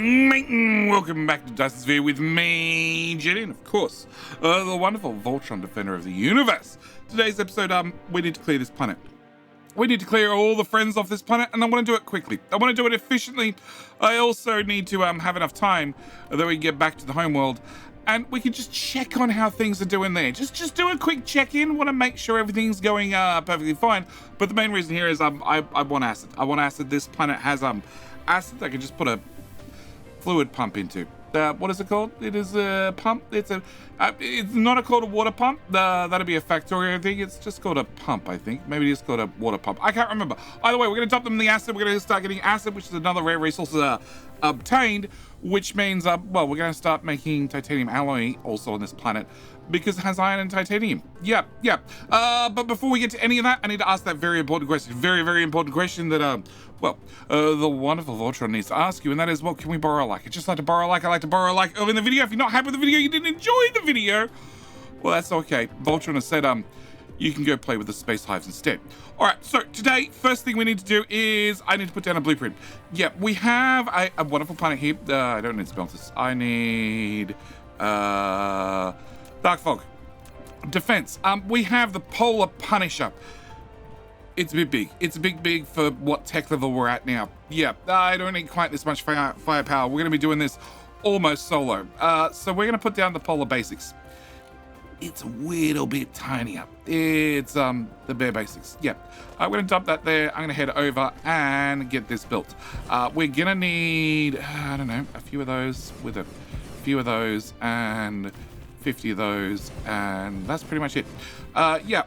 Welcome back to Dyson Sphere with me, Jenny, and of course, the wonderful Voltron Defender of the Universe. Today's episode, we need to clear this planet. We need to clear all the friends off this planet, and I want to do it quickly. I want to do it efficiently. I also need to have enough time that we can get back to the homeworld, and we can just check on how things are doing there. Just do a quick check-in. Want to make sure everything's going perfectly fine. But the main reason here is I want acid. I want acid. This planet has acid. I can just put a fluid pump into. What is it called? It is a pump. It's not called a water pump. That'd be a Factorio thing. It's just called a pump, I think. Maybe it's called a water pump. I can't remember. Either way, we're going to dump them in the acid. We're going to start getting acid, which is another rare resource obtained, which means, well, we're going to start making titanium alloy also on this planet because it has iron and titanium. Yeah. But before we get to any of that, I need to ask that very important question. Very, very important question that, the wonderful Voltron needs to ask you, and that is, what can we borrow like? I just like to borrow like. I like to borrow like early in the video. If you're not happy with the video, you didn't enjoy the video, well, that's okay. Voltron has said, you can go play with the space hives instead. All right, so today, first thing we need to do is I need to put down a blueprint. Yeah, we have a wonderful planet here. I don't need smelters. I need dark fog. Defense. We have the Polar Punisher. It's a bit big. It's a bit big for what tech level we're at now. Yeah, I don't need quite this much firepower. We're going to be doing this almost solo. So we're going to put down the Polar Basics. It's a little bit tinier. It's the bare basics. Yeah, I'm going to dump that there. I'm going to head over and get this built. We're going to need, I don't know, a few of those with a few of those and 50 of those, and that's pretty much it. Yeah.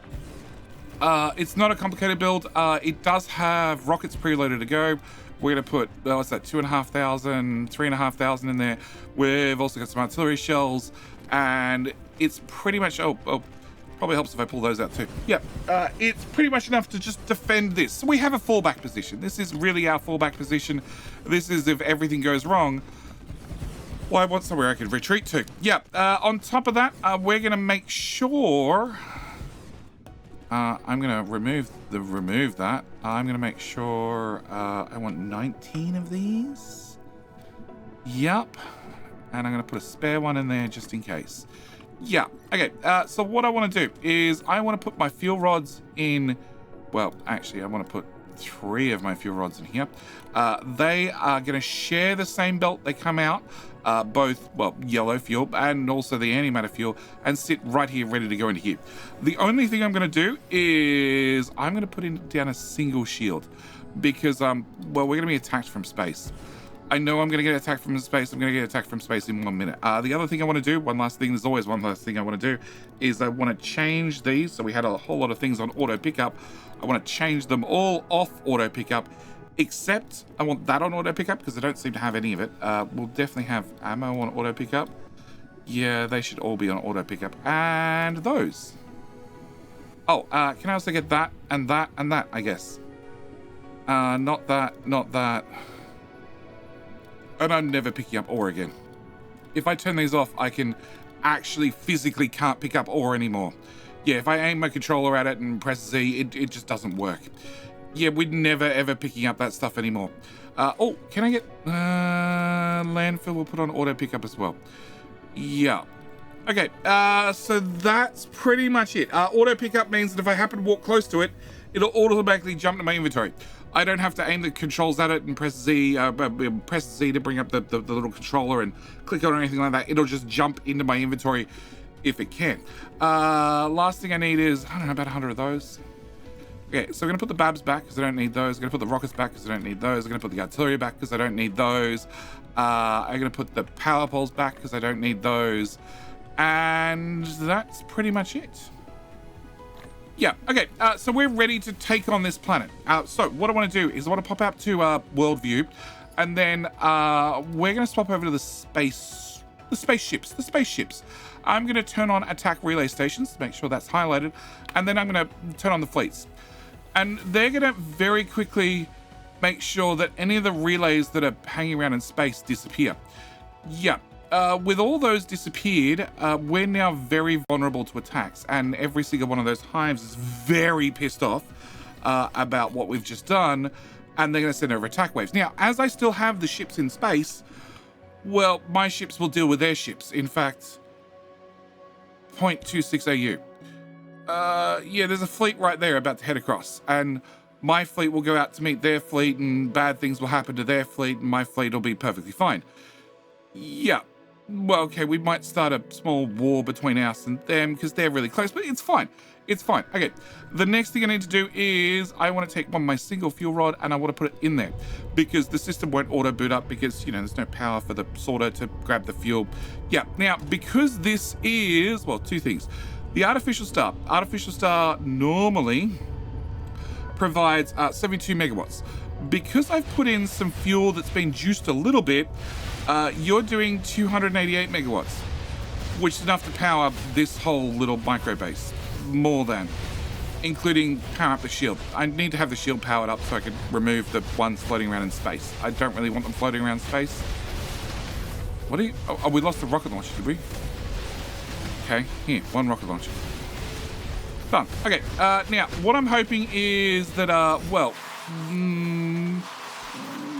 It's not a complicated build. It does have rockets preloaded to go. We're going to put, what's that, 2,500, 3,500 in there. We've also got some artillery shells, and it's pretty much, probably helps if I pull those out too. Yeah, it's pretty much enough to just defend this. So we have a fallback position. This is really our fallback position. This is if everything goes wrong. Well, I want somewhere I can retreat to. Yeah, on top of that, we're going to make sure... I'm going to remove that. I'm going to make sure I want 19 of these. Yep. And I'm going to put a spare one in there just in case. Yeah. Okay. So what I want to do is I want to put my fuel rods in. Well, actually, I want to put 3 of my fuel rods in here. They are going to share the same belt. They come out. Both, well, yellow fuel and also the antimatter fuel, and sit right here ready to go into here. The only thing I'm going to do is I'm going to put down a single shield because, well, we're going to be attacked from space. I know I'm going to get attacked from space. I'm going to get attacked from space in 1 minute. The other thing I want to do, one last thing, there's always one last thing I want to do, is I want to change these. So we had a whole lot of things on auto pickup. I want to change them all off auto pickup. Except I want that on auto pickup because I don't seem to have any of it. We'll definitely have ammo on auto pickup. Yeah, they should all be on auto pickup. And those. Oh, can I also get that and that and that, I guess? Not that, not that. And I'm never picking up ore again. If I turn these off, I can actually physically can't pick up ore anymore. Yeah, if I aim my controller at it and press Z, it just doesn't work. Yeah, we're never, ever picking up that stuff anymore. Oh, can I get... landfill we'll put on auto pickup as well. Yeah. Okay, so that's pretty much it. Auto pickup means that if I happen to walk close to it, it'll automatically jump to my inventory. I don't have to aim the controls at it and press Z to bring up the little controller and click on it or anything like that. It'll just jump into my inventory if it can. Last thing I need is, I don't know, about 100 of those. Okay, so we're going to put the Babs back because I don't need those. I'm going to put the rockets back because I don't need those. I'm going to put the artillery back because I don't need those. I'm going to put the power poles back because I don't need those. And that's pretty much it. Yeah, okay, so we're ready to take on this planet. So what I want to do is I want to pop out to world view, and then we're going to swap over to the spaceships. I'm going to turn on attack relay stations to make sure that's highlighted, and then I'm going to turn on the fleets. And they're going to very quickly make sure that any of the relays that are hanging around in space disappear. Yeah, with all those disappeared, we're now very vulnerable to attacks, and every single one of those hives is very pissed off about what we've just done, and they're going to send over attack waves. Now, as I still have the ships in space, Well, my ships will deal with their ships. In fact, 0.26 AU. Yeah, there's a fleet right there about to head across, and my fleet will go out to meet their fleet, and bad things will happen to their fleet, and my fleet will be perfectly fine. Yeah. Well, okay, we might start a small war between us and them because they're really close, but it's fine. It's fine. Okay, the next thing I need to do is I want to take one of my single fuel rod and I want to put it in there because the system won't auto boot up because, you know, there's no power for the sorter to grab the fuel. Yeah, now, because this is, well, two things. The artificial star normally provides 72 megawatts. Because I've put in some fuel that's been juiced a little bit, you're doing 288 megawatts, which is enough to power this whole little micro base. More than, including power up the shield. I need to have the shield powered up so I can remove the ones floating around in space. I don't really want them floating around space. What are you? Oh, we lost the rocket launcher, did we? Okay, here, one rocket launcher. Done. Okay, now, what I'm hoping is that,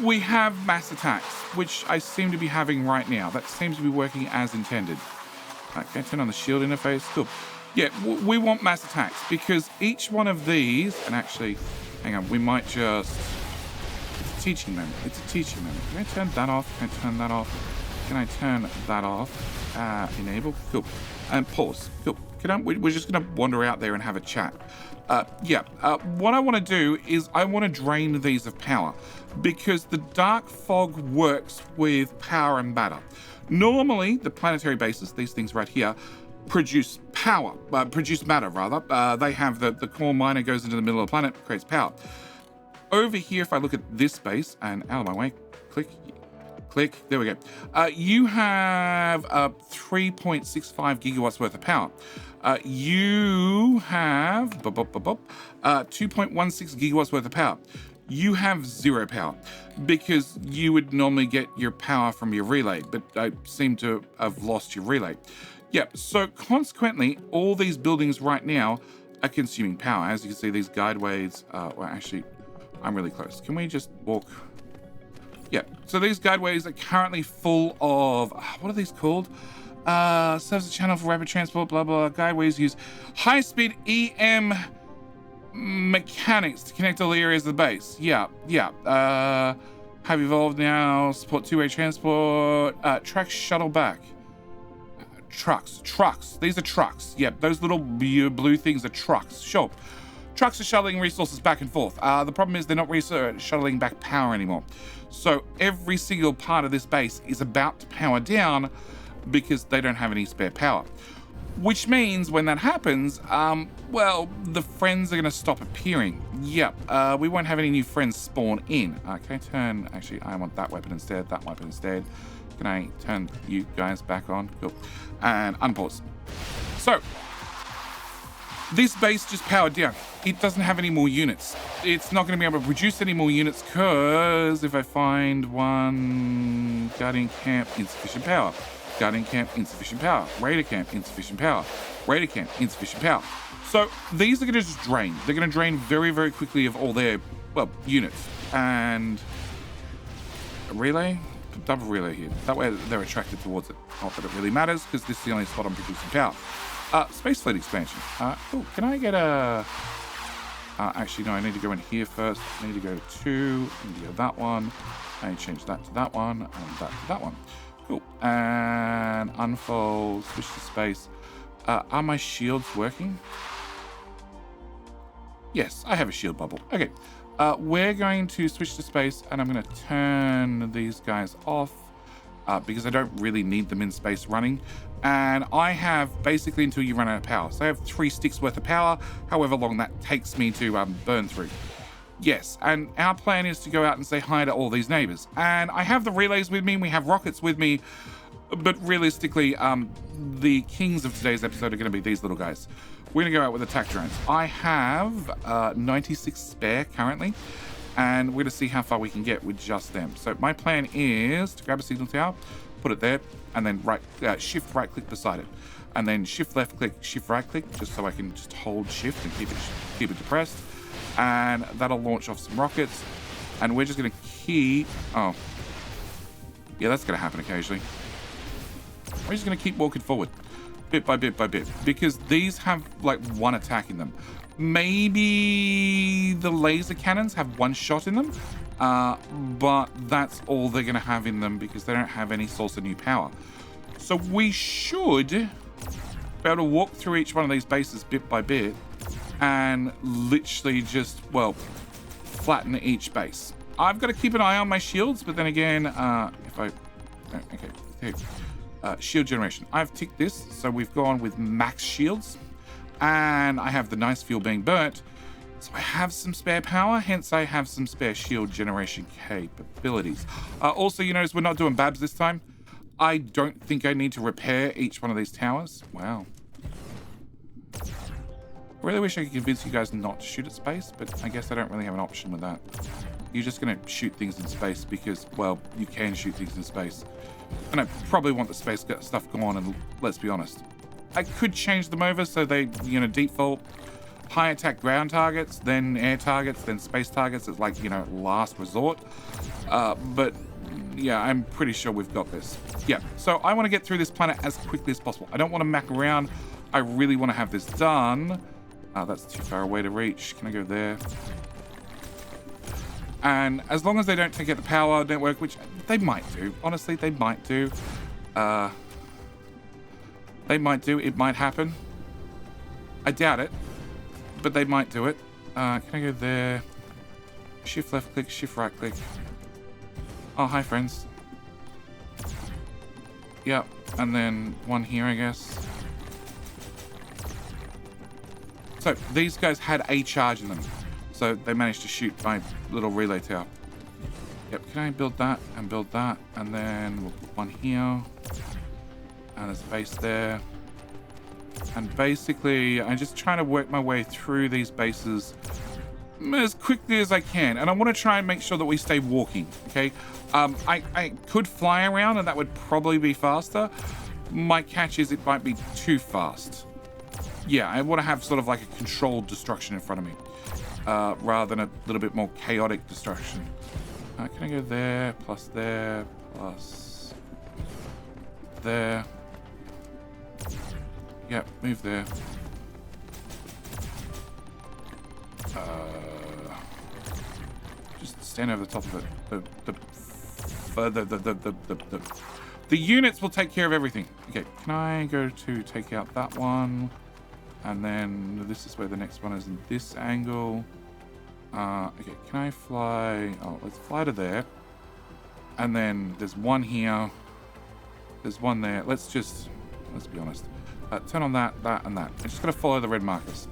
we have mass attacks, which I seem to be having right now. That seems to be working as intended. Okay, turn on the shield interface. Cool. Yeah, we want mass attacks because each one of these, and actually, hang on, we might just, it's a teaching moment. It's a teaching moment. Can I turn that off? Can I turn that off? Can I turn that off? Enable. Cool. And pause. Cool. We're just going to wander out there and have a chat. What I want to do is I want to drain these of power because the dark fog works with power and matter. Normally, the planetary bases, these things right here, produce matter rather. They have the core miner goes into the middle of the planet, creates power. Over here, if I look at this base, and out of my way, click, there we go. You have 3.65 gigawatts worth of power. You have 2.16 gigawatts worth of power. You have 0 power because you would normally get your power from your relay, but I seem to have lost your relay. Yeah, so consequently, all these buildings right now are consuming power. As you can see, these guideways, well, actually, I'm really close. Can we just walk? Yeah, so these guideways are currently full of, what are these called? Serves a channel for rapid transport, blah, blah. Guideways use high-speed EM mechanics to connect all the areas of the base. Yeah. Have evolved now, support two-way transport, track shuttle back. Trucks. These are trucks. Yep, those little blue things are trucks. Sure. Trucks are shuttling resources back and forth. The problem is they're not shuttling back power anymore. So every single part of this base is about to power down because they don't have any spare power. Which means when that happens, well, the friends are going to stop appearing. Yep, we won't have any new friends spawn in. Okay, actually, I want that weapon instead, that weapon instead. Can I turn you guys back on? Cool. And unpause. So, this base just powered down. It doesn't have any more units. It's not going to be able to produce any more units because if I find one Guardian Camp, insufficient power. Guardian Camp, insufficient power. Raider Camp, insufficient power. Raider Camp, insufficient power. So these are going to just drain. They're going to drain very, very quickly of all their, well, units. And a relay? Double relay here. That way they're attracted towards it. Not that it really matters because this is the only spot I'm producing power. Space fleet expansion. Oh, can I get a... actually, no, I need to go in here first. I need to go to... I need to go that one. I need to change that to that one and that to that one. Cool. And unfold, switch to space. Are my shields working? Yes, I have a shield bubble. Okay. We're going to switch to space and I'm going to turn these guys off because I don't really need them in space running. And I have basically until you run out of power. So I have 3 sticks worth of power, however long that takes me to burn through. Yes, and our plan is to go out and say hi to all these neighbors. And I have the relays with me, we have rockets with me, but realistically, the kings of today's episode are going to be these little guys. We're going to go out with attack drones. I have 96 spare currently, and we're going to see how far we can get with just them. So my plan is to grab a signal tower, put it there, and then shift right click beside it. And then shift left click, shift right click, just so I can just hold shift and keep it depressed. And that'll launch off some rockets. And we're just going to keep... Oh. Yeah, that's going to happen occasionally. We're just going to keep walking forward, bit by bit by bit, because these have like one attack in them. Maybe the laser cannons have one shot in them, but that's all they're going to have in them because they don't have any source of new power. So we should be able to walk through each one of these bases bit by bit and literally just, well, flatten each base. I've got to keep an eye on my shields, but then again, if I... Okay. Shield generation. I've ticked this, so we've gone with max shields. And I have the nice fuel being burnt, so I have some spare power, hence I have some spare shield generation capabilities. Also, you notice we're not doing babs this time. I don't think I need to repair each one of these towers. Wow. I really wish I could convince you guys not to shoot at space, but I guess I don't really have an option with that. You're just going to shoot things in space because, well, you can shoot things in space. And I probably want the space stuff gone, and let's be honest. I could change them over so they, you know, default high attack ground targets, then air targets, then space targets as like, you know, last resort. But yeah, I'm pretty sure we've got this. Yeah, so I want to get through this planet as quickly as possible. I don't want to mac around. I really want to have this done. That's too far away to reach. Can I go there? And as long as they don't take out the power network, which they might do. Honestly, they might do. They might do. It might happen. I doubt it, but they might do it. Can I go there? Shift left click, shift right click. Oh, hi, friends. Yep, and then one here, I guess. So these guys had a charge in them, so they managed to shoot my little relay tower. Yep, can I build that and build that, and then we'll put one here. And there's a base there. And basically, I'm just trying to work my way through these bases as quickly as I can. And I want to try and make sure that we stay walking, okay? I could fly around, and that would probably be faster. My catch is it might be too fast. Yeah, I want to have sort of like a controlled destruction in front of me, rather than a little bit more chaotic destruction. Can I go there, plus there, plus there? Yep, move there. Just stand over the top of it. The units will take care of everything. Okay, can I go to take out that one? And then this is where the next one is in this angle. Okay, can I fly? Oh, let's fly to there. And then there's one here. There's one there. Let's be honest. Turn on that, that, and that. I'm just going to follow the red markers.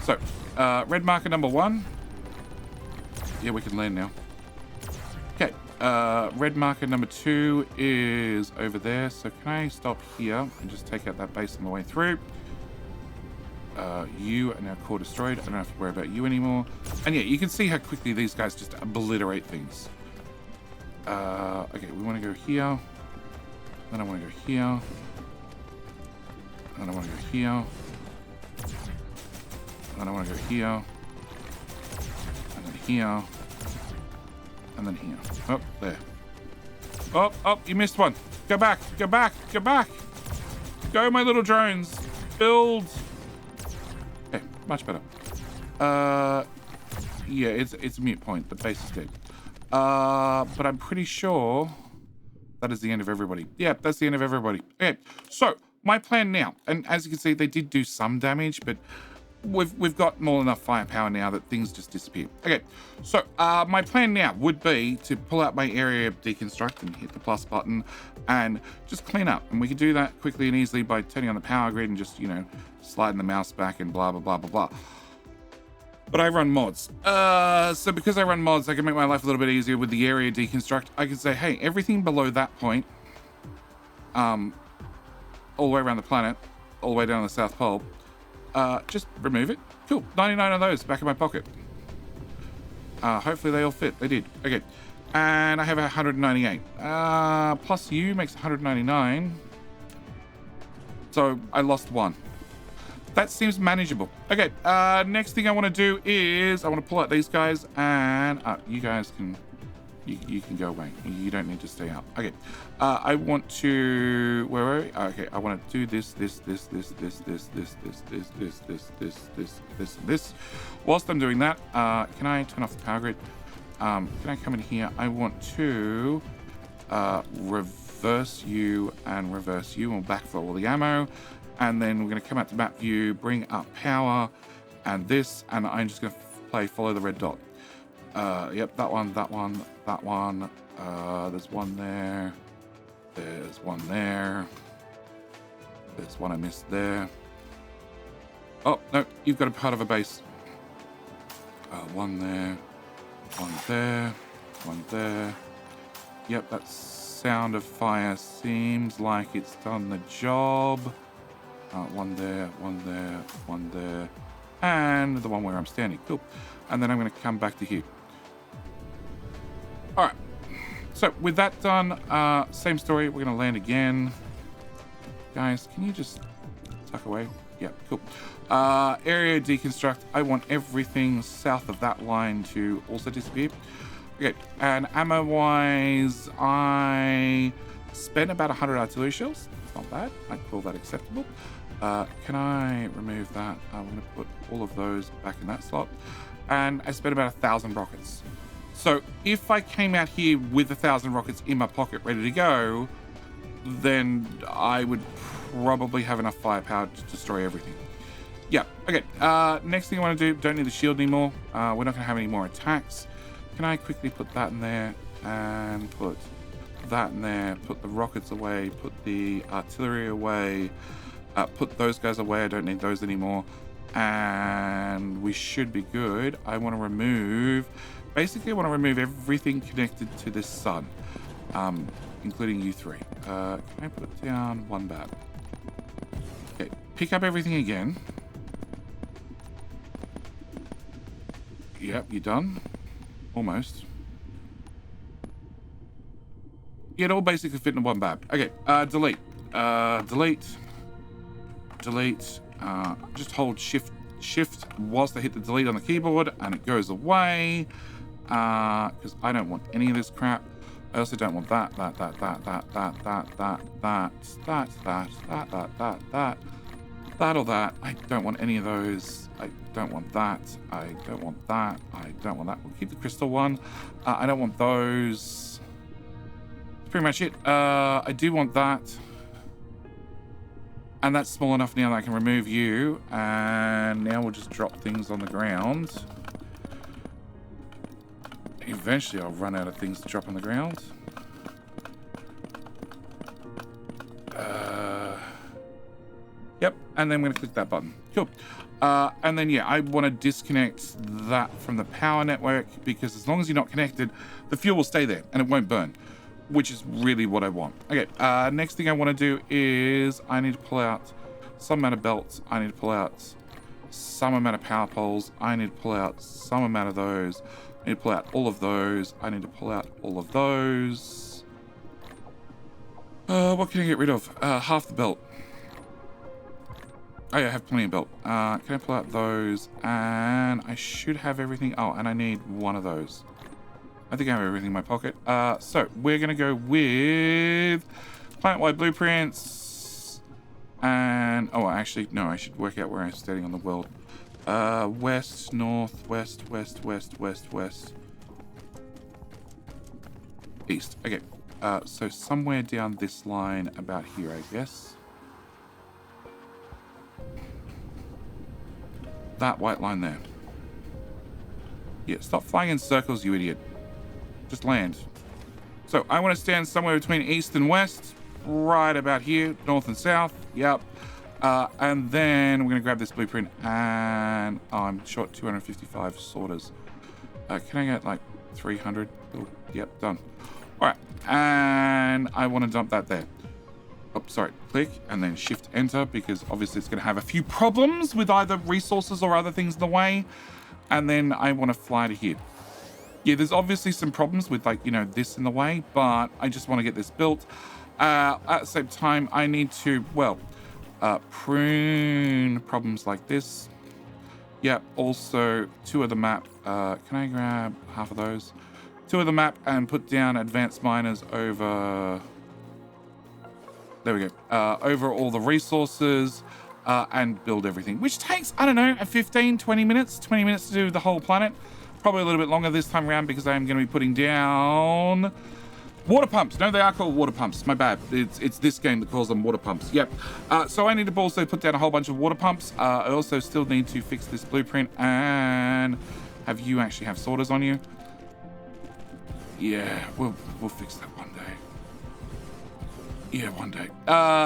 So, red marker number 1. Yeah, we can land now. Okay, red marker number 2 is over there. So can I stop here and just take out that base on the way through? You are now core destroyed. I don't have to worry about you anymore. And yeah, you can see how quickly these guys just obliterate things. Okay, we want to go here. Then I want to go here. Then I want to go here. Then I want to go here. And then here. And then here. Oh, there. Oh, oh, you missed one. Go back, go back, go back. Go, my little drones. Build. Okay, much better. Yeah, it's a mute point. The base is dead. But I'm pretty sure that is the end of everybody. Yeah, that's the end of everybody. Okay, so my plan now, and as you can see, they did do some damage, but we've got more than enough firepower now that things just disappear. Okay, so my plan now would be to pull out my area deconstruct and hit the plus button and just clean up. And we can do that quickly and easily by turning on the power grid and just, you know, sliding the mouse back and blah, blah, blah, blah, blah. But I run mods. So because I run mods, I can make my life a little bit easier with the area deconstruct. I can say, hey, everything below that point, all the way around the planet, all the way down to the South Pole, just remove it. Cool, 99 of those back in my pocket. Hopefully they all fit. They did. Okay, and I have 198. Plus you makes 199. So I lost one. That seems manageable. Okay, next thing I want to do is I want to pull out these guys, and you guys can You can go away. You don't need to stay out. Okay. I want to... Where are we? Okay, I want to do this. Whilst I'm doing that, can I turn off the power grid? Can I come in here? I want to reverse you and reverse you. We'll backfill all the ammo. And then we're going to come out to map view, bring up power, and this. And I'm just going to play follow the red dot. Yep, that one. There's one there. There's one there. There's one I missed there. Oh, no, you've got a part of a base. One there. One there. One there. Yep, that sound of fire seems like it's done the job. One there, one there, one there. And the one where I'm standing. Cool. And then I'm going to come back to here. All right. So with that done, same story. We're going to land again. Guys, can you just tuck away? Yeah, cool. Area deconstruct. I want everything south of that line to also disappear. Okay, and ammo-wise, I spent about 100 artillery shells. It's not bad. I'd call that acceptable. Can I remove that? I'm going to put all of those back in that slot. And I spent about 1,000 rockets. So if I came out here with 1,000 rockets in my pocket ready to go, then I would probably have enough firepower to destroy everything. Yeah, okay. Next thing I want to do, don't need the shield anymore. We're not going to have any more attacks. Can I quickly put that in there and put that in there, put the rockets away, put the artillery away, put those guys away. I don't need those anymore. And we should be good. I want to remove, basically I want to remove everything connected to this sun, including you three. Can I put it down? One bad. Okay, pick up everything again. Yep, you're done. Almost. Yeah, it all basically fit in one bad. Okay, delete. Delete. Just hold shift whilst I hit the delete on the keyboard and it goes away. Because I don't want any of this crap. I also don't want that or that. I don't want any of those. I don't want that. I don't want that. I don't want that. We'll keep the crystal one. I don't want those. That's pretty much it. I do want that. And that's small enough now that I can remove you. And now we'll just drop things on the ground. Eventually I'll run out of things to drop on the ground. Yep, and then I'm going to click that button. Cool. And then, yeah, I want to disconnect that from the power network because as long as you're not connected, the fuel will stay there and it won't burn, which is really what I want. Okay, next thing I want to do is I need to pull out some amount of belts. I need to pull out some amount of power poles. I need to pull out some amount of those. I need to pull out all of those. I need to pull out all of those. What can I get rid of? Half the belt. Oh yeah, I have plenty of belt. Can I pull out those? And I should have everything. Oh, and I need one of those. I think I have everything in my pocket. So we're going to go with planet-wide blueprints. And, oh, actually, no, I should work out where I'm standing on the world. West, north, west, west, west, west, west. East. Okay. So somewhere down this line about here, I guess. That white line there. Yeah, stop flying in circles, you idiot. Just land. So I want to stand somewhere between east and west, right about here, north and south. Yep. And then we're going to grab this blueprint and I'm short 255 sorters. Can I get like 300? Oh, yep, done. All right. And I want to dump that there. Oh, sorry, click and then shift enter because obviously it's going to have a few problems with either resources or other things in the way. And then I want to fly to here. Yeah, there's obviously some problems with like, you know, this in the way, but I just want to get this built. At the same time, I need to, well, prune problems like this. Yeah, also two of the map. Can I grab half of those? tour the map and put down advanced miners over... There we go. Over all the resources and build everything, which takes, I don't know, 15, 20 minutes. 20 minutes to do the whole planet. Probably a little bit longer this time around because I am going to be putting down water pumps. No, they are called water pumps. My bad. It's this game that calls them water pumps. Yep. So I need to also put down a whole bunch of water pumps. I also still need to fix this blueprint and have you actually have sorters on you. Yeah, we'll fix that one day. Yeah, one day.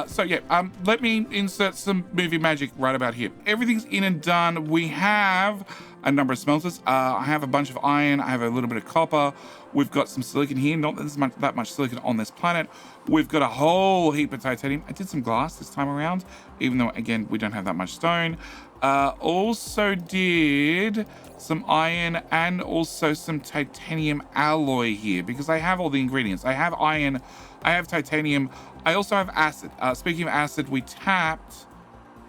So yeah, let me insert some movie magic right about here. Everything's in and done. We have a number of smelters. I have a bunch of iron. I have a little bit of copper. We've got some silicon here. Not that there's that much silicon on this planet. We've got a whole heap of titanium. I did some glass this time around, even though, again, we don't have that much stone. Also did some iron and also some titanium alloy here because I have all the ingredients. I have iron, I have titanium, I also have acid. Speaking of acid, we tapped,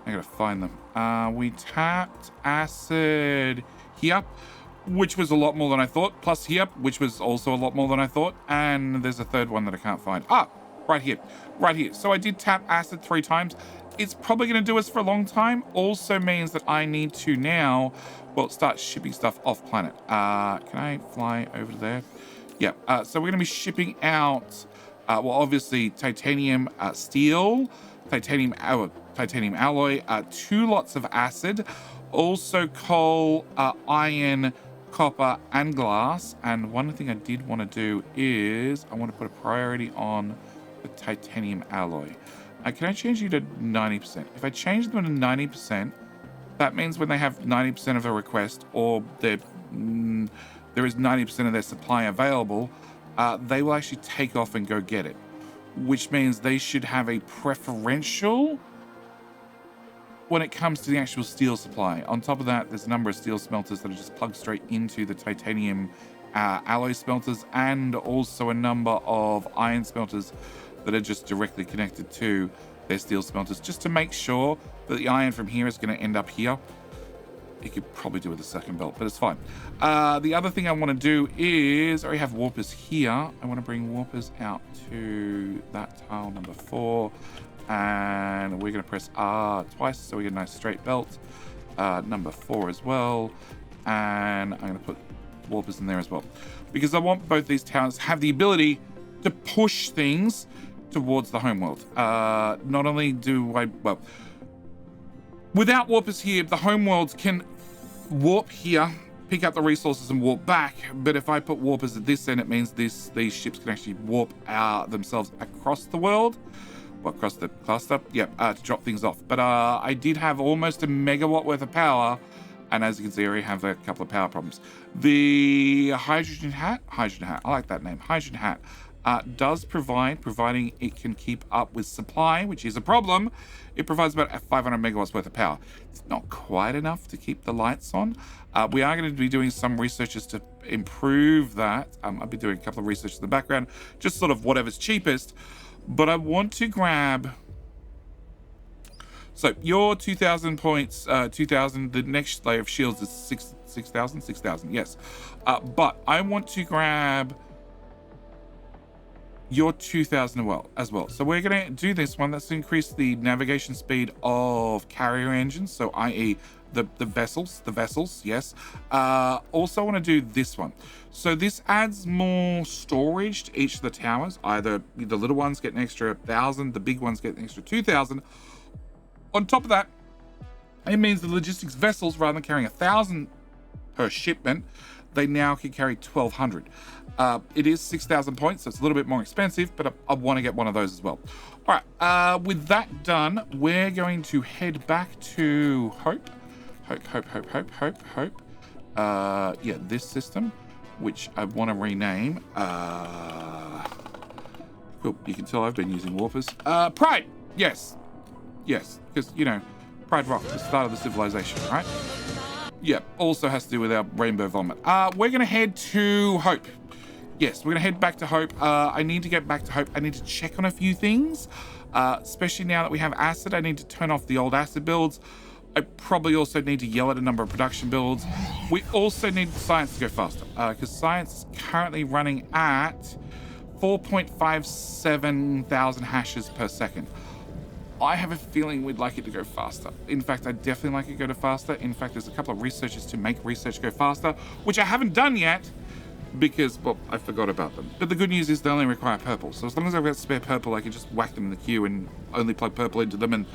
I gotta find them. We tapped acid here, which was a lot more than I thought, plus here, which was also a lot more than I thought, and there's a third one that I can't find. Right here, right here. So I did tap acid 3 times. It's probably going to do us for a long time. Also means that I need to now, well, start shipping stuff off planet. Can I fly over to there? Yeah. So we're going to be shipping out, well, obviously titanium steel, titanium alloy, 2 lots of acid, also coal, iron, copper, and glass. And one thing I did want to do is I want to put a priority on the titanium alloy. Can I change you to 90%? If I change them to 90%, that means when they have 90% of the request, or there is 90% of their supply available, they will actually take off and go get it, which means they should have a preferential when it comes to the actual steel supply. On top of that, there's a number of steel smelters that are just plugged straight into the titanium alloy smelters, and also a number of iron smelters that are just directly connected to their steel smelters, just to make sure that the iron from here is going to end up here. You could probably do with a second belt, but it's fine. The other thing I want to do is, I already have warpers here. I want to bring warpers out to that tile number 4, and we're going to press R twice so we get a nice straight belt. Number 4 as well, and I'm going to put warpers in there as well, because I want both these towers to have the ability to push things towards the homeworld. Not only do I, well, without warpers here, the homeworlds can warp here, pick up the resources and warp back, but if I put warpers at this end, it means these ships can actually warp themselves across the world, well, across the cluster, to drop things off. But I did have almost a megawatt worth of power, and as you can see, I already have a couple of power problems. The hydrogen hat, I like that name, hydrogen hat, does provide, providing it can keep up with supply, which is a problem, it provides about 500 megawatts worth of power. It's not quite enough to keep the lights on. We are going to be doing some researches to improve that. I'll be doing a couple of research in the background, just sort of whatever's cheapest. But I want to grab... So your 2,000 points, 2,000, the next layer of shields is 6,000, yes. But I want to grab your 2,000 as well. So we're going to do this one. That's to increase the navigation speed of carrier engines, so i.e. the vessels, yes. Also want to do this one. So this adds more storage to each of the towers. Either the little ones get an extra 1,000, the big ones get an extra 2,000. On top of that, it means the logistics vessels, rather than carrying 1,000 per shipment, they now can carry 1,200. It is 6,000 points, so it's a little bit more expensive, but I want to get one of those as well. All right, with that done, we're going to head back to Hope. Yeah, this system, which I want to rename. Cool, you can tell I've been using warpers. Pride, yes, because, you know, Pride Rock, the start of the civilization, right? Yeah, also has to do with our rainbow vomit. We're going to head to Hope. Yes, we're going to head back to Hope. I need to get back to Hope. I need to check on a few things, especially now that we have acid. I need to turn off the old acid builds. I probably also need to yell at a number of production builds. We also need science to go faster, because science is currently running at 4.57 thousand hashes per second. I have a feeling we'd like it to go faster. In fact, I definitely like it to go faster. In fact, there's a couple of researchers to make research go faster, which I haven't done yet because, well, I forgot about them. But the good news is they only require purple. So as long as I've got spare purple, I can just whack them in the queue and only plug purple into them and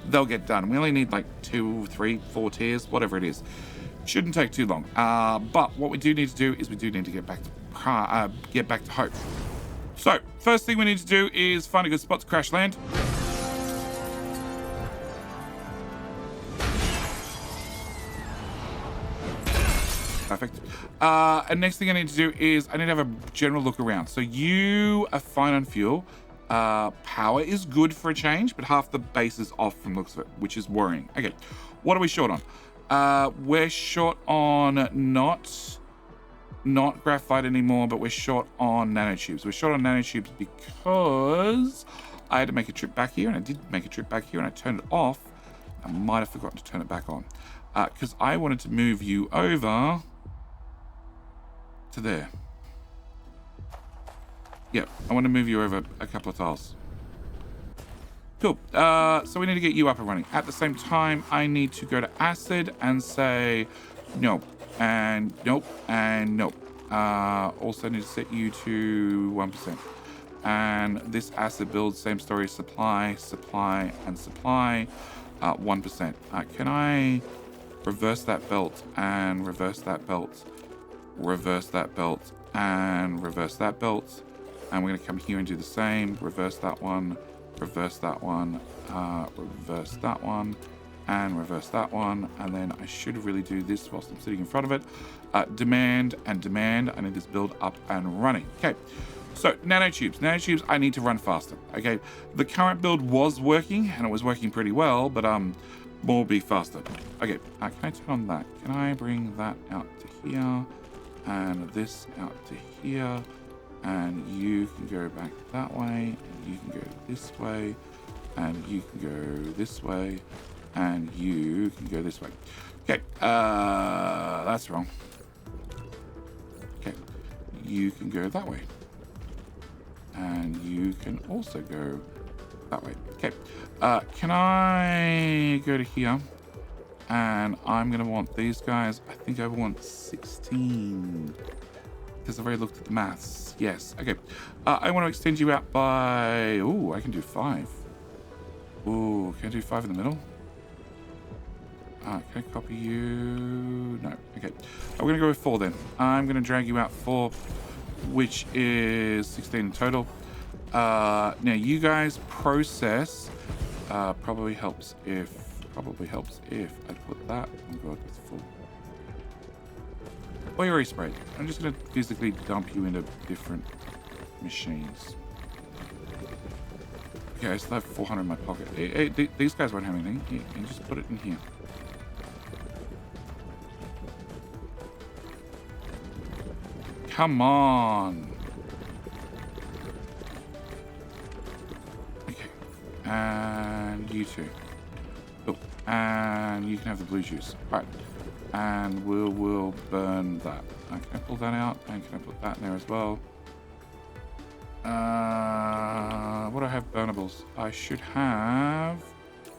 they'll get done. We only need like 2, 3, 4 tiers, whatever it is. Shouldn't take too long. But what we do need to do is we do need to get back to hope. So first thing we need to do is find a good spot to crash land. Perfect. And next thing I need to do is I need to have a general look around. So you are fine on fuel. Power is good for a change, but half the base is off from looks of it, which is worrying. Okay, what are we short on? We're short on not graphite anymore, but we're short on nanotubes. We're short on nanotubes because I had to make a trip back here, and I did make a trip back here, and I turned it off. I might have forgotten to turn it back on because I wanted to move you over to there. Yep, I want to move you over a couple of tiles. Cool. So we need to get you up and running. At the same time, I need to go to acid and say nope, and nope, and nope. Also need to set you to 1%. And this acid build, same story, supply, supply, and supply, 1%. Can I reverse that belt and reverse that belt, reverse that belt, and reverse that belt? And we're going to come here and do the same. Reverse that one, reverse that one, reverse that one, and reverse that one. And then I should really do this whilst I'm sitting in front of it. Demand and demand. I need this build up and running. Okay, so nanotubes. Nanotubes, I need to run faster. Okay, the current build was working, and it was working pretty well, but more be faster. Okay, can I turn on that? Can I bring that out to here? And this out to here? And you can go back that way, and you can go this way, and you can go this way, and you can go this way. Okay, that's wrong. Okay, you can go that way, and you can also go that way. Okay, can I go to here? And I'm gonna want these guys. I think I want 16 because I've already looked at the maths. Yes, okay. I want to extend you out by, ooh, I can do 5. Ooh, can I do 5 in the middle? Can I copy you? No, okay. I'm gonna go with 4 then. I'm gonna drag you out 4, which is 16 in total. Now you guys process, probably helps if I put that and go with 4. Oh, you're already sprayed. I'm just going to physically dump you into different machines. Okay, I still have 400 in my pocket. These guys won't have anything. You can just put it in here. Come on. Okay. And you too. Oh, and you can have the blue juice. All right. And we'll burn that. Can I pull that out? And can I put that in there as well? What do I have burnables? I should have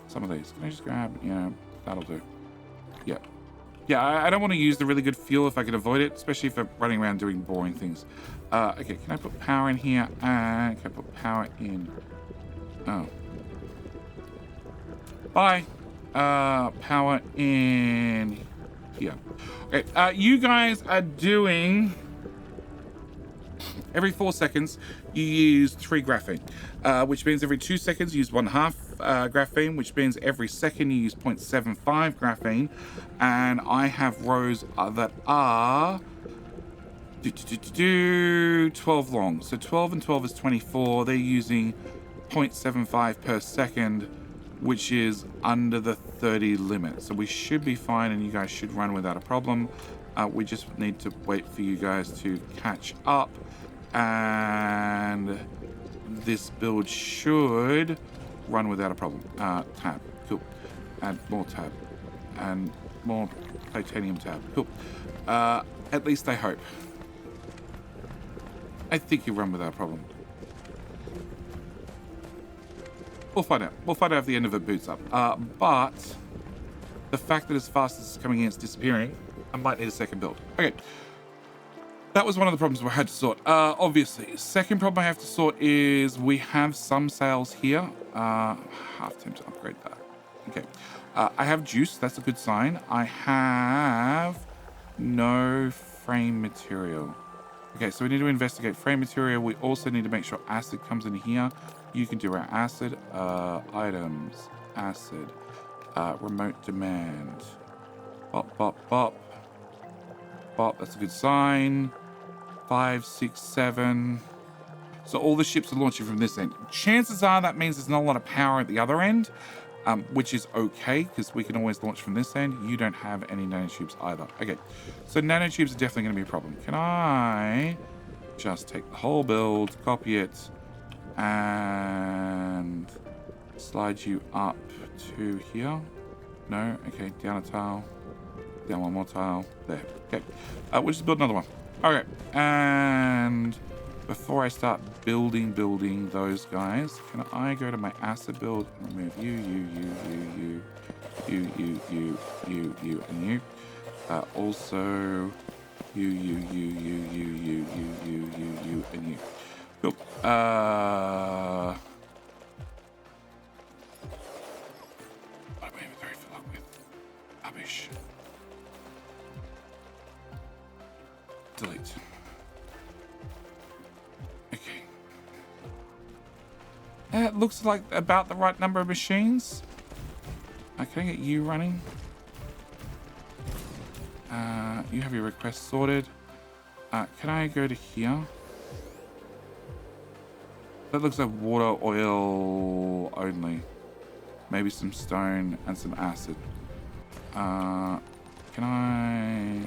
some of these. Can I just grab, yeah, that'll do. Yeah. Yeah, I don't want to use the really good fuel if I can avoid it, especially if I'm running around doing boring things. Okay, can I put power in here? And can I put power in? Oh. Bye. Power in here. Okay, you guys are doing every 4 seconds you use 3 graphene, which means every 2 seconds you use 1/2 graphene, which means every second you use 0.75 graphene. And I have rows that are 12 long, so 12 and 12 is 24. They're using 0.75 per second, which is under the 30 limit. So we should be fine and you guys should run without a problem. We just need to wait for you guys to catch up, and this build should run without a problem. Tab, cool. Add more tab. And more titanium tab. Cool. At least I hope. I think you run without a problem. We'll find out. We'll find out if the end of it boots up. But the fact that as fast as it's coming in, it's disappearing, I might need a second build. Okay. That was one of the problems we had to sort. Obviously. Second problem I have to sort is we have some sails here. Half tempted to upgrade that. Okay. I have juice. That's a good sign. I have no frame material. Okay, so we need to investigate frame material. We also need to make sure acid comes in here. You can do our acid. Items. Acid. Remote demand. Bop, bop, bop. Bop, that's a good sign. 5, 6, 7. So all the ships are launching from this end. Chances are that means there's not a lot of power at the other end, which is okay, because we can always launch from this end. You don't have any nanotubes either. Okay, so nanotubes are definitely going to be a problem. Can I just take the whole build, copy it, and slide you up to here? No? Okay, down a tile. Down one more tile. There. Okay. We'll just build another one. Okay. And before I start building those guys, can I go to my acid build and remove you, and you. Also, you, and you. Cool. What am I inventory fill up with? Rubbish. Delete. Okay. It looks like about the right number of machines. Can I get you running? You have your request sorted. Can I go to here? That looks like water, oil only. Maybe some stone and some acid. Can I...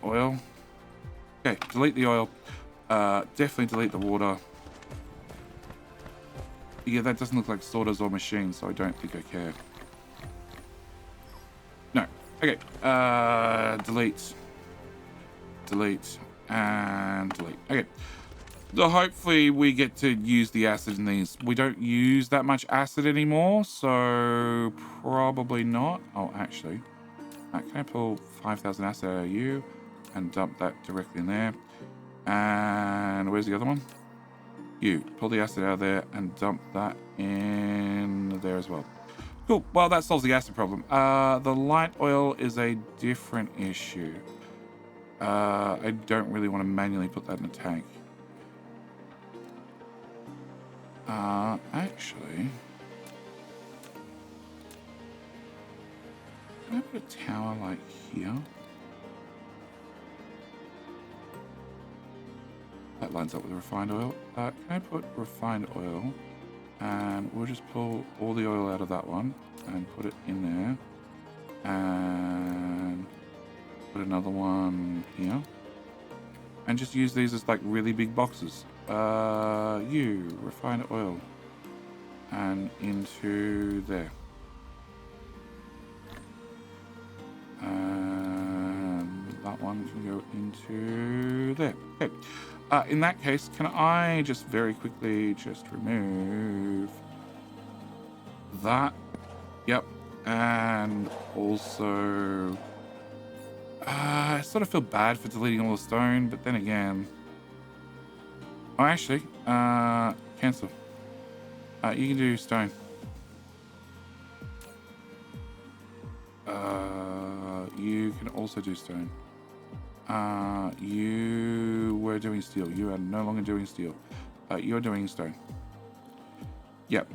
oil. Okay, delete the oil. Definitely delete the water. Yeah, that doesn't look like sorters or machines, so I don't think I care. No. Okay. Delete. Delete. And delete. Okay. So hopefully we get to use the acid in these. We don't use that much acid anymore, so probably not. Oh, actually. Can I pull 5,000 acid out of you and dump that directly in there? And where's the other one? You. Pull the acid out of there and dump that in there as well. Cool. Well, that solves the acid problem. The light oil is a different issue. I don't really want to manually put that in a tank. Actually... Can I put a tower like here? That lines up with the refined oil. Can I put refined oil? And we'll just pull all the oil out of that one and put it in there. And put another one here. And just use these as like really big boxes. Refined oil. And into there. And that one can go into there. Okay. In that case, can I just very quickly just remove that? Yep. And also, I sort of feel bad for deleting all the stone, but then again, oh, actually, cancel. You can do stone. You can also do stone. You were doing steel. You are no longer doing steel. You're doing stone. Yep.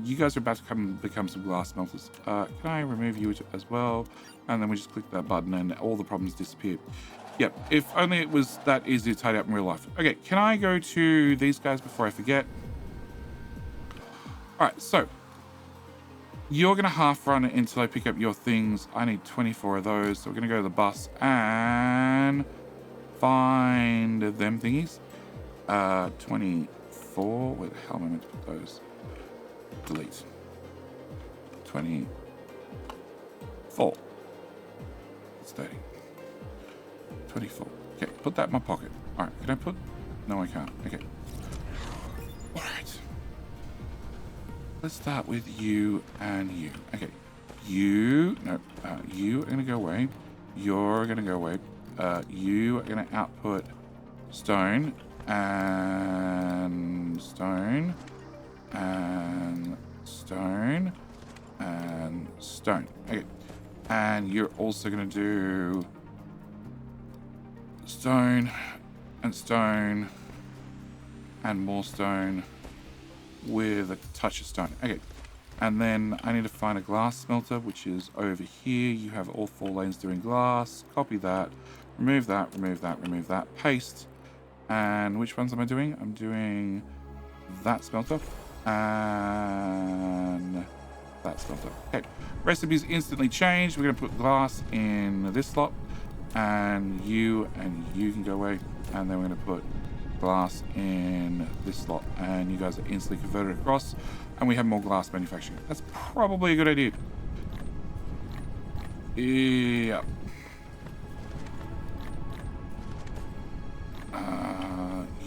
You guys are about to become some glass smelters. Can I remove you as well? And then we just click that button and all the problems disappear. Yep. If only it was that easy to tidy up in real life. Okay. Can I go to these guys before I forget? All right. So you're going to half run it until I pick up your things. I need 24 of those. So we're going to go to the bus and find them thingies. 24. Where the hell am I meant to put those? Delete. 24. It's 30. 24. Okay, put that in my pocket. All right, can I put? No, I can't. Okay. All right. Let's start with you and you. Okay. You are going to go away. You're going to go away. You are going to output stone and stone and stone and stone. Okay. And you're also going to do stone and stone and more stone with a touch of stone. Okay. And then I need to find a glass smelter, which is over here. You have all 4 lanes doing glass. Copy that. Remove that, remove that, remove that. Paste. And which ones am I doing? I'm doing that smelter and that smelter. Okay. Recipes instantly changed. We're going to put glass in this slot. And you can go away. And then we're going to put glass in this slot. And you guys are instantly converted across. And we have more glass manufacturing. That's probably a good idea. Yeah.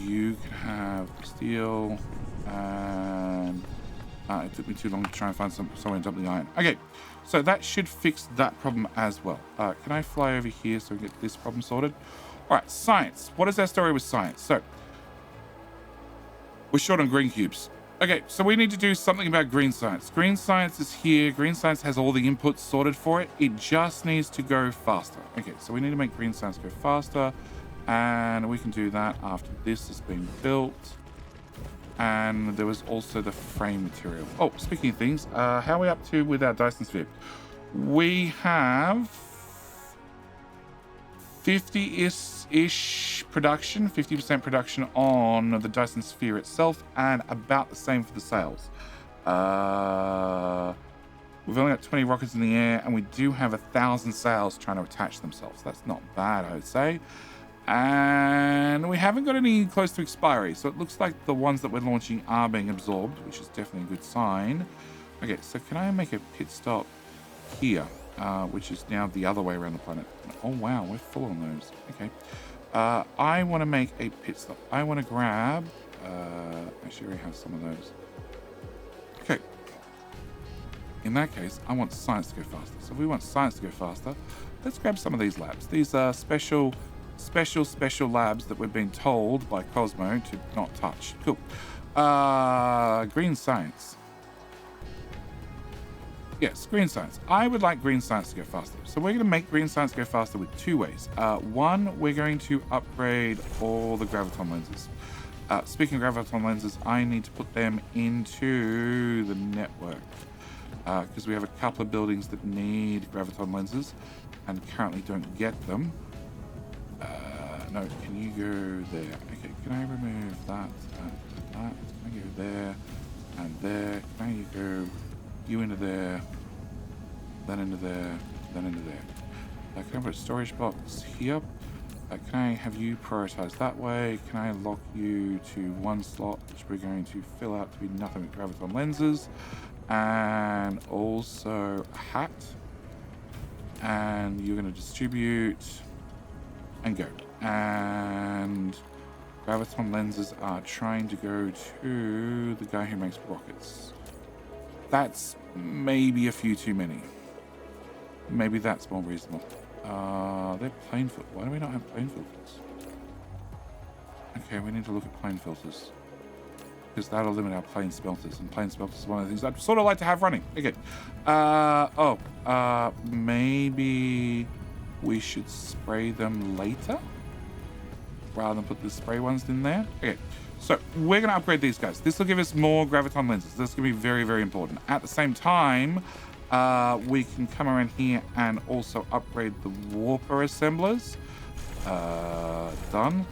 You can have steel, and it took me too long to try and find somewhere to dump the iron. Okay, so that should fix that problem as well. Can I fly over here so we get this problem sorted? All right, science. What is our story with science? So we're short on green cubes. Okay, so we need to do something about green science. Green science is here. Green science has all the inputs sorted for it. It just needs to go faster. Okay, so we need to make green science go faster. And we can do that after this has been built. And there was also the frame material. Oh, speaking of things, how are we up to with our Dyson Sphere? We have 50-ish production, 50% production on the Dyson Sphere itself, and about the same for the sails. We've only got 20 rockets in the air, and we do have 1,000 sails trying to attach themselves. That's not bad, I would say. And we haven't got any close to expiry, so it looks like the ones that we're launching are being absorbed, which is definitely a good sign. Okay, so can I make a pit stop here, which is now the other way around the planet? Oh wow, we're full on those. Okay, I want to make a pit stop. I want to grab, actually I already have some of those. Okay, in that case, I want science to go faster. So if we want science to go faster, let's grab some of these labs. These are special labs that we've been told by COSMO to not touch. Cool. Green science. Yes, green science. I would like green science to go faster. So we're going to make green science go faster with 2 ways. One, we're going to upgrade all the graviton lenses. Speaking of graviton lenses, I need to put them into the network because we have a couple of buildings that need graviton lenses and currently don't get them. No, can you go there? Okay, can I remove that? Can I go there and there? Can I go you into there, then into there, then into there? Can I put a storage box here? Can I have you prioritize that way? Can I lock you to one slot, which we're going to fill out to be nothing but graviton lenses, and also a hat, and you're going to distribute and go. And graviton lenses are trying to go to the guy who makes rockets. That's maybe a few too many. Maybe that's more reasonable. They're plane filters. Why do we not have plane filters? Okay, we need to look at plane filters, because that'll limit our plane smelters, and plane smelters is one of the things I'd sort of like to have running. Okay. Maybe we should spray them later rather than put the spray ones in there. Okay, so we're going to upgrade these guys. This will give us more graviton lenses. This is going to be very, very important. At the same time, we can come around here and also upgrade the warper assemblers. Done.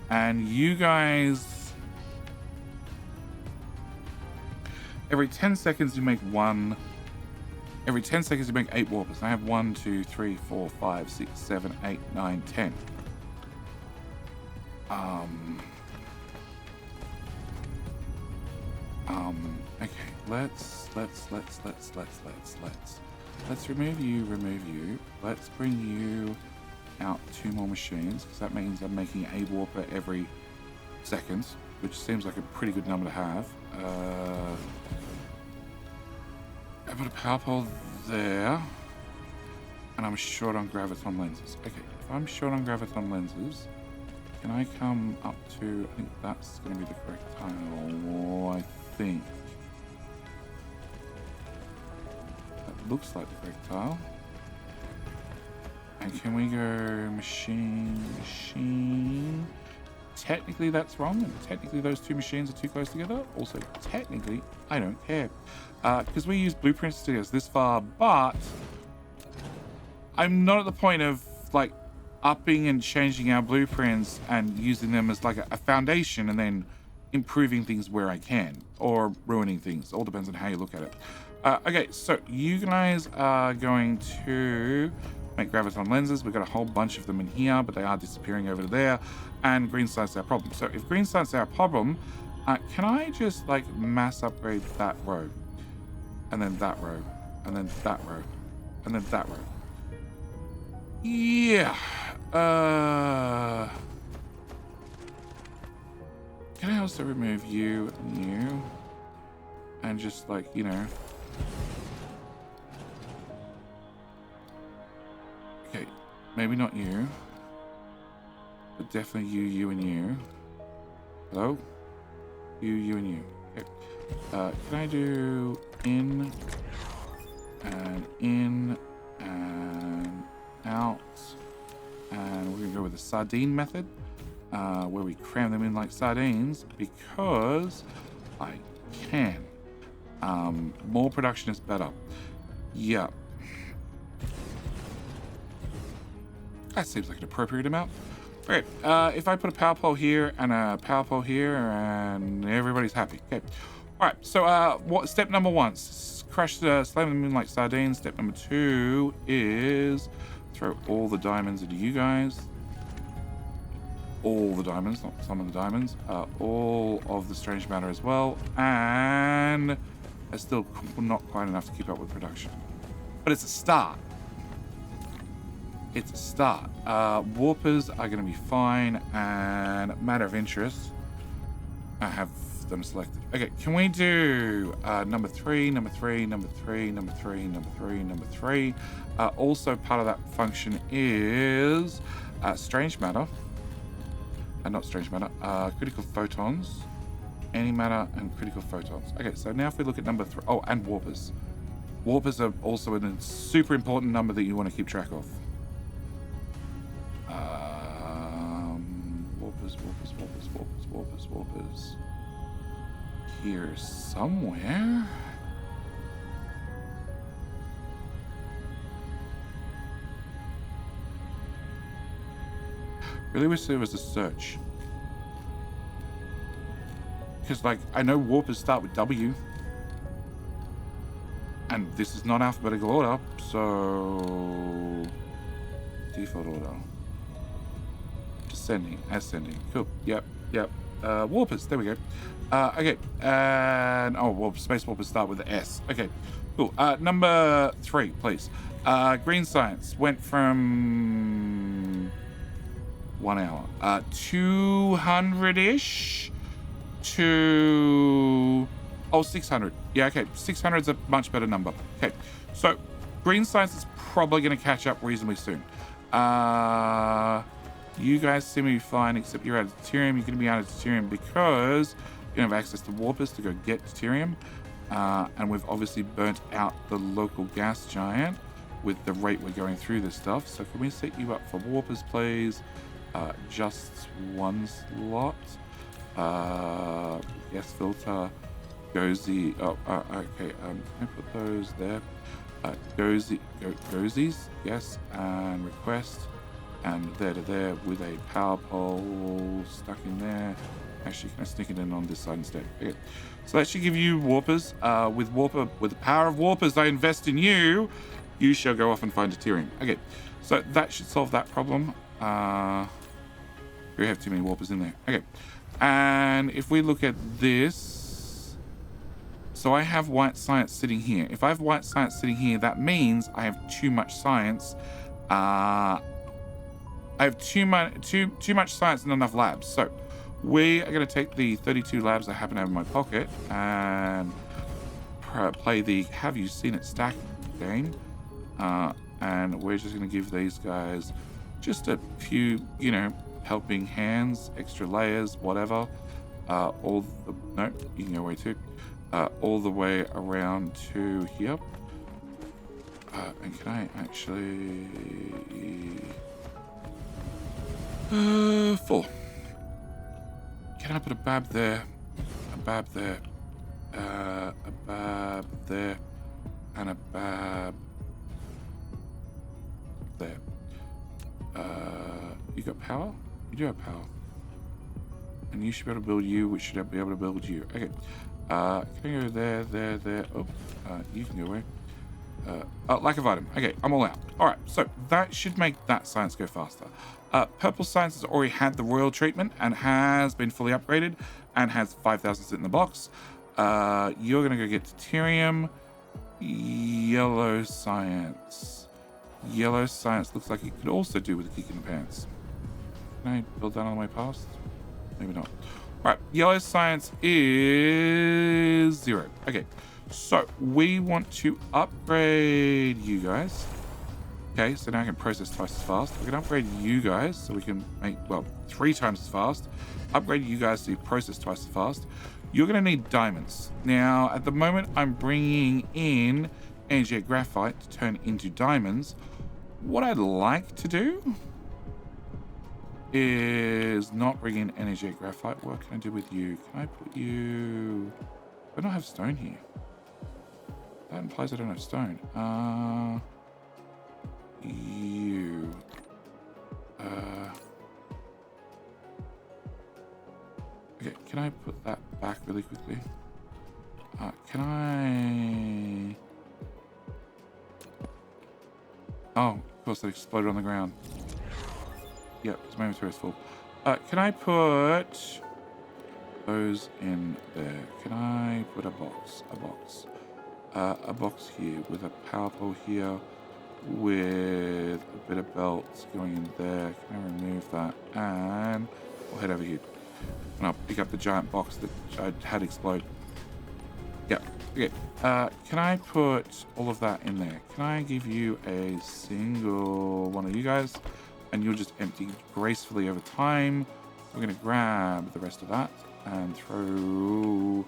And you guys, every 10 seconds you make one. Every 10 seconds you make 8 warpers. I have 1, 2, 3, 4, 5, 6, 7, 8, 9, 10. Okay, let's remove you. Let's bring you out 2 more machines, because that means I'm making a warper every second, which seems like a pretty good number to have. I put a power pole there, and I'm short on graviton lenses. Okay, if I'm short on graviton lenses, can I come up to, I think that's going to be the correct tile, I think. That looks like the correct tile. And can we go machine? Technically that's wrong, and technically those 2 machines are too close together. Also, technically, I don't care. Because we use blueprints to get us this far, but I'm not at the point of, like, upping and changing our blueprints and using them as, like, a foundation and then improving things where I can, or ruining things. All depends on how you look at it. Okay, so you guys are going to make graviton lenses. We've got a whole bunch of them in here, but they are disappearing over there. And green science our problem. So if green science our problem, can I just like mass upgrade that row? And then that row. And then that row. And then that row. Yeah. Can I also remove you and you? And just like, you know. Okay, maybe not you, but definitely you, and you. Hello? You, and you. Okay. Can I do in and out? And we're gonna go with the sardine method, where we cram them in like sardines because I can. More production is better. Yeah. That seems like an appropriate amount. Okay, if I put a power pole here and a power pole here, and everybody's happy. Okay. All right. So, what step number 1? Crush the slam them in like sardines. Step number 2 is throw all the diamonds into you guys. All the diamonds, not some of the diamonds. All of the strange matter as well, and it's still not quite enough to keep up with production, but it's a start. It's a start. Warpers are going to be fine, and matter of interest, I have them selected. Okay, can we do number 3, number 3, number 3, number 3, number 3, number 3? Also, part of that function is strange matter, not strange matter, critical photons, antimatter, and critical photons. Okay, so now if we look at number 3, oh, and warpers. Warpers are also a super important number that you want to keep track of. Warpers. Here somewhere. Really wish there was a search. Because, like, I know warpers start with W. And this is not alphabetical order, so... Default order. Descending, ascending. Cool. Yep. Warpers. There we go. Okay. And oh, well, space warpers start with the S. Okay. Cool. Number 3, please. Green science went from 1 hour. 200-ish to 600. Yeah. Okay. 600 is a much better number. Okay. So green science is probably going to catch up reasonably soon. You guys seem to be fine, except you're out of deuterium. You're going to be out of deuterium because you don't have access to warpers to go get deuterium. And we've obviously burnt out the local gas giant with the rate we're going through this stuff. So can we set you up for warpers, please? Just 1 slot. Gas filter. Gozy. Oh, okay. Can I put those there? Gozies. Yes. And request. And there to there with a power pole stuck in there. Actually, can I sneak it in on this side instead? Okay. So that should give you warpers. With the power of warpers, I invest in you. You shall go off and find deuterium. Okay, so that should solve that problem. We have too many warpers in there. Okay, and if we look at this, So I have white science sitting here. If I have white science sitting here, that means I have too much science. I have too much science and not enough labs. So we are going to take the 32 labs I happen to have in my pocket and play the Have You Seen It Stack game. And we're just going to give these guys just a few, you know, helping hands, extra layers, whatever. No, you can go away too. All the way around to here. And can I actually... 4. Can I put a bab there? A bab there. A bab there. And a bab there. You got power? You do have power. And you should be able to build you, which should be able to build you. Okay. Can I go there? Oh, you can go away. Lack of item. Okay, I'm all out. All right, so that should make that science go faster. Purple science has already had the royal treatment and has been fully upgraded and has 5,000 sit in the box. You're gonna go get deuterium. Yellow science. Yellow science looks like it could also do with a kick in the pants. Can I build that on the way past? Maybe not. All right, yellow science is 0. Okay, so we want to upgrade you guys. Okay, so now I can process twice as fast. We can upgrade you guys so we can make, well, 3 times as fast. Upgrade you guys to process twice as fast. You're going to need diamonds. Now, at the moment, I'm bringing in energetic graphite to turn into diamonds. What I'd like to do is not bring in energetic graphite. What can I do with you? Can I put you... I don't have stone here. That implies I don't have stone. You. Okay, can I put that back really quickly? Can I... Oh, of course, that exploded on the ground. Yep, my inventory is full. Can I put those in there? Can I put a box? A box here with a power pole here with a bit of belts going in there. Can I remove that? And I'll head over here. And I'll pick up the giant box that I had explode. Yep. Okay. Can I put all of that in there? Can I give you a single one of you guys? And you'll just empty gracefully over time. We're going to grab the rest of that and throw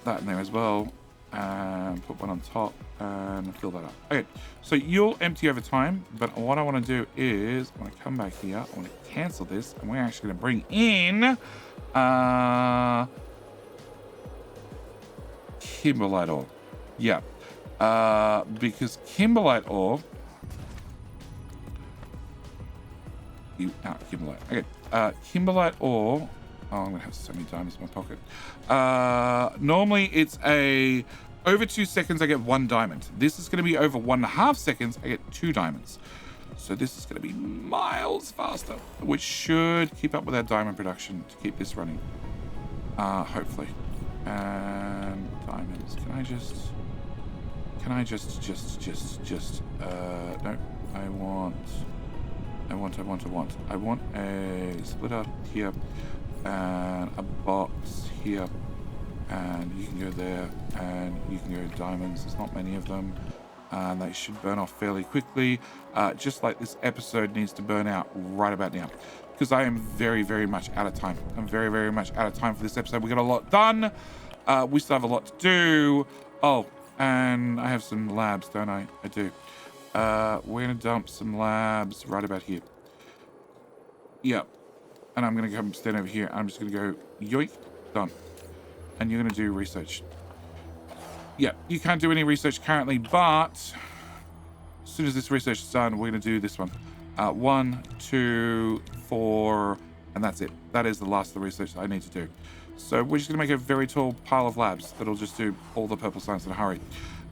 that in there as well. And put one on top and fill that up. Okay, so you'll empty over time, but what I want to do is I want to come back here. I want to cancel this, and we're actually going to bring in kimberlite ore. Yeah, because kimberlite ore. Kimberlite. Okay, kimberlite ore. Oh, I'm gonna have so many diamonds in my pocket. Normally it's over 2 seconds I get 1 diamond. This is gonna be over 1.5 seconds I get 2 diamonds. So this is gonna be miles faster, which should keep up with our diamond production to keep this running. Hopefully. And diamonds. Can I just no, I want a splitter here and a box here, and you can go there and you can go diamonds. There's not many of them, and they should burn off fairly quickly, just like this episode needs to burn out right about now, because I am very, very much out of time. I'm very, very much out of time for this episode. We got a lot done. We still have a lot to do. Oh, and I have some labs, don't I? I do. We're gonna dump some labs right about here. Yep. And I'm gonna come stand over here. I'm just gonna go yoink, done. And you're gonna do research. Yeah, you can't do any research currently, but as soon as this research is done, we're gonna do this one. 1, 2, 4, and that's it. That is the last of the research that I need to do. So we're just gonna make a very tall pile of labs that'll just do all the purple science in a hurry.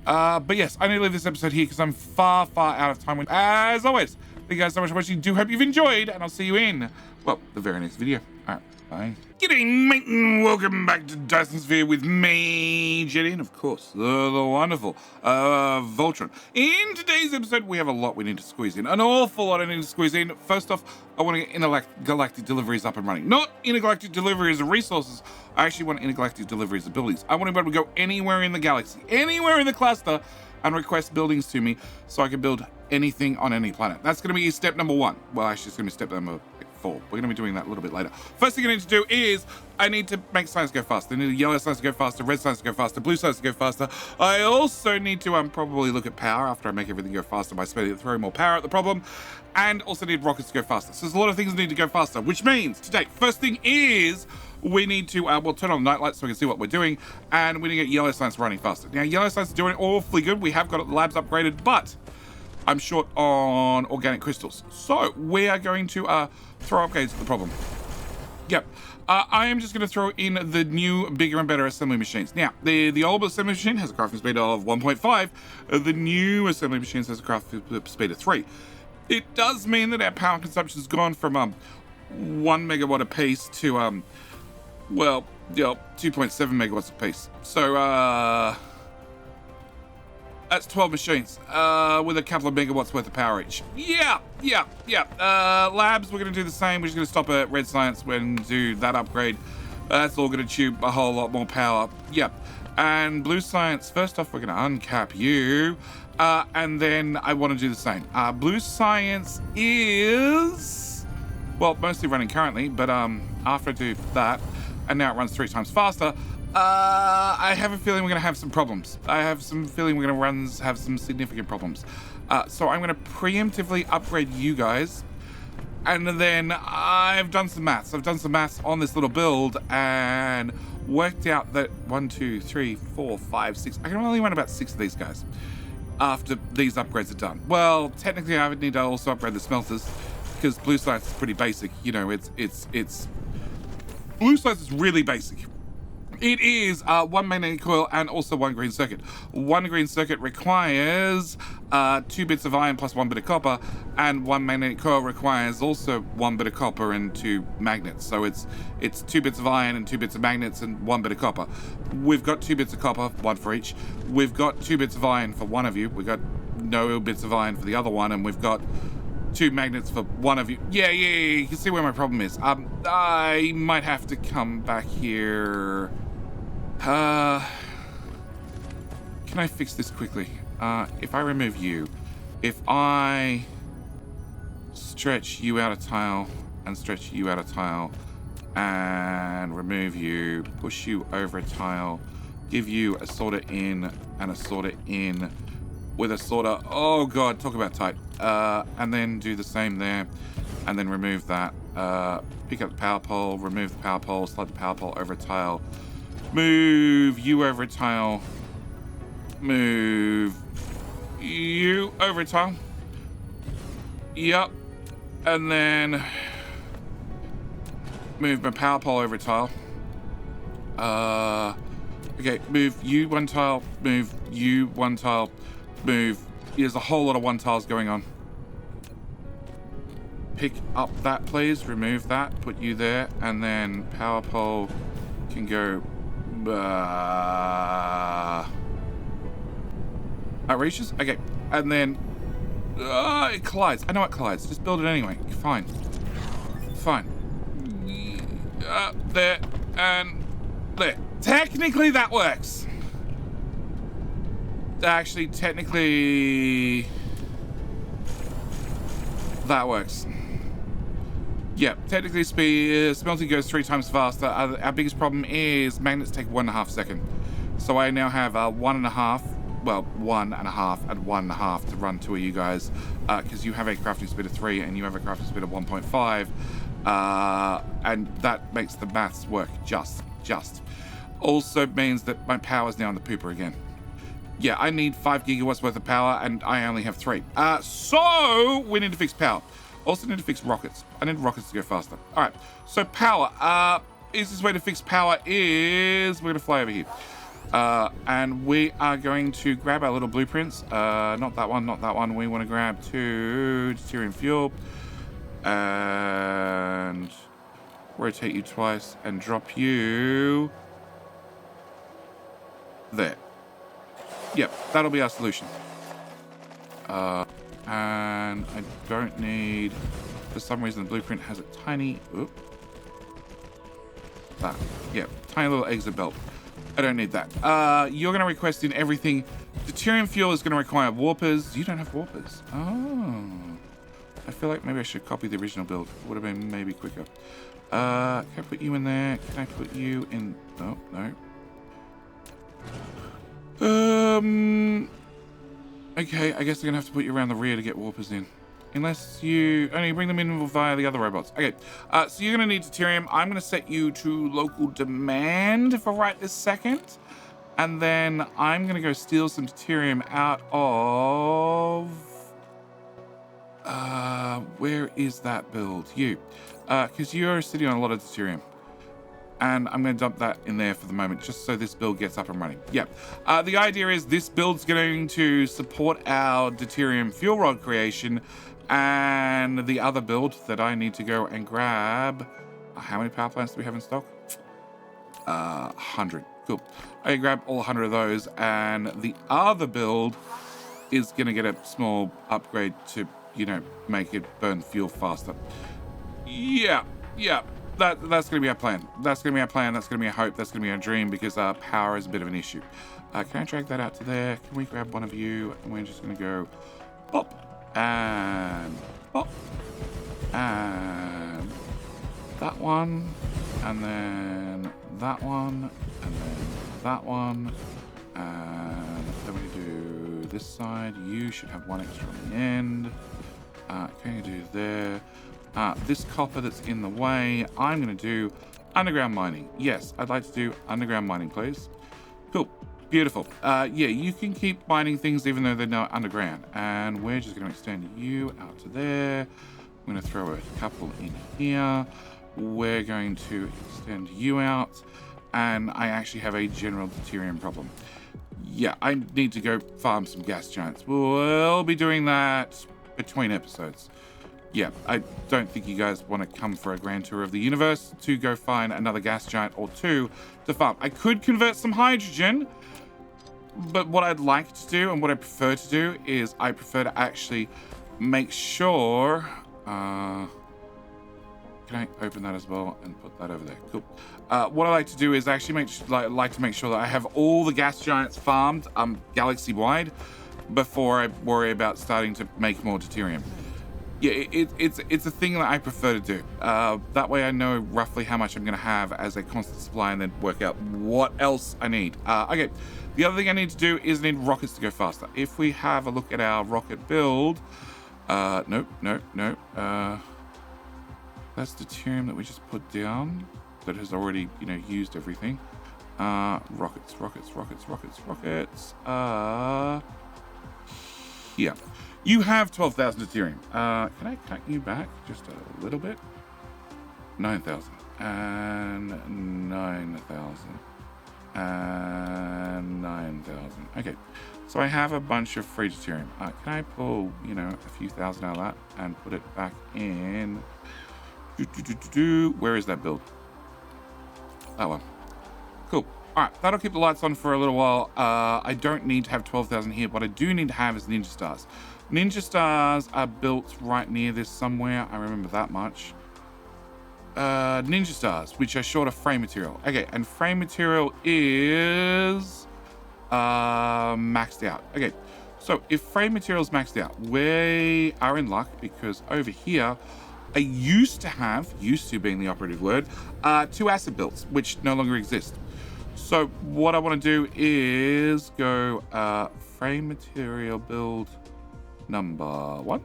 But yes, I need to leave this episode here because I'm far, far out of time. As always, thank you guys so much for watching. Do hope you've enjoyed, and I'll see you in, well, the very next video. All right. Bye. G'day, mate, and welcome back to Dyson Sphere with me, Jenny, and of course, the wonderful Voltron. In today's episode, we have a lot we need to squeeze in. An awful lot I need to squeeze in. First off, I want to get intergalactic deliveries up and running. Not intergalactic deliveries of resources. I actually want intergalactic deliveries of abilities. I want to be able to go anywhere in the galaxy, anywhere in the cluster, and request buildings to me so I can build anything on any planet. That's going to be step number 1. Well, actually, it's going to be step number 4. We're going to be doing that a little bit later. First thing I need to do is I need to make science go faster. I need yellow science to go faster, red science to go faster, blue science to go faster. I also need to probably look at power after I make everything go faster by throwing more power at the problem, and also need rockets to go faster. So there's a lot of things that need to go faster, which means today, first thing is we need to, we'll turn on the night lights so we can see what we're doing, and we need to get yellow science running faster. Now, yellow science is doing awfully good. We have got the labs upgraded, but I'm short on organic crystals. So we are going to throw upgrades at the problem. Yep. I am just going to throw in the new, bigger and better assembly machines. Now, the old assembly machine has a crafting speed of 1.5. The new assembly machines has a crafting speed of 3. It does mean that our power consumption has gone from 1 megawatt a piece to, 2.7 megawatts a piece. So, that's 12 machines with a couple of megawatts worth of power each. Yeah. Labs, we're going to do the same. We're just going to stop at red science when do that upgrade. That's all going to tube a whole lot more power. Yep. And blue science, first off, we're going to uncap you. And then I want to do the same. Blue science is, well, mostly running currently, but after I do that, and now it runs 3 times faster, I have a feeling we're going to have some problems. I have some feeling we're going to have some significant problems. So I'm going to preemptively upgrade you guys. And then I've done some maths. I've done some maths on this little build and worked out that 1, 2, 3, 4, 5, 6. I can only run about 6 of these guys after these upgrades are done. Well, technically I would need to also upgrade the smelters because blue science is pretty basic. You know, it's blue science is really basic. It is 1 magnetic coil and also 1 green circuit. 1 green circuit requires 2 bits of iron plus 1 bit of copper, and 1 magnetic coil requires also 1 bit of copper and 2 magnets. So it's 2 bits of iron and 2 bits of magnets and 1 bit of copper. We've got 2 bits of copper, 1 for each. We've got 2 bits of iron for one of you. We've got no bits of iron for the other one, and we've got 2 magnets for one of you. Yeah, you can see where my problem is. I might have to come back here. Can I fix this quickly? If I remove you, if I stretch you out a tile and stretch you out a tile and remove you, push you over a tile, give you a sorter in and a sorter in with a sorter, oh god, talk about tight, and then do the same there and then remove that, pick up the power pole, remove the power pole, slide the power pole over a tile, move you over a tile, move you over a tile, yep, and then move my power pole over a tile, okay, move you 1 tile, move you 1 tile, move, there's a whole lot of 1 tiles going on. Pick up that please, remove that, put you there, and then power pole can go reaches? Okay, and then it collides. I know it collides. Just build it anyway. Fine. There and there. Technically that works. Actually, technically that works. Yeah, technically smelting goes 3 times faster. Our biggest problem is magnets take 1.5 seconds. So I now have 1.5, well, 1.5 and 1.5 to run 2 of you guys, because you have a crafting speed of 3 and you have a crafting speed of 1.5, and that makes the maths work just. Also means that my power is now in the pooper again. Yeah, I need 5 gigawatts worth of power and I only have 3. So we need to fix power. Also need to fix rockets. I need rockets to go faster. All right, so power. Easiest way to fix power is we're going to fly over here. And we are going to grab our little blueprints. Not that one. We want to grab 2 deuterium fuel. And rotate you twice, and drop you there. Yep, that'll be our solution. And I don't need, for some reason the blueprint has a tiny, that, yeah, tiny little exit belt. I don't need that. You're going to request in everything. Deuterium fuel is going to require warpers. You don't have warpers. Oh. I feel like maybe I should copy the original build. It would have been maybe quicker. Can I put you in there? Can I put you in? Oh, no. Okay, I guess I'm gonna have to put you around the rear to get warpers in. Unless you only bring them in via the other robots. Okay, so you're gonna need deuterium. I'm gonna set you to local demand for right this second. And then I'm gonna go steal some deuterium out of... where is that build? You. Because you're sitting on a lot of deuterium. And I'm going to dump that in there for the moment, just so this build gets up and running. Yeah. The idea is this build's going to support our deuterium fuel rod creation, and the other build that I need to go and grab. How many power plants do we have in stock? 100. Cool. I can grab all 100 of those, and the other build is going to get a small upgrade to, you know, make it burn fuel faster. Yeah. That's going to be our plan. That's going to be our plan. That's going to be our hope. That's going to be our dream, because power is a bit of an issue. Can I drag that out to there? Can we grab one of you? And we're just going to go pop and pop and that one, and then that one, and then that one, and then we do this side. You should have one extra on the end. Can you do there? This copper that's in the way, I'm going to do underground mining. Yes, I'd like to do underground mining, please. Cool. Beautiful. Yeah, you can keep mining things even though they're not underground. And we're just going to extend you out to there. I'm going to throw a couple in here. We're going to extend you out. And I actually have a general deuterium problem. Yeah, I need to go farm some gas giants. We'll be doing that between episodes. Yeah, I don't think you guys want to come for a grand tour of the universe to go find another gas giant or two to farm. I could convert some hydrogen, but what I'd like to do and what I prefer to do is I prefer to actually make sure... can I open that as well and put that over there? Cool. What I like to do is actually like to make sure that I have all the gas giants farmed galaxy-wide before I worry about starting to make more deuterium. Yeah, it's a thing that I prefer to do. That way I know roughly how much I'm going to have as a constant supply, and then work out what else I need. Okay, the other thing I need to do is I need rockets to go faster. If we have a look at our rocket build... nope. That's deuterium that we just put down that has already, you know, used everything. Rockets. Yeah. You have 12,000 deuterium. Can I cut you back just a little bit? 9,000 and 9,000 and 9,000. Okay, so I have a bunch of free deuterium. Can I pull, you know, a few thousand out of that and put it back in? Where is that build? That one. Cool. All right, that'll keep the lights on for a little while. I don't need to have 12,000 here. What I do need to have is Ninja Stars. Ninja Stars are built right near this somewhere. I remember that much. Ninja Stars, which are short of frame material. Okay, and frame material is maxed out. Okay, so if frame material is maxed out, we are in luck, because over here, I used to being the operative word, 2 acid builds, which no longer exist. So what I want to do is go frame material build number 1.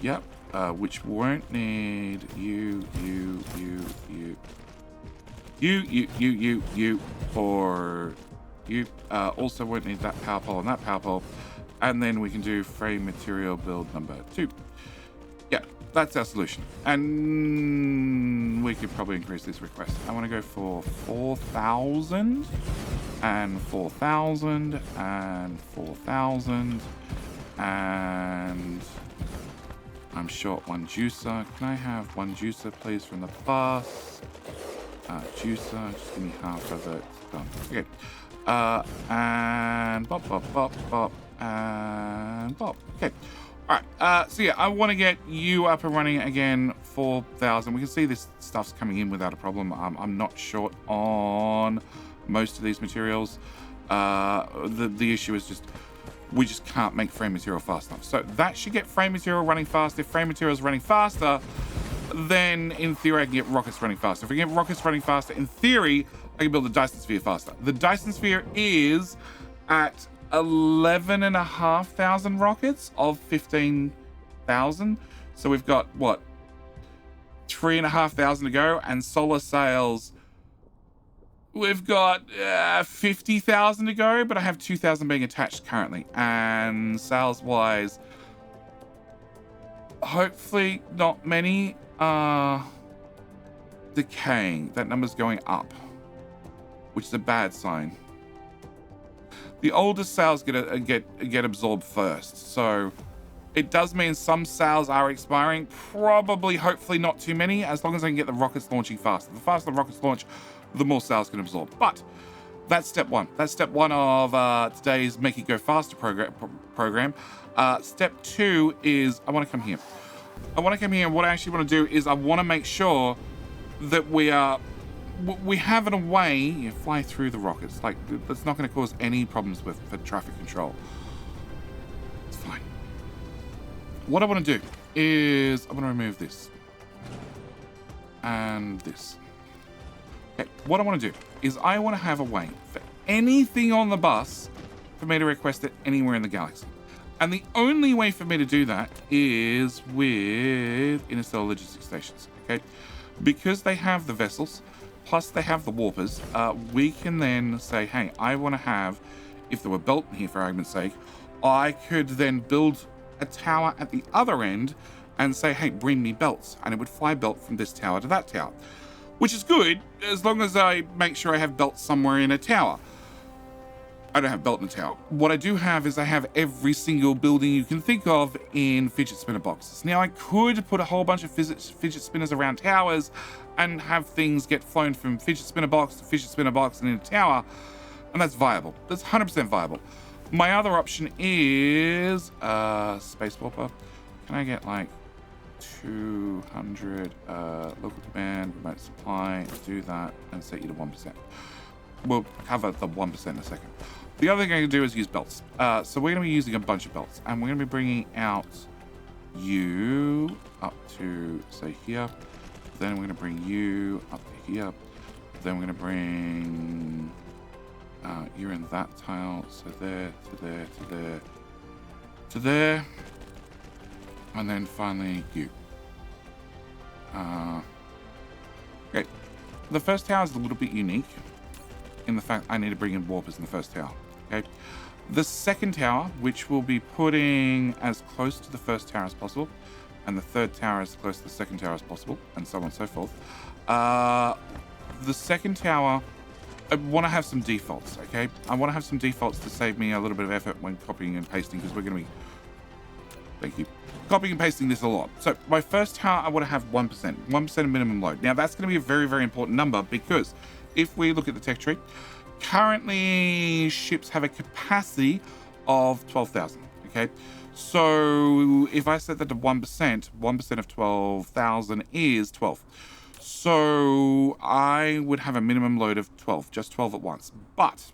Yep. Which won't need you, or you. Also won't need that power pole and that power pole. And then we can do frame material build number 2. Yeah, that's our solution. And we could probably increase this request. I want to go for 4,000 and 4,000 and 4,000 and I'm short one juicer. Can I have one juicer, please, from the bus? Juicer, just give me half of it. Done. Okay. And bop, bop, bop, bop, and bop. Okay. All right. So yeah, I want to get you up and running again. 4,000. We can see this stuff's coming in without a problem. I'm not short on most of these materials. The issue is just we just can't make frame material fast enough. So that should get frame material running fast. If frame material is running faster, then in theory I can get rockets running faster. If we get rockets running faster, in theory I can build a Dyson Sphere faster. The Dyson Sphere is at 11,500 rockets of 15,000. So we've got what, 3,500 to go, and solar sails we've got 50,000 to go, but I have 2,000 being attached currently. And sales wise, hopefully not many are decaying. That number's going up, which is a bad sign. The oldest sales get absorbed first, so it does mean some sales are expiring. Probably, hopefully not too many, as long as I can get the rockets launching faster. The faster the rockets launch, the more sales can absorb. But that's step one. That's step one of today's Make It Go Faster program. Step two is I want to come here. And what I actually want to do is I want to make sure that we have in a way, you fly through the rockets. Like, that's not going to cause any problems for traffic control. It's fine. What I want to do is I want to remove this and this. Okay, what I want to do is I want to have a way for anything on the bus for me to request it anywhere in the galaxy. And the only way for me to do that is with Interstellar logistics stations, okay? Because they have the vessels, plus they have the warpers, we can then say, hey, I want to have, if there were belt in here for argument's sake, I could then build a tower at the other end and say, hey, bring me belts. And it would fly belt from this tower to that tower. Which is good, as long as I make sure I have belts somewhere in a tower. I don't have belt in a tower. What I do have is I have every single building you can think of in fidget spinner boxes. Now, I could put a whole bunch of fidget spinners around towers and have things get flown from fidget spinner box to fidget spinner box and in a tower, and that's viable. That's 100% viable. My other option is Space Warper. Can I get like 200 local command, remote supply, do that and set you to 1%. We'll cover the 1% in a second. The other thing I can do is use belts. So we're going to be using a bunch of belts, and we're going to be bringing out you up to, say, here. Then we're going to bring you up to here. Then we're going to bring you're in that tile, so there, to there, to there, to there. And then finally you. Okay. The first tower is a little bit unique in the fact I need to bring in warpers in the first tower. Okay. The second tower, which we'll be putting as close to the first tower as possible, and the third tower as close to the second tower as possible, and so on and so forth. The second tower, I want to have some defaults, okay? I want to have some defaults to save me a little bit of effort when copying and pasting, because we're going to be, thank you, copying and pasting this a lot. So my first tower, I want to have 1% of minimum load. Now that's going to be a very, very important number, because if we look at the tech tree, currently ships have a capacity of 12,000, okay? So if I set that to 1% of 12,000 is 12. So I would have a minimum load of 12, just 12 at once. But,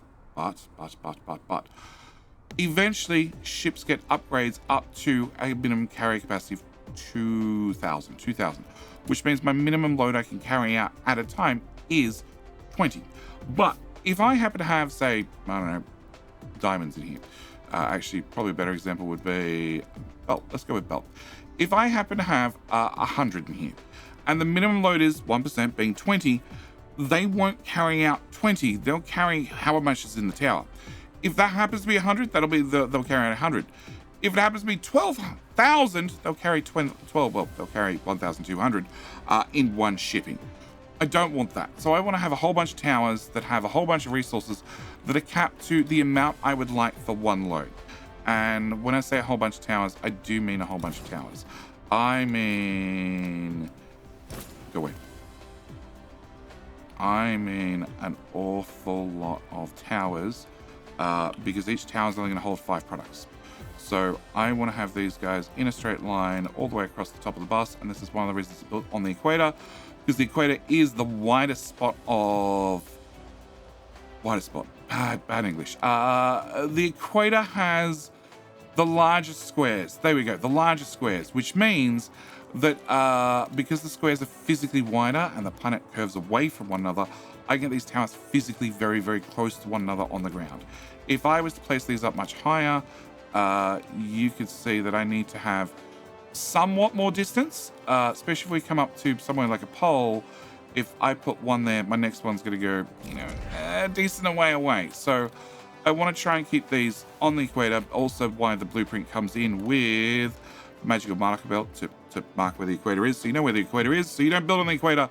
eventually ships get upgrades up to a minimum carry capacity of 2,000, which means my minimum load I can carry out at a time is 20. But if I happen to have, say, I don't know, diamonds in here, actually probably a better example would be belt. Let's go with belt. If I happen to have 100 in here, and the minimum load is 1%, being 20, they won't carry out 20. They'll carry however much is in the tower. If that happens to be 100, they'll carry out 100. If it happens to be 12,000, they'll carry 12. Well, they'll carry 1,200 in one shipping. I don't want that. So I want to have a whole bunch of towers that have a whole bunch of resources that are capped to the amount I would like for one load. And when I say a whole bunch of towers, I do mean a whole bunch of towers. I mean, go away. I mean an awful lot of towers, because each tower is only going to hold 5 products. So I want to have these guys in a straight line all the way across the top of the bus, and this is one of the reasons it's built on the equator, because the equator is the widest spot of... Widest spot? Bad English. The equator has the largest squares. There we go, the largest squares, which means that because the squares are physically wider and the planet curves away from one another, I get these towers physically very, very close to one another on the ground. If I was to place these up much higher, you could see that I need to have somewhat more distance, especially if we come up to somewhere like a pole. If I put one there, my next one's going to go, you know, a decent way away. So I want to try and keep these on the equator. Also, why the blueprint comes in with magical marker belt to mark where the equator is, so you know where the equator is, so you don't build on the equator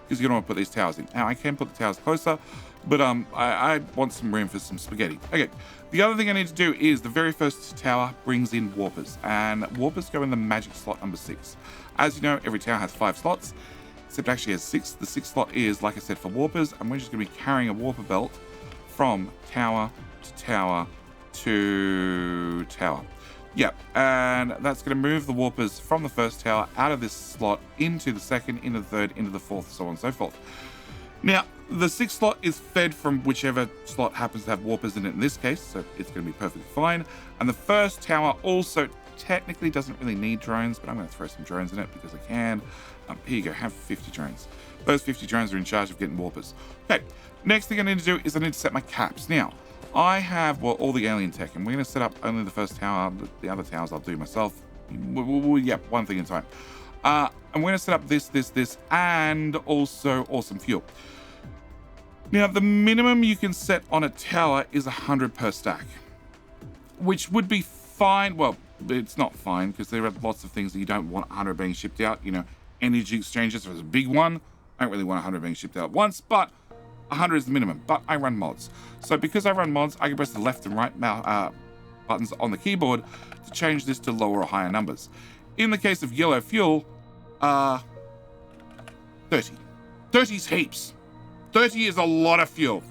because you don't want to put these towers in. Now, I can put the towers closer, but I want some room for some spaghetti. Okay, the other thing I need to do is the very first tower brings in warpers, and warpers go in the magic slot number 6. As you know, every tower has 5 slots, except it actually has 6. The 6th slot is, like I said, for warpers, and we're just going to be carrying a warper belt from tower to tower to tower. Yep, and that's going to move the warpers from the first tower out of this slot into the second, into the third, into the fourth, so on and so forth. Now, the 6th slot is fed from whichever slot happens to have warpers in it in this case, so it's going to be perfectly fine. And the first tower also technically doesn't really need drones, but I'm going to throw some drones in it because I can. Here you go, have 50 drones. Those 50 drones are in charge of getting warpers. Okay, next thing I need to do is I need to set my caps. Now, I have, well, all the alien tech, and we're going to set up only the first tower. The other towers I'll do myself. Yep, one thing at a time. And we're going to set up this, and also awesome fuel. Now, the minimum you can set on a tower is 100 per stack, which would be fine. Well, it's not fine, because there are lots of things that you don't want 100 being shipped out. You know, energy exchanges was a big one. I don't really want 100 being shipped out at once, but 100 is the minimum, but I run mods. So because I run mods, I can press the left and right buttons on the keyboard to change this to lower or higher numbers. In the case of yellow fuel, 30. 30's heaps. 30 is a lot of fuel.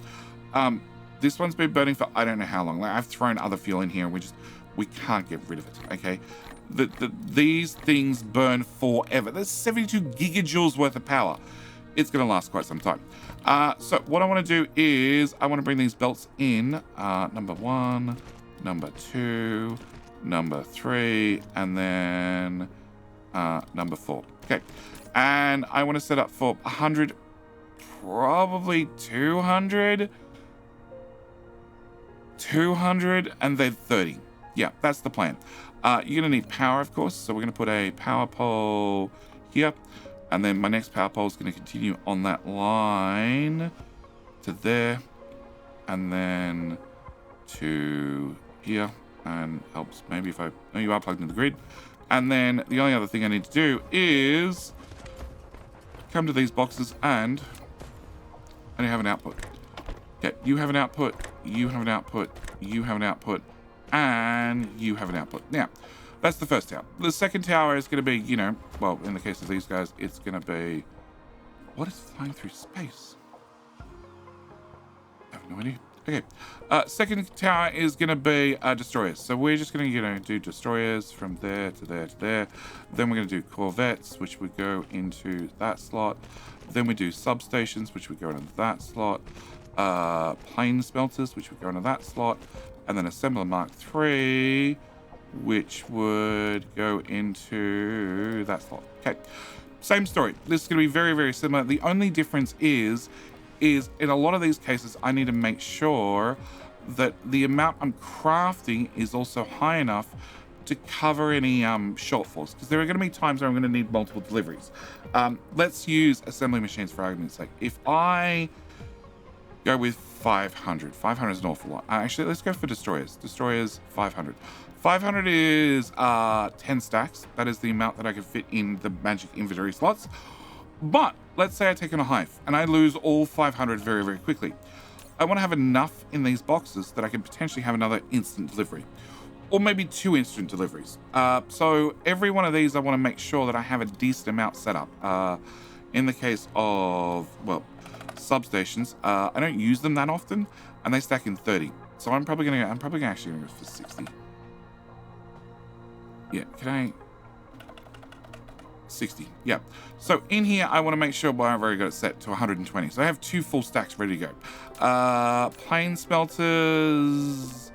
This one's been burning for I don't know how long. Like, I've thrown other fuel in here, and we can't get rid of it, okay? These things burn forever. There's 72 gigajoules worth of power. It's going to last quite some time. So what I want to do is I want to bring these belts in. Number 1, number 2, number 3, and then number 4. Okay. And I want to set up for 100, probably 200, and then 30. Yeah, that's the plan. You're going to need power, of course. So we're going to put a power pole here. And then my next power pole is going to continue on that line to there, and then to here, and helps maybe if I... No, you are plugged into the grid. And then the only other thing I need to do is come to these boxes and you have an output. Okay, you have an output, you have an output, you have an output, and you have an output. Now, that's the first tower. The second tower is going to be, you know, well, in the case of these guys, it's going to be... What is flying through space? I have no idea. Okay. Second tower is going to be destroyers. So we're just going to, you know, do destroyers from there to there to there. Then we're going to do corvettes, which would go into that slot. Then we do substations, which would go into that slot. Plane smelters, which would go into that slot. And then assembler Mark III, which would go into that slot. Okay, same story. This is going to be very, very similar. The only difference is in a lot of these cases, I need to make sure that the amount I'm crafting is also high enough to cover any shortfalls, because there are going to be times where I'm going to need multiple deliveries. Let's use assembly machines for argument's sake. If I go with 500 is an awful lot. Actually, let's go for destroyers. Destroyers, 500. 500 is 10 stacks. That is the amount that I can fit in the magic inventory slots. But let's say I take on a hive and I lose all 500 very, very quickly. I want to have enough in these boxes that I can potentially have another instant delivery. or maybe 2 instrument deliveries. So every one of these, I want to make sure that I have a decent amount set up. In the case of, well, substations, I don't use them that often, and they stack in 30. So I'm probably actually gonna go for 60. Yeah, can I? 60, yeah. So in here, I want to make sure, well, I've already got it set to 120. So I have 2 full stacks ready to go. Plane smelters,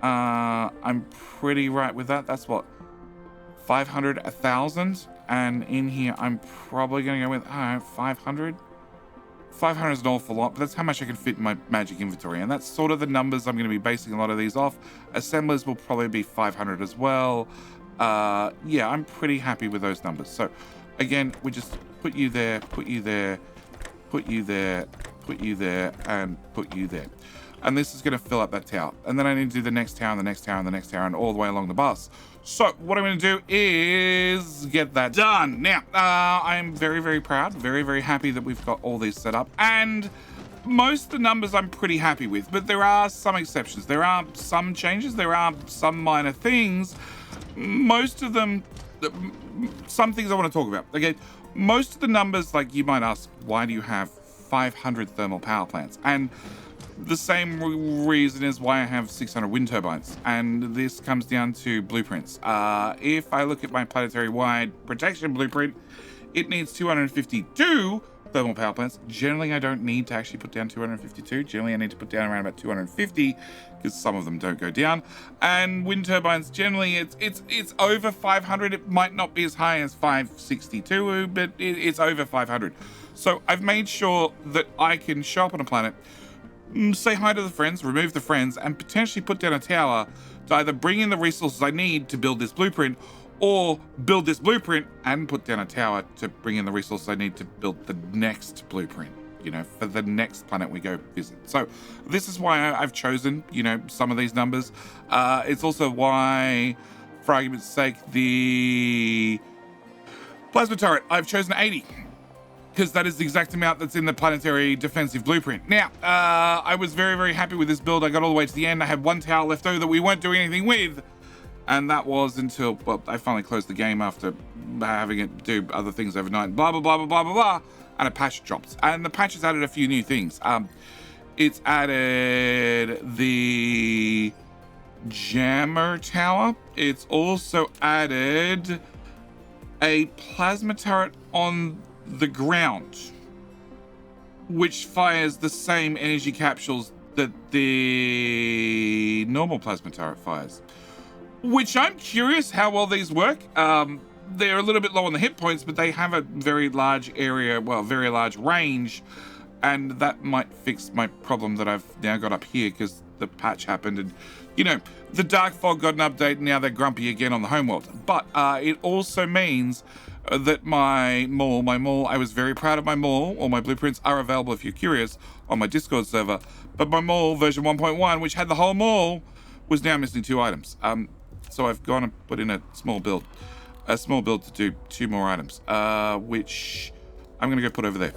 I'm pretty right with that. That's what, 500, 1,000. And in here, I'm probably going to go with, I don't know, 500. 500 is an awful lot, but that's how much I can fit in my magic inventory. And that's sort of the numbers I'm going to be basing a lot of these off. Assemblers will probably be 500 as well. Yeah, I'm pretty happy with those numbers. So again, we just put you there, put you there, put you there, put you there, and put you there. And this is going to fill up that tower. And then I need to do the next tower and the next tower and the next tower and all the way along the bus. So what I'm going to do is get that done. Now, I'm very, very proud, very, very happy that we've got all these set up. And most of the numbers I'm pretty happy with, but there are some exceptions. There are some changes. There are some minor things. Most of them, some things I want to talk about. Okay, most of the numbers, like you might ask, why do you have 500 thermal power plants? And the same reason is why I have 600 wind turbines. And this comes down to blueprints. If I look at my planetary-wide protection blueprint, it needs 252 thermal power plants. Generally, I don't need to actually put down 252. Generally, I need to put down around about 250 because some of them don't go down. And wind turbines, generally, it's over 500. It might not be as high as 562, but it's over 500. So I've made sure that I can show up on a planet, say hi to the friends, remove the friends, and potentially put down a tower to either bring in the resources I need to build this blueprint, or build this blueprint and put down a tower to bring in the resources I need to build the next blueprint, you know, for the next planet we go visit. So this is why I've chosen, you know, some of these numbers. It's also why, for argument's sake, the plasma turret, I've chosen 80. Because that is the exact amount that's in the planetary defensive blueprint. Now, I was very, very happy with this build. I got all the way to the end. I had 1 tower left over that we weren't doing anything with. And that was until, well, I finally closed the game after having it do other things overnight. Blah, blah, blah, blah, blah, blah, blah. And a patch drops. And the patch has added a few new things. It's added the jammer tower. It's also added a plasma turret on the ground, which fires the same energy capsules that the normal plasma turret fires, which I'm curious how well these work. They're a little bit low on the hit points, but they have a very large area, well, very large range, and that might fix my problem that I've now got up here because the patch happened and, you know, the dark fog got an update and now they're grumpy again on the homeworld. But it also means that my mall, I was very proud of my mall. All my blueprints are available if you're curious on my Discord server. But my mall version 1.1, which had the whole mall, was now missing 2 items. So I've gone and put in a small build to do 2 more items, which I'm gonna go put over there.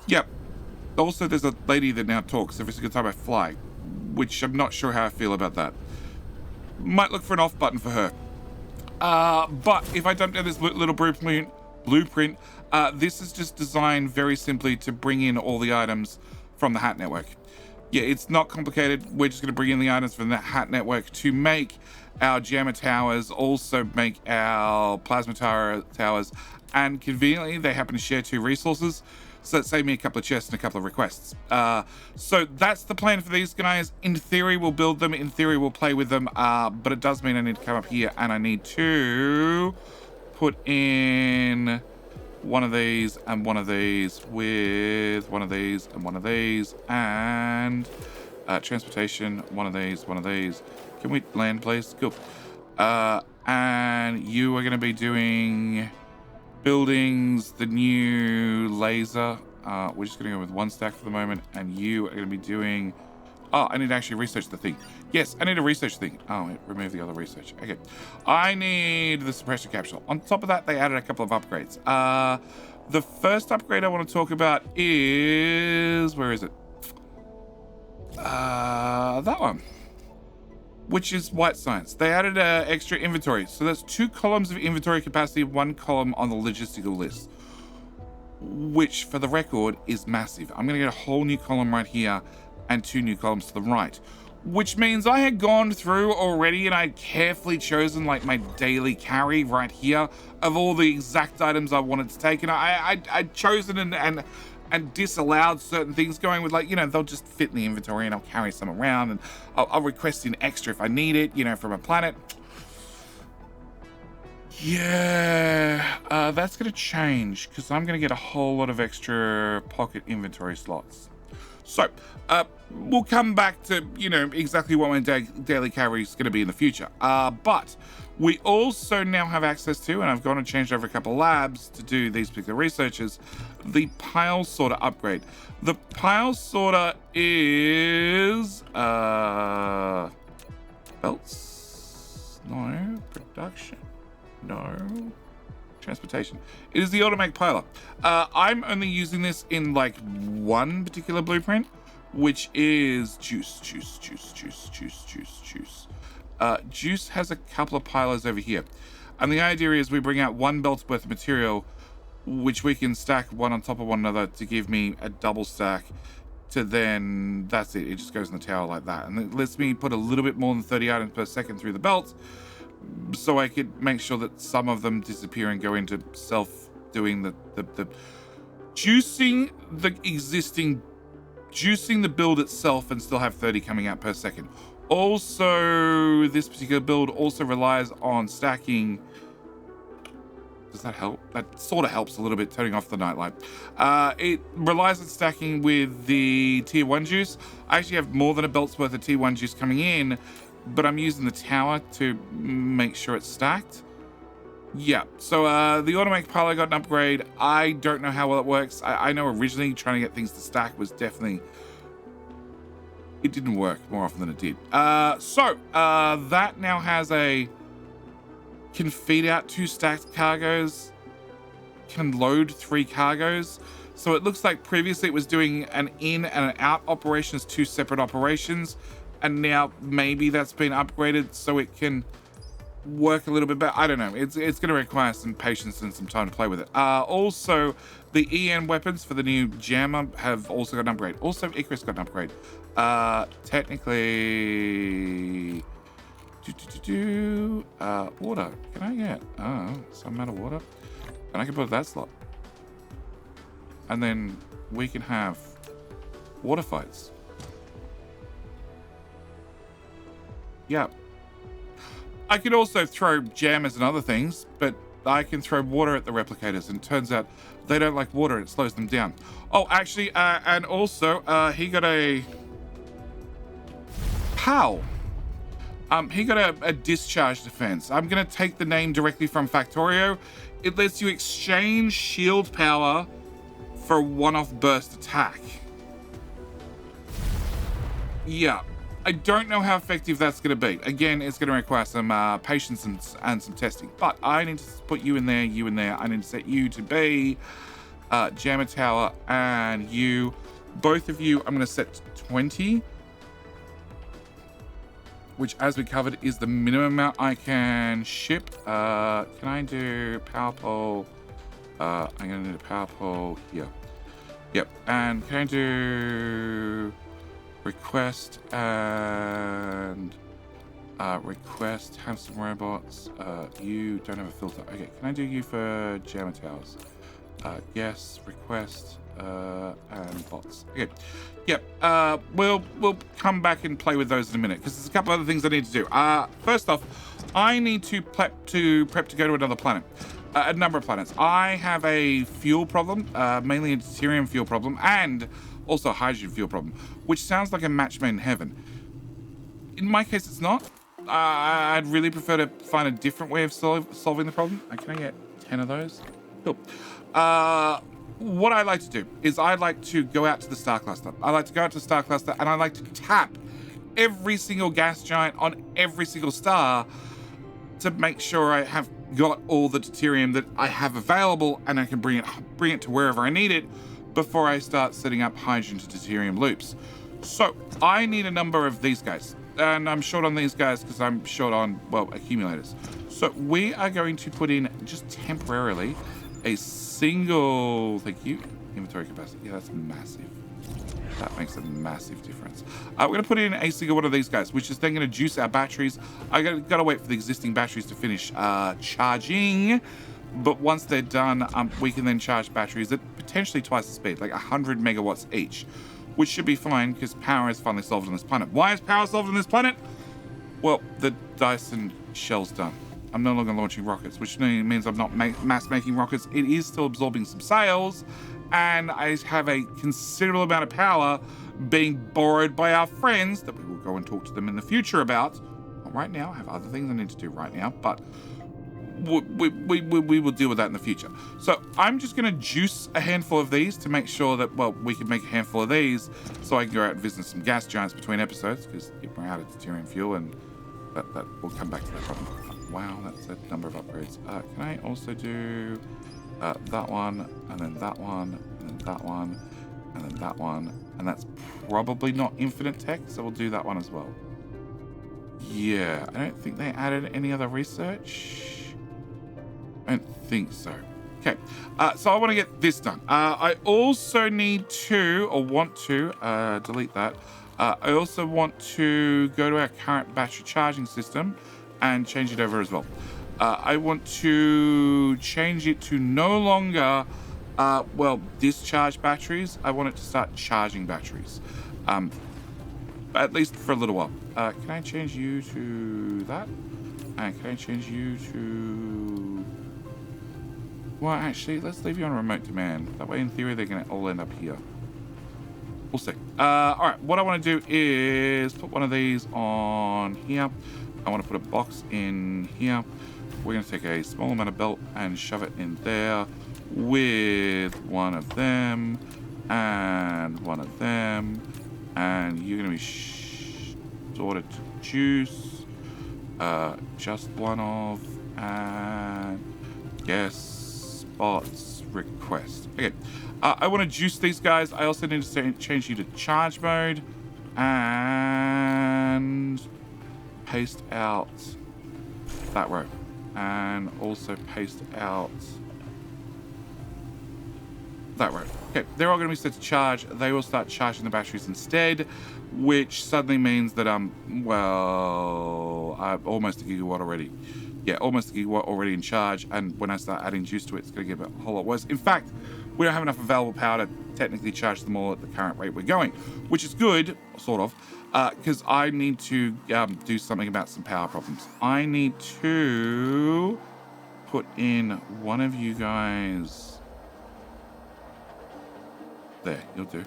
Yep. Also, there's a lady that now talks every single time I fly, which I'm not sure how I feel about that. Might look for an off button for her. But if I dump down this little blueprint, this is just designed very simply to bring in all the items from the Hat Network. Yeah, it's not complicated. We're just going to bring in the items from the Hat Network to make our jammer towers, also make our plasma towers, and conveniently they happen to share 2 resources. So that saved me a couple of chests and a couple of requests. So that's the plan for these guys. In theory, we'll build them. In theory, we'll play with them. But it does mean I need to come up here and I need to put in one of these and one of these with one of these and one of these and transportation, one of these. Can we land, please? Cool. And you are going to be doing buildings, the new laser. We're just going to go with 1 stack for the moment. And you are going to be doing... Oh, I need to actually research the thing. Yes, I need to research the thing. Oh, remove the other research. Okay. I need the suppressor capsule. On top of that, they added a couple of upgrades. The first upgrade I want to talk about is... Where is it? That one. which is white science. They added extra inventory. So that's 2 columns of inventory capacity, 1 column on the logistical list, which for the record is massive. I'm going to get a whole new column right here and 2 new columns to the right, which means I had gone through already and I'd carefully chosen like my daily carry right here of all the exact items I wanted to take. And I'd chosen and disallowed certain things, going with like, you know, they'll just fit in the inventory and I'll carry some around, and I'll request in extra if I need it, you know, from a planet. Yeah, that's going to change because I'm going to get a whole lot of extra pocket inventory slots. So, we'll come back to, you know, exactly what my daily carry is going to be in the future. But we also now have access to, and I've gone and changed over a couple of labs to do these particular researches, the pile sorter upgrade. The pile sorter is, belts? No. Production? No. Transportation. It is the automatic piler. I'm only using this in like one particular blueprint, which is juice. Juice has a couple of pilers over here, and the idea is we bring out 1 belt's worth of material, which we can stack one on top of one another to give me a double stack. To then that's it. It just goes in the tower like that, and it lets me put a little bit more than 30 items per second through the belt, so I could make sure that some of them disappear and go into self doing the juicing the build itself and still have 30 coming out per second. Also, this particular build also relies on stacking. Does that help? That sort of helps a little bit, turning off the nightlight. It relies on stacking with the tier 1 juice. I actually have more than a belt's worth of tier 1 juice coming in, but I'm using the tower to make sure it's stacked. Yeah, so the automatic piler got an upgrade. I don't know how well it works. I know originally trying to get things to stack was definitely... It didn't work more often than it did. That now has can feed out 2 stacked cargoes, can load 3 cargoes. So it looks like previously it was doing an in and an out operation as 2 separate operations. And now maybe that's been upgraded so it can work a little bit better. I don't know. It's going to require some patience and some time to play with it. Also, the EN weapons for the new jammer have also got an upgrade. Also, Icarus got an upgrade. Technically... water. Can I get some amount of water? And I can put that slot. And then we can have water fights. Yeah. I could also throw jammers and other things, but I can throw water at the replicators, and it turns out they don't like water. It slows them down. Oh, actually, and also, he got a POW. He got a discharge defense. I'm going to take the name directly from Factorio. It lets you exchange shield power for a one-off burst attack. Yeah. I don't know how effective that's going to be. Again, it's going to require some patience and some testing. But I need to put you in there, you in there. I need to set you to be Jammer Tower, and you. Both of you, I'm going to set to 20. Which, as we covered, is the minimum amount I can ship. Can I do power pole? I'm going to need a power pole here. Yep. And can I do... request and request, have some robots. You don't have a filter. Okay, can I do you for jammer towers? Yes, request and bots. Okay, yep. We'll come back and play with those in a minute because there's a couple other things I need to do. First off, I need to prep to go to another planet. A number of planets. I have a fuel problem, mainly a deuterium fuel problem, and also a hydrogen fuel problem, which sounds like a match made in heaven. In my case, it's not. I'd really prefer to find a different way of solving the problem. Can I get 10 of those? Cool. What I like to do is I like to go out to the star cluster. I like to go out to the star cluster and I like to tap every single gas giant on every single star to make sure I have got all the deuterium that I have available and I can bring it to wherever I need it before I start setting up hydrogen to deuterium loops. So I need a number of these guys, and I'm short on these guys because I'm short on, well, accumulators. So we are going to put in just temporarily a single, thank you, inventory capacity. Yeah, that's massive. That makes a massive difference. We're going to put in a single one of these guys, which is then going to juice our batteries. I got to wait for the existing batteries to finish charging. But once they're done, we can then charge batteries at potentially twice the speed, like 100 megawatts each, which should be fine because power is finally solved on this planet. Why is power solved on this planet? Well, the Dyson shell's done. I'm no longer launching rockets, which means I'm not mass making rockets. It is still absorbing some sails, and I have a considerable amount of power being borrowed by our friends that we will go and talk to them in the future about. Not right now. I have other things I need to do right now, but we will deal with that in the future. So I'm just going to juice a handful of these to make sure that, well, we can make a handful of these so I can go out and visit some gas giants between episodes, because if we're out of deuterium fuel, and that will come back to that problem. Wow, that's a number of upgrades. Can I also do that one, and then that one, and then that one, and then that one? And that's probably not infinite tech, so we'll do that one as well. Yeah, I don't think they added any other research. I don't think so. Okay, so I want to get this done. I also need to, or want to, delete that. I also want to go to our current battery charging system and change it over as well. I want to change it to no longer, well, discharge batteries. I want it to start charging batteries, at least for a little while. Can I change you to that? And can I change you to... Well, actually, let's leave you on remote command. That way, in theory, they're going to all end up here. We'll see. All right, what I want to do is put one of these on here. I want to put a box in here. We're going to take a small amount of belt and shove it in there with one of them and one of them. And you're going to be sorted to juice. Just one of, and guess spots request. Okay. I want to juice these guys. I also need to change you to charge mode and paste out that row, and also paste out that row. Okay, they're all going to be set to charge. They will start charging the batteries instead, which suddenly means that well, I'm almost a gigawatt already. Yeah, almost a gigawatt already in charge, and when I start adding juice to it, it's going to get a whole lot worse. In fact, we don't have enough available power to technically charge them all at the current rate we're going, which is good, sort of, because I need to do something about some power problems. I need to put in one of you guys. There, you'll do.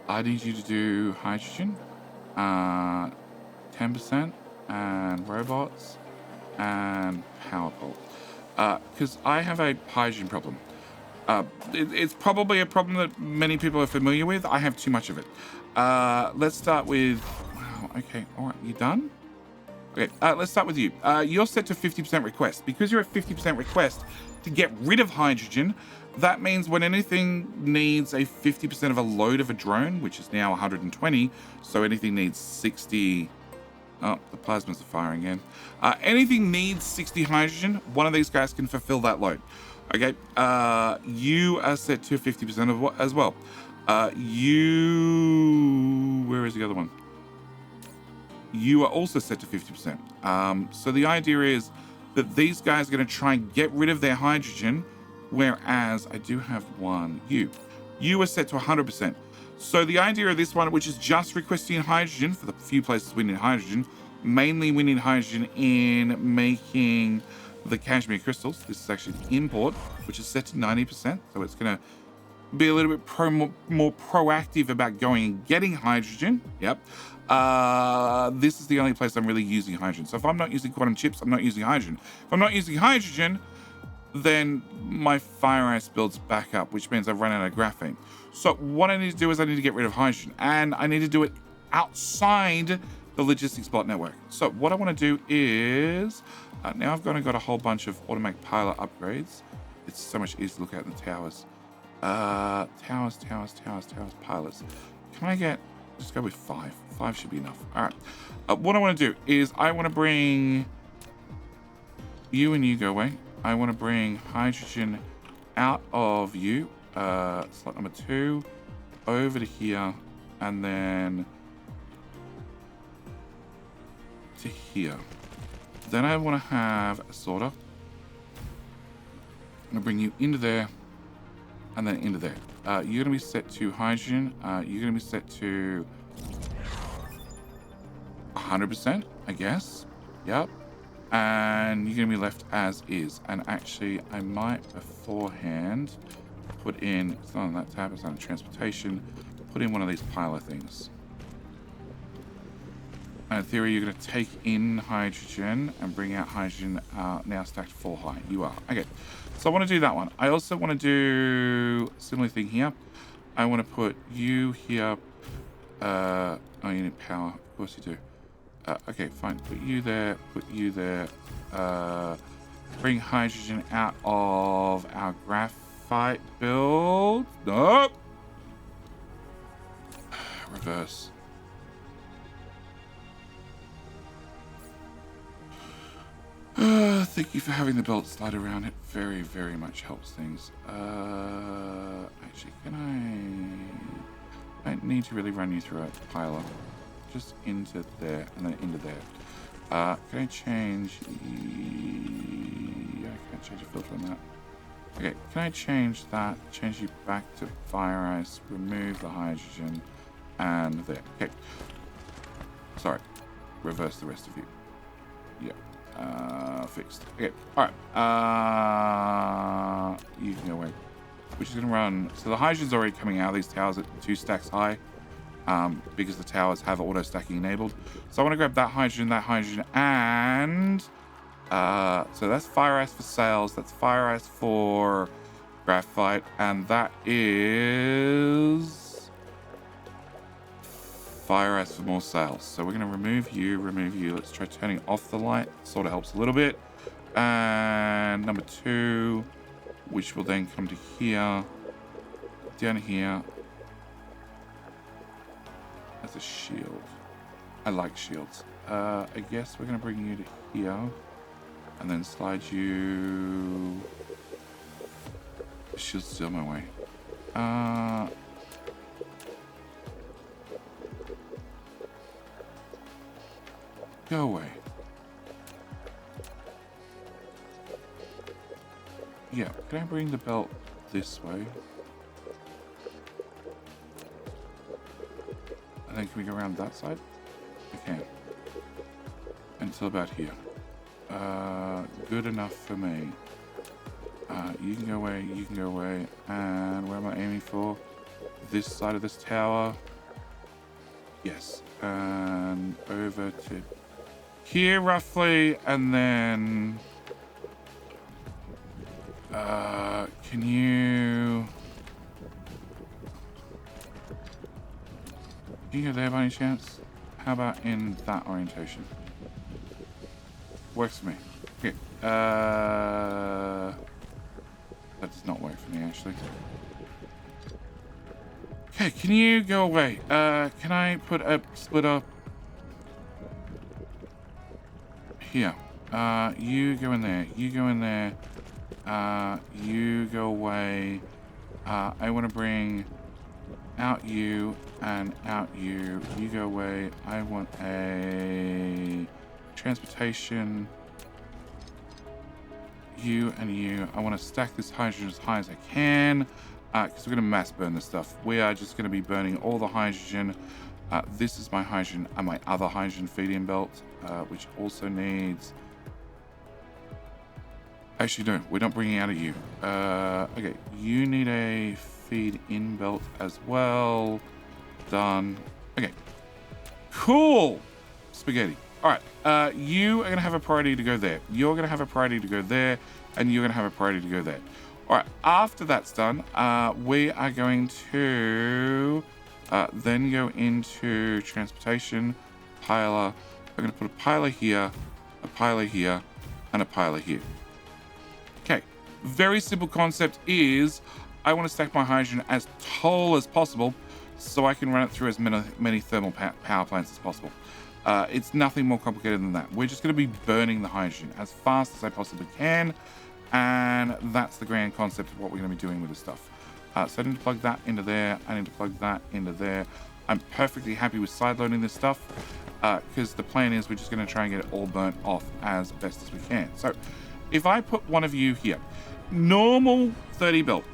I need you to do hydrogen, 10%, and robots, and power pole. Because I have a hydrogen problem. It's probably a problem that many people are familiar with. I have too much of it. Let's start with... Wow, okay, all right, you done? Okay, let's start with you. You're set to 50% request. Because you're at 50% request, to get rid of hydrogen, that means when anything needs a 50% of a load of a drone, which is now 120, so anything needs 60... Oh, the plasmas are firing again. Anything needs 60 hydrogen, one of these guys can fulfill that load. Okay, you are set to 50% of what as well. Where is the other one? You are also set to 50%. So the idea is that these guys are going to try and get rid of their hydrogen, whereas I do have one. You are set to 100%. So the idea of this one, which is just requesting hydrogen for the few places we need hydrogen, mainly we need hydrogen in making the cashmere crystals. This is actually the import, which is set to 90%. So it's going to be a little bit more proactive about going and getting hydrogen. Yep. This is the only place I'm really using hydrogen. So if I'm not using quantum chips, I'm not using hydrogen. If I'm not using hydrogen, then my fire ice builds back up, which means I've run out of graphene. So what I need to do is I need to get rid of hydrogen, and I need to do it outside the logistics bot network. So what I want to do is, now I've got a whole bunch of automatic pilot upgrades. It's so much easier to look at the towers. Towers, pilots. Can can I get, just go with 5. 5 should be enough. All right. What I want to do is I want to bring you and you go away. I want to bring hydrogen out of you, slot number 2, over to here, and then to here. Then I want to have a sorter. I'm going to bring you into there, and then into there. You're going to be set to hydrogen. You're going to be set to 100%, I guess. Yep. And you're going to be left as is. And actually, I might beforehand put in, it's not on that tab, it's on transportation, put in one of these piler things. And in theory, you're going to take in hydrogen and bring out hydrogen now stacked full high. You are. Okay. So I want to do that one. I also want to do a similar thing here. I want to put you here. Oh, you need power. Of course you do. Okay, fine. Put you there. Put you there. Bring hydrogen out of our graphite build. Nope. Reverse. Thank you for having the belt slide around. It very, very much helps things. Actually, I don't need to really run you through a piler. Just into there and then into there. Can I change? Yeah, I can't change the filter on that. Okay, can I change that? Change you back to fire ice. Remove the hydrogen and there. Okay. Sorry. Reverse the rest of you. Yeah. Fixed. Okay. All right. You can go away. We're just gonna run. So the hydrogen's already coming out of these towers at 2 stacks high. Because the towers have auto stacking enabled. So I want to grab that hydrogen, and so that's fire ice for sails, that's fire ice for graphite, and that is fire ice for more sails. So we're going to remove you. Let's try turning off the light. Sort of helps a little bit. And number 2, which will then come to here, down here. That's a shield. I like shields. I guess we're going to bring you to here. And then slide you... The shield's still my way. Go away. Yeah, can I bring the belt this way? And then can we go around that side? I can. Until about here. Good enough for me. You can go away, you can go away. And where am I aiming for? This side of this tower. Yes. And over to here roughly. And then... can you... Can you go there by any chance? How about in that orientation? Works for me. Okay. That does not work for me, actually. Okay, can you go away? Can I put a splitter here? You go in there. You go in there. You go away. I want to bring out you and out you. You go away. I want a transportation. You and you. I want to stack this hydrogen as high as I can because we're going to mass burn this stuff. We are just going to be burning all the hydrogen. This is my hydrogen and my other hydrogen feed-in belt, which also needs... Actually, no, we're not bringing out of you. Okay, you need a feed-in belt as well. Done. Okay. Cool. Spaghetti. All right. You are going to have a priority to go there. You're going to have a priority to go there. And you're going to have a priority to go there. All right. After that's done, we are going to then go into transportation, piler. I'm going to put a piler here, and a piler here. Okay. Very simple concept is I want to stack my hydrogen as tall as possible so I can run it through as many thermal power plants as possible. It's nothing more complicated than that. We're just going to be burning the hydrogen as fast as I possibly can, and that's the grand concept of what we're going to be doing with this stuff. So I need to plug that into there. I need to plug that into there. I'm perfectly happy with sideloading this stuff because the plan is we're just going to try and get it all burnt off as best as we can. So if I put one of you here, normal 30 built,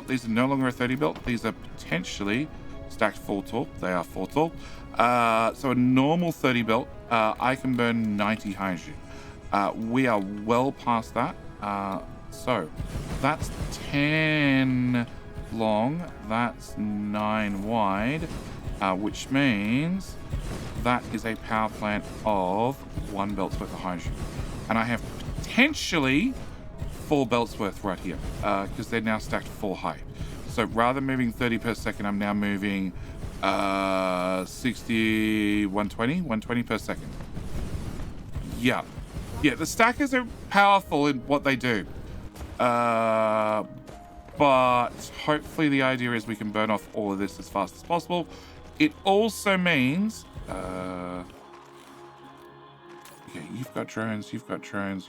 these are no longer a 30 built. These are potentially stacked 4 tall. They are 4 tall. So a normal 30 built, I can burn 90 hydrogen. We are well past that. So that's 10 long, that's 9 wide, which means that is a power plant of 1 belt's worth of hydrogen. And I have potentially 4 belts worth right here, because they're now stacked 4 high. So rather than moving 30 per second, I'm now moving 60, 120 per second. Yeah, the stackers are powerful in what they do. But hopefully the idea is we can burn off all of this as fast as possible. It also means okay, you've got drones, you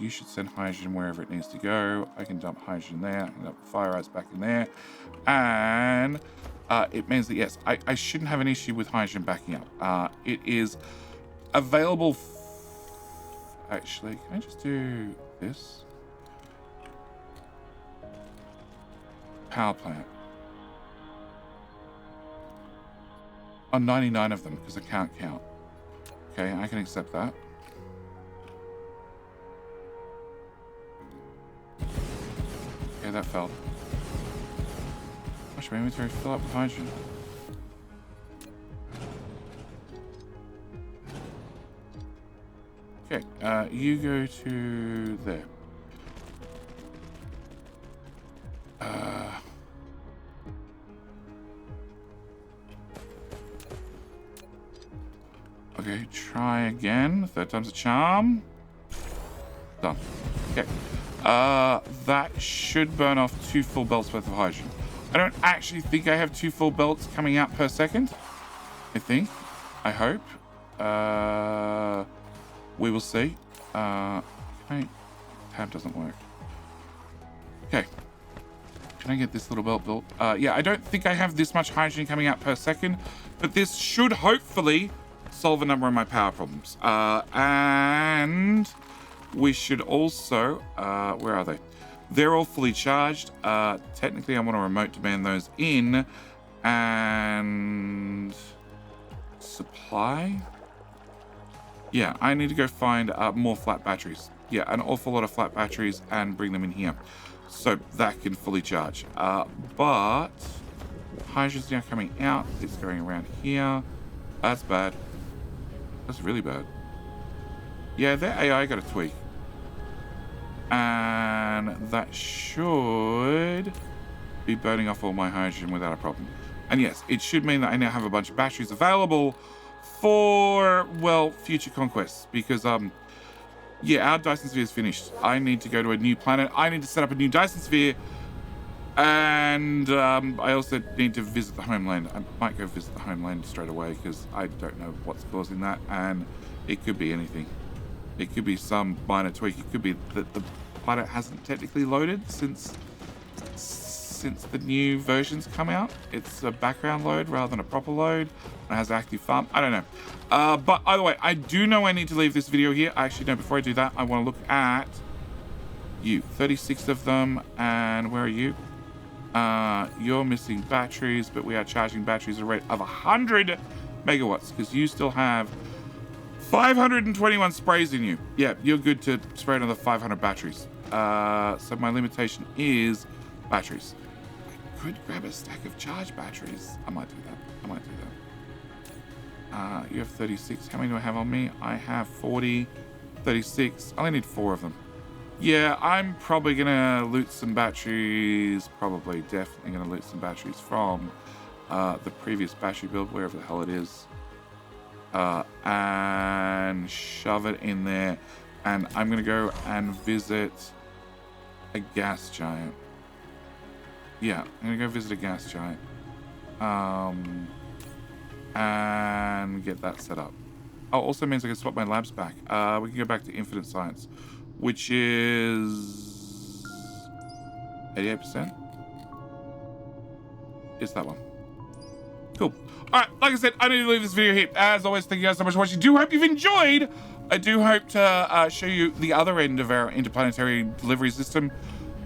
should send hydrogen wherever it needs to go. I can dump hydrogen there, I can dump fire ice back in there, and it means that yes, I shouldn't have an issue with hydrogen backing up. It is available actually, can I just do this? Power plant. On 99 of them, because I can't count. Okay, I can accept that. Okay, that failed. Gosh, my inventory fill up with hydrogen. Okay, you go to there. Okay, try again. 3rd time's a charm. Done. Okay. That should burn off 2 full belts worth of hydrogen. I don't actually think I have 2 full belts coming out per second. I think. I hope. We will see. Okay. Tab doesn't work. Okay. Can I get this little belt built? Yeah, I don't think I have this much hydrogen coming out per second, but this should hopefully solve a number of my power problems. And we should also, where are they? They're all fully charged. Technically, I want to remote demand those in and supply. Yeah, I need to go find more flat batteries. Yeah, an awful lot of flat batteries and bring them in here so that can fully charge. But hydrogen's now coming out. It's going around here. That's bad. That's really bad. Yeah, their AI got a tweak. And that should be burning off all my hydrogen without a problem. And yes, it should mean that I now have a bunch of batteries available for, well, future conquests. Because, yeah, our Dyson Sphere is finished. I need to go to a new planet. I need to set up a new Dyson Sphere. And I also need to visit the homeland. I might go visit the homeland straight away because I don't know what's causing that. And it could be anything. It could be some minor tweak. It could be that the planet hasn't technically loaded since the new versions come out. It's a background load rather than a proper load. It has active farm. I don't know. But either way, I do know I need to leave this video here. Actually, no, before I do that, I want to look at you. 36 of them. And where are you? You're missing batteries, but we are charging batteries at a rate of 100 megawatts because you still have 521 sprays in you. Yeah, you're good to spray another 500 batteries. So my limitation is batteries. I could grab a stack of charged batteries. I might do that. You have 36. How many do I have on me? I have 40, 36. I only need 4 of them. Yeah, I'm probably going to loot some batteries. Definitely going to loot some batteries from the previous battery build, wherever the hell it is. And shove it in there. And I'm going to go and visit a gas giant. Yeah, I'm going to go visit a gas giant. and get that set up. Oh, also means I can swap my labs back. We can go back to infinite science, which is 88%. Is that one? Cool. All right, like I said, I need to leave this video here. As always, thank you guys so much for watching. I do hope you've enjoyed. I do hope to show you the other end of our interplanetary delivery system,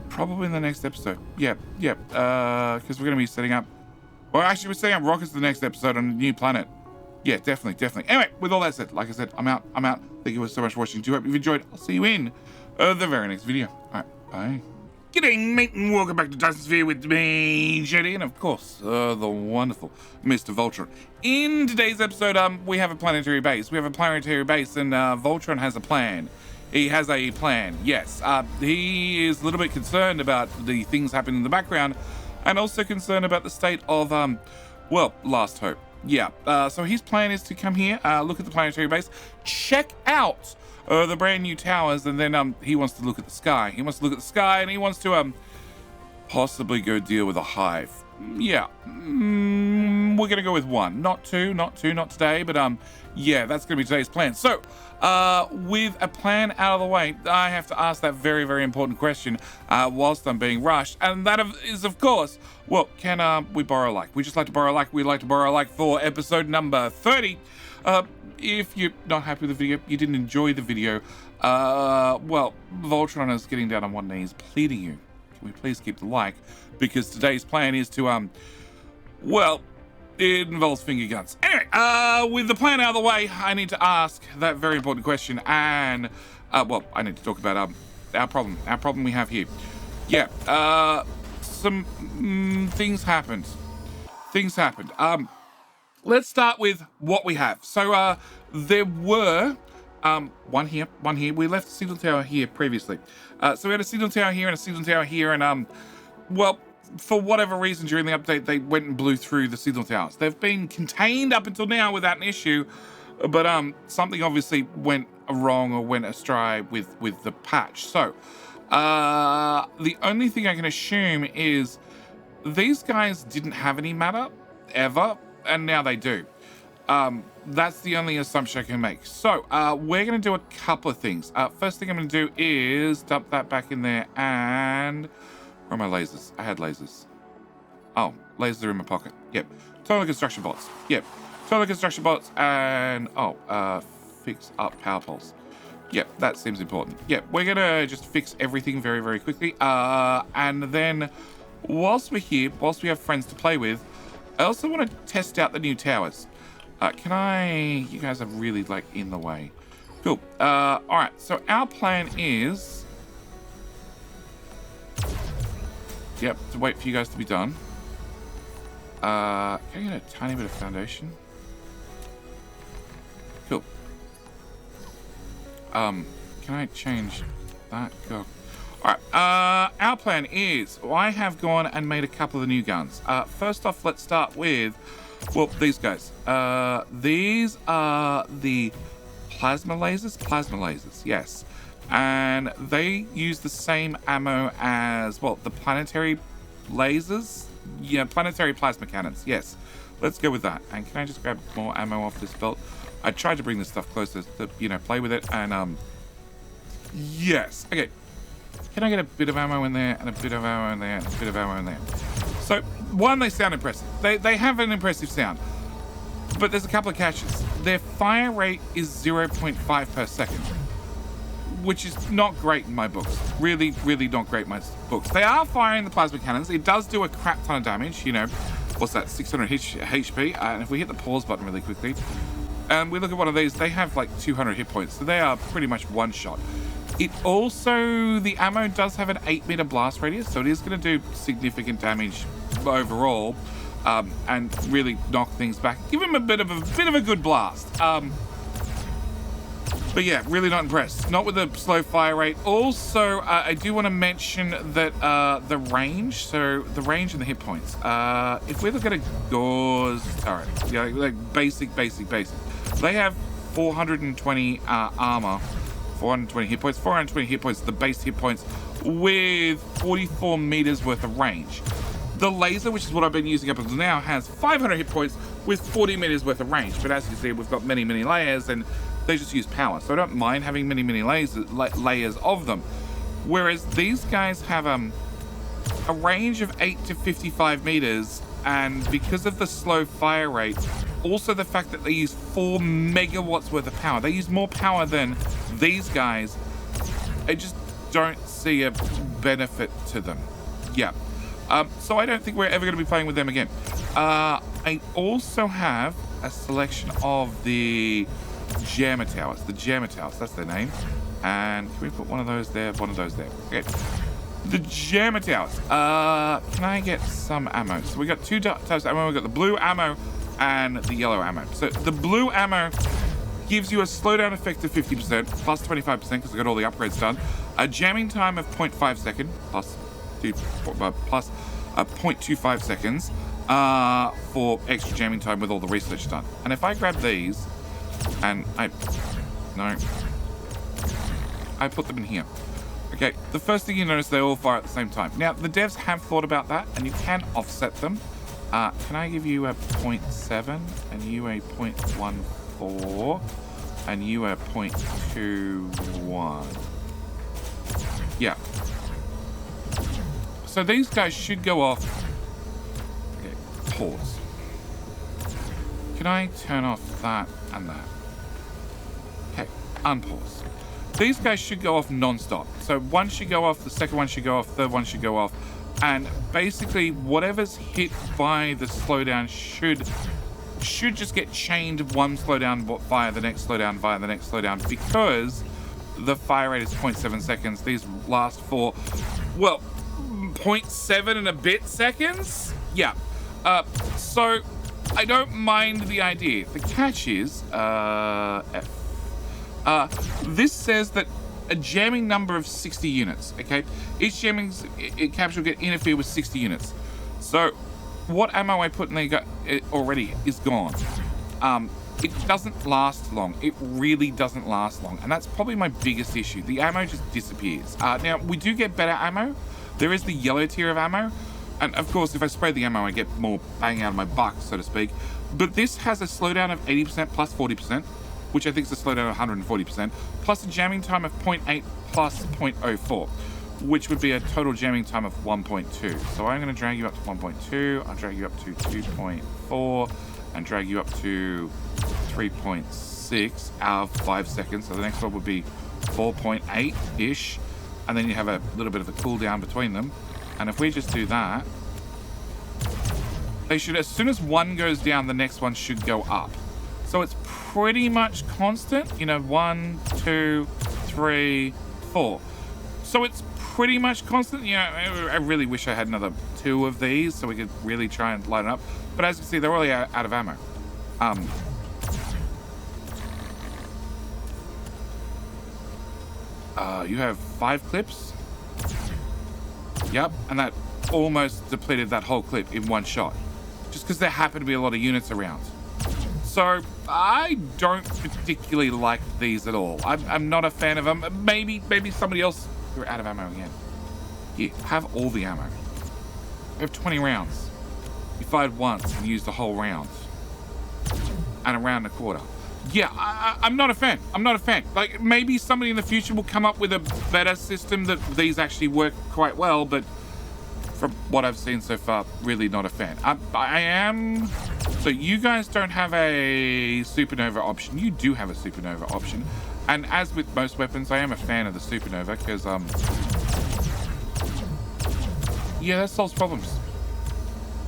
probably in the next episode. Yeah, because we're going to be setting up, well, actually, we're setting up rockets the next episode on a new planet. Yeah, definitely. Anyway, with all that said, like I said, I'm out. Thank you so much for watching. I do hope you've enjoyed. I'll see you in the very next video. All right, bye. G'day, mate, and welcome back to Dyson Sphere with me, Jetty, and of course, the wonderful Mr. Voltron. In today's episode, we have a planetary base. and Voltron has a plan. He has a plan, yes. He is a little bit concerned about the things happening in the background, and also concerned about the state of, well, last hope. Yeah, so his plan is to come here, look at the planetary base, check out the brand new towers, and then he wants to look at the sky. And he wants to possibly go deal with a hive. Yeah, we're gonna go with one, not two, not today, but yeah, that's gonna be today's plan. So with a plan out of the way, I have to ask that very, very important question whilst I'm being rushed, and that is, of course, well, can we borrow a like? We just like to borrow a like. We'd like to borrow a like for episode number 30. If you're not happy with the video, you didn't enjoy the video, well, Voltron is getting down on one knee, pleading you. Can we please keep the like? Because today's plan is to, well, it involves finger guns. Anyway, with the plan out of the way, I need to ask that very important question, and, well, I need to talk about, our problem we have here. Yeah, some things happened. Let's start with what we have. So, there were, one here. We left a signal tower here previously. So we had a signal tower here and a signal tower here, and, well, for whatever reason during the update, they went and blew through the signal towers. They've been contained up until now without an issue, but, something obviously went wrong or went astray with the patch. So, the only thing I can assume is these guys didn't have any matter, ever, and now they do. That's the only assumption I can make. So, we're going to do a couple of things. First thing I'm going to do is dump that back in there, and where are my lasers? I had lasers. Oh, lasers are in my pocket. Yep. Total construction bots. Yep. Total construction bots, and, fix up power poles. Yep, that seems important. Yep, we're going to just fix everything very, very quickly. And then, whilst we're here, whilst we have friends to play with, I also want to test out the new towers. You guys are really, like, in the way. Cool. All right, so our plan is, yep, to wait for you guys to be done. Can I get a tiny bit of foundation? Cool. Can I change that? Go. All right, our plan is, I have gone and made a couple of the new guns. First off, let's start with, well, these guys. These are the plasma lasers, yes. And they use the same ammo as, well, the planetary lasers. Yeah, planetary plasma cannons, yes. Let's go with that. And can I just grab more ammo off this belt? I tried to bring this stuff closer to, play with it, and, yes. Okay. Can I get a bit of ammo in there, and a bit of ammo in there, and a bit of ammo in there? So, one, they sound impressive. They have an impressive sound. But there's a couple of catches. Their fire rate is 0.5 per second, which is not great in my books. Really, really not great in my books. They are firing the plasma cannons. It does do a crap ton of damage, What's that, 600 HP? And if we hit the pause button really quickly, and we look at one of these, they have like 200 hit points. So they are pretty much one shot. It also, the ammo does have an 8-meter blast radius, so it is going to do significant damage overall, and really knock things back. Give him a bit of a good blast. But yeah, really not impressed. Not with the slow fire rate. Also, I do want to mention that the range, so the range and the hit points. If we look at a Gauze turret, like basic. They have 420 armor. 420 hit points. 420 hit points, the base hit points, with 44 meters worth of range. The laser, which is what I've been using up until now, has 500 hit points, with 40 meters worth of range. But as you see, we've got many, many layers, and they just use power. So I don't mind having many, many layers of them. Whereas these guys have a range of 8 to 55 meters, and because of the slow fire rate, also the fact that they use 4 megawatts worth of power, they use more power than these guys. I just don't see a benefit to them. Yeah. So I don't think we're ever going to be playing with them again. I also have a selection of the Jammer Towers. The Jammer Towers, that's their name. And can we put one of those there, one of those there? Okay. The Jammer Towers. Can I get some ammo? So we got 2 types of ammo. We got the blue ammo and the yellow ammo. So the blue ammo gives you a slowdown effect of 50%, plus 25% because we got all the upgrades done. A jamming time of 0.5 second, plus 0.25 seconds for extra jamming time with all the research done. And if I grab these, and I put them in here. Okay, the first thing you notice, they all fire at the same time. Now, the devs have thought about that, and you can offset them. Can I give you a 0.7, and you a 0.14, and you a 0.21? Yeah. So these guys should go off. Okay, pause. Can I turn off that and that? Okay, unpause. These guys should go off non-stop. So one should go off, the second one should go off, third one should go off. And basically whatever's hit by the slowdown should just get chained one slowdown via the next slowdown via the next slowdown, because the fire rate is 0.7 seconds. These last for, well, 0.7 and a bit seconds? Yeah. So I don't mind the idea. The catch is, F. This says that a jamming number of 60 units, okay? Each jamming capsule will get interfere with 60 units. So what ammo I put in there already is gone. It doesn't last long. It really doesn't last long. And that's probably my biggest issue. The ammo just disappears. Now, we do get better ammo. There is the yellow tier of ammo. And of course, if I spray the ammo, I get more bang out of my buck, so to speak. But this has a slowdown of 80% plus 40%, which I think is a slowdown of 140%, plus a jamming time of 0.8 plus 0.04, which would be a total jamming time of 1.2. So I'm going to drag you up to 1.2, I'll drag you up to 2.4, and drag you up to 3.6 out of 5 seconds. So the next one would be 4.8-ish, and then you have a little bit of a cooldown between them. And if we just do that, they should, as soon as one goes down, the next one should go up. So it's pretty much constant, you know, 1, 2, 3, 4. So it's pretty much constant. You know, I really wish I had another 2 of these so we could really try and line it up. But as you see, they're already out of ammo. You have 5 clips. Yep, and that almost depleted that whole clip in one shot. Just because there happen to be a lot of units around. So I don't particularly like these at all. I'm not a fan of them. Maybe somebody else. You're out of ammo again. Here, have all the ammo. You have 20 rounds. You fired once and used the whole round. And a round and a quarter. Yeah, I'm not a fan. I'm not a fan. Like, maybe somebody in the future will come up with a better system that these actually work quite well, but from what I've seen so far, really not a fan. I am... So you guys don't have a supernova option. You do have a supernova option. And as with most weapons, I am a fan of the supernova because, yeah, that solves problems.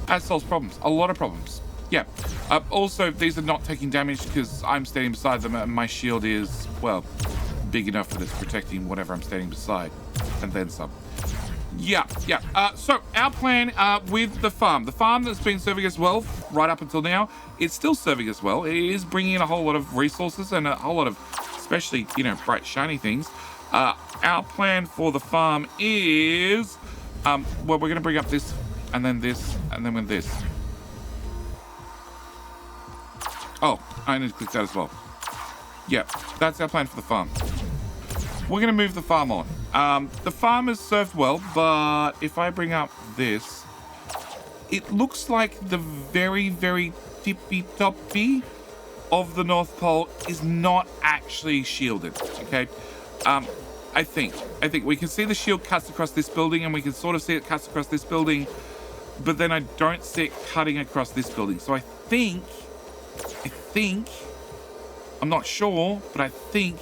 That solves problems. A lot of problems. Yeah. Also, these are not taking damage because I'm standing beside them and my shield is, well, big enough that it's protecting whatever I'm standing beside. And then some. Yeah. So our plan with the farm that's been serving us well right up until now, it's still serving us well. It is bringing in a whole lot of resources and a whole lot of, especially, you know, bright shiny things. Our plan for the farm is, well, we're going to bring up this and then this and then this. Oh, I need to click that as well. Yeah, that's our plan for the farm. We're going to move the farm on. The farm has served well, but if I bring up this, it looks like the very, very tippy toppy of the North Pole is not actually shielded. Okay, I think we can see the shield cuts across this building, and we can sort of see it cuts across this building, but then I don't see it cutting across this building. So I think, I'm not sure, but I think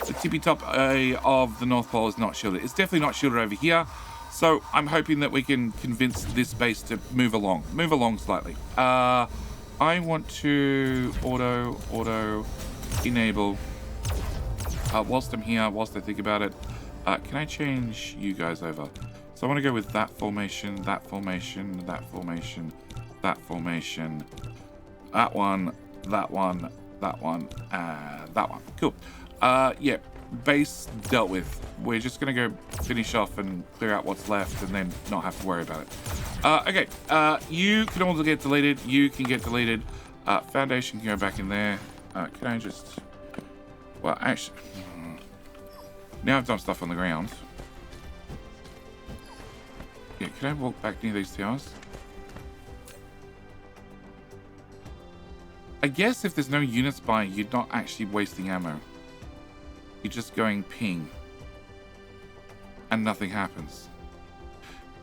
the tippy top of the North Pole is not shielded. It's definitely not shielded over here. So I'm hoping that we can convince this base to move along slightly. I want to auto enable. Whilst I'm here, whilst I think about it, can I change you guys over? So I want to go with that formation, that formation, that formation, that formation, that one, that one, that one, that one. Cool. Yeah. Base dealt with. We're just gonna go finish off and clear out what's left and then not have to worry about it. Okay, you can also get deleted. You can get deleted. Foundation can go back in there. Can I just... Well, actually... Now I've done stuff on the ground. Yeah, can I walk back near these towers? I guess if there's no units by, you're not actually wasting ammo. You're just going ping. And nothing happens.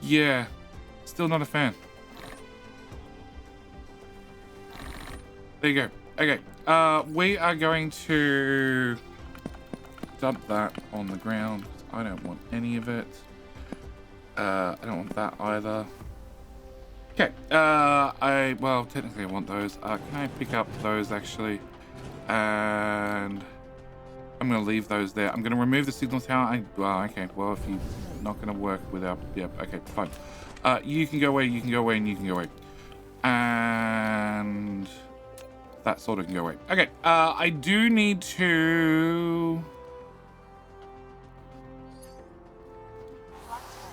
Yeah. Still not a fan. There you go. Okay. We are going to dump that on the ground. I don't want any of it. I don't want that either. Okay. Well, technically I want those. Can I pick up those actually? And... I'm going to leave those there. I'm going to remove the signal tower. Well, okay. Well, if you're not going to work without... Yep. Okay, fine. You can go away, you can go away, and you can go away. And... that sort of can go away. Okay. I do need to...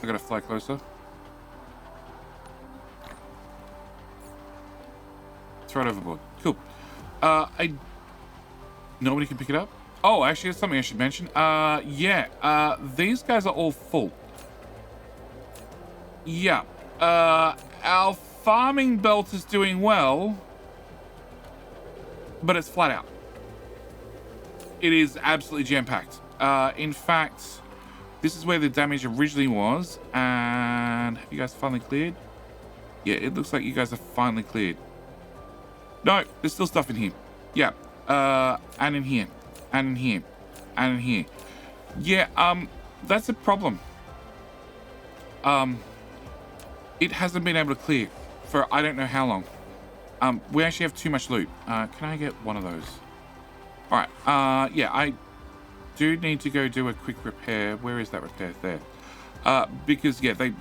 I got to fly closer. Throw it overboard. Cool. Nobody can pick it up? Oh, actually, that's something I should mention. Yeah, these guys are all full. Yeah. Our farming belt is doing well, but it's flat out. It is absolutely jam-packed. In fact, this is where the damage originally was, and have you guys finally cleared? Yeah, it looks like you guys are finally cleared. No, there's still stuff in here. Yeah, and in here. And in here. And in here. Yeah, that's a problem. It hasn't been able to clear for I don't know how long. We actually have too much loot. Can I get one of those? Alright, yeah, I do need to go do a quick repair. Where is that repair? There. Because, yeah, they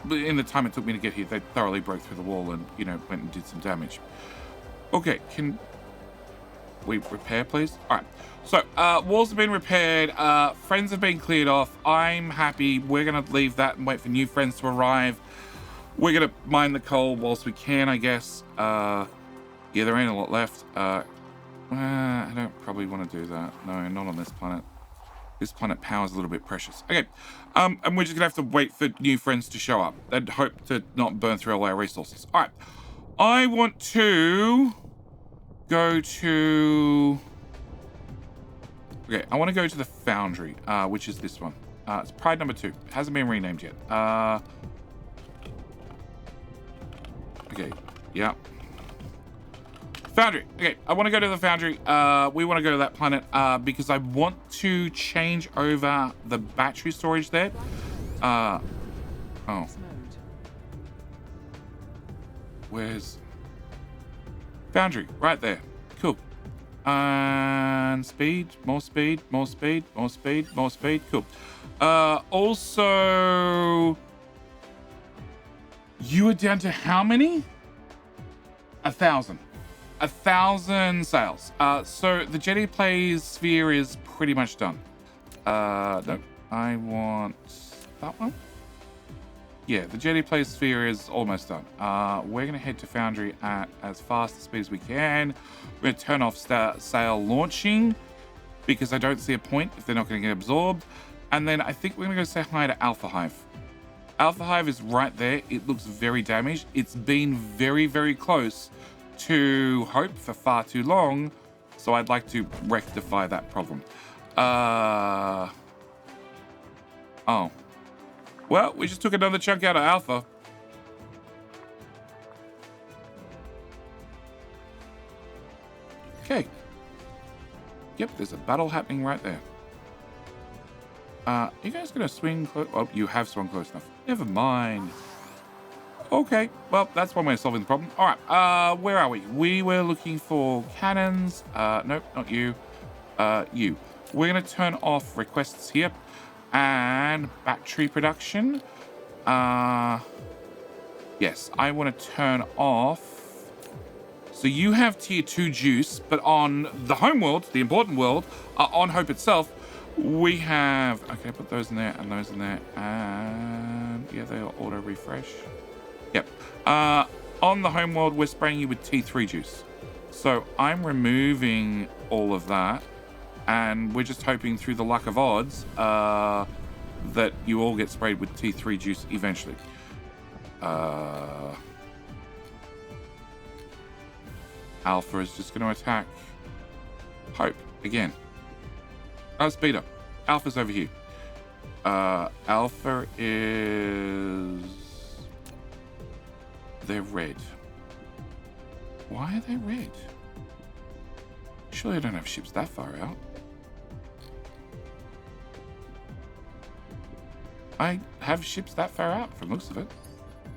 in the time it took me to get here, they thoroughly broke through the wall and, you know, went and did some damage. Okay, can we repair, please? All right. So, walls have been repaired. Friends have been cleared off. I'm happy. We're going to leave that and wait for new friends to arrive. We're going to mine the coal whilst we can, I guess. Yeah, there ain't a lot left. I don't probably want to do that. No, not on this planet. This planet power is a little bit precious. Okay. And we're just going to have to wait for new friends to show up and hope to not burn through all our resources. All right. I want to go to... Okay, I want to go to the foundry, which is this one. It's Pride number 2. It hasn't been renamed yet. Okay, yeah. Foundry. Okay, I want to go to the foundry. We want to go to that planet because I want to change over the battery storage there. Oh. Where's... Foundry, right there. Cool. And speed, more speed, more speed, more speed, more speed. Cool. Also, you are down to how many? 1,000. 1,000 sales. So the Jetty Plays Sphere is pretty much done. No, I want that one. Yeah, the Jetty Plays Sphere is almost done. We're going to head to Foundry at as fast a speed as we can. We're going to turn off sail launching because I don't see a point if they're not going to get absorbed. And then I think we're going to go say hi to Alpha Hive. Alpha Hive is right there. It looks very damaged. It's been very, very close to Hope for far too long, so I'd like to rectify that problem. Oh. Well, we just took another chunk out of Alpha. Okay. Yep, there's a battle happening right there. You guys gonna swing close? Oh, you have swung close enough. Never mind. Okay, well, that's one way of solving the problem. All right, where are we? We were looking for cannons. Nope, not you. You. We're gonna turn off requests here. And battery production. Yes, I want to turn off. So you have tier 2 juice, but on the home world, the important world, on Hope itself, we have... Okay, put those in there and those in there. And yeah, they'll auto refresh. Yep. On the home world, we're spraying you with T3 juice. So I'm removing all of that. And we're just hoping through the luck of odds that you all get sprayed with T3 juice eventually. Alpha is just going to attack Hope again. Speed up. Alpha's over here. Alpha is... They're red. Why are they red? Surely I don't have ships that far out. I have ships that far out from looks of it.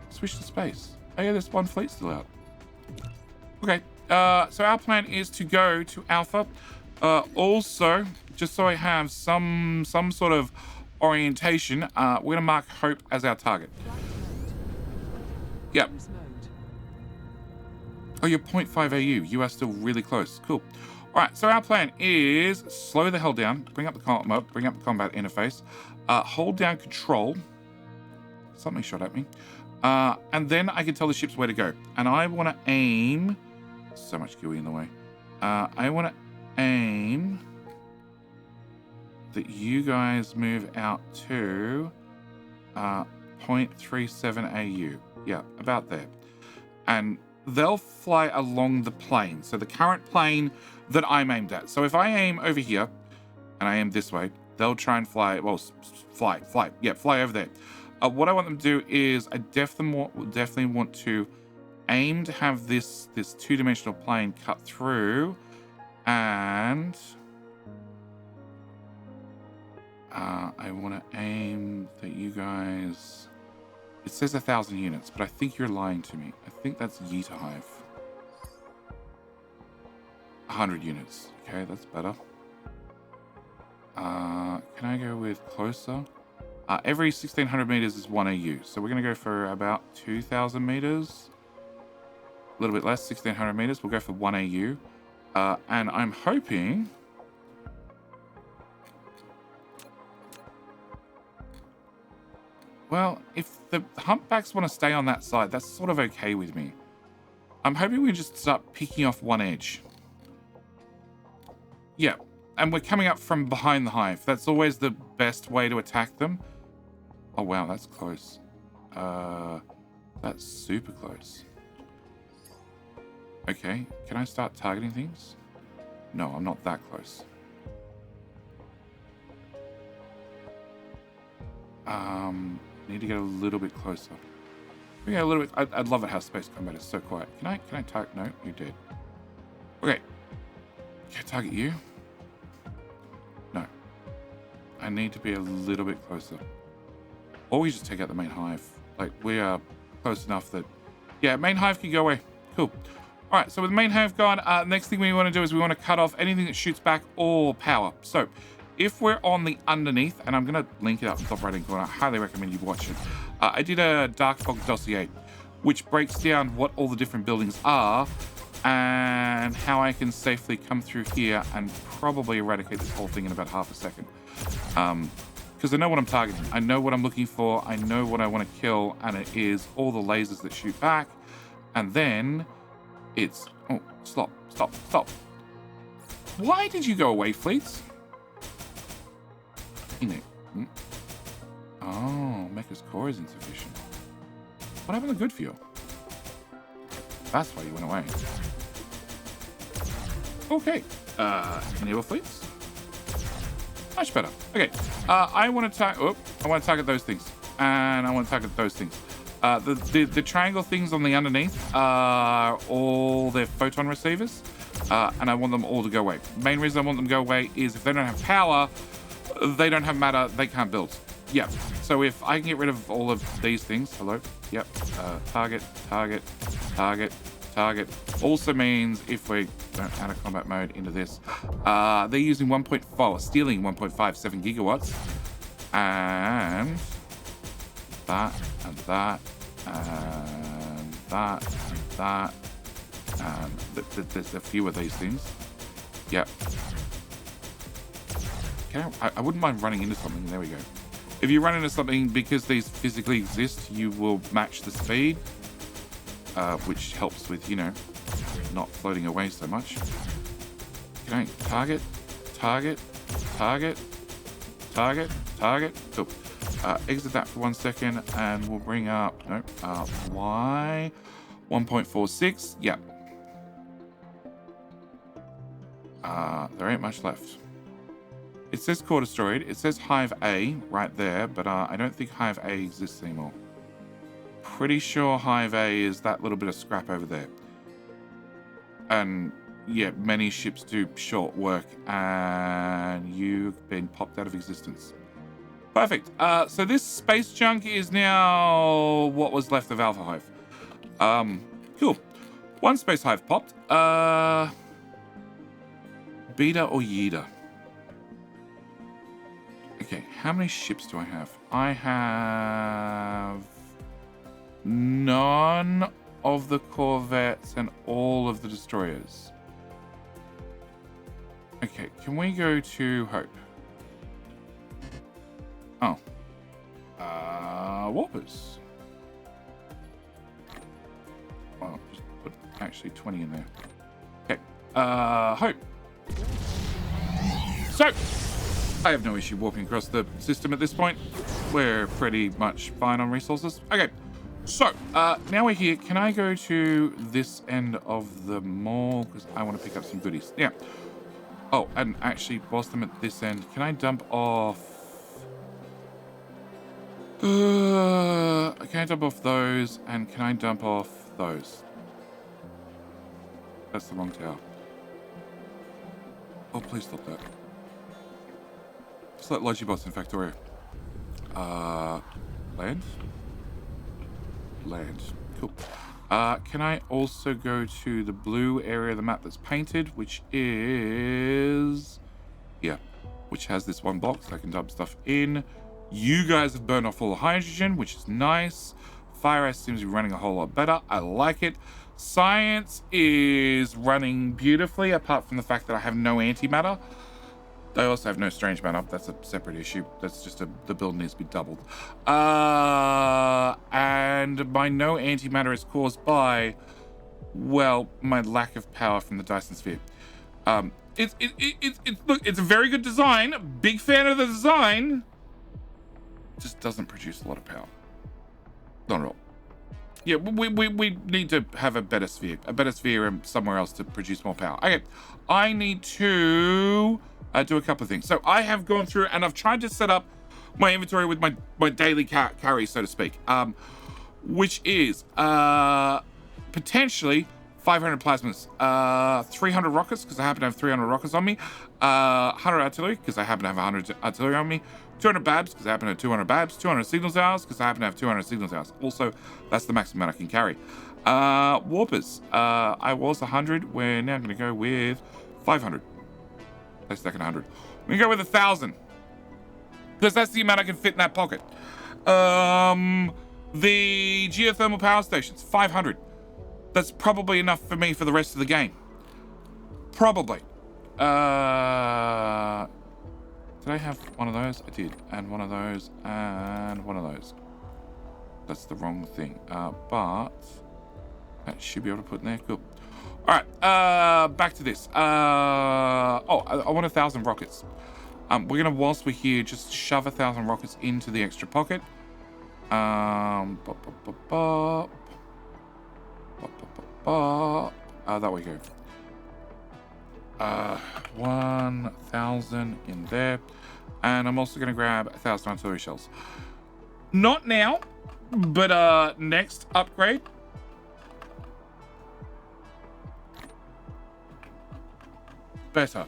Switch to space. Oh yeah, there's one fleet still out. Okay, so our plan is to go to Alpha. Also, just so I have some sort of orientation, we're gonna mark Hope as our target. Yep. Oh, you're 0.5 AU. You are still really close. Cool. All right, so our plan is slow the hell down, bring up the combat interface, hold down control. Something shot at me. And then I can tell the ships where to go. And I want to aim... So much GUI in the way. I want to aim that you guys move out to 0.37 AU. Yeah, about there. And they'll fly along the plane. So the current plane that I'm aimed at. So if I aim over here, and I aim this way, they'll try and fly, well, fly. Yeah, fly over there. What I want them to do is I definitely want to aim to have this two-dimensional plane cut through, and I want to aim that you guys... It says 1,000 units, but I think you're lying to me. I think that's Yeta Hive. 100 units. Okay, that's better. Can I go with closer? Every 1,600 meters is 1 AU. So we're going to go for about 2,000 meters. A little bit less, 1,600 meters. We'll go for 1 AU. And I'm hoping... Well, if the humpbacks want to stay on that side, that's sort of okay with me. I'm hoping we just start picking off one edge. Yeah, and we're coming up from behind the hive. That's always the best way to attack them. Oh, wow, that's close. That's super close. Okay, can I start targeting things? No, I'm not that close. Need to get a little bit closer. We get a little bit. I'd love it how space combat is so quiet. Can I target? No, you did. Okay. Can I target you? No. I need to be a little bit closer. Or we just take out the main hive. Like, we are close enough that... Yeah, main hive can go away. Cool. All right, so with the main hive gone, next thing we want to do is we want to cut off anything that shoots back or power. So, if we're on the underneath, and I'm going to link it up in the top right-hand corner, I highly recommend you watch it. I did a Dark Fog dossier, which breaks down what all the different buildings are and how I can safely come through here and probably eradicate this whole thing in about half a second. Because I know what I'm targeting. I know what I'm looking for. I know what I want to kill, and it is all the lasers that shoot back. And then it's... Oh, stop. Why did you go away, fleets? Oh, Mecha's core is insufficient. What happened to good fuel? That's why you went away. Okay. Naval fleets. Much better. Okay. I want to target those things. And I want to target those things. The triangle things on the underneath are all their photon receivers. And I want them all to go away. Main reason I want them to go away is if they don't have power, they don't have matter, they can't build. Yep. So if I can get rid of all of these things, hello, yep, target, target, target, target. Also means if we don't out of combat mode into this, they're using stealing 1.57 gigawatts, and that, and that, and that, and that, and there's a few of these things. Yep. I wouldn't mind running into something. There we go. If you run into something, because these physically exist, you will match the speed, which helps with, you know, not floating away so much. Okay, target, target, target, target, target. Cool. Exit that for 1 second, and we'll bring up, Y, 1.46. Yep. There ain't much left. It says core destroyed. It says Hive A right there, but I don't think Hive A exists anymore. Pretty sure Hive A is that little bit of scrap over there. And yeah, many ships do short work, and you've been popped out of existence. Perfect. So this space junk is now what was left of Alpha Hive. Cool. One space hive popped. Beta or Yida? Okay, how many ships do I have? I have none of the corvettes and all of the destroyers. Okay, can we go to Hope? Oh. Warpers. Well, just put actually 20 in there. Okay, Hope. So, I have no issue warping across the system at this point. We're pretty much fine on resources. Okay, so now we're here. Can I go to this end of the mall? Because I want to pick up some goodies. Yeah. Oh, and actually, whilst I'm at this end, can I dump off... can I dump off those? And can I dump off those? That's the wrong tower. Oh, please stop that. Just like Logibots in Factorio. Land? Land. Cool. Can I also go to the blue area of the map that's painted, which is... yeah, which has this one box I can dump stuff in. You guys have burned off all the hydrogen, which is nice. Fire ice seems to be running a whole lot better. I like it. Science is running beautifully, apart from the fact that I have no antimatter. They also have no strange matter. That's a separate issue. That's just the build needs to be doubled. And my no antimatter is caused by, well, my lack of power from the Dyson Sphere. Look, it's a very good design. Big fan of the design. Just doesn't produce a lot of power. Not at all. Yeah, we need to have a better sphere and somewhere else to produce more power. Okay, I need to do a couple of things. So I have gone through and I've tried to set up my inventory with my daily carry, so to speak, which is potentially 500 plasmas, 300 rockets, because I happen to have 300 rockets on me, 100 artillery, because I happen to have 100 artillery on me, 200 babs, because I happen to have 200 babs, 200 signals hours, because I happen to have 200 signals hours. Also, that's the maximum amount I can carry. Warpers, I was 100, we're now going to go with 500. Let's take 100. We're going to go with 1,000, because that's the amount I can fit in that pocket. The geothermal power stations, 500. That's probably enough for me for the rest of the game. Probably. Did I have one of those? I did. And one of those. And one of those. That's the wrong thing. But that should be able to put in there. Cool. All right. Back to this. I want 1,000 rockets. We're going to, whilst we're here, just shove 1,000 rockets into the extra pocket. That we go. 1,000 in there. And I'm also going to grab 1,000 artillery shells. Not now, but next upgrade. Better.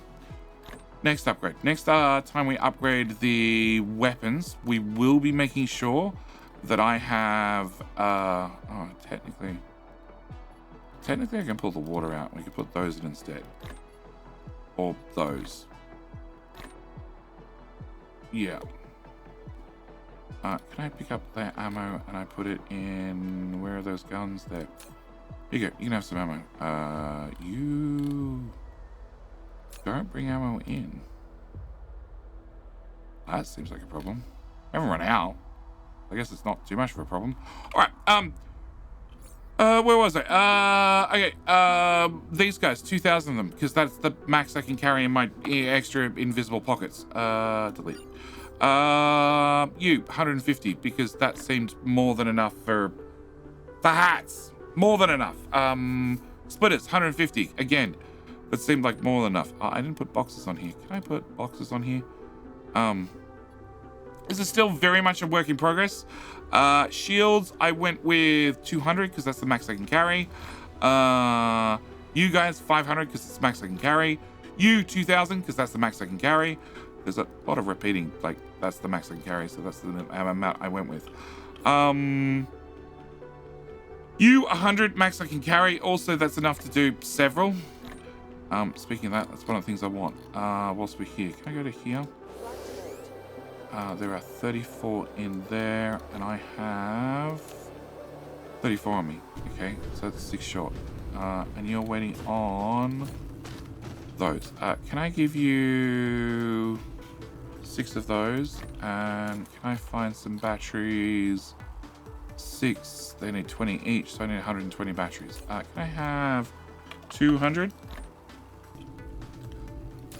Next upgrade. Next time we upgrade the weapons, we will be making sure that I have... technically I can pull the water out. We could put those in instead. Or those. Yeah. Can I pick up their ammo and I put it in... Where are those guns? There. Here you go. You can have some ammo. You... Don't bring ammo in. That seems like a problem. I haven't run out. I guess it's not too much of a problem. Alright, where was I? Okay, these guys, 2,000 of them, because that's the max I can carry in my extra invisible pockets. Delete. You, 150, because that seemed more than enough for hats. More than enough. Splitters, 150, again. That seemed like more than enough. I didn't put boxes on here. Can I put boxes on here? This is still very much a work in progress. Shields, I went with 200 because that's the max I can carry. You guys, 500 because it's the max I can carry. You, 2,000 because that's the max I can carry. There's a lot of repeating, like that's the max I can carry, so that's the amount I went with. You, 100 max I can carry. Also, that's enough to do several. Speaking of that, that's one of the things I want. Whilst we're here, can I go to here? There are 34 in there, and I have 34 on me. Okay, so that's 6 short. And you're waiting on those. Can I give you 6 of those? And can I find some batteries? 6. They need 20 each, so I need 120 batteries. Can I have 200?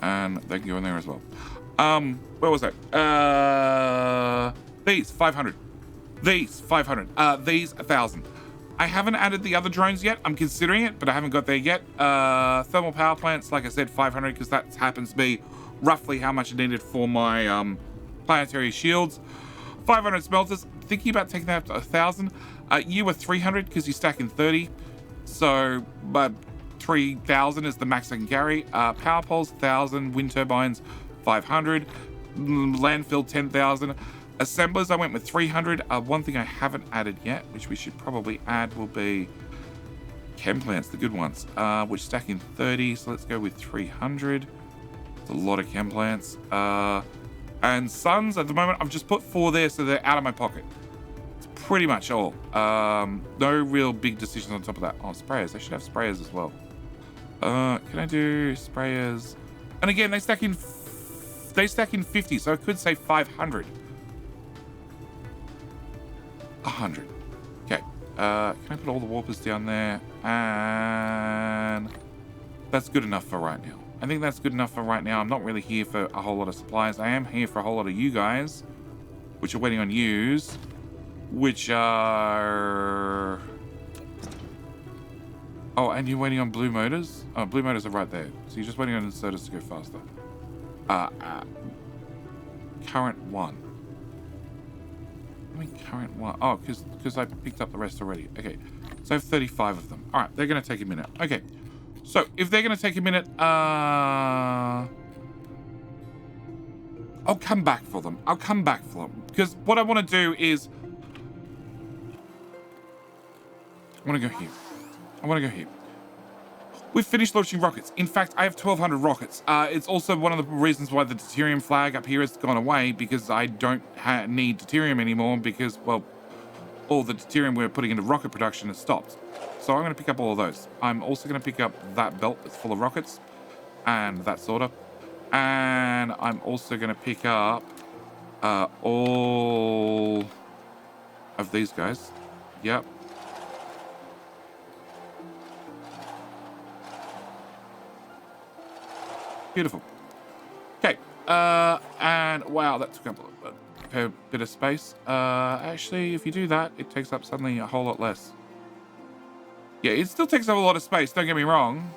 And they can go in there as well. Where was that? These 500. These 500. These 1,000. I haven't added the other drones yet. I'm considering it, but I haven't got there yet. Thermal power plants, like I said, 500 because that happens to be roughly how much I needed for my planetary shields. 500 smelters. Thinking about taking that up to 1,000. You were 300 because you stack in 30. So, 3,000 is the max I can carry. Power poles, 1,000. Wind turbines, 500. Landfill, 10,000. Assemblers, I went with 300. One thing I haven't added yet, which we should probably add, will be chem plants, the good ones, which stack in 30. So let's go with 300. It's a lot of chem plants. And suns, at the moment, I've just put 4 there, so they're out of my pocket. It's pretty much all. No real big decisions on top of that. Oh, sprayers. I should have sprayers as well. Can I do sprayers? And again, they stack in 50, so I could say 500. 100. Okay. Can I put all the warpers down there? And that's good enough for right now. I think that's good enough for right now. I'm not really here for a whole lot of supplies. I am here for a whole lot of you guys, which are waiting on yous, which are... Oh, and you're waiting on blue motors? Oh, blue motors are right there. So you're just waiting on inserters to go faster. Current 1. I mean, current 1. Oh, because I picked up the rest already. Okay, so I have 35 of them. All right, they're going to take a minute. Okay, so if they're going to take a minute, I'll come back for them. I'll come back for them. Because what I want to do is... I want to go here. I want to go here. We've finished launching rockets. In fact, I have 1,200 rockets. It's also one of the reasons why the deuterium flag up here has gone away, because I don't need deuterium anymore because, well, all the deuterium we're putting into rocket production has stopped. So I'm going to pick up all of those. I'm also going to pick up that belt that's full of rockets and that sort of. And I'm also going to pick up all of these guys. Yep. Beautiful. Okay. And wow, that took up a bit of space. Actually, if you do that, it takes up suddenly a whole lot less. Yeah, it still takes up a lot of space, don't get me wrong.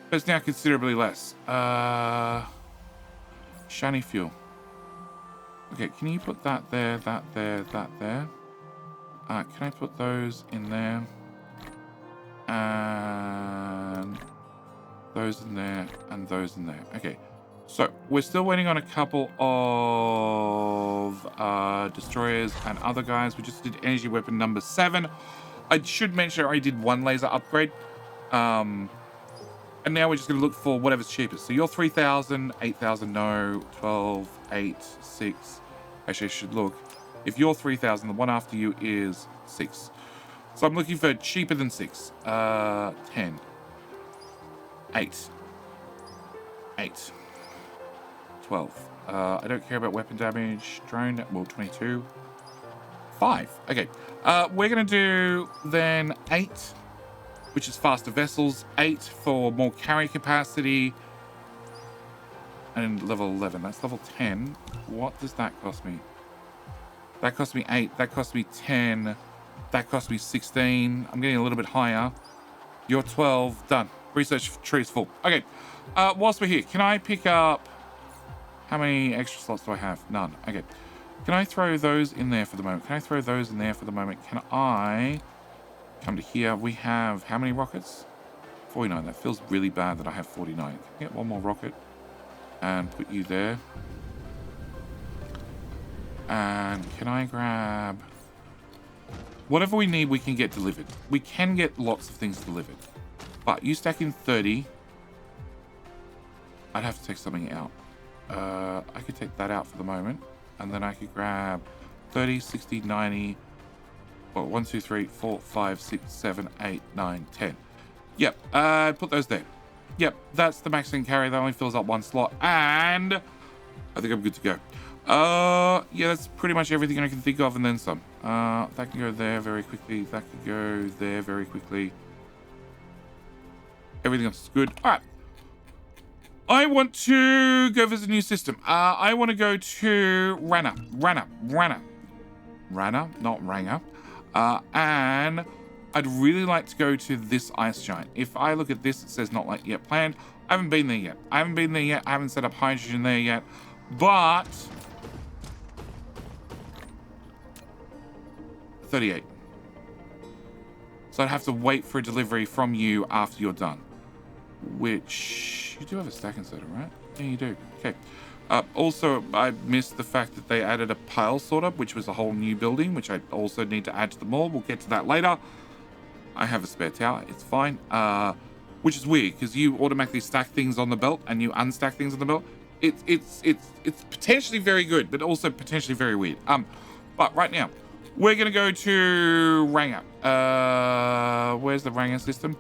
But it's now considerably less. Shiny fuel. Okay, can you put that there, that there, that there? Can I put those in there? And those in there, and those in there. Okay, so we're still waiting on a couple of destroyers and other guys. We just did energy weapon number 7. I should mention I already did 1 laser upgrade. And now we're just going to look for whatever's cheapest. So you're 3,000, 8,000, no, 12, 8, 6. Actually, I should look. If you're 3,000, the one after you is 6. So I'm looking for cheaper than 6. 10. 8. 8. 12. I don't care about weapon damage. Drone, well, 22. 5. Okay. We're going to do then 8, which is faster vessels. 8 for more carry capacity. And level 11. That's level 10. What does that cost me? That cost me 8. That cost me 10. That cost me 16. I'm getting a little bit higher. You're 12. Done. Research tree is full. Okay. Whilst we're here, can I pick up... How many extra slots do I have? None. Okay. Can I throw those in there for the moment? Can I throw those in there for the moment? Can I come to here? We have how many rockets? 49. That feels really bad that I have 49. Can I get one more rocket and put you there? And can I grab... Whatever we need, we can get delivered. We can get lots of things delivered. But you stack in 30. I'd have to take something out. I could take that out for the moment. And then I could grab 30, 60, 90. Well, 1, 2, 3, 4, 5, 6, 7, 8, 9, 10. Yep. Put those there. Yep. That's the maximum carry. That only fills up 1 slot. And I think I'm good to go. Yeah, that's pretty much everything I can think of and then some. That can go there very quickly. That can go there very quickly. Everything else is good. All right. I want to go visit a new system. I want to go to Rana, not Ranga. And I'd really like to go to this ice giant. If I look at this, it says not like yet planned. I haven't been there yet. I haven't set up hydrogen there yet. But 38. So I'd have to wait for a delivery from you after you're done. Which you do have a stack inserter, right? Yeah, you do. Okay. Also, I missed the fact that they added a pile sorter, which was a whole new building, which I also need to add to the mall. We'll get to that later. I have a spare tower. It's fine. Which is weird because you automatically stack things on the belt and you unstack things on the belt. It's potentially very good, but also potentially very weird. But right now, we're gonna go to Ranga. Where's the Ranga system?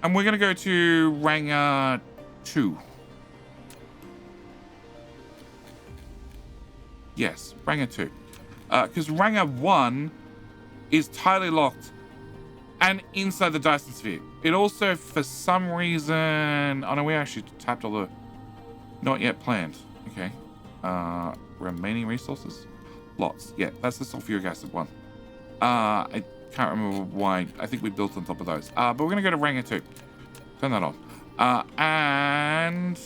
And we're gonna go to Ranga 2. Yes, Ranga 2. Because Ranga 1 is tightly locked and inside the Dyson Sphere. It also, for some reason... Oh no, we actually tapped all the... Not yet planned. Okay. Remaining resources? Lots. Yeah, that's the sulfuric acid one. I can't remember why. I think we built on top of those. But we're going to go to Ranga 2. Turn that on. And...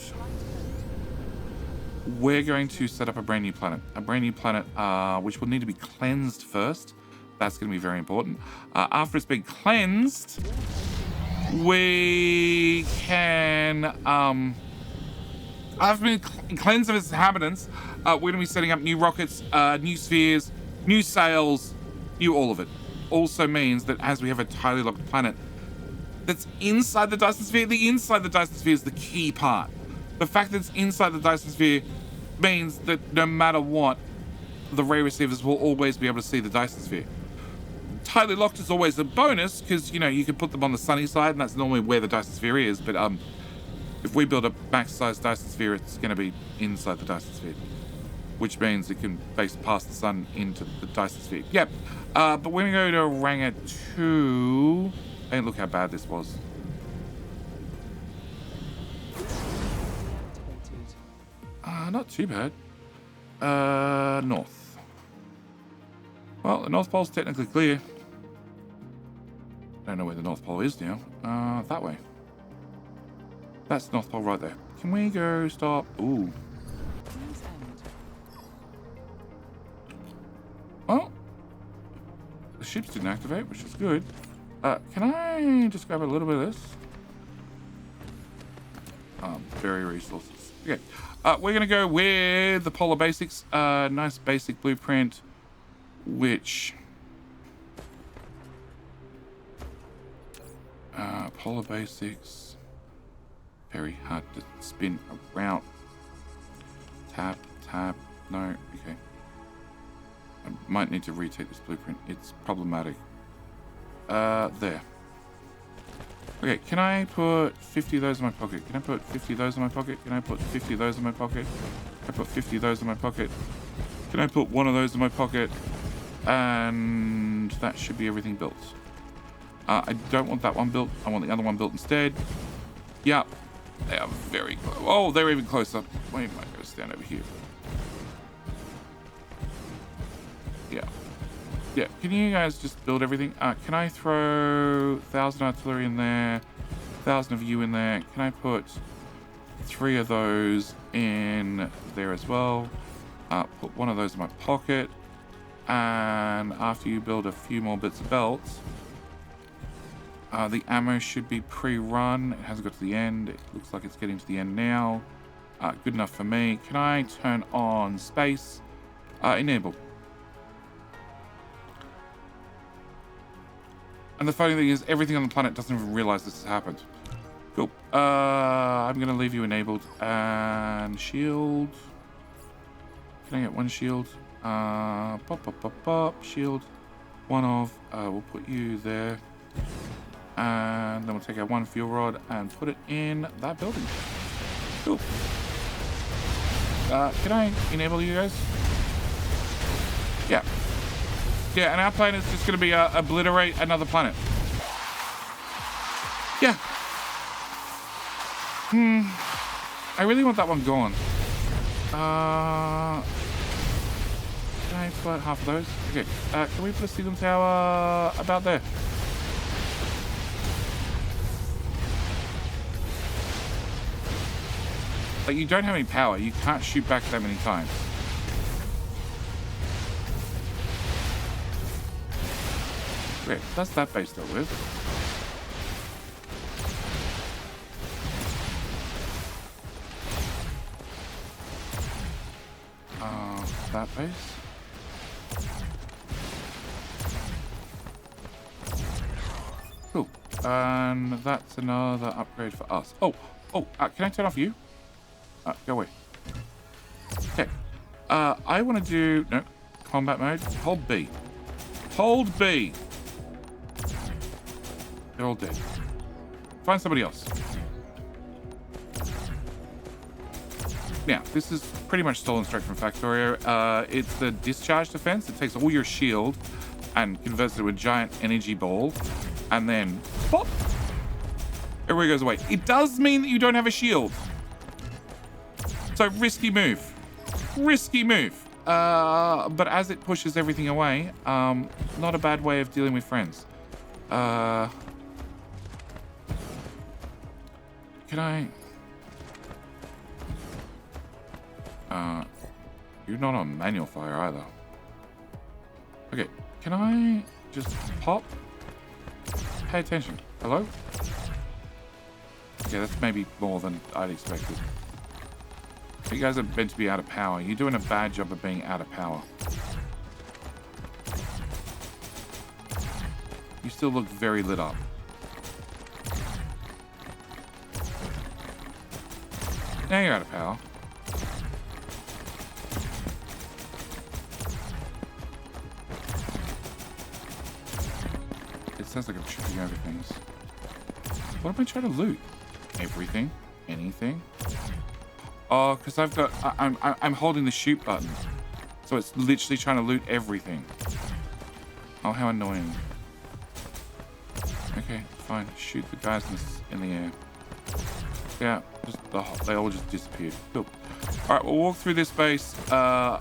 we're going to set up a brand new planet. A brand new planet, which will need to be cleansed first. That's going to be very important. After it's been cleansed, we can... after it's been cleansed of its inhabitants, we're going to be setting up new rockets, new spheres, new sails, new all of it. Also means that as we have a tightly locked planet that's inside the Dyson Sphere, the inside the Dyson Sphere is the key part. The fact that it's inside the Dyson Sphere means that no matter what, the ray receivers will always be able to see the Dyson Sphere. Tightly locked is always a bonus because, you know, you can put them on the sunny side and that's normally where the Dyson Sphere is, but if we build a max-sized Dyson Sphere, it's going to be inside the Dyson Sphere, which means it can face past the sun into the Dyson Sphere. Yep. But we're going to go to Ranga 2. Hey, look how bad this was. Not too bad. North. Well, the North Pole's technically clear. don't know where the North Pole is now. That way. That's the North Pole right there. Can we go stop? Ooh. Well, the ships didn't activate, which is good. Can I just grab a little bit of this? Very resources. Okay. We're going to go with the Polar Basics. Nice basic blueprint, which... Polar Basics. Very hard to spin around. Tab, tab. No, okay. I might need to retake this blueprint. It's problematic. There. Okay, can I put 50 of those in my pocket? Can I put 50 of those in my pocket? Can I put 50 of those in my pocket? Can I put 50 of those in my pocket? Can I put one of those in my pocket? And that should be everything built. I don't want that one built. I want the other one built instead. Yep. They are very close. Oh, they're even closer. Wait, I might go stand over here. Yeah. Yeah, can you guys just build everything? Can I throw 1,000 artillery in there? 1,000 of you in there? Can I put 3 of those in there as well? Put one of those in my pocket. And after you build a few more bits of belts, the ammo should be pre-run. It hasn't got to the end. It looks like it's getting to the end now. Good enough for me. Can I turn on space? Enable. And the funny thing is, everything on the planet doesn't even realize this has happened. Cool. I'm going to leave you enabled. And shield. Can I get one shield? Pop, pop, pop, pop. Shield. One of. We'll put you there. And then we'll take our one fuel rod and put it in that building. Cool. Can I enable you guys? Yeah. Yeah, and our plan is just going to be obliterate another planet. Yeah. I really want that one gone. Can I put half of those? Okay. Can we put a signal tower about there? Like, you don't have any power. You can't shoot back that many times. Great. That's that base dealt with. That base. Cool. And that's another upgrade for us. Oh, can I turn off you? Go away. Okay. I want to do... No. Combat mode. Hold B. Hold B. They're all dead. Find somebody else. Now, this is pretty much stolen straight from Factorio. It's the discharge defense. It takes all your shield and converts it to a giant energy ball. And then, pop! Everybody goes away. It does mean that you don't have a shield. So, risky move. Risky move. But as it pushes everything away, not a bad way of dealing with friends. Can I... you're not on manual fire either. Okay, can I just pop? Pay attention. Hello? Okay, that's maybe more than I'd expected. You guys are meant to be out of power. You're doing a bad job of being out of power. You still look very lit up. Now you're out of power. It sounds like I'm tripping over things. What am I trying to loot? Everything? Anything? Oh, because I've got... I'm holding the shoot button. So it's literally trying to loot everything. Oh, how annoying. Okay, fine. Shoot the guys in the air. Yeah, they all just disappeared. Cool. Alright, we'll walk through this base,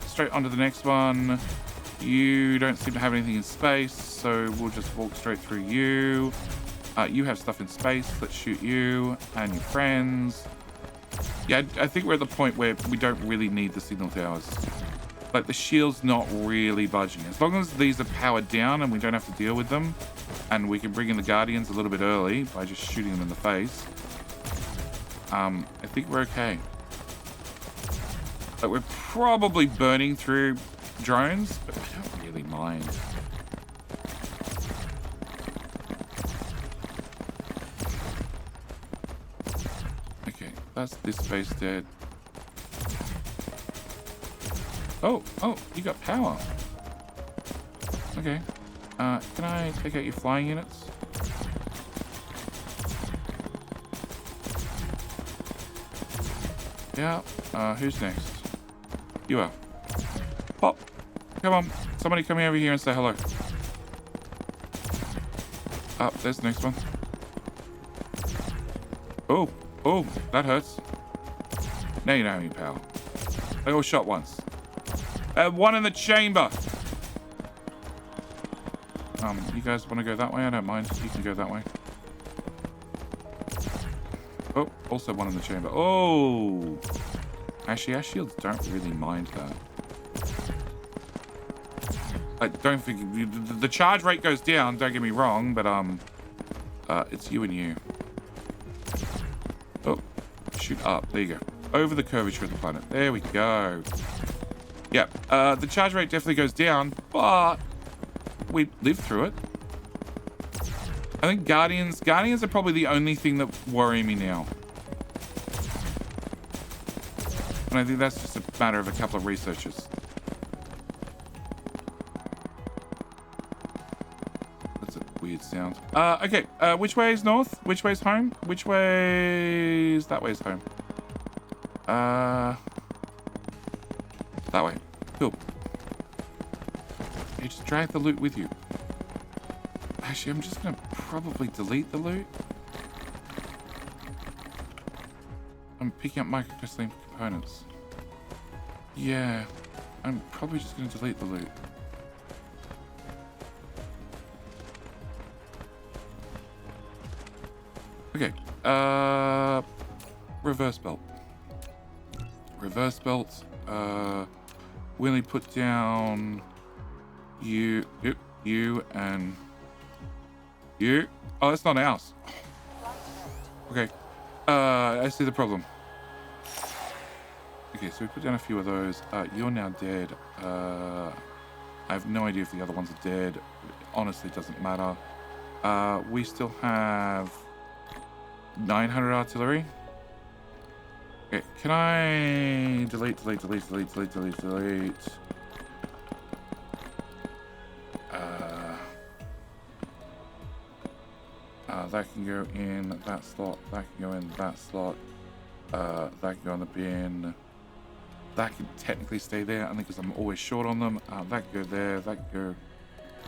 straight onto the next one. You don't seem to have anything in space, so we'll just walk straight through you. You have stuff in space. Let's shoot you and your friends. Yeah, I think we're at the point where we don't really need the signal towers. Like, the shield's not really budging. As long as these are powered down and we don't have to deal with them, and we can bring in the Guardians a little bit early by just shooting them in the face, I think we're okay. Like, we're probably burning through drones, but I don't really mind. Okay, that's this space dead. Oh, you got power. Okay. Can I take out your flying units? Yeah. Who's next? You are. Pop. Come on. Somebody come over here and say hello. Oh, there's the next one. Oh, that hurts. Now you don't have any power. They all shot once. One in the chamber. You guys want to go that way? I don't mind. You can go that way. Oh, also one in the chamber. Oh! Actually, our shields don't really mind that. I don't think... The charge rate goes down, don't get me wrong, but, it's you and you. Oh, shoot up. There you go. Over the curvature of the planet. There we go. Yeah, the charge rate definitely goes down, but we live through it. I think Guardians are probably the only thing that worry me now. And I think that's just a matter of a couple of researchers. That's a weird sound. Okay, which way is north? Which way is home? Which way is... That way is home. That way. Cool. You just drag the loot with you. Actually, I'm just gonna probably delete the loot. I'm picking up microcrystalline components. Yeah, I'm probably just gonna delete the loot. Okay, reverse belt. Reverse belt, we only put down you and you. Oh, that's not ours. Okay, I see the problem. Okay, so we put down a few of those. You're now dead. I have no idea if the other ones are dead. It honestly doesn't matter. We still have 900 artillery. Okay, can I delete? That can go in that slot. That can go in that slot. That can go on the bin. That can technically stay there, I think, because I'm always short on them. That can go there. That can go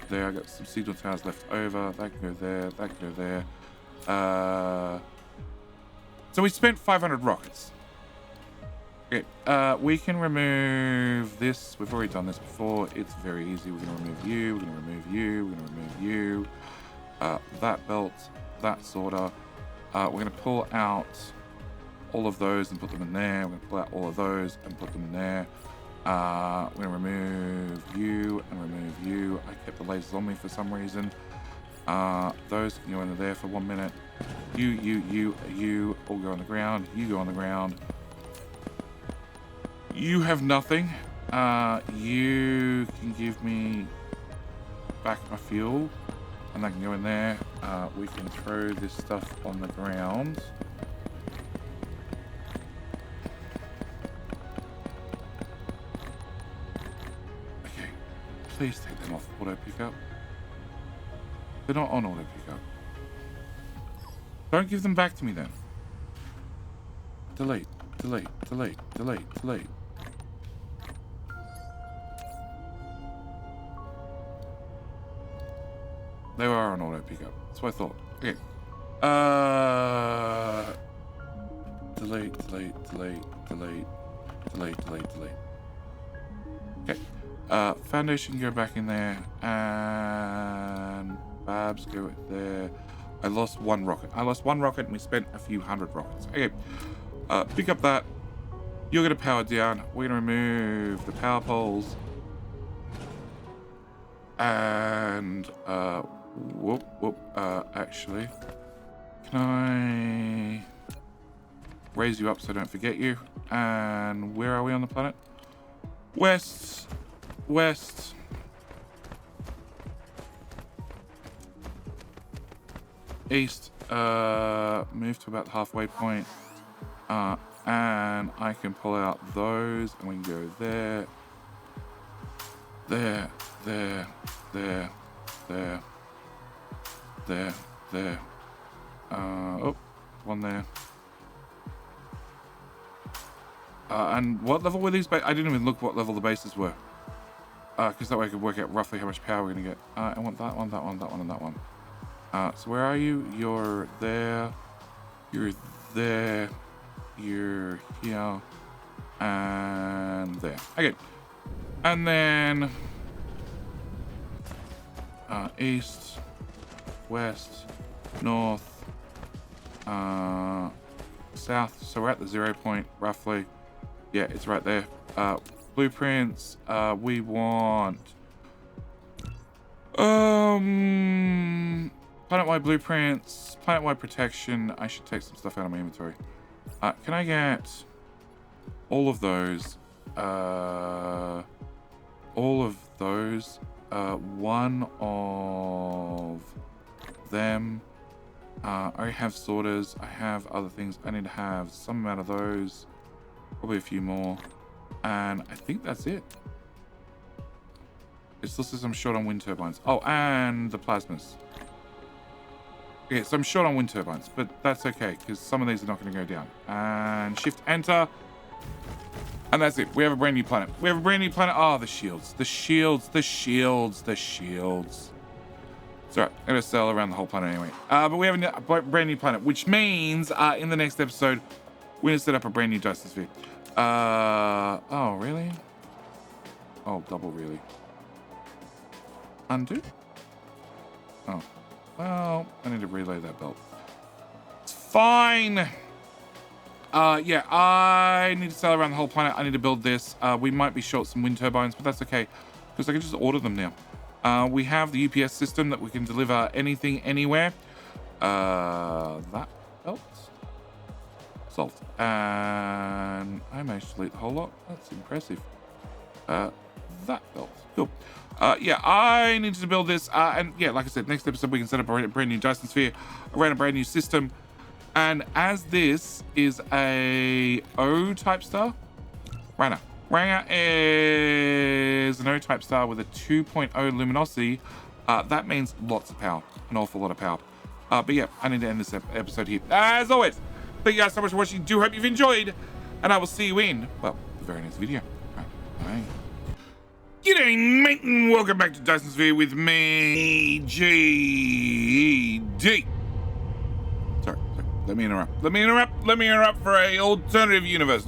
there. I got some signal towers left over. That can go there. That can go there. So we spent 500 rockets. Okay, we can remove this. We've already done this before. It's very easy. We're going to remove you. We're going to remove you. We're going to remove you. That belt. That sorter. We're going to pull out all of those and put them in there. We're going to pull out all of those and put them in there. We're going to remove you and remove you. I kept the lasers on me for some reason. Those can go in there for 1 minute. You all go on the ground. You go on the ground. You have nothing. You can give me back my fuel, and that can go in there. We can throw this stuff on the ground. Okay, please take them off auto pickup. They're not on auto pickup. Don't give them back to me then. Delete. They were on auto pickup. That's what I thought. Okay. delete. Okay. Foundation, go back in there, and Babs, go there. I lost one rocket. And we spent a few hundred rockets. Okay, pick up that. You're gonna power down. We're gonna remove the power poles. And, actually, can I raise you up so I don't forget you? And where are we on the planet? West, east, move to about the halfway point, and I can pull out those, and we can go there, one there. And what level were these? I didn't even look what level the bases were, because that way I could work out roughly how much power we're gonna get. I want that one, and that one. So where are you? You're there. You're there. You're here. And there. Okay. And then east, west, north, south. So we're at the 0 point roughly. Yeah, it's right there. Blueprints. We want planet-wide blueprints, planet-wide protection. I should take some stuff out of my inventory. Can I get all of those? One of them. I already have sorters. I have other things. I need to have some amount of those. Probably a few more. And I think that's it. It still says I'm short on wind turbines. Oh, and the plasmas. Okay, so I'm short on wind turbines, but that's okay, because some of these are not going to go down. And shift enter. And that's it. We have a brand new planet. Oh, the shields. It's alright. I'm going to sail around the whole planet anyway. But we have a brand new planet, which means in the next episode, we're going to set up a brand new Dyson Sphere. Oh, really? Oh, double really. Undo? Oh. Well, I need to relay that belt. It's fine. Yeah, I need to sail around the whole planet. I need to build this. We might be short some wind turbines, but that's okay, because I can just order them now. We have the UPS system that we can deliver anything, anywhere. That belt. Solved. And I managed to delete the whole lot. That's impressive. That belt. Cool. Yeah, I needed to build this. And yeah, like I said, next episode we can set up a brand new Dyson Sphere around a brand new system. And as this is a O-type star, Rana is an O-type star with a 2.0 luminosity. That means lots of power, an awful lot of power. But yeah, I need to end this episode here. As always, thank you guys so much for watching. Do hope you've enjoyed, and I will see you in, well, the very next video. All right, bye. G'day, mate, and welcome back to Dyson Sphere with me, GD. Sorry, let me interrupt for an alternative universe.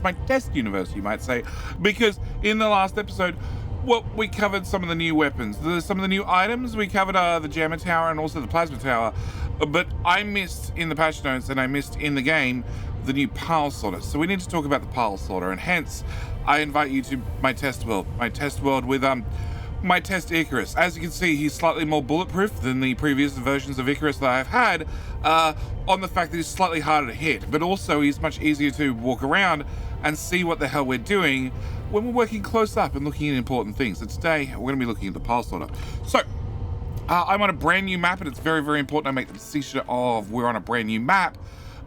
My test universe, you might say, because in the last episode, well, we covered some of the new weapons, some of the new items. We covered the Jammer Tower and also the Plasma Tower, but I missed in the patch notes and I missed in the game the new pile sorter. So we need to talk about the pile sorter, and hence I invite you to my test world with my test Icarus. As you can see, he's slightly more bulletproof than the previous versions of Icarus that I've had, on the fact that he's slightly harder to hit, but also he's much easier to walk around and see what the hell we're doing when we're working close up and looking at important things. And today we're going to be looking at the pile sorter. So I'm on a brand new map, and it's very, very important I make the decision of we're on a brand new map,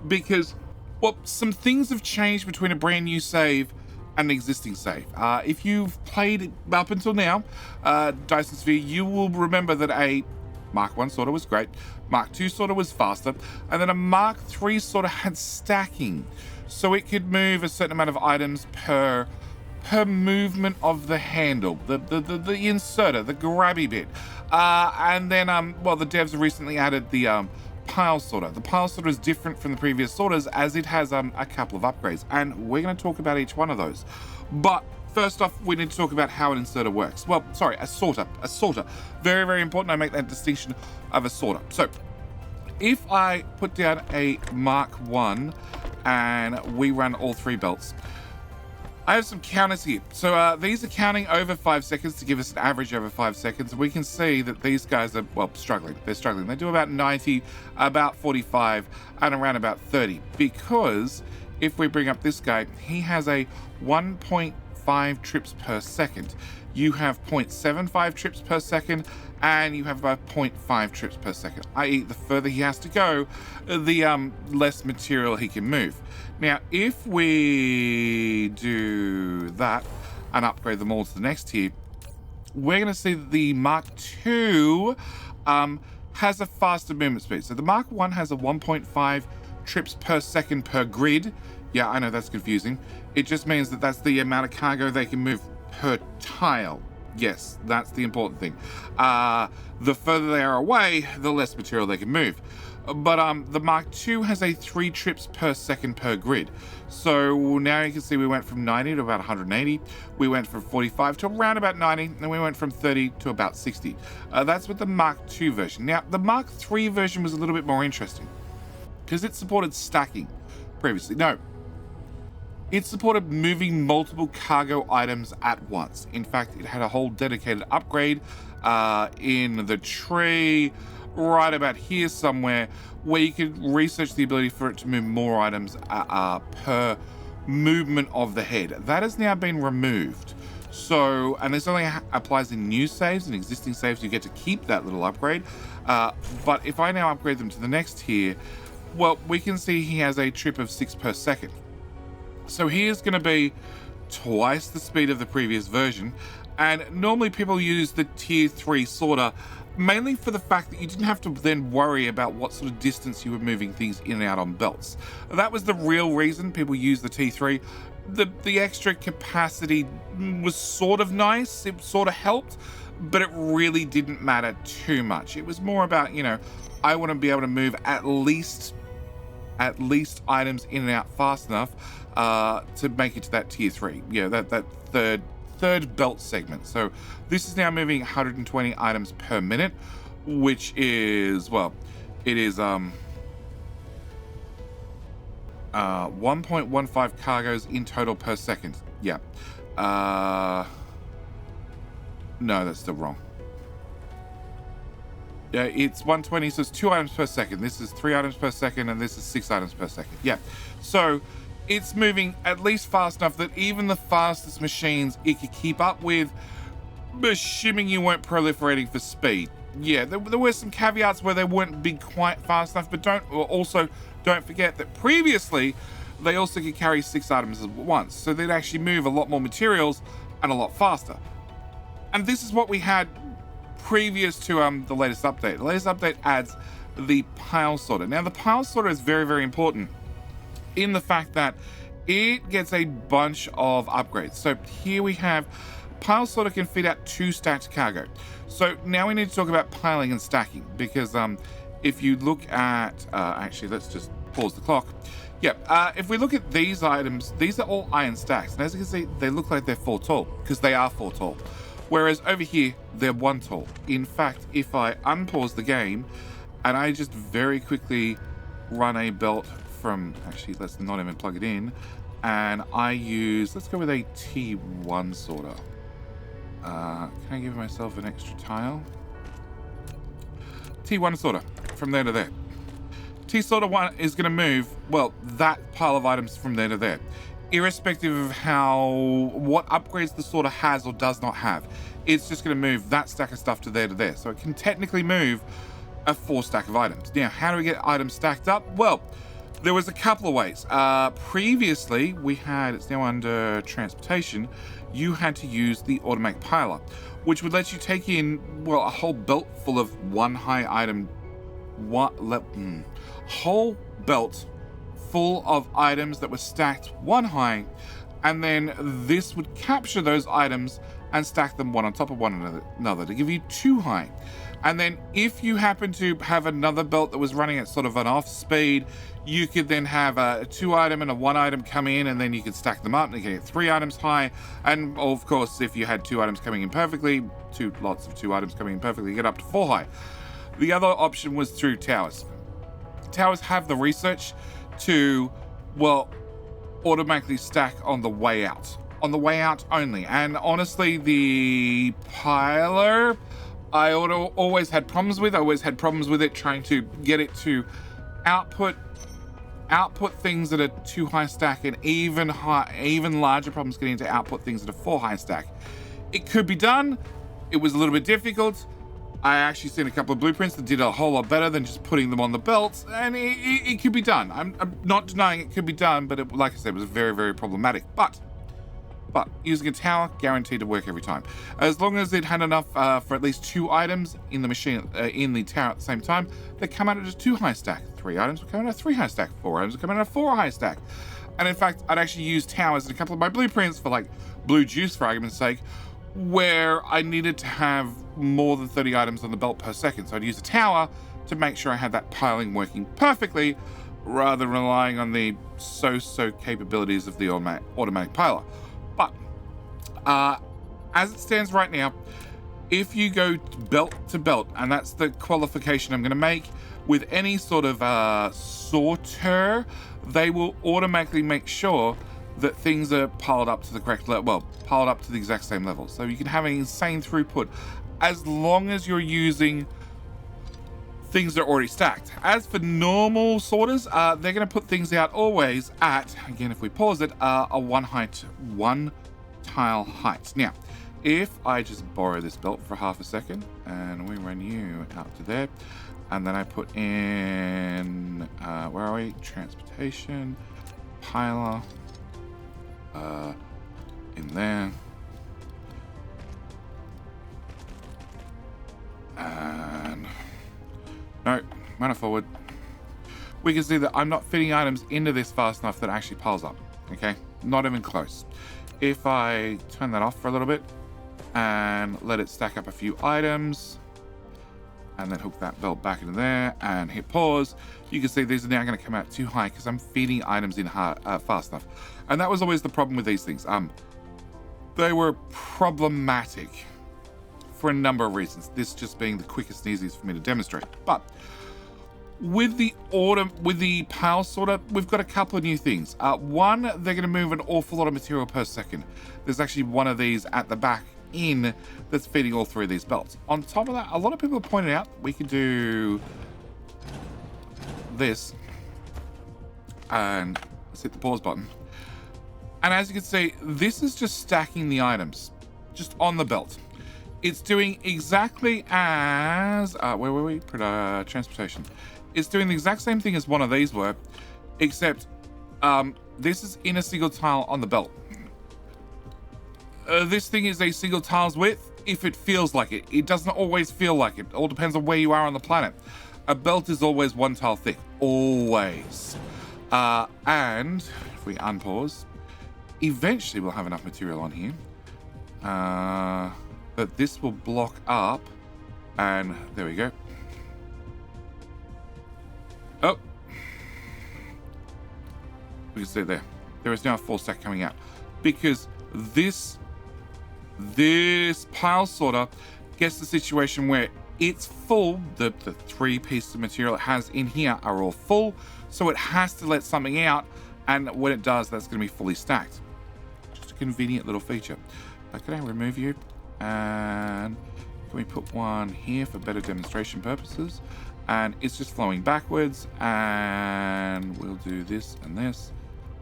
because, well, some things have changed between a brand new save and an existing save. If you've played up until now, Dyson Sphere, you will remember that a Mark 1 sorter was great, Mark 2 sorter was faster, and then a Mark 3 sorter had stacking. So it could move a certain amount of items per movement of the handle, the inserter, the grabby bit. And then, well, the devs recently added the pile sorter. The pile sorter is different from the previous sorters, as it has a couple of upgrades, and we're going to talk about each one of those. But first off, we need to talk about how an inserter works. Well, sorry, a sorter. Very, very important I make that distinction of a sorter. So, if I put down a Mark 1 and we run all 3 belts, I have some counters here. So these are counting over 5 seconds to give us an average over 5 seconds. We can see that these guys are, well, struggling. They're struggling. They do about 90, about 45, and around about 30. Because if we bring up this guy, he has a 1.5 trips per second. You have 0.75 trips per second, and you have about 0.5 trips per second, i.e. the further he has to go, the less material he can move. Now, if we do that and upgrade them all to the next tier, we're going to see that the Mark II has a faster movement speed. So the Mark I has a 1.5 trips per second per grid. Yeah, I know that's confusing. It just means that that's the amount of cargo they can move per tile. Yes, that's the important thing. The further they are away, the less material they can move. But the Mark II has a 3 trips per second per grid. So now you can see we went from 90 to about 180. We went from 45 to around about 90. And we went from 30 to about 60. That's with the Mark II version. Now, the Mark III version was a little bit more interesting because it supported stacking previously. No, it supported moving multiple cargo items at once. In fact, it had a whole dedicated upgrade in the tree right about here somewhere where you could research the ability for it to move more items per movement of the head. That has now been removed. So, and this only applies in new saves. In existing saves, you get to keep that little upgrade. But if I now upgrade them to the next tier, well, we can see he has a trip of 6 per second. So he is going to be twice the speed of the previous version. And normally people use the tier 3 sorter mainly for the fact that you didn't have to then worry about what sort of distance you were moving things in and out on belts. That was the real reason people used the T3. The extra capacity was sort of nice, it sort of helped, but it really didn't matter too much. It was more about, you know, I want to be able to move at least items in and out fast enough to make it to that tier 3. Yeah, that third belt segment. So this is now moving 120 items per minute, which is, well, it is 1.15 cargoes in total per second. Yeah. No, that's still wrong. Yeah, it's 120, so it's 2 items per second. This is 3 items per second, and this is 6 items per second. Yeah. So it's moving at least fast enough that even the fastest machines it could keep up with, assuming you weren't proliferating for speed. Yeah, there were some caveats where they weren't big quite fast enough, but don't forget that previously they also could carry 6 items at once, so they'd actually move a lot more materials and a lot faster. And this is what we had previous to the latest update. The latest update adds the pile sorter. Now, the pile sorter is very, very important in the fact that it gets a bunch of upgrades. So here we have pile sorter can fit out 2 stacked cargo. So now we need to talk about piling and stacking, because if you look at, actually, let's just pause the clock. Yeah, if we look at these items, these are all iron stacks. And as you can see, they look like they're 4 tall, because they are 4 tall. Whereas over here, they're 1 tall. In fact, if I unpause the game and I just very quickly run a belt from, actually, let's not even plug it in, and I use, let's go with a T1 sorter. Can I give myself an extra tile? T1 sorter, from there to there. T sorter 1 is going to move, well, that pile of items from there to there, irrespective of what upgrades the sorter has or does not have. It's just going to move that stack of stuff to there. So it can technically move a 4 stack of items. Now, how do we get items stacked up? Well, there was a couple of ways. Previously, we had, it's now under transportation, you had to use the automatic piler, which would let you take in, well, a whole belt full of 1 high item, whole belt full of items that were stacked 1 high, and then this would capture those items and stack them one on top of one another to give you 2 high. And then if you happen to have another belt that was running at sort of an off speed, you could then have a 2 item and a 1 item come in, and then you could stack them up and you can get 3 items high. And of course, if you had 2 items coming in perfectly, 2 lots of 2 items coming in perfectly, you get up to 4 high. The other option was through towers. Towers have the research to, well, automatically stack on the way out. On the way out only. And honestly, the piler, I always had problems with. I always had problems with it trying to get it to output things that are 2 high stack, and even larger problems getting to output things that are 4 high stack. It could be done. It was a little bit difficult. I actually seen a couple of blueprints that did a whole lot better than just putting them on the belts, and it could be done. I'm not denying it could be done, but like I said, it was very, very problematic. But using a tower, guaranteed to work every time. As long as it had enough for at least 2 items in the machine, in the tower at the same time, they come out at a 2 high stack. 3 items would come out at a 3 high stack. 4 items would come out at a 4 high stack. And in fact, I'd actually use towers in a couple of my blueprints for like blue juice, for argument's sake, where I needed to have more than 30 items on the belt per second. So I'd use a tower to make sure I had that piling working perfectly, rather than relying on the so-so capabilities of the automatic piler. But as it stands right now, if you go belt to belt, and that's the qualification I'm going to make, with any sort of sorter, they will automatically make sure that things are piled up to the correct level, well, piled up to the exact same level. So you can have an insane throughput as long as you're using things that are already stacked. As for normal sorters, they're going to put things out always at, again, if we pause it, a 1 tile height. Now, if I just borrow this belt for half a second and we run you out to there, and then I put in, where are we? Transportation, piler, in there, and no, run it forward. We can see that I'm not fitting items into this fast enough that it actually piles up. Okay, not even close. If I turn that off for a little bit and let it stack up a few items, and then hook that belt back into there and hit pause, you can see these are now going to come out too high because I'm feeding items in fast enough. And that was always the problem with these things. They were problematic for a number of reasons, this just being the quickest and easiest for me to demonstrate. But with the pile sorter, we've got a couple of new things. One, they're going to move an awful lot of material per second. There's actually one of these at the back in that's feeding all 3 of these belts. On top of that, a lot of people have pointed out we could do this, and let's hit the pause button. And as you can see, this is just stacking the items just on the belt. It's doing exactly as where were we? Transportation. It's doing the exact same thing as one of these were, except this is in a single tile on the belt. This thing is a single tile's width if it feels like it. It doesn't always feel like it. It all depends on where you are on the planet. A belt is always 1 tile thick. Always. And if we unpause, eventually we'll have enough material on here. But this will block up. And there we go. Oh. We can see there. There is now a 4 stack coming out. Because this pile sorter gets the situation where it's full. The 3 pieces of material it has in here are all full, so it has to let something out, and when it does, that's going to be fully stacked. Just a convenient little feature. Can I remove you? And can we put one here for better demonstration purposes? And it's just flowing backwards, and we'll do this and this.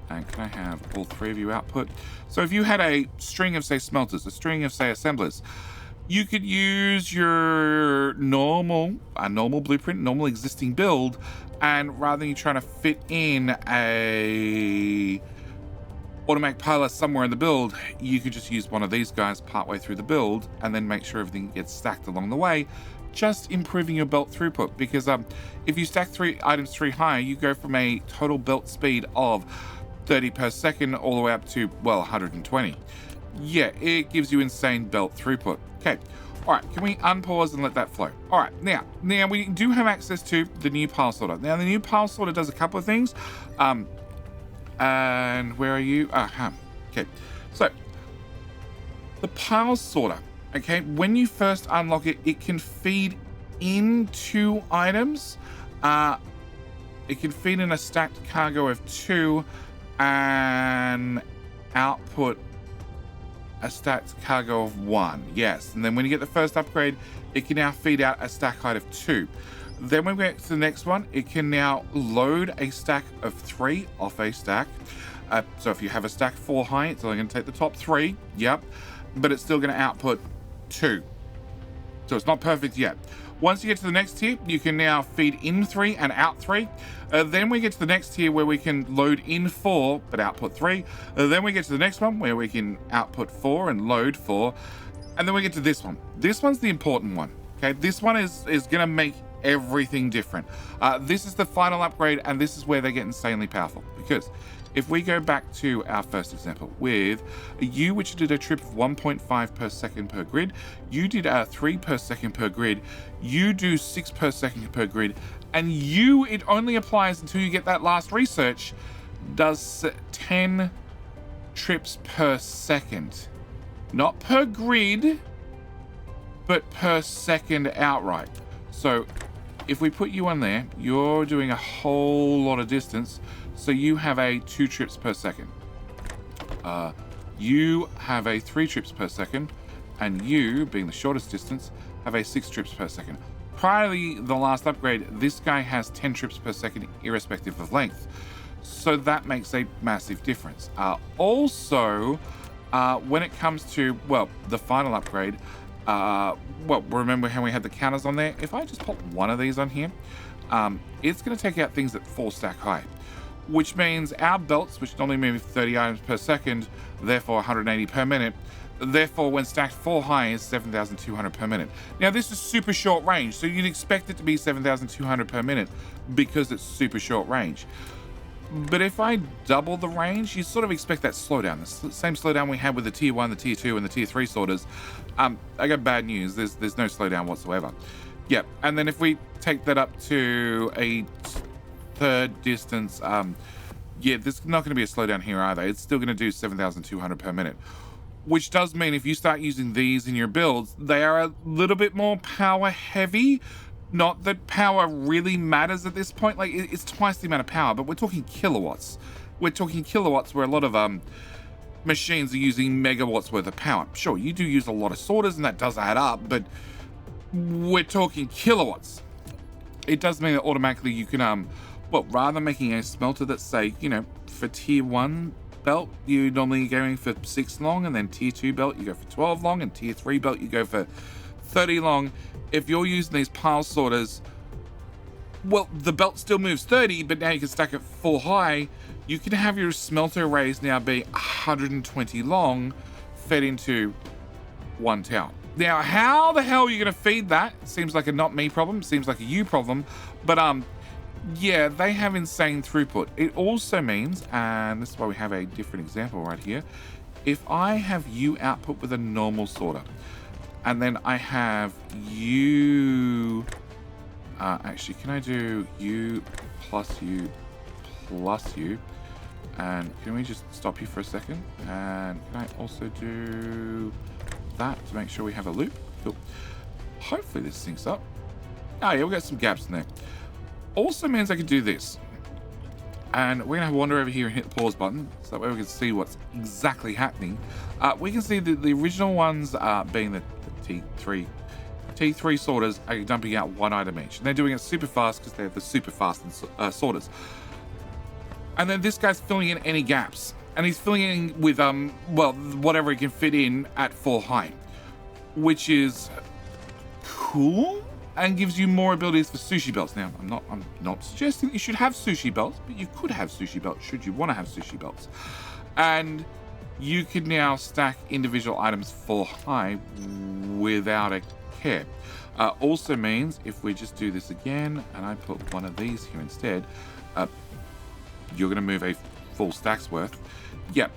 And can I have all 3 of you output? So if you had a string of, say, smelters, a string of, say, assemblers, you could use your normal blueprint, normal existing build, and rather than you trying to fit in a automatic piler somewhere in the build, you could just use one of these guys partway through the build and then make sure everything gets stacked along the way, just improving your belt throughput. Because if you stack 3 items 3 high, you go from a total belt speed of 30 per second all the way up to, well, 120. Yeah, it gives you insane belt throughput. Okay, all right, can we unpause and let that flow? All right, now we do have access to the new pile sorter. Now, the new pile sorter does a couple of things. And where are you? Okay, so the pile sorter, okay, when you first unlock it, it can feed into items. It can feed in a stacked cargo of 2 and output a stacked cargo of 1. Yes, and then when you get the first upgrade, it can now feed out a stack height of 2. Then when we get to the next one, it can now load a stack of 3 off a stack. So if you have a stack 4 high, it's only going to take the top 3. Yep, but it's still going to output 2. So it's not perfect yet. Once you get to the next tier, you can now feed in 3 and out 3. Then we get to the next tier where we can load in 4 but output 3. Then we get to the next one where we can output 4 and load 4. And then we get to this one. This one's the important one. Okay, this one is going to make everything different. This is the final upgrade, and this is where they get insanely powerful. Because if we go back to our first example with you, which did a trip of 1.5 per second per grid, you did 3 per second per grid, you do 6 per second per grid, and you, it only applies until you get that last research, does 10 trips per second. Not per grid, but per second outright. So if we put you on there, you're doing a whole lot of distance. So you have a 2 trips per second. You have a 3 trips per second. And you, being the shortest distance, have a 6 trips per second. Prior to the last upgrade, this guy has 10 trips per second irrespective of length. So that makes a massive difference. Also, when it comes to, well, the final upgrade, well, remember how we had the counters on there? If I just pop one of these on here, it's going to take out things at 4 stack high, which means our belts, which normally move 30 items per second, therefore 180 per minute, therefore when stacked 4 high is 7,200 per minute. Now this is super short range, so you'd expect it to be 7,200 per minute because it's super short range. But if I double the range, you sort of expect that slowdown, the same slowdown we had with the tier 1, the tier 2, and the tier 3 sorters. I got bad news, there's no slowdown whatsoever. Yep, and then if we take that up to a third distance, yeah, there's not going to be a slowdown here either. It's still going to do 7,200 per minute, which does mean if you start using these in your builds, they are a little bit more power heavy. Not that power really matters at this point. Like, it's twice the amount of power, but we're talking kilowatts. We're talking kilowatts where a lot of machines are using megawatts worth of power. Sure, you do use a lot of sorters and that does add up, but we're talking kilowatts. It does mean that automatically you can, well, rather than making a smelter that's, say, you know, for tier 1 belt, you're normally going for 6 long, and then tier 2 belt, you go for 12 long, and tier 3 belt, you go for 30 long. If you're using these pile sorters, well, the belt still moves 30, but now you can stack it 4 high. You can have your smelter arrays now be 120 long, fed into 1 tower. Now, how the hell are you going to feed that? Seems like a not me problem, seems like a you problem, but yeah, they have insane throughput. It also means, and this is why we have a different example right here, if I have you output with a normal sorter, and then I have you, actually, can I do you plus you plus you? And can we just stop you for a second? And can I also do that to make sure we have a loop? Cool. Hopefully this syncs up. Oh yeah, we've got some gaps in there. Also means I can do this. And we're gonna wander over here and hit the pause button, so that way we can see what's exactly happening. We can see that the original ones being the T3 sorters are dumping out 1 item each. And they're doing it super fast because they're the super fast sorters. And then this guy's filling in any gaps. And he's filling in with, well, whatever he can fit in at 4 high. Which is cool and gives you more abilities for sushi belts. Now, I'm not suggesting you should have sushi belts, but you could have sushi belts should you want to have sushi belts. And you can now stack individual items 4 high without a care. Also means if we just do this again and I put one of these here instead, you're going to move a full stacks worth. Yeah,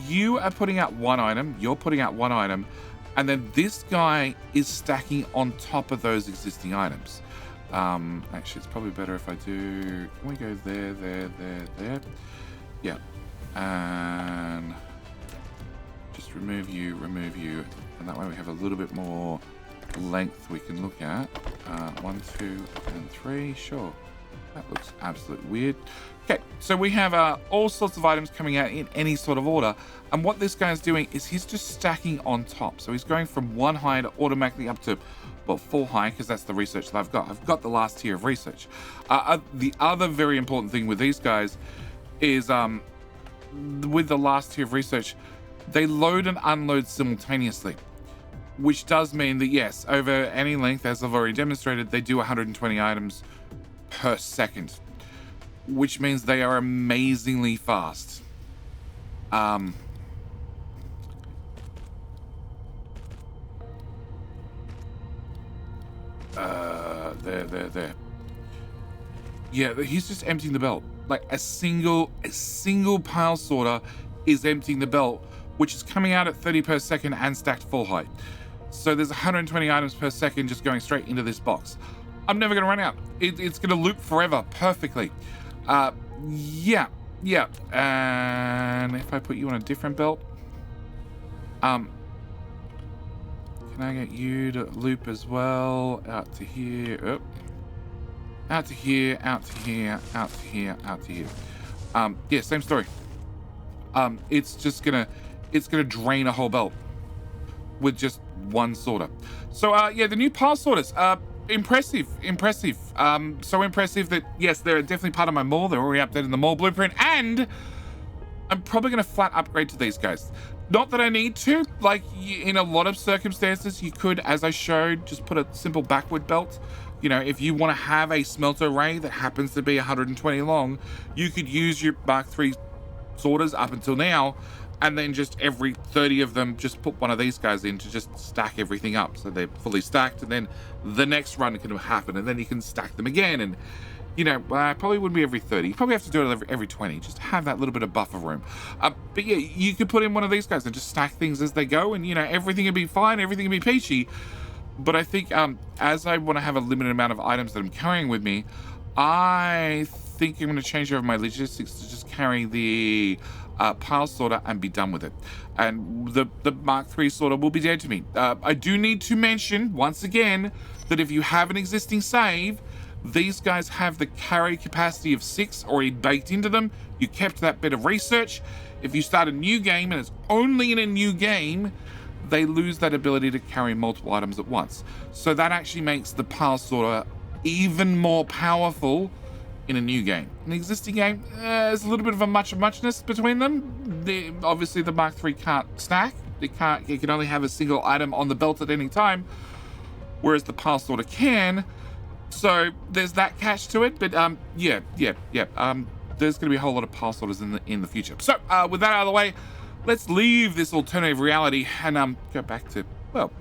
you are putting out one item, you're putting out one item, and then this guy is stacking on top of those existing items. Actually, it's probably better if I do... Can we go there, there, there, there? Yeah. And just remove you, and that way we have a little bit more length we can look at. 1, 2, and 3, sure. That looks absolutely weird. Okay, so we have all sorts of items coming out in any sort of order, and what this guy's doing is he's just stacking on top. So he's going from 1 high to automatically up to, well, 4 high, because that's the research that I've got. I've got the last tier of research. The other very important thing with these guys is with the last tier of research, they load and unload simultaneously, which does mean that, yes, over any length, as I've already demonstrated, they do 120 items per second, which means they are amazingly fast. There. Yeah, he's just emptying the belt. Like a single pile sorter is emptying the belt, which is coming out at 30 per second and stacked full height. So there's 120 items per second just going straight into this box. I'm never gonna run out. It's gonna loop forever perfectly. Yeah. And if I put you on a different belt, can I get you to loop as well? Out to here, out to here, out to here, out to here, out to here. Yeah, same story. It's gonna drain a whole belt with just one sorter. So yeah, the new pile sorters, impressive. So impressive that, yes, they're definitely part of my mall. They're already updated in the mall blueprint, and I'm probably gonna flat upgrade to these guys. Not that I need to, like in a lot of circumstances, you could, as I showed, just put a simple backward belt. You know, if you want to have a smelter array that happens to be 120 long, you could use your Mark III sorters up until now, and then just every 30 of them, just put one of these guys in to just stack everything up. So they're fully stacked, and then the next run can happen, and then you can stack them again. And, you know, probably wouldn't be every 30. You probably have to do it every 20, just to have that little bit of buffer room. But yeah, you could put in one of these guys and just stack things as they go, and, you know, everything would be fine, everything would be peachy. But I think as I want to have a limited amount of items that I'm carrying with me, I think I'm going to change over my logistics to just carry the pile sorter and be done with it. And the Mark III sorter will be dead to me. I do need to mention, once again, that if you have an existing save, these guys have the carry capacity of 6 already baked into them. You kept that bit of research. If you start a new game, and it's only in a new game, they lose that ability to carry multiple items at once. So that actually makes the pile sorter even more powerful in a new game. In the existing game, there's a little bit of a muchness between them. Obviously, the Mark III can't stack. It can only have a single item on the belt at any time, whereas the pile sorter can. So there's that catch to it. But yeah. There's going to be a whole lot of pile sorters in the future. So with that out of the way, let's leave this alternative reality and go back to, well,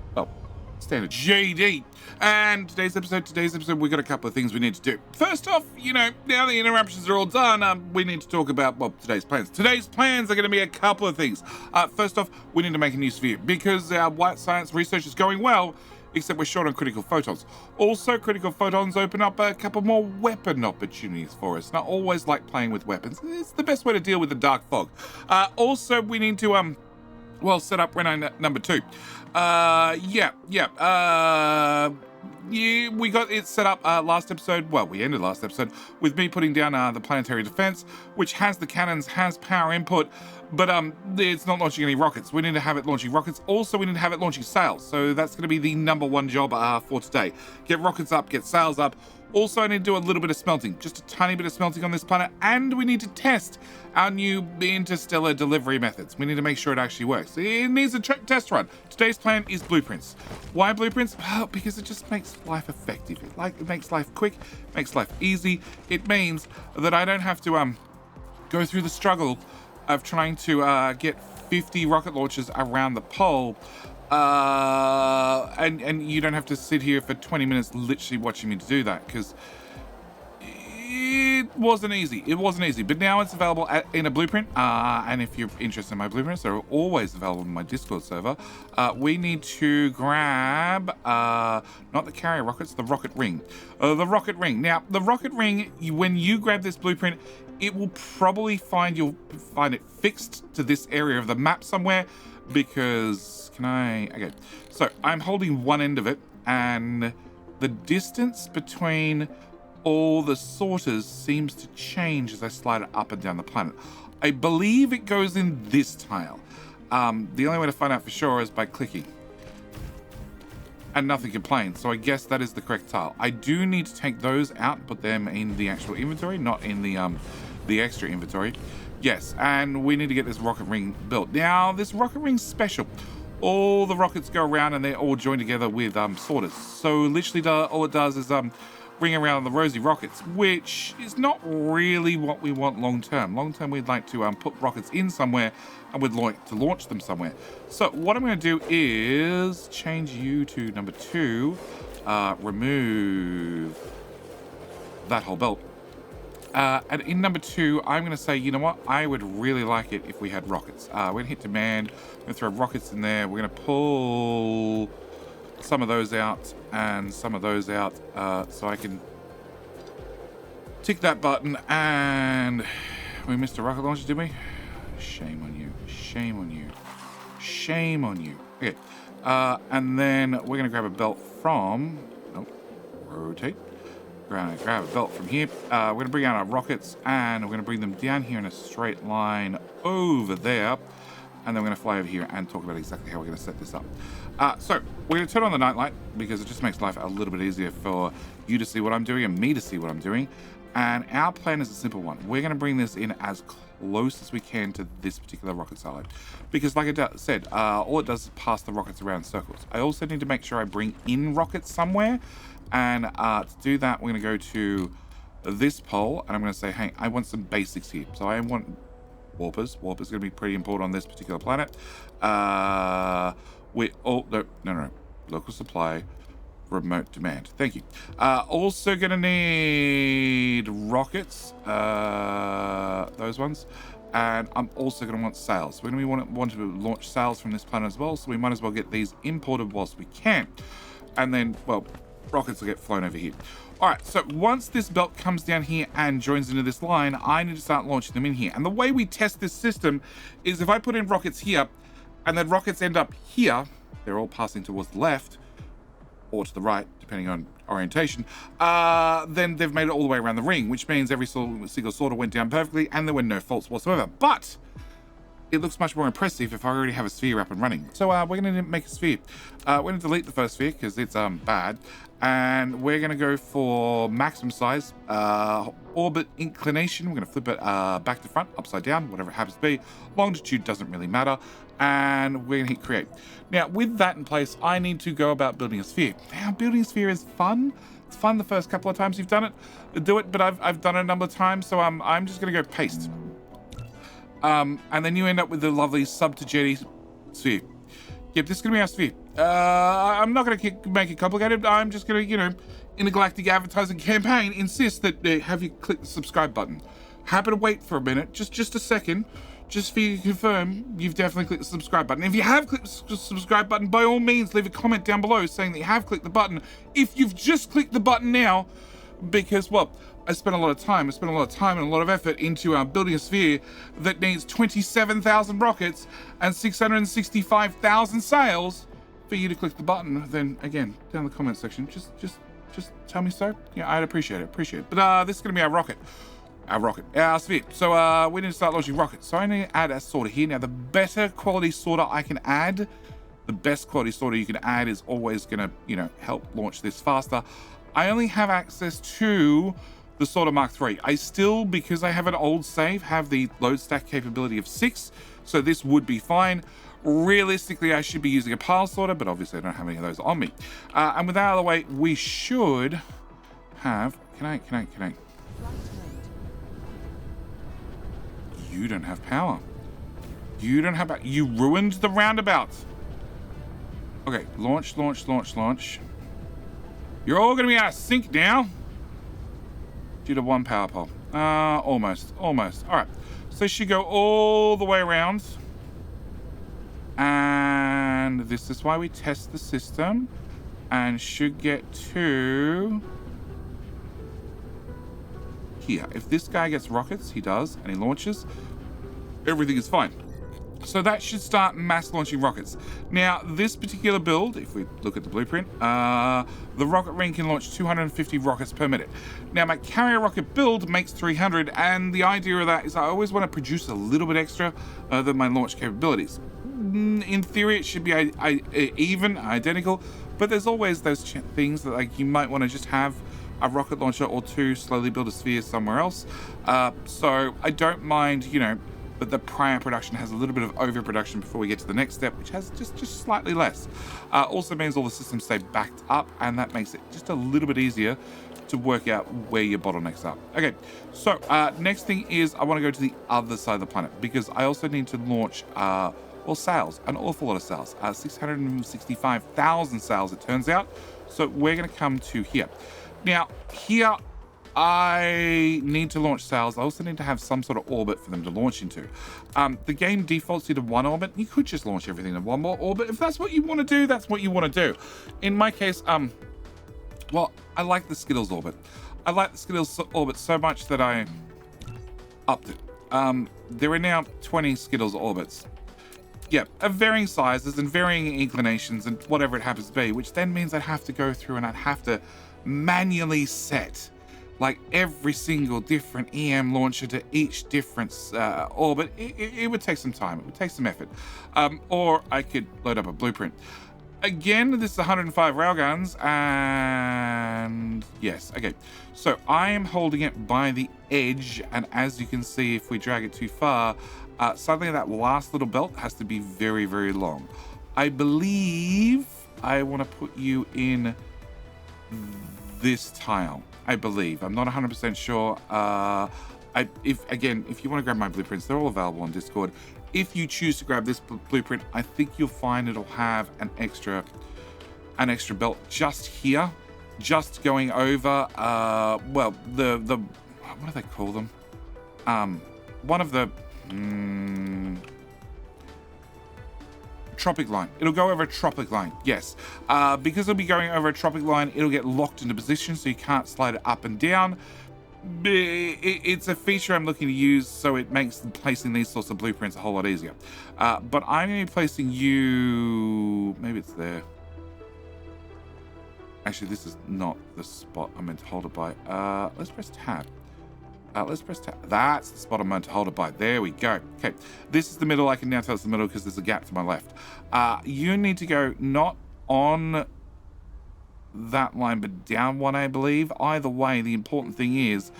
standard GD. And today's episode, we've got a couple of things we need to do. First off, you know, now the interruptions are all done, we need to talk about, well, today's plans. Today's plans are going to be a couple of things. First off, we need to make a new sphere because our white science research is going well, except we're short on critical photons. Also, critical photons open up a couple more weapon opportunities for us. Not always like playing with weapons. It's the best way to deal with the dark fog. Also, we need to, well, set up Reno number 2. Yeah, we got it set up last episode. Well, we ended last episode with me putting down the planetary defense, which has the cannons, has power input, but it's not launching any rockets. We need to have it launching rockets. Also, we need to have it launching sails. So that's going to be the number 1 job for today. Get rockets up, get sails up. Also, I need to do a little bit of smelting, just a tiny bit of smelting on this planet, and we need to test our new interstellar delivery methods. We need to make sure it actually works. It needs a test run. Today's plan is blueprints. Why blueprints? Well, because it just makes life effective. It makes life quick, makes life easy. It means that I don't have to go through the struggle of trying to get 50 rocket launchers around the pole. And you don't have to sit here for 20 minutes literally watching me to do that, because it wasn't easy. It wasn't easy, but now it's available in a blueprint. And if you're interested in my blueprints, they're always available in my Discord server. We need to grab, not the carrier rockets, the rocket ring. The rocket ring. Now, the rocket ring, when you grab this blueprint, it will probably you'll find it fixed to this area of the map somewhere, because, okay. So I'm holding one end of it, and the distance between all the sorters seems to change as I slide it up and down the planet. I believe it goes in this tile. The only way to find out for sure is by clicking. And nothing complains, so I guess that is the correct tile. I do need to take those out and put them in the actual inventory, not in the extra inventory. Yes, and we need to get this rocket ring built. Now, this rocket ring's special. All the rockets go around and they're all joined together with sorters. So literally all it does is ring around the rosy rockets, which is not really what we want long term. Long term, we'd like to put rockets in somewhere, and we'd like to launch them somewhere. So what I'm going to do is change you to number 2, remove that whole belt. And in number 2, I'm going to say, you know what? I would really like it if we had rockets. We're going to hit demand. We're going to throw rockets in there. We're going to pull some of those out and some of those out, so I can tick that button. And we missed a rocket launcher, did we? Shame on you. Shame on you. Shame on you. Okay. And then we're going to grab a belt from... Nope. Rotate. We're going to grab a belt from here. We're going to bring out our rockets, and we're going to bring them down here in a straight line over there. And then we're going to fly over here and talk about exactly how we're going to set this up. So we're going to turn on the night light, because it just makes life a little bit easier for you to see what I'm doing and me to see what I'm doing. And our plan is a simple one. We're going to bring this in as close as we can to this particular rocket side, because like I said, all it does is pass the rockets around in circles. I also need to make sure I bring in rockets somewhere. And to do that, we're going to go to this pole, and I'm going to say, hey, I want some basics here. So I want warpers. Warpers going to be pretty important on this particular planet. No. Local supply, remote demand. Thank you. Also going to need rockets, those ones. And I'm also going to want sails. We're going to want to launch sails from this planet as well, so we might as well get these imported whilst we can. And then, well, rockets will get flown over here. All right, so once this belt comes down here and joins into this line, I need to start launching them in here. And the way we test this system is if I put in rockets here, and then rockets end up here, they're all passing towards the left, or to the right, depending on orientation, then they've made it all the way around the ring, which means every single sorter went down perfectly, and there were no faults whatsoever. But it looks much more impressive if I already have a sphere up and running. So we're going to make a sphere. We're going to delete the first sphere because it's bad. And we're going to go for maximum size, orbit inclination. We're going to flip it back to front, upside down, whatever it happens to be. Longitude doesn't really matter. And we're going to hit create. Now, with that in place, I need to go about building a sphere. Now, building a sphere is fun. It's fun the first couple of times you've done it. Do it, but I've done it a number of times. So I'm just going to go paste. And then you end up with the lovely sub-to-jetty sphere. Yep, this is going to be our sphere. I'm not going to make it complicated. I'm just going to, in a galactic advertising campaign, insist that have you click the subscribe button. Happy to wait for a minute, just a second, just for you to confirm you've definitely clicked the subscribe button. If you have clicked the subscribe button, by all means, leave a comment down below saying that you have clicked the button. If you've just clicked the button now, because, well, I spent a lot of time and a lot of effort into building a sphere that needs 27,000 rockets and 665,000 sails for you to click the button, then again, down in the comment section, just tell me so. Yeah, I'd appreciate it. But this is going to be our sphere. So we need to start launching rockets. So I need to add a sorter here. Now, the better quality sorter I can add, the best quality sorter you can add is always going to, help launch this faster. I only have access to the sorter Mark III. I still, because I have an old save, have the load stack capability of 6, so this would be fine. Realistically, I should be using a pile sorter, but obviously I don't have any of those on me. And with that out of the way, we should have... Can I? You don't have power. You ruined the roundabout. Okay, launch. You're all gonna be out of sync now. due to one power pole. Almost. All right. So she go all the way around. And this is why we test the system. And should get to here. If this guy gets rockets, he does, and he launches, everything is fine. So that should start mass launching rockets. Now, this particular build, if we look at the blueprint, the rocket ring can launch 250 rockets per minute. Now, my carrier rocket build makes 300, and the idea of that is I always want to produce a little bit extra than my launch capabilities. In theory, it should be identical, but there's always those things that like you might want to just have a rocket launcher or two, slowly build a sphere somewhere else. So I don't mind, you know, but the prior production has a little bit of overproduction before we get to the next step, which has just slightly less. Also means all the systems stay backed up, and that makes it just a little bit easier to work out where your bottlenecks are. Okay, so next thing is I want to go to the other side of the planet, because I also need to launch sails, an awful lot of sails, 665,000 sails it turns out. So we're going to come to here. Now, here I need to launch sails. I also need to have some sort of orbit for them to launch into. The game defaults you to one orbit. You could just launch everything in one more orbit. If that's what you want to do, that's what you want to do. In my case, well, I like the Skittles orbit. I like the Skittles orbit so much that I upped it. There are now 20 Skittles orbits. Yeah, of varying sizes and varying inclinations and whatever it happens to be, which then means I'd have to go through and I'd have to manually set like every single different EM launcher to each different orbit. It would take some time. It would take some effort. Or I could load up a blueprint. Again, this is 105 railguns, and yes, okay. So I am holding it by the edge, and as you can see, if we drag it too far, suddenly that last little belt has to be very, very long. I believe I want to put you in this tile. I believe. I'm not 100% sure. If you want to grab my blueprints, they're all available on Discord. If you choose to grab this blueprint, I think you'll find it'll have an extra belt just here, just going over. Well, the what do they call them? One of the tropic line. It'll go over a tropic line, yes. Because it'll be going over a tropic line, it'll get locked into position, so you can't slide it up and down. It's a feature I'm looking to use, so it makes placing these sorts of blueprints a whole lot easier. But I'm going to be placing you... Maybe it's there. Actually, this is not the spot I'm meant to hold it by. Let's press tab. Let's press tab. That's the spot I'm meant to hold it by. There we go. Okay, this is the middle. I can now tell it's the middle because there's a gap to my left. You need to go not on that line, but down one, I believe. Either way, the important thing is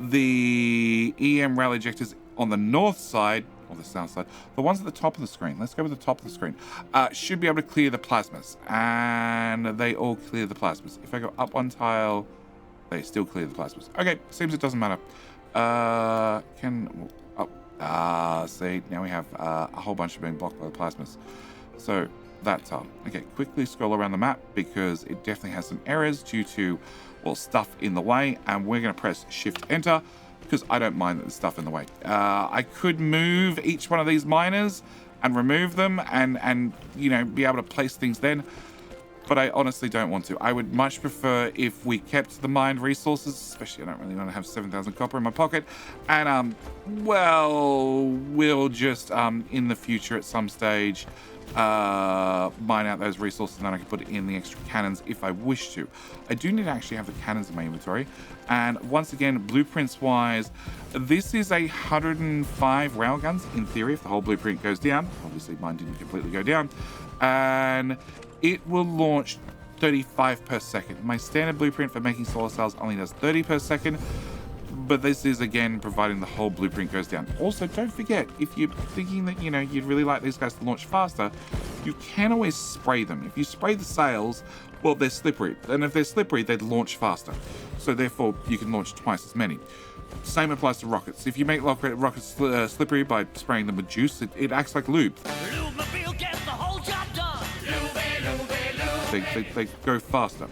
the EM rail ejectors on the north side, or the south side, the ones at the top of the screen. Let's go with the top of the screen. Should be able to clear the plasmas, and they all clear the plasmas. If I go up one tile, they still clear the plasmas. Okay, seems it doesn't matter. See, now we have a whole bunch of being blocked by the plasmas. So that tile. Okay, quickly scroll around the map because it definitely has some errors due to, well, stuff in the way, and we're going to press Shift Enter because I don't mind that there's stuff in the way. I could move each one of these miners and remove them and you know, be able to place things then, but I honestly don't want to. I would much prefer if we kept the mined resources, especially I don't really want to have 7,000 copper in my pocket, and well, we'll just in the future at some stage mine out those resources, and then I can put it in the extra cannons if I wish to. I do need to actually have the cannons in my inventory, and once again, blueprints wise, this is 105 railguns in theory if the whole blueprint goes down. Obviously mine didn't completely go down, and it will launch 35 per second. My standard blueprint for making solar cells only does 30 per second, but this is again providing the whole blueprint goes down. Also, don't forget, if you're thinking that, you know, you'd really like these guys to launch faster, you can always spray them. If you spray the sails, well, they're slippery, and if they're slippery, they'd launch faster. So therefore, you can launch twice as many. Same applies to rockets. If you make rockets slippery by spraying them with juice, it acts like lube. Lube-mobile gets the whole job done. They go faster.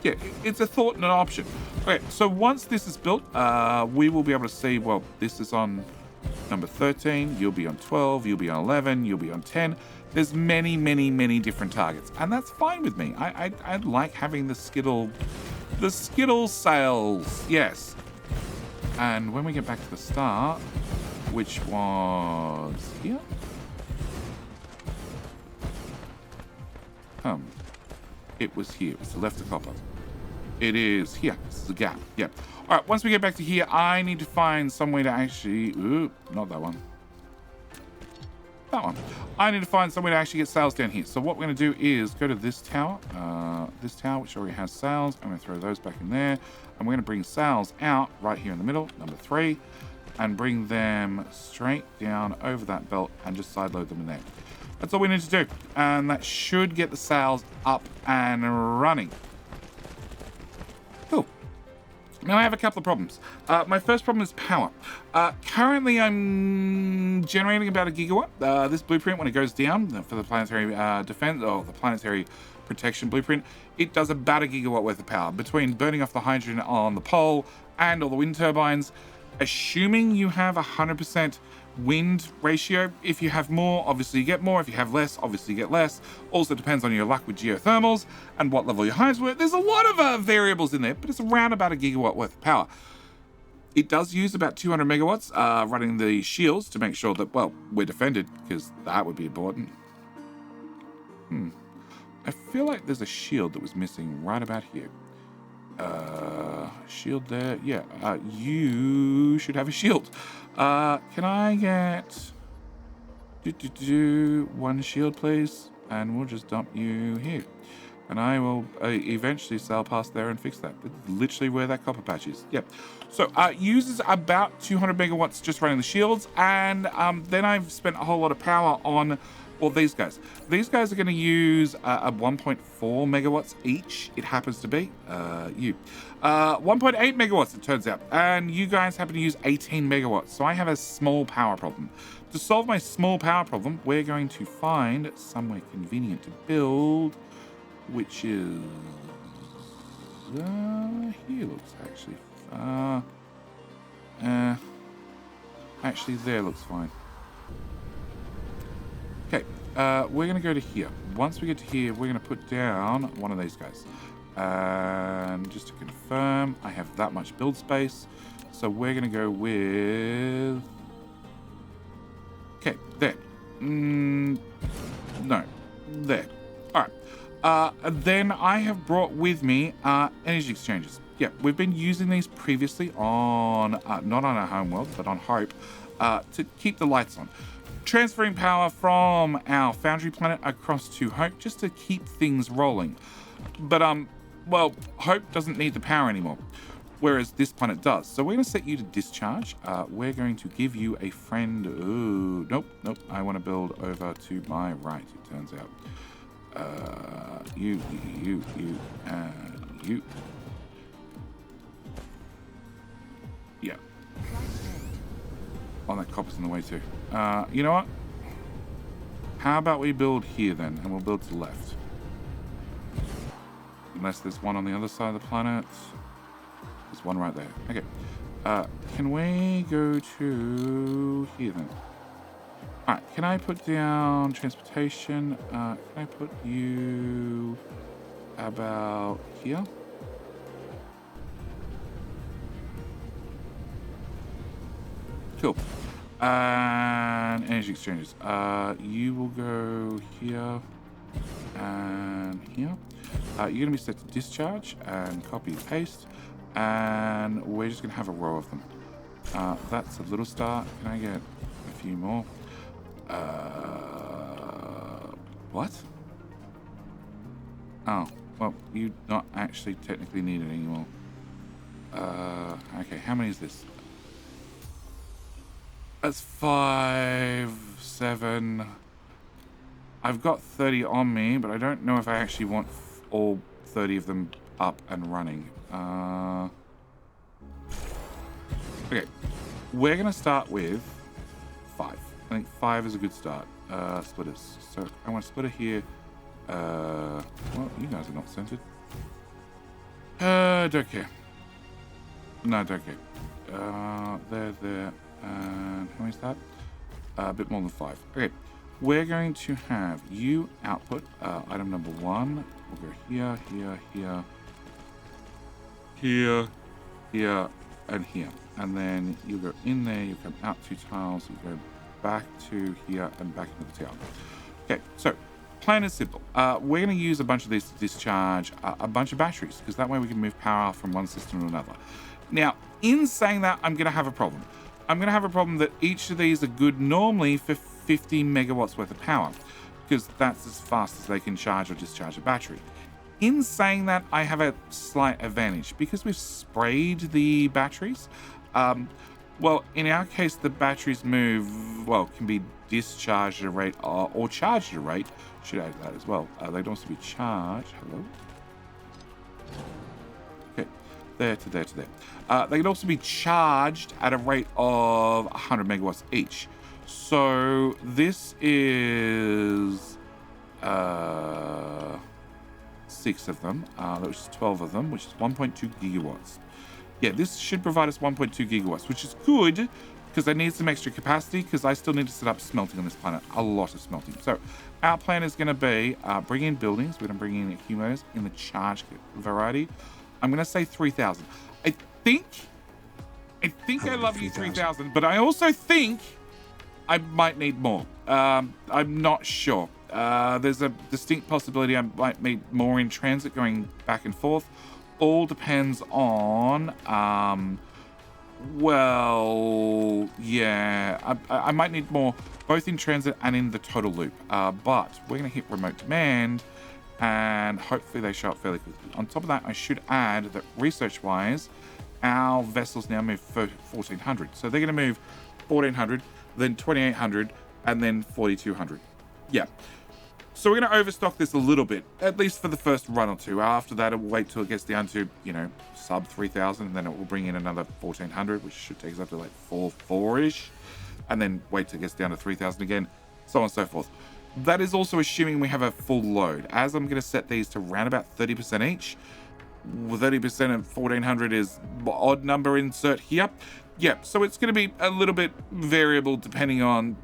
yeah, it's a thought and an option. Okay, so once this is built, we will be able to see, well, this is on number 13, you'll be on 12, you'll be on 11, you'll be on 10. There's many, many, many different targets, and that's fine with me. I like having the Skittle sales, yes. And when we get back to the start, which was here? It was here. It's the left of copper. It is here. This is a gap. Yep. All right, once we get back to here, I need to find some way to actually... Ooh, not that one. That one. I need to find some way to actually get sails down here. So what we're going to do is go to this tower, which already has sails. I'm going to throw those back in there. And we're going to bring sails out right here in the middle, number 3, and bring them straight down over that belt and just side load them in there. That's all we need to do. And that should get the sails up and running. Cool. Now I have a couple of problems. My first problem is power. Currently I'm generating about 1 gigawatt. This blueprint, when it goes down for the planetary defense, or the planetary protection blueprint, it does about 1 gigawatt worth of power between burning off the hydrogen on the pole and all the wind turbines. Assuming you have 100% wind ratio, if you have more, obviously you get more. If you have less, obviously you get less. Also depends on your luck with geothermals and what level your hives were. There's a lot of variables in there, but it's around about 1 gigawatt worth of power. It does use about 200 megawatts running the shields to make sure that, well, we're defended, because that would be important. I feel like there's a shield that was missing right about here. Shield there. Yeah, you should have a shield. Can I get 1 shield, please? And we'll just dump you here. And I will eventually sail past there and fix that. It's literally where that copper patch is. Yep. So uses about 200 megawatts just running the shields, and then I've spent a whole lot of power on, well, these guys. These guys are going to use a 1.4 megawatts each. It happens to be 1.8 megawatts, it turns out, and you guys happen to use 18 megawatts. So I have a small power problem. To solve my small power problem, we're going to find somewhere convenient to build, which is here. Looks actually actually there looks fine. Okay, we're going to go to here. Once we get to here, we're going to put down one of these guys. And just to confirm, I have that much build space. So we're going to go with... Okay, there. No, there. All right. Then I have brought with me energy exchanges. Yeah, we've been using these previously on, not on our homeworld, but on Hope, to keep the lights on. Transferring power from our Foundry planet across to Hope just to keep things rolling. But, well, Hope doesn't need the power anymore, whereas this planet does. So we're going to set you to discharge. We're going to give you a friend. Ooh, nope. I want to build over to my right, it turns out. You. Yeah. Oh, that copper's in the way too. You know what? How about we build here then, and we'll build to the left. Unless there's one on the other side of the planet. There's one right there. Okay. Can we go to here then? Alright, can I put down transportation? Can I put you about here? Cool. And energy exchanges. You will go here and here. You're going to be set to discharge and copy and paste. And we're just going to have a row of them. That's a little start. Can I get a few more? What? Oh, well, you not actually technically need it anymore. Okay, how many is this? That's 5, 7. I've got 30 on me, but I don't know if I actually want all 30 of them up and running. Okay, we're going to start with 5. I think 5 is a good start. Splitters. So I want a splitter here. Well, you guys are not centered. Don't care. No, don't care. There. And how many is that? A bit more than 5. Okay. We're going to have you output item number 1. We'll go here, and here. And then you go in there, you come out 2 tiles, you go back to here and back into the tile. Okay, so plan is simple. We're going to use a bunch of these to discharge a bunch of batteries, because that way we can move power from one system to another. Now, in saying that, I'm going to have a problem. I'm going to have a problem that each of these are good normally for 50 megawatts worth of power, because that's as fast as they can charge or discharge a battery. In saying that, I have a slight advantage because we've sprayed the batteries. Well, in our case, the batteries can be discharged at a rate or charged at a rate. Should add that as well. They can also be charged. Hello. Okay, there to there to there. They can also be charged at a rate of 100 megawatts each. So this is 6 of them, which is 12 of them, which is 1.2 gigawatts. Yeah, this should provide us 1.2 gigawatts, which is good because I need some extra capacity because I still need to set up smelting on this planet, a lot of smelting. So our plan is going to be bring in buildings. We're going to bring in accumulators in the charge variety. I'm going to say 3,000. I think I love you 3,000, but I also think I might need more. I'm not sure. There's a distinct possibility I might need more in transit going back and forth. All depends on, I might need more both in transit and in the total loop. But we're going to hit remote demand and hopefully they show up fairly quickly. On top of that, I should add that research-wise, our vessels now move 1,400. So they're going to move 1,400, then 2,800, and then 4,200. Yeah. So we're going to overstock this a little bit, at least for the first run or two. After that, it will wait till it gets down to, sub 3,000, and then it will bring in another 1,400, which should take us up to like 4-ish, and then wait till it gets down to 3,000 again, so on and so forth. That is also assuming we have a full load. As I'm going to set these to around about 30% each, 30% of 1,400 is odd number insert here. Yeah, so it's going to be a little bit variable depending on,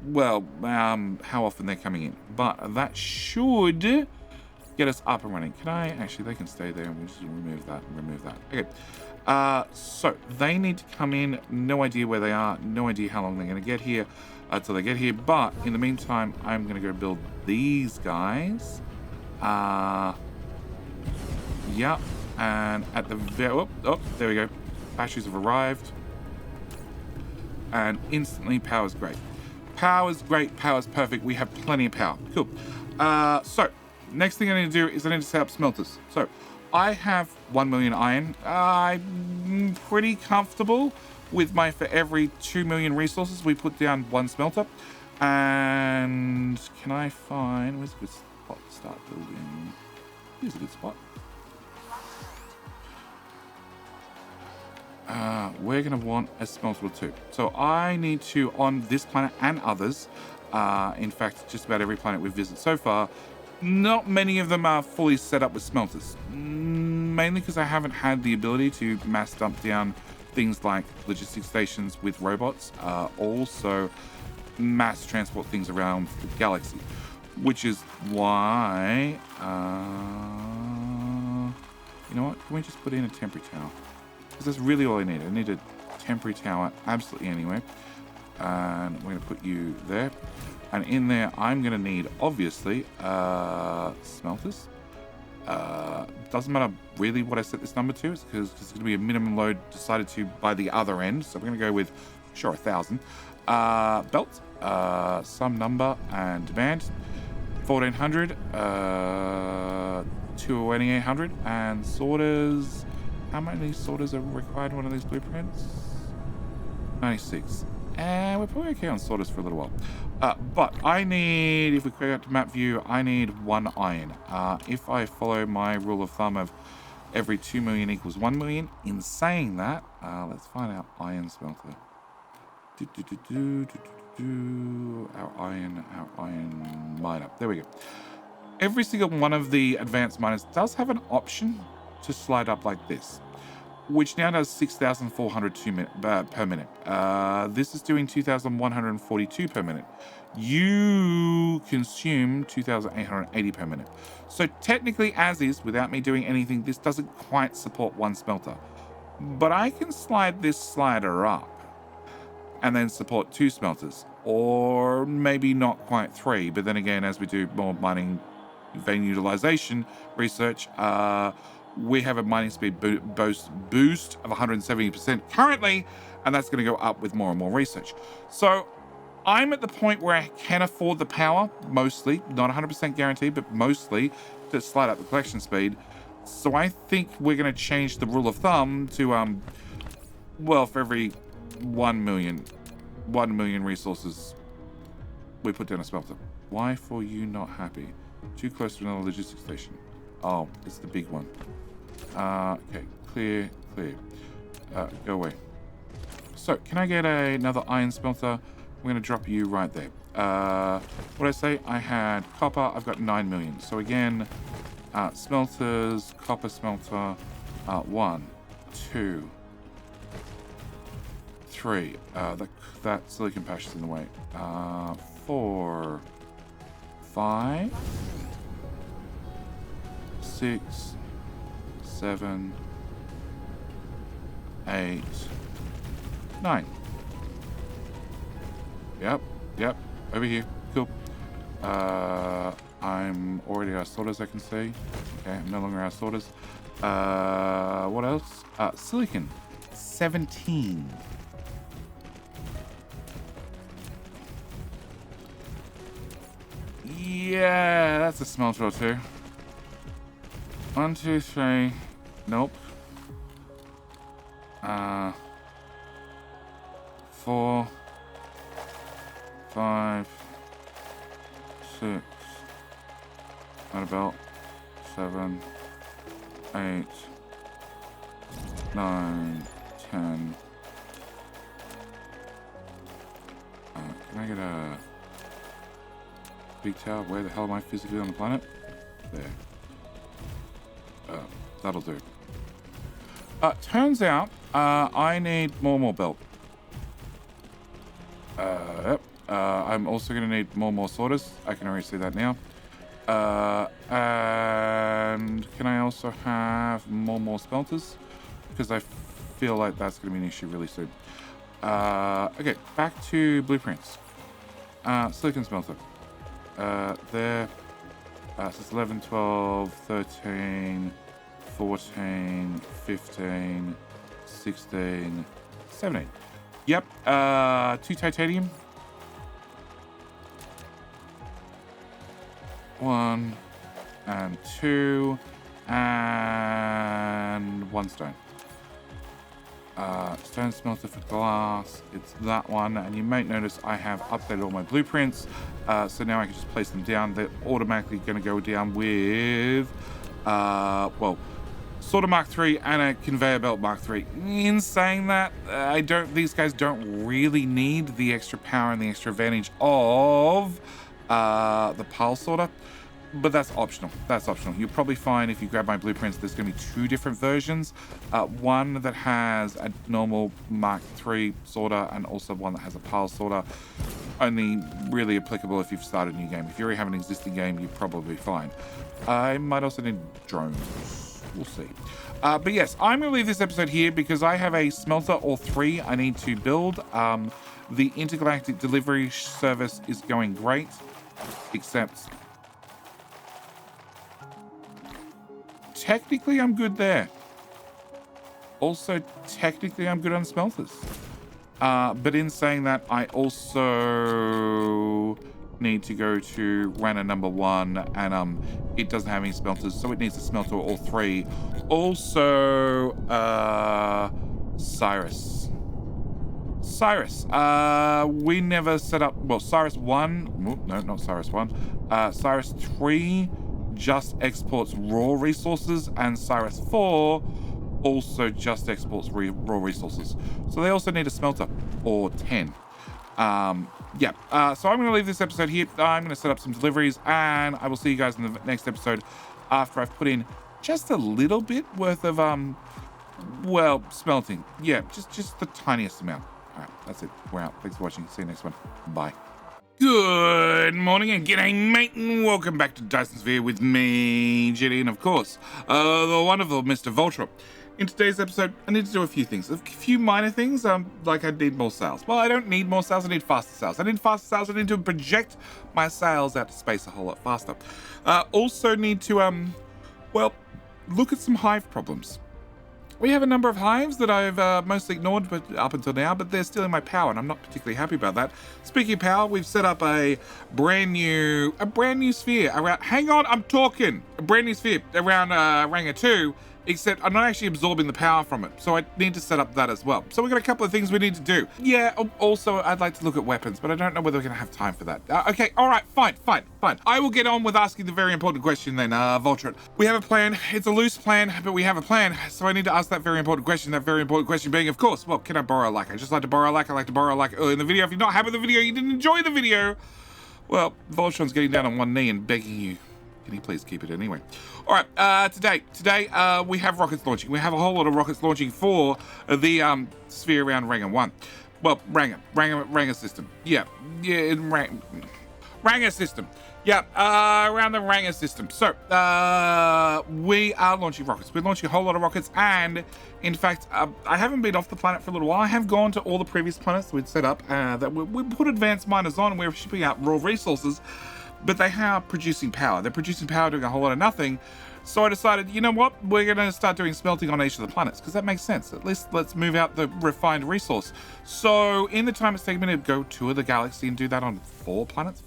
how often they're coming in. But that should get us up and running. They can stay there and we'll just remove that and remove that. Okay, so they need to come in. No idea where they are. No idea how long they're going to get here until they get here. But in the meantime, I'm going to go build these guys. Yeah, and at the there we go. Batteries have arrived. And instantly, power's great. Power's great. Power's perfect. We have plenty of power. Cool. So, next thing I need to do is I need to set up smelters. So, I have 1 million iron. I'm pretty comfortable with for every 2 million resources, we put down 1 smelter. And can I find... Where's a good spot to start building? Here's a good spot. We're going to want a smelter or 2. So I need to, on this planet and others, in fact, just about every planet we've visited so far, not many of them are fully set up with smelters. Mainly because I haven't had the ability to mass dump down things like logistic stations with robots. Also, mass transport things around the galaxy. Which is why... you know what? Can we just put in a temporary tower? Because that's really all I need. I need a temporary tower absolutely anyway. And we're going to put you there. And in there, I'm going to need, obviously, smelters. Doesn't matter really what I set this number to, because it's going to be a minimum load decided to by the other end. So we're going to go with, sure, 1,000. Belt, some number and demand. 1,400, 2,800, and sorters. How many sorters are required in one of these blueprints? 96. And we're probably okay on sorters for a little while. But I need, if we go out to map view, I need 1 iron. If I follow my rule of thumb of every 2 million equals 1 million, in saying that, let's find our iron smelter. Our iron miner. There we go. Every single one of the advanced miners does have an option to slide up like this. which now does 6,402 per minute. This is doing 2,142 per minute. You consume 2,880 per minute. So technically, as is, without me doing anything, this doesn't quite support one smelter. But I can slide this slider up and then support 2 smelters, or maybe not quite 3. But then again, as we do more mining vein utilization research, we have a mining speed boost of 170% currently, and that's going to go up with more and more research. So I'm at the point where I can afford the power, mostly, not 100% guaranteed, but mostly, to slide up the collection speed. So I think we're going to change the rule of thumb to, well, for every 1 million resources, we put down a smelter. Why for you not happy? Too close to another logistics station. Oh, it's the big one. Okay, clear. Go away. So, can I get another iron smelter? I'm going to drop you right there. What did I say? I had copper. I've got 9 million. So again, smelters, copper smelter, 1, 2, 3. That silicon patch is in the way. 4, 5, 6, 7, 8, 9. Yep. Over here. Cool. I'm already out of sorters, I can see. Okay, I'm no longer out of sorters. What else? Silicon. 17. Yeah, that's a smelter or 2. 1, 2, 3. Nope. 4, 5, 6. Not about 7, 8, 9, 10. Can I get a big tower? Where the hell am I physically on the planet? There. That'll do. Turns out, I need more belt. Yep. I'm also going to need more sorters. I can already see that now. And can I also have more smelters? Because I feel like that's going to be an issue really soon. Okay, back to blueprints. Silicon smelter. There. So it's 11, 12, 13, 14, 15, 16, 17. Yep. 2 titanium. 1 and 2 and 1 stone. Stone smelter for glass. It's that one, and you might notice I have updated all my blueprints. So now I can just place them down. They're automatically going to go down with, well, sorter Mark 3 and a conveyor belt Mark 3. In saying that, these guys don't really need the extra power and the extra advantage of the pile sorter, but that's optional. You'll probably find if you grab my blueprints, there's going to be 2 different versions. One that has a normal Mark 3 sorter and also one that has a pile sorter. Only really applicable if you've started a new game. If you already have an existing game, you're probably fine. I might also need drones. We'll see. But yes, I'm going to leave this episode here because I have a smelter or 3 I need to build. The intergalactic delivery service is going great, except technically I'm good there. Also, technically I'm good on smelters. But in saying that, I also need to go to Rana number 1, and it doesn't have any smelters, so it needs a smelter or 3. Also, Cyrus. We never set up, well, Cyrus 1, no, not Cyrus 1. Cyrus 3 just exports raw resources, and Cyrus 4 also just exports raw resources. So they also need a smelter or 10. So I'm going to leave this episode here. I'm going to set up some deliveries, and I will see you guys in the next episode after I've put in just a little bit worth of well, smelting. Yeah, just the tiniest amount. All right, that's it. We're out. Thanks for watching. See you next one. Bye. Good morning and g'day, mate, and welcome back to Dyson Sphere with me, Jenny, and of course, the wonderful Mr. Voltron. In today's episode, I need to do a few things. A few minor things, like I need more sails. Well, I don't need more sails, I need faster sails. I need faster sails, I need to project my sails out to space a whole lot faster. Also need to, well, look at some hive problems. We have a number of hives that I've mostly ignored up until now, but they're still in my power, and I'm not particularly happy about that. Speaking of power, we've set up a brand new sphere around. Hang on, I'm talking. A brand new sphere around Ranga 2. Except I'm not actually absorbing the power from it, so I need to set up that as well. So we've got a couple of things we need to do. Yeah, also I'd like to look at weapons, but I don't know whether we're going to have time for that. Okay, all right, fine. I will get on with asking the very important question then, Voltron. We have a plan. It's a loose plan, but we have a plan. So I need to ask that very important question. That very important question being, of course, well, can I borrow a like? I just like to borrow a like. I like to borrow a like early in the video. If you're not happy with the video, you didn't enjoy the video, well, Voltron's getting down on one knee and begging you. Can you please keep it anyway? All right, today we have rockets launching. We have a whole lot of rockets launching for the sphere around Ranga 1. Well, Ranga system. Yeah, Ranga system. Yeah, around the Ranga system. So, we are launching rockets. We're launching a whole lot of rockets, and in fact, I haven't been off the planet for a little while. I have gone to all the previous planets we'd set up that we put advanced miners on, and we're shipping out raw resources. But they are producing power. They're producing power doing a whole lot of nothing. So I decided, you know what? We're going to start doing smelting on each of the planets because that makes sense. At least let's move out the refined resource. So in the time it's taken me to go tour the galaxy and do that on 4 planets,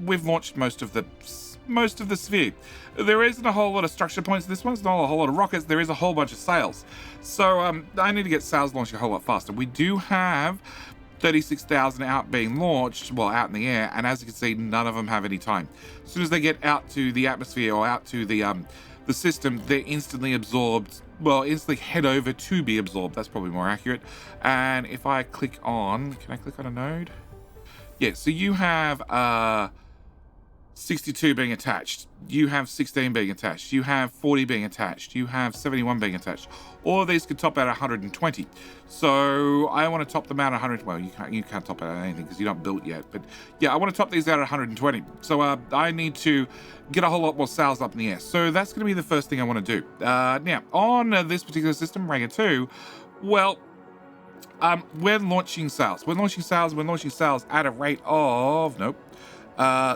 we've launched most of the sphere. There isn't a whole lot of structure points. This one's not a whole lot of rockets. There is a whole bunch of sails. So I need to get sails launching a whole lot faster. We do have 36,000 out being launched, well, out in the air, and as you can see, none of them have any time. As soon as they get out to the atmosphere or out to the system, they're instantly absorbed, well, instantly head over to be absorbed. That's probably more accurate. And if I click on, can I click on a node? Yeah, so you have 62 being attached. You have 16 being attached. You have 40 being attached. You have 71 being attached. All of these could top out 120. So I want to top them out 100. Well, you can't top out anything because you're not built yet. But yeah, I want to top these out at 120. So I need to get a whole lot more sails up in the air. So that's going to be the first thing I want to do. Now, on this particular system, Ranga 2, well, we're launching sails. We're launching sails at a rate of,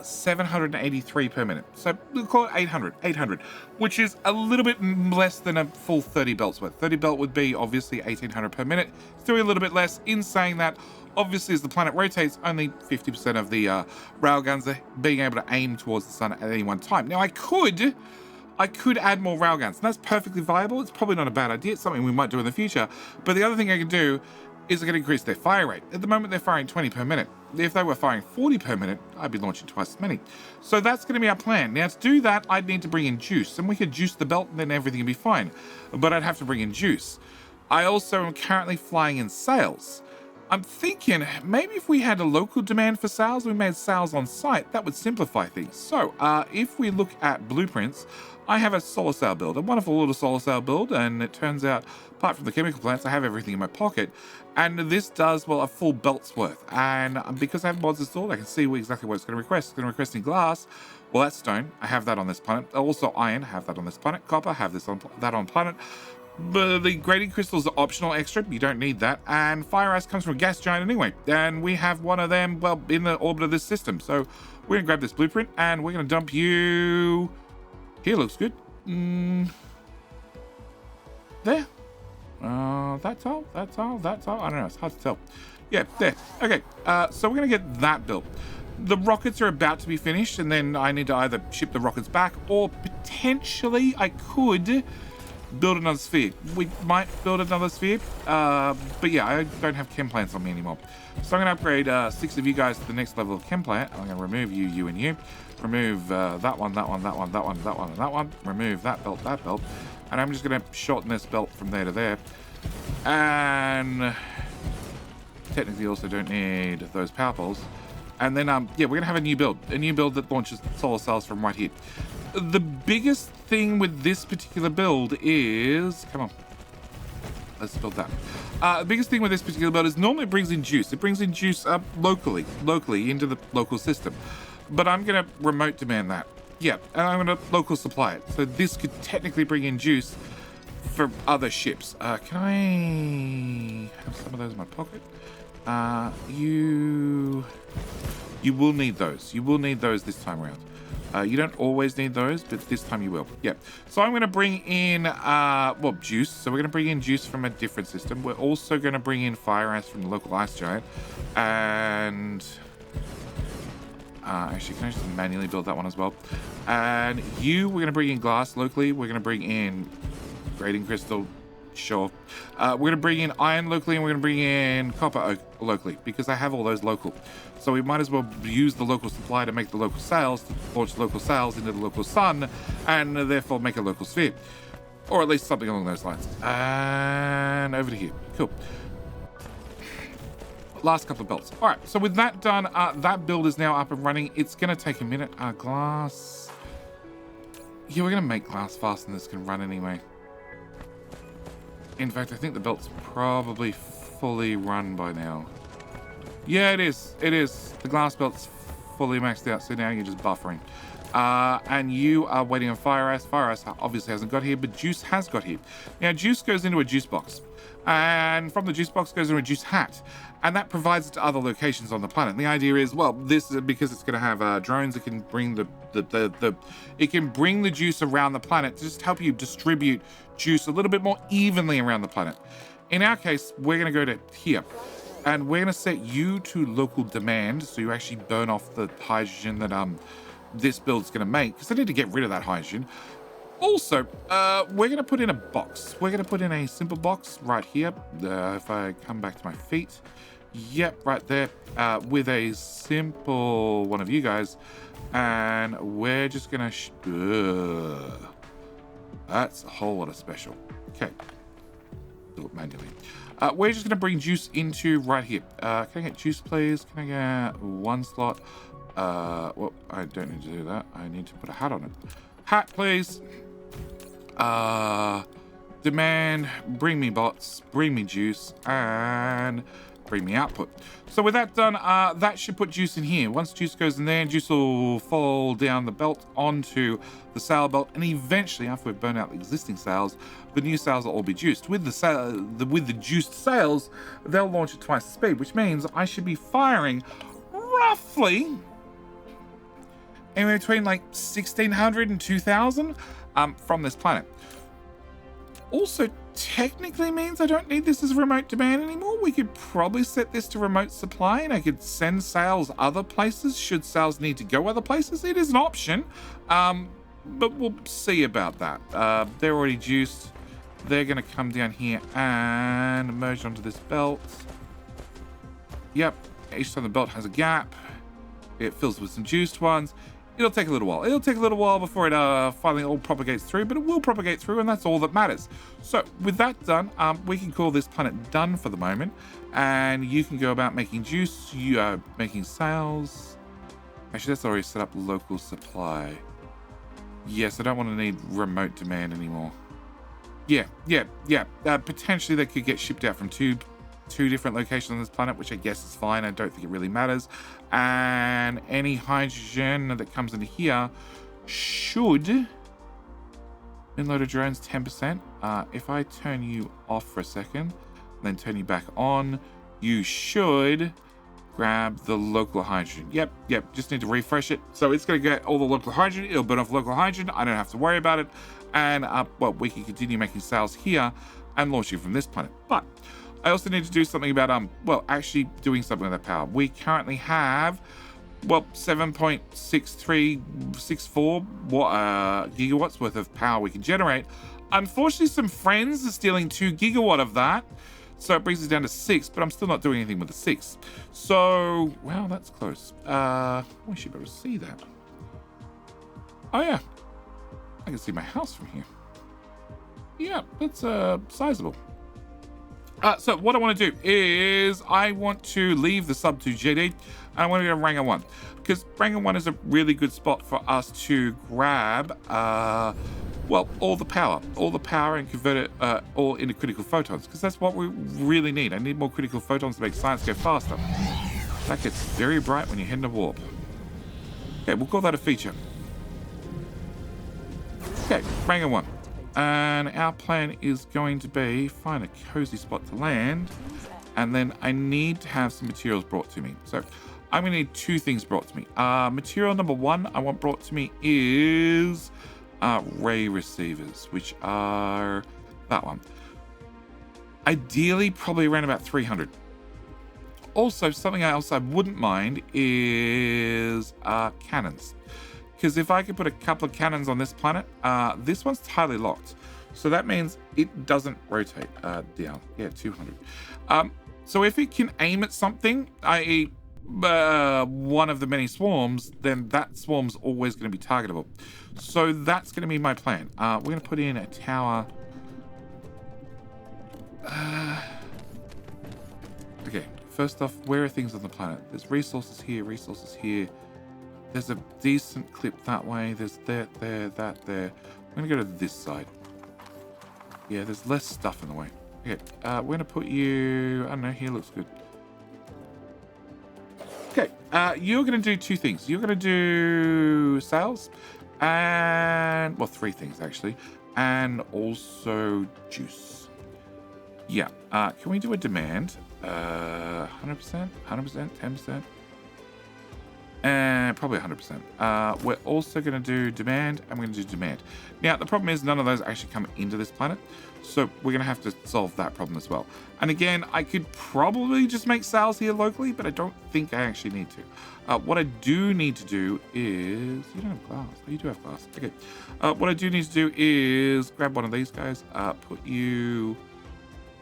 783 per minute. So we'll call it 800, which is a little bit less than a full 30 belts worth. 30 belt would be obviously 1800 per minute. It's doing a little bit less. In saying that, obviously as the planet rotates, only 50% of the railguns are being able to aim towards the sun at any one time. Now I could add more railguns, and that's perfectly viable. It's probably not a bad idea. It's something we might do in the future. But the other thing I can do is I can increase their fire rate. At the moment, they're firing 20 per minute. If they were firing 40 per minute, I'd be launching twice as many. So that's going to be our plan. Now, to do that, I'd need to bring in juice, and we could juice the belt, and then everything would be fine. But I'd have to bring in juice. I also am currently flying in sails. I'm thinking maybe if we had a local demand for sails, we made sails on site, that would simplify things. So if we look at blueprints, I have a solar sail build, a wonderful little solar sail build, and it turns out, apart from the chemical plants, I have everything in my pocket, and this does, well, a full belt's worth. And because I have mods installed, I can see exactly what it's going to request. It's going to request in glass. Well, that's stone. I have that on this planet. Also iron. I have that on this planet. Copper. I have that on planet. But the grading crystals are optional extra. You don't need that. And fire ice comes from a gas giant anyway. And we have one of them, well, in the orbit of this system. So we're going to grab this blueprint, and we're going to dump you... Here, looks good. There. That's all. I don't know. It's hard to tell. Yeah, there. Okay. So we're going to get that built. The rockets are about to be finished, and then I need to either ship the rockets back, or potentially I could build another sphere. We might build another sphere. But yeah, I don't have chem plants on me anymore. So I'm going to upgrade 6 of you guys to the next level of chem plant. I'm going to remove you, you, and you. Remove that one, that one, that one, that one, that one, and that one. Remove that belt, that belt. And I'm just going to shorten this belt from there to there. And technically also don't need those power poles. And then, yeah, we're going to have a new build that launches solar cells from right here. The biggest thing with this particular build is, come on, let's build that. The biggest thing with this particular build is normally it brings in juice. It brings in juice locally into the local system. But I'm going to remote demand that. Yeah, and I'm going to local supply it. So this could technically bring in juice for other ships. Can I have some of those in my pocket? You will need those. You will need those this time around. You don't always need those, but this time you will. Yeah. So I'm going to bring in, juice. So we're going to bring in juice from a different system. We're also going to bring in fire ice from the local ice giant. And actually, can I just manually build that one as well? And we're going to bring in glass locally. We're going to bring in grading crystal. Sure. We're going to bring in iron locally, and we're going to bring in copper locally, because I have all those local. So we might as well use the local supply to make the local sails, to launch local sails into the local sun, and therefore make a local sphere. Or at least something along those lines. And over to here. Cool. Last couple of belts. All right, so with that done, that build is now up and running. It's going to take a minute. Glass. Yeah, we're going to make glass faster than this can run anyway. In fact, I think the belt's probably fully run by now. Yeah, it is. It is. The glass belt's fully maxed out, so now you're just buffering. And you are waiting on fire ice. Fire ice obviously hasn't got here, but juice has got here. Now, juice goes into a juice box. And from the juice box goes into a juice hat. And that provides it to other locations on the planet. And the idea is, well, this is because it's going to have drones. It can bring it can bring the juice around the planet to just help you distribute juice a little bit more evenly around the planet. In our case, we're going to go to here. And we're going to set you to local demand, so you actually burn off the hydrogen that this build's going to make, because I need to get rid of that hydrogen. Also, we're going to put in a box. We're going to put in a simple box right here. If I come back to my feet. Yep, right there. With a simple one of you guys. And we're just going to... that's a whole lot of special. Okay. Do it manually. We're just going to bring juice into right here. Can I get juice, please? Can I get one slot? Well, I don't need to do that. I need to put a hat on it. Hat, please. Demand, bring me bots, bring me juice, and bring me output. So with that done, that should put juice in here. Once juice goes in there, juice will fall down the belt onto the sail belt, and eventually, after we've burned out the existing sails, the new sails will all be juiced. With the juiced sails, they'll launch at twice the speed, which means I should be firing roughly anywhere between like 1,600 and 2,000 from this planet. Also, technically means I don't need this as remote demand anymore. We could probably set this to remote supply, and I could send sales other places should sales need to go other places. It is an option, but we'll see about that. They're already juiced. They're going to come down here and merge onto this belt. Yep, each time the belt has a gap, it fills with some juiced ones. It'll take a little while. It'll take a little while before it finally all propagates through, but it will propagate through, and that's all that matters. So with that done, we can call this planet done for the moment, and you can go about making juice, you are making sales. Actually, that's already set up local supply. Yes, I don't want to need remote demand anymore. Yeah. Potentially they could get shipped out from two different locations on this planet, which I guess is fine. I don't think it really matters. And any hydrogen that comes into here should inload of drones 10%. If I turn you off for a second, then turn you back on, you should grab the local hydrogen. Yep, just need to refresh it. So it's going to get all the local hydrogen. It'll burn off local hydrogen. I don't have to worry about it. And we can continue making sales here and launching from this planet. But I also need to do something about, actually doing something with that power. We currently have, 7.6364 gigawatts worth of power we can generate. Unfortunately, some friends are stealing 2 gigawatt of that. So it brings us down to 6, but I'm still not doing anything with the 6. So, wow, that's close. We should be able to see that. Oh, yeah. I can see my house from here. Yeah, that's sizable. So what I want to do is I want to leave the sub to JD, and I want to go to Rango 1, because Rango 1 is a really good spot for us to grab Well, all the power and convert it all into critical photons, because that's what we really need. I need more critical photons to make science go faster. That gets very bright when you head into warp. Okay, we'll call that a feature. Okay, Rango 1. And our plan is going to be find a cozy spot to land, and then I need to have some materials brought to me. So I'm going to need 2 things brought to me. Material number 1 I want brought to me is ray receivers, which are that one. Ideally, probably around about 300. Also, something else I wouldn't mind is cannons. Because if I could put a couple of cannons on this planet, this one's tightly locked. So that means it doesn't rotate down. Yeah, 200. So if it can aim at something, i.e. one of the many swarms, then that swarm's always going to be targetable. So that's going to be my plan. We're going to put in a tower. Okay, first off, where are things on the planet? There's resources here, resources here. There's a decent clip that way. There's that there, that there. I'm going to go to this side. Yeah, there's less stuff in the way. Okay, we're going to put you... I don't know, here looks good. Okay, you're going to do 2 things. You're going to do sails and... well, 3 things, actually. And also juice. Yeah, can we do a demand? 100%? 100%? 10%? And probably 100%. We're also going to do demand, and we're going to do demand. Now, the problem is none of those actually come into this planet, so we're going to have to solve that problem as well. And again, I could probably just make sales here locally, but I don't think I actually need to. What I do need to do is... you don't have glass. Oh, you do have glass. Okay. What I do need to do is grab one of these guys, put you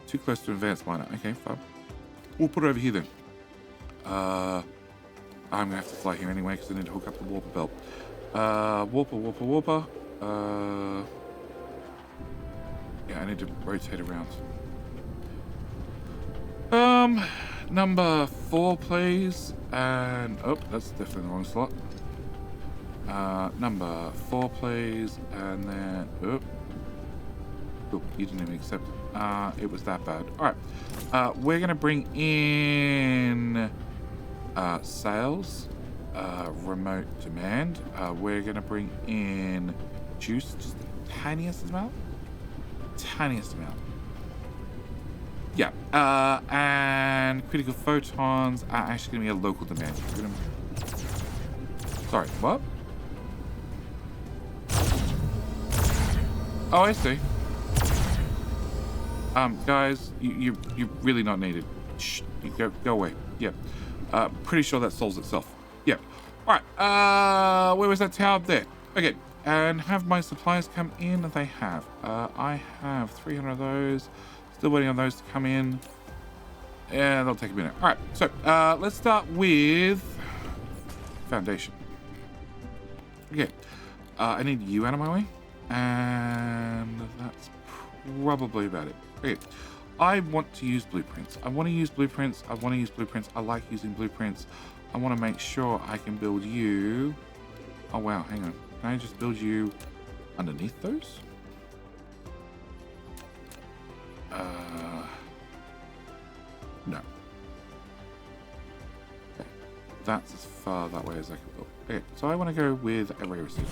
too close to advanced miner. Okay, fine. We'll put it over here then. I'm going to have to fly here anyway because I need to hook up the warper belt. Warper. Yeah, I need to rotate around. Number 4, please. And, oh, that's definitely the wrong slot. Number 4, please. And then, oh, you didn't even accept it. It was that bad. All right. We're going to bring in... sales, remote demand. We're going to bring in juice, just the tiniest amount. Yeah, and critical photons are actually going to be a local demand. Sorry, what? Oh, I see. Guys, you're really not needed. Shh, you go away. Yeah. Pretty sure that solves itself. Yeah. All right. Where was that tower? There. Okay. And have my suppliers come in? They have. I have 300 of those. Still waiting on those to come in. Yeah, that'll take a minute. All right. So let's start with foundation. Okay. I need you out of my way. And that's probably about it. Okay. I want to use blueprints. I like using blueprints. I want to make sure I can build you. Oh, wow. Hang on. Can I just build you underneath those? No. Okay. That's as far that way as I can build. Okay, so I want to go with a ray receiver.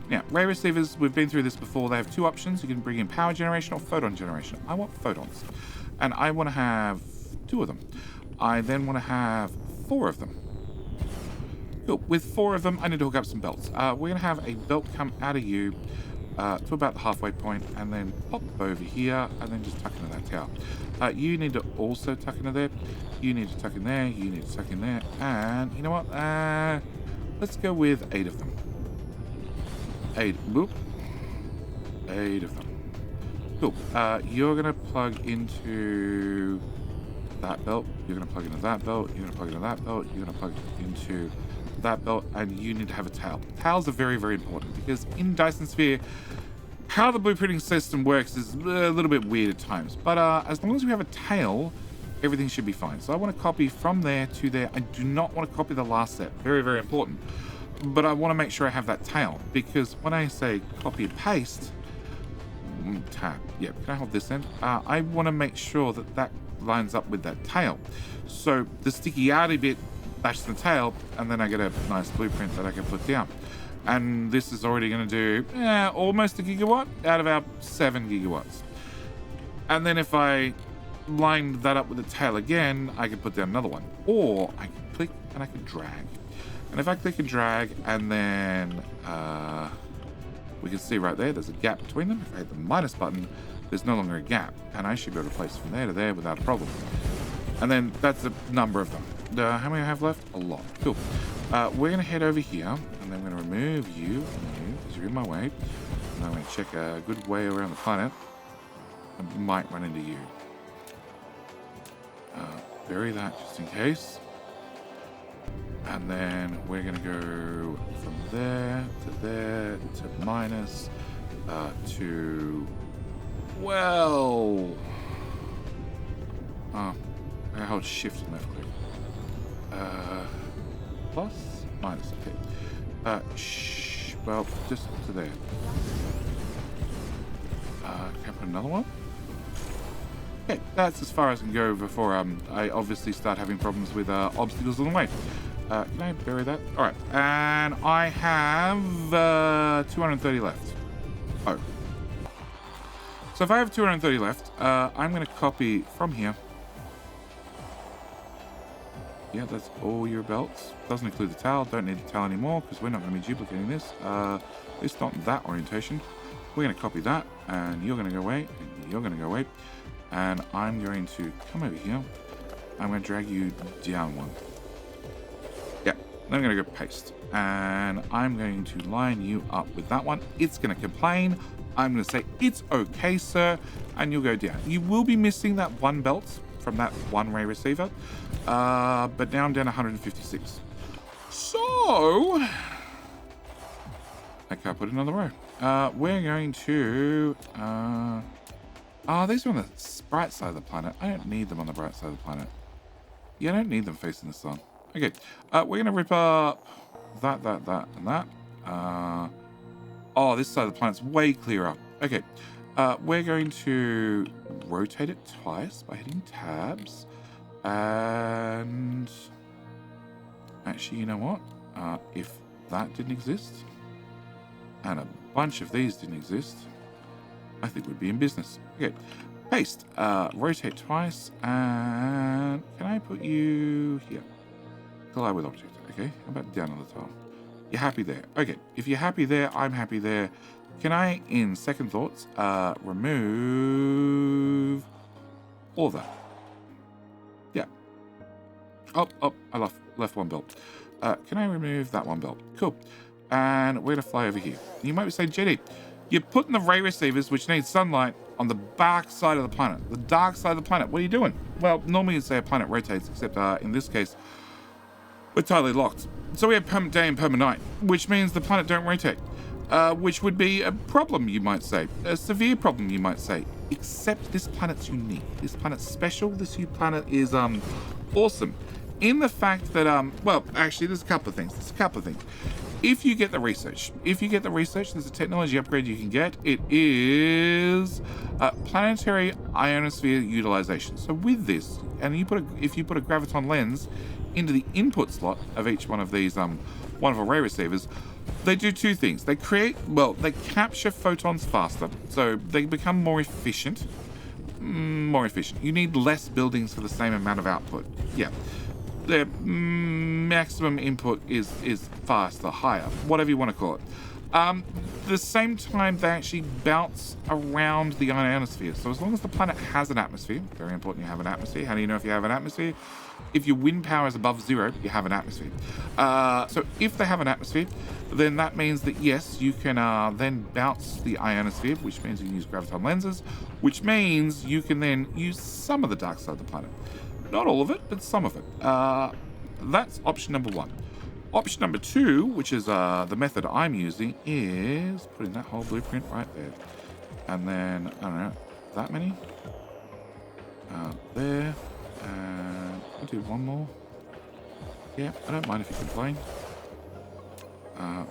Now, ray receivers, we've been through this before. They have 2 options. You can bring in power generation or photon generation. I want photons. And I want to have 2 of them. I then want to have 4 of them. Cool. With 4 of them, I need to hook up some belts. We're going to have a belt come out of you to about the halfway point, and then pop over here, and then just tuck into that tower. You need to also tuck into there. You need to tuck in there. You need to tuck in there. And you know what? Let's go with 8 of them. 8. Whoop. 8 of them. Cool. You're going to plug into that belt. You're going to plug into that belt. You're going to plug into that belt. You're going to plug into that belt. And you need to have a tail. Tails are very, very important because in Dyson Sphere, how the blueprinting system works is a little bit weird at times. But as long as we have a tail, everything should be fine. So I want to copy from there to there. I do not want to copy the last step. Very, very important. But I want to make sure I have that tail because when I say copy and paste, hold tab. Yeah, can I hold this end? I want to make sure that that lines up with that tail. So the sticky outy bit lashes the tail, and then I get a nice blueprint that I can put down. And this is already going to do almost a gigawatt out of our 7 gigawatts. And then if I line that up with the tail again, I can put down another one. Or I can click and I can drag. And if I click and drag, and then we can see right there, there's a gap between them. If I hit the minus button, there's no longer a gap. And I should be able to place from there to there without a problem. And then that's the number of them. How many I have left? A lot. Cool. We're going to head over here, and then I'm going to remove you because you're in my way. And I'm going to check a good way around the planet. I might run into you. Bury that just in case. And then we're going to go from there to minus to, well, I hold shift and left click. Plus, minus, okay. Well, just to there. Can I put another one? Okay, that's as far as I can go before I obviously start having problems with obstacles on the way. Can I bury that? All right, and I have 230 left. Oh. So if I have 230 left, I'm going to copy from here. Yeah, that's all your belts. Doesn't include the towel. Don't need the towel anymore because we're not going to be duplicating this. At least not that orientation. We're going to copy that, and you're going to go away, and you're going to go away. And I'm going to come over here. I'm going to drag you down one. Yeah, then I'm going to go paste. And I'm going to line you up with that one. It's going to complain. I'm going to say, it's okay, sir. And you'll go down. You will be missing that one belt from that one ray receiver. But now I'm down 156. So, I can't put another row. We're going to... these are on the bright side of the planet. I don't need them on the bright side of the planet. Yeah, I don't need them facing the sun. Okay, we're going to rip up that, and that. This side of the planet's way clearer. Okay, we're going to rotate it twice by hitting tabs. And actually, you know what? If that didn't exist, and a bunch of these didn't exist, I think we'd be in business. Okay, paste, rotate twice, and can I put you here? Collide with object. Okay, how about down on the tile? You're happy there. Okay, if you're happy there, I'm happy there. Can I, in second thoughts, remove all of that? Yeah. Oh, I left one belt. Can I remove that one belt? Cool. And we're going to fly over here. You might be saying, JD, you're putting the ray receivers, which need sunlight, on the dark side of the planet. The dark side of the planet. What are you doing? Well, normally you'd say a planet rotates, except in this case, we're totally locked. So we have permanent day and permanent night, which means the planet don't rotate. Which would be a problem, you might say. A severe problem, you might say. Except this planet's unique. This planet's special. This planet is awesome. In the fact that, well, actually, there's a couple of things. If you get the research, there's a technology upgrade you can get. It is planetary ionosphere utilization. So with this, and if you put a graviton lens into the input slot of each one of these wonderful ray receivers, they do two things. They capture photons faster, so they become more efficient. You need less buildings for the same amount of output. Yeah. Their maximum input is faster, higher, whatever you want to call it. The same time, they actually bounce around the ionosphere. So as long as the planet has an atmosphere, very important you have an atmosphere. How do you know if you have an atmosphere? If your wind power is above 0, you have an atmosphere. So if they have an atmosphere, then that means that, yes, you can then bounce the ionosphere, which means you can use graviton lenses, which means you can then use some of the dark side of the planet. Not all of it, but some of it. That's option number 1. Option number 2, which is the method I'm using, is putting that whole blueprint right there. And then, I don't know, that many? There. And I'll do one more. Yeah, I don't mind if you complain.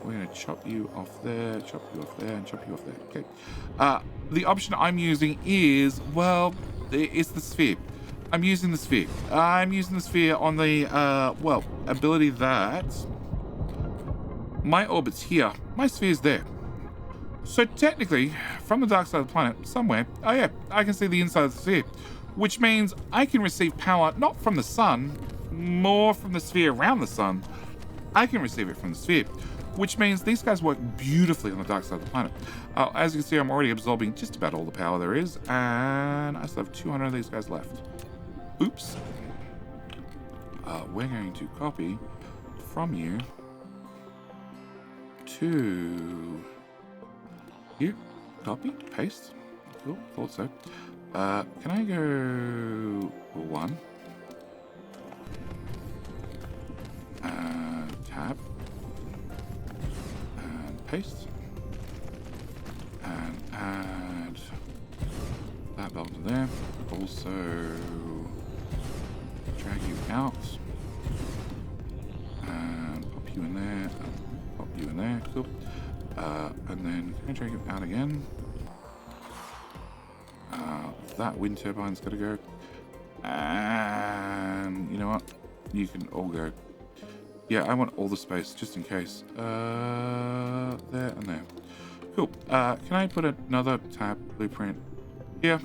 We're going to chop you off there, chop you off there, and chop you off there. Okay. The option I'm using is, well, it's the sphere. I'm using the sphere. I'm using the sphere on the, well, ability that my orbit's here, my sphere's there. So technically, from the dark side of the planet, somewhere, oh yeah, I can see the inside of the sphere, which means I can receive power not from the sun, more from the sphere around the sun. I can receive it from the sphere, which means these guys work beautifully on the dark side of the planet. As you can see, I'm already absorbing just about all the power there is, and I still have 200 of these guys left. Oops. We're going to copy from you to you. Copy, paste. Cool, thought so. Can I go 1? Tab. And paste. And add that belt to there. Also drag you out. And pop you in there. And pop you in there. Cool. And then can I drag you out again? That wind turbine's got to go. And you know what? You can all go. Yeah, I want all the space just in case. There and there. Cool. Can I put another tab blueprint here?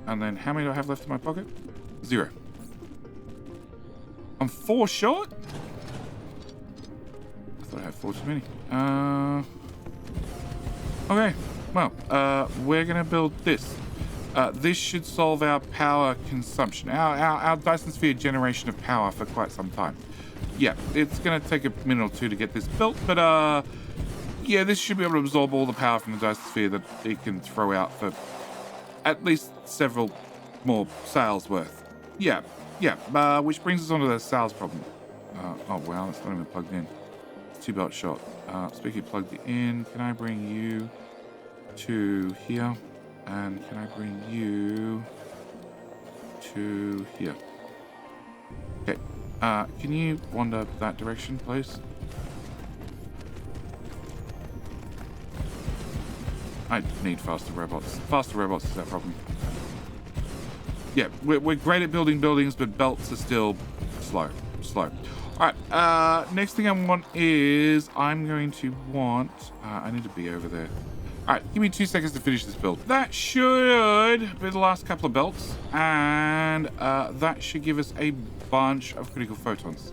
And then how many do I have left in my pocket? 0. I'm 4 short? I thought I had 4 too many. Okay. Well, we're going to build this. This should solve our power consumption, our Dyson Sphere generation of power for quite some time. Yeah, it's going to take a minute or two to get this built, but yeah, this should be able to absorb all the power from the Dyson Sphere that it can throw out for at least several more sales worth. Yeah, which brings us on to the sales problem. Oh wow, that's not even plugged in. It's 2 belts short. Speaking of plugged in, can I bring you to here? And can I bring you to here? Okay. Can you wander that direction, please? I need faster robots. Faster robots is our problem. Yeah, we're great at building buildings, but belts are still slow. Alright, next thing I want is I'm going to want... I need to be over there. Alright, give me 2 seconds to finish this build. That should be the last couple of belts, and that should give us a bunch of critical photons.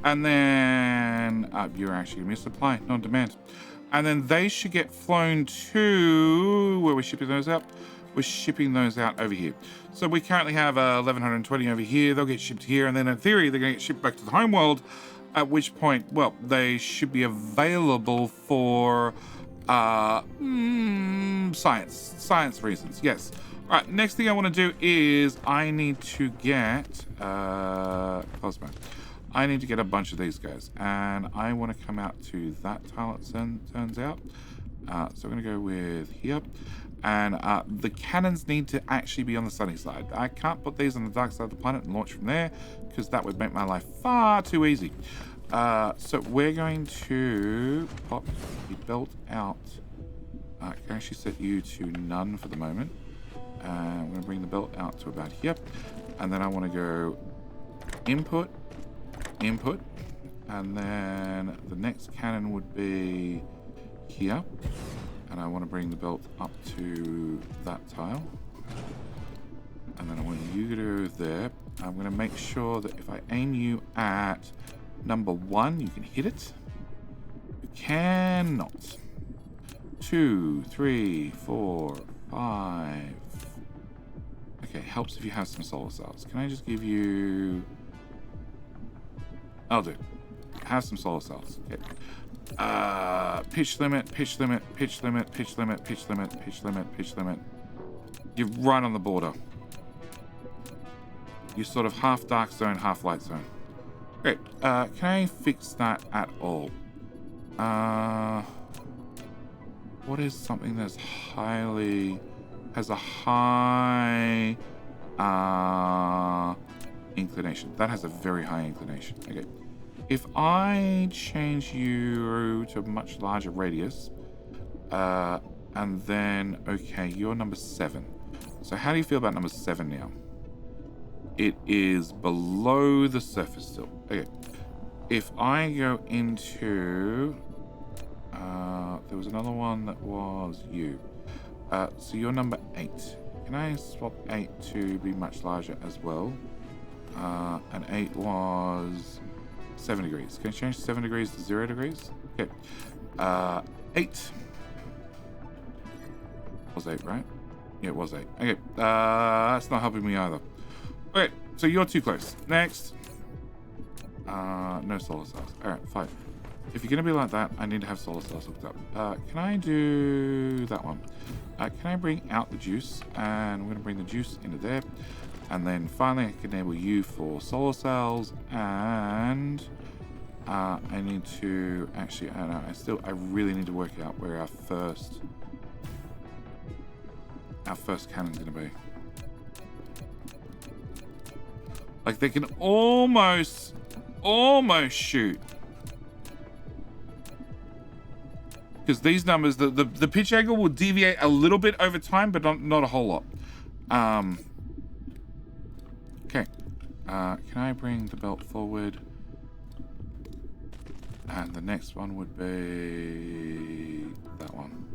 And then you're actually going to supply, not demand. And then they should get flown to where we're shipping those out. We're shipping those out over here. So we currently have 1120 over here. They'll get shipped here, and then in theory they're going to get shipped back to the home world. At which point, well, they should be available for science reasons. Yes. All right. Next thing I want to do is I need to get COSMO. I need to get a bunch of these guys, and I want to come out to that tile. It turns out. So I'm going to go with here, and the cannons need to actually be on the sunny side. I can't put these on the dark side of the planet and launch from there because that would make my life far too easy. So we're going to pop the belt out. I can actually set you to none for the moment. I'm going to bring the belt out to about here. And then I want to go input, input. And then the next cannon would be here. And I want to bring the belt up to that tile. And then I want you to go there. I'm going to make sure that if I aim you at number 1, you can hit it. You cannot. 2, 3, 4, 5. Okay, helps if you have some solar cells. Can I just give you... I'll do. Have some solar cells. Okay. Pitch limit, pitch limit, pitch limit, pitch limit, pitch limit, pitch limit, pitch limit. You're right on the border. You're sort of half dark zone, half light zone. Great. Can I fix that at all? What is something that's has a high inclination? That has a very high inclination. Okay. if I change you to a much larger radius, and then, okay, you're number 7. So how do you feel about number 7 now? It is below the surface still. Okay. If I go into... there was another one that was you. So you're number 8. Can I swap 8 to be much larger as well? And 8 was 7 degrees. Can I change 7 degrees to 0 degrees? Okay. 8. Was 8, right? Yeah, it was 8. Okay. That's not helping me either. Okay, so you're too close. Next. No solar cells. Alright, fine. If you're going to be like that, I need to have solar cells hooked up. Can I do that one? Can I bring out the juice? And we're going to bring the juice into there. And then finally, I can enable you for solar cells. And I need to actually, I don't know, I really need to work out where our first cannon's going to be. Like, they can almost shoot. Because these numbers, the pitch angle will deviate a little bit over time, but not a whole lot. Okay. Can I bring the belt forward? And the next one would be that one.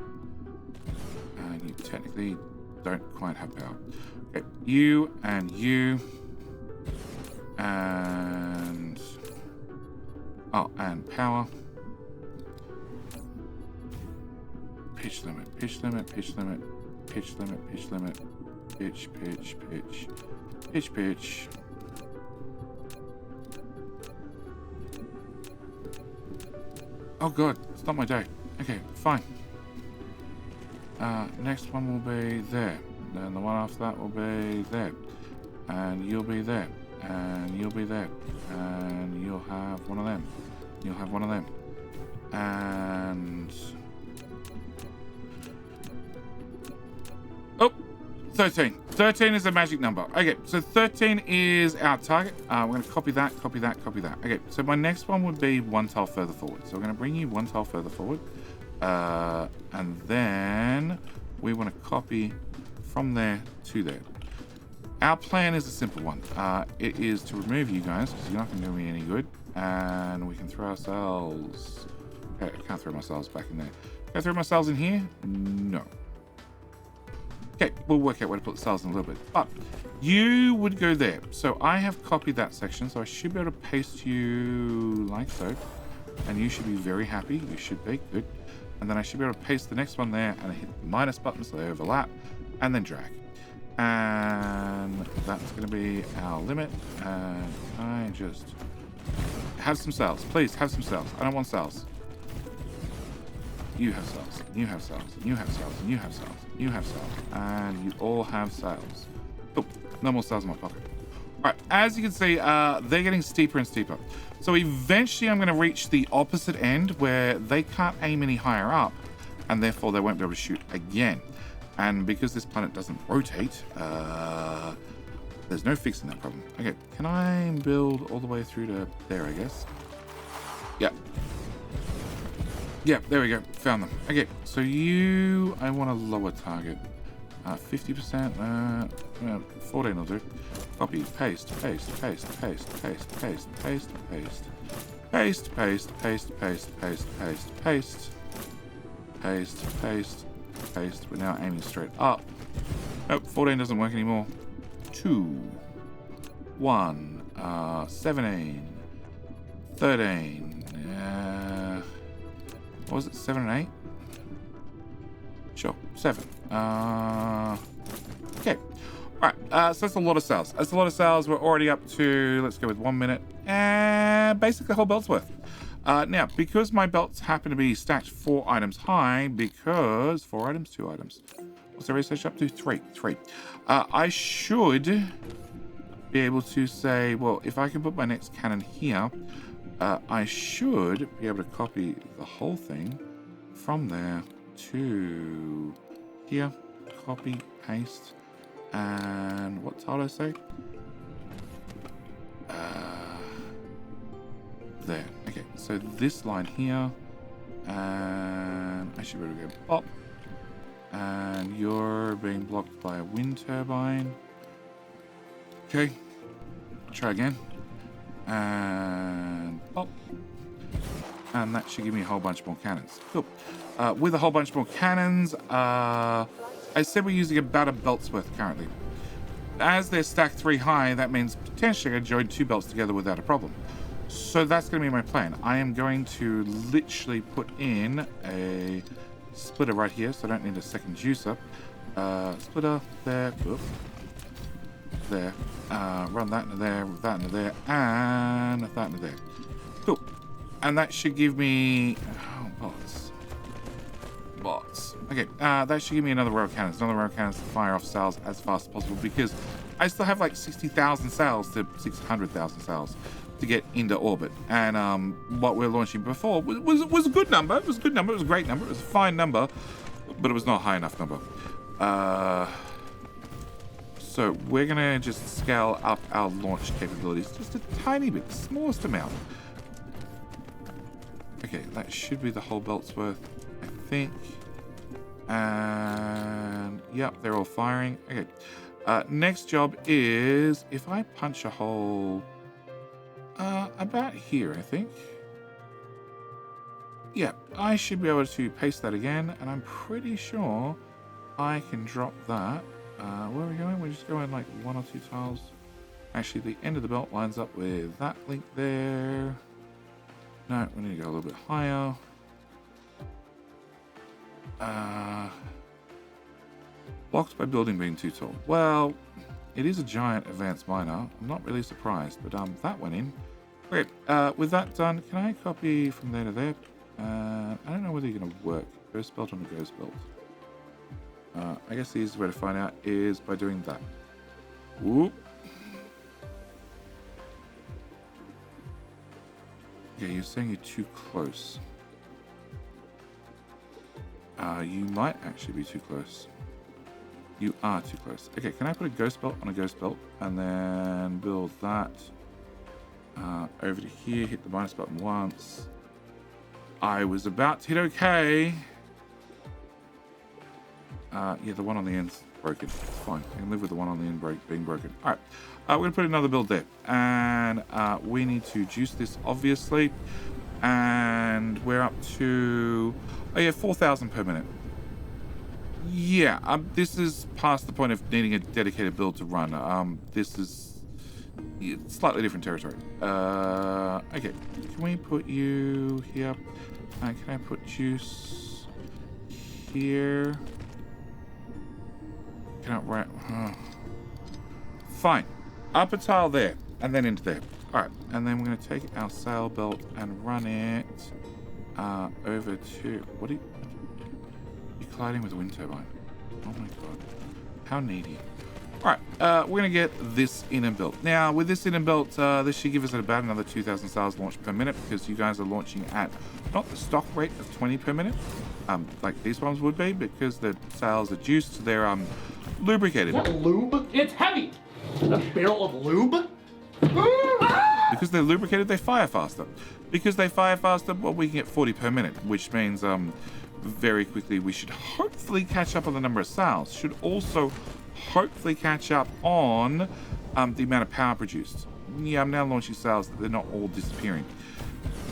And you technically don't quite have power. Okay, you and you. And... oh, and power. Pitch limit, pitch limit, pitch limit, pitch limit, pitch limit, pitch, pitch, pitch, pitch, pitch. Oh god, it's not my day. Okay, fine. Next one will be there. Then the one after that will be there. And you'll be there. And you'll be there. And you'll have one of them. You'll have one of them. And... oh, 13. 13 is the magic number. Okay, so 13 is our target. We're going to copy that, copy that, copy that. Okay, so my next one would be one tile further forward. So we're going to bring you one tile further forward. And then we want to copy from there to there. Our plan is a simple one. It is to remove you guys, because you're not going to do me any good. And we can throw ourselves... okay, I can't throw myself back in there. Can I throw my cells in here? No. Okay, we'll work out where to put the cells in a little bit. But you would go there. So I have copied that section, so I should be able to paste you like so. And you should be very happy. You should be. Good. And then I should be able to paste the next one there and hit the minus button so they overlap. And then drag. And that's going to be our limit. And I just... have some cells. Please, have some cells. I don't want cells. You have cells. You have cells. You have cells. You have cells. You have cells. And you all have cells. Oh, no more cells in my pocket. Alright, as you can see, they're getting steeper and steeper. So eventually I'm going to reach the opposite end where they can't aim any higher up, and therefore they won't be able to shoot again. And because this planet doesn't rotate, there's no fixing that problem. Okay, can I build all the way through to there, I guess? Yep. Yep, there we go. Found them. Okay, so you... I want a lower target. 50%, 14 will do. Copy, paste, paste, paste, paste, paste, paste, paste, paste. Paste, paste, paste, paste, paste, paste, paste. Paste, paste, paste. We're now aiming straight up. Nope, 14 doesn't work anymore. 2, 1, 17, 13. What was it? 7 and 8? Sure, 7. Okay. Alright, so that's a lot of cells. That's a lot of cells. We're already up to, let's go with 1 minute. And basically a whole belt's worth. Now, because my belts happen to be stacked 4 items high, because 4 items, 2 items. What's the research up to? 3. I should be able to say, well, if I can put my next cannon here, I should be able to copy the whole thing from there to here. Copy, paste, and what tile did I say? there. Okay, so this line here, and I should be able to go pop. And you're being blocked by a wind turbine. Okay, try again. And pop. And that should give me a whole bunch more cannons. Cool. With a whole bunch more cannons, I said we're using about a belt's worth currently. As they're stacked 3 high, that means potentially I can join 2 belts together without a problem. So that's going to be my plan. I am going to literally put in a splitter right here, so I don't need a second juicer. Splitter there, whoop, there. Run that into there, that into there, and that into there. Cool. And that should give me bots. Okay, that should give me another row of cannons. Another row of cannons to fire off cells as fast as possible, because I still have like 60,000 cells to 600,000 cells to get into orbit. And what we're launching before was a good number. It was a good number. It was a great number. It was a fine number, but it was not a high enough number. So we're gonna just scale up our launch capabilities just a tiny bit, the smallest amount. Okay, that should be the whole belt's worth, I think. And yep, they're all firing. Okay, next job is if I punch a hole about here, I think. Yeah, I should be able to paste that again, and I'm pretty sure I can drop that. Where are we going? We're just going like 1 or 2 tiles. Actually, the end of the belt lines up with that link there. No, we need to go a little bit higher. Blocked by building being too tall. Well, it is a giant advanced miner. I'm not really surprised, but that went in. Great. With that done, can I copy from there to there? I don't know whether you're going to work. Ghost belt on a ghost belt. I guess the easiest way to find out is by doing that. Whoop. Yeah, you're saying you're too close. You might actually be too close. You are too close. Okay, can I put a ghost belt on a ghost belt and then build that over to here, hit the minus button once. I was about to hit OK. Yeah, the one on the end's broken. It's fine. I can live with the one on the end being broken. All right, we're going to put another build there. And we need to juice this, obviously. And we're up to, 4,000 per minute. Yeah, this is past the point of needing a dedicated build to run. This is slightly different territory. Okay, can we put you here? Can I put juice here? Right. Fine. Up a tile there, and then into there. All right, and then we're going to take our sail belt and run it over to... What are you... You're colliding with a wind turbine. Oh my god. How needy. All right, we're going to get this in and built. Now, with this in and built, this should give us about another 2,000 cells launched per minute, because you guys are launching at not the stock rate of 20 per minute, like these ones would be, because the cells are juiced, they're lubricated. Is that lube? It's heavy! A barrel of lube? Because they're lubricated, they fire faster. Because they fire faster, well, we can get 40 per minute, which means very quickly we should hopefully catch up on the number of cells. Should also hopefully catch up on the amount of power produced. Yeah, I'm now launching cells that they're not all disappearing.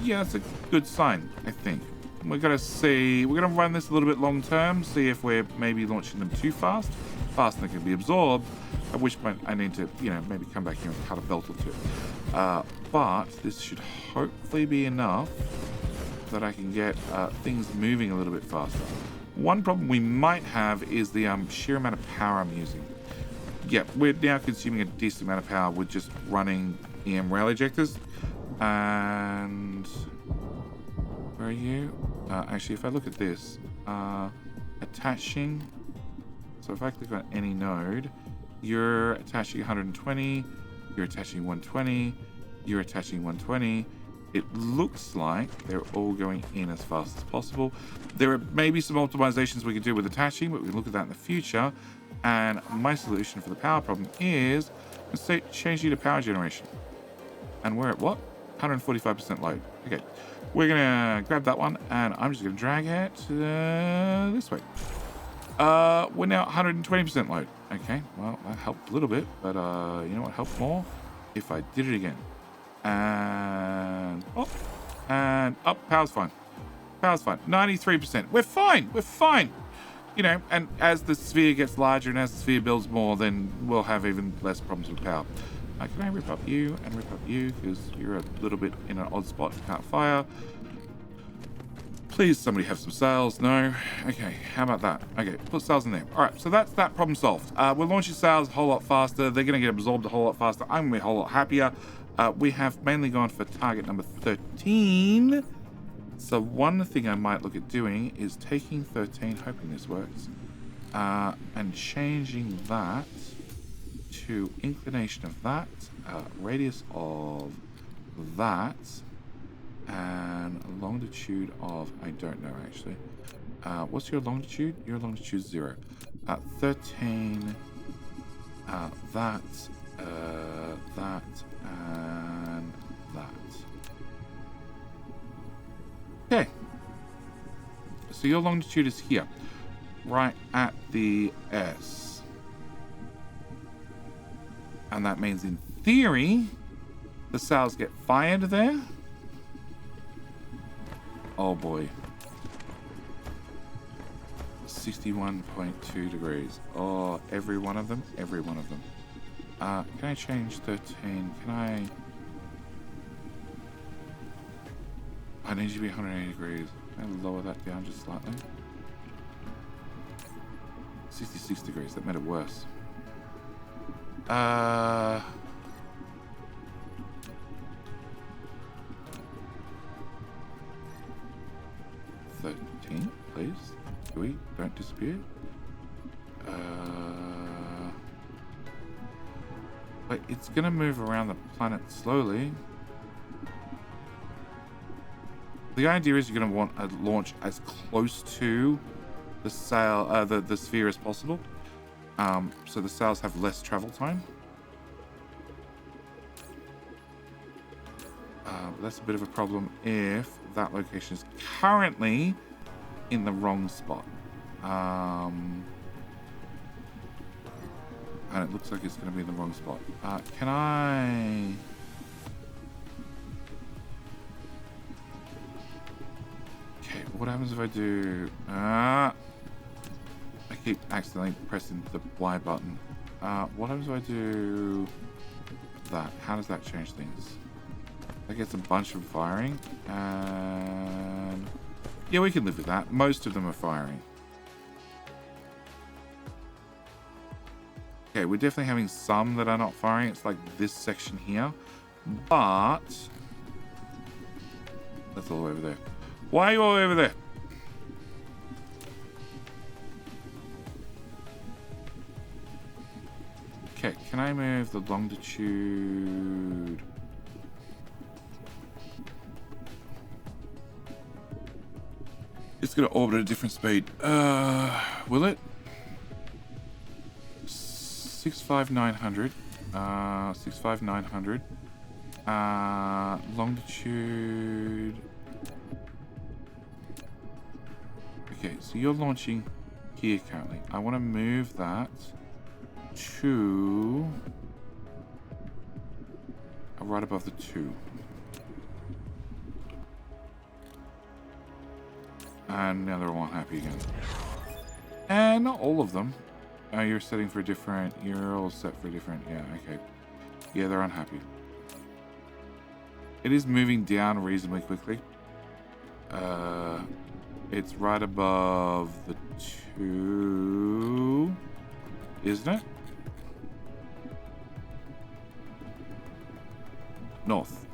Yeah, that's a good sign, I think. We're going to see, we're going to run this a little bit long term, see if we're maybe launching them too fast, faster than they can be absorbed, at which point I need to, maybe come back here and cut a belt or two. But this should hopefully be enough that I can get things moving a little bit faster. One problem we might have is the sheer amount of power I'm using. Yeah, we're now consuming a decent amount of power with just running EM rail ejectors. And where are you? Actually, if I look at this, attaching. So if I click on any node, you're attaching 120, you're attaching 120, you're attaching 120. It looks like they're all going in as fast as possible. There are maybe some optimizations we can do with attaching, but we can look at that in the future. And my solution for the power problem is, let's say, change you to power generation. And we're at what? 145% load. Okay, we're gonna grab that one, and I'm just gonna drag it this way. We're now 120% load. Okay, well, that helped a little bit, but you know what helped more? If I did it again. And up, power's fine. Power's fine. 93%. We're fine. We're fine. You know, and as the sphere gets larger and as the sphere builds more, then we'll have even less problems with power. Can I rip up you and rip up you? Because you're a little bit in an odd spot. You can't fire. Please, somebody have some sails. No? Okay, how about that? Okay, put sails in there. All right, so that's that problem solved. We're launching sails a whole lot faster. They're going to get absorbed a whole lot faster. I'm going to be a whole lot happier. We have mainly gone for target number 13. So one thing I might look at doing is taking 13, hoping this works, and changing that to inclination of that, radius of that, and longitude of, I don't know actually. What's your longitude? Your longitude 0. 13, that, that, and that. Okay. So your longitude is here, right at the S. And that means in theory, the sails get fired there. Oh boy. 61.2 degrees. Oh, every one of them? Every one of them. Can I change 13? Can I need you to be 180 degrees. Can I lower that down just slightly? 66 degrees. That made it worse. 13, please. Don't disappear. Wait, it's gonna move around the planet slowly. The idea is you're going to want a launch as close to the sail, the sphere as possible, so the sails have less travel time. But that's a bit of a problem if that location is currently in the wrong spot. And it looks like it's going to be in the wrong spot. Can I... What happens if I do... I keep accidentally pressing the Y button. What happens if I do that? How does that change things? That gets a bunch of firing. And... yeah, we can live with that. Most of them are firing. Okay, we're definitely having some that are not firing. It's like this section here. But... that's all over there. Why are you all over there? Okay, can I move the longitude? It's going to orbit at a different speed. Will it? 65900. 65900. Longitude. Okay, so you're launching here currently. I want to move that to right above the 2. And now they're all unhappy again. And not all of them. You're setting for a different... you're all set for a different... yeah, okay. Yeah, they're unhappy. It is moving down reasonably quickly. It's right above the 2, isn't it? North.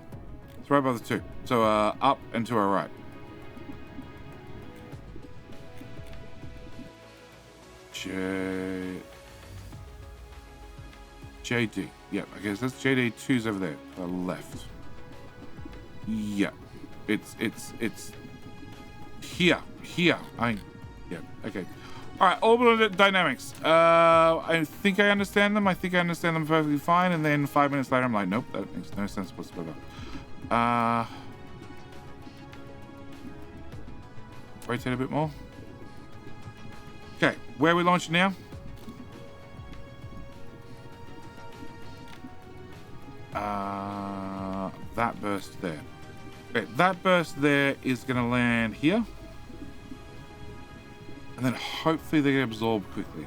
It's right above the 2. So up and to our right. JD. Yeah, okay, so that's JD. 2's over there, to the left. Yeah. It's here. Yeah, okay. All right, orbital dynamics. I think I understand them. I think I understand them perfectly fine. And then 5 minutes later, I'm like, nope, that makes no sense whatsoever. Rotate a bit more. Okay, where are we launching now? That burst there. Okay, that burst there is going to land here. And then hopefully they get absorbed quickly.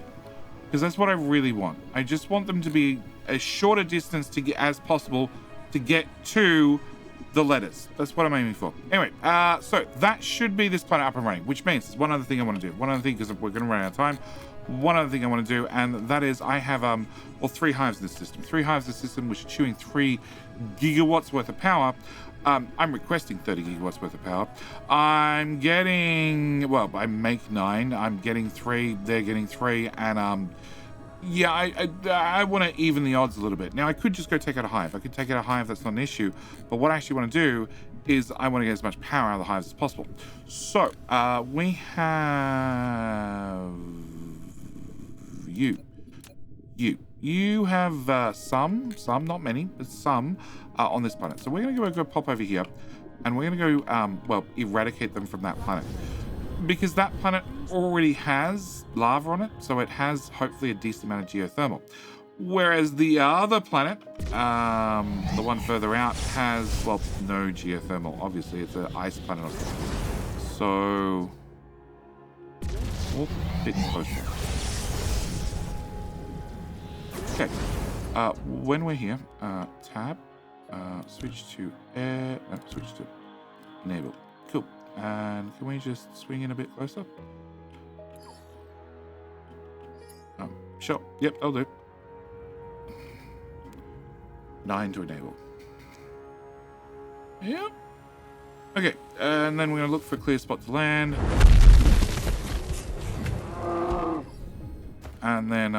Because that's what I really want. I just want them to be as short a distance to get as possible to get to the letters. That's what I'm aiming for. Anyway, so that should be this planet up and running, which means there's one other thing I want to do. One other thing, because we're going to run out of time. One other thing I want to do, and that is I have, well, 3 hives in this system. 3 hives in the system, which are chewing 3 gigawatts worth of power. I'm requesting 30 gigawatts worth of power. I'm getting, well, I make 9. I'm getting 3. They're getting 3. And, yeah, I want to even the odds a little bit. Now, I could just go take out a hive. I could take out a hive. That's not an issue. But what I actually want to do is I want to get as much power out of the hives as possible. So, we have you have some, not many, but some on this planet. So we're going to go pop over here, and we're going to go, well, eradicate them from that planet. Because that planet already has lava on it, so it has hopefully a decent amount of geothermal. Whereas the other planet, the one further out, has, well, no geothermal. Obviously, it's an ice planet. So, a bit closer. Okay, when we're here, tab, switch to air, no, switch to enable. Cool. And can we just swing in a bit closer? Sure. Yep, I'll do. 9 to enable. Yep. Okay, and then we're going to look for a clear spot to land. And then,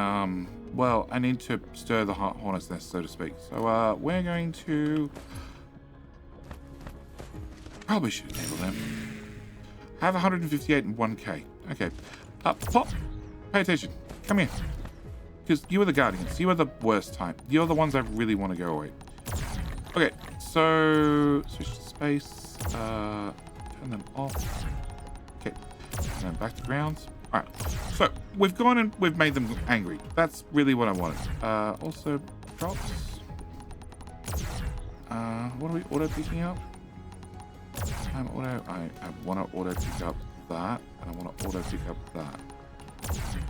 well, I need to stir the hornet's nest, so to speak. So, we're going to... Probably should enable them. I have 158 and 1k. Okay. Plop. Pay attention. Come here. Because you are the guardians. You are the worst type. You're the ones I really want to go away. Okay. So, switch to space. Turn them off. Okay. And then back to ground. Alright. So, we've gone and we've made them angry. That's really what I wanted. Also, drops. What are we auto-picking up? I want to auto pick up that, and I want to auto pick up that,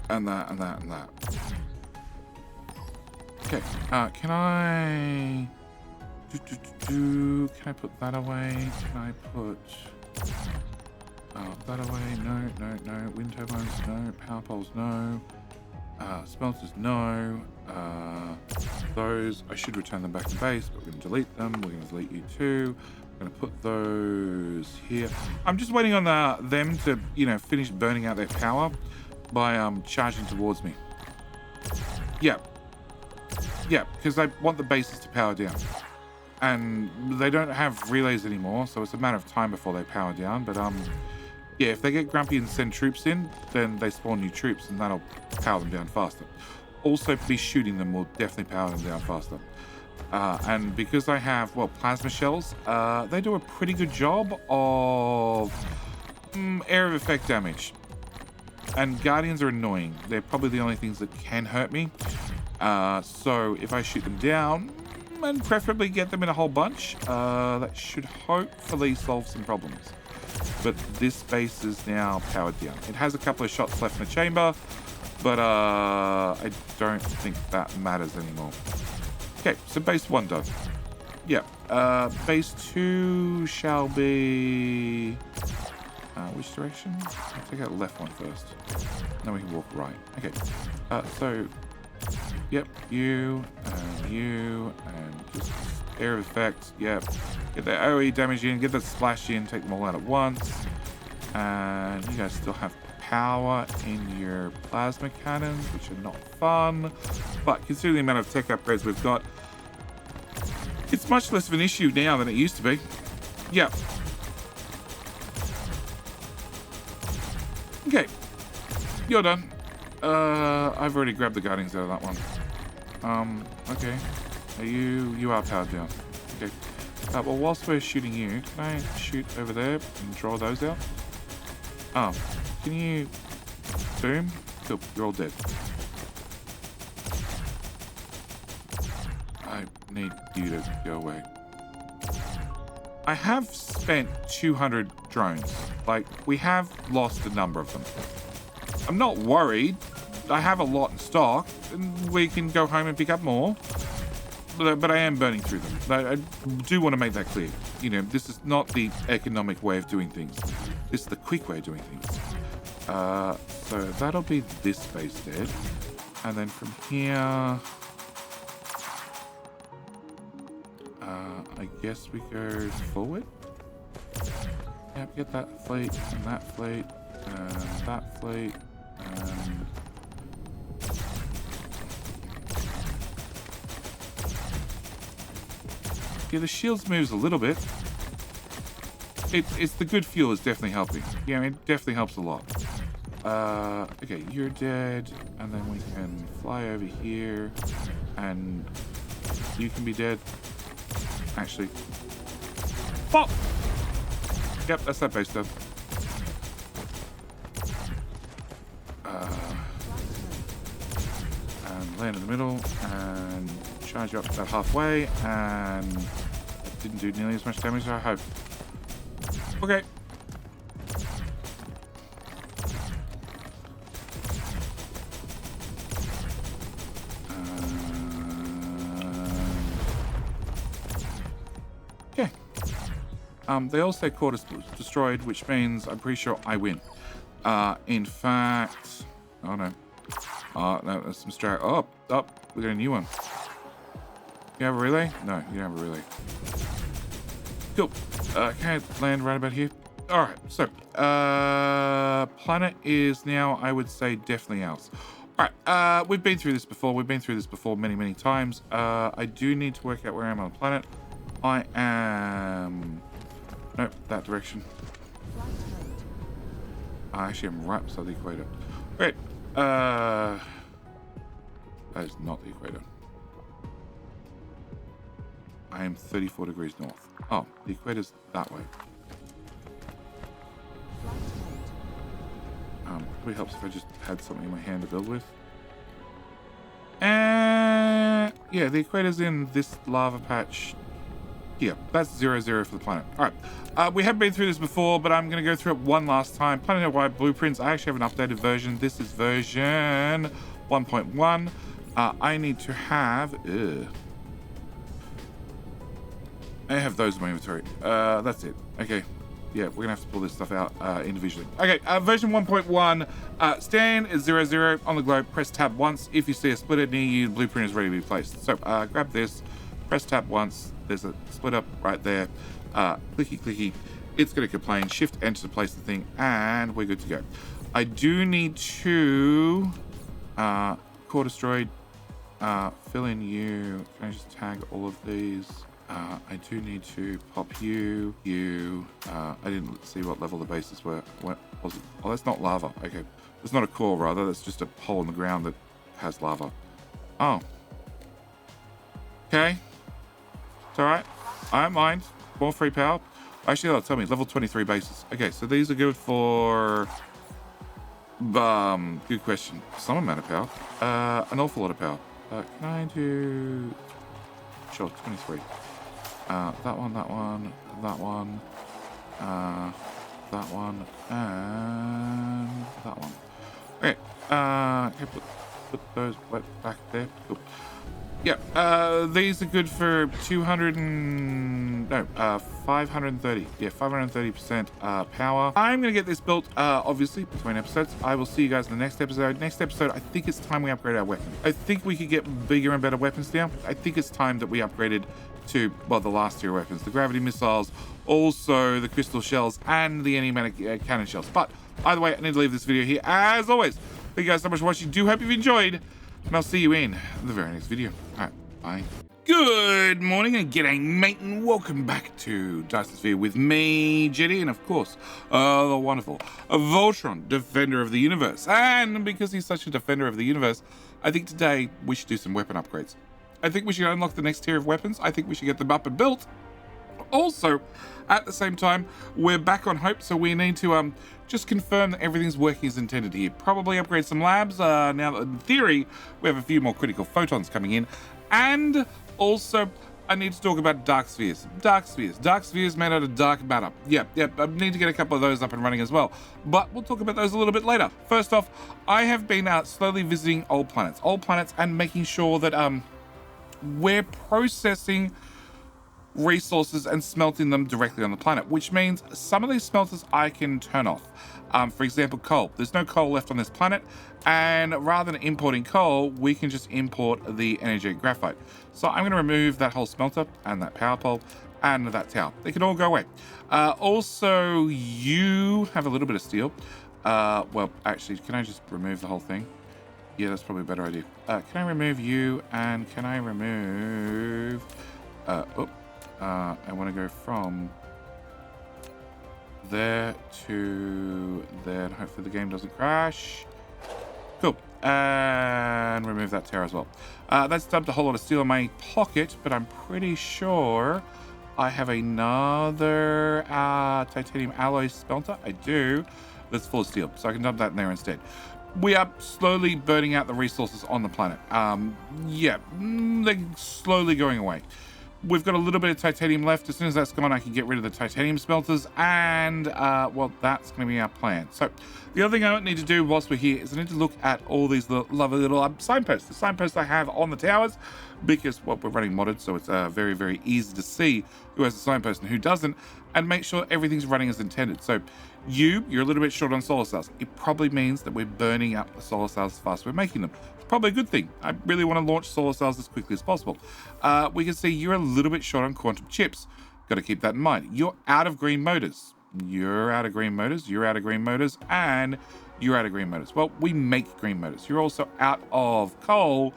and that, and that, and that. Okay, can I put that away? Can I put that away? No. Wind turbines, no. Power poles, no. Smelters, no. Those, I should return them back to base, but we're going to delete them. We're going to delete you too. I'm going to put those here. I'm just waiting on them to, finish burning out their power by charging towards me. Yeah, because I want the bases to power down. And they don't have relays anymore, so it's a matter of time before they power down. But, yeah, if they get grumpy and send troops in, then they spawn new troops, and that'll power them down faster. Also, be shooting them will definitely power them down faster. And because I have, well, plasma shells, they do a pretty good job of area of effect damage. And guardians are annoying. They're probably the only things that can hurt me. So if I shoot them down, and preferably get them in a whole bunch, that should hopefully solve some problems. But this base is now powered down. It has a couple of shots left in the chamber, but I don't think that matters anymore. Okay, so base 1 done. Yeah, base 2 shall be... which direction? I'll take out the left one first. Then we can walk right. Okay, so... Yep, you, and just area of effect, yep. Get the AoE damage in, get the splash in, take them all out at once. And you guys still have power in your plasma cannons, which are not fun. But considering the amount of tech upgrades we've got, it's much less of an issue now than it used to be. Yep. Okay, you're done. I've already grabbed the guardians out of that one. Okay. You are powered down. Okay. Well, whilst we're shooting you, can I shoot over there and draw those out? Oh, can you... Boom? Cool, you're all dead. I need you to go away. I have spent 200 drones. Like, we have lost a number of them. I'm not worried. I have a lot in stock, and we can go home and pick up more. But I am burning through them. I do want to make that clear. You know, this is not the economic way of doing things. This is the quick way of doing things. So that'll be this base dead. And then from here... I guess we go forward. Yep, get that fleet, and that fleet, and that fleet, and... Yeah, the shields moves a little bit. It's the good fuel is definitely helping. Yeah, it definitely helps a lot. Okay, you're dead, and then we can fly over here, and you can be dead. Actually. Pop! Yep, that's that base stuff. And land in the middle, and charge you up about halfway, and didn't do nearly as much damage as I hoped. Okay. Okay. They all say core destroyed, which means I'm pretty sure I win. In fact, oh no. No, there's some strike. Oh, we got a new one. You have a relay? No, you don't have a relay. Cool. Can I land right about here? Alright, so, planet is now, I would say, definitely ours. Alright, we've been through this before. We've been through this before many, many times. I do need to work out where I am on the planet. I am... Nope, that direction. Actually, I'm right beside the equator. Great. That is not the equator. I am 34 degrees north. Oh, the equator's that way. Probably helps if I just had something in my hand to build with. And yeah, the equator's in this lava patch. Yeah, that's 0, 0 for the planet. All right, we have been through this before, but I'm going to go through it one last time. Planet-wide blueprints. I actually have an updated version. This is version 1.1. I need to have... I have those in my inventory. That's it. Okay. Yeah, we're going to have to pull this stuff out individually. Okay, version 1.1. Stand is 0, 0 on the globe. Press tab once. If you see a splitter near you, the blueprint is ready to be placed. So grab this. Press tab once. There's a split up right there. Clicky, clicky. It's going to complain. Shift enter to place the thing, and we're good to go. I do need to core destroyed. Fill in you. Can I just tag all of these? I do need to pop you. I didn't see what level the bases were. What was it? Oh, that's not lava. Okay. It's not a core, rather. That's just a hole in the ground that has lava. Oh. Okay. It's alright. I don't mind. More free power. Actually, that'll tell me. Level 23 bases. Okay, so these are good for... good question. Some amount of power. An awful lot of power. Can I do... Sure, 23. That one, that one, that one, that one, and that one. Okay, okay, put those back there. Cool. Yeah, these are good for 530. Yeah, 530% power. I'm going to get this built, obviously, between episodes. I will see you guys in the next episode. Next episode, I think it's time we upgrade our weapon. I think we could get bigger and better weapons now. I think it's time that we upgraded to, well, the last tier weapons. The gravity missiles, also the crystal shells, and the enigmatic cannon shells. But, either way, I need to leave this video here. As always, thank you guys so much for watching. Do hope you've enjoyed. And I'll see you in the very next video. All right, bye. Good morning and g'day, mate, and welcome back to Dyson Sphere with me, Jetty, and of course, the wonderful Voltron, Defender of the Universe. And because he's such a Defender of the Universe, I think today we should do some weapon upgrades. I think we should unlock the next tier of weapons. I think we should get them up and built. Also, at the same time, we're back on Hope, so we need to just confirm that everything's working as intended here. Probably upgrade some labs, now that in theory we have a few more critical photons coming in. And also, I need to talk about dark spheres. Dark spheres made out of dark matter. Yep, I need to get a couple of those up and running as well. But we'll talk about those a little bit later. First off, I have been slowly visiting old planets and making sure that we're processing resources and smelting them directly on the planet, which means some of these smelters I can turn off. For example, coal. There's no coal left on this planet, and rather than importing coal, we can just import the energetic graphite. So I'm going to remove that whole smelter and that power pole and that tower. They can all go away. Also, you have a little bit of steel. Well, actually, can I just remove the whole thing? Yeah, that's probably a better idea. Can I remove you, and can I remove... I want to go from there to there, and hopefully the game doesn't crash. Cool. And remove that tower as well. That's dumped a whole lot of steel in my pocket, but I'm pretty sure I have another titanium alloy smelter. I do. That's full of steel, so I can dump that in there instead. We are slowly burning out the resources on the planet. They're slowly going away. We've got a little bit of titanium left. As soon as that's gone, I can get rid of the titanium smelters, and well, that's going to be our plan. So the other thing I need to do whilst we're here is I need to look at all these lovely little signposts. The signposts I have on the towers, because well, we're running modded, so it's very, very easy to see who has a signpost and who doesn't, and make sure everything's running as intended. So you're a little bit short on solar cells. It probably means that we're burning up the solar cells as fast as we're making them. It's probably a good thing. I really want to launch solar cells as quickly as possible. We can see you're a little bit short on quantum chips. Got to keep that in mind. You're out of green motors. You're out of green motors. You're out of green motors. And you're out of green motors. Well, we make green motors. You're also out of coal,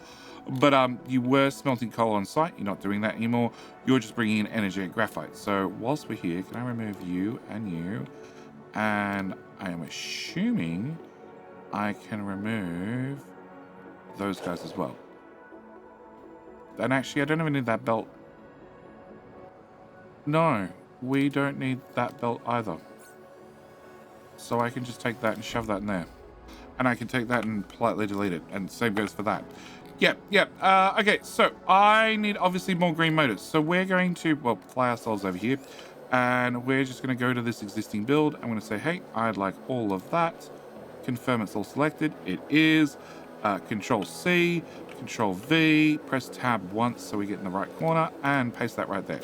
but you were smelting coal on site. You're not doing that anymore. You're just bringing in energetic graphite. So whilst we're here, can I remove you and you? And I am assuming I can remove those guys as well. And actually, I don't even need that belt. No, we don't need that belt either. So I can just take that and shove that in there. And I can take that and politely delete it. And same goes for that. Yep. Okay, so I need obviously more green motors. So we're going to, well, fly ourselves over here. And we're just going to go to this existing build. I'm going to say, hey, I'd like all of that. Confirm it's all selected. It is. Control C, Control V, press tab once so we get in the right corner, and paste that right there.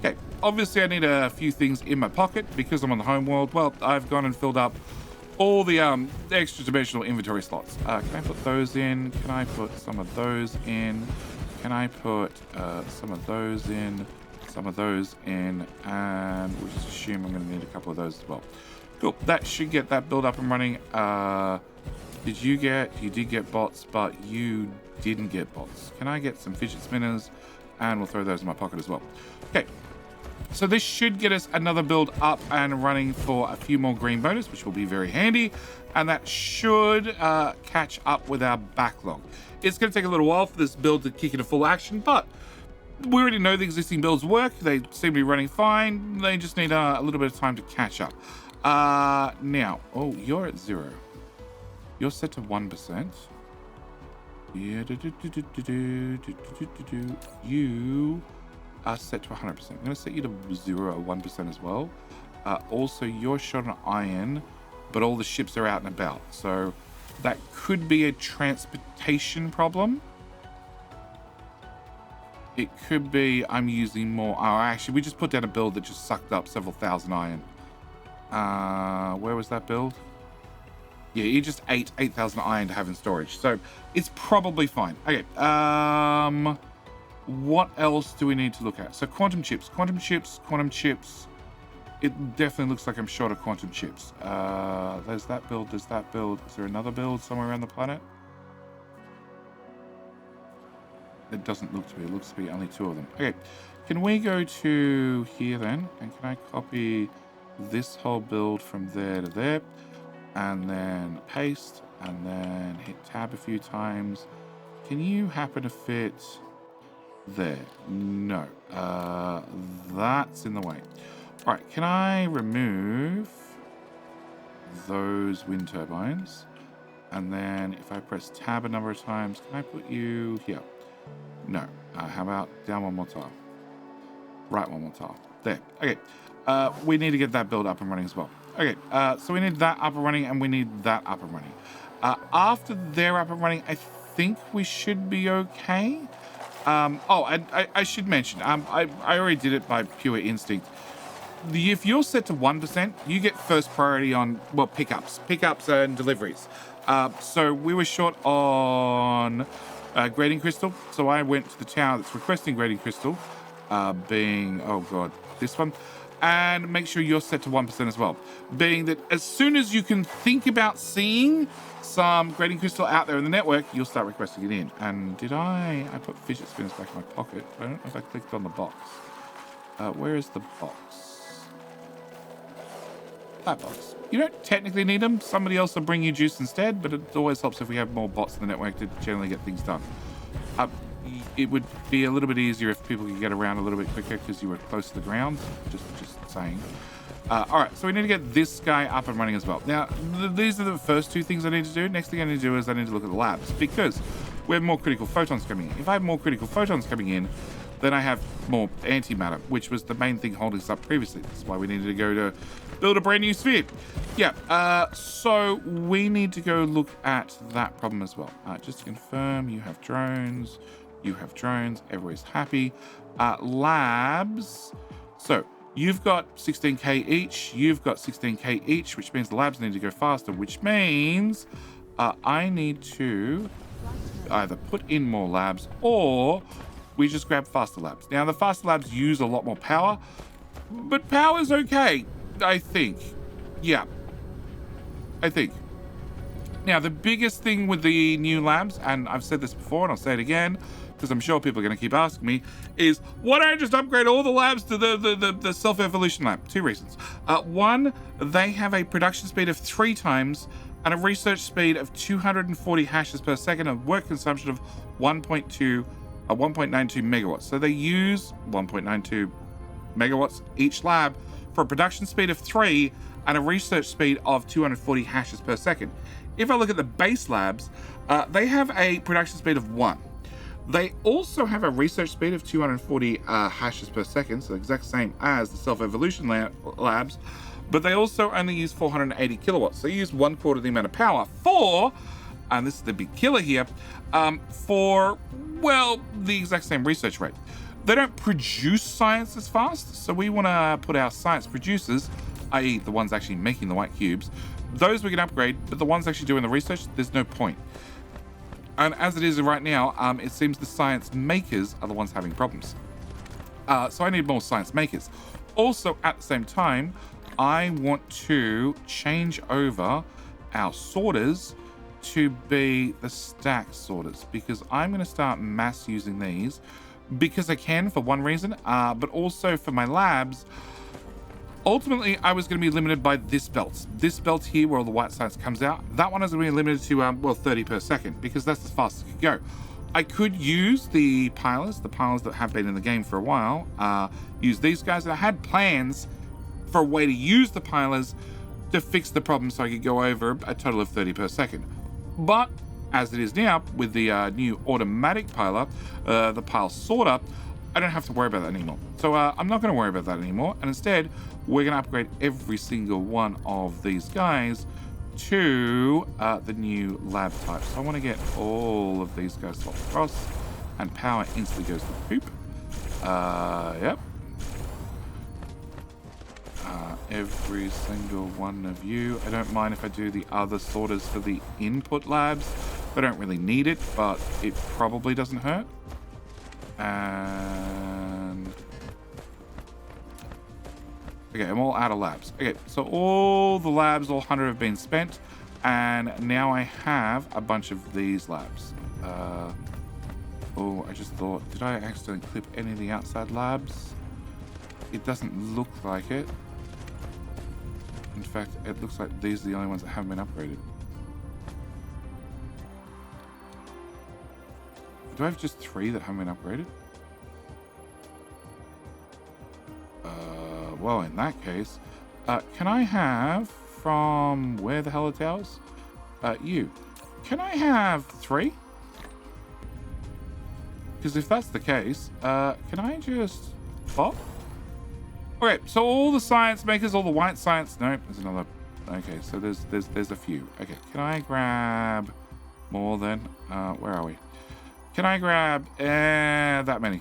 Okay, obviously I need a few things in my pocket because I'm on the home world. Well, I've gone and filled up all the extra dimensional inventory slots. Can I put those in? Can I put some of those in? Can I put some of those in? Some of those in, and we'll just assume I'm going to need a couple of those as well. Cool, that should get that build up and running. You did get bots, but you didn't get bots. Can I get some fidget spinners? And we'll throw those in my pocket as well. Okay, so this should get us another build up and running for a few more green motors, which will be very handy. And that should catch up with our backlog. It's going to take a little while for this build to kick into full action, but we already know the existing builds work. They seem to be running fine. They just need a little bit of time to catch up. Now, oh, you're at 0. You're set to 1%. Yeah, you are set to 100%. I'm going to set you to 0 or 1% as well. Also, you're short on iron, but all the ships are out and about. So that could be a transportation problem. It could be I'm using more. Oh, actually, we just put down a build that just sucked up several thousand iron. Where was that build? Yeah, you just ate 8,000 iron to have in storage, so it's probably fine. Okay, what else do we need to look at? So quantum chips. It definitely looks like I'm short of quantum chips. There's that build, Is there another build somewhere around the planet? It doesn't look to be. It looks to be only 2 of them. Okay, can we go to here then? And can I copy this whole build from there to there? And then paste, and then hit tab a few times. Can you happen to fit There. No. That's in the way. All right, can I remove those wind turbines? And then if I press tab a number of times, can I put you here? No. How about down one more tile? Right one more tile. There. Okay. We need to get that build up and running as well. Okay. So we need that up and running, and we need that up and running. After they're up and running, I think we should be okay. I should mention, I already did it by pure instinct. If you're set to 1%, you get first priority on, well, pickups and deliveries. So we were short on grading crystal. So I went to the tower that's requesting grading crystal, being, oh God, this one. And make sure you're set to 1% as well. Being that as soon as you can think about seeing some grading crystal out there in the network, you'll start requesting it in. And did I put fidget spinners back in my pocket. I don't know if I clicked on the box. Where is the box? That box. You don't technically need them. Somebody else will bring you juice instead, but it always helps if we have more bots in the network to generally get things done. It would be a little bit easier if people could get around a little bit quicker because you were close to the ground. Just saying. All right, so we need to get this guy up and running as well. Now, these are the first two things I need to do. Next thing I need to do is I need to look at the labs because we have more critical photons coming in. If I have more critical photons coming in, then I have more antimatter, which was the main thing holding us up previously. That's why we needed to go to build a brand new sphere. Yeah, so we need to go look at that problem as well. Just to confirm, you have drones, everybody's happy. Labs, so you've got 16k each, you've got 16k each, which means the labs need to go faster, which means I need to either put in more labs or we just grab faster labs. Now, the faster labs use a lot more power, but power's okay, I think. Yeah, I think. Now, the biggest thing with the new labs, and I've said this before and I'll say it again, because I'm sure people are going to keep asking me, is why don't I just upgrade all the labs to the self-evolution lab? Two reasons. One, they have a production speed of 3 times and a research speed of 240 hashes per second and work consumption of 1.92 megawatts. So they use 1.92 megawatts each lab for a production speed of 3 and a research speed of 240 hashes per second. If I look at the base labs, they have a production speed of 1. They also have a research speed of 240 hashes per second, so the exact same as the self-evolution labs, but they also only use 480 kilowatts. So you use 1/4 the amount of power for, and this is the big killer here, for, well, the exact same research rate. They don't produce science as fast, so we want to put our science producers, i.e. the ones actually making the white cubes, those we can upgrade, but the ones actually doing the research, there's no point. And as it is right now, it seems the science makers are the ones having problems. So I need more science makers. Also, at the same time, I want to change over our sorters to be the stack sorters, because I'm going to start mass using these because I can, for one reason, but also for my labs. Ultimately, I was going to be limited by this belt. This belt here where all the white science comes out, that one is going to be limited to, 30 per second, because that's as fast as it could go. I could use the pilers that have been in the game for a while, use these guys, and I had plans for a way to use the pilers to fix the problem so I could go over a total of 30 per second. But as it is now, with the new automatic piler, the pile sorter, I don't have to worry about that anymore. So I'm not going to worry about that anymore. And instead, we're going to upgrade every single one of these guys to the new lab type. So I want to get all of these guys swapped across, and power instantly goes to poop. Yep. Every single one of you. I don't mind if I do the other sorters for the input labs. I don't really need it, but it probably doesn't hurt. And okay, I'm all out of labs. Okay, so all the labs, all 100 have been spent, and now I have a bunch of these labs. Oh, I just thought, did I accidentally clip any of the outside labs? It doesn't look like it. In fact, it looks like these are the only ones that haven't been upgraded. Do I have just 3 that haven't been upgraded? well, in that case, can I have from where the hell are towers? You. Can I have 3? Because if that's the case, can I just pop? Okay, so all the science makers, all the white science. No, there's another. Okay, so there's a few. Okay, can I grab more then? Where are we? Can I grab that many?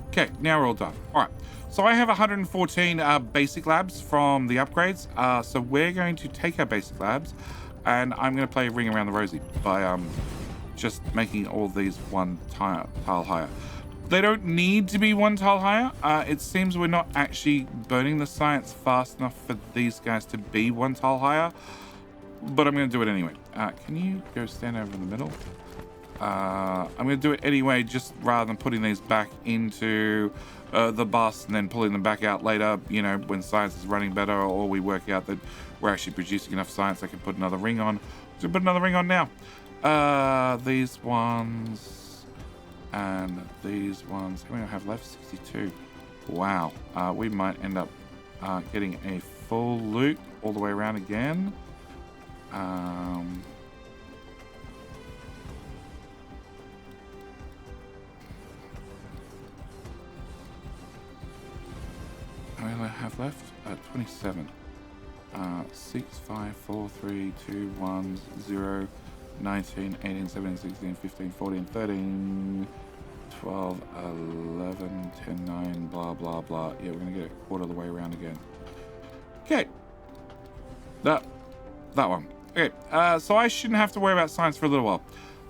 Okay, now we're all done. All right. So I have 114 basic labs from the upgrades. So we're going to take our basic labs, and I'm going to play Ring Around the Rosie by just making all these one tile higher. They don't need to be one tile higher. It seems we're not actually burning the science fast enough for these guys to be one tile higher, but I'm going to do it anyway. Can you go stand over in the middle? I'm going to do it anyway, just rather than putting these back into the bus and then pulling them back out later, you know, when science is running better, or we work out that we're actually producing enough science I can put another ring on. So put another ring on now. These ones and these ones. How many do I have left? 62. Wow. We might end up getting a full loop all the way around again. How many do I have left? 27. 6, 5, 4, 3, 2, 1, 0, 19, 18, 17, 16, 15, 14, 13, 12, 11, 10, 9, blah, blah, blah. Yeah, we're going to get a quarter of the way around again. Okay. That one. Okay, so I shouldn't have to worry about science for a little while.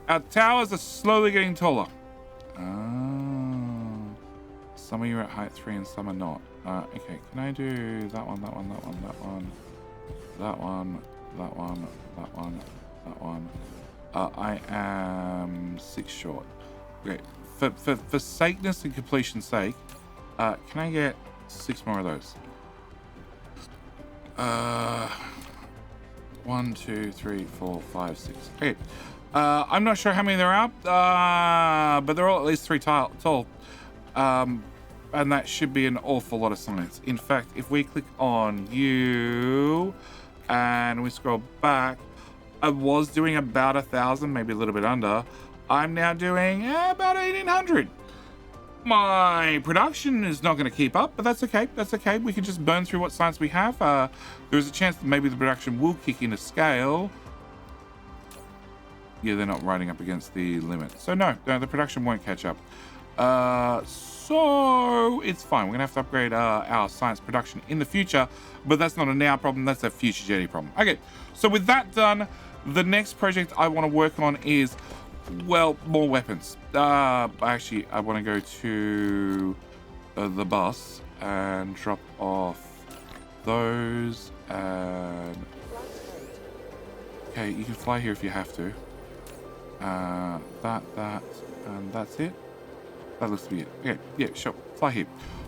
Our towers are slowly getting taller. Some of you are at height 3 and some are not. Okay, can I do that one, that one, that one, that one, that one, that one, that one, that one? I am 6 short. Okay, for sakeness and completion's sake, can I get 6 more of those? 1, 2, 3, 4, 5, 6. Okay. I'm not sure how many there are, but they're all at least 3 tall. And that should be an awful lot of science. In fact, if we click on you and we scroll back, I was doing about 1,000, maybe a little bit under. I'm now doing about 1,800. My production is not going to keep up, but that's okay. That's okay. We can just burn through what science we have. There's a chance that maybe the production will kick into scale. Yeah, they're not riding up against the limit. So no, the production won't catch up. So it's fine. We're going to have to upgrade our science production in the future, but that's not a now problem. That's a future Jetty problem. Okay, so with that done, the next project I want to work on is, well, more weapons. Actually, I want to go to the bus and drop off those. And okay, you can fly here if you have to. That, and that's it. That looks to be it. Okay, yeah, sure. Fly here.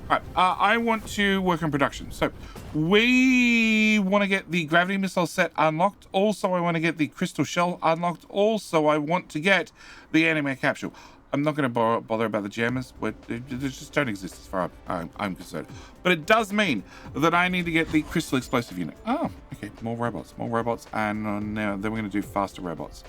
All right, I want to work on production. So we want to get the gravity missile set unlocked. Also, I want to get the crystal shell unlocked. Also, I want to get the anime capsule. I'm not going to bother about the jammers. They just don't exist as far as I'm concerned. But it does mean that I need to get the crystal explosive unit. Oh, okay. More robots. And then we're going to do faster robots.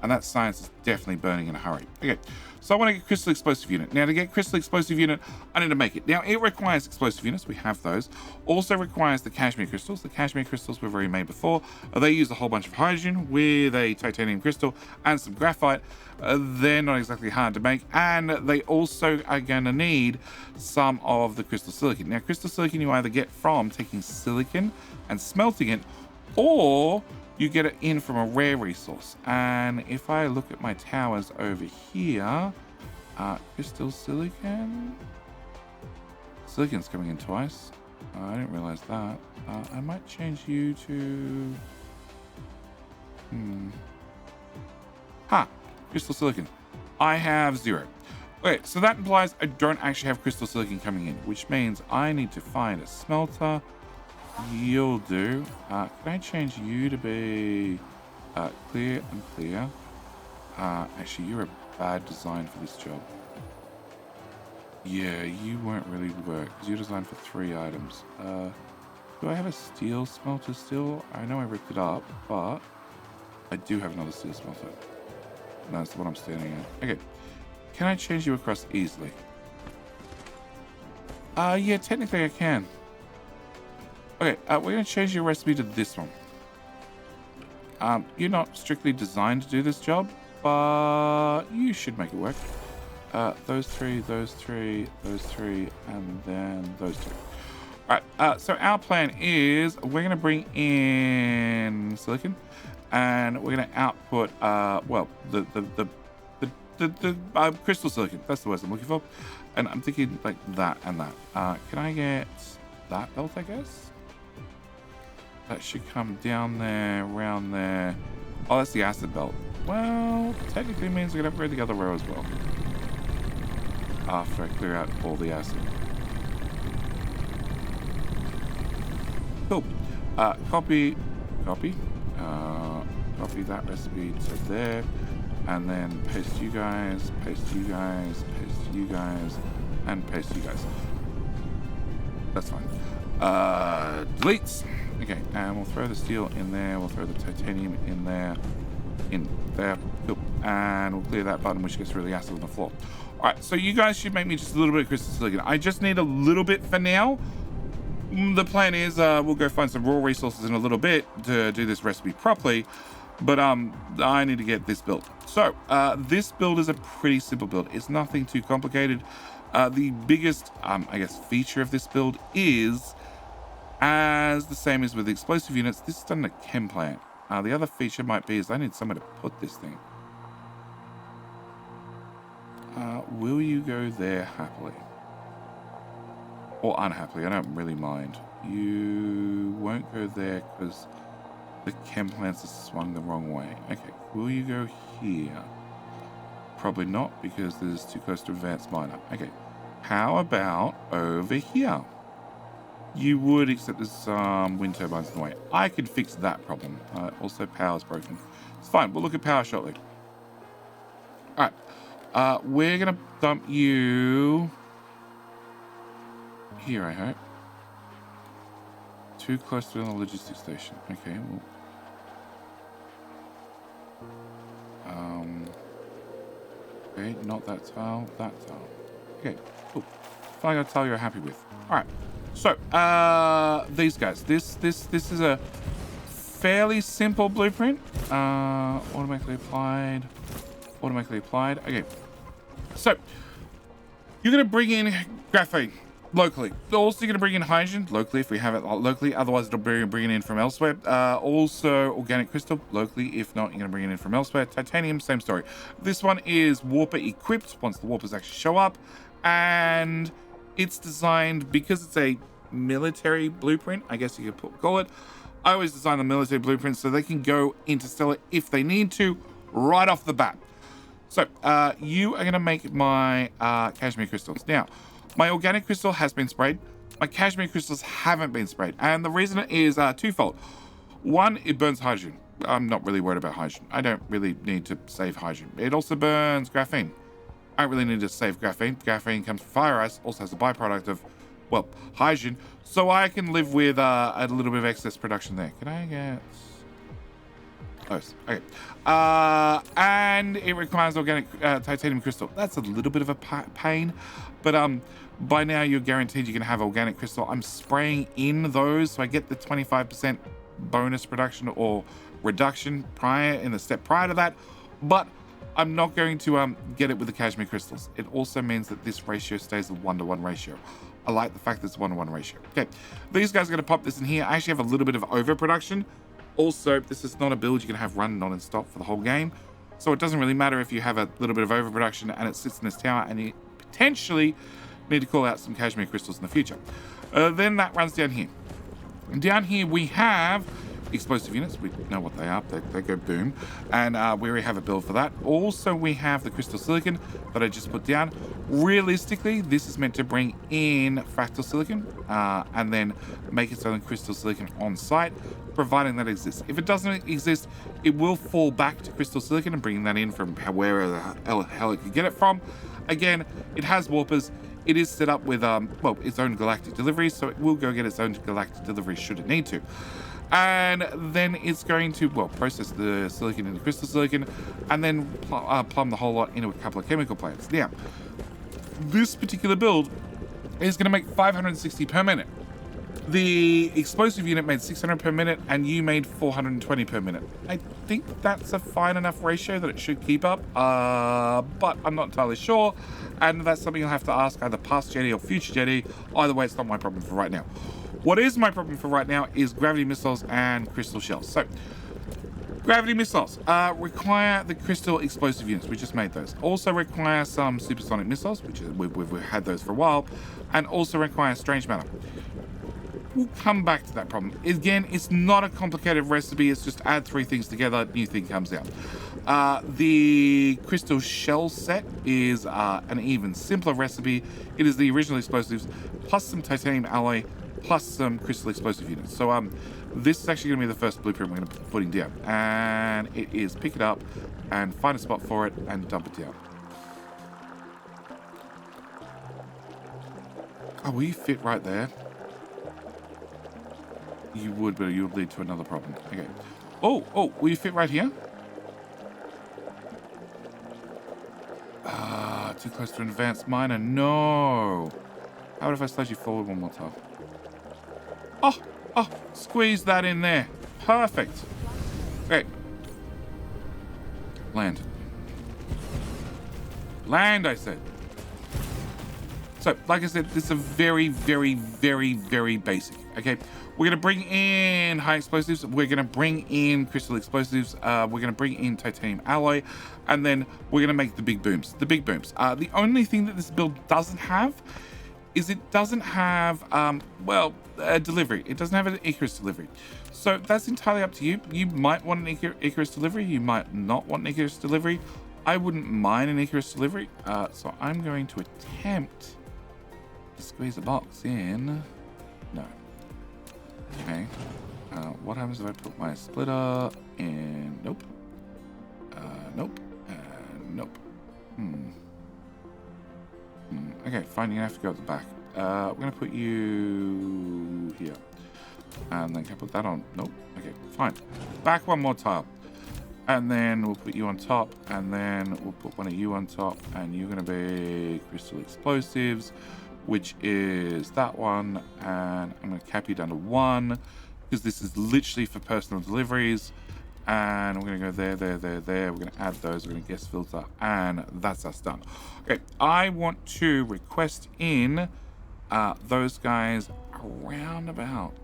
And that science is definitely burning in a hurry. Okay, so I want to get crystal explosive unit. Now, to get crystal explosive unit, I need to make it. Now, it requires explosive units. We have those. Also requires the cashmere crystals. The cashmere crystals we've already made before. They use a whole bunch of hydrogen with a titanium crystal and some graphite. They're not exactly hard to make. And they also are going to need some of the crystal silicon. Now, crystal silicon you either get from taking silicon and smelting it, or you get it in from a rare resource. And if I look at my towers over here, crystal silicon. Silicon's coming in twice. I didn't realize that. I might change you to... crystal silicon. I have 0. Okay, so that implies I don't actually have crystal silicon coming in, which means I need to find a smelter. You'll do. Can I change you to be clear and clear? Actually, you're a bad design for this job. Yeah, you won't really work because you're designed for 3 items. Do I have a steel smelter still? I know I ripped it up, but I do have another steel smelter. That's the one I'm standing at. Okay. Can I change you across easily? Yeah, technically I can. Okay, we're going to change your recipe to this one. You're not strictly designed to do this job, but you should make it work. Those three, those three, those three, and then those two. All right, so our plan is we're going to bring in silicon, and we're going to output, well, the crystal silicon. That's the word I'm looking for. And I'm thinking like that and that. Can I get that belt, I guess? That should come down there, around there. Oh, that's the acid belt. Well, technically means we're going to upgrade the other row as well. After I clear out all the acid. Cool. Copy that recipe to there. And then paste you guys, paste you guys, paste you guys, and paste you guys. That's fine. Deletes. Okay, and we'll throw the steel in there. We'll throw the titanium in there. Cool. And we'll clear that button, which gets rid of the acid on the floor. All right, so you guys should make me just a little bit of crystal silicon. I just need a little bit for now. The plan is we'll go find some raw resources in a little bit to do this recipe properly. But I need to get this built. So this build is a pretty simple build. It's nothing too complicated. The biggest, I guess, feature of this build is, as the same as with the explosive units, this is done in a chem plant. The other feature might be is I need somewhere to put this thing. Will you go there happily? Or unhappily? I don't really mind. You won't go there because the chem plants are swung the wrong way. Okay, will you go here? Probably not, because this is too close to advanced miner. Okay, how about over here? You would, except there's some wind turbines in the way. I could fix that problem. Also, power's broken. It's fine, we'll look at power shortly. Alright, we're gonna dump you here, I hope. Too close to the logistic station. Okay, well. Okay, not that tile, that tile. Okay, cool. I got a tile you're happy with. Alright. So, these guys. This is a fairly simple blueprint. Automatically applied. Automatically applied. Okay. So, you're gonna bring in graphene locally. Also, you're going to bring in hydrogen locally if we have it locally. Otherwise, it'll be bringing in from elsewhere. Also, organic crystal locally. If not, you're going to bring it in from elsewhere. Titanium, same story. This one is warper equipped once the warpers actually show up. And it's designed, because it's a military blueprint, I guess you could call it. I always design the military blueprints so they can go interstellar if they need to, right off the bat. So, you are going to make my cashmere crystals. Now, my organic crystal has been sprayed. My cashmere crystals haven't been sprayed. And the reason is twofold. One, it burns hydrogen. I'm not really worried about hydrogen. I don't really need to save hydrogen. It also burns graphene. I don't really need to save graphene. Graphene comes from fire ice, also has a byproduct of, well, hydrogen. So I can live with a little bit of excess production there. Can I get... Oh, okay. And it requires organic titanium crystal. That's a little bit of a pain, but by now you're guaranteed you're going to have organic crystal. I'm spraying in those so I get the 25% bonus production or reduction in the step prior to that, but I'm not going to get it with the cashmere crystals. It also means that this ratio stays a 1-to-1 ratio. I like the fact that it's a 1-to-1 ratio. Okay, these guys are going to pop this in here. I actually have a little bit of overproduction. Also, this is not a build you can have run non-stop for the whole game. So it doesn't really matter if you have a little bit of overproduction and it sits in this tower and you potentially need to call out some cashmere crystals in the future. Then that runs down here. And down here we have explosive units. We know what they are. They go boom. And we already have a build for that. Also, we have the crystal silicon that I just put down. Realistically, this is meant to bring in fractal silicon and then make its own crystal silicon on site, providing that exists. If it doesn't exist, it will fall back to crystal silicon and bring that in from wherever the hell it could get it from. Again, it has warpers. It is set up with well, its own galactic delivery, so it will go get its own galactic delivery should it need to. And then it's going to, well, process the silicon into crystal silicon and then plumb the whole lot into a couple of chemical plants. Now, this particular build is going to make 560 per minute. The explosive unit made 600 per minute and you made 420 per minute. I think that's a fine enough ratio that it should keep up, but I'm not entirely sure, and that's something you'll have to ask either past Jedi or future Jedi. Either way, it's not my problem for right now. What is my problem for right now is gravity missiles and crystal shells. So, gravity missiles require the crystal explosive units. We just made those. Also require some supersonic missiles, which is, we've had those for a while, and also require strange matter. We'll come back to that problem. Again, it's not a complicated recipe. It's just add 3 things together, new thing comes out. The crystal shell set is an even simpler recipe. It is the original explosives plus some titanium alloy plus some crystal explosive units. So this is actually going to be the first blueprint we're going to be putting down. And it is pick it up and find a spot for it and dump it down. Oh, will you fit right there? You would, but you would lead to another problem. Okay. Oh, will you fit right here? Too close to an advanced miner. No. How about if I slide you forward one more time? Oh, squeeze that in there. Perfect. Okay. Land. Land, I said. So, like I said, this is a very, very, very, very basic. Okay. We're going to bring in high explosives. We're going to bring in crystal explosives. We're going to bring in titanium alloy. And then we're going to make the big booms. The big booms. The only thing that this build doesn't have is it doesn't have, well, a delivery. It doesn't have an Icarus delivery. So that's entirely up to you. You might want an Icarus delivery. You might not want an Icarus delivery. I wouldn't mind an Icarus delivery. So I'm going to attempt to squeeze a box in. No. Okay. What happens if I put my splitter in? Nope. Nope. Nope. Okay, fine. You're gonna have to go at the back. We're gonna put you here. And then can I put that on? Nope. Okay, fine. Back one more tile. And then we'll put you on top. And then we'll put one of you on top. And you're gonna be crystal explosives, which is that one, and I'm going to cap you down to 1 because this is literally for personal deliveries. And we're going to go there. We're going to add those. We're going to guest filter, and that's us done. Okay, I want to request in those guys around about.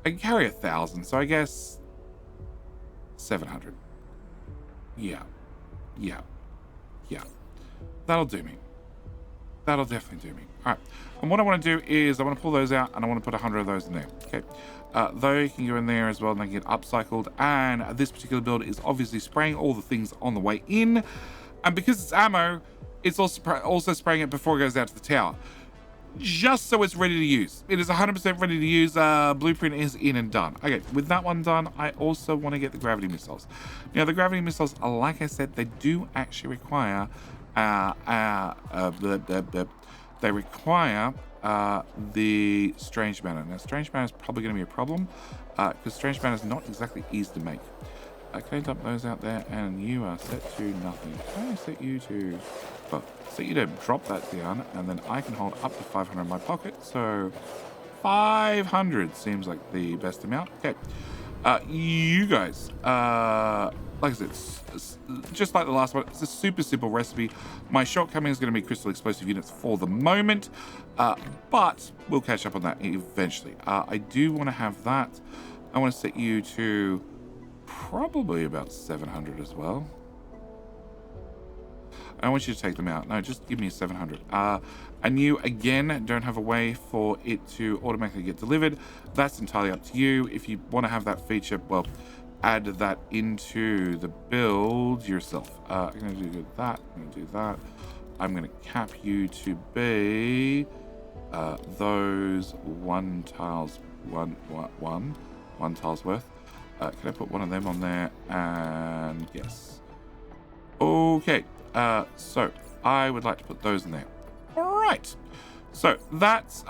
I can carry 1,000, so I guess 700. Yeah. That'll do me. That'll definitely do me. All right. And what I want to do is I want to pull those out and I want to put 100 of those in there. Okay. They can go in there as well and they get upcycled. And this particular build is obviously spraying all the things on the way in. And because it's ammo, it's also spraying it before it goes out to the tower. Just so it's ready to use. It is 100% ready to use. Blueprint is in and done. Okay, with that one done, I also want to get the gravity missiles. Now, the gravity missiles, like I said, they do actually require they require the strange matter. Now, strange matter is probably going to be a problem because strange matter is not exactly easy to make. Can I dump those out there? And you are set to nothing. Can I set you to... Well, set you to drop that down, and then I can hold up to 500 in my pocket. So 500 seems like the best amount. Okay. You guys, like I said, just like the last one, it's a super simple recipe. My shortcoming is going to be crystal explosive units for the moment, but we'll catch up on that eventually. I do want to have that. I want to set you to probably about 700 as well. I want you to take them out. No, just give me 700. And you, again, don't have a way for it to automatically get delivered. That's entirely up to you. If you want to have that feature, well, add that into the build yourself. I'm going to do that. I'm going to do that. I'm going to cap you to be those one tiles worth. Can I put one of them on there? And yes. Okay. So I would like to put those in there. All right. So that's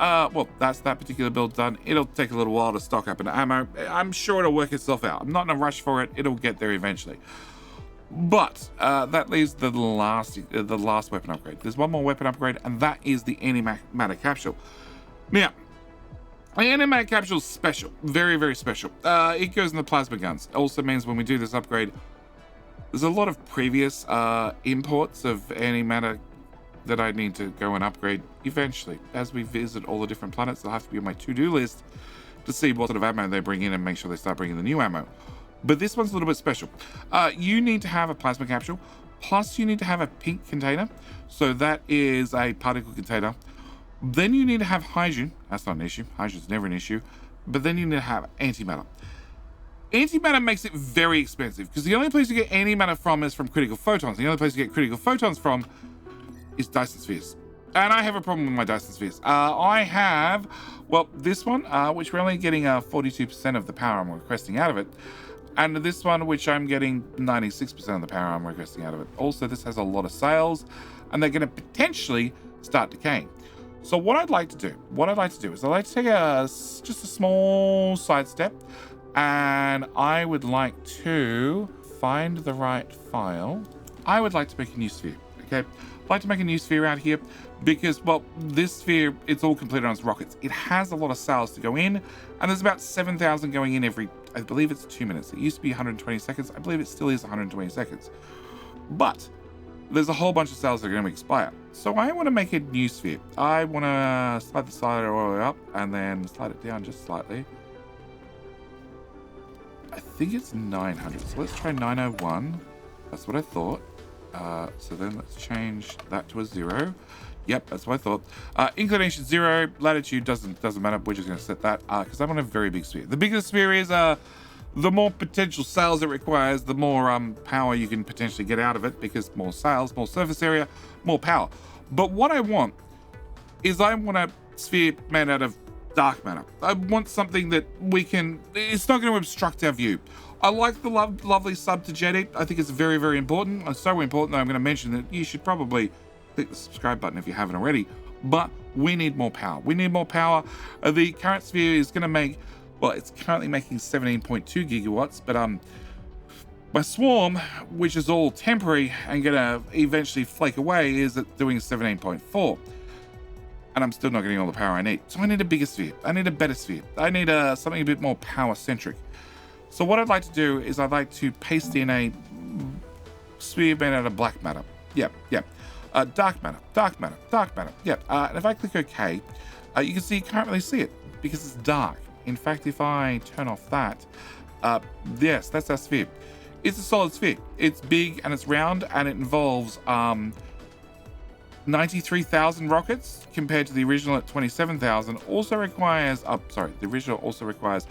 that's that particular build done. It'll take a little while to stock up an ammo. I'm sure it'll work itself out. I'm not in a rush for it. It'll get there eventually. But that leaves the last weapon upgrade. There's one more weapon upgrade, and that is the antimatter capsule. Now, the antimatter capsule is special, very, very special. It goes in the plasma guns. It also means when we do this upgrade, there's a lot of previous imports of antimatter that I need to go and upgrade eventually. As we visit all the different planets, they'll have to be on my to-do list to see what sort of ammo they bring in and make sure they start bringing the new ammo. But this one's a little bit special. You need to have a plasma capsule, plus you need to have a pink container. So that is a particle container. Then you need to have hydrogen. That's not an issue. Hydrogen's never an issue. But then you need to have antimatter. Antimatter makes it very expensive because the only place you get antimatter from is from critical photons. The only place you get critical photons from is Dyson Spheres. And I have a problem with my Dyson Spheres. I have, well, this one, which we're only getting 42% of the power I'm requesting out of it. And this one, which I'm getting 96% of the power I'm requesting out of it. Also, this has a lot of sales, and they're going to potentially start decaying. So what I'd like to do is I'd like to take just a small sidestep, and I would like to find the right file. I would like to make a new sphere, okay? I'd like to make a new sphere out here because, well, this sphere, it's all completed on its rockets. It has a lot of cells to go in, and there's about 7,000 going in every, I believe it's 2 minutes. It used to be 120 seconds. I believe it still is 120 seconds. But there's a whole bunch of cells that are going to expire. So I want to make a new sphere. I want to slide the slider all the way up and then slide it down just slightly. I think it's 900. So let's try 901. That's what I thought. So then let's change that to a 0. Yep, that's what I thought. Inclination 0, latitude doesn't matter. We're just going to set that because I'm on a very big sphere. The bigger the sphere is, the more potential sails it requires, the more power you can potentially get out of it because more sails, more surface area, more power. But what I want is I want a sphere made out of dark matter. I want something that it's not going to obstruct our view. I like the lovely sub to Jedi. I think it's very, very important. It's so important that I'm going to mention that you should probably click the subscribe button if you haven't already. But we need more power. We need more power. The current sphere is going to make, well, it's currently making 17.2 gigawatts, but my swarm, which is all temporary and going to eventually flake away, is doing 17.4. And I'm still not getting all the power I need. So I need a bigger sphere. I need a better sphere. I need something a bit more power-centric. So what I'd like to do is I'd like to paste in a sphere made out of black matter. Yep. Dark matter. Yep. And if I click OK, you can see you can't really see it because it's dark. In fact, if I turn off that, yes, that's our sphere. It's a solid sphere. It's big and it's round and it involves 93,000 rockets compared to the original at 27,000. Also requires, the original also requires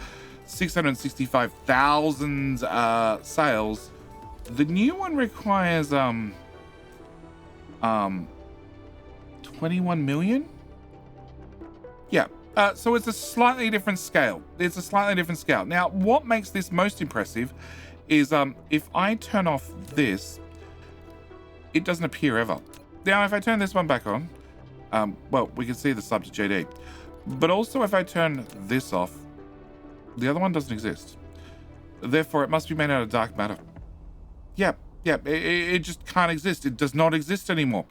665,000 sails. The new one requires 21 million. Yeah. So it's a slightly different scale. Now, what makes this most impressive is if I turn off this, it doesn't appear ever. Now, if I turn this one back on, well, we can see the sub to JD. But also, if I turn this off, the other one doesn't exist. Therefore, it must be made out of dark matter. Yep. It just can't exist. It does not exist anymore.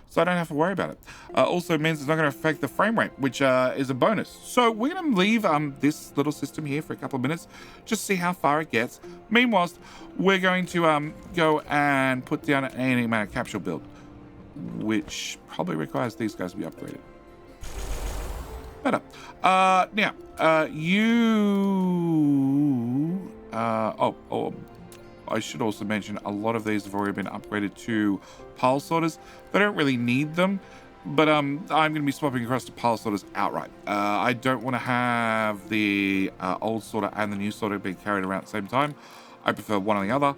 So I don't have to worry about it. Also means it's not going to affect the frame rate, which is a bonus. So we're going to leave this little system here for a couple of minutes, just see how far it gets. Meanwhile, we're going to go and put down an antimatter capsule build, which probably requires these guys to be upgraded. Better. I should also mention a lot of these have already been upgraded to pile sorters. They don't really need them, but I'm going to be swapping across to pile sorters outright. I don't want to have the old sorter and the new sorter being carried around at the same time. I prefer one or the other.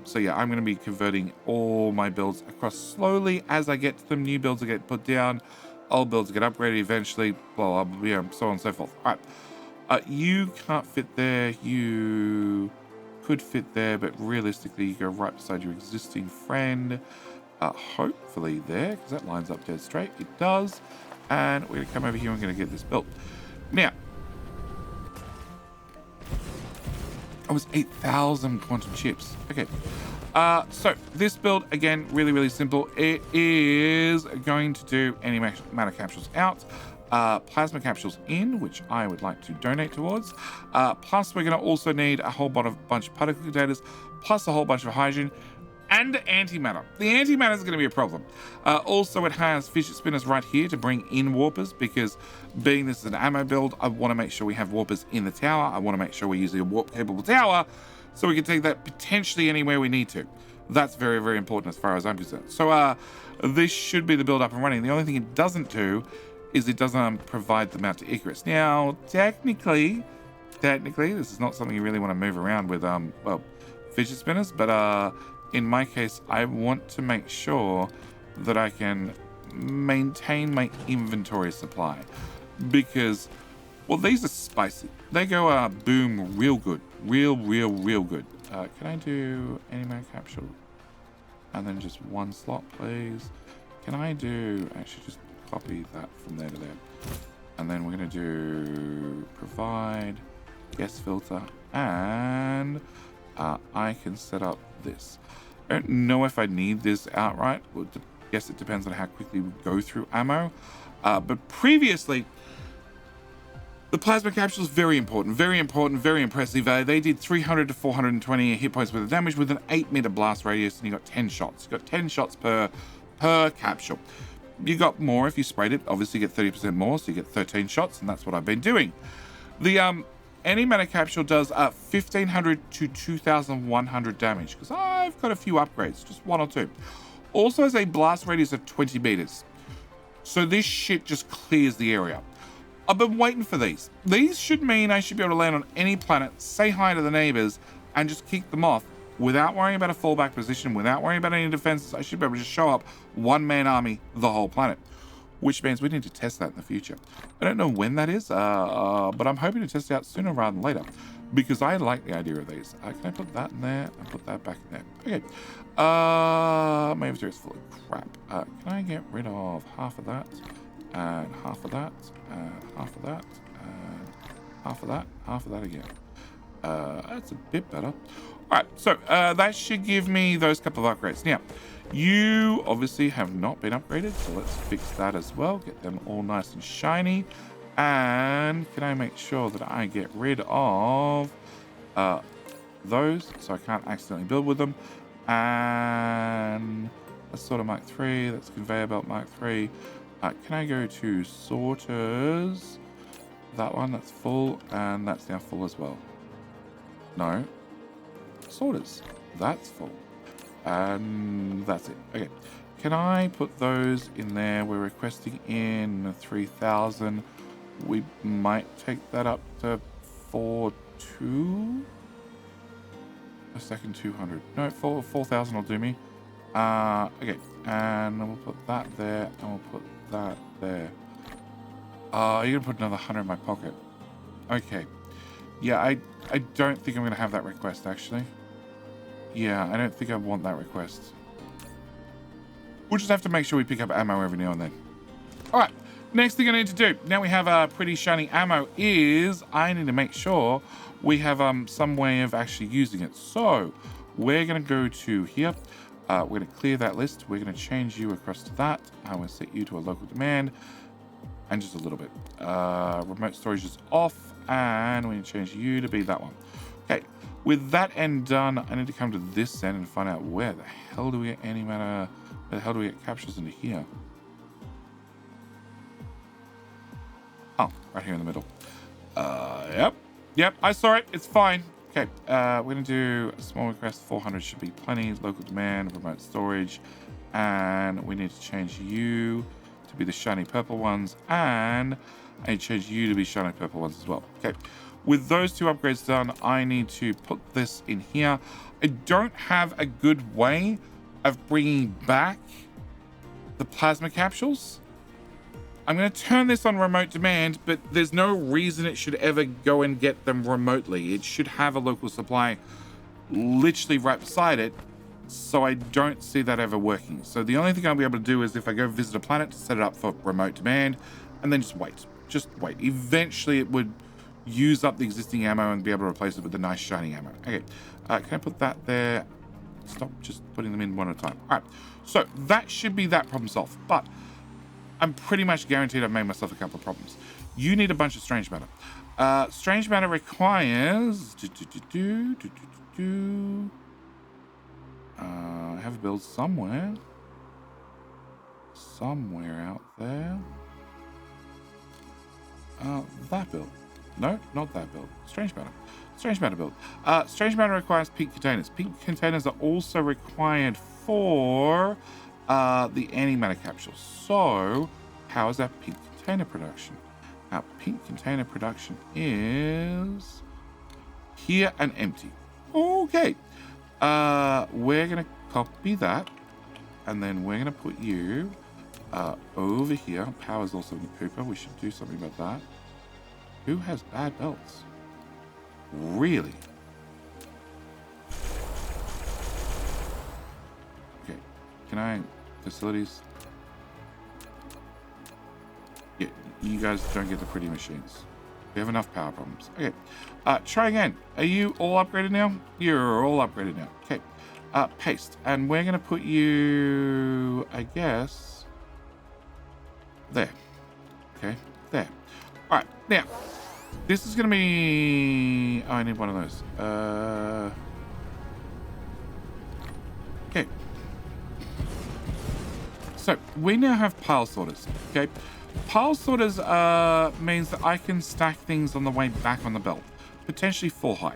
So yeah, I'm going to be converting all my builds across slowly as I get to them. New builds will get put down, old builds will get upgraded eventually, blah, blah, blah, yeah, so on and so forth. All right, you can't fit there. You could fit there, but realistically, you go right beside your existing friend. Hopefully there, because that lines up dead straight. It does. And we're going to come over here and we're going to get this built. Now, it was 8,000 quantum chips. Okay. So this build, again, really, really simple. It is going to do any matter capsules out, plasma capsules in, which I would like to donate towards. Plus, we're going to also need a whole bunch of particle containers, plus a whole bunch of hydrogen, and antimatter. The antimatter is going to be a problem. Also, it has fidget spinners right here to bring in warpers, because being this is an ammo build, I want to make sure we have warpers in the tower. I want to make sure we're using a warp-capable tower, so we can take that potentially anywhere we need to. That's very, very important as far as I'm concerned. So this should be the build up and running. The only thing it doesn't do is it doesn't provide them out to 𝐒𝐮𝐸. Now, technically, this is not something you really want to move around with, well, fidget spinners, but in my case, I want to make sure that I can maintain my inventory supply, because, well, these are spicy. They go boom real good. Real good. Can I do any more capsule? And then just one slot, please. Can I do, actually just copy that from there to there. And then we're going to do provide, guest filter, and I can set up this. I don't know if I need this outright. Well, I guess it depends on how quickly we go through ammo. But previously, the plasma capsule is very important, very impressive. They did 300 to 420 hit points worth of damage with an 8-meter blast radius, and you got 10 shots. You got 10 shots per capsule. You got more if you sprayed it. Obviously, you get 30% more, so you get 13 shots, and that's what I've been doing. The antimatter capsule does 1,500 to 2,100 damage, because I've got a few upgrades, just one or two. Also has a blast radius of 20 meters. So this shit just clears the area. I've been waiting for these. These should mean I should be able to land on any planet, say hi to the neighbors, and just kick them off without worrying about a fallback position, without worrying about any defenses. I should be able to just show up, one-man army, the whole planet. Which means we need to test that in the future. I don't know when that is, but I'm hoping to test it out sooner rather than later, because I like the idea of these. Can I put that in there and put that back in there? Okay. My inventory is full of crap. Can I get rid of half of that, and half of that, and half of that, and half of that, half of that again? That's a bit better. All right, so that should give me those couple of upgrades. Now, you obviously have not been upgraded, so let's fix that as well. Get them all nice and shiny. And can I make sure that I get rid of those, so I can't accidentally build with them? And that's sorter Mark 3, that's conveyor belt Mark 3. Can I go to sorters? That one, that's full, and that's now full as well. No. Sorters, that's full. And that's it. Okay. Can I put those in there? We're requesting in 3,000. We might take that up to 4,200. A second 200. No, 4,000 will do me. Okay. And we'll put that there, and we'll put that there. You're gonna put another 100 in my pocket. Okay. Yeah, I don't think I'm gonna have that request actually. Yeah, I don't think I want that request. We'll just have to make sure we pick up ammo every now and then. All right, next thing I need to do, now we have a pretty shiny ammo, is I need to make sure we have some way of actually using it. So we're going to go to here. We're going to clear that list. We're going to change you across to that. I'm going to set you to a local demand. And just a little bit. Remote storage is off, and we need to change you to be that one. Okay, with that end done, I need to come to this end and find out where the hell do we get antimatter, where the hell do we get capsules into here? Oh, right here in the middle. Yep, I saw it. It's fine. Okay, we're going to do a small request. 400 should be plenty. Local demand, remote storage. And we need to change you to be the shiny purple ones. And I need to change you to be shiny purple ones as well. Okay, with those two upgrades done, I need to put this in here. I don't have a good way of bringing back the plasma capsules. I'm going to turn this on remote demand, but there's no reason it should ever go and get them remotely. It should have a local supply literally right beside it, so I don't see that ever working. So the only thing I'll be able to do is if I go visit a planet to set it up for remote demand, and then just wait. Just wait. Eventually it would use up the existing ammo and be able to replace it with the nice shiny ammo. Okay, can I put that there? Stop just putting them in one at a time. All right, so that should be that problem solved, but I'm pretty much guaranteed I've made myself a couple of problems. You need a bunch of strange matter. Strange matter requires... I have a build somewhere. Somewhere out there. That build. No, not that build. Strange matter. Strange matter build. Strange matter requires pink containers. Pink containers are also required for... the antimatter capsule. So, how is that pink container production? Our pink container production is here and empty. Okay. We're gonna copy that, and then we're gonna put you over here. Power's also in the pooper. We should do something about that. Who has bad belts? Really? Okay. Can I... Facilities. Yeah, you guys don't get the pretty machines. We have enough power problems. Okay, try again. Are you all upgraded now? You're all upgraded now. Okay, paste. And we're going to put you, I guess, there. Okay, there. All right, now, this is going to be... Oh, I need one of those. Okay. So, we now have pile sorters, okay? Pile sorters means that I can stack things on the way back on the belt, potentially 4 high.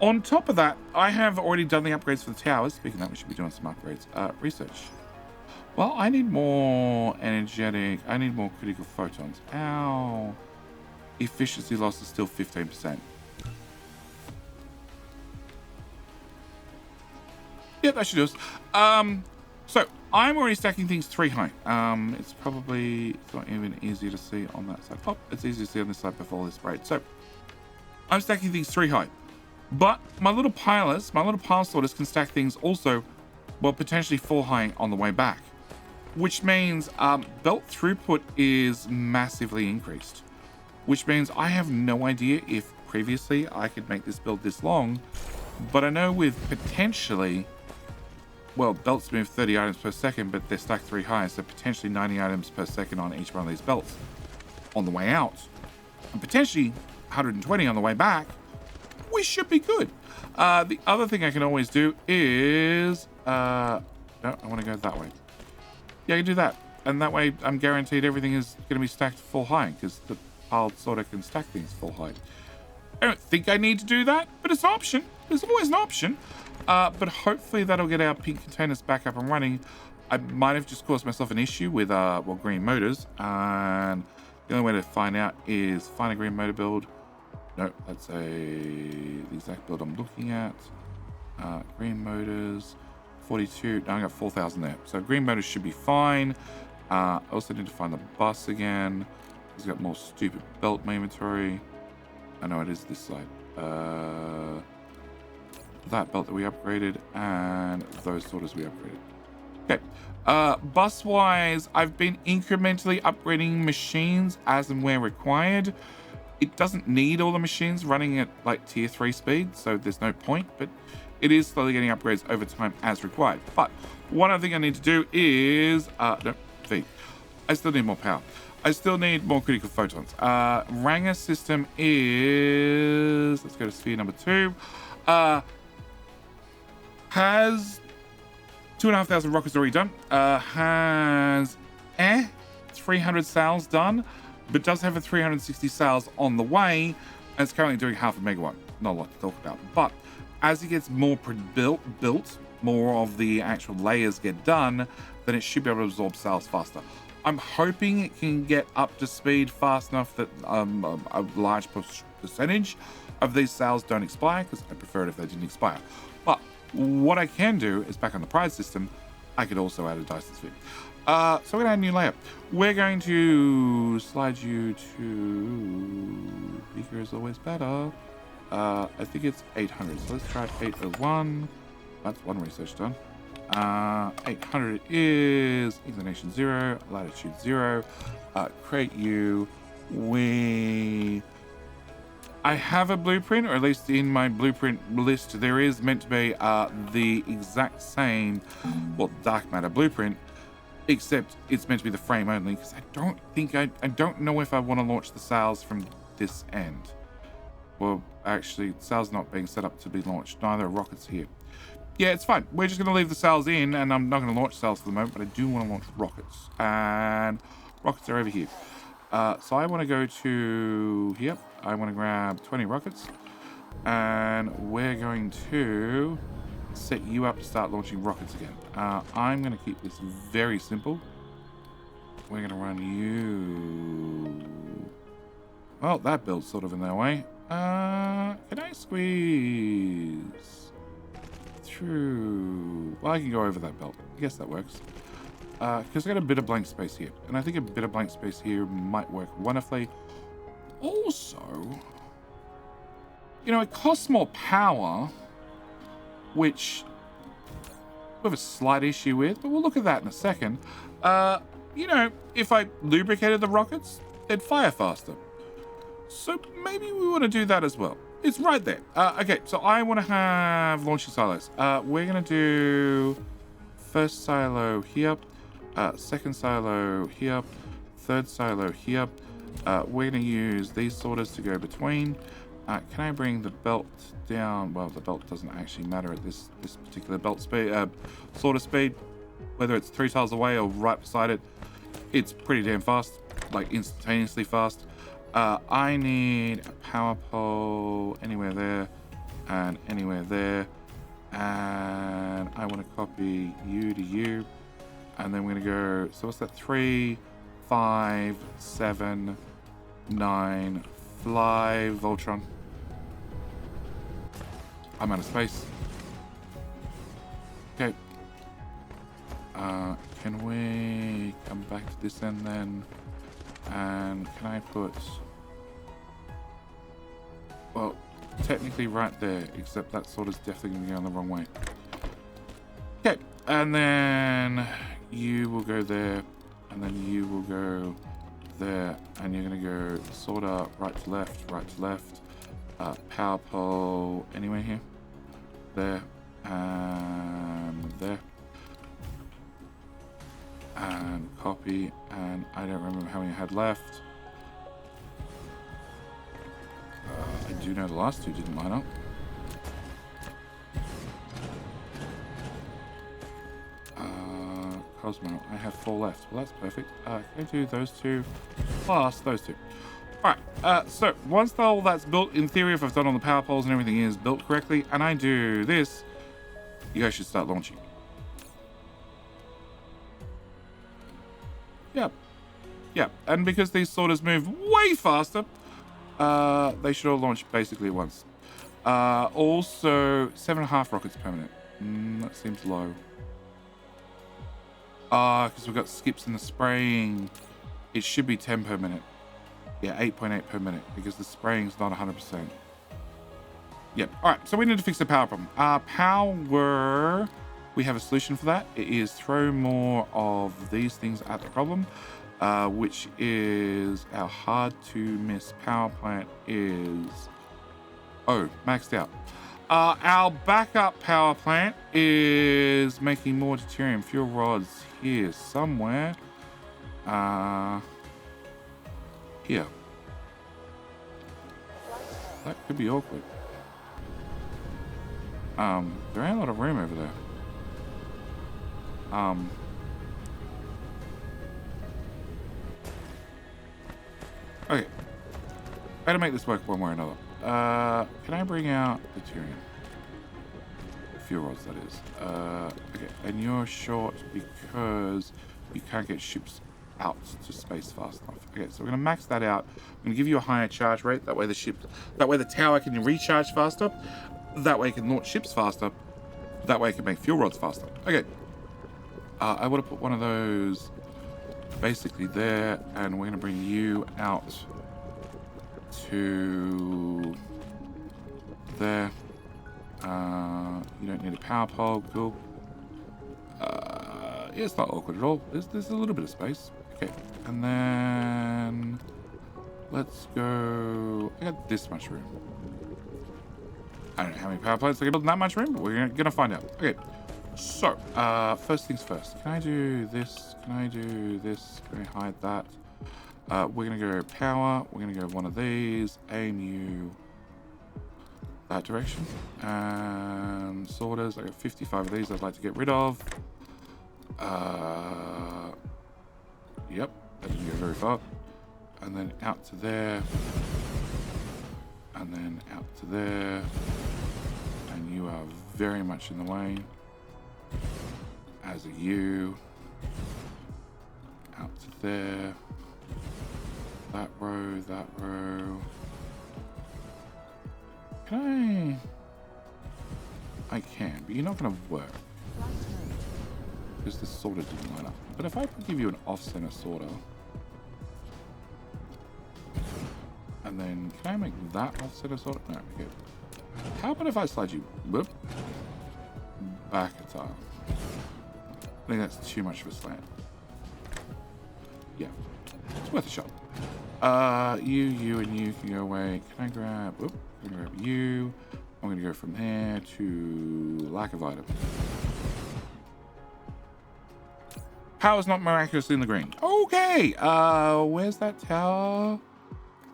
On top of that, I have already done the upgrades for the towers. Speaking of that, we should be doing some upgrades. Research. Well, I need more energetic, I need more critical photons. Ow. Efficiency loss is still 15%. Yeah, that should do us. So, I'm already stacking things 3 high. It's not even easier to see on that side. Oh, it's easier to see on this side before this braid. So, I'm stacking things 3 high. But my little pile sorters can stack things also, well, potentially 4 high on the way back. Which means belt throughput is massively increased. Which means I have no idea if previously I could make this build this long. But I know with potentially... Well, belts move 30 items per second, but they're stacked 3 high, so potentially 90 items per second on each one of these belts on the way out. And potentially 120 on the way back. We should be good. The other thing I can always do is... no, I want to go that way. Yeah, I can do that. And that way, I'm guaranteed everything is going to be stacked full high, because the pile sorter can stack things full high. I don't think I need to do that, but it's an option. There's always an option. But hopefully that'll get our pink containers back up and running. I might have just caused myself an issue with, green motors. And the only way to find out is find a green motor build. No, that's the exact build I'm looking at. Green motors, 42. No, I got 4,000 there. So green motors should be fine. I also need to find the bus again. It's got more stupid belt in my inventory. I know it is this side. That belt that we upgraded and those sorters we upgraded. Okay. Bus wise, I've been incrementally upgrading machines as and where required. It doesn't need all the machines running at like tier 3 speed, so there's no point, but it is slowly getting upgrades over time as required. But one other thing I need to do is no, V. I still need more power. I still need more critical photons. Ranger system is, let's go to sphere number 2. Has 2,500 rockets already done. Has 300 sails done, but does have a 360 sails on the way, and it's currently doing half a megawatt. not a lot to talk about. But as it gets more built, more of the actual layers get done, then it should be able to absorb cells faster. I'm hoping it can get up to speed fast enough that a large percentage of these cells don't expire, because I prefer it if they didn't expire. But what I can do is, back on the Pride system, I could also add a Dyson Sphere. So we're going to add a new layer. We're going to slide you to... Bigger is always better. I think it's 800, so let's try 801. That's one research done. 800 is inclination 0, latitude 0. Create you. I have a blueprint, or at least in my blueprint list, there is meant to be the exact same, well, dark matter blueprint, except it's meant to be the frame only, because I don't know if I want to launch the sails from this end. Well, actually, sails not being set up to be launched. Neither are rockets here. Yeah, it's fine. We're just going to leave the sails in, and I'm not going to launch sails for the moment, but I do want to launch rockets. And rockets are over here. So I want to go to here. I want to grab 20 rockets. And we're going to set you up to start launching rockets again. I'm going to keep this very simple. We're going to run you... Well, that build's sort of in their way. Can I squeeze through? Well, I can go over that belt. I guess that works. Because I got a bit of blank space here. And I think a bit of blank space here might work wonderfully. Also, you know, it costs more power, which we have a slight issue with, but we'll look at that in a second. You know, if I lubricated the rockets, they'd fire faster. So maybe we want to do that as well. It's right there. Okay, so I want to have launching silos. We're going to do first silo here, second silo here, third silo here. We're going to use these sorters to go between. Can I bring the belt down? Well, the belt doesn't actually matter at this particular belt speed, sorter speed. Whether it's 3 tiles away or right beside it, it's pretty damn fast, like instantaneously fast. I need a power pole anywhere there and anywhere there. And I want to copy you to you. And then we're going to go, so what's that? 3, 5, 7, 9, fly, Voltron. I'm out of space. Okay. Can we come back to this end then? And can I put... Well, technically right there, except that sort is definitely going to be going the wrong way. Okay, and then you will go there, and then you will go there, and you're going to go sort of right to left, power pole anywhere here, there, and there, and copy, and I don't remember how many I had left. I do know the last two didn't line up. COSMO, I have 4 left. Well, that's perfect. Can I do those 2 plus those 2? Alright, so once all that's built, in theory, if I've done all the power poles and everything is built correctly, and I do this, you guys should start launching. Yep. Yep, and because these sorters move way faster, they should all launch basically at once. Also, 7.5 rockets per minute. That seems low. Because we've got skips in the spraying. It should be 10 per minute. Yeah, 8.8 per minute, because the spraying's not 100%. Yep. Alright, so we need to fix the power problem. Power, we have a solution for that. It is throw more of these things at the problem, which is our hard to miss power plant is, maxed out. Our backup power plant is making more deuterium fuel rods here somewhere. Here. That could be awkward. There ain't a lot of room over there. Okay. Better make this work one way or another. Can I bring out deuterium? Fuel rods, that is. Okay, and you're short because you can't get ships out to space fast enough. Okay, so we're gonna max that out. I'm gonna give you a higher charge rate. That way the tower can recharge faster. That way it can launch ships faster. That way it can make fuel rods faster. Okay. I want to put one of those basically there, and we're gonna bring you out to there. You don't need a power pole. Cool. Yeah, it's not awkward at all. There's a little bit of space. Okay, and then let's go. I got this much room. I don't know how many power plants I can build in that much room, but we're gonna find out. Okay, so first things first. Can I do this? Can I do this? Can I hide that? We're gonna go power. We're gonna go one of these. Aim you that direction. And sorters. I got 55 of these I'd like to get rid of. Yep, that didn't go very far. And then out to there. And then out to there. And you are very much in the way. As are you. Out to there. That row, that row. Can I can, but you're not going to work. Because this sorter didn't line up. But if I give you an off-center sorter, and then can I make that off-center sorter? No, okay. How about if I slide you whoop, back a tile? I think that's too much of a slant. Yeah, it's worth a shot. You and you can go away. Can I grab? Whoop, I'm gonna grab you. I'm gonna go from there to lack of item. Power's not miraculously in the green. Okay, where's that tower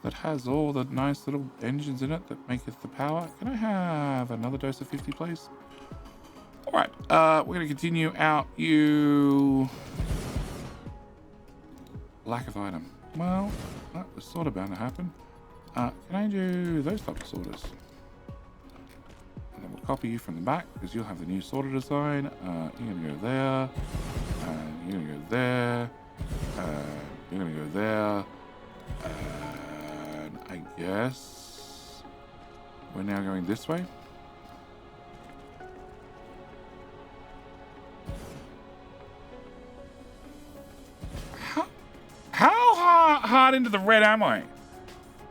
that has all the nice little engines in it that maketh the power? Can I have another dose of 50, please? All right, we're gonna continue out. You lack of item. Well, that was sort of bound to happen. Can I do those type of sorters? And then we'll copy you from the back because you'll have the new sorter design. You're gonna go there. You're gonna go there. You're gonna go there. And I guess we're now going this way. How hard into the red am I?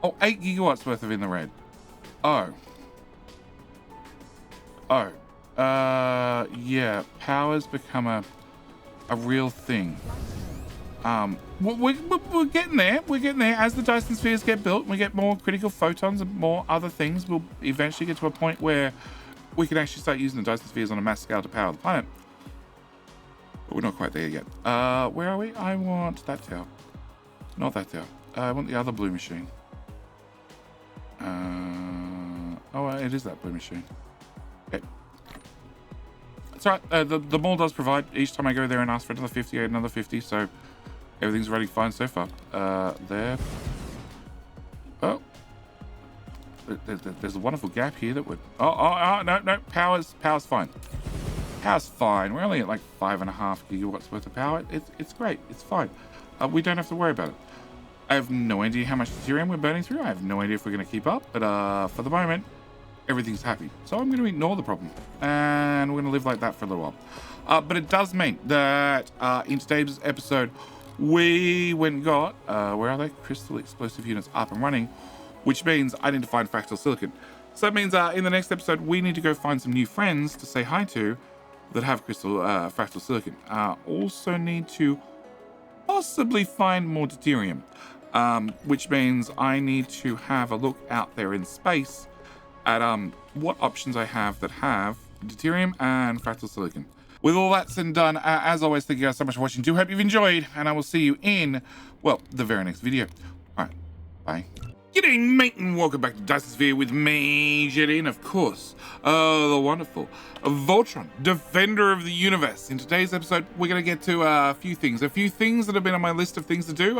Oh, 8 gigawatts worth of in the red. Oh. Yeah, power's become a real thing. We're getting there. We're getting there. As the Dyson Spheres get built, we get more critical photons and more other things. We'll eventually get to a point where we can actually start using the Dyson Spheres on a mass scale to power the planet. But we're not quite there yet. Where are we? I want that tower. Not that tower. I want the other blue machine. Oh, it is that blue machine. Okay. That's right. The mall does provide. Each time I go there and ask for another 50, I get another 50. So everything's running fine so far. There. Oh. There's a wonderful gap here that would. Oh, no. Power's fine. Power's fine. We're only at like 5.5 gigawatts worth of power. It's great. It's fine. We don't have to worry about it. I have no idea how much deuterium we're burning through. I have no idea if we're going to keep up. But for the moment, everything's happy. So I'm going to ignore the problem. And we're going to live like that for a little while. But it does mean that in today's episode, we went and got, where are they? Crystal explosive units up and running, which means I need to find fractal silicon. So that means in the next episode, we need to go find some new friends to say hi to that have crystal fractal silicon. Also need to possibly find more deuterium, which means I need to have a look out there in space at what options I have that have deuterium and fractal silicon. With all that said and done, as always, thank you guys so much for watching. Do hope you've enjoyed, and I will see you in, well, the very next video. All right, bye. G'day, mate, and welcome back to Dyson Sphere with me, Jetty, and of course, the wonderful Voltron, Defender of the Universe. In today's episode, we're going to get to a few things that have been on my list of things to do,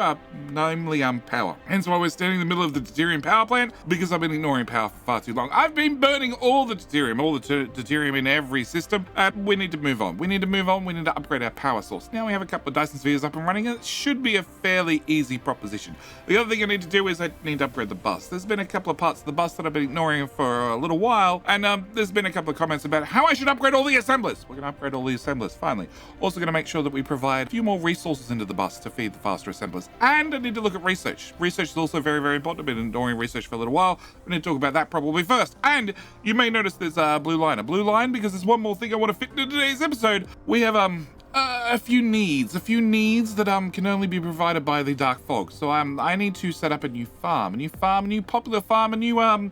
namely power. Hence why we're standing in the middle of the deuterium power plant, because I've been ignoring power for far too long. I've been burning all the deuterium in every system, and we need to move on. We need to upgrade our power source. Now we have a couple of Dyson Spheres up and running, and it should be a fairly easy proposition. The other thing I need to do is I need to upgrade the bus. There's been a couple of parts of the bus that I've been ignoring for a little while, and there's been a couple of comments about how I should upgrade all the assemblers. We're going to upgrade all the assemblers, finally. Also going to make sure that we provide a few more resources into the bus to feed the faster assemblers. And I need to look at research. Research is also very, very important. I've been ignoring research for a little while. We need to talk about that probably first. And you may notice there's a blue line because there's one more thing I want to fit into today's episode. We have a few needs that can only be provided by the Dark Fog. So I need to set up a new farm, a new popular farm, a new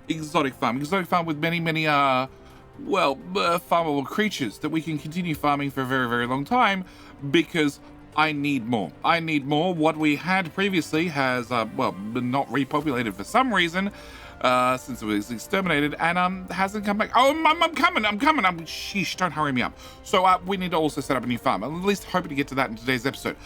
exotic farm with many farmable creatures that we can continue farming for a very, very long time, because I need more. What we had previously has been not repopulated for some reason, since it was exterminated, and hasn't come back. Oh, I'm coming. Sheesh, don't hurry me up. So we need to also set up a new farm. I'm at least hoping to get to that in today's episode.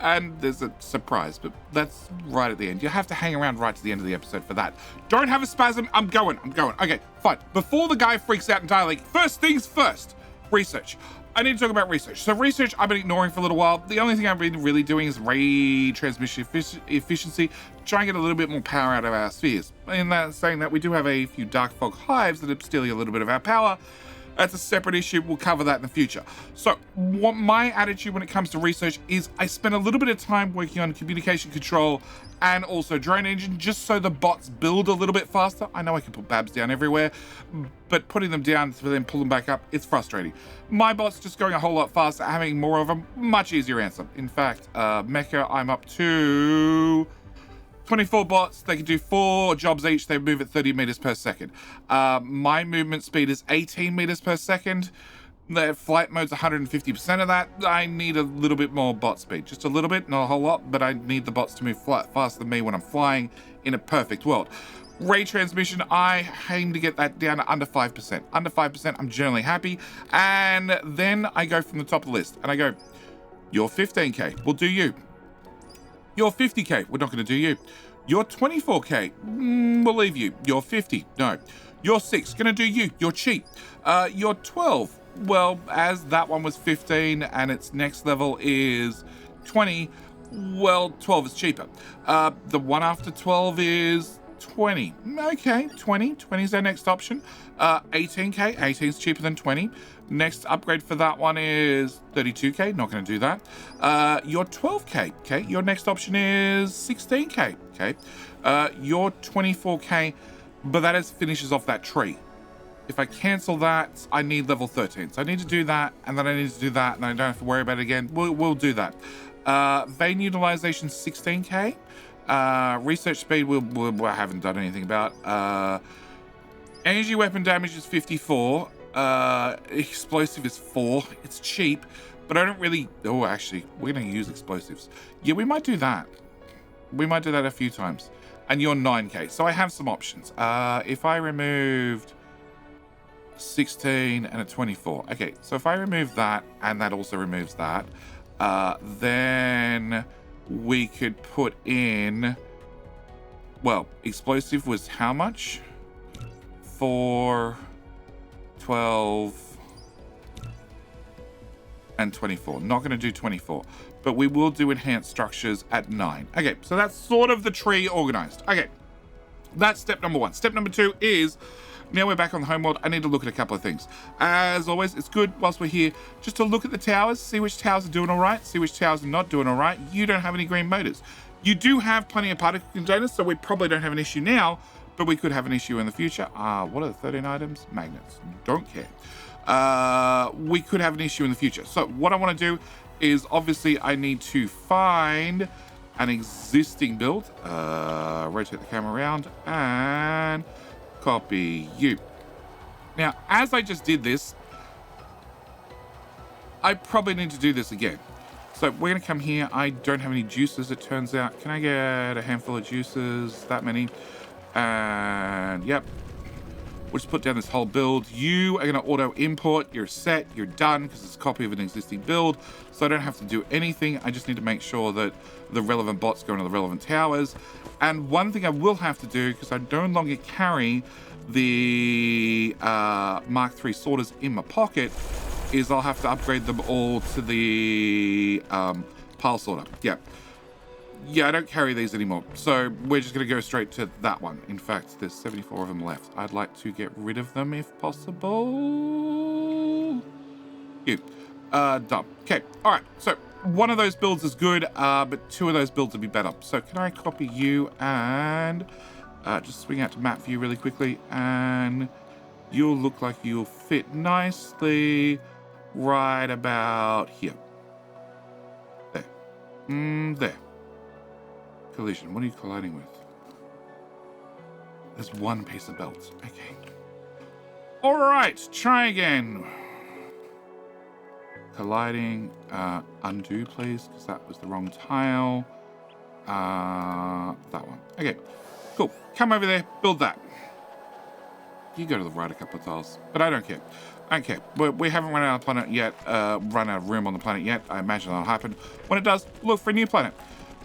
And there's a surprise, but that's right at the end. You have to hang around right to the end of the episode for that. Don't have a spasm. I'm going. Okay, fine. Before the guy freaks out entirely, first things first, research. I need to talk about research. So research I've been ignoring for a little while. The only thing I've been really doing is ray transmission efficiency, try and get a little bit more power out of our spheres. In that saying that, we do have a few dark fog hives that are stealing a little bit of our power. That's a separate issue. We'll cover that in the future. So what my attitude when it comes to research is, I spend a little bit of time working on communication control and also drone engine, just so the bots build a little bit faster. I know I can put babs down everywhere, but putting them down to then pull them back up, it's frustrating. My bots just going a whole lot faster, having more of a much easier answer. In fact, Mecha, I'm up to 24 bots. They can do 4 jobs each. They move at 30 meters per second. My movement speed is 18 meters per second. The flight mode's 150% of that. I need a little bit more bot speed. Just a little bit, not a whole lot, but I need the bots to move faster than me when I'm flying in a perfect world. Ray transmission, I aim to get that down to under 5%. Under 5%, I'm generally happy. And then I go from the top of the list and I go, you're 15K, we'll do you. You're 50K, we're not going to do you. You're 24K, we'll leave you. You're 50, no. You're 6, going to do you. You're cheap. You're 12, well, as that one was 15 and its next level is 20, well, 12 is cheaper. The one after 12 is 20. Okay, 20 is our next option. 18K, 18 is cheaper than 20. Next upgrade for that one is 32K, not going to do that. Your 12K, okay, your next option is 16K, okay. Your 24K, but that finishes off that tree. If I cancel that, I need level 13. So I need to do that, and then I need to do that, and I don't have to worry about it again. We'll do that. Vein utilization 16K. Research speed, I haven't done anything about. Energy weapon damage is 54. Explosive is 4. It's cheap, but I don't really... Oh, actually, we're going to use explosives. Yeah, we might do that. We might do that a few times. And you're 9K. So I have some options. If I removed 16 and a 24. Okay, so if I remove that, and that also removes that, then we could put in... Well, explosive was how much? 4... 12 and 24. Not going to do 24, but we will do enhanced structures at 9. Okay, so that's sort of the tree organized. Okay, that's step number 1. Step number 2 is, now we're back on the home world, I need to look at a couple of things. As always, it's good whilst we're here just to look at the towers, see which towers are doing all right, see which towers are not doing all right. You don't have any green motors. You do have plenty of particle containers, so we probably don't have an issue now, but we could have an issue in the future. What are the 13 items? Magnets. Don't care. We could have an issue in the future. So what I want to do is, obviously, I need to find an existing build. Rotate the camera around and copy you. Now, as I just did this, I probably need to do this again. So we're going to come here. I don't have any juices, it turns out. Can I get a handful of juices? That many? And yep. We'll just put down this whole build. You are going to auto import. You're set. You're done because it's a copy of an existing build. So I don't have to do anything. I just need to make sure that the relevant bots go into the relevant towers. And one thing I will have to do, because I no longer carry the Mark III sorters in my pocket, is I'll have to upgrade them all to the pile sorter. Yeah, I don't carry these anymore. So we're just going to go straight to that one. In fact, there's 74 of them left. I'd like to get rid of them if possible. Done. Okay, all right. So one of those builds is good, but two of those builds would be better. So can I copy you and just swing out to map view really quickly, and you'll look like you'll fit nicely right about here. There. There. Collision. What are you colliding with? There's one piece of belt. Okay. All right. Try again. Colliding. Undo, please, because that was the wrong tile. That one. Okay. Cool. Come over there. Build that. You go to the right a couple of tiles, but I don't care. I don't care. We haven't run out of planet yet. Run out of room on the planet yet. I imagine that'll happen. When it does, look for a new planet.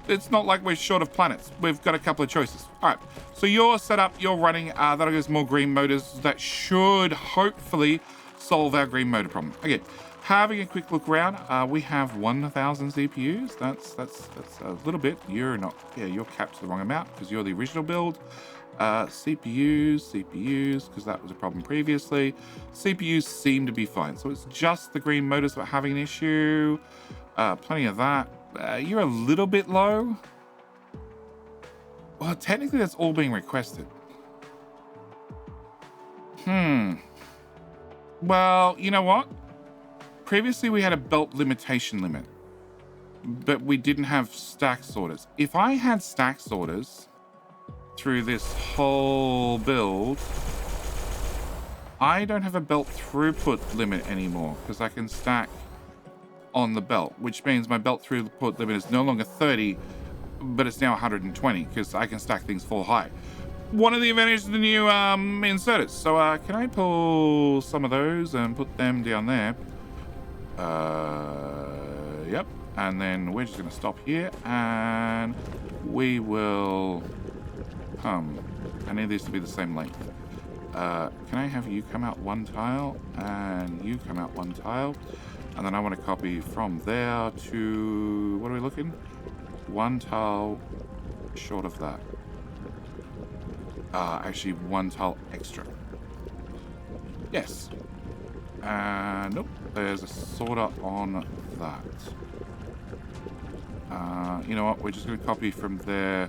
It's not like we're short of planets. We've got a couple of choices. All right, so you're set up, you're running. That'll give us more green motors. That should hopefully solve our green motor problem. Okay, having a quick look around, we have 1,000 CPUs. That's a little bit. You're not, yeah, you're capped to the wrong amount because you're the original build. CPUs, because that was a problem previously. CPUs seem to be fine. So it's just the green motors that are having an issue. Plenty of that. You're a little bit low. Well, technically that's all being requested. Well, you know what? Previously we had a belt limitation limit, but we didn't have stack sorters. If I had stack sorters through this whole build, I don't have a belt throughput limit anymore because I can stack on the belt, which means my belt throughput limit is no longer 30, but it's now 120 because I can stack things full high. One of the advantages of the new inserters. So can I pull some of those and put them down there? Yep. And then we're just going to stop here and we will come. I need these to be the same length. Can I have you come out one tile and you come out one tile? And then I want to copy from there to, what are we looking? One tile short of that. Actually, one tile extra. Yes. Nope, there's a sorter on that. You know what? We're just going to copy from there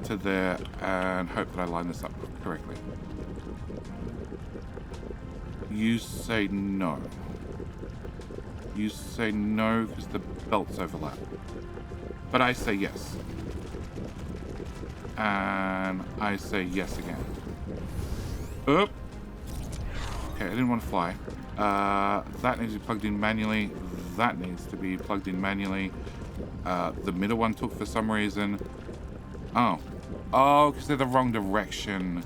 to there and hope that I line this up correctly. You say no. You say no because the belts overlap. But I say yes. And I say yes again. Oop. Okay, I didn't want to fly. That needs to be plugged in manually. That needs to be plugged in manually. The middle one took for some reason. Oh, because they're the wrong direction.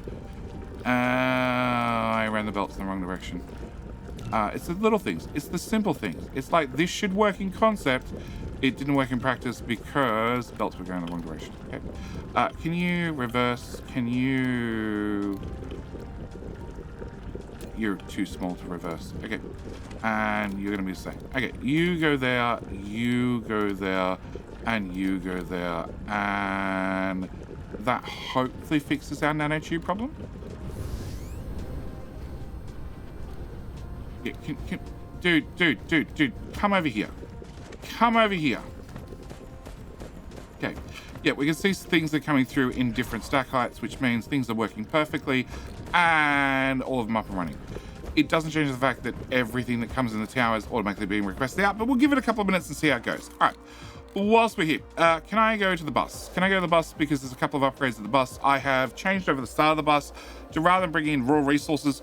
I ran the belts in the wrong direction. It's the little things. It's the simple things. It's like this should work in concept. It didn't work in practice because belts were going in the wrong direction. Okay. Can you reverse? Can you... You're too small to reverse. Okay. And you're going to be the same. Okay. You go there. You go there. And you go there. And that hopefully fixes our nanotube problem. Yeah, dude, come over here. Come over here. Okay. Yeah, we can see things are coming through in different stack heights, which means things are working perfectly and all of them up and running. It doesn't change the fact that everything that comes in the tower is automatically being requested out, but we'll give it a couple of minutes and see how it goes. All right. Whilst we're here, can I go to the bus? Can I go to the bus because there's a couple of upgrades to the bus. I have changed over the start of the bus to rather than bring in raw resources,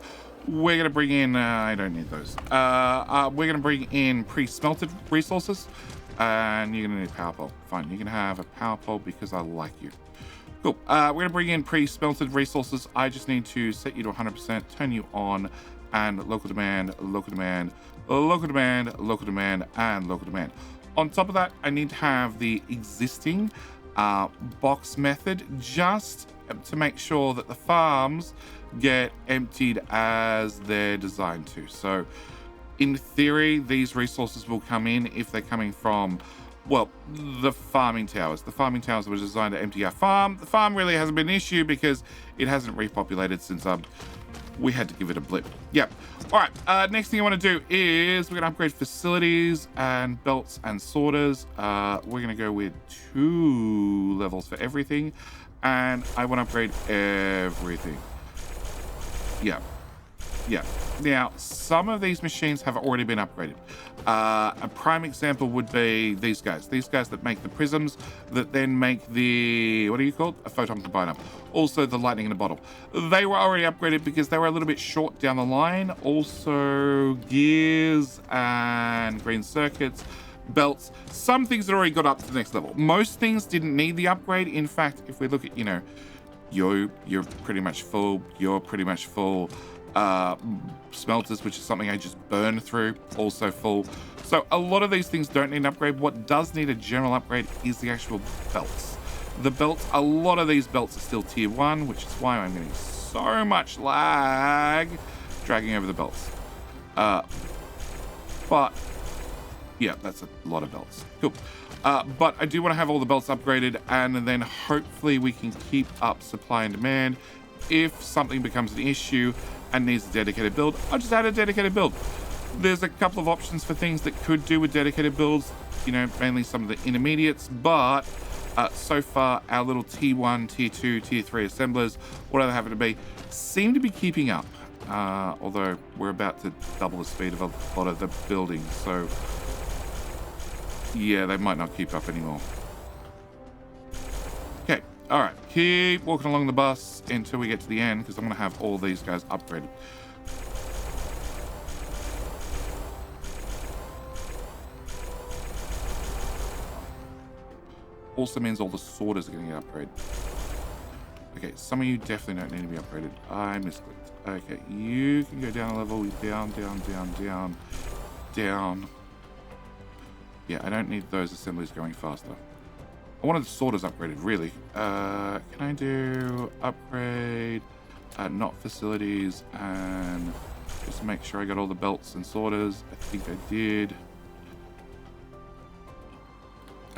We're going to bring in, I don't need those. We're going to bring in pre-smelted resources. And you're going to need a power pole. Fine, you can have a power pole because I like you. Cool. We're going to bring in pre-smelted resources. I just need to set you to 100%, turn you on, and local demand, local demand, local demand, local demand, and local demand. On top of that, I need to have the existing box method just to make sure that the farms get emptied as they're designed to. So in theory, these resources will come in if they're coming from, well, the farming towers. The farming towers were designed to empty our farm. The farm really hasn't been an issue because it hasn't repopulated since we had to give it a blip. Yep. All right. Next thing I want to do is we're going to upgrade facilities and belts and sorters. We're going to go with 2 levels for everything. And I want to upgrade everything. Yeah. Yeah. Now, some of these machines have already been upgraded. A prime example would be these guys that make the prisms that then make the, what are you called? A photon combiner. Also the lightning in a bottle. They were already upgraded because they were a little bit short down the line. Also gears and green circuits, belts, some things that already got up to the next level. Most things didn't need the upgrade. In fact, if we look at, you know, you're pretty much full, you're pretty much full. Smelters, which is something I just burn through, also full. So a lot of these things don't need an upgrade. What does need a general upgrade is the actual belts. The belts, a lot of these belts are still tier 1, which is why I'm getting so much lag dragging over the belts. But yeah, that's a lot of belts. Cool. But I do want to have all the belts upgraded, and then hopefully we can keep up supply and demand. If something becomes an issue and needs a dedicated build, I'll just add a dedicated build. There's a couple of options for things that could do with dedicated builds, you know, mainly some of the intermediates, but so far our little T1, Tier 2, Tier 3 assemblers, whatever they happen to be, seem to be keeping up. Although we're about to double the speed of a lot of the buildings, so yeah, they might not keep up anymore. Okay. All right, keep walking along the bus until we get to the end, because I'm going to have all these guys upgraded. Also means all the sorters are going to get upgraded. Okay, some of you definitely don't need to be upgraded. I misclicked. Okay, you can go down a level, down, down, down, down, down. Yeah, I don't need those assemblies going faster. I wanted the sorters upgraded, really. Can I do upgrade, not facilities, and just make sure I got all the belts and sorters? I think I did.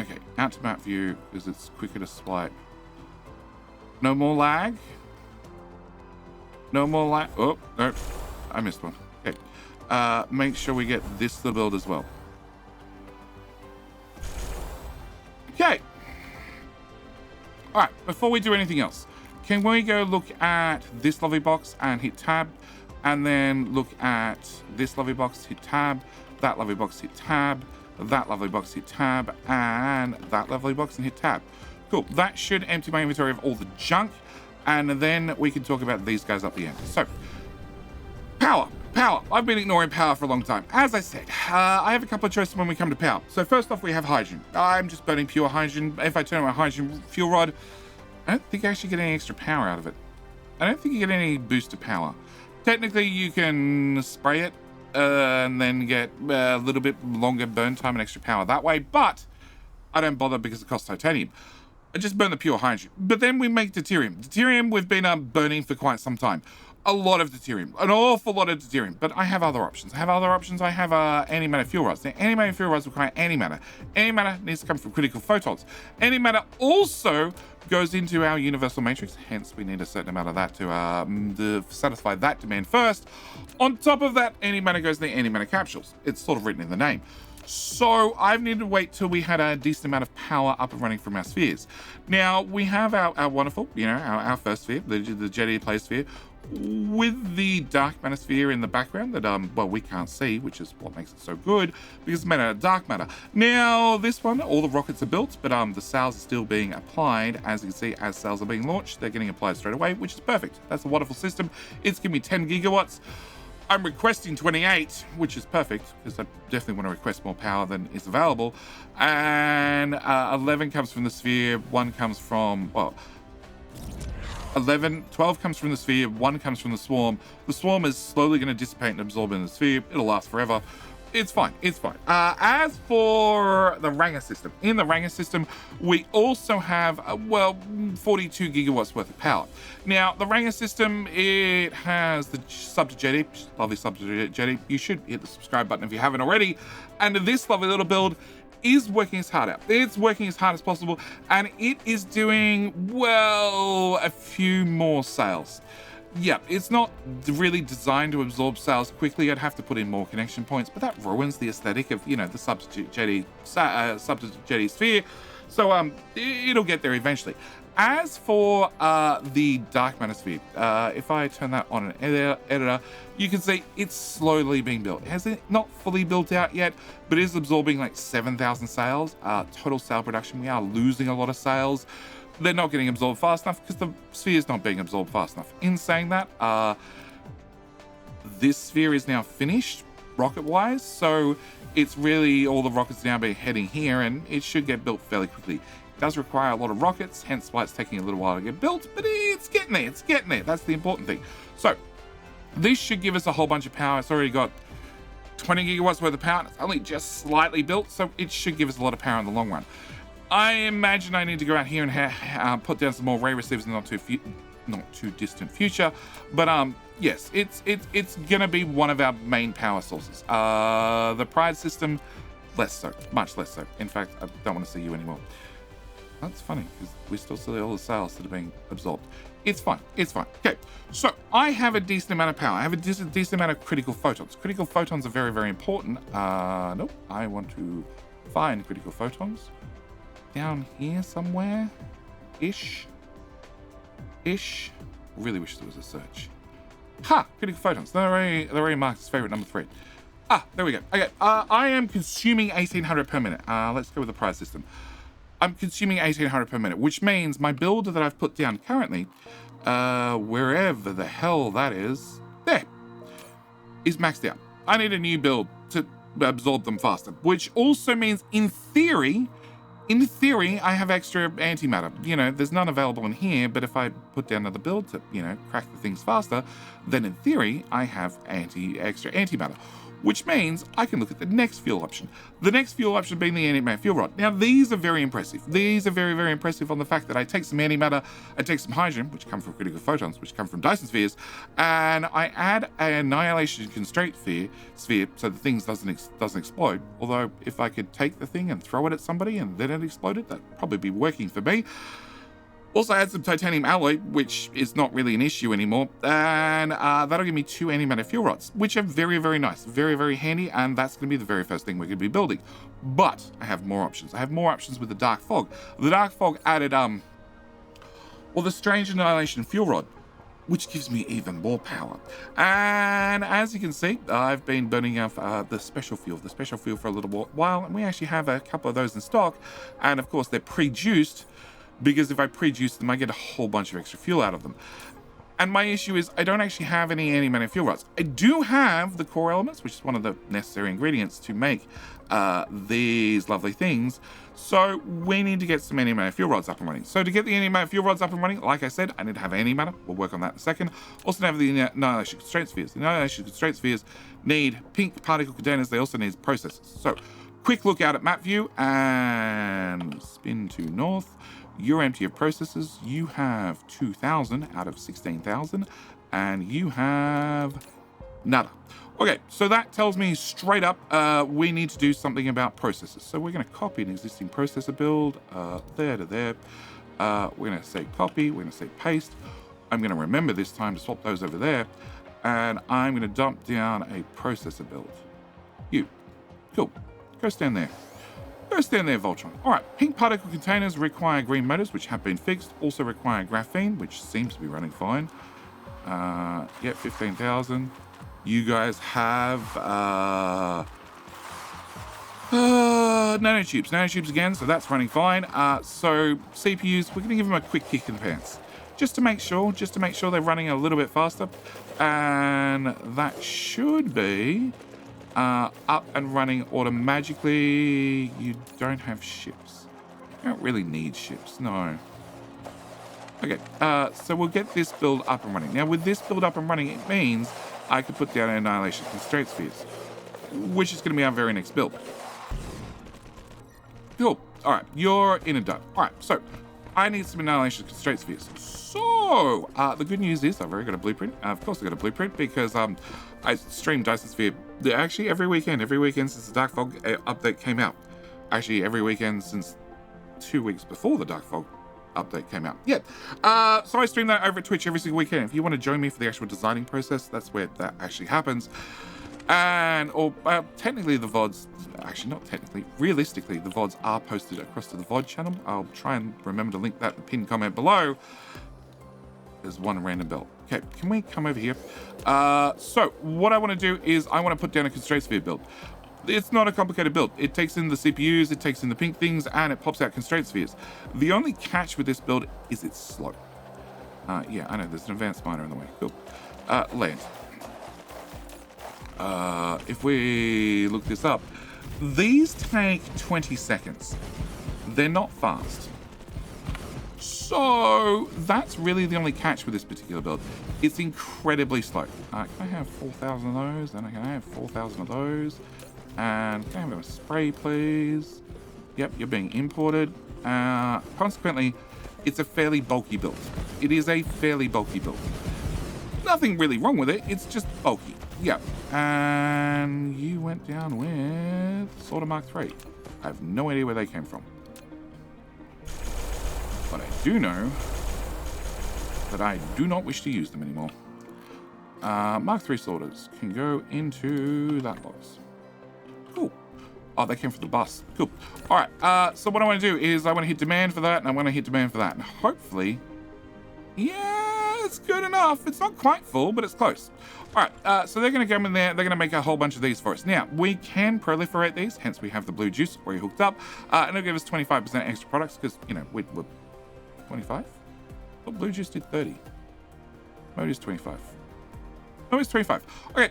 Okay, out to map view, because it's quicker to swipe. No more lag? No more lag? Oh, no, I missed one. Okay, make sure we get this to the build as well. Okay. All right, before we do anything else, can we go look at this lovely box and hit tab, and then look at this lovely box, hit tab, that lovely box, hit tab, that lovely box, hit tab, and that lovely box, and hit tab. Cool, that should empty my inventory of all the junk, and then we can talk about these guys up the end. So, power. I've been ignoring power for a long time. As I said, I have a couple of choices when we come to power. So first off, we have hydrogen. I'm just burning pure hydrogen. If I turn on my hydrogen fuel rod, I don't think I actually get any extra power out of it. I don't think you get any booster power. Technically, you can spray it and then get a little bit longer burn time and extra power that way, but I don't bother because it costs titanium. I just burn the pure hydrogen. But then we make deuterium. Deuterium we've been burning for quite some time. A lot of deuterium, an awful lot of deuterium, but I have other options. I have antimatter fuel rods. Now, antimatter fuel rods require antimatter. Antimatter needs to come from critical photons. Antimatter also goes into our universal matrix, hence we need a certain amount of that to satisfy that demand first. On top of that, antimatter goes in the antimatter capsules. It's sort of written in the name. So I've needed to wait till we had a decent amount of power up and running from our spheres. Now, we have our wonderful, you know, our first sphere, the Jetty Play sphere, with the dark matter sphere in the background that, well, we can't see, which is what makes it so good, because it's made out of dark matter. Now, this one, all the rockets are built, but the sails are still being applied. As you can see, as sails are being launched, they're getting applied straight away, which is perfect. That's a wonderful system. It's giving me 10 gigawatts. I'm requesting 28, which is perfect, because I definitely want to request more power than is available. And 11 comes from the sphere, 1 comes from, well, 12 comes from the sphere, 1 comes from the swarm. The swarm is slowly going to dissipate and absorb in the sphere. It'll last forever. It's fine. It's fine. As for the Ranger system, in the Ranger system, we also have, 42 gigawatts worth of power. Now, the Ranger system, it has the sub to Jetty, lovely sub to Jetty. You should hit the subscribe button if you haven't already. And this lovely little build is working its heart out. It's working as hard as possible, and it is doing, well, a few more sales. Yeah, it's not really designed to absorb sales quickly. I'd have to put in more connection points, but that ruins the aesthetic of, you know, the substitute jetty sphere. So it'll get there eventually. As for the dark matter sphere, if I turn that on an editor, you can see it's slowly being built. It hasn't not fully built out yet, but it is absorbing like 7,000 sales. Total sale production, we are losing a lot of sales. They're not getting absorbed fast enough because the sphere is not being absorbed fast enough. In saying that, this sphere is now finished rocket-wise, so it's really all the rockets now be heading here, and it should get built fairly quickly. It does require a lot of rockets, hence why it's taking a little while to get built, but it's getting there. It's getting there. That's the important thing. So this should give us a whole bunch of power. It's already got 20 gigawatts worth of power. It's only just slightly built, so it should give us a lot of power in the long run. I imagine I need to go out here and put down some more ray receivers in the not too distant future. But yes, it's gonna be one of our main power sources. The Pride system, less so, much less so. In fact, I don't want to see you anymore. That's funny because we still see all the sales that are being absorbed. It's fine. It's fine. Okay, so I have a decent amount of power. I have a decent amount of critical photons. Critical photons are very, very important. Nope. I want to find critical photons. Down here somewhere, ish. Really wish there was a search. Ha! Critical photons. They're already marked as favorite number 3. There we go. Okay, I am consuming 1800 per minute. Let's go with the price system. I'm consuming 1800 per minute, which means my build that I've put down currently, wherever the hell that is, there, is maxed out. I need a new build to absorb them faster, which also means in theory, I have extra antimatter. You know, there's none available in here, but if I put down another build to, you know, crack the things faster, then in theory, I have extra antimatter, which means I can look at the next fuel option. The next fuel option being the antimatter fuel rod. Now, these are very impressive. These are very, very impressive on the fact that I take some antimatter, I take some hydrogen, which come from critical photons, which come from Dyson Spheres, and I add an annihilation constraint sphere so the thing doesn't explode. Although, if I could take the thing and throw it at somebody and then it exploded, that'd probably be working for me. Also add some titanium alloy, which is not really an issue anymore, and that'll give me 2 antimatter fuel rods, which are very, very nice, very, very handy, and that's going to be the very first thing we're going to be building. But I have more options. I have more options with the dark fog. The dark fog added, the strange annihilation fuel rod, which gives me even more power. And as you can see, I've been burning off the special fuel for a little while, and we actually have a couple of those in stock, and of course they're pre-juiced, because if I pre-juice them, I get a whole bunch of extra fuel out of them. And my issue is I don't actually have any antimatter fuel rods. I do have the core elements, which is one of the necessary ingredients to make these lovely things. So we need to get some antimatter fuel rods up and running. So to get the antimatter fuel rods up and running, like I said, I need to have antimatter. We'll work on that in a second. Also have the annihilation constraint spheres. The annihilation constraint spheres need pink particle containers. They also need processors. So quick look out at map view and spin to north. You're empty of processors. You have 2,000 out of 16,000, and you have nada. Okay, so that tells me straight up we need to do something about processors. So we're going to copy an existing processor build there to there. We're going to say copy. We're going to say paste. I'm going to remember this time to swap those over there, and I'm going to dump down a processor build. You, cool. Go stand there. Go stand there, Voltron. All right, pink particle containers require green motors, which have been fixed. Also require graphene, which seems to be running fine. 15,000. You guys have nanotubes again, so that's running fine. So CPUs, we're going to give them a quick kick in the pants. just to make sure they're running a little bit faster. And that should be up and running automatically. You don't have ships. You don't really need ships, no. Okay, so we'll get this build up and running. Now, with this build up and running, it means I could put down annihilation constraint spheres, which is going to be our very next build. Cool. All right, you're in and done. All right, so I need some annihilation constraint spheres. So the good news is I've already got a blueprint. Of course, I got a blueprint because I stream Dyson Sphere actually every weekend since the Dark Fog update came out. Actually, every weekend since 2 weeks before the Dark Fog update came out. Yeah. So I stream that over at Twitch every single weekend. If you want to join me for the actual designing process, that's where that actually happens. And, technically the VODs, actually not technically, realistically, the VODs are posted across to the VOD channel. I'll try and remember to link that in the pinned comment below. There's one random bell. Okay, can we come over here? So what I want to do is I want to put down a constraint sphere build. It's not a complicated build. It takes in the CPUs, it takes in the pink things, and it pops out constraint spheres. The only catch with this build is it's slow. Yeah, I know, there's an advanced miner in the way. Cool. Land. If we look this up, these take 20 seconds. They're not fast. So that's really the only catch with this particular build. It's incredibly slow. Can I have 4,000 of those? And I can have 4,000 of those. And can I have a spray, please? Yep, you're being imported. Consequently, it's a fairly bulky build. It is a fairly bulky build. Nothing really wrong with it. It's just bulky. Yep. And you went down with Sorter Mark III. I have no idea where they came from. But I do know that I do not wish to use them anymore. Mark III sorters can go into that box. Cool. Oh, they came from the bus. Cool. All right. So what I want to do is I want to hit demand for that, and I want to hit demand for that. And hopefully, yeah, it's good enough. It's not quite full, but it's close. All right. So they're going to come in there. They're going to make a whole bunch of these for us. Now, we can proliferate these. Hence, we have the blue juice already hooked up. And it'll give us 25% extra products because, you know, we're 25? Well, blue juice did 30. Mode is 25. Oh, it's 25. Okay,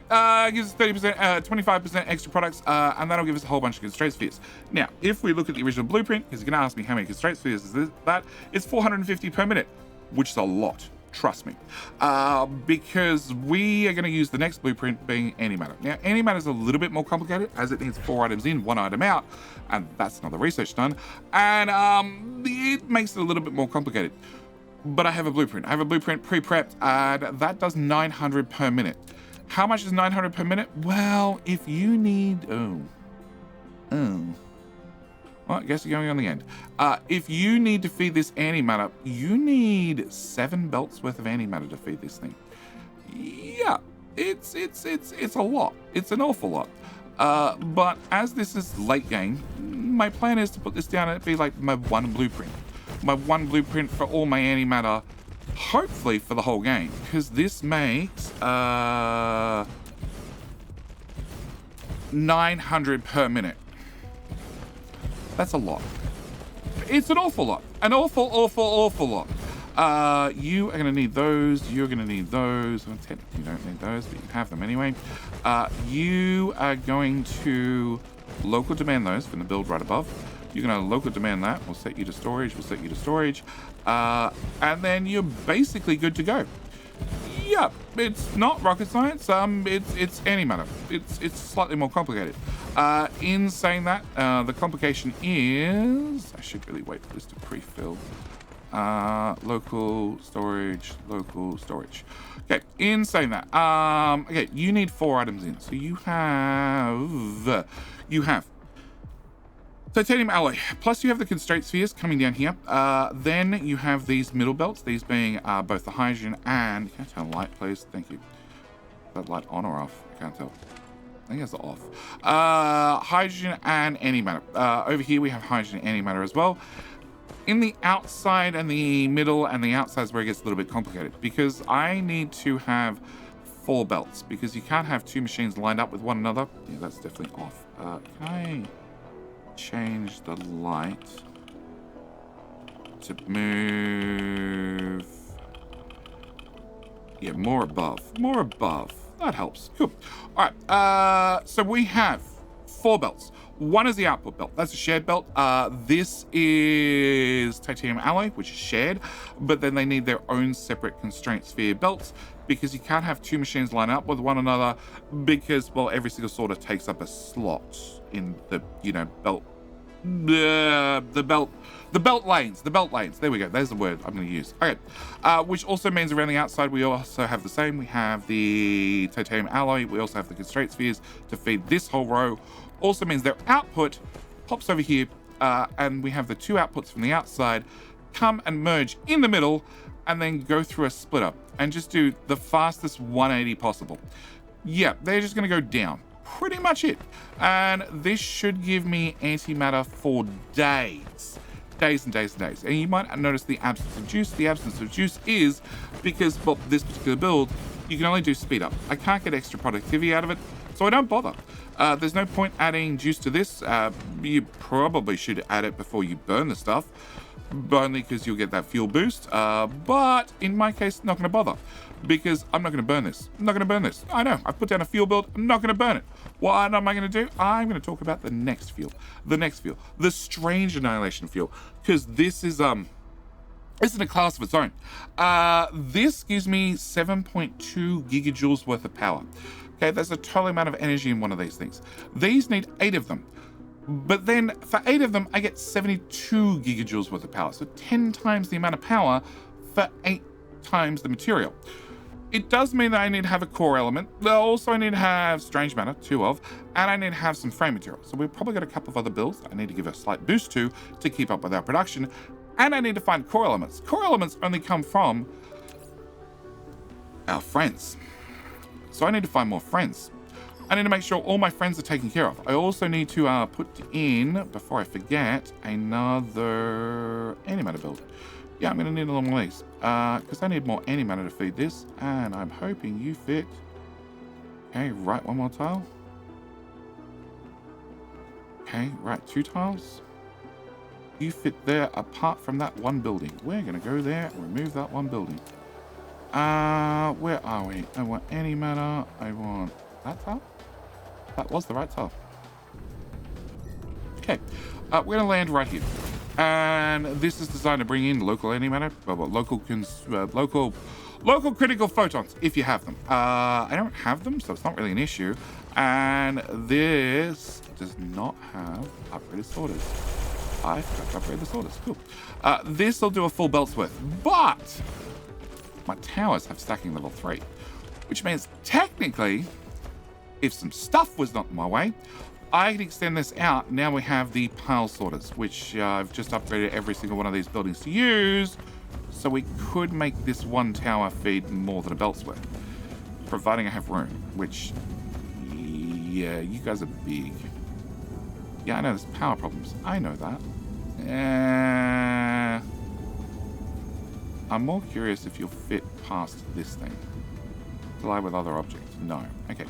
gives us 30%, 25% extra products, and that'll give us a whole bunch of constraint spheres. Now, if we look at the original blueprint, because you're going to ask me how many constraint spheres is that, it's 450 per minute, which is a lot, trust me. Because we are going to use the next blueprint being antimatter. Now, antimatter is a little bit more complicated, as it needs 4 items in, 1 item out, and that's another research done, and it makes it a little bit more complicated. But I have a blueprint. I have a blueprint pre-prepped, and that does 900 per minute. How much is 900 per minute? Well, if you need... Well, I guess you're going on the end. If you need to feed this antimatter, you need 7 belts worth of antimatter to feed this thing. Yeah, it's a lot. It's an awful lot. But as this is late game, my plan is to put this down and it'd be like my one blueprint. My one blueprint for all my antimatter, hopefully for the whole game, because this makes 900 per minute. That's a lot. It's an awful lot. An awful lot. You are going to need those. You're going to need those. Well, technically you don't need those, but you can have them anyway. You are going to local demand those from the build right above. You're going to local demand that. We'll set you to storage. And then you're basically good to go. Yep, it's not rocket science. It's antimatter. It's slightly more complicated. In saying that, the complication is... I should really wait for this to pre-fill. Local storage. Okay, in saying that, okay, you need 4 items in. So you have titanium alloy, plus you have the constraint spheres coming down here. Then you have these middle belts, these being both the hydrogen and... Can I turn the light, please? Thank you. Is that light on or off? I can't tell. I think it's off. Hydrogen and antimatter. Over here we have hydrogen and antimatter as well. In the outside and the middle and the outside is where it gets a little bit complicated, because I need to have 4 belts, because you can't have 2 machines lined up with one another. Yeah, that's definitely off. Can I change the light to move Yeah, more above. More above. That helps. Cool. All right. So we have 4 belts. One is the output belt. That's a shared belt. This is titanium alloy, which is shared, but then they need their own separate constraint sphere belts because you can't have 2 machines line up with one another because, well, every single sorter takes up a slot in the, belt. The belt lanes. There we go. There's the word I'm going to use. Okay. Which also means around the outside, we also have the same. We have the titanium alloy. We also have the constraint spheres to feed this whole row. Also means their output pops over here, and we have the 2 outputs from the outside come and merge in the middle and then go through a splitter and just do the fastest 180 possible. Yeah, they're just going to go down. Pretty much it. And this should give me antimatter for days. Days and days and days. And you might notice the absence of juice. The absence of juice is because, well, this particular build, you can only do speed up. I can't get extra productivity out of it, so I don't bother. There's no point adding juice to this. You probably should add it before you burn the stuff, only because you'll get that fuel boost. But in my case, not going to bother because I'm not going to burn this. I'm not going to burn this. I know. I've put down a fuel build. I'm not going to burn it. What am I going to do? I'm going to talk about the next fuel. The strange annihilation fuel, because this is This is a class of its own. This gives me 7.2 gigajoules worth of power. Okay, that's a total amount of energy in one of these things. These need 8 of them. But then for 8 of them, I get 72 gigajoules worth of power. So 10 times the amount of power for 8 times the material. It does mean that I need to have a core element. Also, I need to have strange matter, 2 of, and I need to have some frame material. So we've probably got a couple of other builds I need to give a slight boost to keep up with our production. And I need to find core elements. Core elements only come from our friends. So I need to find more friends. I need to make sure all my friends are taken care of. I also need to put in, before I forget, another antimatter build. Yeah, I'm going to need another one of these. Because I need more antimatter to feed this. And I'm hoping you fit. Okay, right, 1 more tile. Okay, right, 2 tiles. You fit there apart from that 1 building. We're going to go there and remove that 1 building. Where are we? I want antimatter. I want that tile. That was the right tile. Okay, we're going to land right here. And this is designed to bring in local antimatter, local critical photons, if you have them. I don't have them, so it's not really an issue. And this does not have upgraded sorters. I forgot to upgrade the sorters. Cool. This will do a full belt's worth, but my towers have stacking level 3, which means technically, if some stuff was not in my way, I can extend this out. Now we have the pile sorters, which I've just upgraded every single one of these buildings to use. So we could make this 1 tower feed more than a belt's worth, providing I have room, which, yeah, you guys are big. Yeah, I know there's power problems. I know that. I'm more curious if you'll fit past this thing. Collide with other objects. No. Okay.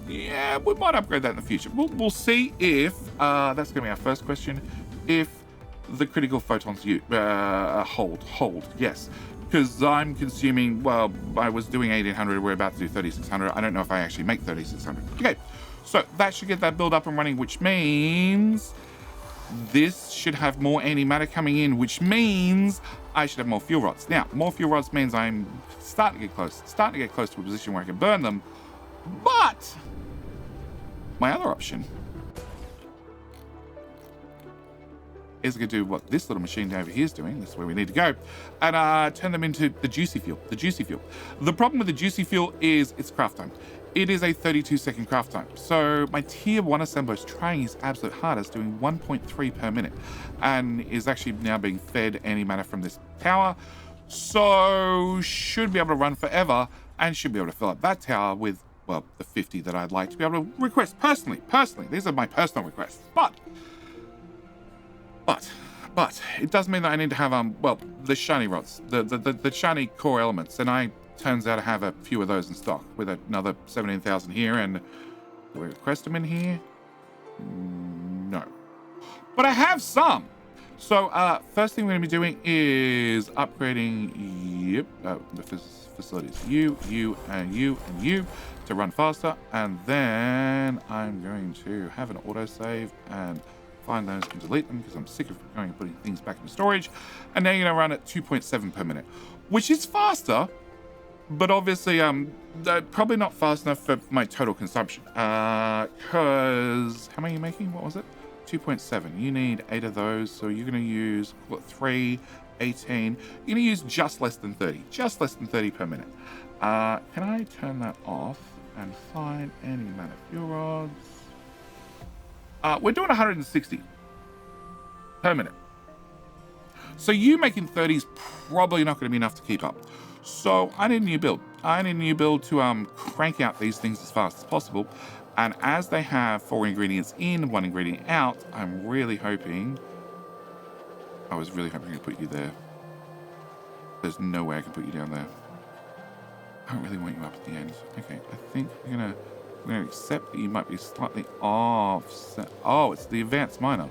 Yeah, we might upgrade that in the future. We'll see if, that's going to be our first question, if the critical photons hold, yes. Because I'm consuming, well, I was doing 1800, we're about to do 3600. I don't know if I actually make 3600. Okay, so that should get that build up and running, which means this should have more antimatter coming in, which means I should have more fuel rods. Now, more fuel rods means I'm starting to get close to a position where I can burn them. But my other option is going to do what this little machine over here is doing. This is where we need to go, and turn them into the juicy fuel. The problem with the juicy fuel is its craft time. It is a 32-second craft time. So my tier 1 assembler is trying his absolute hardest, doing 1.3 per minute, and is actually now being fed antimatter from this tower. So should be able to run forever, and should be able to fill up that tower with, well, the 50 that I'd like to be able to request personally. These are my personal requests. But it does mean that I need to have, well, the shiny rods, the shiny core elements, and I turns out to have a few of those in stock with another 17,000 here. And do we request them in here? No. But I have some. So first thing we're going to be doing is upgrading the facilities. You, and you, and you to run faster. And then I'm going to have an autosave and find those and delete them because I'm sick of going and putting things back into storage. And now you're going to run at 2.7 per minute, which is faster, but obviously probably not fast enough for my total consumption. Because how many are you making? What was it? 2.7. You need 8 of those, so you're going to use 3, 18. You're going to use just less than 30. Just less than 30 per minute. Can I turn that off and find any amount of fuel rods? We're doing 160 per minute. So you making 30 is probably not going to be enough to keep up. So I need a new build. I need a new build to crank out these things as fast as possible. And as they have 4 ingredients in, 1 ingredient out, I'm really hoping... I was really hoping to put you there. There's no way I can put you down there. I don't really want you up at the end. Okay, I think we're gonna accept that you might be slightly offset. Oh, it's the advanced miner.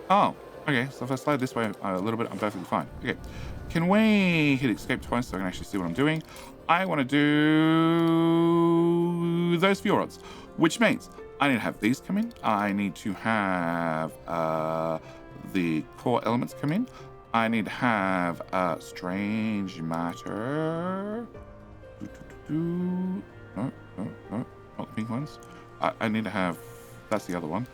Oh, okay, so if I slide this way a little bit, I'm perfectly fine. Okay, can we hit escape twice so I can actually see what I'm doing? I want to do those fuel rods, which means I need to have these come in. I need to have the core elements come in. I need to have strange matter. No, not the pink ones. I need to have, that's the other one.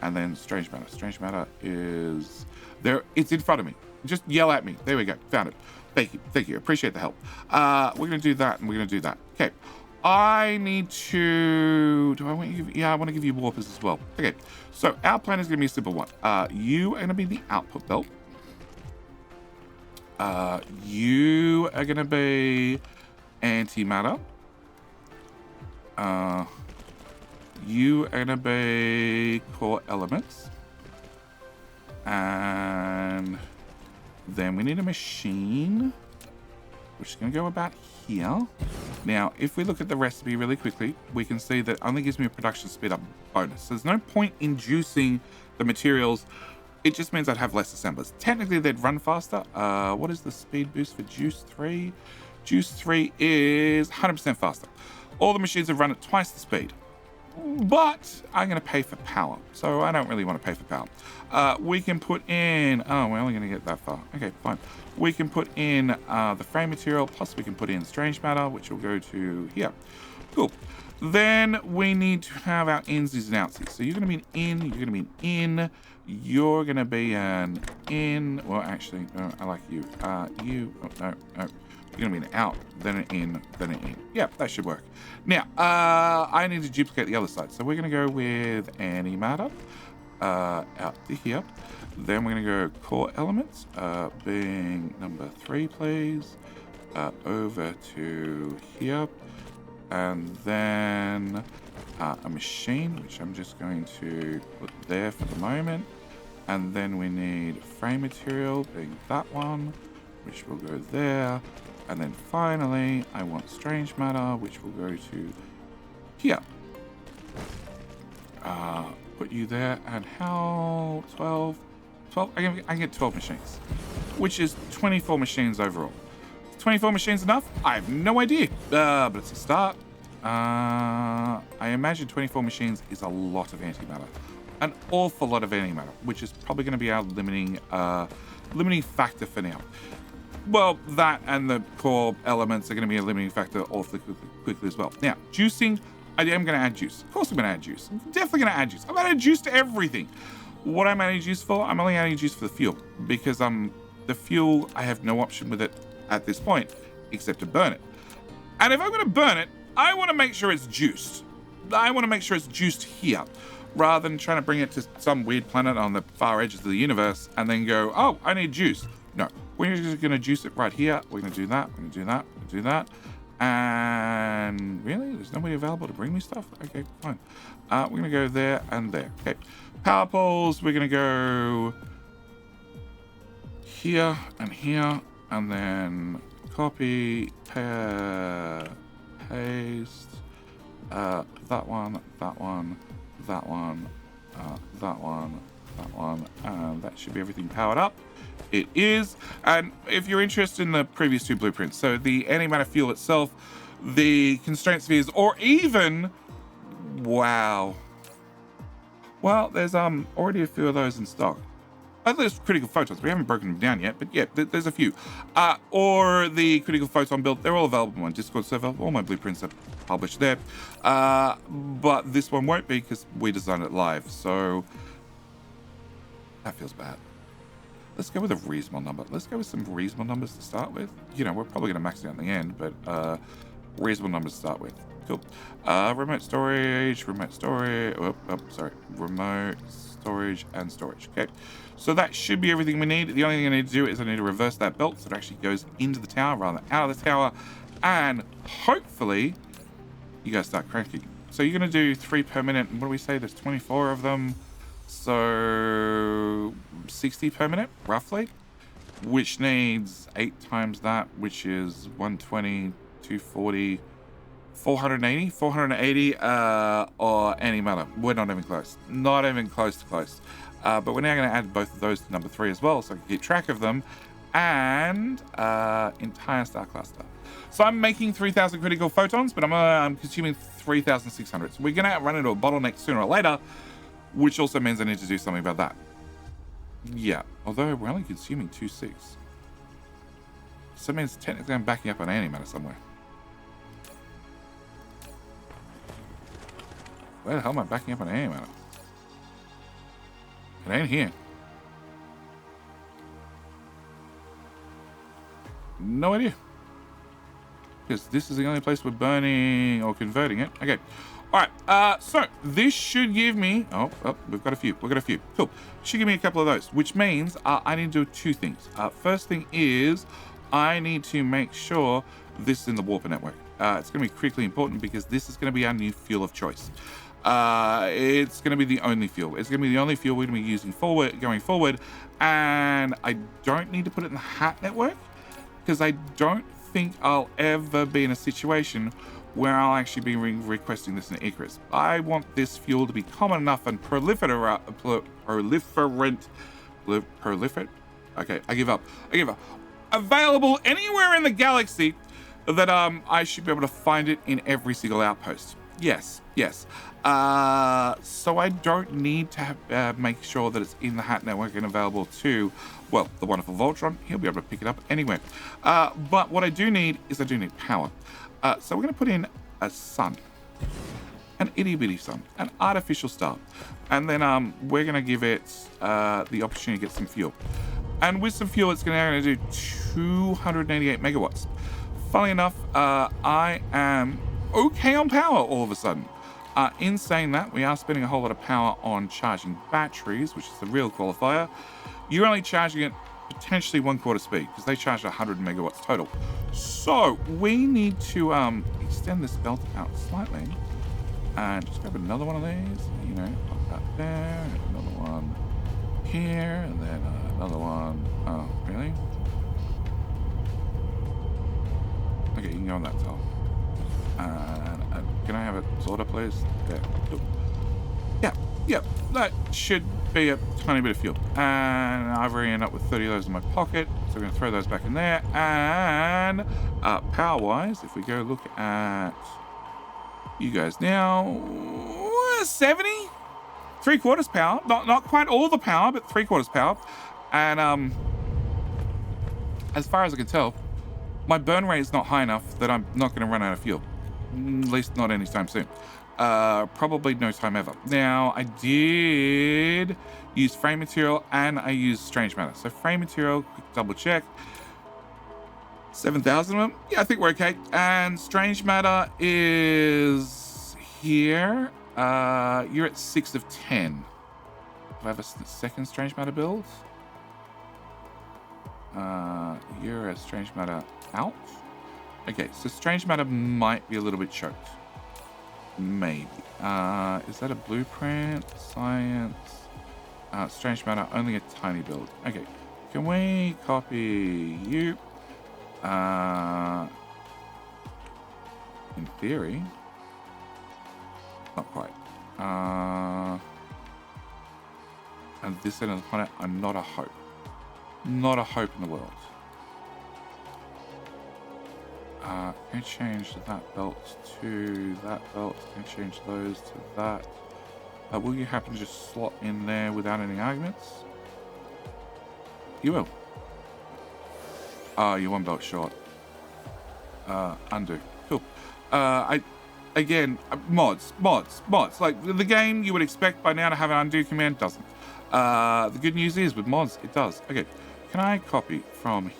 And then strange matter. Strange matter is there. It's in front of me. Just yell at me. There we go. Found it. Thank you. Thank you. Appreciate the help. We're going to do that and we're going to do that. Okay. I need to... Do I want you... Yeah, I want to give you warpers as well. Okay. So our plan is going to be a simple one. You are going to be the output belt. You are going to be antimatter. You are going to be core elements. And... then we need a machine, which is going to go about here. Now, if we look at the recipe really quickly, we can see that it only gives me a production speed up bonus. So there's no point in juicing the materials. It just means I'd have less assemblers. Technically, they'd run faster. What is the speed boost for Juice 3? Juice 3 is 100% faster. All the machines have run at twice the speed. But I'm going to pay for power, so I don't really want to pay for power. We can put in... Oh, we're only going to get that far. Okay, fine. We can put in the frame material, plus we can put in strange matter, which will go to here. Cool. Then we need to have our insies and outsies. So you're going to be an in, you're going to be an in, you're going to be an in. Well, actually, no, I like you. You... Oh, no. You're going to be an out, then an in, then an in. Yep, that should work. Now, I need to duplicate the other side. So we're going to go with antimatter out to here. Then we're going to go core elements, being number 3, please. Over to here. And then a machine, which I'm just going to put there for the moment. And then we need frame material, being that one, which will go there. And then finally, I want strange matter, which will go to here. Put you there. And how? 12? 12? I can get 12 machines, which is 24 machines overall. Is 24 machines enough? I have no idea, but it's a start. I imagine 24 machines is a lot of antimatter. An awful lot of antimatter, which is probably going to be our limiting factor for now. Well, that and the core elements are going to be a limiting factor awfully quickly as well. Now, juicing, I am going to add juice. Of course I'm going to add juice. I'm definitely going to add juice. I'm going to add juice to everything. What I'm adding juice for? I'm only adding juice for the fuel. Because the fuel, I have no option with it at this point, except to burn it. And if I'm going to burn it, I want to make sure it's juiced. I want to make sure it's juiced here, rather than trying to bring it to some weird planet on the far edges of the universe and then go, oh, I need juice. No. We're just going to juice it right here. We're going to do that. We're going to do that. We're going to do that. And really? There's nobody available to bring me stuff? Okay, fine. We're going to go there and there. Okay. Power poles. We're going to go here and here. And then copy, paste. That one, that one, that one, that one, that one. That should be everything powered up. It is. And if you're interested in the previous two blueprints, so the antimatter fuel itself, the constraint spheres, or even, wow. Well, there's already a few of those in stock. Oh, there's critical photons. We haven't broken them down yet, but yeah, there's a few. Or the critical photon build. They're all available on my Discord server. All my blueprints are published there. But this one won't be because we designed it live. So that feels bad. Let's go with a reasonable number. Let's go with some reasonable numbers to start with. You know, we're probably going to max it out in the end, but reasonable numbers to start with. Cool. Remote storage, remote storage and storage. Okay. So that should be everything we need. The only thing I need to do is I need to reverse that belt so it actually goes into the tower rather than out of the tower. And hopefully you guys start cranking. So you're going to do 3 per minute. And what do we say? There's 24 of them. So 60 per minute, roughly, which needs 8 times that, which is 120, 240, 480, or any matter. We're not even close. Not even close to close. But we're now going to add both of those to number 3 as well, so I can keep track of them. And entire star cluster. So I'm making 3,000 critical photons, but I'm consuming 3,600. So we're going to run into a bottleneck sooner or later, which also means I need to do something about that. Yeah, although we're only consuming 2.6. So it means technically I'm backing up on antimatter somewhere. Where the hell am I backing up on antimatter? It ain't here. No idea. Because this is the only place we're burning or converting it. Okay. All right. So this should give me... Oh, we've got a few. Cool. Should give me a couple of those, which means I need to do 2 things. First thing is I need to make sure this is in the warper network. It's going to be critically important because this is going to be our new fuel of choice. It's going to be the only fuel. It's going to be the only fuel we're going to be using going forward. And I don't need to put it in the hat network because I don't think I'll ever be in a situation where I'll actually be requesting this in 𝐒𝐮𝐸. I want this fuel to be common enough and proliferate. Okay, I give up. Available anywhere in the galaxy that I should be able to find it in every single outpost. Yes. So I don't need to make sure that it's in the hat network and available to, well, the wonderful Voltron. He'll be able to pick it up anywhere. But what I do need is power. So we're going to put in a sun, an itty-bitty sun, an artificial star. And then we're going to give it the opportunity to get some fuel. And with some fuel, it's going to do 288 megawatts. Funnily enough, I am okay on power all of a sudden. In saying that, we are spending a whole lot of power on charging batteries, which is the real qualifier. You're only charging it potentially 1/4 speed because they charge 100 megawatts total. So we need to extend this belt out slightly and just grab another one of these. You know, pop that there, and another one here, and then another one. Oh, really? Okay, you can go on that top. Can I have it sorted, please? There. Cool. Yeah, that should be a tiny bit of fuel. And I've already ended up with 30 of those in my pocket, so we're going to throw those back in there. And power-wise, if we go look at you guys now, 70? 3/4 power. Not quite all the power, but 3/4 power. And as far as I can tell, my burn rate is not high enough that I'm not going to run out of fuel. At least not anytime soon. Probably no time ever. Now, I did use frame material and I used strange matter. So frame material, quick double check. 7,000 of them. Yeah, I think we're okay. And strange matter is here. You're at 6 of 10. Do I have a second strange matter build? You're a strange matter out. Okay, so strange matter might be a little bit choked. Maybe. Is that a blueprint? Science. Strange matter, only a tiny build. Okay, can we copy you? In theory. Not quite. and this end of the planet are not a hope. Not a hope in the world. Can I change that belt to that belt? Can I change those to that? Will you happen to just slot in there without any arguments? You will. You're one belt short. Undo. Cool. Mods. Like the game you would expect by now to have an undo command doesn't. The good news is with mods, it does. Okay. Can I copy from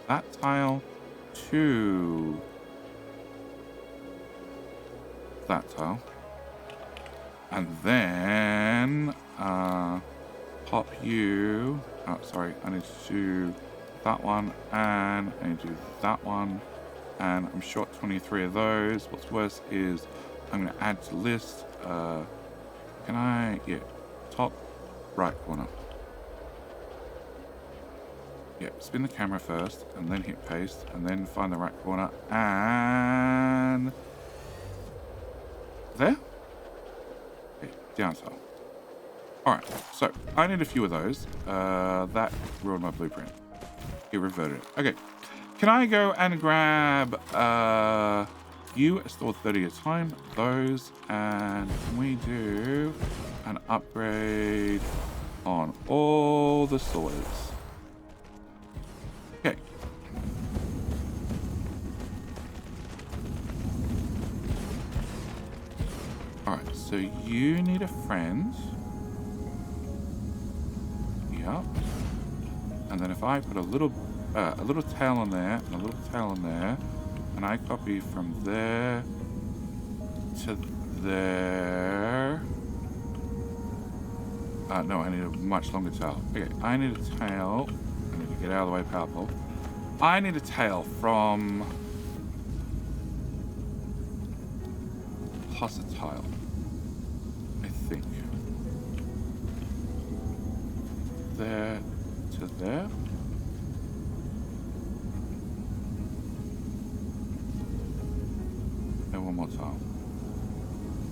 that tile to that tile? And then pop you. Oh, sorry. I need to do that one, and I need to do that one, and I'm short 23 of those. What's worse is I'm going to add to list. Can I? Yeah, top right corner. Yeah, spin the camera first, and then hit paste, and then find the right corner, and there. Okay, down tile. Alright, so I need a few of those. That ruined my blueprint. It reverted it. Okay. Can I go and grab you store 30 at a time, those, and can we do an upgrade on all the sorters? Okay. Alright, so you need a friend. Yep. And then if I put a little tail on there and a little tail on there, and I copy from there to there. No, I need a much longer tail. Okay, I need a tail. I need to get out of the way, powerful. I need a tail from plus a tile, I think. There to there. And one more tile.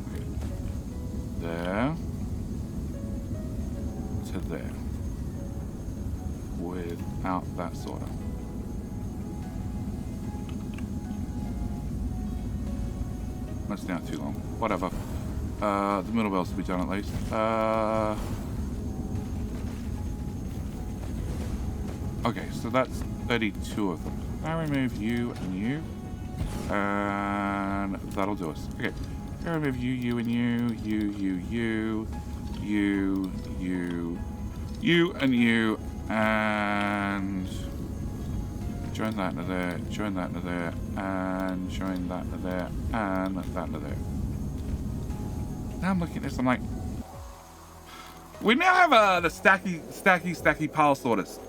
Okay. There to there. Without that sort of. That's now too long. Whatever. The middle belts will be done at least. Okay, so that's 32 of them. Now remove you and you. And that'll do us. Okay. Now remove you and you, you and you, and join that into there, join that into there, and join that into there, and that into there. Now I'm looking at this, I'm like, we now have the stacky pile sorters.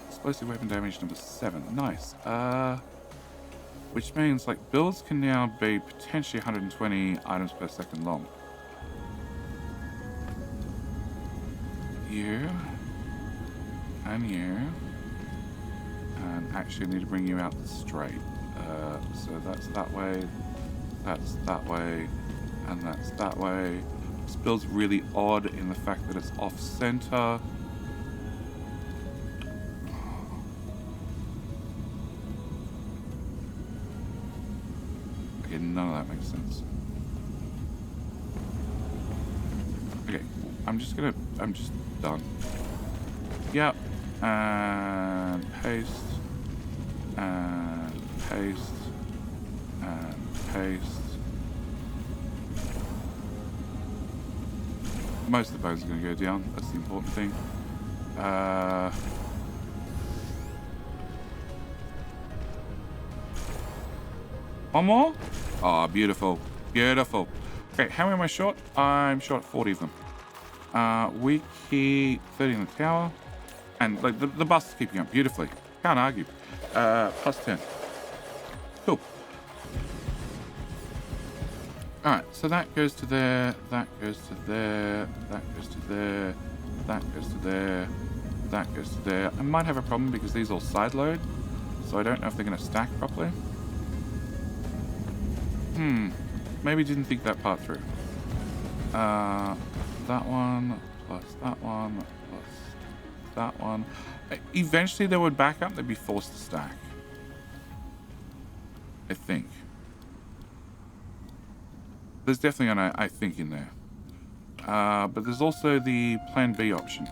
Explosive weapon damage number 7. Nice. Which means like builds can now be potentially 120 items per second long. You and you, and actually need to bring you out straight. So that's that way, that's that way, and that's that way. This build's really odd in the fact that it's off center. Okay, none of that makes sense. Okay, I'm just done. Yep, and paste, and paste, and paste. Most of the bones are going to go down, that's the important thing. One more? Oh, beautiful. Beautiful. Okay, how many am I short? I'm short 40 of them. We keep 30 in the tower. And like the bus is keeping up beautifully. Can't argue. Plus 10. Cool. Alright, so that goes to there, that goes to there, that goes to there, that goes to there, that goes to there. I might have a problem because these all side load, so I don't know if they're going to stack properly. Maybe didn't think that part through. That one, plus that one, plus that one. Eventually they would back up, they'd be forced to stack. I think. There's definitely an I think in there. But there's also the plan B option.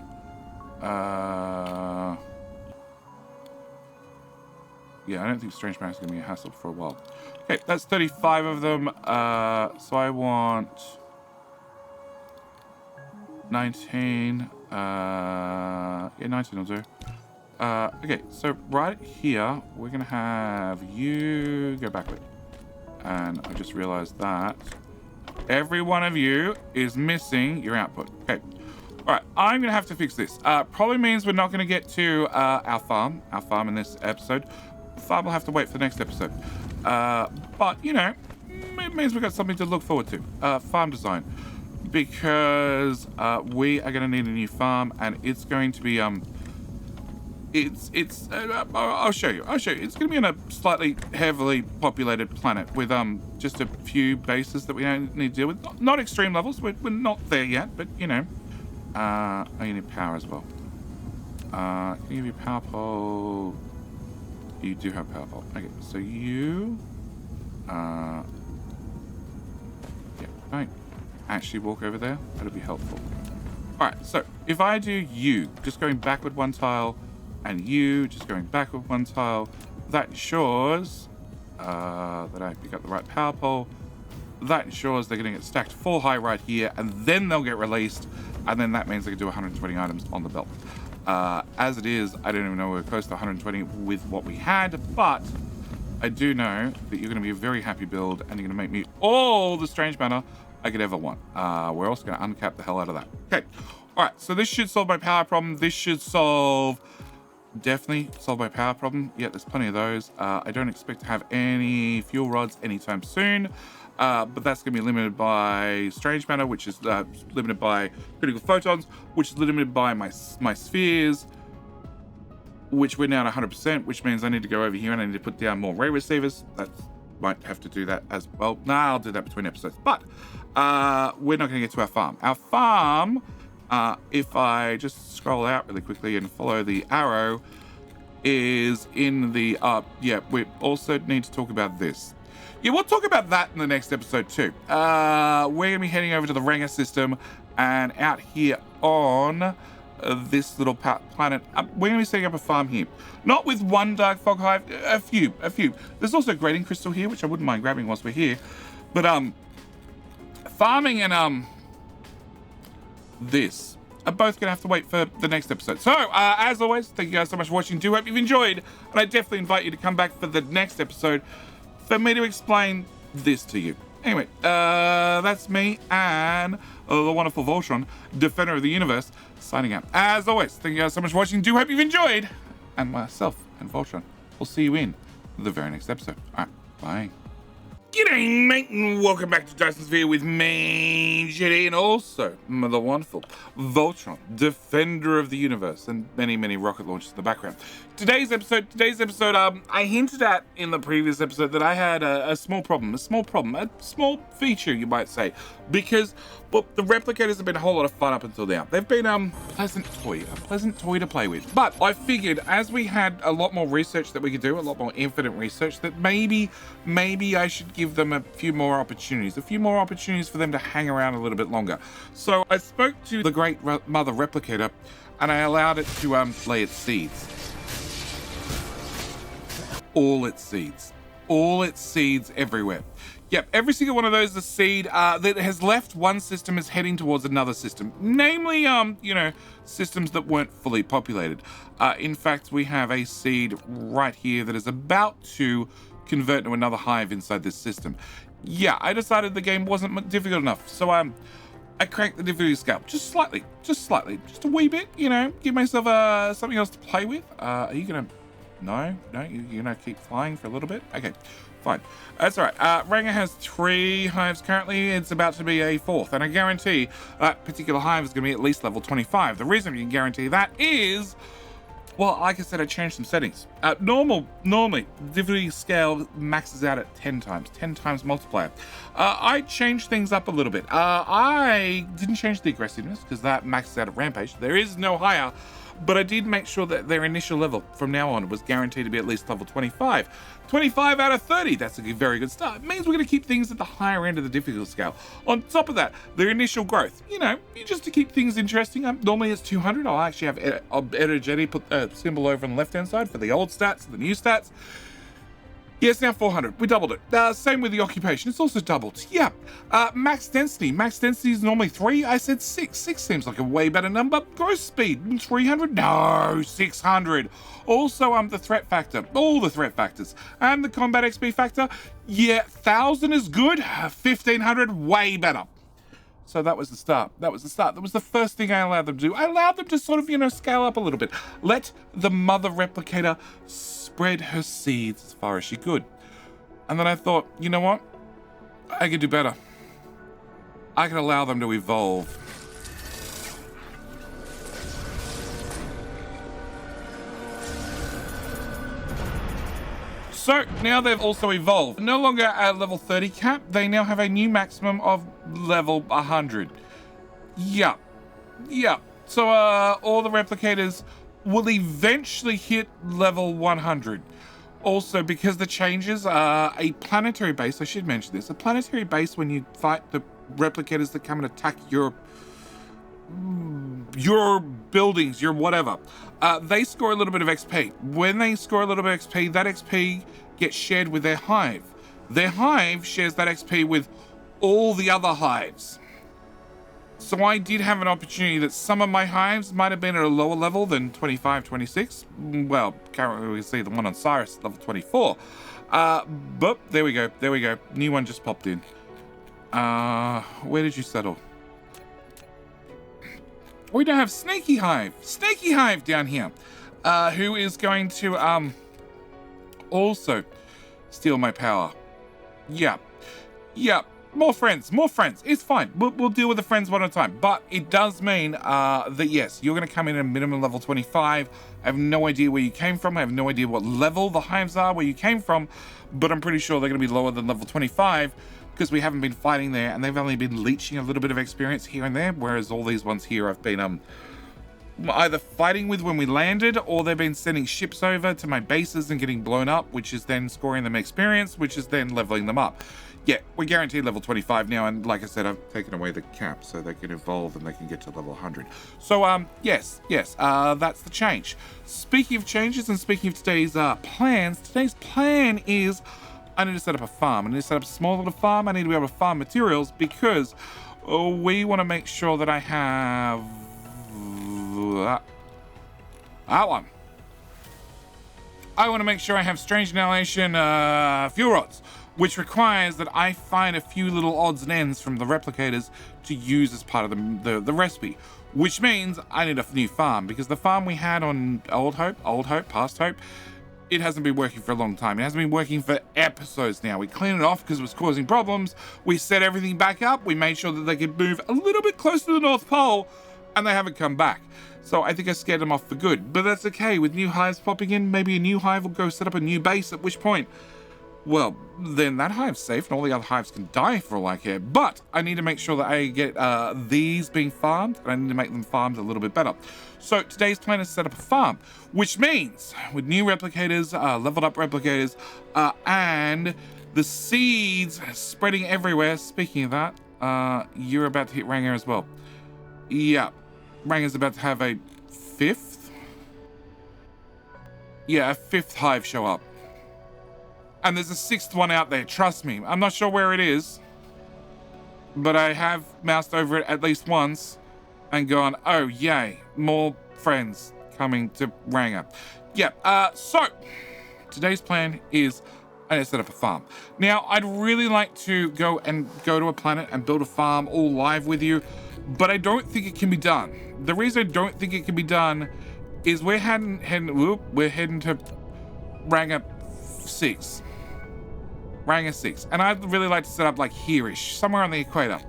Yeah, I don't think Strange Matter is going to be a hassle for a while. Okay, that's 35 of them. So I want 19. Yeah, 19 will do. Okay, so right here, we're going to have you go backward. And I just realized that every one of you is missing your output. Okay. All right, I'm going to have to fix this. Probably means we're not going to get to our farm in this episode. Farm will have to wait for the next episode. But, you know, it means we've got something to look forward to. Farm design. Because we are going to need a new farm, and it's going to be... I'll show you. It's going to be on a slightly heavily populated planet with just a few bases that we don't need to deal with. Not extreme levels. We're not there yet, but you know. I need power as well. Can you give you power pole? You do have power pole. Okay, so you. Yeah, right. Actually, walk over there. That'll be helpful. All right. So if I do you, just going backward one tile. And you just going backward one tile, that ensures that I pick up the right power pole. That ensures they're going to get stacked full high right here, and then they'll get released, and then that means they can do 120 items on the belt. As it is, I don't even know we're close to 120 with what we had, but I do know that you're going to be a very happy build, and you're going to make me all the strange matter I could ever want. We're also going to uncap the hell out of that. Okay, all right, so this should solve my power problem. This should definitely solve my power problem. Yeah, there's plenty of those. I don't expect to have any fuel rods anytime soon, but that's going to be limited by strange matter, which is limited by critical photons, which is limited by my spheres, which we're now at 100%, which means I need to go over here and I need to put down more ray receivers. That might have to do that as well. I'll do that between episodes, but we're not going to get to our farm. Our farm... if I just scroll out really quickly and follow the arrow, is in the, yeah, we also need to talk about this. Yeah, we'll talk about that in the next episode too. We're going to be heading over to the Ranger system, and out here on this little planet, we're going to be setting up a farm here. Not with one dark fog hive, a few. There's also a grading crystal here, which I wouldn't mind grabbing whilst we're here. But, farming and, this are both gonna have to wait for the next episode. So as always, thank you guys so much for watching. Do hope you've enjoyed, and I definitely invite you to come back for the next episode for me to explain this to you. Anyway, that's me and the wonderful Voltron, Defender of the Universe, signing out. As always, thank you guys so much for watching. Do hope you've enjoyed, and myself and Voltron will see you in the very next episode. All right, bye. G'day, mate, and welcome back to Dyson Sphere with me, Jetty, and also the wonderful Voltron, Defender of the Universe, and many, many rocket launches in the background. Today's episode, I hinted at in the previous episode that I had a small small feature, you might say, because, well, the replicators have been a whole lot of fun up until now. They've been a pleasant toy to play with. But I figured, as we had a lot more research that we could do, a lot more infinite research, that maybe I should give them a few more opportunities for them to hang around a little bit longer. So I spoke to the great mother replicator, and I allowed it to lay its seeds. All its seeds everywhere. Yep, every single one of those is a seed that has left one system is heading towards another system. Namely, you know, systems that weren't fully populated. In fact, we have a seed right here that is about to convert to another hive inside this system. Yeah, I decided the game wasn't difficult enough, so I cranked the difficulty scale just slightly, just a wee bit, you know, give myself something else to play with. Are you gonna... No, you're gonna keep flying for a little bit? Okay, fine. That's all right. Ranger has 3 hives currently. It's about to be a 4th, and I guarantee that particular hive is gonna be at least level 25. The reason we can guarantee that is Well, like I said, I changed some settings. Normally, difficulty scale maxes out at 10 times multiplier. I changed things up a little bit. I didn't change the aggressiveness because that maxes out at rampage. There is no higher, but I did make sure that their initial level from now on was guaranteed to be at least level 25. 25 out of 30, that's a very good start. It means we're going to keep things at the higher end of the difficulty scale. On top of that, their initial growth, just to keep things interesting. Normally it's 200. I'll actually have Energetic put a symbol over on the left-hand side for the old stats and the new stats. Yeah, it's now 400. We doubled it. Same with the occupation. It's also doubled. Yeah. Max density. Max density is normally 3. I said 6. 6 seems like a way better number. Growth speed. 300? No, 600. Also, the threat factor. All the threat factors. And the combat XP factor. Yeah, 1,000 is good. 1,500, way better. So that was the start. That was the first thing I allowed them to do. I allowed them to sort of, scale up a little bit. Let the mother replicator spread her seeds as far as she could. And then I thought, you know what? I could do better. I could allow them to evolve. So now they've also evolved. No longer at level 30 cap, they now have a new maximum of level 100. Yeah. So all the replicators will eventually hit level 100. Also, because the changes are a planetary base, I should mention this, a planetary base when you fight the replicators that come and attack your buildings, your whatever, they score a little bit of XP. When they score a little bit of XP, that XP gets shared with their hive. Their hive shares that XP with all the other hives. So I did have an opportunity that some of my hives might have been at a lower level than 25, 26. Well, currently we see the one on Cyrus, level 24. But there we go. New one just popped in. Where did you settle? We don't have Snaky Hive down here, who is going to also steal my power. Yeah. More friends. It's fine. We'll deal with the friends one at a time. But it does mean that yes, you're going to come in at minimum level 25. I have no idea where you came from. I have no idea what level the hives are where you came from, but I'm pretty sure they're going to be lower than level 25. Because we haven't been fighting there, and they've only been leeching a little bit of experience here and there, whereas all these ones here I've been either fighting with when we landed, or they've been sending ships over to my bases and getting blown up, which is then scoring them experience, which is then leveling them up. Yeah, we're guaranteed level 25 now, and like I said, I've taken away the cap so they can evolve and they can get to level 100. So, yes, that's the change. Speaking of changes and speaking of today's plans, today's plan is I need to set up a farm. I need to set up a small little farm. I need to be able to farm materials because we want to make sure that I have that one. I want to make sure I have strange annihilation fuel rods, which requires that I find a few little odds and ends from the replicators to use as part of the recipe, which means I need a new farm because the farm we had on Past Hope, it hasn't been working for a long time. It hasn't been working for episodes now. We cleaned it off because it was causing problems. We set everything back up. We made sure that they could move a little bit closer to the North Pole, and they haven't come back. So I think I scared them off for good. But that's okay. With new hives popping in, maybe a new hive will go set up a new base, at which point, well, then that hive's safe and all the other hives can die for all I care. But I need to make sure that I get these being farmed, and I need to make them farmed a little bit better. So today's plan is to set up a farm, which means with new replicators, leveled up replicators, and the seeds spreading everywhere. Speaking of that, you're about to hit Ranger as well. Yeah, Ranger's about to have a fifth hive show up. And there's a sixth one out there, trust me. I'm not sure where it is, but I have moused over it at least once and gone, oh yay, more friends coming to Ranger. Yeah, so today's plan is I need to set up a farm. Now, I'd really like to go to a planet and build a farm all live with you, but I don't think it can be done. The reason I don't think it can be done is we're heading to Ranger 6. Ranger 6. And I'd really like to set up like here-ish, somewhere on the equator.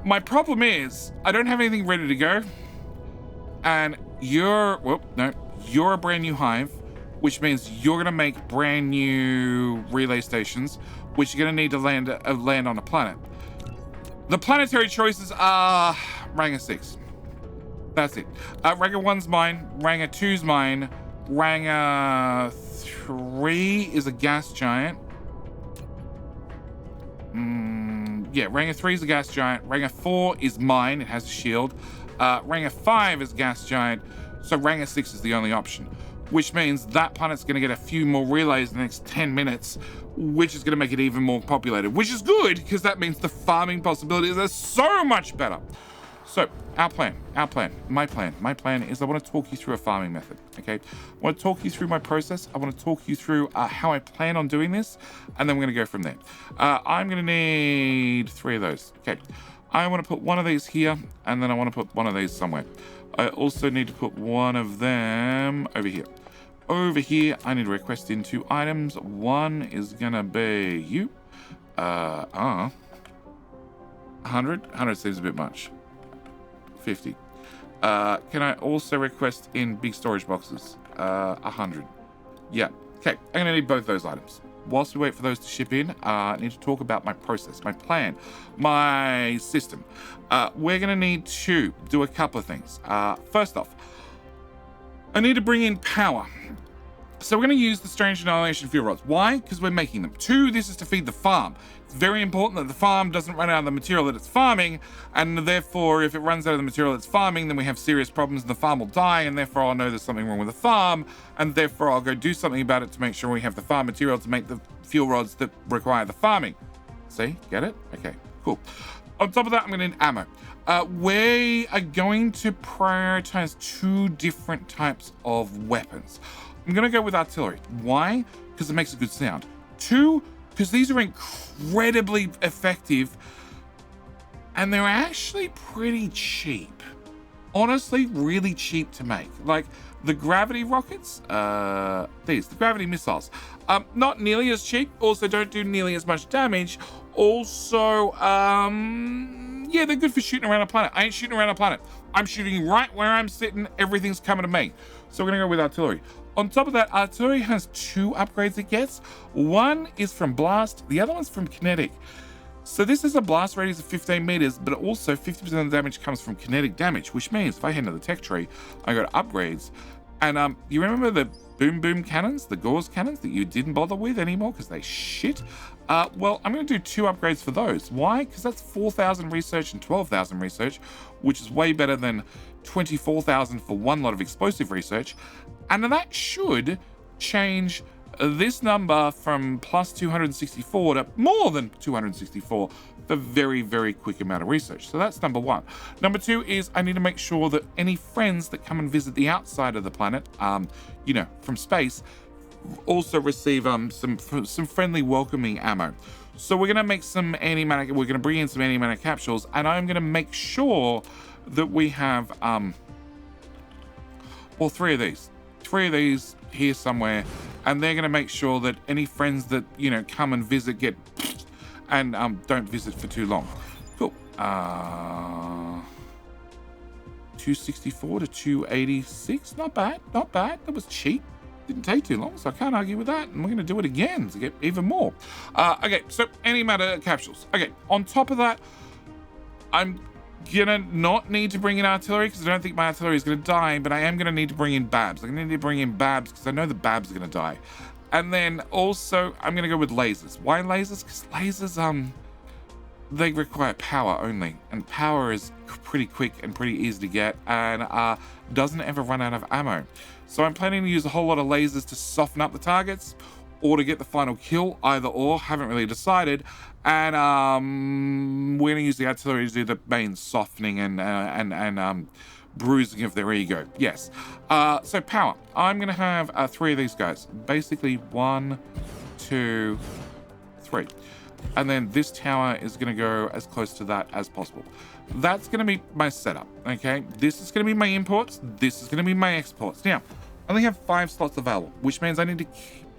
My problem is I don't have anything ready to go. And you're you're a brand new hive, which means you're going to make brand new relay stations, which you're going to need to land on a planet. The planetary choices are Ranger 6. That's it. Ranger 1's mine, Ranger 2's mine, Ranger 3 is a gas giant. Yeah, Ranger 3 is a gas giant. Ranger 4 is mine, it has a shield. Ranger 5 is gas giant, so Ranger 6 is the only option, which means that planet's going to get a few more relays in the next 10 minutes, which is going to make it even more populated, which is good because that means the farming possibilities are so much better. So my plan is I want to talk you through a farming method, okay? I want to talk you through my process. I want to talk you through how I plan on doing this, and then we're going to go from there. I'm going to need 3 of those, okay? I want to put one of these here, and then I want to put one of these somewhere. I also need to put one of them over here. Over here, I need to request in 2 items. One is going to be you. 100? 100 seems a bit much. 50. Can I also request in big storage boxes? 100. Yeah. Okay, I'm going to need both those items. Whilst we wait for those to ship in, I need to talk about my process, my plan, my system. We're going to need to do a couple of things. First off, I need to bring in power. So we're going to use the strange annihilation fuel rods. Why? Because we're making them. 2, this is to feed the farm. It's very important that the farm doesn't run out of the material that it's farming, and therefore if it runs out of the material it's farming, then we have serious problems and the farm will die, and therefore I'll know there's something wrong with the farm, and therefore I'll go do something about it to make sure we have the farm material to make the fuel rods that require the farming. See? Get it? Okay, cool. On top of that, I'm going to need ammo. We are going to prioritize 2 different types of weapons. I'm going to go with artillery. Why? Because it makes a good sound. 2, because these are incredibly effective and they're actually pretty cheap. Honestly, really cheap to make. Like the gravity rockets, the gravity missiles, not nearly as cheap, also don't do nearly as much damage. Also, yeah, they're good for shooting around a planet. I ain't shooting around a planet. I'm shooting right where I'm sitting. Everything's coming to me. So we're going to go with artillery. On top of that, artillery has 2 upgrades it gets. One is from blast, the other one's from kinetic. So this is a blast radius of 15 meters, but also 50% of the damage comes from kinetic damage, which means if I head into the tech tree, I got upgrades. And you remember the boom cannons, the gauze cannons that you didn't bother with anymore because they shit? Well, I'm going to do 2 upgrades for those. Why? Because that's 4,000 research and 12,000 research, which is way better than 24,000 for 1 lot of explosive research. And that should change this number from plus 264 to more than 264 for very, very quick amount of research. So that's number 1. Number 2 is I need to make sure that any friends that come and visit the outside of the planet, you know, from space, also receive some friendly welcoming ammo. So we're going to make some antimatter, we're going to bring in some antimatter capsules, and I'm going to make sure that we have, well, 3 of these. 3 of these here somewhere, and they're going to make sure that any friends that, you know, come and visit get and don't visit for too long. Cool. 264 to 286. Not bad. Not bad. That was cheap. Didn't take too long, so I can't argue with that. And we're going to do it again to get even more. Okay, so antimatter capsules. Okay, on top of that, I'm gonna not need to bring in artillery because I don't think my artillery is gonna die, but I am gonna need to bring in babs. I'm gonna need to bring in babs because I know the babs are gonna die. And then also I'm gonna go with lasers. Why lasers? Because lasers, they require power only, and power is pretty quick and pretty easy to get, and doesn't ever run out of ammo. So I'm planning to use a whole lot of lasers to soften up the targets or to get the final kill, either or, haven't really decided. And we're gonna use the artillery to do the main softening and bruising of their ego. Yes. So power. I'm gonna have 3 of these guys. Basically 1, 2, 3. And then this tower is gonna go as close to that as possible. That's gonna be my setup, okay? This is gonna be my imports. This is gonna be my exports. Now, I only have 5 slots available, which means I need to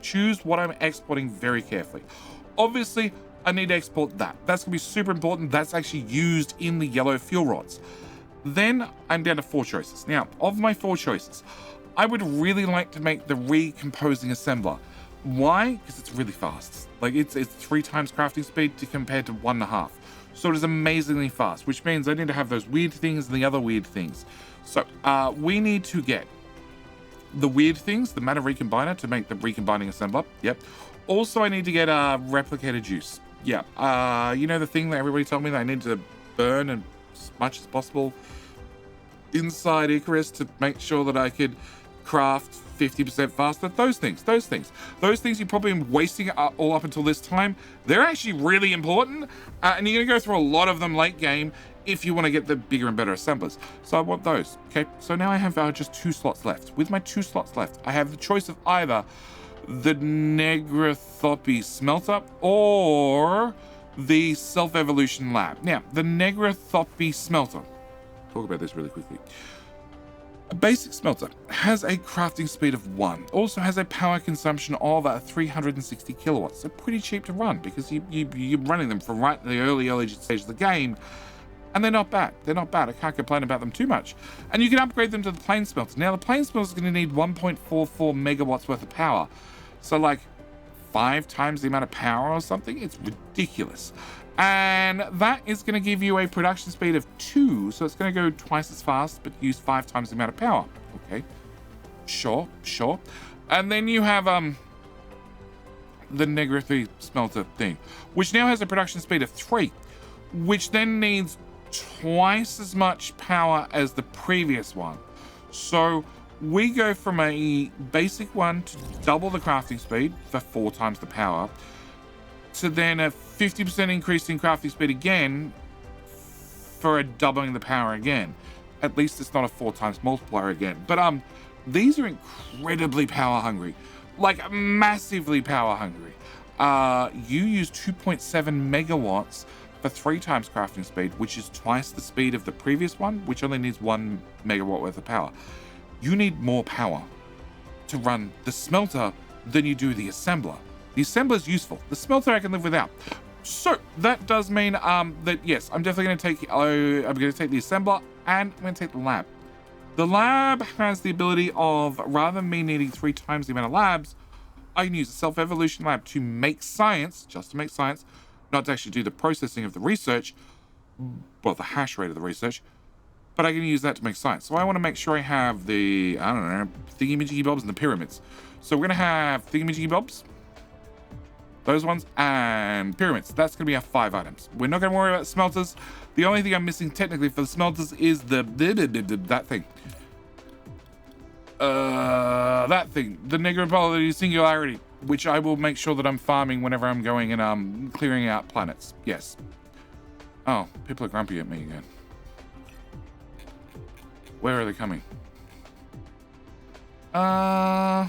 choose what I'm exporting very carefully. Obviously, I need to export that. That's gonna be super important. That's actually used in the yellow fuel rods. Then I'm down to 4 choices. Now, of my 4 choices, I would really like to make the recomposing assembler. Why? Because it's really fast. Like it's 3 times crafting speed compared to 1.5. So it is amazingly fast, which means I need to have those weird things and the other weird things. So we need to get the weird things, the matter recombiner to make the recombining assembler. Yep. Also, I need to get a replicator juice. Yeah. You know the thing that everybody told me that I need to burn as much as possible inside Icarus to make sure that I could craft 50% faster. Those things you've probably been wasting all up until this time. They're actually really important, and you're gonna go through a lot of them late game if you want to get the bigger and better assemblers. So I want those. Okay, so now I have just 2 slots left. With my 2 slots left, I have the choice of either the Negrithopy smelter or the self-evolution lab. Now, the Negrithopy smelter, talk about this really quickly. A basic smelter has a crafting speed of 1, also has a power consumption of 360 kilowatts. So pretty cheap to run because you're running them from right in the early stage of the game, and they're not bad. I can't complain about them too much. And you can upgrade them to the plane smelter. Now the plane smelter is going to need 1.44 megawatts worth of power. So like 5 times the amount of power or something. It's ridiculous. And that is going to give you a production speed of 2, so it's going to go twice as fast, but use 5 times the amount of power. Okay, sure. And then you have the Negrithopy smelter thing, which now has a production speed of 3, which then needs twice as much power as the previous one. So we go from a basic one to double the crafting speed for 4 times the power, to then a 50% increase in crafting speed again for a doubling the power again. At least it's not a 4 times multiplier again. But these are incredibly power hungry, like massively power hungry. You use 2.7 megawatts for 3 times crafting speed, which is twice the speed of the previous one, which only needs 1 megawatt worth of power. You need more power to run the smelter than you do the assembler. The assembler is useful. The smelter I can live without. So that does mean that yes, I'm definitely going to take. I'm going to take the assembler and I'm going to take the lab. The lab has the ability of, rather than me needing 3 times the amount of labs, I can use a self-evolution lab to make science, just to make science, not to actually do the processing of the research, well, the hash rate of the research, but I can use that to make science. So I want to make sure I have the, I don't know, thingy-majiggy-bobs and the pyramids. So we're going to have thingy-majiggy-bobs, those ones, and pyramids. That's going to be our 5 items. We're not going to worry about smelters. The only thing I'm missing technically for the smelters is that thing. That thing. The Negrithopy singularity, which I will make sure that I'm farming whenever I'm going and clearing out planets. Yes. Oh, people are grumpy at me again. Where are they coming? They're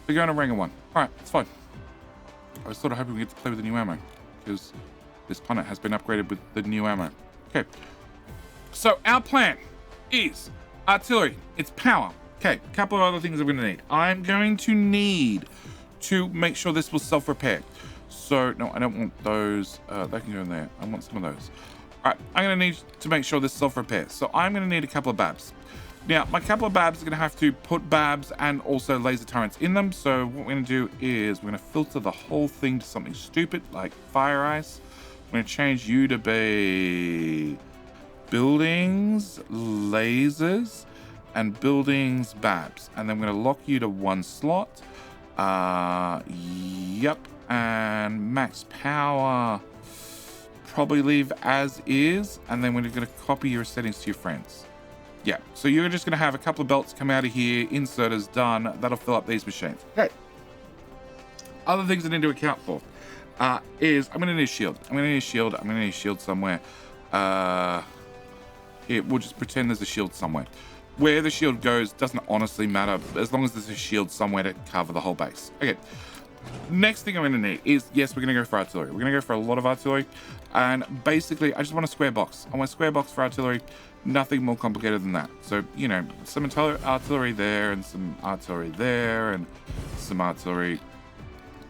going to Ring of 1. Alright, it's fine. I was sort of hoping we get to play with the new ammo, because this planet has been upgraded with the new ammo. Okay. So our plan is artillery. It's power. Okay, a couple of other things I'm going to need. I'm going to need to make sure this will self-repair. So, no, I don't want those. They can go in there. I want some of those. All right, I'm going to need to make sure this self-repairs. So I'm going to need a couple of babs. Now, my couple of babs are going to have to put babs and also laser turrets in them. So what we're going to do is we're going to filter the whole thing to something stupid like fire ice. I'm going to change you to be buildings, lasers, and buildings babs. And then I'm going to lock you to 1 slot. Yep. And max power, probably leave as is. And then we're going to copy your settings to your friends. Yeah, so you're just going to have a couple of belts come out of here, inserters done. That'll fill up these machines. Okay. Other things I need to account for is I'm going to need a shield. I'm going to need a shield somewhere. Here, we'll just pretend there's a shield somewhere. Where the shield goes doesn't honestly matter, as long as there's a shield somewhere to cover the whole base. Okay. Next thing I'm going to need is, yes, we're going to go for artillery. We're going to go for a lot of artillery. And basically, I just want a square box. I want a square box for artillery. Nothing more complicated than that. So, you know, some artillery there and some artillery there and some artillery.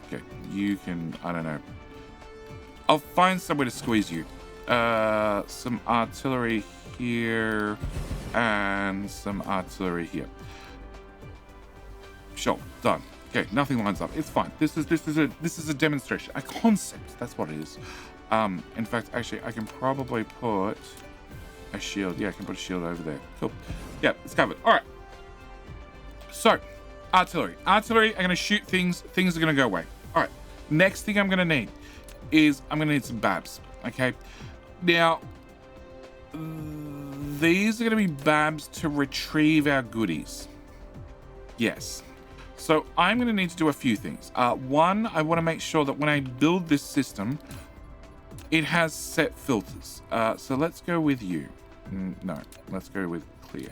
Okay, you can, I don't know. I'll find somewhere to squeeze you. Some artillery here. and some artillery here. Sure, done. Okay, nothing lines up. It's fine. This is a demonstration, a concept. That's what it is. In fact, actually, I can probably put a shield. Yeah, I can put a shield over there. Cool. Yeah, it's covered. All right. So, artillery. Artillery, I'm going to shoot things. Things are going to go away. All right. Next thing I'm going to need is I'm going to need some babs. Okay. Now, these are going to be babs to retrieve our goodies. Yes. So I'm going to need to do a few things. One, I want to make sure that when I build this system, it has set filters. So let's go with you. No, let's go with clear.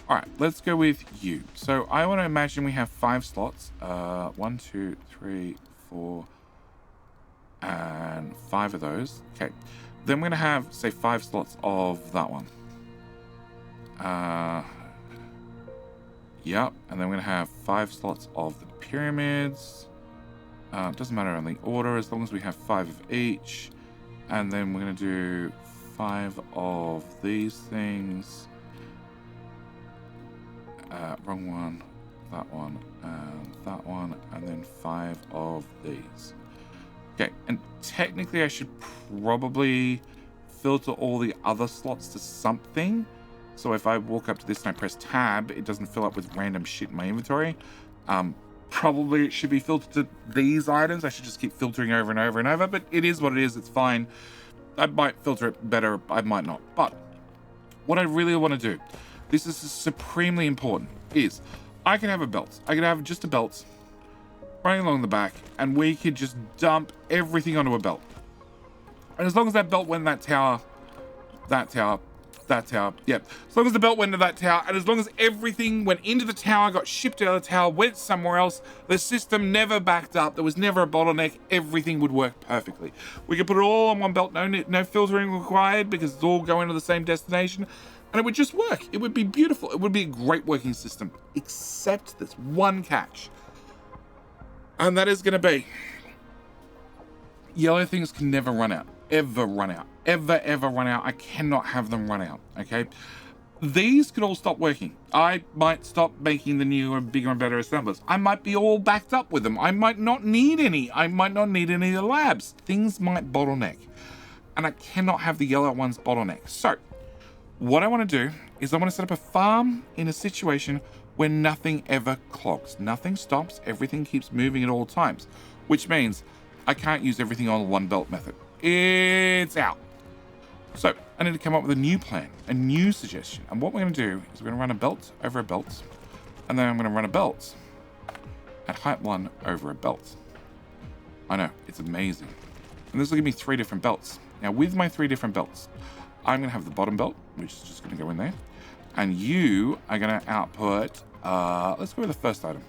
All right, let's go with you. So I want to imagine we have 5 slots. 1, 2, 3, 4, and 5 of those. Okay. Then we're going to have, say, 5 slots of that one. Yep, and then we're going to have 5 slots of the pyramids. Doesn't matter on the order as long as we have 5 of each. And then we're going to do 5 of these things. Wrong one, that one, and then 5 of these. Okay, and technically I should probably filter all the other slots to something. So if I walk up to this and I press tab, it doesn't fill up with random shit in my inventory. Probably it should be filtered to these items. I should just keep filtering over and over and over, but it is what it is. It's fine. I might filter it better. I might not. But what I really want to do, this is supremely important, is I can have a belt. I can have just a belt running along the back, and we could just dump everything onto a belt. And as long as that belt went in that tower, yep. As long as the belt went into that tower, and as long as everything went into the tower, got shipped out of the tower, went somewhere else, the system never backed up, there was never a bottleneck, everything would work perfectly. We could put it all on one belt, no filtering required, because it's all going to the same destination, and it would just work. It would be beautiful. It would be a great working system, except there's one catch. And that is going to be, yellow things can never run out. Ever run out. Ever run out. I cannot have them run out, okay? These could all stop working. I might stop making the newer, bigger and better assemblers. I might be all backed up with them. I might not need any. I might not need any of the labs. Things might bottleneck. And I cannot have the yellow ones bottleneck. So, what I want to do is I want to set up a farm in a situation where nothing ever clogs. Nothing stops. Everything keeps moving at all times. Which means I can't use everything on one belt method. It's out. So I need to come up with a new plan, a new suggestion. And what we're going to do is we're going to run a belt over a belt. And then I'm going to run a belt at height 1 over a belt. I know, it's amazing. And this will give me 3 different belts. Now with my 3 different belts, I'm going to have the bottom belt, which is just going to go in there. And you are going to output, let's go with the first item.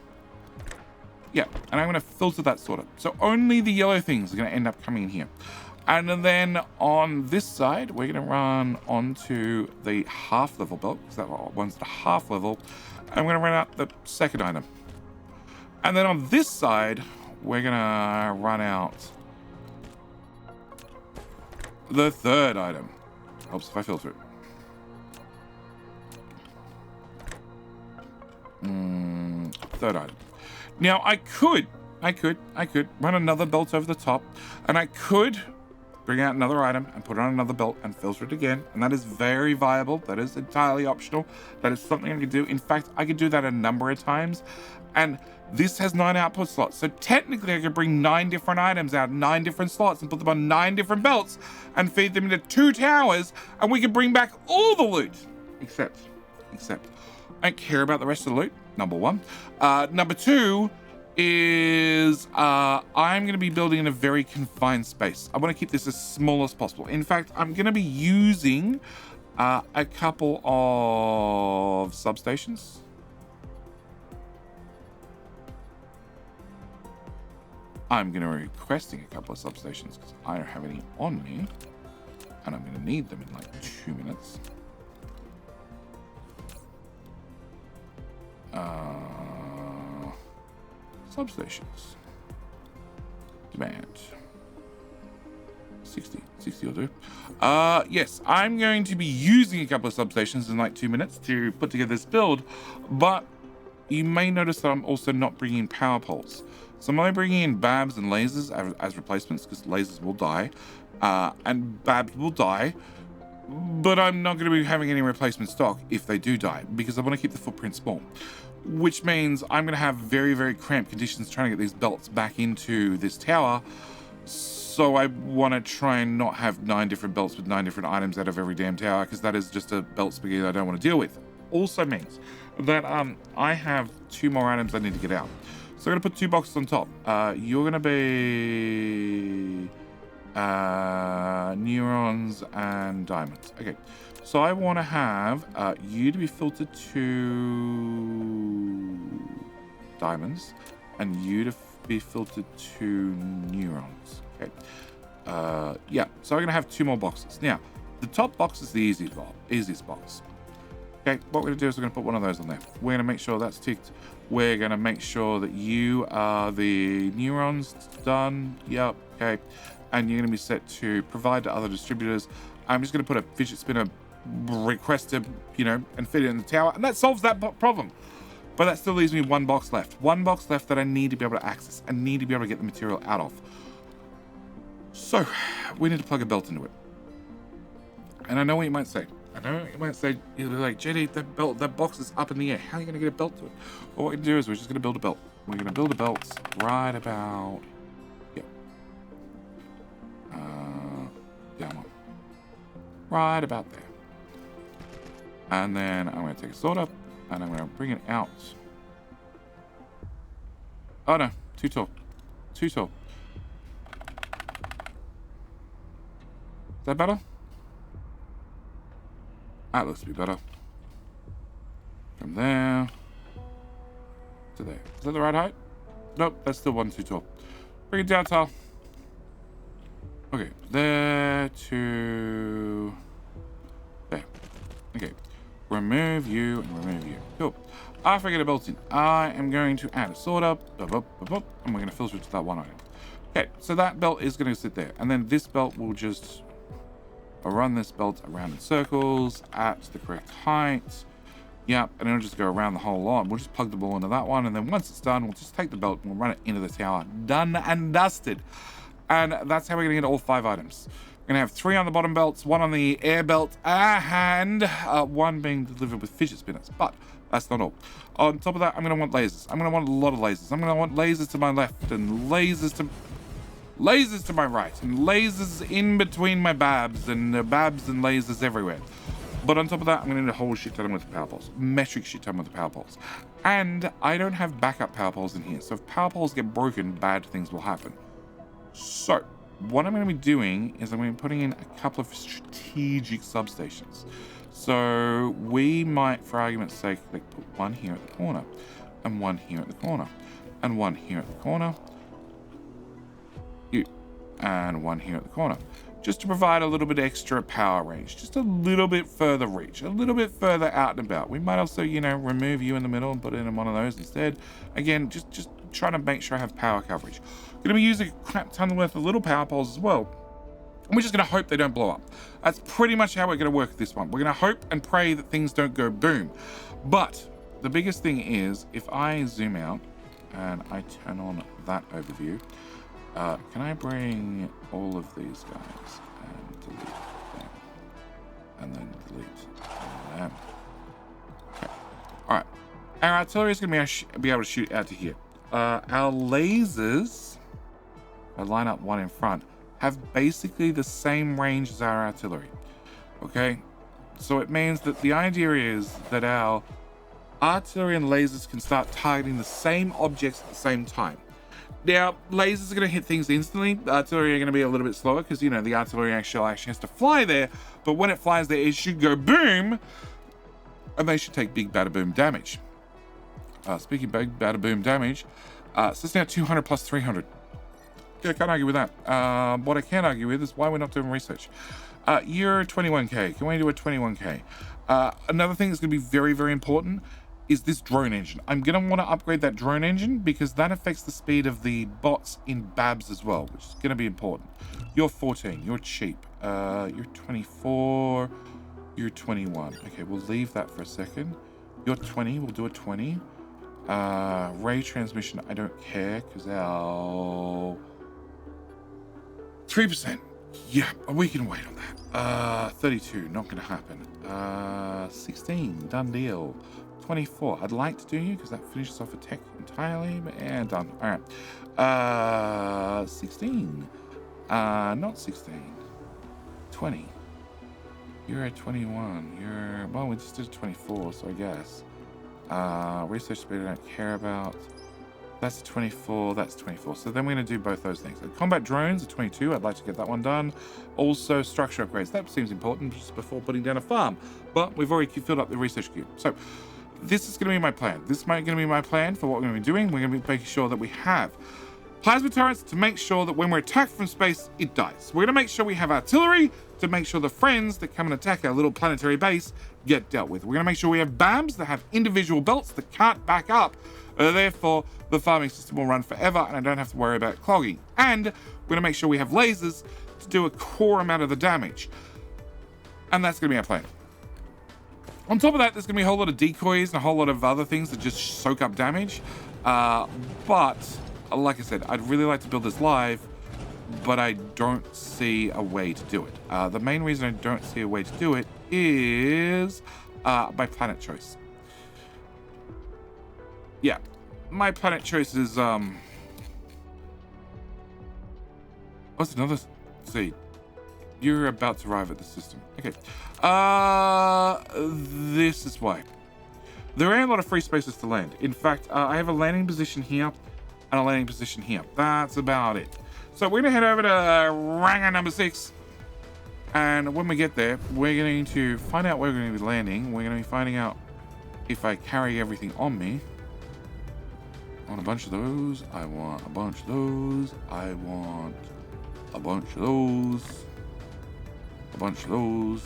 Yeah, and I'm going to filter that sort of. So only the yellow things are going to end up coming in here. And then on this side, we're going to run onto the half level belt, because that one's at half level. I'm going to run out the second item. And then on this side, we're going to run out the third item. Helps if I filter it. Third item. Now I could run another belt over the top, and I could bring out another item and put it on another belt and filter it again, and that is very viable. That is entirely optional. That is something I could do. In fact, I could do that a number of times, and this has 9 output slots, so technically I could bring 9 different items out, 9 different slots, and put them on 9 different belts and feed them into 2 towers, and we could bring back all the loot. Except I don't care about the rest of the loot, number 1. Number 2 is I'm going to be building in a very confined space. I want to keep this as small as possible. In fact, I'm going to be using a couple of substations. I'm going to be requesting a couple of substations because I don't have any on me, and I'm going to need them in like 2 minutes. Substations. Demand. 60 will do. Yes, I'm going to be using a couple of substations in like 2 minutes to put together this build, but you may notice that I'm also not bringing in power poles. So I'm only bringing in babs and lasers as replacements, because lasers will die, and babs will die, but I'm not going to be having any replacement stock if they do die, because I want to keep the footprint small, which means I'm going to have very, very cramped conditions trying to get these belts back into this tower. So I want to try and not have 9 different belts with 9 different items out of every damn tower, because that is just a belt spaghetti I don't want to deal with. Also means that I have 2 more items I need to get out. So I'm going to put 2 boxes on top. You're going to be neurons and diamonds. Okay, so I want to have you to be filtered to diamonds and you to be filtered to neurons. Okay. Yeah, so I'm going to have 2 more boxes. Now, the top box is the easiest box. Okay, what we're going to do is we're going to put one of those on there. We're going to make sure that's ticked. We're going to make sure that you are the neurons done. Yep, okay. And you're going to be set to provide to other distributors. I'm just going to put a fidget spinner request to, and fit it in the tower. And that solves that problem. But that still leaves me 1 box left. 1 box left that I need to be able to access. I need to be able to get the material out of. So, we need to plug a belt into it. And I know what you might say. You'll be like, JD, that box is up in the air. How are you going to get a belt to it? Well, what we're going to do is we're just going to build a belt. We're going to build a belt right about... Yep. Down one. Right about there. And then I'm going to take a sword up, and I'm going to bring it out. Oh, no. Too tall. Too tall. Is that better? That looks to be better. From there to there. Is that the right height? Nope, that's still 1 too tall. Bring it down, Tal. Okay, there to there. Okay, remove you and remove you. Cool. After I get a belt in, I am going to add a sword up, and we're going to filter it to that one item. Okay, so that belt is going to sit there, and then this belt will just run this belt around in circles at the correct height. Yep, and it'll just go around the whole lot. We'll just plug the ball into that one, and then once it's done, we'll just take the belt and we'll run it into the tower. Done and dusted. And that's how we're going to get all 5 items. We're going to have 3 on the bottom belts, 1 on the air belt, and 1 being delivered with fidget spinners. But that's not all. On top of that, I'm going to want lasers. I'm going to want a lot of lasers. I'm going to want lasers to my left and lasers to my right, and lasers in between my babs, and babs and lasers everywhere. But on top of that, I'm going to need a whole shit ton with the power poles. Metric shit ton with the power poles. And I don't have backup power poles in here, so if power poles get broken, bad things will happen. So, what I'm going to be doing is I'm going to be putting in a couple of strategic substations. So, we might, for argument's sake, like put 1 here at the corner, and 1 here at the corner, and 1 here at the corner, and 1 here at the corner, just to provide a little bit extra power range, just a little bit further reach, a little bit further out and about. We might also, remove you in the middle and put it in one of those instead. Again, just trying to make sure I have power coverage. Going to be using a crap ton worth of little power poles as well. And we're just going to hope they don't blow up. That's pretty much how we're going to work this one. We're going to hope and pray that things don't go boom. But the biggest thing is, if I zoom out and I turn on that overview, can I bring all of these guys and delete them? And then delete them. Okay. Alright. Our artillery is going to be able to shoot out to here. Our lasers, if I line up 1 in front, have basically the same range as our artillery. Okay? So it means that the idea is that our artillery and lasers can start targeting the same objects at the same time. Now, lasers are going to hit things instantly. The artillery are going to be a little bit slower because, the artillery actually has to fly there. But when it flies there, it should go boom. And they should take big bada boom damage. Speaking of big bada boom damage, so it's now 200 plus 300. Yeah, I can't argue with that. What I can argue with is why we're not doing research. You're 21k. Can we do a 21k? Another thing that's going to be very, very important is this drone engine. I'm going to want to upgrade that drone engine because that affects the speed of the bots in Babs as well, which is going to be important. You're 14. You're cheap. You're 24. You're 21. Okay, we'll leave that for a second. You're 20. We'll do a 20. Ray transmission, I don't care because our 3%. Yeah, we can wait on that. 32, not going to happen. 16, done deal. 24, I'd like to do you because that finishes off a tech entirely, but yeah, done. All right. 16. Not 16. 20. You're at 21. You're, well, we just did 24, so I guess. Research speed I don't care about. That's 24, that's 24. So then we're going to do both those things. Combat drones are 22. I'd like to get that one done. Also, structure upgrades. That seems important just before putting down a farm. But we've already filled up the research queue. So this is going to be my plan. This is going to be my plan for what we're going to be doing. We're going to be making sure that we have plasma turrets to make sure that when we're attacked from space, it dies. We're going to make sure we have artillery to make sure the friends that come and attack our little planetary base get dealt with. We're going to make sure we have BAMs that have individual belts that can't back up. Therefore, the farming system will run forever and I don't have to worry about clogging. And we're going to make sure we have lasers to do a core amount of the damage. And that's going to be our plan. On top of that, there's going to be a whole lot of decoys and a whole lot of other things that just soak up damage. But like I said, I'd really like to build this live, but I don't see a way to do it. The main reason I don't see a way to do it is by planet choice. Yeah, my planet choice is what's another seed? You're about to arrive at the system. Okay. This is why. There ain't a lot of free spaces to land. In fact, I have a landing position here and a landing position here. That's about it. So we're gonna head over to Ranga number 6. And when we get there, we're going to find out where we're going to be landing. We're going to be finding out if I carry everything on me. I want a bunch of those. I want a bunch of those. I want a bunch of those. A bunch of those.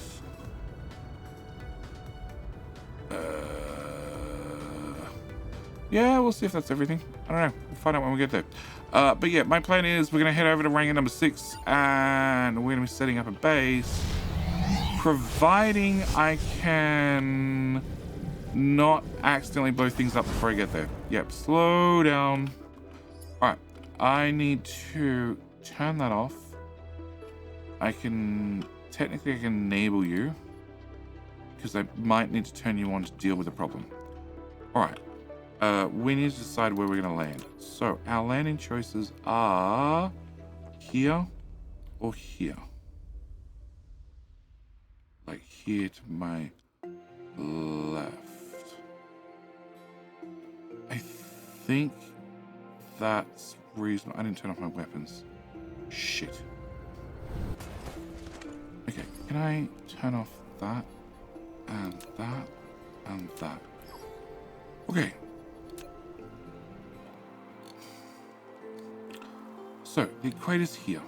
Yeah, we'll see if that's everything. I don't know. We'll find out when we get there. But yeah, my plan is we're going to head over to Ranga number 6 and we're going to be setting up a base. Providing I can not accidentally blow things up before I get there. Yep, slow down. Alright, I need to turn that off. Technically I can enable you. Because I might need to turn you on to deal with the problem. Alright. We need to decide where we're going to land. So, our landing choices are here or here. Like here to my left. I think that's reasonable. I didn't turn off my weapons. Shit. Okay, can I turn off that and that and that? Okay. So, the equator's here.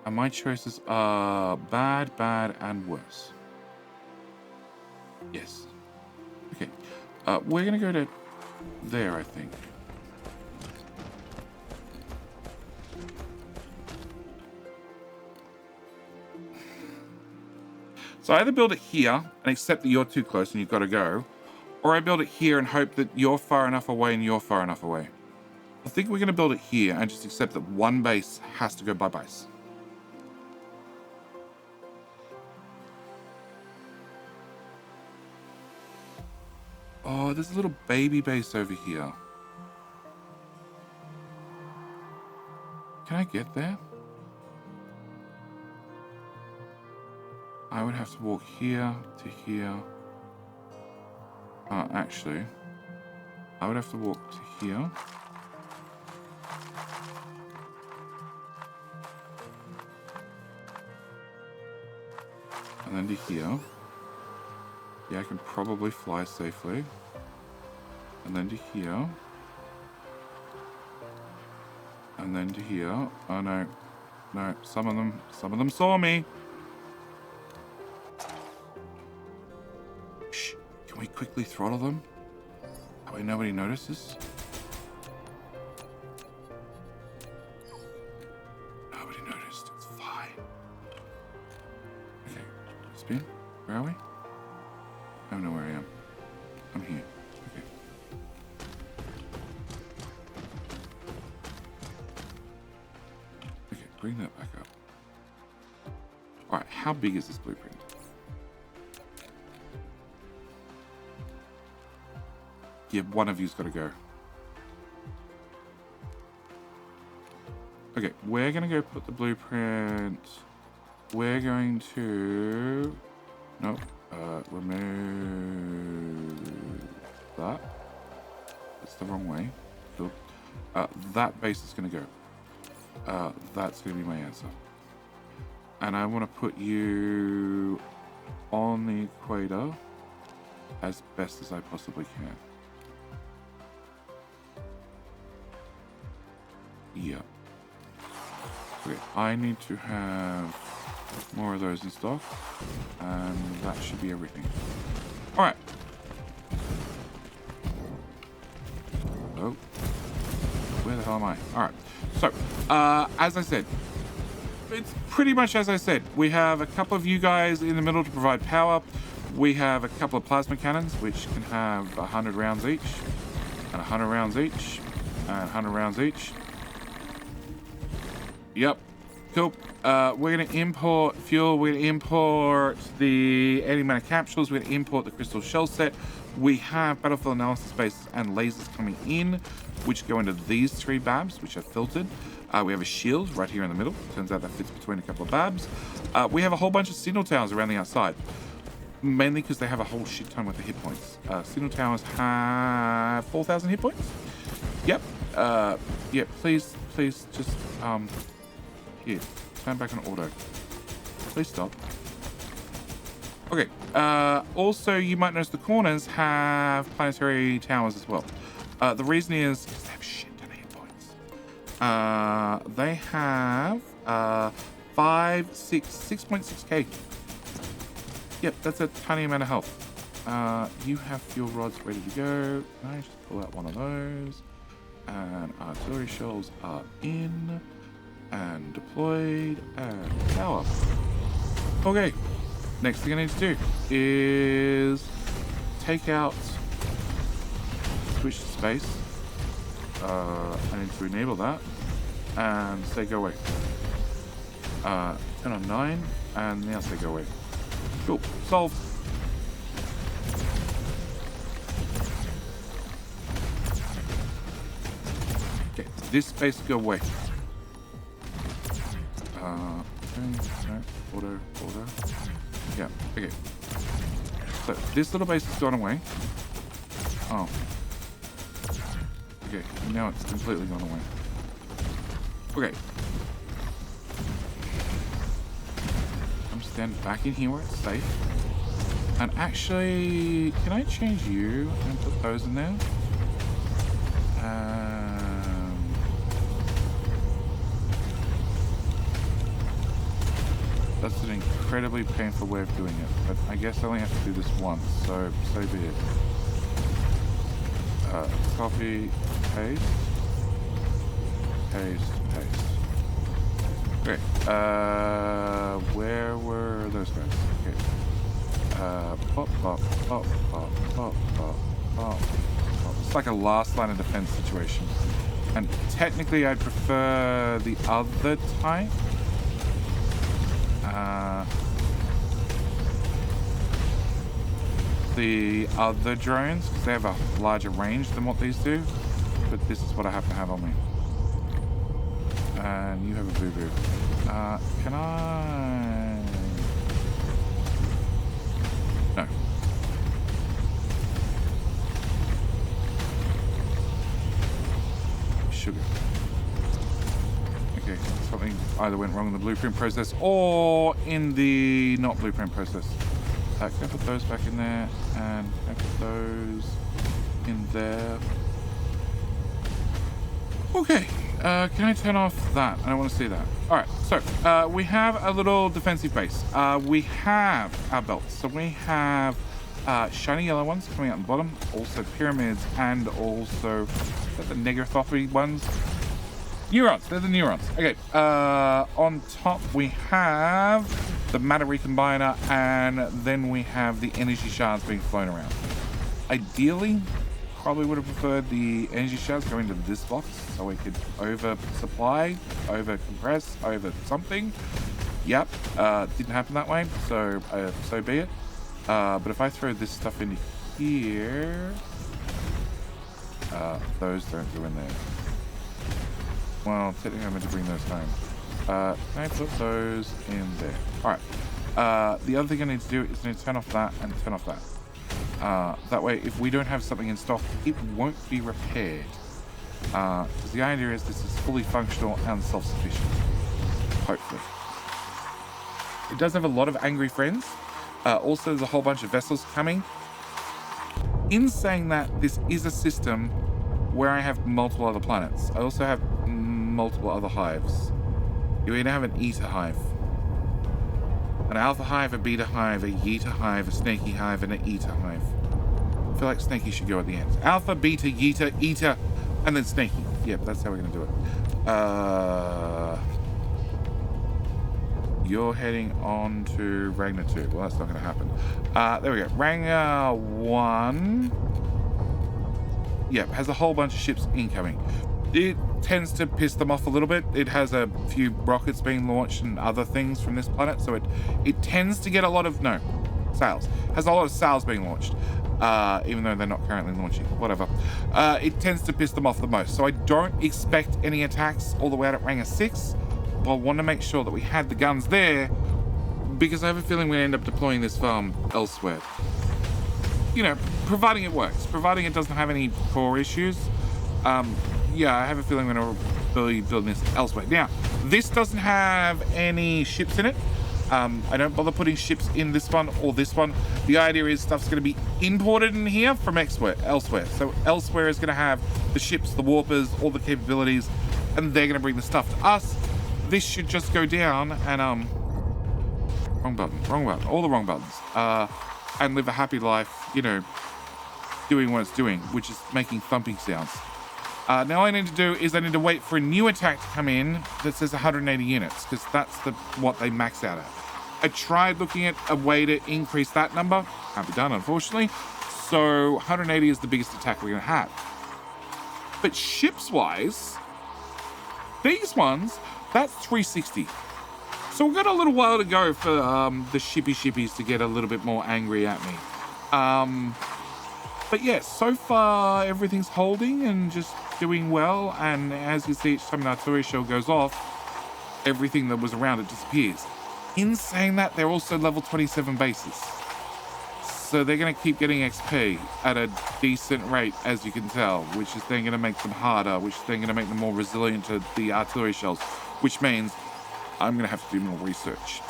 And my choices are bad, bad, and worse. Yes. Okay. We're going to go to there, I think. So I either build it here and accept that you're too close and you've got to go, or I build it here and hope that you're far enough away and you're far enough away. I think we're going to build it here and just accept that one base has to go by base. Oh, there's a little baby base over here. Can I get there? I would have to walk here to here. Actually, I would have to walk to here. And then to here. Yeah, I can probably fly safely. And then to here. And then to here. Oh no. No, some of them saw me. Shh. Can we quickly throttle them? That way nobody notices? Nobody noticed. It's fine. Okay. Spin. Where are we? I don't know where I am. I'm here. Okay. Okay, bring that back up. Alright, how big is this blueprint? Yeah, one of you's got to go. Okay, we're going to go put the blueprint. We're going to... Nope. Remove that. That's the wrong way. Cool. That base is going to go. That's going to be my answer. And I want to put you on the equator as best as I possibly can. Yeah. Okay, I need to have more of those in stock, and that should be everything. All right. Oh, where the hell am I? All right. So, as I said, it's pretty much as I said. We have a couple of you guys in the middle to provide power. We have a couple of plasma cannons, which can have 100 rounds each, and 100 rounds each, and 100 rounds each. Yep. Cool. We're going to import fuel. We're going to import the antimatter capsules. We're going to import the crystal shell set. We have battlefield analysis bases and lasers coming in, which go into these 3 babs, which are filtered. We have a shield right here in the middle. Turns out that fits between a couple of babs. We have a whole bunch of signal towers around the outside, mainly because they have a whole shit ton with the hit points. Signal towers have 4,000 hit points. Yep. Yeah. Please, just here. Turn back on auto. Please stop. Okay. Also, you might notice the corners have planetary towers as well. The reason is because they have shit ton of hit points. They have 6.6k. Yep, that's a tiny amount of health. You have fuel rods ready to go. Can I just pull out one of those? And artillery shells are in and deployed and power. Okay, next thing I need to do is take out switch to space. I need to enable that and say go away. Turn on 9 and now say go away. Cool, solved. Okay, this space go away. Okay, no, auto. Yeah, okay. So this little base has gone away. Oh. Okay, now it's completely gone away. Okay. I'm standing back in here where it's safe. And actually, can I change you and put those in there? That's an incredibly painful way of doing it, but I guess I only have to do this once, so be it. Copy, paste. Okay, where were those guys? Okay. Pop. It's like a last line of defense situation. And technically I'd prefer the other type. The other drones, because they have a larger range than what these do, but this is what I happen to have on me. And you have a boo-boo. Can I... No. Sugar. Okay, something either went wrong in the blueprint process or in the not blueprint process. Can I put those back in there, and can I put those in there? Okay, can I turn off that? I don't want to see that. All right, so we have a little defensive base. We have our belts. So we have shiny yellow ones coming out the bottom. Also pyramids and also the negarophy ones. Neurons, they're the neurons. Okay, on top we have the matter recombiner, and then we have the energy shards being flown around. Ideally, probably would have preferred the energy shards going into this box so we could oversupply, over compress, over something. Yep, didn't happen that way, so so be it. But if I throw this stuff into here, those don't go in there. Well, technically I'm meant to bring those home. Can I put those in there? Alright. The other thing I need to do is I need to turn off that and turn off that. That way, if we don't have something in stock, it won't be repaired. Because the idea is this is fully functional and self-sufficient. Hopefully. It does have a lot of angry friends. Also, there's a whole bunch of vessels coming. In saying that, this is a system where I have multiple other planets. I also have multiple other hives. You either have an eta hive, an alpha hive, a beta hive, a yeta hive, a snaky hive, and an eta hive. I feel like snaky should go at the end. Alpha, beta, yeta, eta, and then snaky. Yep, that's how we're going to do it. You're heading on to Ragnar 2. Well, that's not going to happen. There we go. Ragnar 1. Yep, has a whole bunch of ships incoming. It tends to piss them off a little bit. It has a few rockets being launched and other things from this planet, so it tends to get a lot of sales. Has a lot of sales being launched, even though they're not currently launching. Whatever. It tends to piss them off the most. So I don't expect any attacks all the way out at Ragnar 6. But I want to make sure that we had the guns there, because I have a feeling we end up deploying this farm elsewhere. You know, providing it works, providing it doesn't have any core issues. Yeah, I have a feeling we're going to be building this elsewhere. Now, this doesn't have any ships in it. I don't bother putting ships in this one or this one. The idea is stuff's going to be imported in here from elsewhere. So elsewhere is going to have the ships, the warpers, all the capabilities, and they're going to bring the stuff to us. This should just go down and wrong button, all the wrong buttons, and live a happy life, you know, doing what it's doing, which is making thumping sounds. Now all I need to do is I need to wait for a new attack to come in that says 180 units, because that's what they max out at. I tried looking at a way to increase that number. Can't be done, unfortunately. So 180 is the biggest attack we're going to have. But ships-wise, these ones, that's 360. So we've got a little while to go for the shippies to get a little bit more angry at me. But yeah, so far everything's holding and just doing well. And as you see, each time an artillery shell goes off, everything that was around it disappears. In saying that, they're also level 27 bases. So they're going to keep getting XP at a decent rate, as you can tell, which is then going to make them harder, which is then going to make them more resilient to the artillery shells, which means I'm going to have to do more research.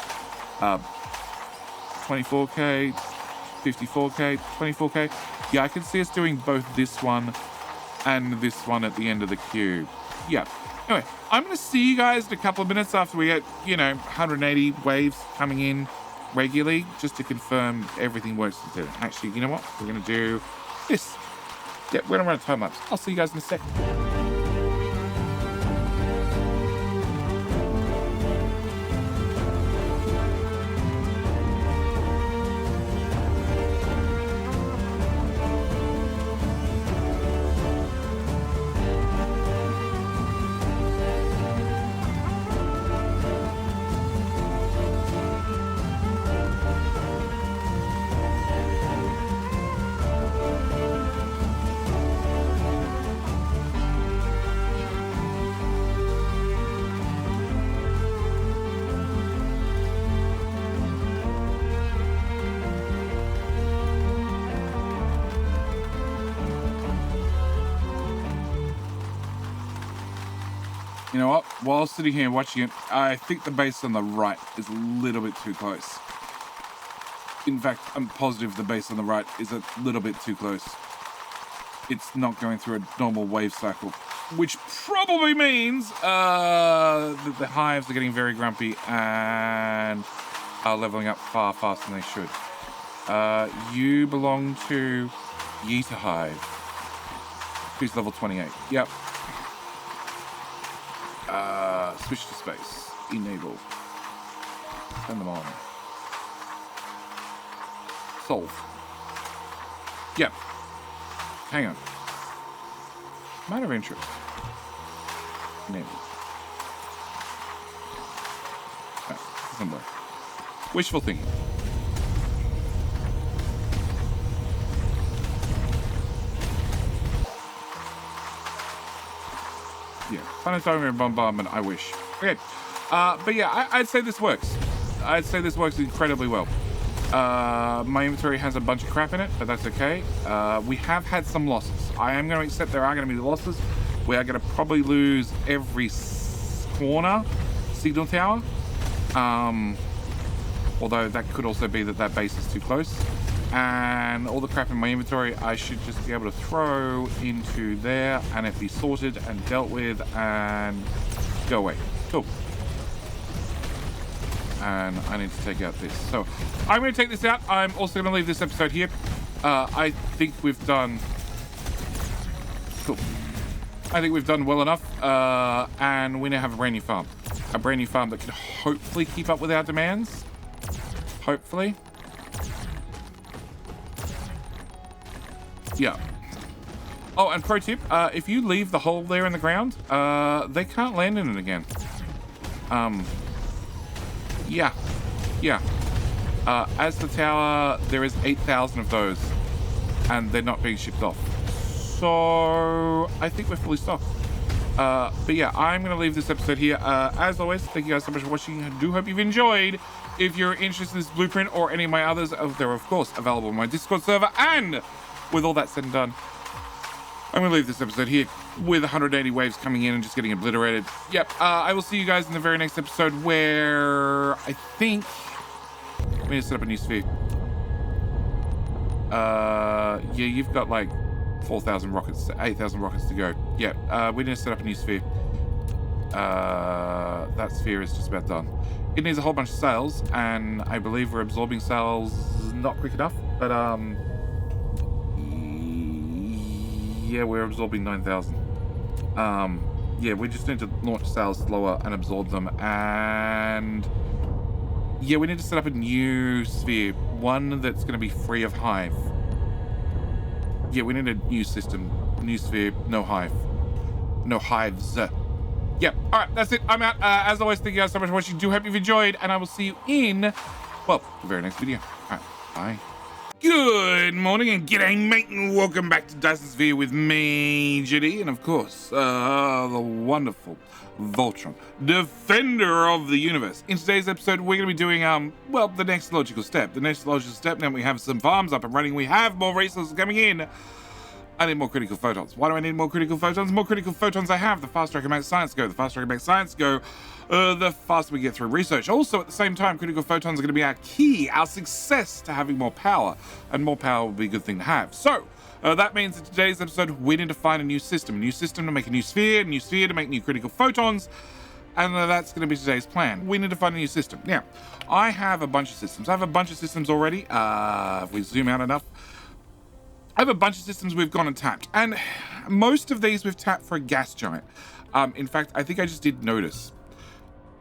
24k, 54k, 24k. Yeah, I can see us doing both this one and this one at the end of the cube. Yeah. Anyway, I'm going to see you guys in a couple of minutes after we get, 180 waves coming in regularly, just to confirm everything works together. Actually, you know what? We're going to do this. Yeah, we're going to run a time lapse. I'll see you guys in a second. You know what? While sitting here watching it, I think the base on the right is a little bit too close. In fact, I'm positive the base on the right is a little bit too close. It's not going through a normal wave cycle, which probably means that the hives are getting very grumpy and are leveling up far faster than they should. You belong to 𝐒𝐮𝐞𝐫. Who's level 28? Yep. Switch to space. Enable. Turn them on. Solve. Yep. Hang on. Matter of interest. Enable. No, doesn't work. Wishful thinking. Yeah, planetary bombardment, I wish. Okay, but yeah, I'd say this works. I'd say this works incredibly well. My inventory has a bunch of crap in it, but that's okay. We have had some losses. I am going to accept there are going to be losses. We are going to probably lose every corner signal tower. Although that could also be that base is too close. And all the crap in my inventory I should just be able to throw into there and it be sorted and dealt with and go away. Cool. And I need to take out this. So I'm going to take this out. I'm also going to leave this episode here. I think we've done... Cool. I think we've done well enough. And we now have a brand new farm. A brand new farm that can hopefully keep up with our demands. Hopefully. Yeah. Oh, and pro tip, if you leave the hole there in the ground, they can't land in it again. Yeah. Yeah. As the tower, there is 8,000 of those, and they're not being shipped off. So, I think we're fully stocked. But yeah, I'm going to leave this episode here. As always, thank you guys so much for watching. I do hope you've enjoyed. If you're interested in this blueprint or any of my others, they're of course available on my Discord server. And with all that said and done, I'm going to leave this episode here with 180 waves coming in and just getting obliterated. Yep, I will see you guys in the very next episode where I think we need to set up a new sphere. Yeah, you've got like 4,000 rockets, 8,000 rockets to go. Yeah, we need to set up a new sphere. That sphere is just about done. It needs a whole bunch of sails, and I believe we're absorbing sails not quick enough, but yeah, we're absorbing 9,000. Yeah, we just need to launch sails slower and absorb them, and yeah, we need to set up a new sphere, one that's going to be free of hive. Yeah, we need a new system, new sphere, no hive, no hives. Yep, all right, that's it. I'm out. As always, thank you guys so much for watching. Do hope you've enjoyed, and I will see you in, well, the very next video. All right, bye. Good morning and g'day, mate, and welcome back to Dyson Sphere with me, JD, and of course, the wonderful Voltron, defender of the universe. In today's episode, we're going to be doing, well, the next logical step. The next logical step, now we have some farms up and running, we have more resources coming in. I need more critical photons. Why do I need more critical photons? The more critical photons I have, the faster I can make science go. The faster I can make science go, the faster we get through research. Also, at the same time, critical photons are going to be our key, our success to having more power. And more power will be a good thing to have. So, that means in today's episode, we need to find a new system to make a new sphere to make new critical photons. And that's going to be today's plan. We need to find a new system. Now, I have a bunch of systems. I have a bunch of systems already. If we zoom out enough, I have a bunch of systems we've gone and tapped, and most of these we've tapped for a gas giant. In fact, I think I just did notice.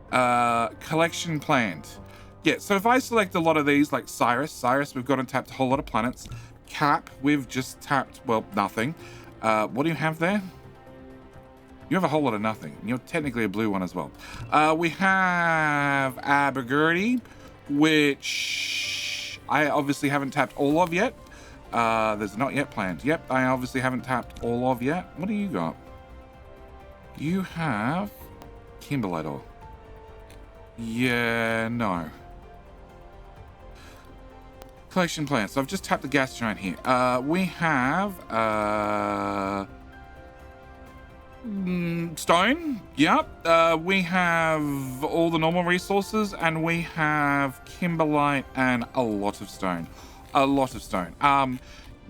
Collection planned. Yeah, so if I select a lot of these, like Cyrus, we've gone and tapped a whole lot of planets. Cap, we've just tapped, well, nothing. What do you have there? You have a whole lot of nothing. You're technically a blue one as well. We have Abergurdy, which I obviously haven't tapped all of yet. There's not yet planned. Yep, I obviously haven't tapped all of yet. What do you got? You have kimberlite ore. Yeah, no. Collection plan. So I've just tapped the gas giant here. We have stone. Yep. We have all the normal resources, and we have kimberlite and a lot of stone. A lot of stone.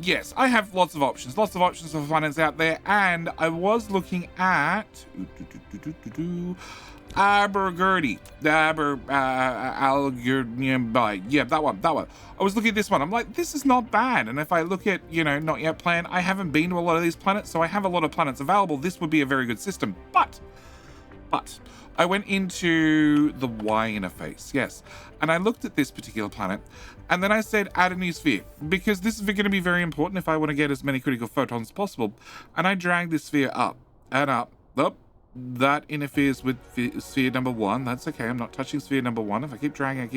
yes, I have lots of options for planets out there, and I was looking at Algurnium, yeah, that one. I was looking at this one. I'm like, this is not bad. And if I look at, not yet plan, I haven't been to a lot of these planets, so I have a lot of planets available. This would be a very good system. But I went into the Y interface, yes, and I looked at this particular planet, and then I said add a new sphere, because this is going to be very important if I want to get as many critical photons as possible. And I dragged this sphere up and up. That interferes with sphere number 1. That's okay. I'm not touching sphere number 1. If I keep dragging,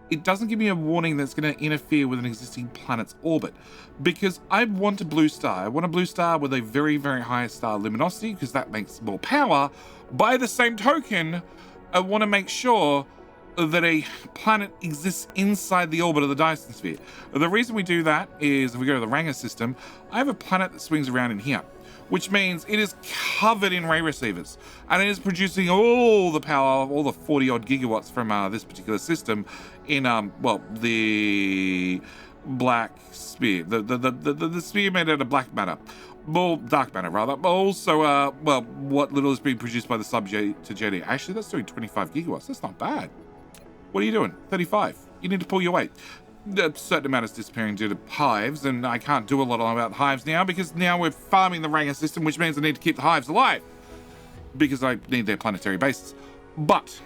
it doesn't give me a warning that's going to interfere with an existing planet's orbit, because I want a blue star. I want a blue star with a very, very high star luminosity, because that makes more power. By the same token, I want to make sure that a planet exists inside the orbit of the Dyson Sphere. The reason we do that is, if we go to the Ranger system, I have a planet that swings around in here, which means it is covered in ray receivers, and it is producing all the power, all the 40 odd gigawatts from this particular system in the black sphere, the sphere made out of black matter, well, dark matter rather, but also what little is being produced by the sub to Jetty. Actually, that's doing 25 gigawatts. That's not bad. What are you doing? 35. You need to pull your weight. A certain amount is disappearing due to hives, and I can't do a lot about hives now, because now we're farming the Ranger system, which means I need to keep the hives alive, because I need their planetary bases. But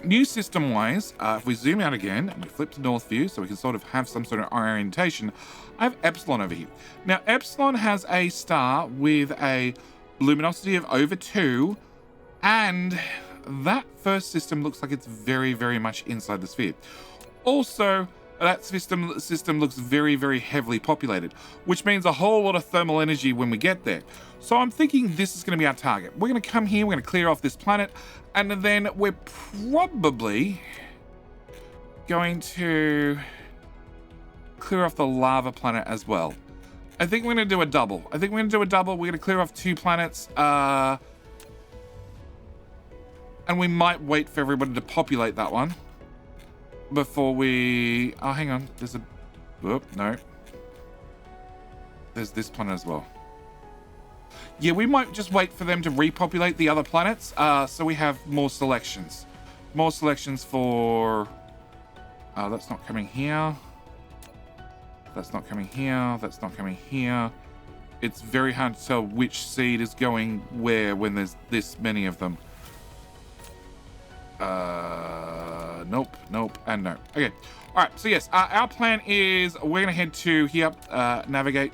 new system-wise, if we zoom out again and we flip to north view so we can sort of have some sort of orientation, I have Epsilon over here. Now, Epsilon has a star with a luminosity of over 2, and that first system looks like it's very, very much inside the sphere. Also, that system looks very, very heavily populated, which means a whole lot of thermal energy when we get there. So I'm thinking this is going to be our target. We're going to come here, we're going to clear off this planet, and then we're probably going to clear off the lava planet as well. I think we're going to do a double. We're going to clear off 2 planets, and we might wait for everybody to populate that one before we... Oh, hang on. There's a... Whoop, no. There's this planet as well. Yeah, we might just wait for them to repopulate the other planets, so we have more selections. More selections for... that's not coming here. That's not coming here. That's not coming here. It's very hard to tell which seed is going where when there's this many of them. Nope, and no. Okay. All right. So yes, our plan is we're gonna head to here. Navigate.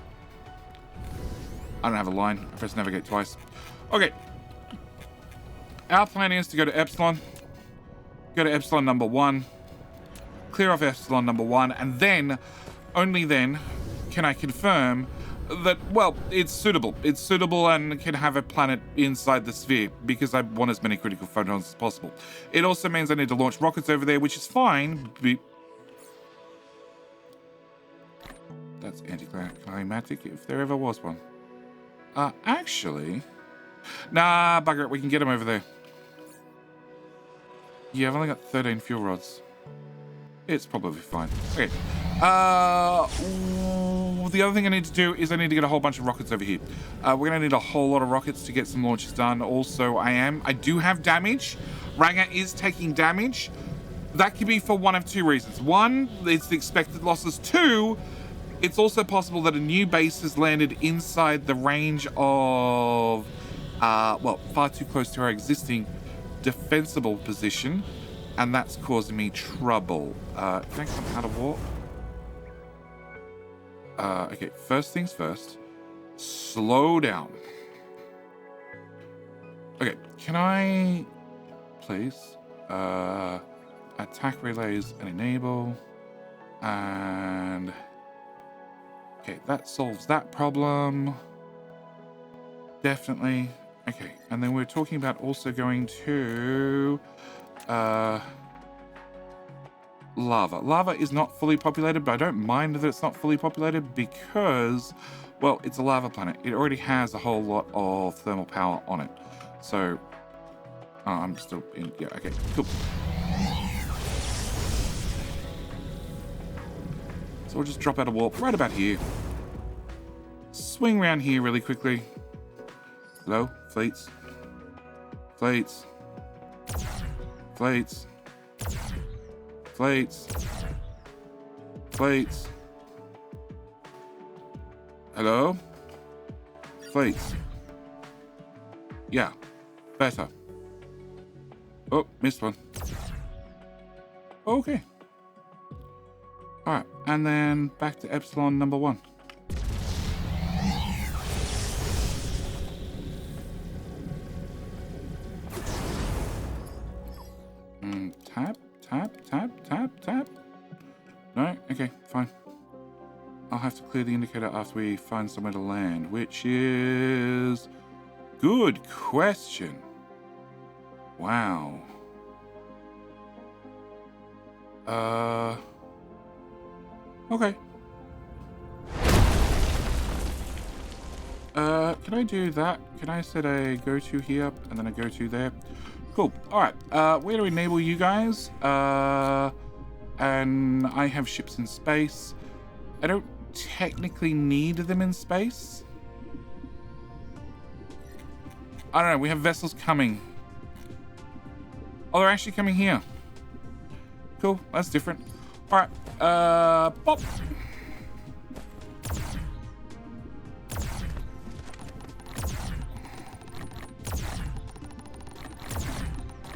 I don't have a line. I press navigate twice. Okay. Our plan is to go to Epsilon. Go to Epsilon number 1. Clear off Epsilon number 1, and then, only then, can I confirm that, well, it's suitable. It's suitable and can have a planet inside the sphere, because I want as many critical photons as possible. It also means I need to launch rockets over there, which is fine. That's anticlimactic, if there ever was one. Actually... Nah, bugger it, we can get them over there. Yeah, I've only got 13 fuel rods. It's probably fine. Okay. The other thing I need to do is I need to get a whole bunch of rockets over here. We're going to need a whole lot of rockets to get some launches done. Also, I do have damage. Ranger is taking damage. That could be for one of 2 reasons. 1, it's the expected losses. 2, it's also possible that a new base has landed inside the range of, far too close to our existing defensible position. And that's causing me trouble. Can I come out of warp? Okay, first things first. Slow down. Okay, can I... Please. Attack relays and enable. And... Okay, that solves that problem. Definitely. Okay, and then we're talking about also going to... Lava. Lava is not fully populated, but I don't mind that it's not fully populated because, well, it's a lava planet. It already has a whole lot of thermal power on it. So, I'm still in, yeah, okay, cool. So we'll just drop out a warp right about here. Swing around here really quickly. Hello? Fleets? Fleets? Fleets? Fleets? Fleets? Hello? Fleets? Yeah. Better. Oh, missed one. Okay. Alright, and then back to Epsilon number 1. Tap, tap, tap, tap, tap. No? Okay, fine. I'll have to clear the indicator after we find somewhere to land, which is... Good question. Wow. Okay. Can I do that? Can I set a go-to here and then a go-to there? Cool. Alright, we're gonna enable you guys. And I have ships in space. I don't technically need them in space. I don't know, we have vessels coming. Oh, they're actually coming here. Cool, that's different. Alright, pop.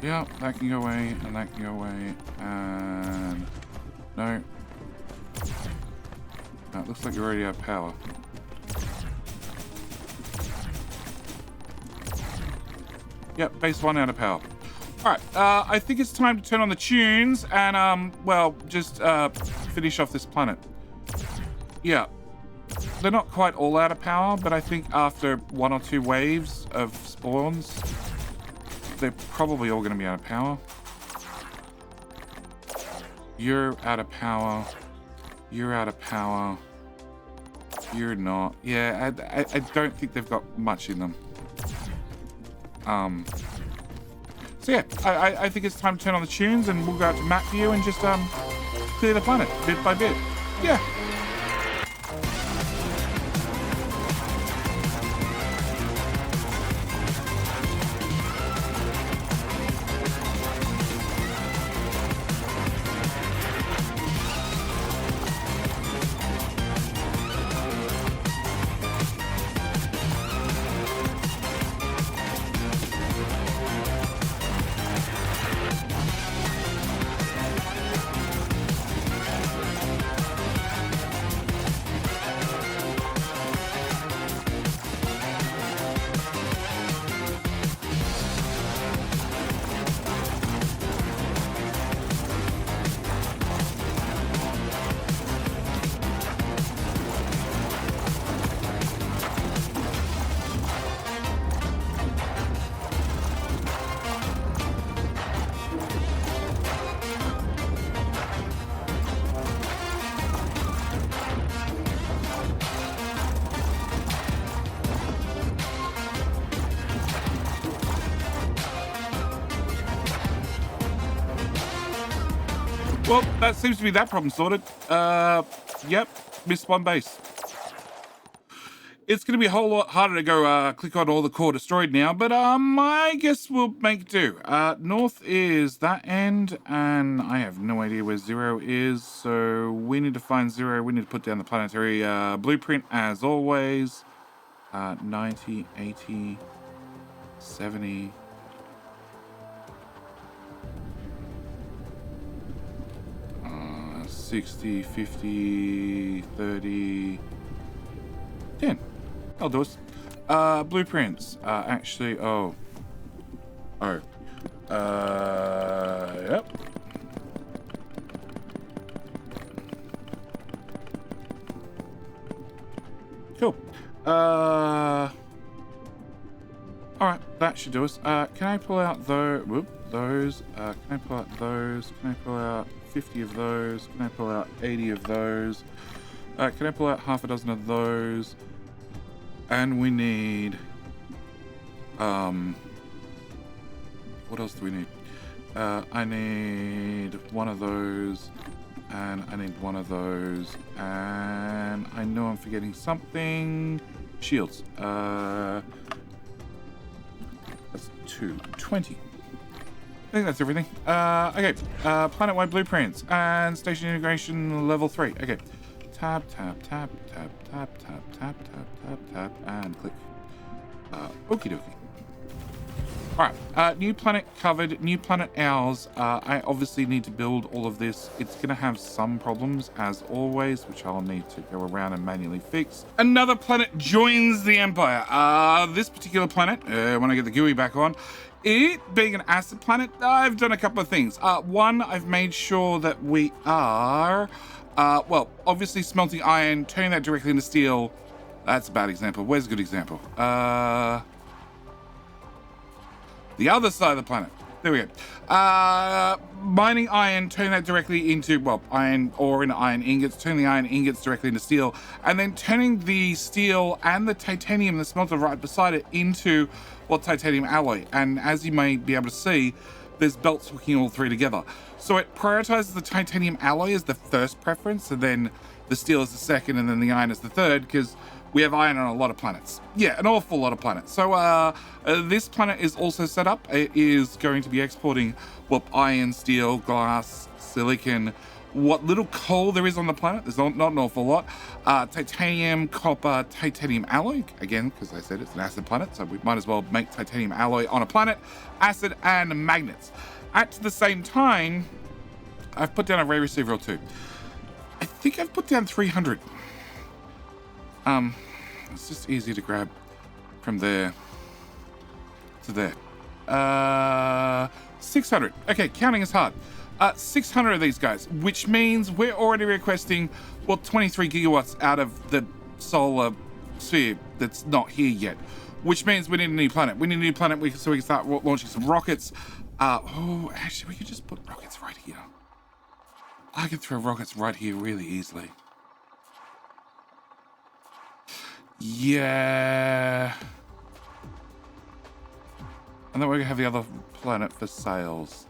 Yeah, that can go away, and that can go away, and... No. No, it looks like you're already out of power. Yep, base 1 out of power. Alright, I think it's time to turn on the tunes and, well, just, finish off this planet. Yeah. They're not quite all out of power, but I think after 1 or 2 waves of spawns, they're probably all going to be out of power. You're out of power. You're out of power. You're not. Yeah, I don't think they've got much in them. So yeah, I think it's time to turn on the tunes and we'll go out to map view and just clear the planet bit by bit. Yeah. Well, that seems to be that problem sorted. Yep, missed 1 base. It's going to be a whole lot harder to go click on all the core destroyed now, but I guess we'll make do. North is that end, and I have no idea where 0 is, so we need to find 0. We need to put down the planetary blueprint as always. 90, 80, 70... 60, 50, 30, 10. I'll do it. Blueprints. Actually, yep. Cool. Alright, that should do us. Can I pull out those? Can I pull out those? Can I pull out 50 of those? Can I pull out 80 of those? Can I pull out half a dozen of those? And we need... what else do we need? I need 1 of those And I need one of those. And I know I'm forgetting something. Shields. That's 220. I think that's everything. Okay. Planet-wide blueprints and station integration level 3. Okay. Tap, tap, tap, tap, tap, tap, tap, tap, tap, tap, and click. Okie dokie. Alright, new planet covered, new planet ours. I obviously need to build all of this. It's going to have some problems, as always, which I'll need to go around and manually fix. Another planet joins the Empire. This particular planet, when I get the GUI back on, it being an acid planet, I've done a couple of things. One, I've made sure that we are, well, obviously smelting iron, turning that directly into steel. That's a bad example. Where's a good example? The other side of the planet. There we go. Mining iron, turning that directly into, well, iron ore into iron ingots, turning the iron ingots directly into steel, and then turning the steel and the titanium, the smelter right beside it, into, well, titanium alloy. And as you may be able to see, there's belts hooking all three together. So it prioritizes the titanium alloy as the first preference, and then the steel is the second, and then the iron is the third, because we have iron on a lot of planets. Yeah, an awful lot of planets. So this planet is also set up. It is going to be exporting, well, iron, steel, glass, silicon, what little coal there is on the planet. There's not an awful lot. Titanium, copper, titanium alloy. Again, because I said it's an acid planet, so we might as well make titanium alloy on a planet. Acid and magnets. At the same time, I've put down a ray receiver or two. I think I've put down 300. It's just easy to grab from there to there. 600. Okay, counting is hard. 600 of these guys, which means we're already requesting, well, 23 gigawatts out of the solar sphere that's not here yet, which means we need a new planet. We need a new planet so we can start launching some rockets. Oh, actually, we could just put rockets right here. I could throw rockets right here really easily. Yeah. And then we're gonna have the other planet for sales.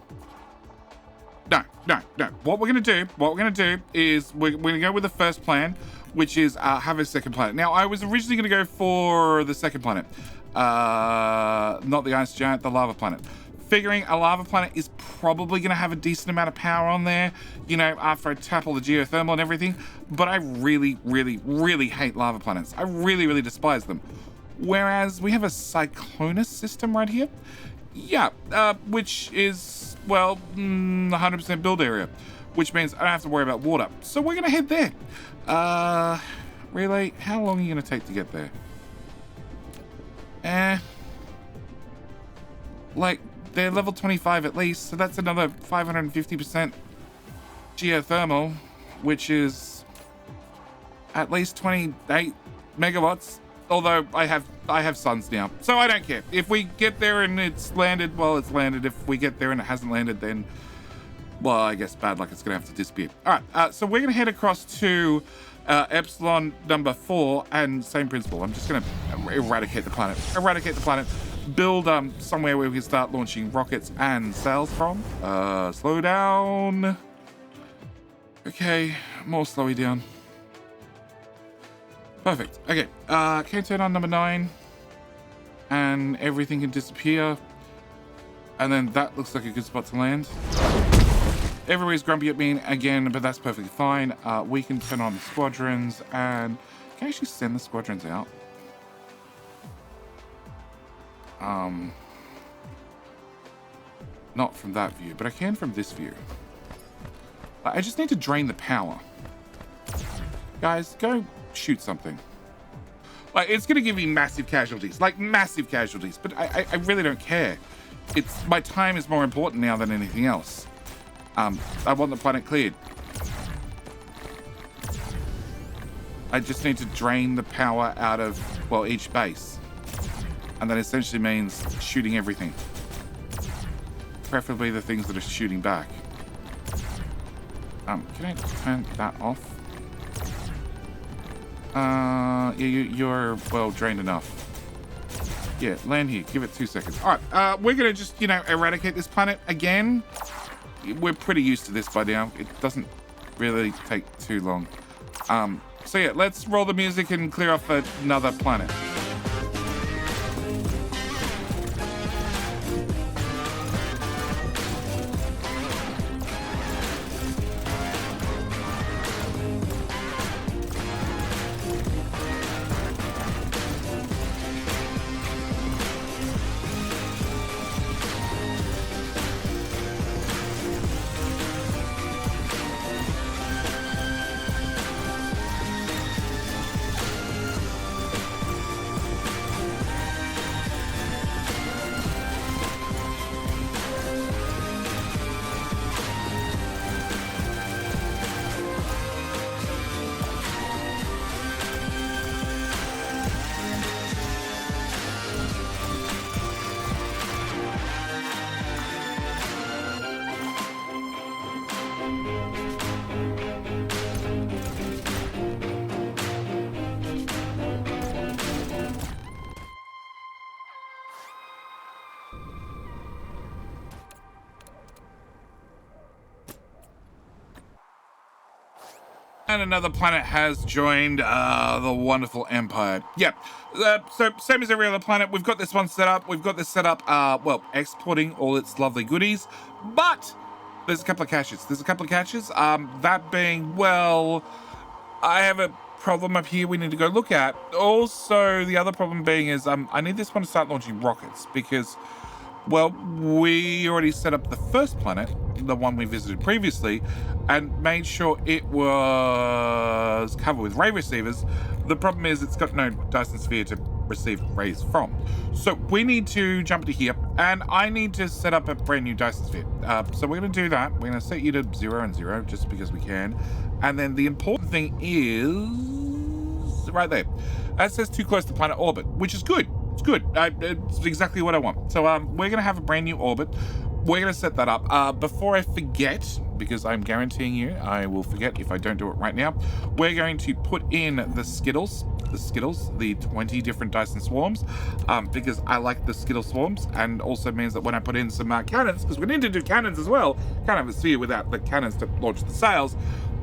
No. What we're gonna do is we're gonna go with the first plan, which is have a second planet. Now, I was originally gonna go for the second planet, not the ice giant, the lava planet. Figuring a lava planet is probably going to have a decent amount of power on there, you know, after I tap all the geothermal and everything. But I really, really, really hate lava planets. I really, really despise them. Whereas we have a Cyclonus system right here. Yeah, which is, well, 100% build area, which means I don't have to worry about water. So we're going to head there. Really? How long are you going to take to get there? Like, they're level 25 at least, so that's another 550% geothermal, which is at least 28 megawatts. Although I have suns now, so I don't care. If we get there and it's landed, well, it's landed. If we get there and it hasn't landed, then, well, I guess bad luck, it's gonna have to disappear. All right, so we're gonna head across to Epsilon number 4, and same principle. I'm just gonna eradicate the planet. Build somewhere where we can start launching rockets and sails from. Slow down. Okay, more slowy down. Perfect. Okay, can turn on number 9, and everything can disappear. And then that looks like a good spot to land. Everybody's grumpy at me again, but that's perfectly fine. We can turn on the squadrons, and can I actually send the squadrons out? Not from that view, but I can from this view. I just need to drain the power. Guys, go shoot something. Like, it's gonna give me massive casualties, but I really don't care. My time is more important now than anything else. I want the planet cleared. I just need to drain the power out of, well, each base. And that essentially means shooting everything. Preferably the things that are shooting back. Can I turn that off? Yeah, you're, well, drained enough. Yeah, land here. Give it 2 seconds. All right, we're going to just, you know, eradicate this planet again. We're pretty used to this by now. It doesn't really take too long. So yeah, let's roll the music and clear off another planet. And another planet has joined the wonderful empire. Yep. So same as every other planet, we've got this one set up. We've got this set up, well, exporting all its lovely goodies. But there's a couple of catches. That being, well, I have a problem up here we need to go look at. Also, the other problem being is I need this one to start launching rockets because, well, we already set up the first planet, the one we visited previously, and made sure it was covered with ray receivers. The problem is it's got no Dyson Sphere to receive rays from. So we need to jump to here, and I need to set up a brand new Dyson Sphere. So we're going to do that. We're going to set you to 0 and 0, just because we can. And then the important thing is right there. That says too close to planet orbit, which is good. It's good. It's exactly what I want. So we're going to have a brand new orbit. We're going to set that up. Before I forget, because I'm guaranteeing you I will forget if I don't do it right now, we're going to put in the Skittles, the 20 different Dyson swarms, because I like the Skittle swarms, and also means that when I put in some cannons, because we need to do cannons as well, can't have a sphere without the cannons to launch the sails,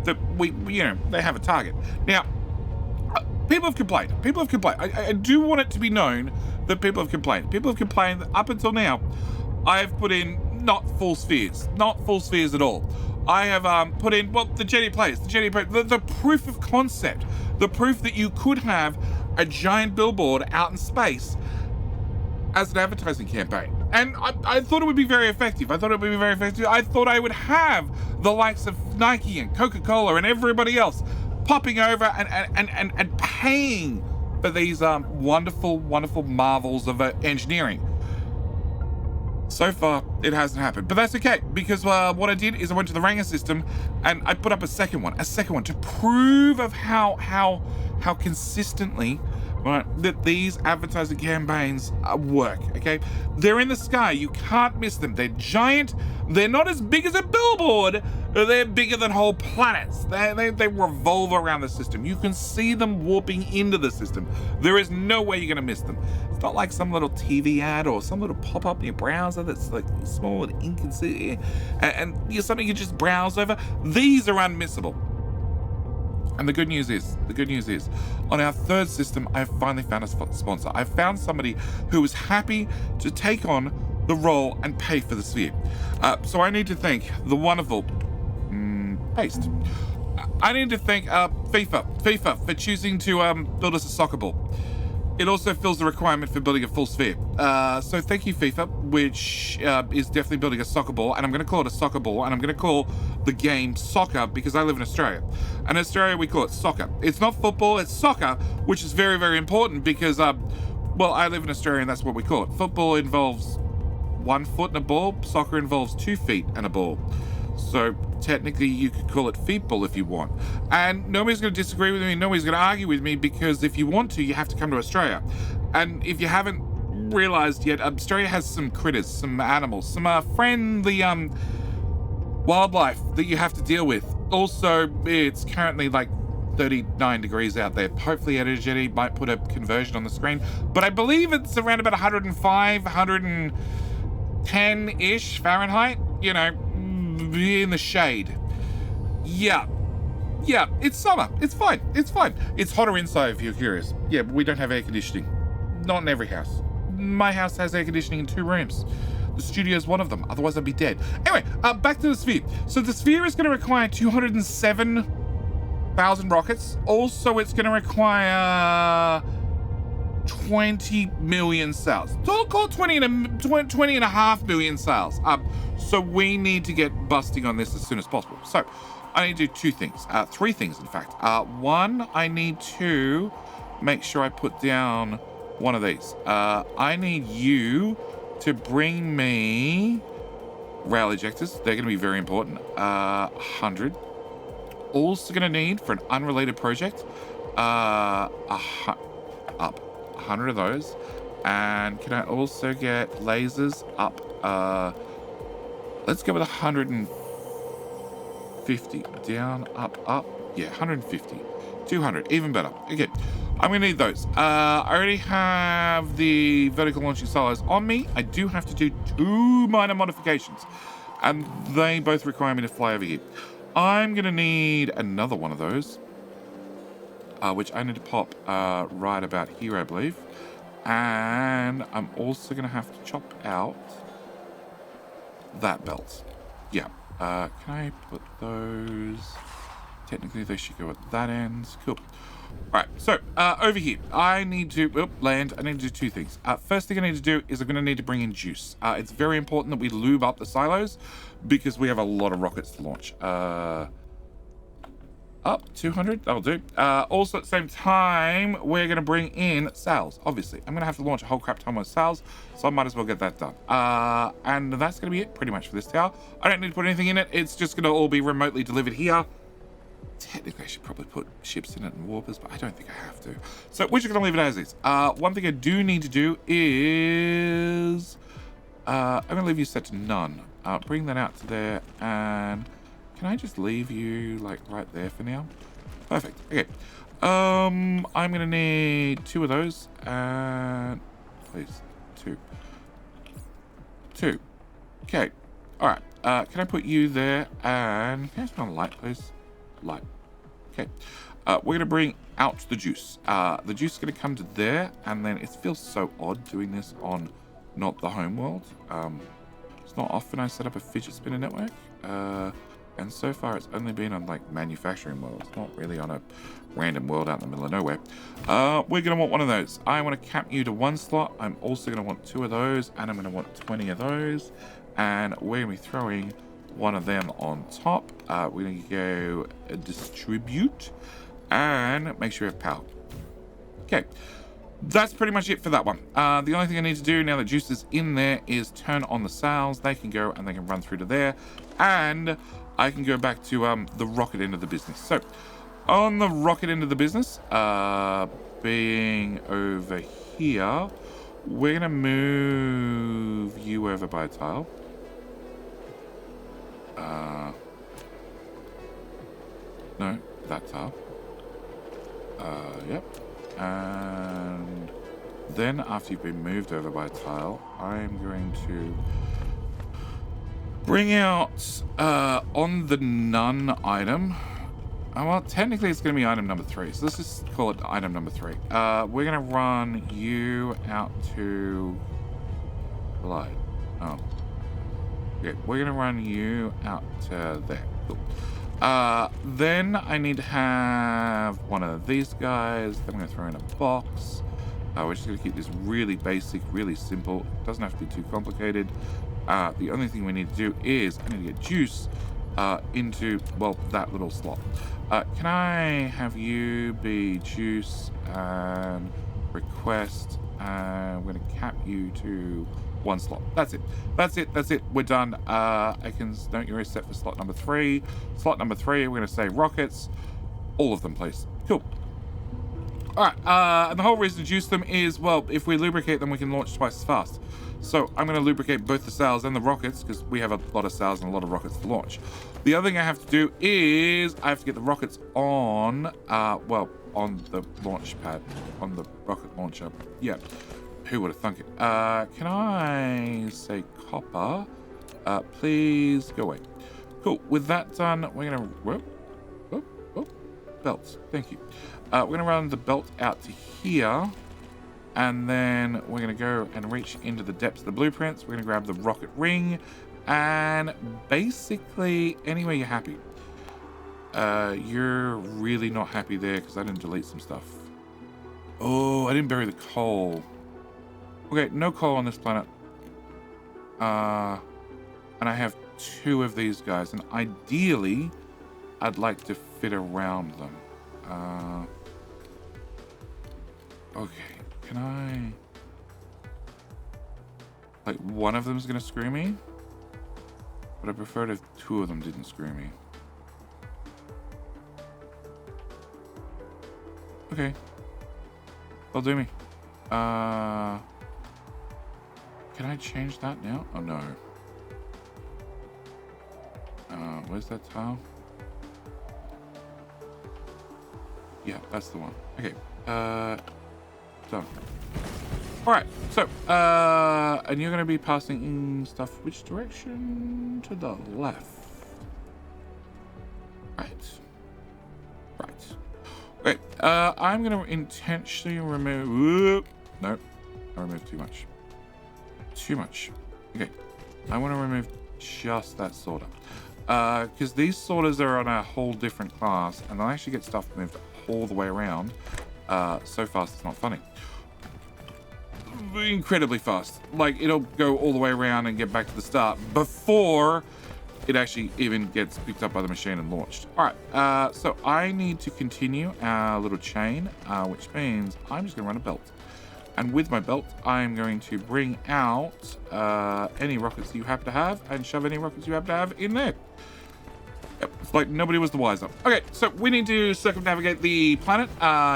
that we they have a target. Now, people have complained. I do want it to be known that people have complained. People have complained that up until now, I have put in not full spheres at all. I have put in, well, the proof of concept, the proof that you could have a giant billboard out in space as an advertising campaign. And I thought it would be very effective. I thought I would have the likes of Nike and Coca-Cola and everybody else popping over and paying for these wonderful marvels of engineering. So far, it hasn't happened, but that's okay, because what I did is I went to the Ranger system and I put up a second one to prove of how consistently, right, that these advertising campaigns work. Okay, they're in the sky, you can't miss them. They're giant. They're not as big as a billboard. They're bigger than whole planets. They revolve around the system. You can see them warping into the system. There is no way you're gonna miss them. It's not like some little TV ad or some little pop-up in your browser that's like small and inconsiderate and something you just browse over. These are unmissable. And the good news is, on our third system, I've finally found a sponsor. I've found somebody who is happy to take on the role and pay for the sphere. So I need to thank the wonderful Paste. I need to thank FIFA for choosing to build us a soccer ball. It also fills the requirement for building a full sphere. So thank you, FIFA, which is definitely building a soccer ball, and I'm going to call it a soccer ball, and I'm going to call the game soccer because I live in Australia. And in Australia, we call it soccer. It's not football, it's soccer, which is very, very important because, well, I live in Australia and that's what we call it. Football involves 1 foot and a ball. Soccer involves 2 feet and a ball. So technically you could call it feetball if you want. And nobody's going to disagree with me, nobody's going to argue with me, because if you want to, you have to come to Australia. And if you haven't realized yet, Australia has some critters, some animals, some friendly wildlife that you have to deal with. Also, it's currently like 39 degrees out there. Hopefully Energy might put a conversion on the screen, but I believe it's around about 105, 110-ish Fahrenheit, you know, in the shade. Yeah, Yeah, it's summer. It's fine. It's fine. It's hotter inside if you're curious. Yeah, but we don't have air conditioning. Not in every house. My house has air conditioning in 2 rooms. The studio is one of them. Otherwise, I'd be dead. Anyway, back to the sphere. So the sphere is going to require 207,000 rockets. Also, it's going to require 20 million cells. Don't call 20 and a half million cells. So we need to get busting on this as soon as possible. So I need to do 2 things, 3 things in fact. 1, I need to make sure I put down one of these. I need you to bring me rail ejectors. They're going to be very important. 100. Also going to need, for an unrelated project, 100 of those. And can I also get lasers up? Let's go with 150. Down, up. Yeah, 150. 200, even better. Okay, I'm gonna need those. I already have the vertical launching silos on me. I do have to do 2 minor modifications, and they both require me to fly over here. I'm gonna need another one of those, which I need to pop right about here, I believe. And I'm also gonna have to chop out that belt. Yeah. Can I put those? Technically, they should go at that end. Cool. All right, so over here, I need to land. I need to do 2 things. First thing I need to do is I'm going to need to bring in juice. It's very important that we lube up the silos because we have a lot of rockets to launch. Up 200, that'll do. Also at the same time, we're going to bring in cells. Obviously, I'm going to have to launch a whole crap ton of cells, so I might as well get that done. And that's going to be it pretty much for this tower. I don't need to put anything in it. It's just going to all be remotely delivered here. Technically, I should probably put ships in it and warpers, but I don't think I have to. So we're just going to leave it as is. One thing I do need to do is... I'm going to leave you set to none. Bring that out to there, and... Can I just leave you, like, right there for now? Perfect. Okay. I'm going to need 2 of those, and... Please. 2. 2. Okay. Alright. Can I put you there, and... Can I just put on light, please? Light. Okay. We're going to bring out the juice. The juice is going to come to there, and then it feels so odd doing this on not the home world. It's not often I set up a fidget spinner network, and so far it's only been on like manufacturing worlds, not really on a random world out in the middle of nowhere. We're going to want one of those. I want to cap you to 1 slot. I'm also going to want 2 of those, and I'm going to want 20 of those, and we're going to be throwing 1 of them on top. We're going to go distribute and make sure we have power. Okay, that's pretty much it for that one. The only thing I need to do now that juice is in there is turn on the sails. They can go and they can run through to there, and I can go back to the rocket end of the business. So on the rocket end of the business, being over here, we're going to move you over by a tile. No, that tile. Yep. And then after you've been moved over by a tile, I'm going to bring out on the none item. Well, technically it's going to be item number 3. So let's just call it item number 3. We're going to run you out to Light. Oh. Yeah, we're going to run you out to there. Cool. Then I need to have one of these guys. Then I'm going to throw in a box. We're just going to keep this really basic, really simple. It doesn't have to be too complicated. The only thing we need to do is I need to get juice into, well, that little slot. Can I have you be juice and request? I'm going to cap you to 1 slot. That's it. That's it. That's it. We're done. I can note you're set for slot number 3. Slot number 3, we're going to say rockets. All of them, please. Cool. Alright, and the whole reason to juice them is, well, if we lubricate them, we can launch twice as fast. So I'm going to lubricate both the sails and the rockets, because we have a lot of sails and a lot of rockets to launch. The other thing I have to do is I have to get the rockets on, well, on the launch pad, on the rocket launcher. Yeah, who would have thunk it? Can I say copper? Please go away. Cool, with that done, we're going to... belts. Thank you. We're going to run the belt out to here. And then we're going to go and reach into the depths of the blueprints. We're going to grab the rocket ring. And basically, anywhere you're happy. You're really not happy there because I didn't delete some stuff. Oh, I didn't bury the coal. Okay, no coal on this planet. And I have 2 of these guys. And ideally, I'd like to fit around them. Okay, can I... Like, one of them is going to screw me. But I preferred if 2 of them didn't screw me. Okay. They'll do me. Can I change that now? Oh, no. Where's that tile? Yeah, that's the one. Okay. Done. Alright, so, and you're going to be passing in stuff which direction? To the left. Right. Right. Okay, I'm going to intentionally remove... Nope, I removed too much. Too much. Okay, I want to remove just that sorter. Because these sorters are on a whole different class, and they'll actually get stuff moved all the way around. So fast it's not funny. Incredibly fast. Like, it'll go all the way around and get back to the start before it actually even gets picked up by the machine and launched. Alright, so I need to continue our little chain, which means I'm just going to run a belt. And with my belt, I'm going to bring out any rockets you happen to have and shove any rockets you happen to have in there. Yep, it's like nobody was the wiser. Okay, so we need to circumnavigate the planet,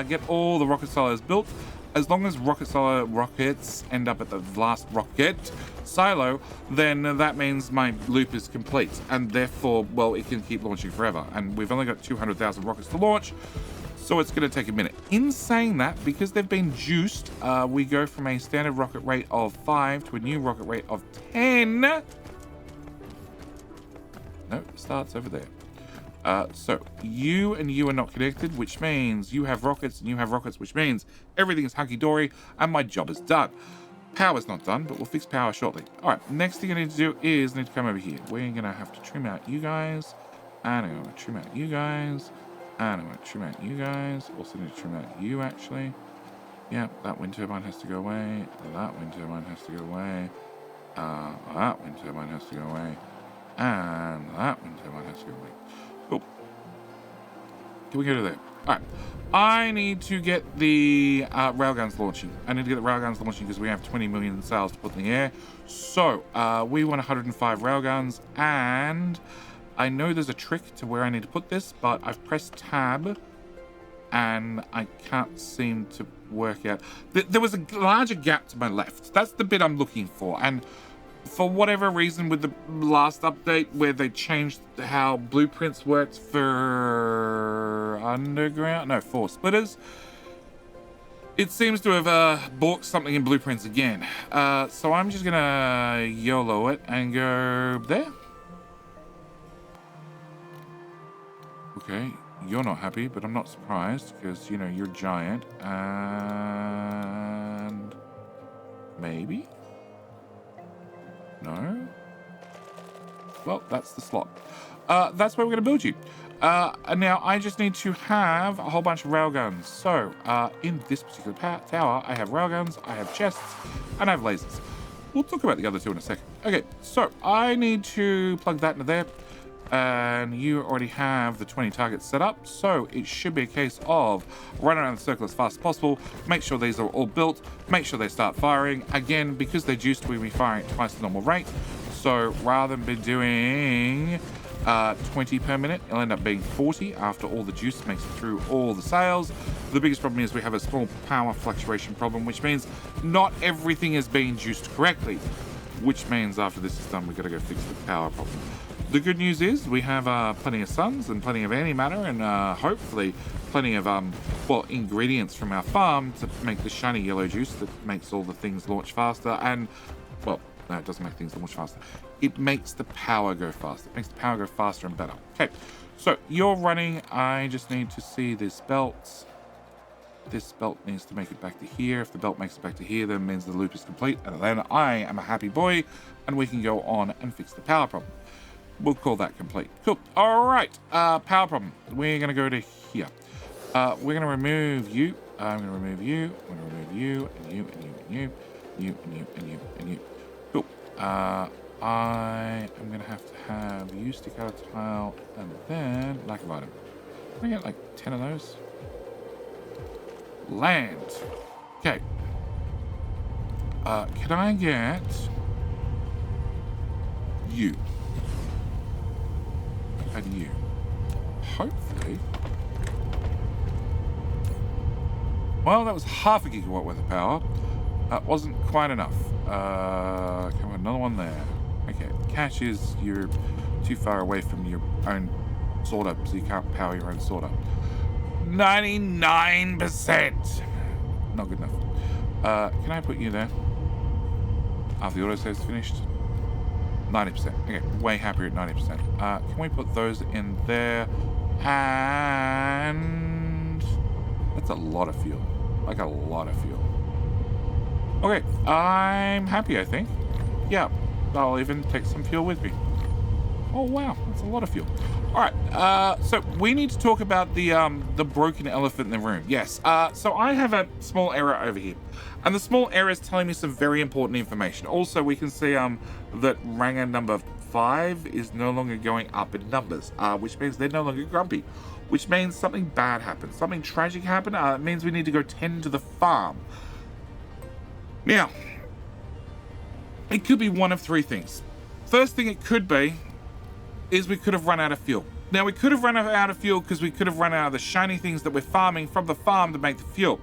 get all the rocket silos built. As long as rockets end up at the last rocket silo, then that means my loop is complete. And therefore, well, it can keep launching forever. And we've only got 200,000 rockets to launch, so it's going to take a minute. In saying that, because they've been juiced, we go from a standard rocket rate of 5 to a new rocket rate of 10. No, it starts over there. So you and you are not connected, which means you have rockets and you have rockets, which means everything is hunky-dory and my job is done. Power's not done, but we'll fix power shortly. All right, next thing I need to do is I need to come over here. We're going to have to trim out you guys, and I'm going to trim out you guys, and I'm going to trim out you guys. Also need to trim out you, actually. Yeah, that wind turbine has to go away. That wind turbine has to go away. That wind turbine has to go away. And that wind turbine has to go away. Cool. Can we go to there? Alright. I need to get the railguns launching. I need to get the railguns launching because we have 20 million sails to put in the air. So, we want 105 railguns, and I know there's a trick to where I need to put this, but I've pressed tab and I can't seem to work out. There was a larger gap to my left. That's the bit I'm looking for, and for whatever reason with the last update where they changed how blueprints worked for for splitters, it seems to have balked something in blueprints again. So I'm just gonna YOLO it and go there. Okay, you're not happy, but I'm not surprised because, you know, you're giant, and maybe? No? Well, that's the slot. That's where we're going to build you. And now I just need to have a whole bunch of railguns. So, in this particular tower, I have railguns, I have chests, and I have lasers. We'll talk about the other two in a second. Okay, so I need to plug that into there. And you already have the 20 targets set up, so it should be a case of run around the circle as fast as possible, make sure these are all built, make sure they start firing. Again, because they're juiced, we'll be firing at twice the normal rate, so rather than be doing 20 per minute, it'll end up being 40 after all the juice makes it through all the sails. The biggest problem is we have a small power fluctuation problem, which means not everything is being juiced correctly, which means after this is done, we've got to go fix the power problem. The good news is we have plenty of suns and plenty of antimatter and hopefully plenty of ingredients from our farm to make the shiny yellow juice that makes all the things launch faster. And, well, no, it doesn't make things launch faster. It makes the power go faster. It makes the power go faster and better. Okay, So you're running. I just need to see this belt. This belt needs to make it back to here. If the belt makes it back to here, then means the loop is complete. And then I am a happy boy, and we can go on and fix the power problem. We'll call that complete. Cool. All right. Power problem. We're going to go to here. We're going to remove you. I'm going to remove you. I'm going to remove you, and you, and you, and you, you, and you, and you, and you. Cool. I am going to have you stick out a tile, and then lack of item. Can I get like 10 of those? Land. Okay. Can I get you? And you. Hopefully. Well, that was half a gigawatt worth of power. That wasn't quite enough. Come on, another one there. Okay, the catch is you're too far away from your own sorter, so you can't power your own sorter. 99%. Not good enough. Can I put you there? After the autosave's finished? 90%. Okay, way happier at 90%. Can we put those in there? And that's a lot of fuel. Like a lot of fuel. Okay, I'm happy, I think. Yeah, I'll even take some fuel with me. Oh wow, that's a lot of fuel. All right, so we need to talk about the broken elephant in the room. Yes, so I have a small error over here, and the small error is telling me some very important information. Also, we can see that Ranger number 5 is no longer going up in numbers, which means they're no longer grumpy, which means something bad happened, something tragic happened. It means we need to go tend to the farm. Now, it could be one of three things. First thing it could be is we could have run out of fuel. Now, we could have run out of fuel because we could have run out of the shiny things that we're farming from the farm to make the fuel.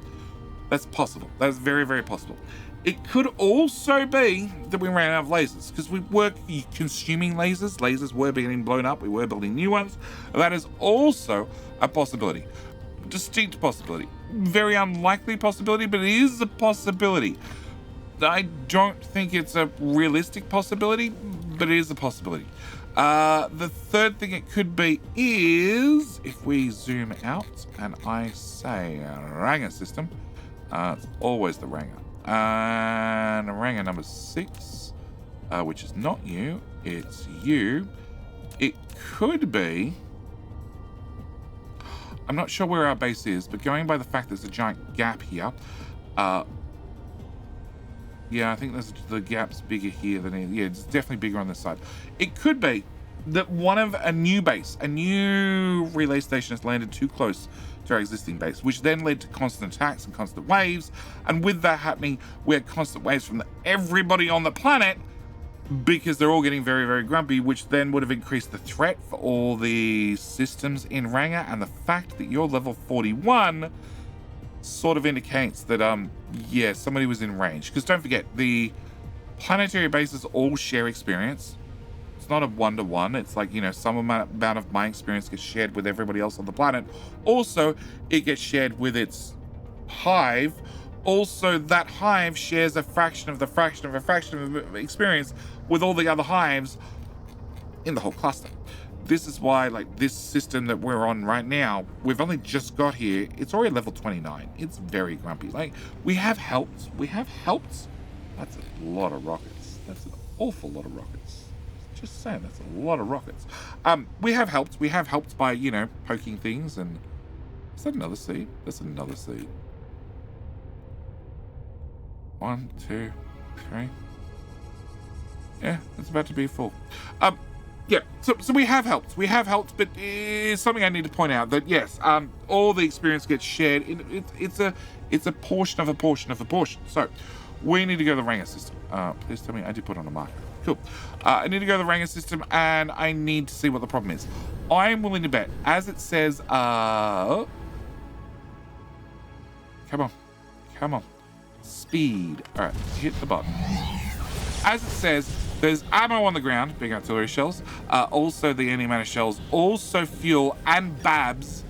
That's possible. That's very, very possible. It could also be that we ran out of lasers because we were consuming lasers. Lasers were being blown up. We were building new ones. That is also a possibility. Distinct possibility. Very unlikely possibility, but it is a possibility. I don't think it's a realistic possibility, but it is a possibility. The third thing it could be is if we zoom out and I say Ranger system, it's always the Ranger. And Ranger number 6, which is not you, it's you. It could be, I'm not sure where our base is, but going by the fact there's a giant gap here, yeah, I think the gap's bigger here than it. Yeah, it's definitely bigger on this side. It could be that one of a new base, a new relay station has landed too close to our existing base, which then led to constant attacks and constant waves. And with that happening, we had constant waves from everybody on the planet because they're all getting very, very grumpy, which then would have increased the threat for all the systems in Ranger. And the fact that you're level 41 sort of indicates that, yeah, somebody was in range. Because don't forget, the planetary bases all share experience. It's not a one-to-one. It's like, you know, some amount of my experience gets shared with everybody else on the planet. Also, it gets shared with its hive. Also, that hive shares a fraction of the fraction of a fraction of experience with all the other hives in the whole cluster. This is why, like, this system that we're on right now, we've only just got here. It's already level 29. It's very grumpy. Like, we have helped. We have helped. That's a lot of rockets. That's an awful lot of rockets. Just saying, that's a lot of rockets. We have helped. We have helped by, you know, poking things. And is that another seed? That's another seed. 1, 2, 3. Yeah, it's about to be full. Yeah, so we have helped. We have helped, but it's something I need to point out that yes, all the experience gets shared. It's a portion of a portion of a portion. So we need to go to the Ranger system. Please tell me I did put on a marker. Cool. I need to go to the Ranger system and I need to see what the problem is. I'm willing to bet, as it says, come on, speed. All right, hit the button. As it says, there's ammo on the ground, big artillery shells, also the antimatter shells, also fuel and babs.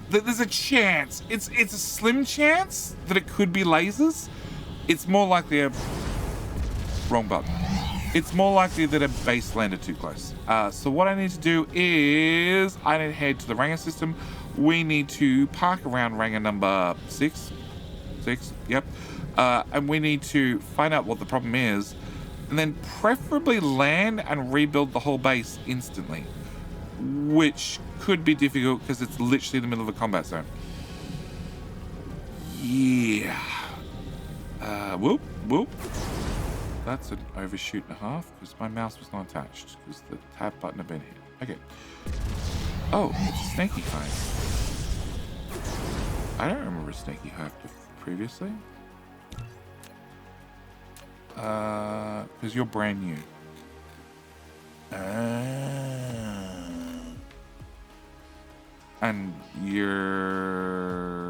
There's a chance, it's a slim chance that it could be lasers. It's more likely a wrong button. it's more likely that a base landed too close. So what I need to do is I need to head to the Ranger system. We need to park around Ranger number 6. Yep. And we need to find out what the problem is, and then preferably land and rebuild the whole base instantly, which could be difficult because it's literally in the middle of a combat zone. Yeah. Whoop. That's an overshoot and a half because my mouse was not attached because the tab button had been hit. Okay. Oh, it's a snaky hive. I don't remember a snaky hive previously. Because you're brand new. And you're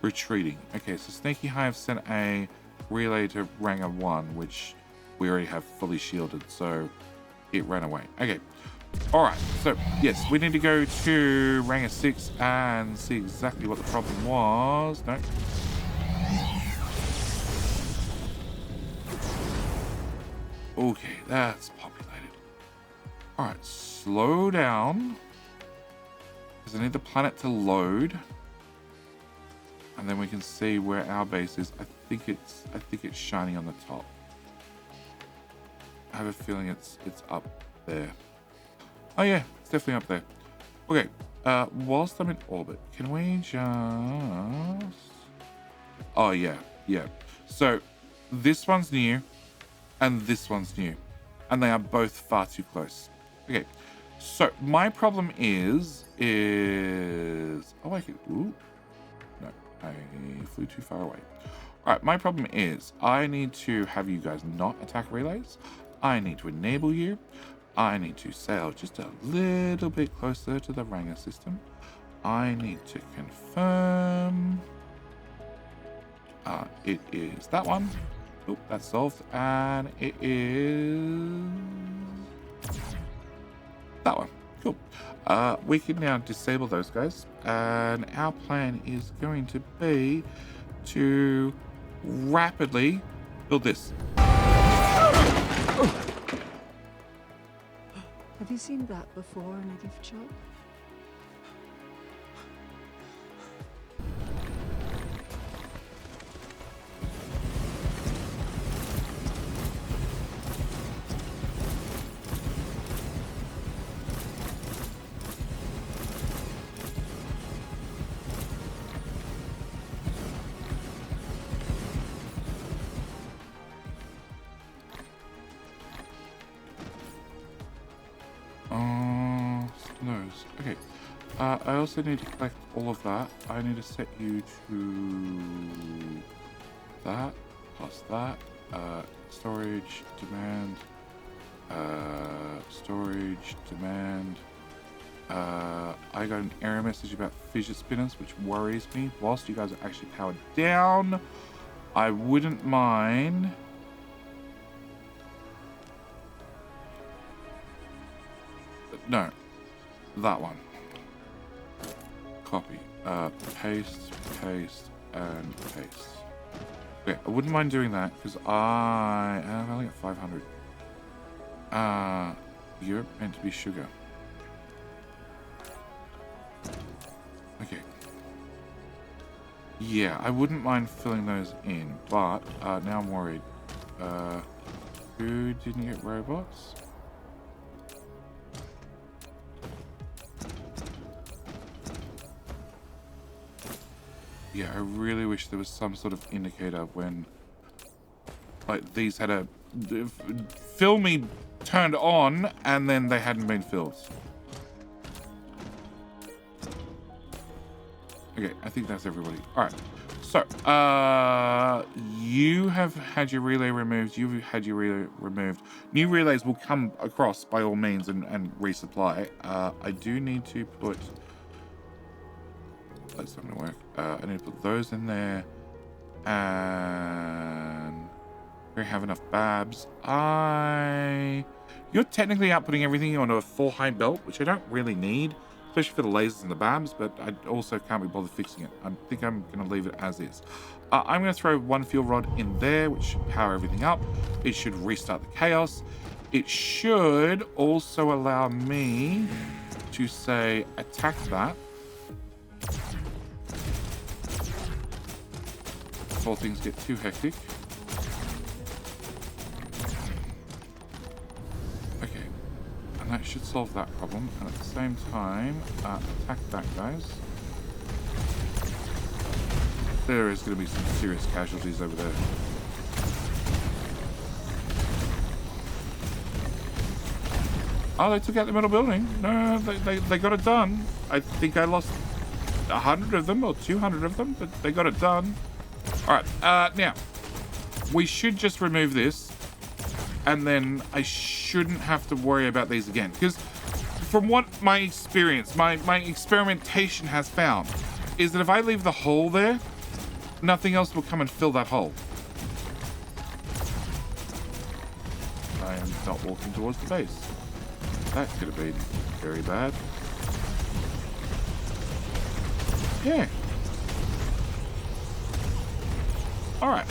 retreating. Okay, so Snaky Hive sent a relay to Ranger 1, which we already have fully shielded, so it ran away. Okay. Alright, so yes, we need to go to Ranger 6 and see exactly what the problem was. No. Okay, that's populated. Alright, slow down. Because I need the planet to load. And then we can see where our base is. I think it's shining on the top. I have a feeling it's up there. Oh yeah, it's definitely up there. Okay, whilst I'm in orbit, can we just... Oh yeah. So this one's new and this one's new, and they are both far too close. Okay, so my problem is oh, I can... Ooh. No, I flew too far away. All right, my problem is I need to have you guys not attack relays. I need to enable you. I need to sail just a little bit closer to the Ranger system. I need to confirm. It is that one. Oh, that's solved. And it is that one. Cool. We can now disable those guys. And our plan is going to be to rapidly build this. Have you seen that before in a gift shop? Nose. Okay. I also need to collect all of that. I need to set you to that plus that. Storage demand. Storage demand. I got an error message about fidget spinners, which worries me. Whilst you guys are actually powered down, I wouldn't mind. No, that one. Copy. Paste, and paste. Okay, I wouldn't mind doing that because I've only got 500. You're meant to be sugar. Okay. Yeah, I wouldn't mind filling those in, but now I'm worried. Who didn't get robots? Yeah, I really wish there was some sort of indicator when, like, these had a fill me turned on and then they hadn't been filled. Okay, I think that's everybody. All right. So, you have had your relay removed. You've had your relay removed. New relays will come across by all means and resupply. I do need to put... That's not going to work. I need to put those in there. And we have enough babs. You're technically outputting everything onto a 4 high belt, which I don't really need. especially for the lasers and the babs, but I also can't be bothered fixing it. I think I'm going to leave it as is. I'm going to throw one fuel rod in there, which should power everything up. It should restart the chaos. It should also allow me to say attack that before things get too hectic. Okay, and that should solve that problem. And at the same time, attack that, guys. There is going to be some serious casualties over there. Oh, they took out the middle building. No, they got it done. I think I lost 100 of them or 200 of them, but they got it done. All right, now, we should just remove this, and then I shouldn't have to worry about these again. Because from what my experience, my experimentation has found, is that if I leave the hole there, nothing else will come and fill that hole. I am not walking towards the base. That could have been very bad. Yeah. Alright.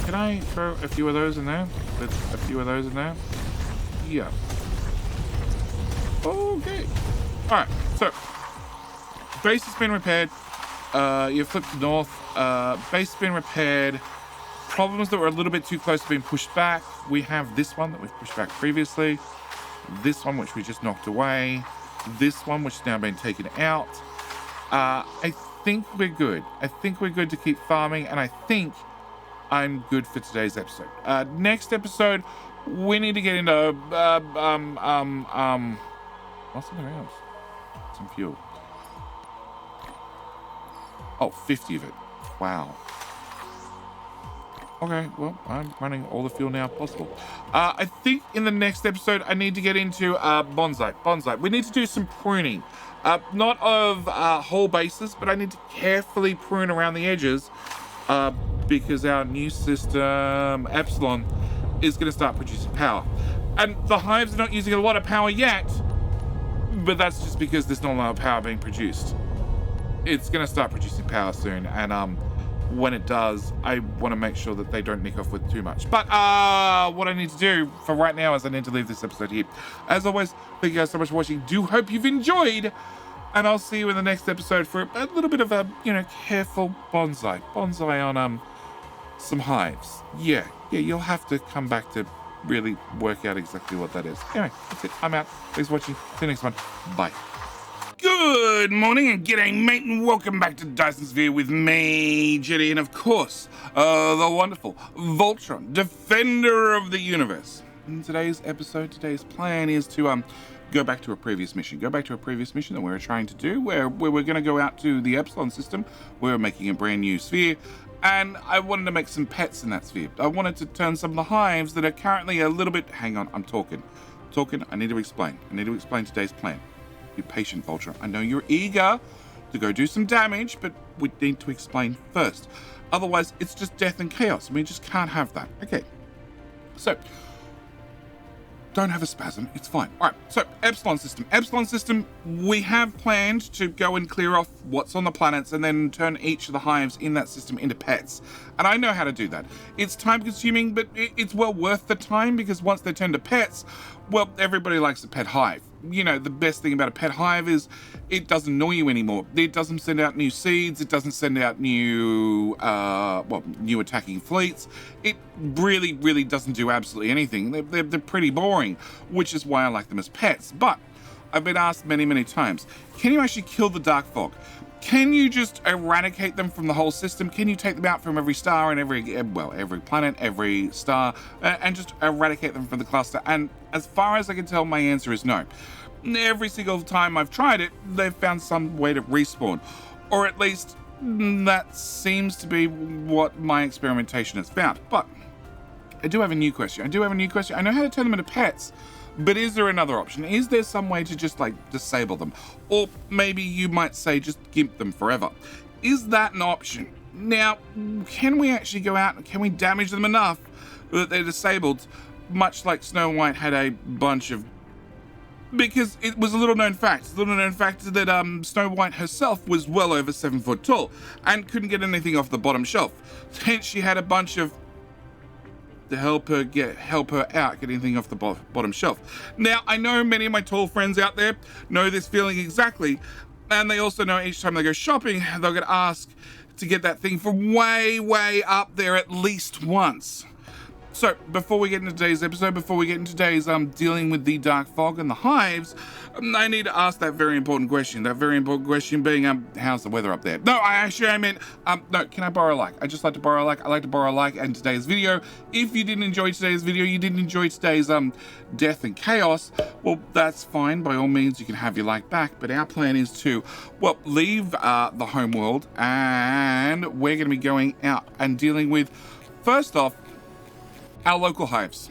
Can I throw a few of those in there? With a few of those in there? Yeah. Okay. Alright, so base has been repaired. You flipped to north. Base has been repaired. Problems that were a little bit too close to being pushed back. We have this one that we've pushed back previously. This one, which we just knocked away. This one, which has now been taken out. I think we're good. I think we're good to keep farming, and I think I'm good for today's episode. Next episode, we need to get into what's something else? Some fuel. Oh, 50 of it. Wow. Okay, well, I'm running all the fuel now possible. I think in the next episode, I need to get into bonsai. We need to do some pruning. Not of whole bases, but I need to carefully prune around the edges because our new system, Epsilon, is going to start producing power. And the hives are not using a lot of power yet, but that's just because there's not a lot of power being produced. It's going to start producing power soon, and when it does, I want to make sure that they don't nick off with too much. But what I need to do for right now is I need to leave this episode here. As always, thank you guys so much for watching. Do hope you've enjoyed, and I'll see you in the next episode for a little bit of a, careful bonsai on some hives. Yeah, you'll have to come back to really work out exactly what that is. Anyway, that's it. I'm out. Thanks for watching. See you next one. Bye. Good morning and g'day, mate, and welcome back to Dyson Sphere with me, Jetty, and of course, the wonderful Voltron, Defender of the Universe. In today's episode, today's plan is to go back to a previous mission. Go back to a previous mission that we were trying to do, where we're going to go out to the Epsilon system. We're making a brand new sphere, and I wanted to make some pets in that sphere. I wanted to turn some of the hives that are currently a little bit... Hang on, I'm talking. I need to explain. Today's plan. Be patient, Voltron. I know you're eager to go do some damage, but we need to explain first. Otherwise, it's just death and chaos, and we just can't have that. Okay. So, don't have a spasm. It's fine. All right. So, Epsilon system. We have planned to go and clear off what's on the planets and then turn each of the hives in that system into pets. And I know how to do that. It's time consuming, but it's well worth the time because once they're turned to pets, well, everybody likes a pet hive. The best thing about a pet hive is it doesn't annoy you anymore. It doesn't send out new seeds. It doesn't send out new attacking fleets. It really, really doesn't do absolutely anything. They're pretty boring, which is why I like them as pets. But I've been asked many, many times, can you actually kill the dark fog? Can you just eradicate them from the whole system? Can you take them out from every star and every planet, every star, and just eradicate them from the cluster? And as far as I can tell, my answer is no. Every single time I've tried it, they've found some way to respawn. Or at least, that seems to be what my experimentation has found. But I do have a new question. I know how to turn them into pets, but is there another option? Is there some way to just disable them? Or maybe you might say just gimp them forever. Is that an option? Now, can we actually go out and can we damage them enough that they're disabled, much like Snow White had a bunch of because it was a little known fact. That Snow White herself was well over 7 foot tall and couldn't get anything off the bottom shelf. Hence, she had a bunch of to help her out get anything off the bottom shelf. Now, I know many of my tall friends out there know this feeling exactly, and they also know each time they go shopping, they'll get asked to get that thing from way, way up there at least once. So, before we get into today's episode, before we get into today's dealing with the dark fog and the hives, I need to ask that very important question. That very important question being, how's the weather up there? No, I meant, no, can I borrow a like? I just like to borrow a like. I like to borrow a like in today's video. If you didn't enjoy today's video, you didn't enjoy today's death and chaos, well, that's fine. By all means, you can have your like back. But our plan is to, well, leave the home world, and we're going to be going out and dealing with, first off, our local hives.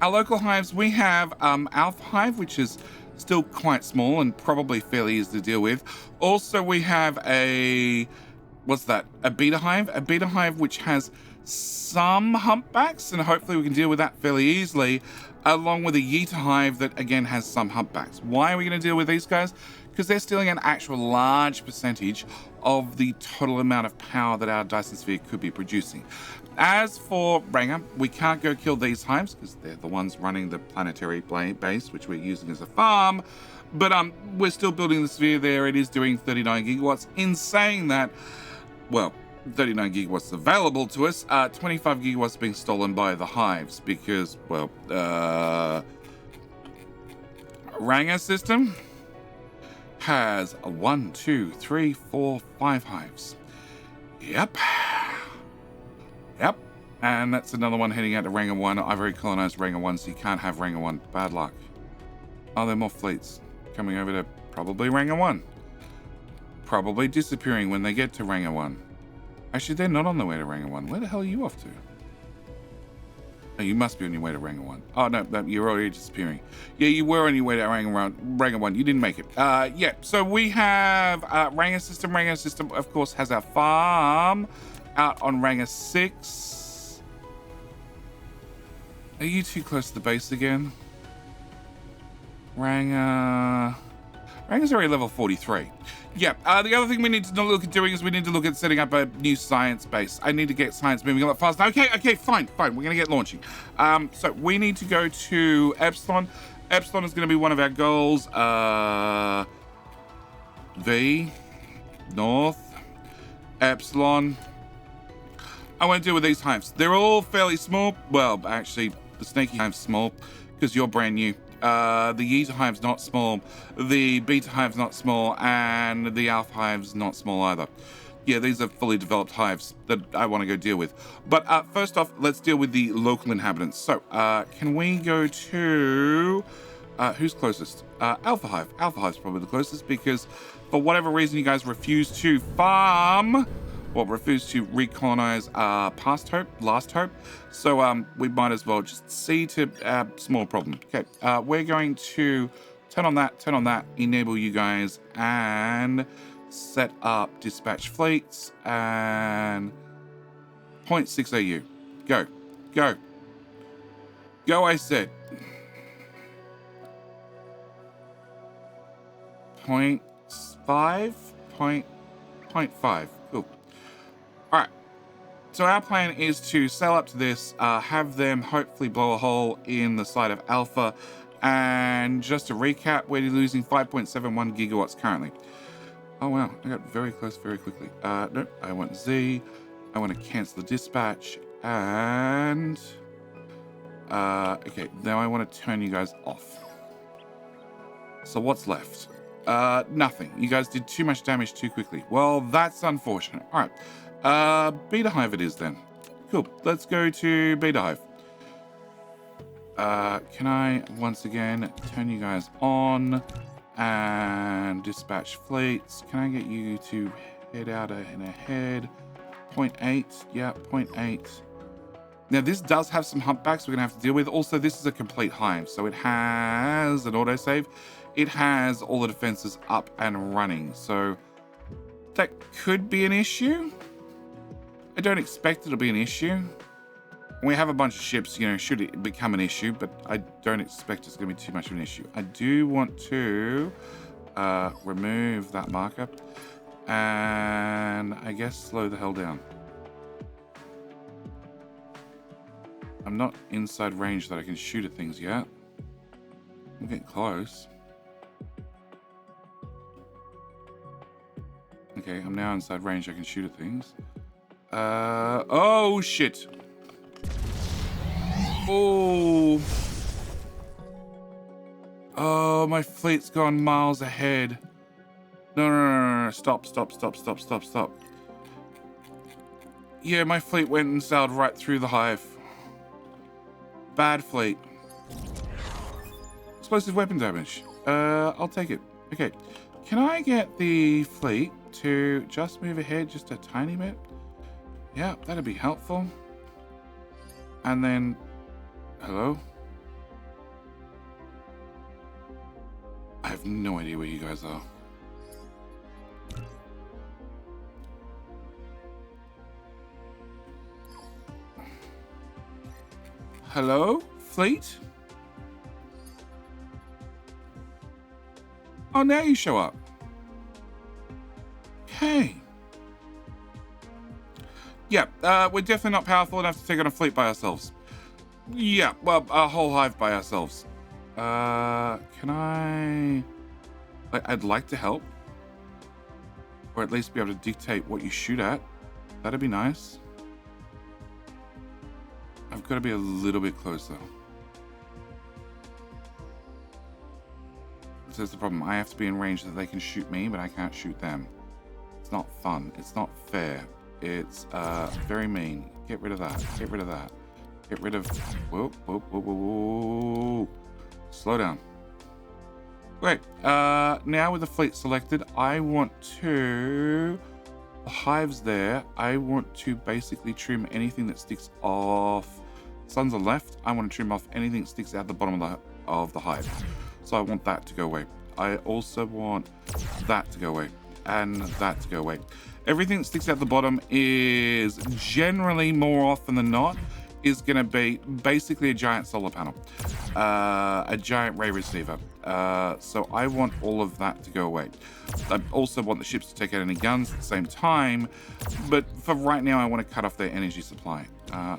Our local hives, we have Alpha Hive, which is still quite small and probably fairly easy to deal with. Also, we have a Beta Hive. A Beta Hive which has some humpbacks, and hopefully we can deal with that fairly easily, along with a Yeta Hive that again has some humpbacks. Why are we going to deal with these guys? Because they're stealing an actual large percentage of the total amount of power that our Dyson Sphere could be producing. As for Ranger, we can't go kill these hives because they're the ones running the planetary base, which we're using as a farm. But we're still building the sphere there. It is doing 39 gigawatts. In saying that, well, 39 gigawatts available to us, 25 gigawatts being stolen by the hives because, well, Ranger system has 1, 2, 3, 4, 5 hives. Yep. And that's another one heading out to Ranger 1. I've already colonized Ranger 1, so you can't have Ranger 1. Bad luck. Oh, there are more fleets coming over to probably Ranger 1. Probably disappearing when they get to Ranger 1. Actually, they're not on their way to Ranger 1. Where the hell are you off to? Oh, you must be on your way to Ranger 1. Oh, no, you're already disappearing. Yeah, you were on your way to Ranger 1. You didn't make it. Yeah, so we have Ranger system. Ranger system, of course, has our farm out on Ranger 6. Are you too close to the base again? Ranger's already level 43. Yeah, the other thing we need to look at doing is we need to look at setting up a new science base. I need to get science moving a lot faster. Okay, fine. We're going to get launching. So we need to go to Epsilon. Epsilon is going to be one of our goals. V, North, Epsilon. I want to deal with these hives. They're all fairly small. Well, actually, the snaky hive's small because you're brand new. The Yeta Hive's not small, the Beta Hive's not small, and the Alpha Hive's not small either. Yeah, these are fully developed hives that I want to go deal with. But first off, let's deal with the local inhabitants. So, can we go to... who's closest? Alpha Hive. Alpha Hive's probably the closest because for whatever reason you guys refuse to farm... Well, refuse to recolonize last hope. So we might as well just see to small problem. Okay, we're going to turn on that, enable you guys, and set up dispatch fleets and 0.6 AU. Go, I said. 0.5. Cool. All right. So our plan is to sail up to this, have them hopefully blow a hole in the side of Alpha, and just to recap, we're losing 5.71 gigawatts currently. Oh wow, I got very close very quickly. No, I want Z. I want to cancel the dispatch, and okay, now I want to turn you guys off. So what's left? Nothing. You guys did too much damage too quickly. Well, that's unfortunate. All right. Beta Hive it is then. Cool. Let's go to Beta Hive. Can I once again turn you guys on and dispatch fleets? Can I get you to head out and ahead? 0.8. Yeah, 0.8. Now this does have some humpbacks we're gonna have to deal with. Also, this is a complete hive, so it has an autosave. It has all the defenses up and running, so that could be an issue. I don't expect it'll be an issue. We have a bunch of ships, you know, should it become an issue, but I don't expect it's going to be too much of an issue. I do want to remove that marker and I guess slow the hell down. I'm not inside range that I can shoot at things yet. I'm getting close. Okay, I'm now inside range. I can shoot at things. Oh shit. Oh. Oh, my fleet's gone miles ahead. No. Stop. Yeah, my fleet went and sailed right through the hive. Bad fleet. Explosive weapon damage. I'll take it. Okay. Can I get the fleet to just move ahead just a tiny bit? Yeah, that'd be helpful. And then... Hello? I have no idea where you guys are. Hello, fleet? Oh, now you show up. Okay. Yeah, we're definitely not powerful enough to take on a fleet by ourselves. Yeah, well, a whole hive by ourselves. Can I... I'd like to help. Or at least be able to dictate what you shoot at. That'd be nice. I've got to be a little bit closer. So that's the problem. I have to be in range that they can shoot me, but I can't shoot them. It's not fun. It's not fair. It's very mean. Get rid of that. Get rid of that. Get rid of... Whoa. Slow down. Great. Now with the fleet selected, I want to... The hives there, I want to basically trim anything that sticks off. Sun's on the left. I want to trim off anything that sticks out the bottom of the hive. So I want that to go away. I also want that to go away. And that to go away. Everything that sticks out the bottom is generally, more often than not, is going to be basically a giant solar panel. A giant ray receiver. So I want all of that to go away. I also want the ships to take out any guns at the same time, but for right now I want to cut off their energy supply.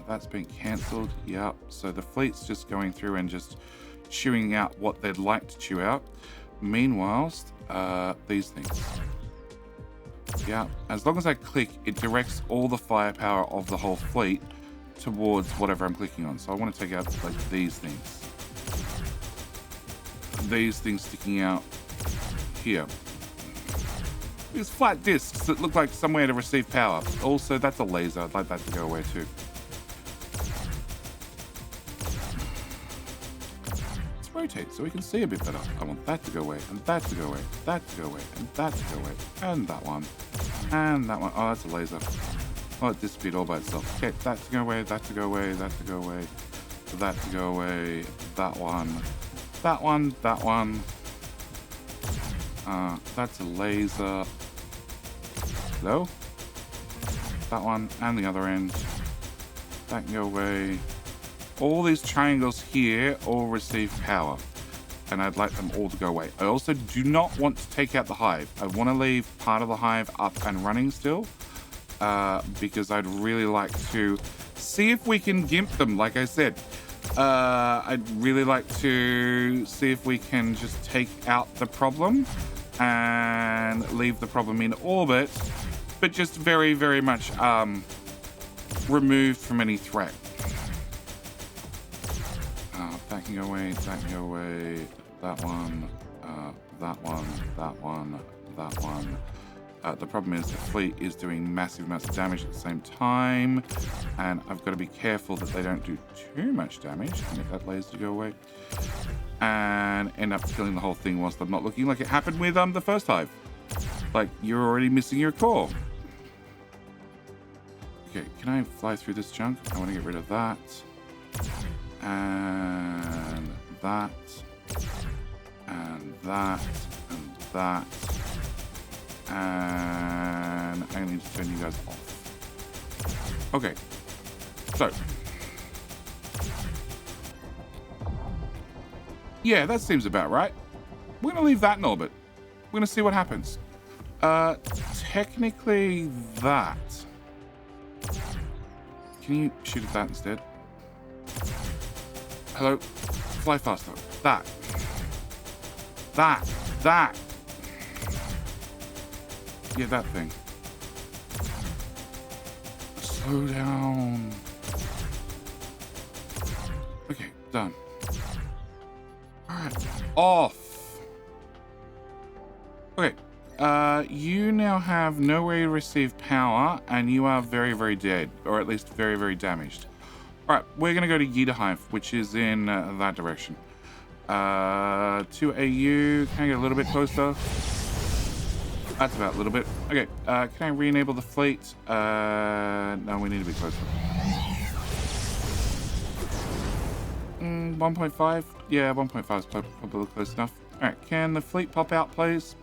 That's been cancelled. Yep. So the fleet's just going through and just chewing out what they'd like to chew out. Meanwhile, these things. Yeah, as long as I click, it directs all the firepower of the whole fleet towards whatever I'm clicking on. So I want to take out like these things. These things sticking out here. These flat discs that look like somewhere to receive power. Also, that's a laser. I'd like that to go away too. Let's rotate so we can see a bit better. I want that to go away, and that to go away, that to go away, and that to go away, and that one, and that one. Oh, that's a laser. Oh, it disappeared all by itself. Okay, that to go away, that to go away, that to go away, that to go away, that one, that one, that one. That's a laser. Hello? That one, and the other end. That can go away. All these triangles here all receive power, and I'd like them all to go away. I also do not want to take out the hive. I want to leave part of the hive up and running still. Because I'd really like to see if we can gimp them, like I said. I'd really like to see if we can just take out the problem and leave the problem in orbit, but just very, very much removed from any threat. That can go away, that can go away, that one, that one, that one, that one. The problem is the fleet is doing massive amounts of damage at the same time, and I've got to be careful that they don't do too much damage. And get that laser to go away, and end up killing the whole thing whilst I'm not looking, like it happened with the first hive. Like, you're already missing your core. Okay, can I fly through this junk? I want to get rid of that, and that, and that, and that. And I need to turn you guys off. Okay, so Yeah, that seems about right. We're going to leave that in orbit. We're going to see what happens. Technically that. Can you shoot at that instead? Hello? Fly faster. That. That. Yeah, that thing. Slow down. Okay, done. Alright, off. Okay, you now have no way to receive power, and you are very, very dead, or at least very, very damaged. Alright, we're going to go to 𝐒𝐫, which is in that direction. To AU, can I get a little bit closer? That's about a little bit. Okay, can I re-enable the fleet? No, we need to be closer. 1.5? Yeah, 1.5 is probably close enough. Alright, can the fleet pop out, please?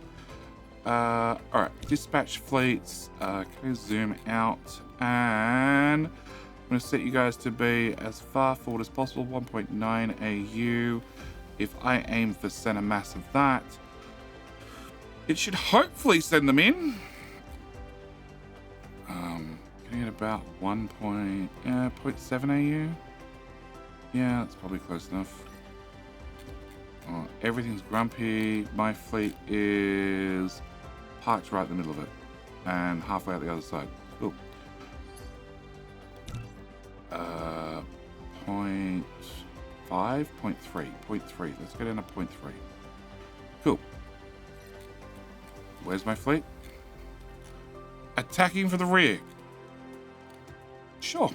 Alright, dispatch fleets. Can I zoom out? And I'm going to set you guys to be as far forward as possible, 1.9 AU. If I aim for center mass of that, it should hopefully send them in. Getting at about 0.7 AU. Yeah, that's probably close enough. Oh, everything's grumpy. My fleet is parked right in the middle of it and halfway out the other side. Cool. 0.5, 0.3. Let's go down to 0.3. Cool. Where's my fleet? Attacking for the rear. Sure.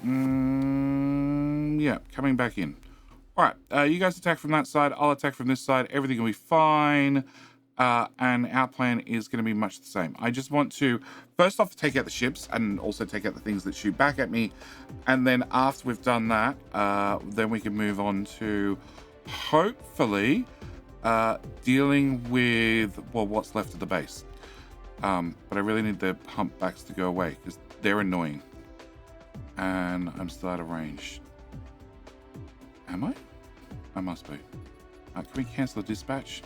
Yeah, coming back in. All right, you guys attack from that side. I'll attack from this side. Everything will be fine. And our plan is going to be much the same. I just want to, first off, take out the ships and also take out the things that shoot back at me. And then after we've done that, then we can move on to hopefully dealing with, well, what's left of the base. But I really need the humpbacks to go away because they're annoying. And I'm still out of range. Am I? I must be. Can we cancel the dispatch?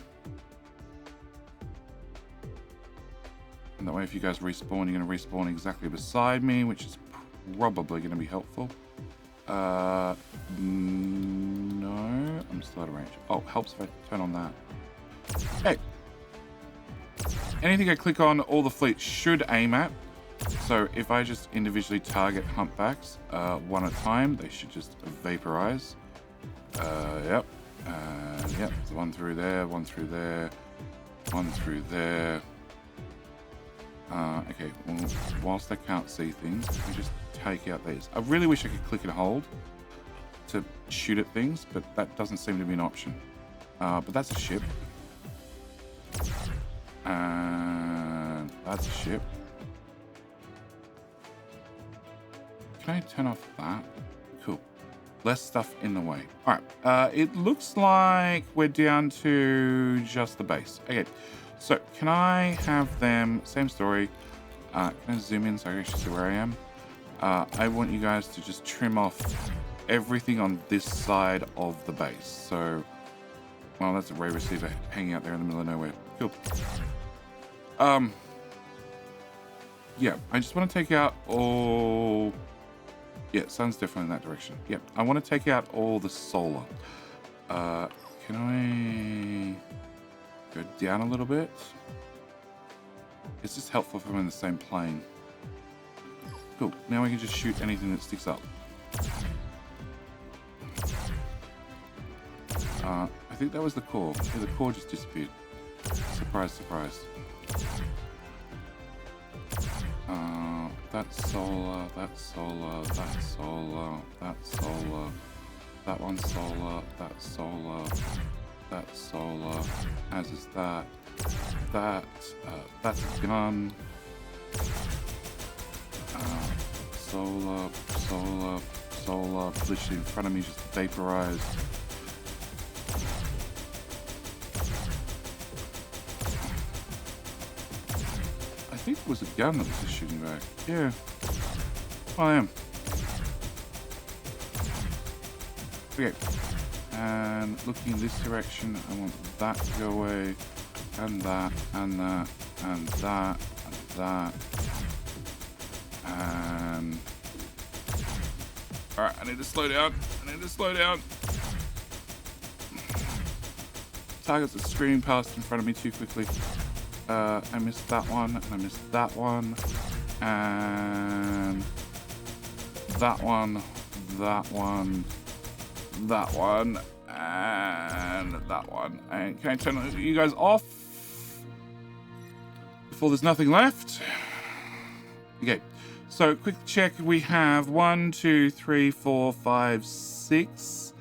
And that way if you guys respawn, you're going to respawn exactly beside me, which is probably going to be helpful. No, I'm still out of range. Oh, helps if I turn on that. Hey! Anything I click on, all the fleet should aim at. So if I just individually target humpbacks one at a time, they should just vaporize. Yep. Yep. So one through there, one through there, one through there. Okay. Well, whilst I can't see things, I just take out these. I really wish I could click and hold to shoot at things, but that doesn't seem to be an option. But that's a ship. And that's a ship. Can I turn off that? Cool. Less stuff in the way. All right. It looks like we're down to just the base. Okay. So can I have them, same story. Can I zoom in so I can actually see where I am? I want you guys to just trim off everything on this side of the base. So, well, that's a ray receiver hanging out there in the middle of nowhere. Cool. Yeah, I just want to take out all... Yeah, sun's definitely in that direction. Yep, I want to take out all the solar. Can I go down a little bit? It's just helpful if I'm in the same plane. Cool, now we can just shoot anything that sticks up. I think that was the core. Yeah, the core just disappeared. Surprise, surprise. That's solar, that's solar, that's solar, that's solar, that one's solar, that's solar, that's solar, as is that, that's a gun, solar, solar, solar, literally in front of me just vaporized. I think it was a gun that was just shooting back. Yeah. I am. Okay. And looking in this direction, I want that to go away. And that, and that, and that, and that. And... Alright, I need to slow down. I need to slow down. Targets are screaming past in front of me too quickly. I missed that one, and I missed that one. And... that one, that one, that one, and that one. And can I turn you guys off before there's nothing left? Okay, so quick check. We have 1, 2, 3, 4, 5, 6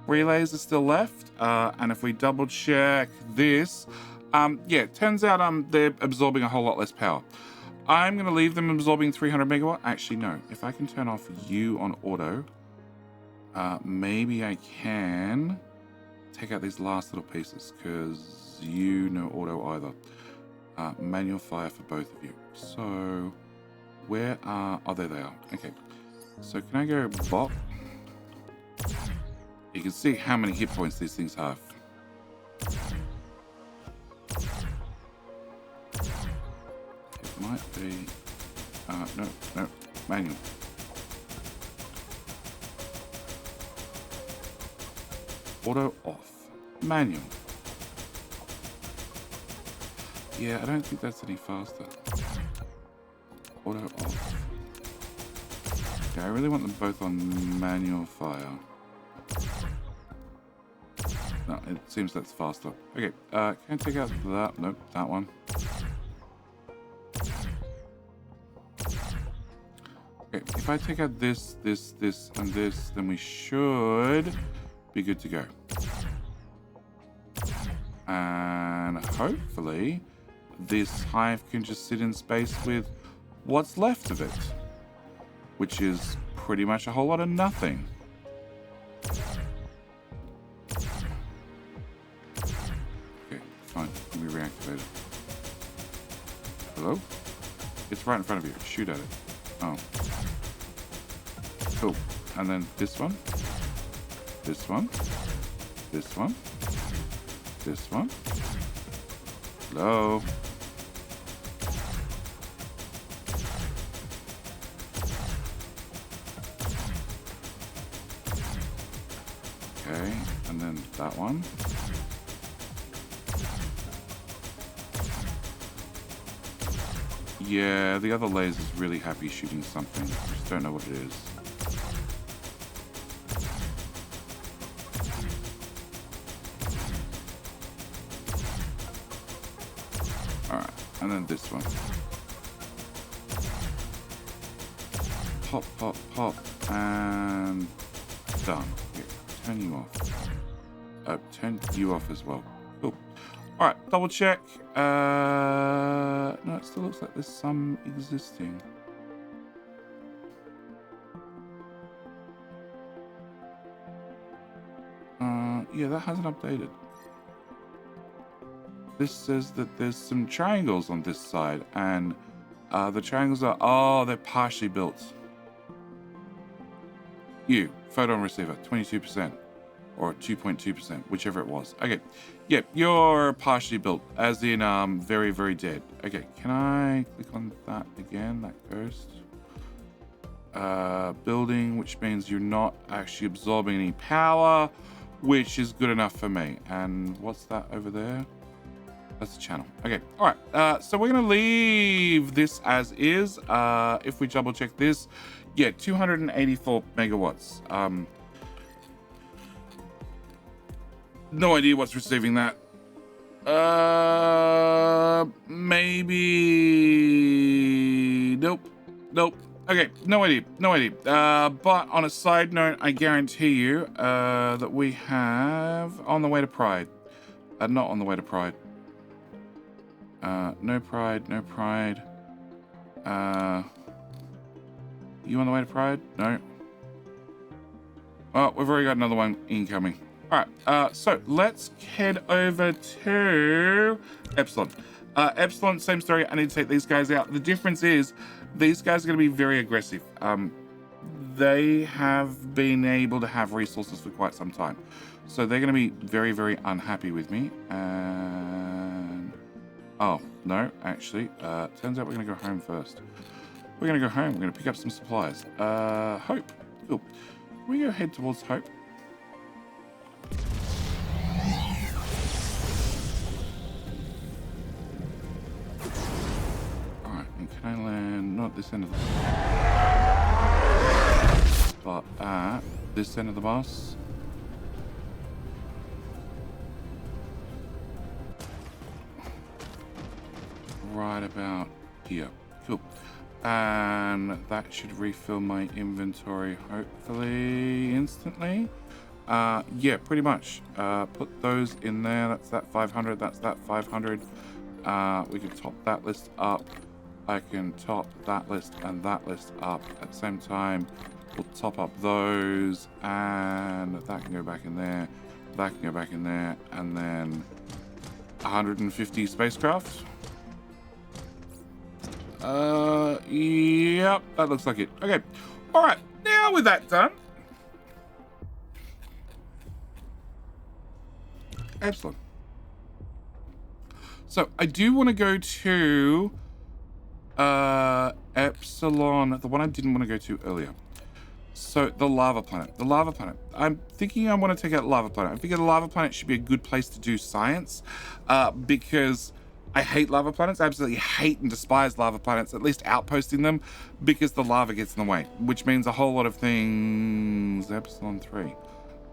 relays are still left. And if we double check this, yeah, it turns out they're absorbing a whole lot less power. I'm going to leave them absorbing 300 megawatt. Actually, no. If I can turn off you on auto, maybe I can take out these last little pieces, because you no auto either. Manual fire for both of you. So, where are... oh, there they are. Okay. So, can I go bop? You can see how many hit points these things have. Might be... no, manual. Auto off. Manual. Yeah, I don't think that's any faster. Auto off. Yeah, I really want them both on manual fire. No, it seems that's faster. Okay, can I take out that? Nope, that one. Okay, if I take out this, and this, then we should be good to go. And hopefully, this hive can just sit in space with what's left of it, which is pretty much a whole lot of nothing. Okay, fine. Let me reactivate it. Hello? It's right in front of you. Shoot at it. Oh. Cool. And then this one. This one. This one. This one. Hello? Okay, and then that one. Yeah, the other laser's really happy shooting something. Just don't know what it is. Alright, and then this one. Pop, pop, pop, and done. Okay, turn you off. Turn you off as well. Cool. Alright, double check. No, it still looks like there's some existing. Yeah, that hasn't updated. This says that there's some triangles on this side, and the triangles are... oh, they're partially built. You, photon receiver, 22%. Or 2.2%, whichever it was. Okay, yep, you're partially built, as in very, very dead. Okay, can I click on that again, that ghost? Building, which means you're not actually absorbing any power, which is good enough for me. And what's that over there? That's the channel. Okay, all right, so we're gonna leave this as is. If we double check this, yeah, 284 megawatts. No idea what's receiving that. Maybe... nope. Okay, no idea. But on a side note, I guarantee you that we have on the way to Pride. Not on the way to Pride. No Pride. You on the way to Pride? No. Oh, we've already got another one incoming. Alright, so let's head over to Epsilon. Epsilon, same story. I need to take these guys out. The difference is these guys are going to be very aggressive. they have been able to have resources for quite some time. So they're going to be very, very unhappy with me. And... oh, no, actually, turns out we're going to go home first. We're going to go home. We're going to pick up some supplies. Hope. Cool. Can we go head towards Hope? Alright, and can I land not this end of the but at this end of the bus? Right about here. Cool. And that should refill my inventory hopefully instantly. Yeah, pretty much. Put those in there. That's that 500. That's that 500. We can top that list up. I can top that list and that list up at the same time. We'll top up those, and that can go back in there. That can go back in there, and then 150 spacecraft. Yep, that looks like it. Okay, all right. Now with that done, Epsilon. So I do want to go to Epsilon, the one I didn't want to go to earlier. So the lava planet. The lava planet. I'm thinking I want to take out lava planet. I figure the lava planet should be a good place to do science, because I hate lava planets. I absolutely hate and despise lava planets, at least outposting them, because the lava gets in the way, which means a whole lot of things. Epsilon 3.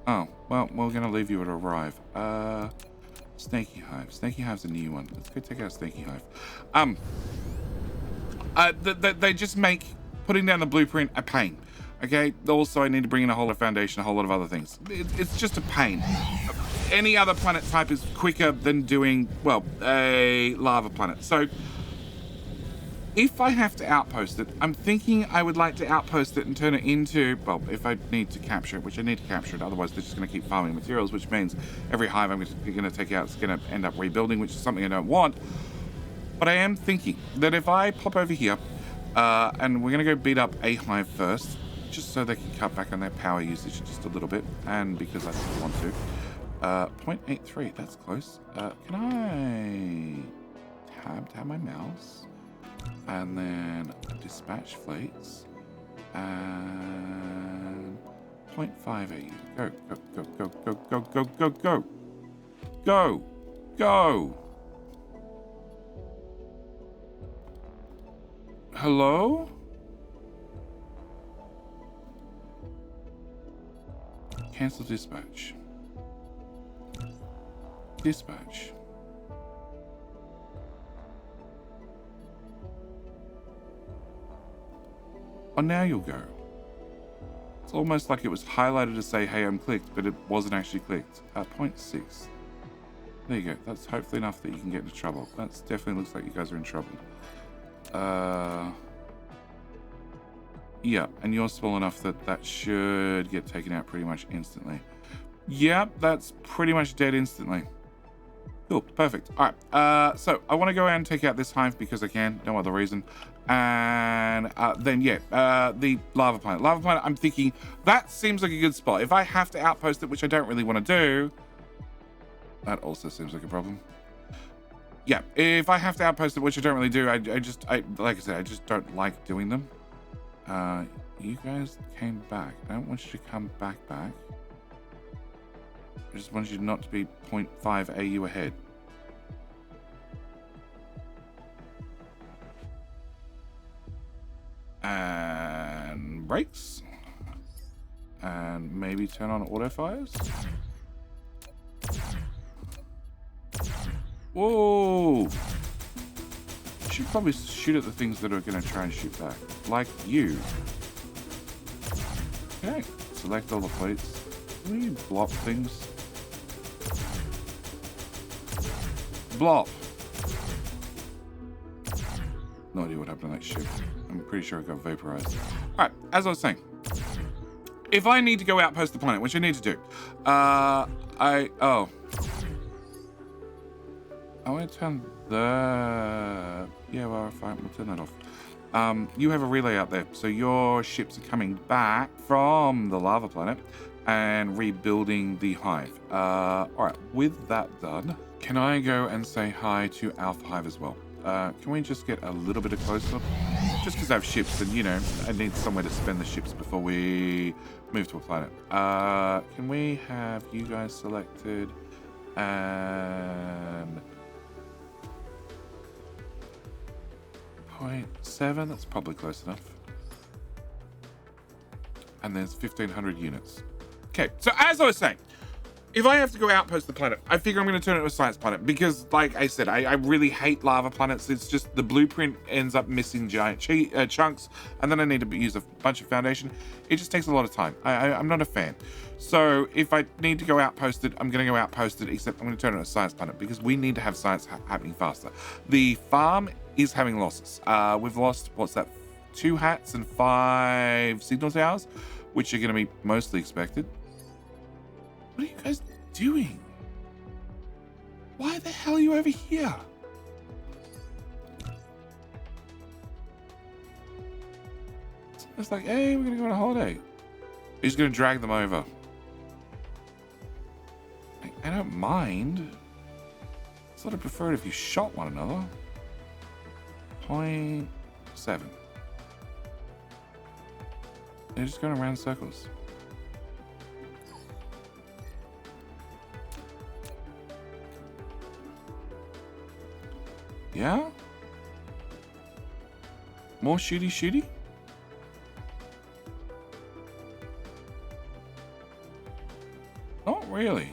Oh, well, we're going to leave you at arrive. Snaky Hive. Snaky Hive's a new one. Let's go take out Snaky Hive. They just make putting down the blueprint a pain. Okay, also I need to bring in a whole lot of foundation, a whole lot of other things. It's just a pain. Any other planet type is quicker than doing, well, a lava planet. So if I have to outpost it, I'm thinking I would like to outpost it and turn it into, well, if I need to capture it, which I need to capture it, otherwise they're just going to keep farming materials, which means every hive I'm going to take out is going to end up rebuilding, which is something I don't want. But I am thinking that if I pop over here, and we're going to go beat up a hive first, just so they can cut back on their power usage just a little bit, and because I still want to. 0.83, that's close. Can I tab my mouse? And then dispatch fleets. And 0.5 AU. Go, go, go, go, go, go, go, go, go. Go, go. Hello? Cancel dispatch. Dispatch. Oh, now you'll go. It's almost like it was highlighted to say, hey, I'm clicked, but it wasn't actually clicked. 0.6. There you go. That's hopefully enough that you can get into trouble. That definitely looks like you guys are in trouble. Yeah, and you're small enough that that should get taken out pretty much instantly. Yeah, that's pretty much dead instantly. Cool, perfect. All right, so I want to go out and take out this hive because I can, no other reason. And then, yeah, the lava planet. Lava planet, I'm thinking that seems like a good spot. If I have to outpost it, which I don't really want to do, that also seems like a problem. Yeah, if I have to outpost it, which I don't really do, I like I said, I just don't like doing them. You guys came back. I don't want you to come back. I just want you not to be 0.5 AU ahead. And brakes. And maybe turn on auto fires. Whoa! You should probably shoot at the things that are going to try and shoot back. Like you. Okay, select all the plates. Can you blop things? Blop! No idea what happened to that ship. I'm pretty sure it got vaporized. Alright, as I was saying. If I need to go outpost the planet, which I need to do, I want to turn the... Yeah, well, fine, we'll turn that off. You have a relay out there. So your ships are coming back from the lava planet and rebuilding the hive. All right, with that done, can I go and say hi to Alpha Hive as well? Can we just get a little bit of close-up? Just because I have ships and, you know, I need somewhere to spend the ships before we move to a planet. Can we have you guys selected? And 0.7, that's probably close enough. And there's 1,500 units. Okay, so as I was saying, if I have to go outpost the planet, I figure I'm going to turn it into a science planet because, like I said, I really hate lava planets. It's just the blueprint ends up missing giant chunks, and then I need to use a bunch of foundation. It just takes a lot of time. I'm not a fan. So if I need to go outpost it, I'm going to go outpost it, except I'm going to turn it into a science planet because we need to have science happening faster. The farm is having losses. We've lost, what's that, 2 hats and 5 signal towers, which are going to be mostly expected. What are you guys doing? Why the hell are you over here? It's like, hey, we're gonna go on a holiday. He's gonna drag them over. I don't mind. I sort of prefer it if you shot one another. 0.7. They're just going around circles. Yeah? More shooty? Not really.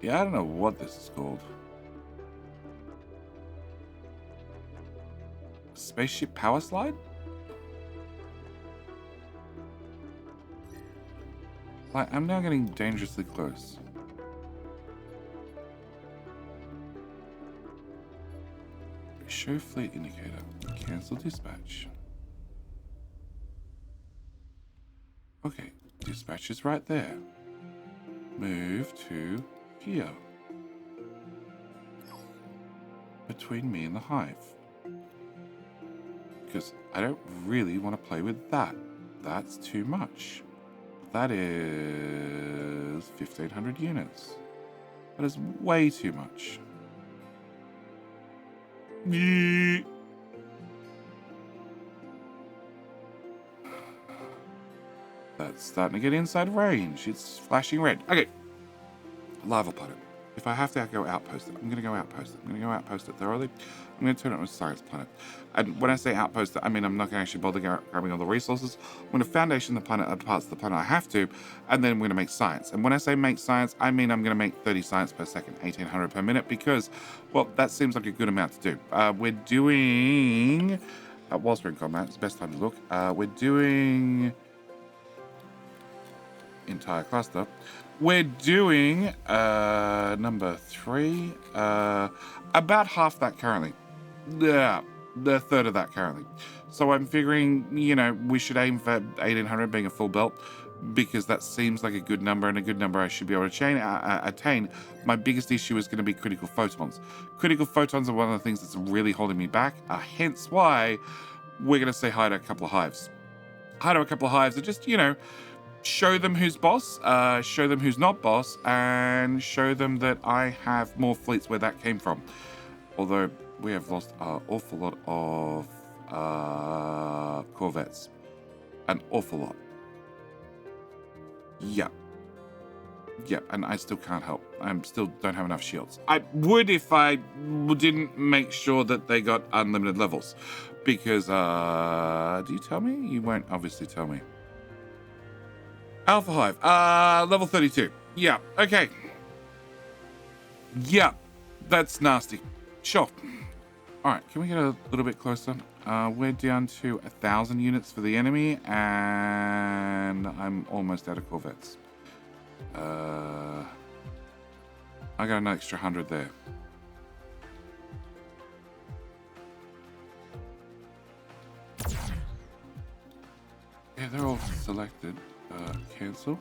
Yeah, I don't know what this is called. Spaceship power slide? Like, I'm now getting dangerously close. Show fleet indicator. Cancel dispatch. Okay, dispatch is right there. Move to here. Between me and the hive. Because I don't really want to play with that. That's too much. That is 1,500 units. That is way too much. Yeah. That's starting to get inside range. It's flashing red. Okay. Lava planet. If I have to go outpost it, I'm going to go outpost it. I'm going to go outpost it thoroughly. I'm going to turn it into a science planet. And when I say outpost it, I mean I'm not going to actually bother grabbing all the resources. I'm going to foundation the planet, parts of the planet I have to, and then we're going to make science. And when I say make science, I mean I'm going to make 30 science per second, 1,800 per minute, because, well, that seems like a good amount to do. We're doing, whilst we're in combat, it's the best time to look. We're doing entire cluster. We're doing number 3, about half that currently. Yeah, the third of that currently. So I'm figuring, you know, we should aim for 1,800 being a full belt because that seems like a good number and a good number I should be able to attain. My biggest issue is going to be critical photons. Critical photons are one of the things that's really holding me back, hence why we're going to say hi to a couple of hives. Hi to a couple of hives and just, you know, show them who's boss, show them who's not boss, and show them that I have more fleets where that came from. Although we have lost an awful lot of corvettes. An awful lot. Yep, and I still can't help. I still don't have enough shields. I would if I didn't make sure that they got unlimited levels. Because, do you tell me? You won't obviously tell me. Alpha Hive, level 32. Yeah, okay. Yeah, that's nasty. Sure. All right, can we get a little bit closer? We're down to 1,000 units for the enemy, and I'm almost out of corvettes. I got an extra 100 there. Yeah, they're all selected. Cancel.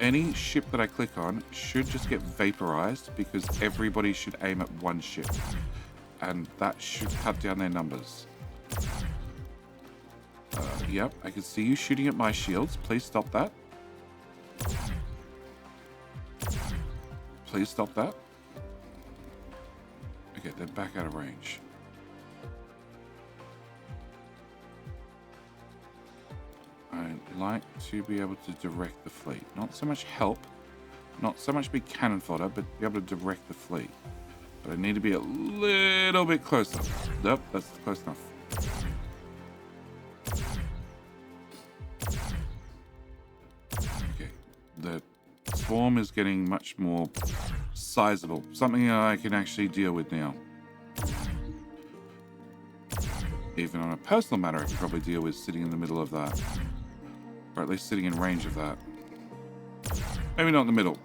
Any ship that I click on should just get vaporized because everybody should aim at one ship. And that should cut down their numbers. Yep, I can see you shooting at my shields. Please stop that. Please stop that. Okay, they're back out of range. I'd like to be able to direct the fleet. Not so much help, not so much be cannon fodder, but be able to direct the fleet. But I need to be a little bit closer. Yep, that's close enough. Okay, the swarm is getting much more sizable. Something I can actually deal with now. Even on a personal matter, I can probably deal with sitting in the middle of that. Or at least sitting in range of that. Maybe not in the middle.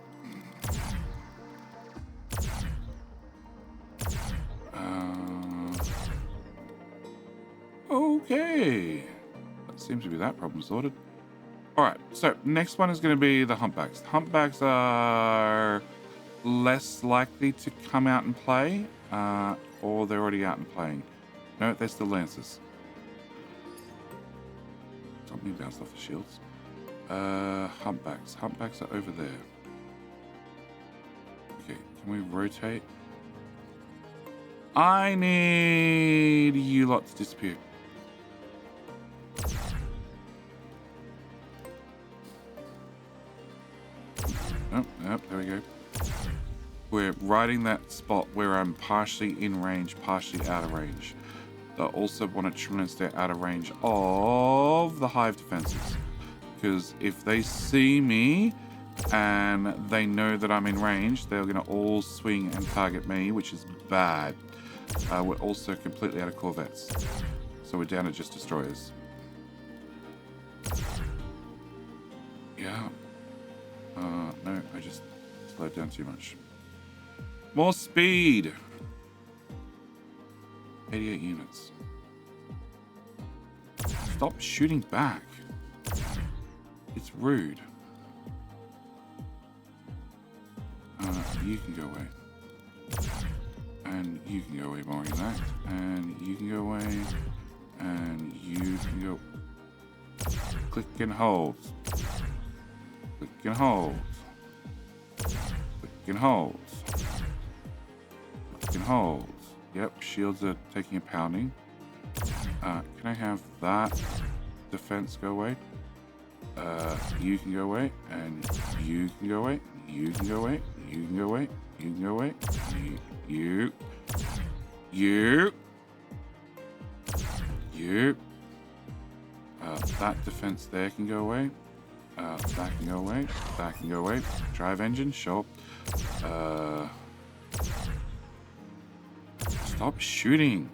Okay. That seems to be that problem sorted. Alright, so next one is going to be the humpbacks. The humpbacks are less likely to come out and play, or they're already out and playing. No, they're still lancers. Something bounced off the shields. Humpbacks. Humpbacks are over there. Okay, can we rotate? I need you lot to disappear. Oh, yep, there we go. We're riding that spot where I'm partially in range, partially out of range. I also want to try and stay out of range of the hive defenses. Because if they see me and they know that I'm in range, they're going to all swing and target me, which is bad. We're also completely out of corvettes. So we're down to just destroyers. Yeah. No, I just slowed down too much. More speed! 88 units. Stop shooting back. It's rude. You can go away. And you can go away more than that. And you can go away. And you can go... Click and hold. Click and hold. Click and hold. Click and hold. Yep, shields are taking a pounding. Can I have that defense go away? You can go away, and you can go away, you can go away, you can go away, you can go away, you. That defense there can go away. That can go away, that can go away. Drive engine, sure. Stop shooting.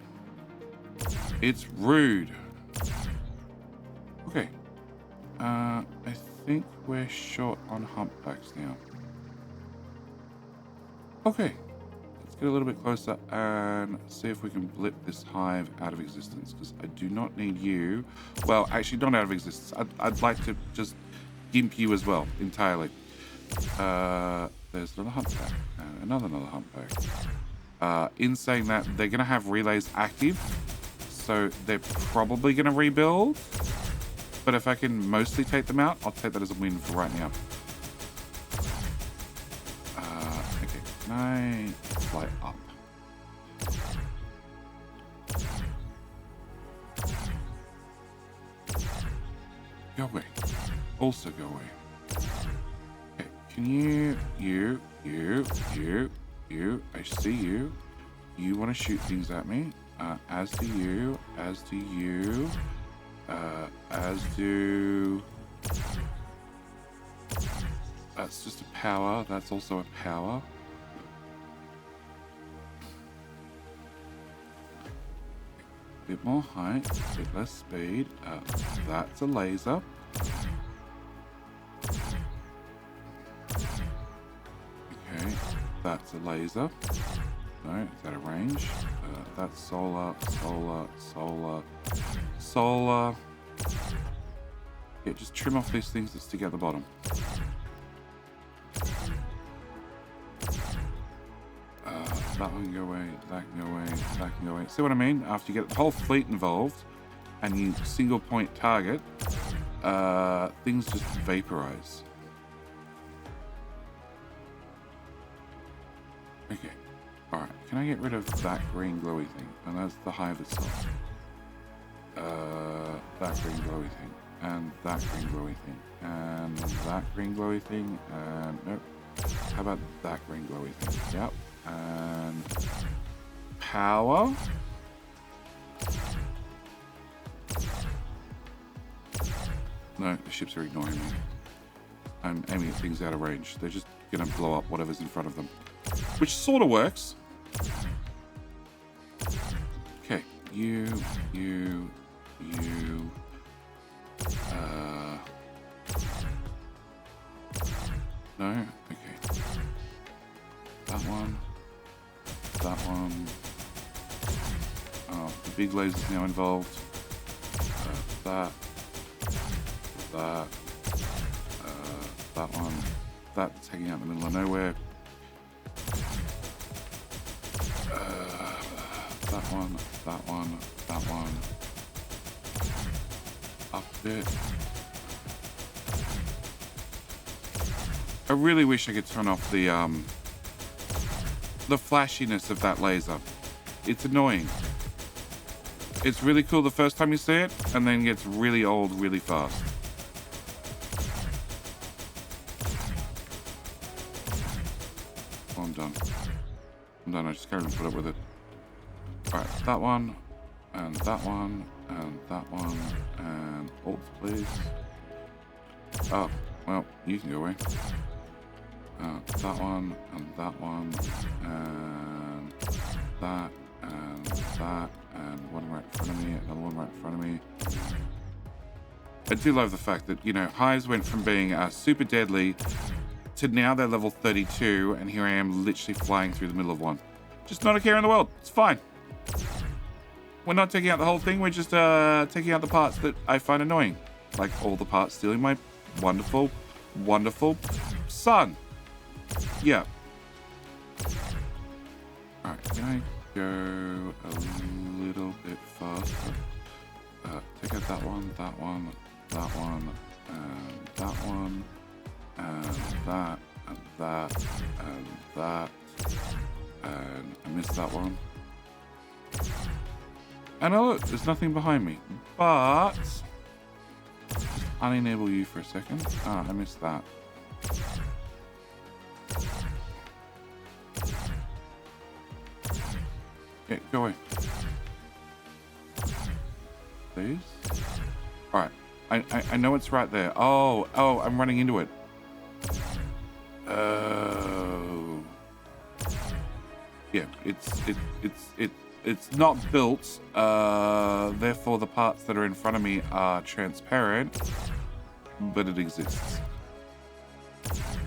It's rude. Okay. I think we're short on humpbacks now. Okay. Let's get a little bit closer and see if we can blip this hive out of existence. Because I do not need you. Well, actually not out of existence. I'd like to just gimp you as well, entirely. There's another humpback. And another humpback. In saying that, they're going to have relays active. So they're probably going to rebuild. But if I can mostly take them out, I'll take that as a win for right now. Okay, can I fly up? Go away. Also go away. Okay, can you, I see you. You want to shoot things at me. As do you, as do you. As do... That's just a power. That's also a power. A bit more height, a bit less speed. That's a laser. Okay, that's a laser. No, it's out of range. That's solar, solar, solar, solar. Yeah, just trim off these things that stick out the bottom. That one can go away, that can go away, that can go away. See what I mean? After you get the whole fleet involved and you single point target, things just vaporize. Okay. Alright, can I get rid of that green glowy thing? And that's the hive itself. That green glowy thing. And that green glowy thing. And that green glowy thing. And nope. How about that green glowy thing? Yep. And power. No, the ships are ignoring me. I'm aiming at things out of range. They're just gonna blow up whatever's in front of them. Which sort of works. Okay, you. No? Okay. That one. That one. Oh, the big laser's now involved. That one. That's hanging out in the middle of nowhere. That one. Up there. I really wish I could turn off the flashiness of that laser. It's annoying. It's really cool the first time you see it, and then gets really old really fast. Oh, I'm done. I just can't even put up with it. Alright, that one, and that one, and that one, and alt, please. Oh, well, you can go away. That one, and that one, and that, and one right in front of me, another one right in front of me. I do love the fact that, you know, hives went from being super deadly to now they're level 32, and here I am literally flying through the middle of one. Just not a care in the world. It's fine. We're not taking out the whole thing. We're just taking out the parts that I find annoying. Like all the parts stealing my wonderful, wonderful sun. Yeah. Alright, can I go a little bit faster? Take out that one, that one, that one, and that one, and that, and that, and that, and I missed that one. And oh look, there's nothing behind me, but just unenable you for a second. I missed that. Yeah, go away. Please? Alright. I know it's right there. Oh, I'm running into it. Oh. Yeah, it's not built, therefore the parts that are in front of me are transparent, but it exists.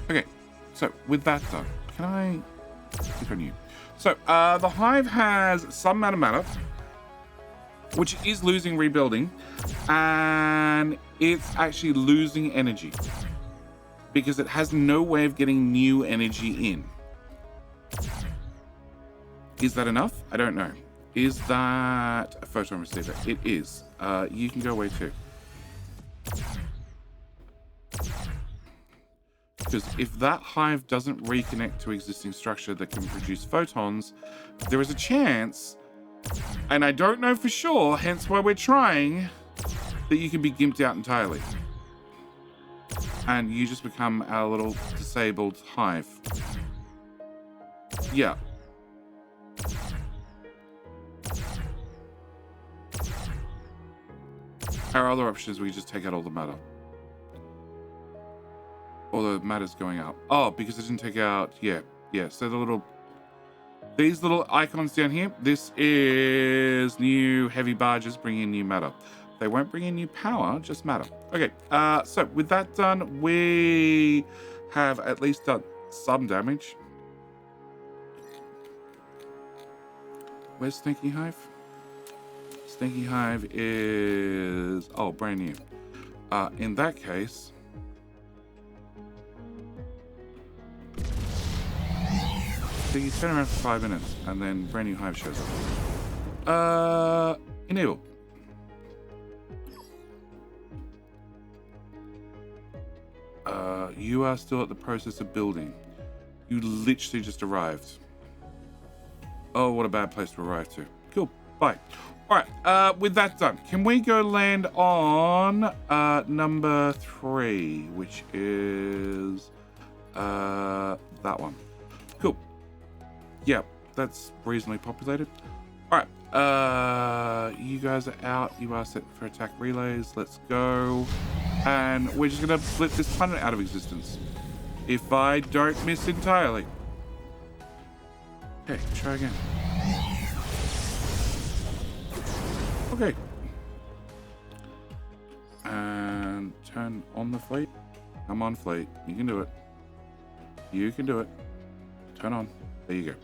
Okay, so with that done, can I click on you? So, the hive has some amount of matter, which is losing rebuilding, and it's actually losing energy because it has no way of getting new energy in. Is that enough? I don't know. Is that a photon receiver? It is. You can go away too. Because if that hive doesn't reconnect to existing structure that can produce photons, there is a chance, and I don't know for sure, hence why we're trying, that you can be gimped out entirely. And you just become our little disabled hive. Yeah. Our other option is we just take out all the matter. Or the matter's going up. Oh, because it didn't take out... Yeah. So these little icons down here, this is new heavy barges bringing in new matter. They won't bring in new power, just matter. Okay, so with that done, we have at least done some damage. Where's Stinky Hive? Stinky Hive is... Oh, brand new. In that case, so you turn around for 5 minutes and then brand new hive shows up. Enable. You are still at the process of building. You literally just arrived. Oh, what a bad place to arrive to. Cool, bye. All right, with that done, can we go land on number 3, which is that one. Cool. Yeah, that's reasonably populated. All right, you guys are out. You are set for attack relays. Let's go. And we're just gonna flip this planet out of existence. If I don't miss entirely. Okay, try again. Okay. And turn on the fleet. Come on, fleet. You can do it. You can do it. Turn on. There you go.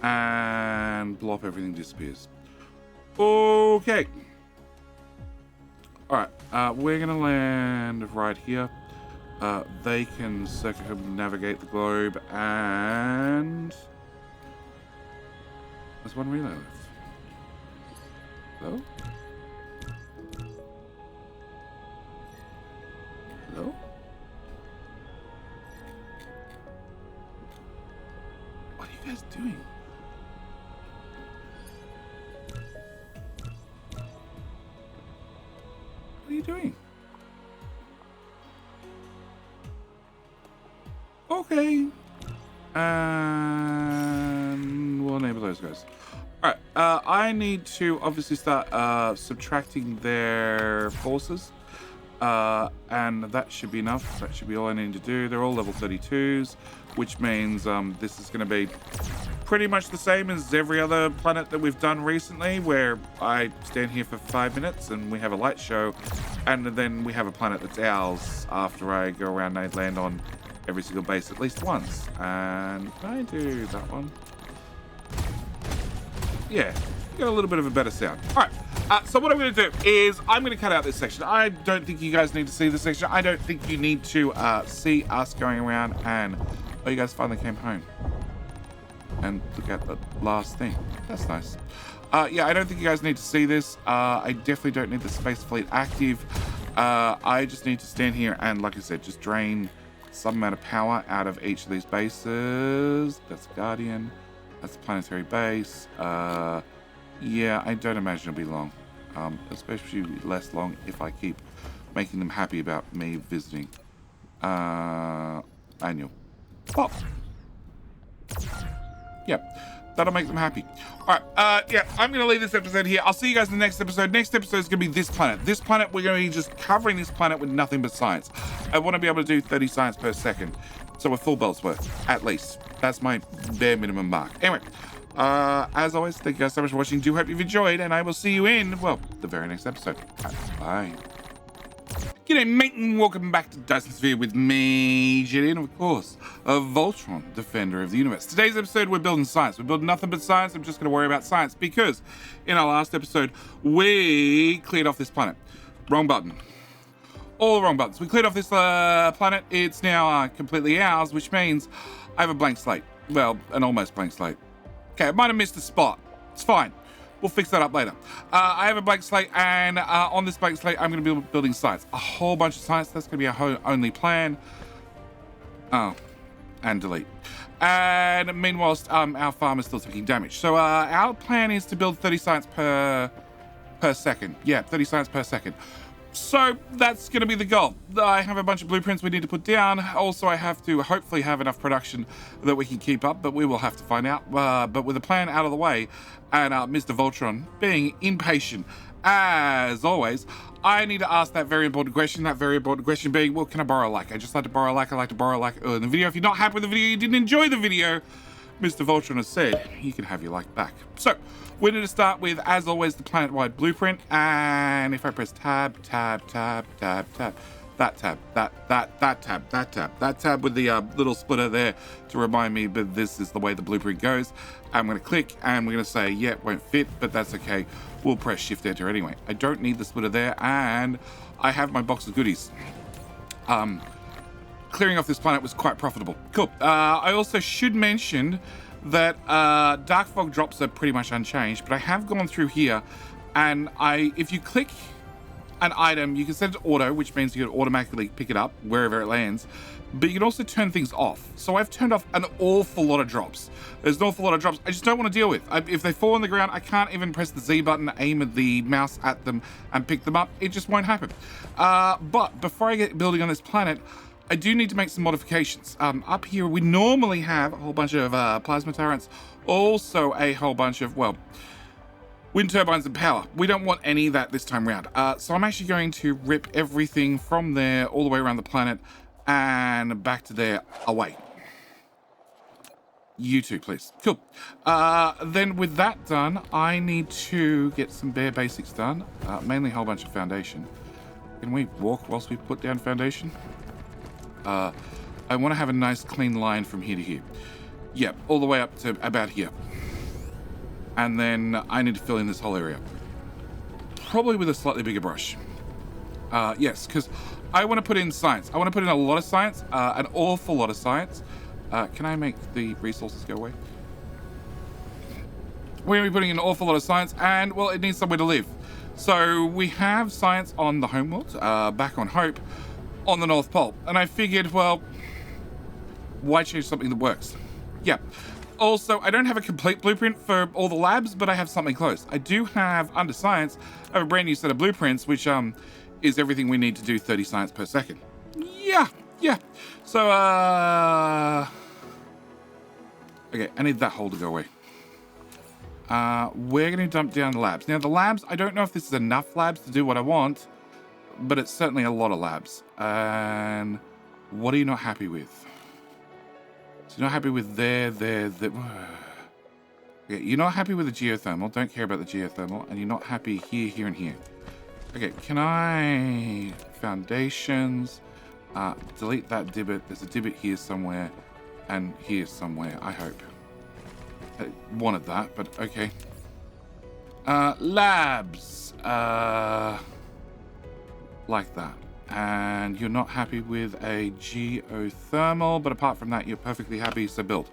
And blow up, everything disappears. Okay. Alright, we're gonna land right here. They can circumnavigate the globe, and there's one relay left. Hello? Hello? What are you guys doing? What are you doing? Okay. And we'll enable those guys. Alright, I need to obviously start subtracting their forces. And that should be enough. That should be all I need to do. They're all level 32s, which means this is going to be pretty much the same as every other planet that we've done recently, where I stand here for 5 minutes and we have a light show, and then we have a planet that's ours after I go around and land on every single base at least once. And can I do that one? Yeah, get a little bit of a better sound. All right. So what I'm going to do is I'm going to cut out this section. I don't think you guys need to see this section. I don't think you need to see us going around and... Oh, you guys finally came home. And look at the last thing. That's nice. Yeah, I don't think you guys need to see this. I definitely don't need the space fleet active. I just need to stand here and, like I said, just drain some amount of power out of each of these bases. That's Guardian. That's a planetary base. Yeah, I don't imagine it'll be long. Especially less long if I keep making them happy about me visiting. Annual. Pop. Yep, that'll make them happy. All right, yeah, I'm going to leave this episode here. I'll see you guys in the next episode. Next episode is going to be this planet. This planet, we're going to be just covering this planet with nothing but science. I want to be able to do 30 science per second. So a full belt's worth, at least. That's my bare minimum mark. Anyway, as always, thank you guys so much for watching. Do hope you've enjoyed, and I will see you in, well, the very next episode. Bye. G'day mate, and welcome back to Dyson Sphere with me, Jenny, and of course, a Voltron, defender of the universe. Today's episode, we're building science. We're building nothing but science. I'm just going to worry about science because in our last episode, we cleared off this planet. Wrong button. All the wrong buttons. We cleared off this planet. It's now completely ours, which means I have a blank slate. Well, an almost blank slate. Okay, I might have missed a spot. It's fine. We'll fix that up later. I have a blank slate, and on this blank slate, I'm going to be building science. A whole bunch of science. That's going to be our only plan. Oh, and delete. And meanwhile, our farm is still taking damage. So our plan is to build 30 science per second. Yeah, 30 science per second. So that's going to be the goal. I have a bunch of blueprints we need to put down. Also, I have to hopefully have enough production that we can keep up, but we will have to find out. But with the plan out of the way, and Mr. Voltron being impatient, as always, I need to ask that very important question. That very important question being, well, can I borrow a like? I just like to borrow a like. I like to borrow a like in the video. If you're not happy with the video, you didn't enjoy the video, Mr. Voltron has said, you can have your like back. So, we're going to start with, as always, the planet-wide blueprint. And if I press tab, tab, tab, tab, tab, that tab, that tab with the little splitter there to remind me that this is the way the blueprint goes. I'm going to click and we're going to say, yeah, it won't fit, but that's okay. We'll press Shift Enter anyway. I don't need the splitter there, and I have my box of goodies. Clearing off this planet was quite profitable. Cool. I also should mention that dark fog drops are pretty much unchanged, but I have gone through here, and if you click an item, you can set it to auto, which means you can automatically pick it up wherever it lands, but you can also turn things off. So I've turned off an awful lot of drops. There's an awful lot of drops I just don't want to deal with. If they fall on the ground, I can't even press the Z button, aim at the mouse at them and pick them up. It just won't happen. But before I get building on this planet, I do need to make some modifications. Up here, we normally have a whole bunch of plasma turrets, also a whole bunch of, well, wind turbines and power. We don't want any of that this time around. So I'm actually going to rip everything from there all the way around the planet and back to there away. You too, please. Cool. Then with that done, I need to get some bare basics done. Mainly a whole bunch of foundation. Can we walk whilst we put down foundation? I want to have a nice clean line from here to here. Yep, all the way up to about here. And then I need to fill in this whole area. Probably with a slightly bigger brush. Yes, because I want to put in science. I want to put in a lot of science, an awful lot of science. Can I make the resources go away? We're going to be putting in an awful lot of science, and, well, it needs somewhere to live. So we have science on the homeworld, back on Hope, on the North Pole. And I figured, well, why change something that works? Yeah. Also, I don't have a complete blueprint for all the labs, but I have something close. I do have, under science, I have a brand new set of blueprints, which is everything we need to do 30 science per second. Yeah. So, okay, I need that hole to go away. We're going to dump down the labs. Now, the labs, I don't know if this is enough labs to do what I want, but it's certainly a lot of labs. And what are you not happy with? So you're not happy with there. Okay, you're not happy with the geothermal. Don't care about the geothermal. And you're not happy here, here, and here. Okay, can I... Foundations. Delete that divot. There's a divot here somewhere. And here somewhere, I hope. I wanted that, but okay. Labs. Like that. And you're not happy with a geothermal, but apart from that, you're perfectly happy, so build.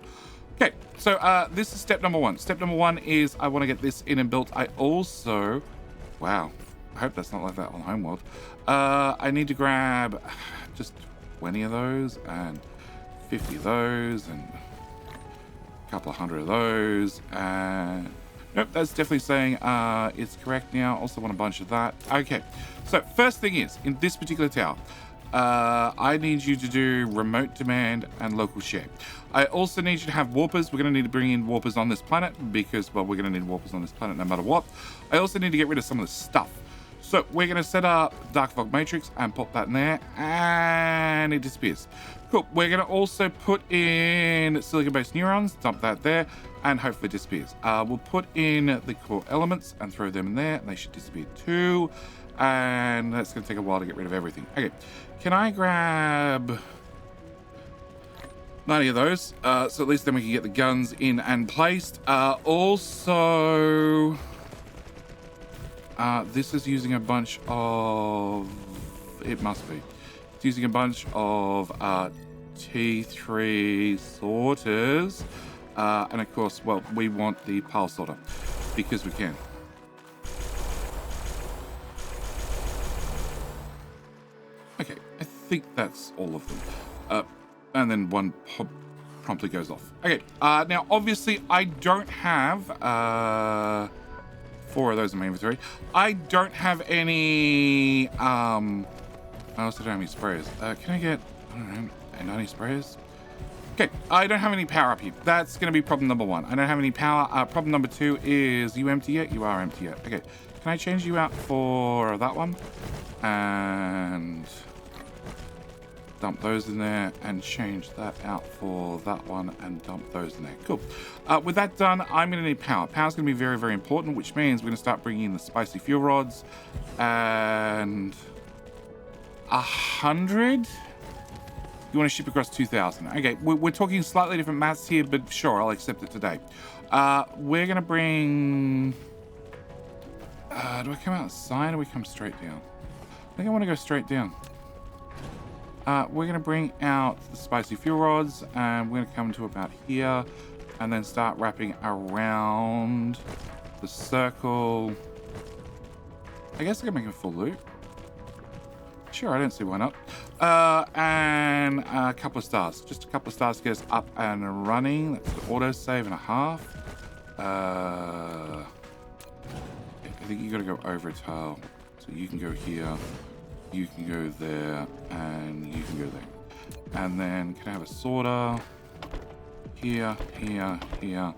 Okay, so this is step number one. Step number one is I want to get this in and built. I also... Wow. I hope that's not like that on Homeworld. I need to grab just 20 of those and 50 of those and a couple of hundred of those. And nope, that's definitely saying it's correct now. Also want a bunch of that. Okay, so first thing is, in this particular tower, I need you to do remote demand and local share. I also need you to have warpers. We're going to need to bring in warpers on this planet because, well, we're going to need warpers on this planet no matter what. I also need to get rid of some of the stuff. So we're going to set up Dark Fog Matrix and pop that in there, and it disappears. Cool. We're going to also put in silicon-based neurons, dump that there, and hopefully it disappears. We'll put in the core elements and throw them in there, and they should disappear too. And that's going to take a while to get rid of everything. Okay, can I grab 90 of those? So at least then we can get the guns in and placed. Also... this is using a bunch of... It must be. It's using a bunch of T3 sorters. And of course, well, we want the pile sorter because we can. Okay, I think that's all of them. And then one promptly goes off. Okay, now obviously I don't have... 4 of those in my inventory. I don't have any, I also don't have any sprayers. Can I get, I don't know, 90 sprayers? Okay, I don't have any power up here. That's going to be problem number 1. I don't have any power. Problem number 2 is, you empty yet? You are empty yet. Okay, can I change you out for that one? And dump those in there and change that out for that one and dump those in there. Cool. With that done, I'm going to need power. Power's going to be very, very important, which means we're going to start bringing in the spicy fuel rods. And 100. You want to ship across 2,000. Okay, we're talking slightly different maths here, but sure, I'll accept it today. We're going to bring... do I come out the side or we come straight down? I think I want to go straight down. We're going to bring out the spicy fuel rods, and we're going to come to about here, and then start wrapping around the circle. I guess I can make a full loop. Sure, I don't see why not. And a couple of stars. Just a couple of stars to get us up and running. That's the auto save and a half. I think you got to go over a tile. So you can go here, you can go there, and you can go there. And then can I have a sorter? Here, here, here,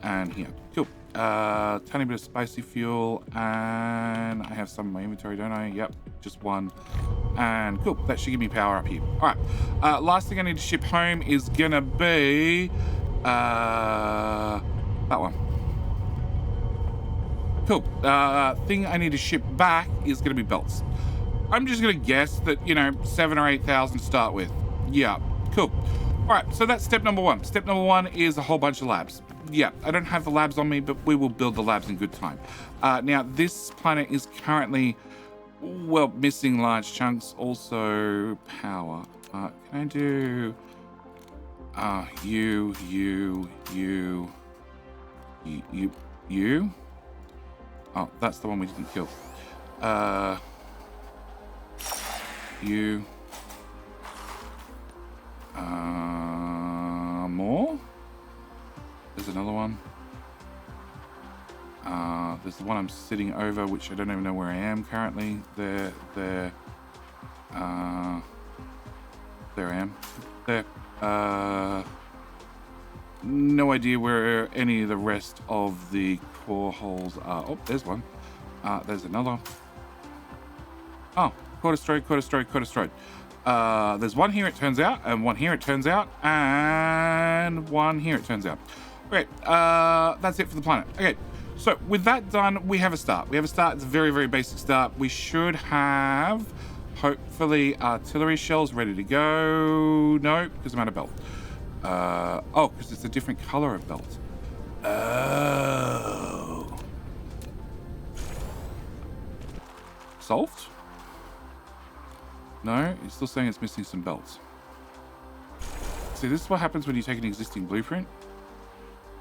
and here. Cool. Tiny bit of spicy fuel, and I have some in my inventory, don't I? Yep, just one. And cool, that should give me power up here. All right, last thing I need to ship home is gonna be that one. Cool. Thing I need to ship back is gonna be belts. I'm just gonna guess that, you know, 7,000 or 8,000 to start with. Yeah, cool. All right, so that's step number one. Step number one is a whole bunch of labs. Yeah, I don't have the labs on me, but we will build the labs in good time. Now, this planet is currently, well, missing large chunks. Also, power. Can I do... you. Oh, that's the one we didn't kill. You. More? There's another one. There's the one I'm sitting over, which I don't even know where I am currently. There I am. There. No idea where any of the rest of the core holes are. Oh, there's one. There's another. Oh, core destroyed, core destroyed, core destroyed. There's one here, it turns out, and one here, it turns out, and one here, it turns out. Okay, that's it for the planet. Okay, so with that done, we have a start. We have a start. It's a very, very basic start. We should have, hopefully, artillery shells ready to go. No, because I'm out of belt. Oh, because it's a different color of belt. Oh. Solved? No, it's still saying it's missing some belts. See, this is what happens when you take an existing blueprint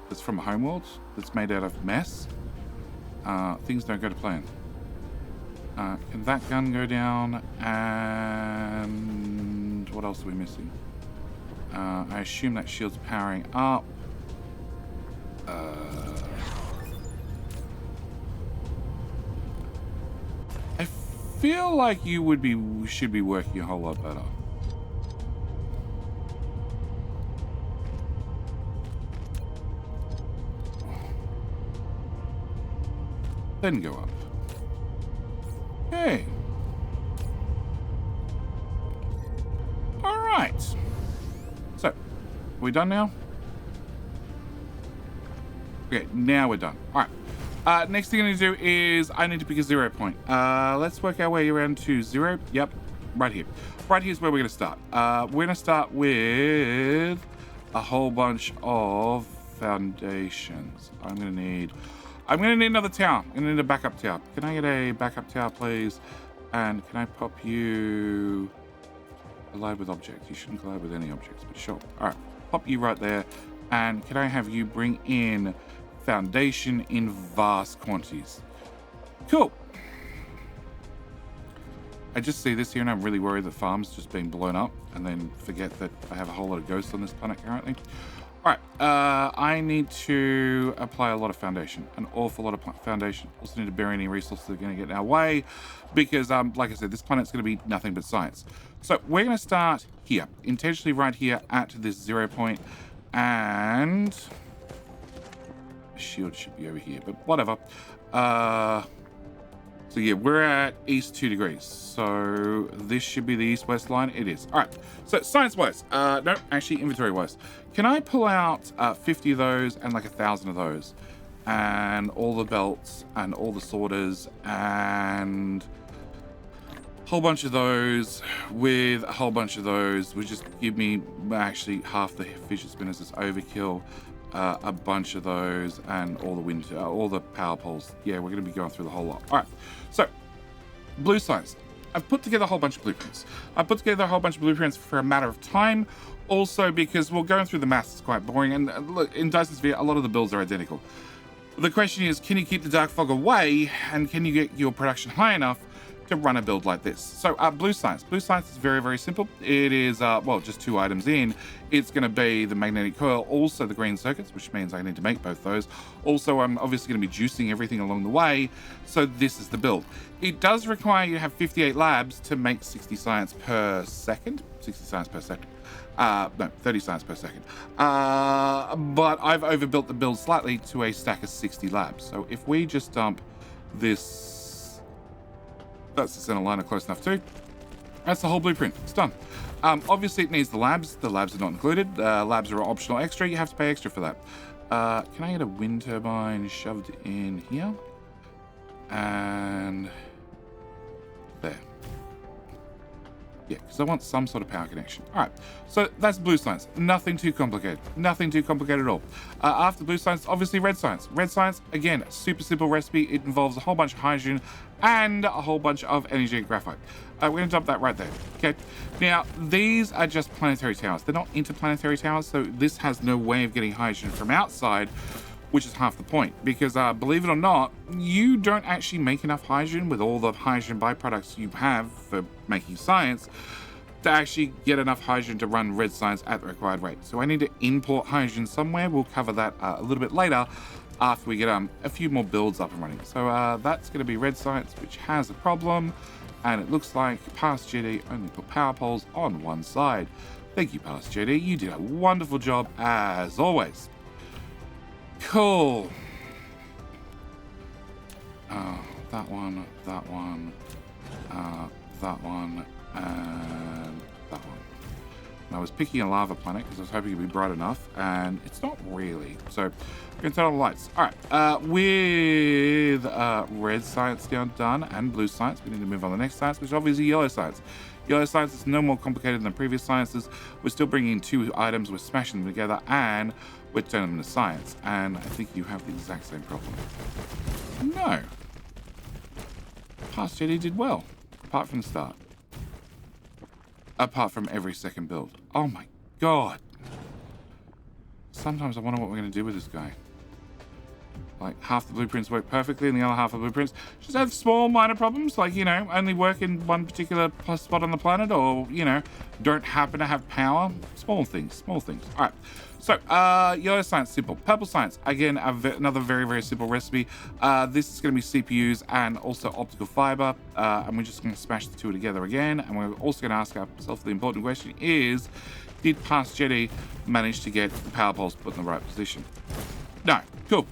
that's from a homeworld that's made out of mess. Things don't go to plan. Can that gun go down? And what else are we missing? I assume that shield's powering up. I feel like you should be working a whole lot better. Then go up. Hey. All right. So, are we done now? Okay, now we're done. All right. Next thing I need to do is I need to pick a 0 point. Let's work our way around to 0. Yep, right here. Right here's where we're going to start. We're going to start with a whole bunch of foundations. I'm going to need another tower. I'm going to need a backup tower. Can I get a backup tower, please? And can I pop you... Collide with objects. You shouldn't collide with any objects, but sure. All right, pop you right there. And can I have you bring in foundation in vast quantities? Cool. I just see this here and I'm really worried that farm's just being blown up and then forget that I have a whole lot of ghosts on this planet currently. All right, I need to apply a lot of foundation, an awful lot of foundation. Also need to bury any resources that are going to get in our way because, like I said, this planet's going to be nothing but science. So we're going to start here, intentionally right here at this 0 point, and the shield should be over here, but whatever. So yeah, we're at east 2 degrees. So this should be the east-west line. It is. All right. So science-wise, no, actually inventory-wise. Can I pull out 50 of those and like 1,000 of those? And all the belts and all the sorters and whole bunch of those with a whole bunch of those would just give me actually half the fidget spinners is overkill. A bunch of those and all the power poles. Yeah, we're going to be going through the whole lot. All right, so blue science. I've put together a whole bunch of blueprints. I've put together a whole bunch of blueprints for a matter of time. Also because, well, going through the maths is quite boring. And look, in Dyson Sphere, a lot of the builds are identical. The question is, can you keep the dark fog away? And can you get your production high enough to run a build like this? So blue science. Blue science is very, very simple. It is, well, just 2 items in. It's going to be the magnetic coil, also the green circuits, which means I need to make both those. Also, I'm obviously going to be juicing everything along the way. So this is the build. It does require you to have 58 labs to make 60 science per second. 60 science per second. No, 30 science per second. But I've overbuilt the build slightly to a stack of 60 labs. So if we just dump this, that's the center line close enough too. That's the whole blueprint. It's done. Obviously, it needs the labs. The labs are not included. Labs are optional extra. You have to pay extra for that. Can I get a wind turbine shoved in here? And there. Yeah, because I want some sort of power connection. All right, so that's blue science. Nothing too complicated. Nothing too complicated at all. After blue science, obviously red science. Red science, again, super simple recipe. It involves a whole bunch of hydrogen and a whole bunch of energy and graphite. We're going to dump that right there. Okay. Now, these are just planetary towers. They're not interplanetary towers, so this has no way of getting hydrogen from outside, which is half the point. Because believe it or not, you don't actually make enough hydrogen with all the hydrogen byproducts you have for making science to actually get enough hydrogen to run red science at the required rate. So I need to import hydrogen somewhere. We'll cover that a little bit later after we get a few more builds up and running. So that's going to be red science, which has a problem. And it looks like Past GD only put power poles on one side. Thank you, Past GD. You did a wonderful job as always. Cool. That one, that one, that one, and that one. And I was picking a lava planet because I was hoping it'd be bright enough, and it's not really. So we're going to turn on the lights. All right. With red science now done and blue science, we need to move on to the next science, which is obviously yellow science. Yellow science is no more complicated than previous sciences. We're still bringing in 2 items, we're smashing them together, and we're turning them into science. And I think you have the exact same problem. No. Past JD did well, apart from the start. Apart from every second build. Oh my god. Sometimes I wonder what we're going to do with this guy. Like, half the blueprints work perfectly and the other half of the blueprints just have small minor problems, like, you know, only work in one particular spot on the planet, or, you know, don't happen to have power. Small things, small things. All right. So, yellow science, simple. Purple science, again, another very, very simple recipe. This is going to be CPUs and also optical fiber, and we're just going to smash the 2 together again. And we're also going to ask ourselves the important question is, did Past Jedi manage to get the power poles put in the right position? No. Cool.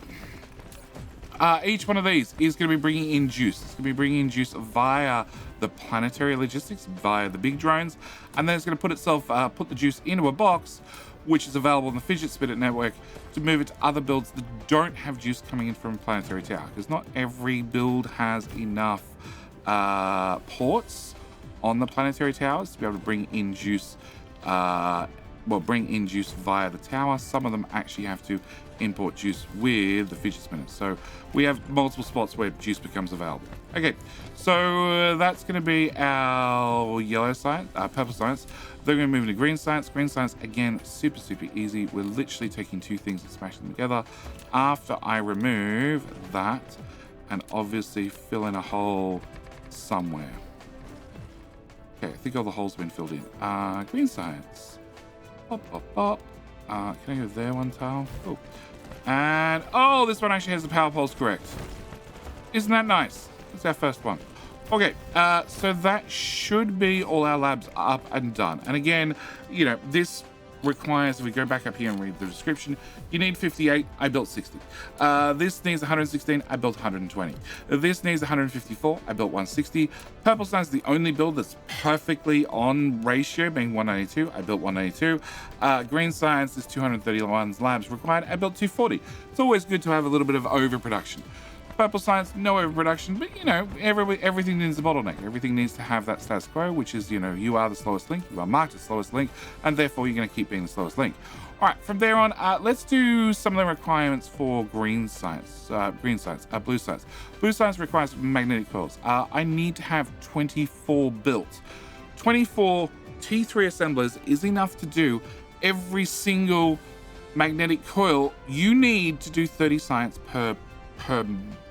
Each one of these is going to be bringing in juice. It's going to be bringing in juice via the planetary logistics, via the big drones, and then it's going to put the juice into a box, which is available on the fidget spinner network to move it to other builds that don't have juice coming in from planetary tower, because not every build has enough ports on the planetary towers to be able to bring in juice. Bring in juice via the tower. Some of them actually have to import juice with the fidget spinners. So we have multiple spots where juice becomes available. Okay, so that's going to be our yellow science, purple science. They're going to move into green science. Green science, again, super, super easy. We're literally taking 2 things and smashing them together. After I remove that and obviously fill in a hole somewhere. Okay, I think all the holes have been filled in. Green science. Pop, pop, pop. Can I go there one tile? Oh. And, oh, this one actually has the power poles correct. Isn't that nice? That's our first one. Okay, so that should be all our labs up and done. And again, you know, this requires, if we go back up here and read the description, you need 58, I built 60. This needs 116, I built 120. This needs 154, I built 160. Purple science is the only build that's perfectly on ratio, being 192, I built 192. Green science is 231 labs required, I built 240. It's always good to have a little bit of overproduction. Purple science, no overproduction, but you know, everything needs a bottleneck. Everything needs to have that status quo, which is, you know, you are the slowest link, you are marked as slowest link, and therefore you're going to keep being the slowest link. All right, from there on, let's do some of the requirements for blue science. Blue science requires magnetic coils. I need to have 24 built. 24 T3 assemblers is enough to do every single magnetic coil you need to do 30 science per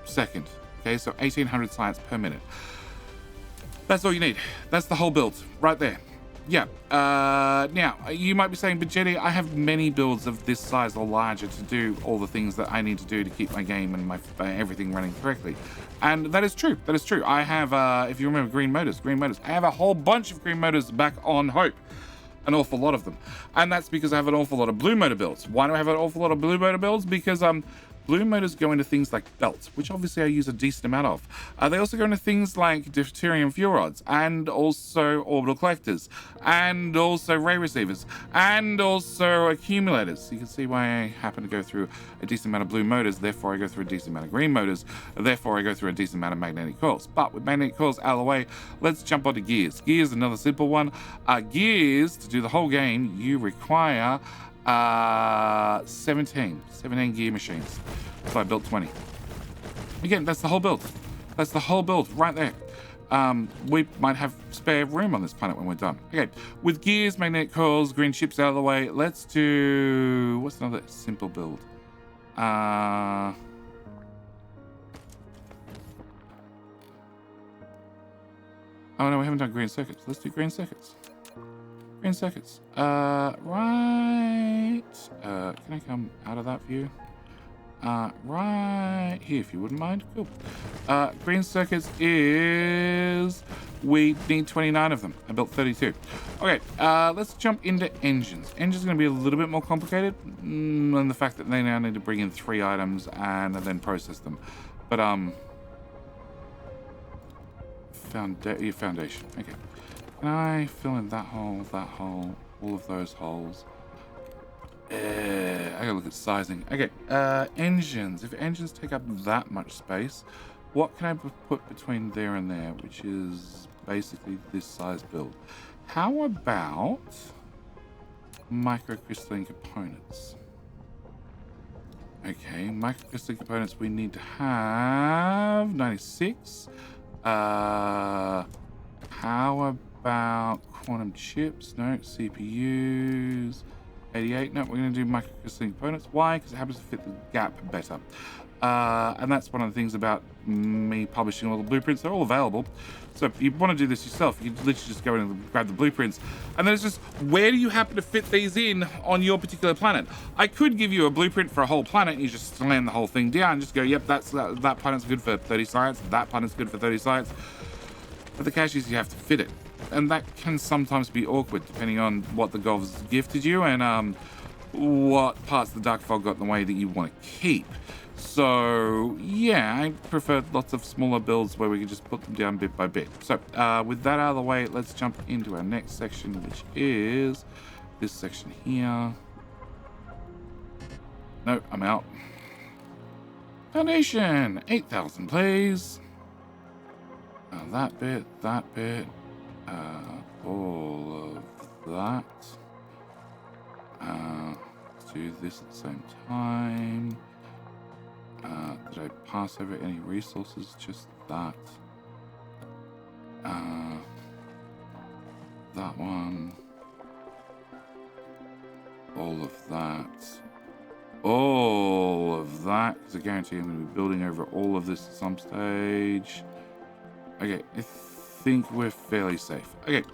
second. Okay, so 1800 science per minute. That's all you need. That's the whole build right there. Yeah. Now, you might be saying, but Jenny, I have many builds of this size or larger to do all the things that I need to do to keep my game and my everything running correctly. And that is true. That is true. I have, if you remember green motors, I have a whole bunch of green motors back on Hope. An awful lot of them. And that's because I have an awful lot of blue motor builds. Why do I have an awful lot of blue motor builds? Because blue motors go into things like belts, which obviously I use a decent amount of. They also go into things like deuterium fuel rods, and also orbital collectors, and also ray receivers, and also accumulators. You can see why I happen to go through a decent amount of blue motors, therefore I go through a decent amount of green motors, therefore I go through a decent amount of magnetic coils. But with magnetic coils out of the way, let's jump onto gears. Gears, another simple one. Gears, to do the whole game, you require 17 gear machines. So I built 20. Again, that's the whole build. That's the whole build right there. We might have spare room on this planet when we're done. Okay, with gears, magnetic coils, green chips out of the way, let's do... what's another simple build? Oh no, we haven't done green circuits. Let's do green circuits. Green circuits. Right. Can I come out of that view? Right here, if you wouldn't mind. Cool. Green circuits is... we need 29 of them. I built 32. Okay, let's jump into engines. Engines are going to be a little bit more complicated, and the fact that they now need to bring in 3 items and then process them. But, foundation. Okay. Can I fill in that hole, all of those holes? I gotta look at sizing. Okay, engines. If engines take up that much space, what can I put between there and there, which is basically this size build? How about microcrystalline components? Okay, microcrystalline components we need to have 96. How about quantum chips? No. CPUs. 88. No, we're going to do microcrystalline components. Why? Because it happens to fit the gap better. And that's one of the things about me publishing all the blueprints. They're all available. So if you want to do this yourself, you can literally just go in and grab the blueprints. And then it's just, where do you happen to fit these in on your particular planet? I could give you a blueprint for a whole planet and you just slam the whole thing down and just go, yep, that planet's good for 30 science, that planet's good for 30 science. But the catch is you have to fit it. And that can sometimes be awkward depending on what the gods gifted you and what parts of the dark fog got in the way that you want to keep. So yeah, I prefer lots of smaller builds where we can just put them down bit by bit. So with that out of the way, let's jump into our next section, which is this section here. No, I'm out. Foundation, 8,000 please. That bit, all of that. Let's do this at the same time. Did I pass over any resources? Just that. That one. All of that. All of that, because I guarantee I'm going to be building over all of this at some stage. Okay, I think we're fairly safe. Okay,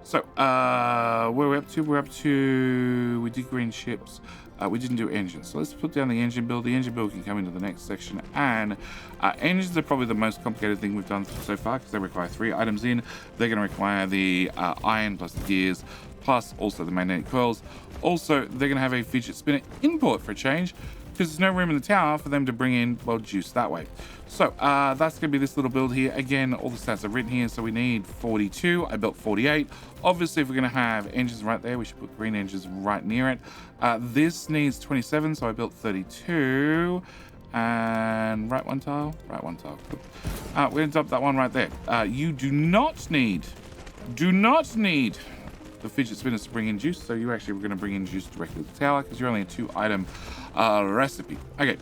so where we're up to? We did green ships. We didn't do engines. So let's put down the engine build. The engine build can come into the next section. And engines are probably the most complicated thing we've done so far because they require 3 items in. They're going to require the iron plus the gears, plus also the magnetic coils. Also, they're going to have a fidget spinner import for a change because there's no room in the tower for them to bring in, well, juice that way. So that's going to be this little build here. Again, all the stats are written here, so we need 42. I built 48. Obviously, if we're going to have engines right there, we should put green engines right near it. This needs 27, so I built 32. And right one tile. Right one tile. Cool. We're going to dump that one right there. You do not need the fidget spinners to bring in juice, so you actually were going to bring in juice directly to the tower because you're only a 2-item recipe. Okay,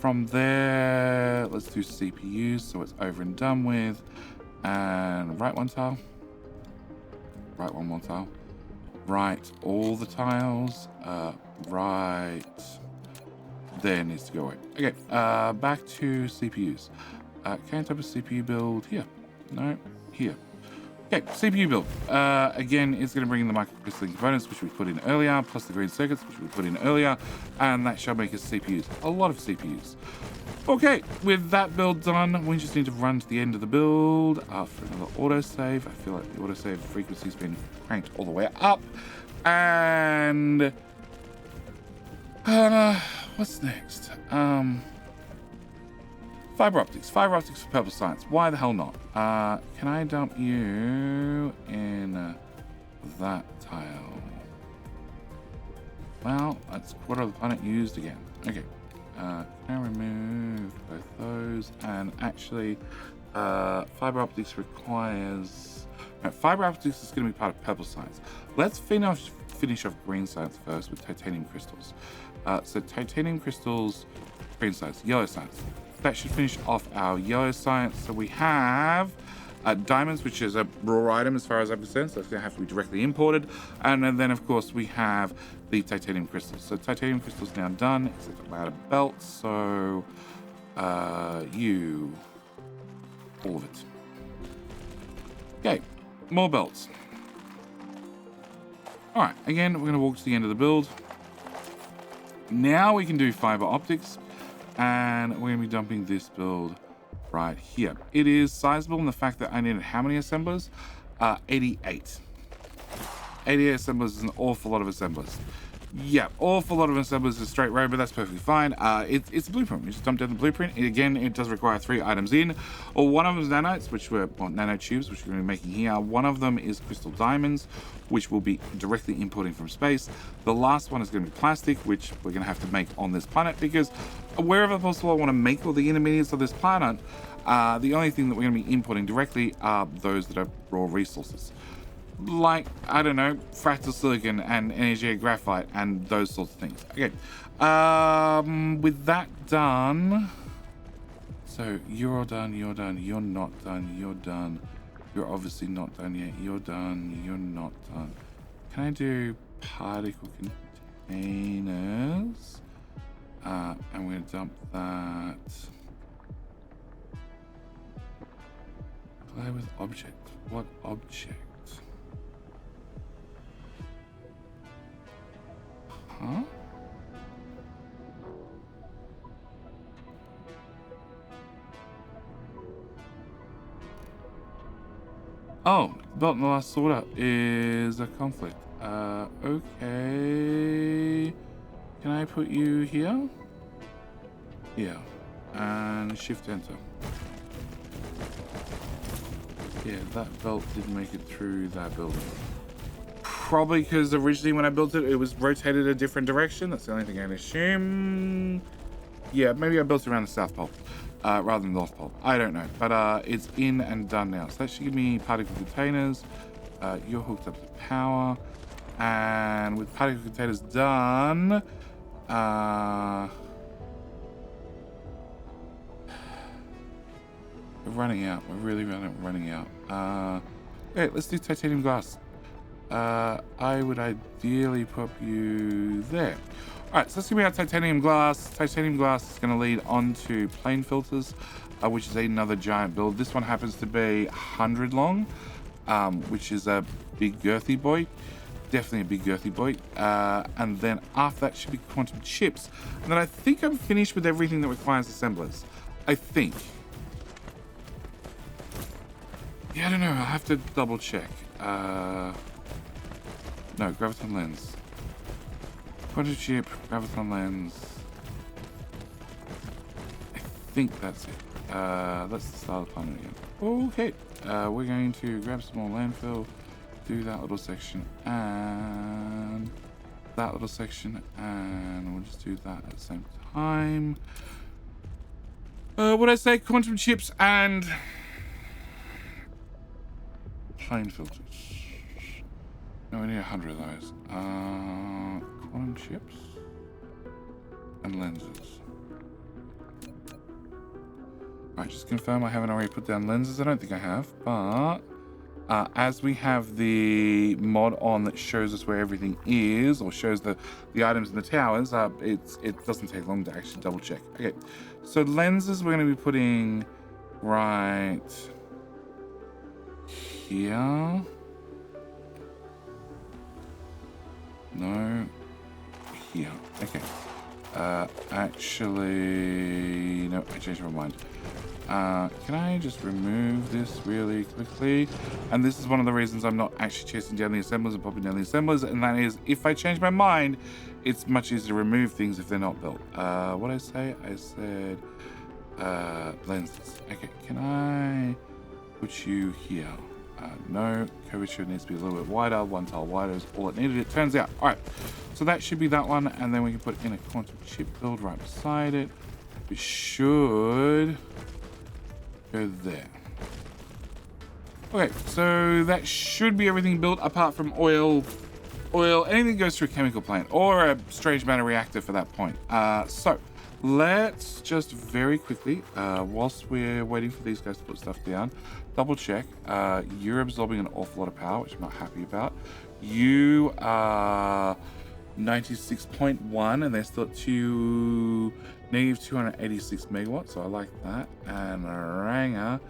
from there, let's do CPUs so it's over and done with. And right one tile. Right one more tile. Right all the tiles. Right there needs to go away. Okay, back to CPUs. Can I type a CPU build here? No, here. Okay, CPU build. Again, it's going to bring in the microcrystalline components, which we put in earlier, plus the green circuits, which we put in earlier, and that shall make us CPUs. A lot of CPUs. Okay, with that build done, we just need to run to the end of the build for another autosave. I feel like the autosave frequency's been cranked all the way up. And what's next? Fiber optics. Fiber optics for purple science. Why the hell not? Can I dump you in that tile? Well, that's quarter of the planet used again. Okay. Can I remove both those? And actually, fiber optics requires... No, fiber optics is going to be part of purple science. Let's finish off green science first with titanium crystals. So titanium crystals, green science, yellow science. That should finish off our yellow science. So we have diamonds, which is a raw item as far as I'm concerned, so it's going to have to be directly imported. And then, of course, we have the titanium crystals. So titanium crystals now done, except I'm out of belts. So you, all of it. Okay, more belts. All right, again, we're going to walk to the end of the build. Now we can do fiber optics. And we're going to be dumping this build right here. It is sizable in the fact that I needed how many assemblers? 88. 88 assemblers is an awful lot of assemblers. Yeah, awful lot of assemblers is straight road, but that's perfectly fine. It's a blueprint. We just dumped down the blueprint. Again, it does require 3 items in. Or one of them is nanites, which we're, well, nanotubes, which we're going to be making here. One of them is crystal diamonds, which we'll be directly importing from space. The last one is going to be plastic, which we're going to have to make on this planet because wherever possible I want to make all the intermediates of this planet. The only thing that we're going to be importing directly are those that are raw resources. Like, I don't know, fractal silicon and energetic graphite and those sorts of things. Okay, with that done, so you're done, you're done, you're not done, you're done, you're obviously not done yet, you're done, you're not done. Can I do particle containers? I'm going to dump that. Play with object. What object? Huh? Oh, belt in the last order is a conflict. Okay. Can I put you here? Yeah. And shift enter. Yeah, that belt didn't make it through that building. Probably because originally when I built it, it was rotated a different direction. That's the only thing I can assume. Yeah, maybe I built it around the South Pole rather than the North Pole. I don't know, but it's in and done now. So that should give me particle containers. You're hooked up to power. And with particle containers done, we're running out. We're really running out. Okay, let's do titanium glass. I would ideally put you there. Alright, so let's give me our titanium glass. Titanium glass is going to lead on to plane filters, which is another giant build. This one happens to be 100 long, which is a big girthy boy. Definitely a big girthy boy. And then after that should be quantum chips. And then I think I'm finished with everything that requires assemblers. I think. Yeah, I don't know. I'll have to double check. No, graviton lens. Quantum chip, graviton lens. I think that's it. That's the start of the planet again. Okay. We're going to grab some more landfill, do that little section, and that little section, and we'll just do that at the same time. What did I say? Quantum chips and plane filters. No, we need 100 of those. Quantum chips and lenses. Alright, just confirm I haven't already put down lenses. I don't think I have, but as we have the mod on that shows us where everything is, or shows the items in the towers, it doesn't take long to actually double check. Okay, so lenses we're going to be putting right here. No, here. Okay. Actually, no, I changed my mind. Can I just remove this really quickly? And this is one of the reasons I'm not actually chasing down the assemblers and popping down the assemblers, and that is if I change my mind, it's much easier to remove things if they're not built. What did I say? I said lenses. Okay, can I put you here? No, curvature needs to be a little bit wider. One tile wider is all it needed, it turns out. All right, so that should be that one, and then we can put in a quantum chip build right beside it. We should go there. Okay, so that should be everything built apart from oil. Anything goes through a chemical plant or a strange matter reactor for that point. So let's just very quickly, whilst we're waiting for these guys to put stuff down, double check. You're absorbing an awful lot of power, which I'm not happy about. You are 96.1, and they're still at -286 megawatts, so I like that. And Ranger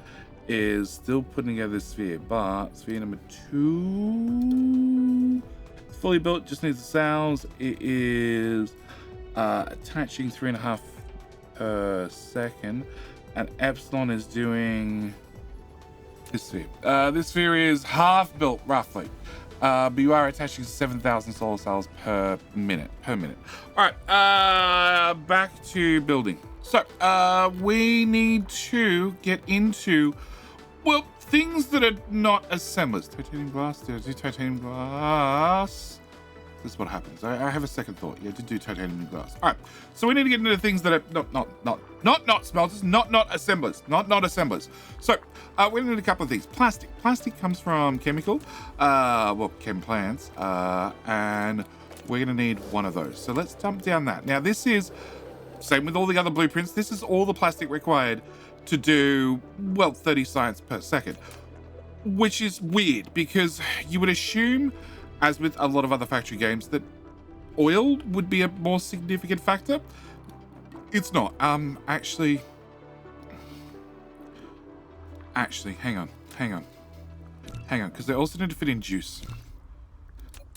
is still putting together this sphere, but sphere number 2 is fully built, just needs the cells. It is attaching 3.5 per second, and Epsilon is doing this sphere. This sphere is half built roughly, but you are attaching 7,000 solar cells per minute. All right, back to building. So we need to get into, well, things that are not assemblers. Titanium glass. Did I do titanium glass? This is what happens. I have a second thought. Yeah, to do titanium glass. All right, so we need to get into things that are not smelters, not assemblers, not assemblers. So we need a couple of things. Plastic comes from chemical, chem plants, and we're going to need one of those. So let's dump down that. Now this is same with all the other blueprints. This is all the plastic required to do 30 science per second, which is weird because you would assume, as with a lot of other factory games, that oil would be a more significant factor. It's not. Actually, hang on, because they also need to fit in juice.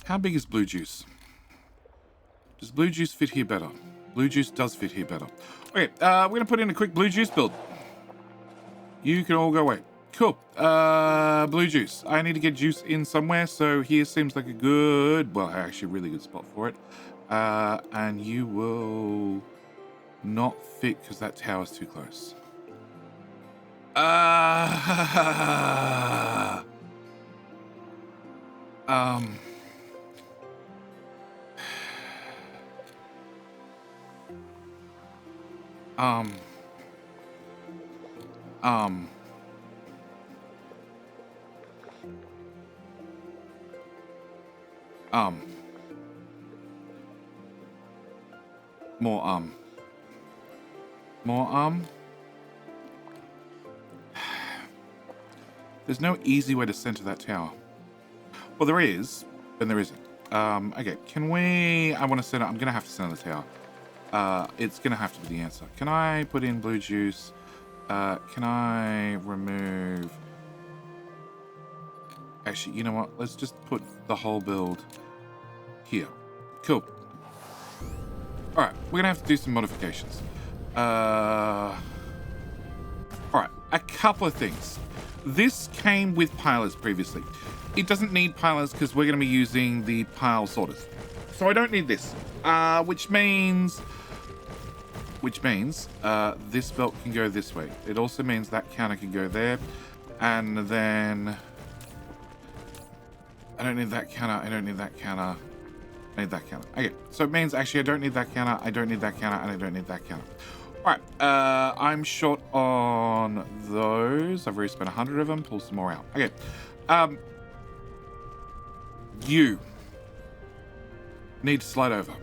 How big is blue juice? Does blue juice fit here better? Blue juice does fit here better. Okay, we're gonna put in a quick blue juice build. You can all go away. Cool. Blue juice. I need to get juice in somewhere, so here seems like a good, actually a really good spot for it. And you will not fit because that tower's too close. More There's no easy way to center that tower. Well, there is, and there isn't. Okay, can we, I want to center, I'm going to have to center the tower. It's going to have to be the answer. Can I put in blue juice? Can I remove, actually, you know what? Let's just put the whole build here. Cool. All right, we're going to have to do some modifications. All right, a couple of things. This came with pilers previously. It doesn't need pilers because we're going to be using the pile sorters. So I don't need this, which means this belt can go this way. It also means that counter can go there. And then I don't need that counter. I need that counter. Okay, so it means actually I don't need that counter, I don't need that counter, and I don't need that counter. Alright, I'm short on those. I've already spent 100 of them. Pull some more out. Okay. You need to slide over.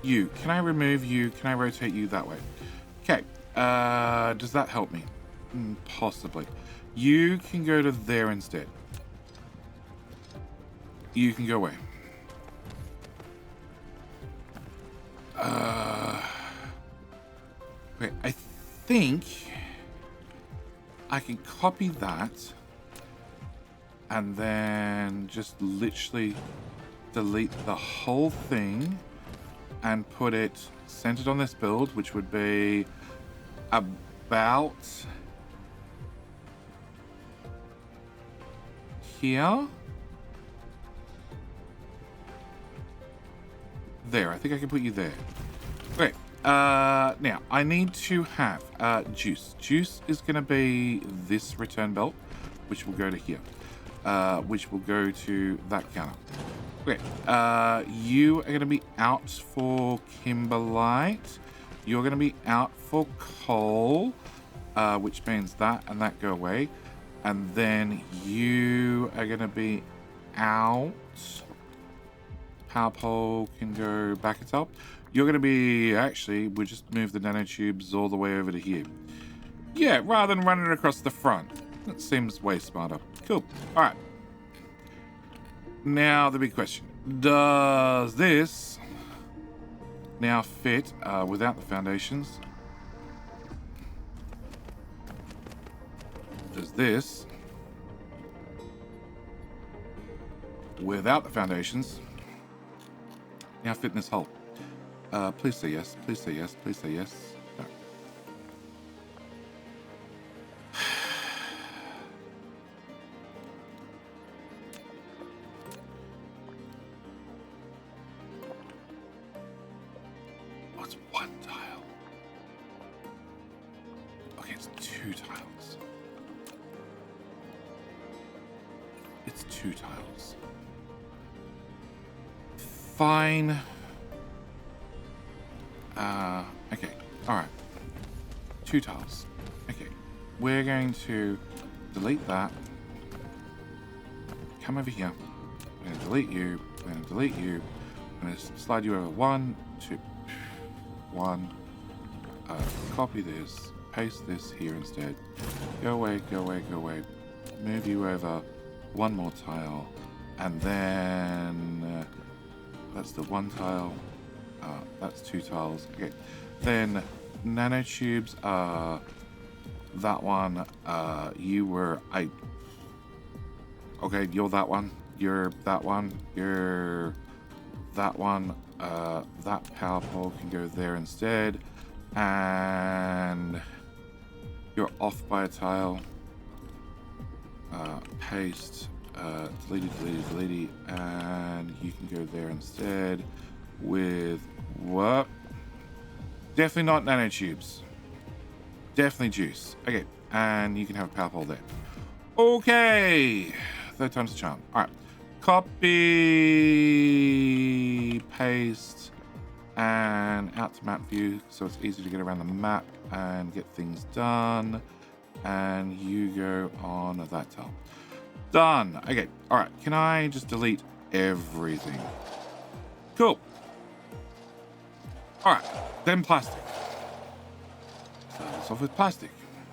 You. Can I remove you? Can I rotate you that way? Okay. Does that help me? Possibly. You can go to there instead. You can go away. Okay, I think I can copy that and then just literally delete the whole thing and put it centered on this build, which would be about here. There, I think I can put you there. Okay, now I need to have juice. Juice is going to be this return belt, which will go to here, which will go to that counter. Okay, you are going to be out for kimberlite. You're going to be out for coal, which means that and that go away. And then you are going to be out. Power pole can go back itself. You're going to be, actually, we'll just move the nanotubes all the way over to here. Yeah, rather than running across the front. That seems way smarter. Cool. All right. Now the big question. Does this now fit without the foundations? Does this without the foundations now fit in this hole? Please say yes. Please say yes. Please say yes. No. Oh, it's one tile. Okay, it's two tiles. It's two tiles. Fine. Okay. All right. Two tiles. Okay. We're going to delete that. Come over here. We're going to delete you. We're going to delete you. I'm going to slide you over. 1, 2, 1. Copy this. Paste this here instead. Go away. Go away. Go away. Move you over. One more tile. And then that's the one tile. That's two tiles. Okay. Then nanotubes are that one. You were okay, you're that one. You're that one. You're that one. That power pole can go there instead. And you're off by a tile. Paste. Deleted. And you can go there instead. With what? Definitely not nanotubes. Definitely juice. Okay, and you can have a power pole there. Okay, third time's the charm. All right, copy, paste, and out to map view, so it's easy to get around the map and get things done. And you go on that tile. Done. Okay. All right. Can I just delete everything? Cool. All right, then plastic. Start this off with plastic.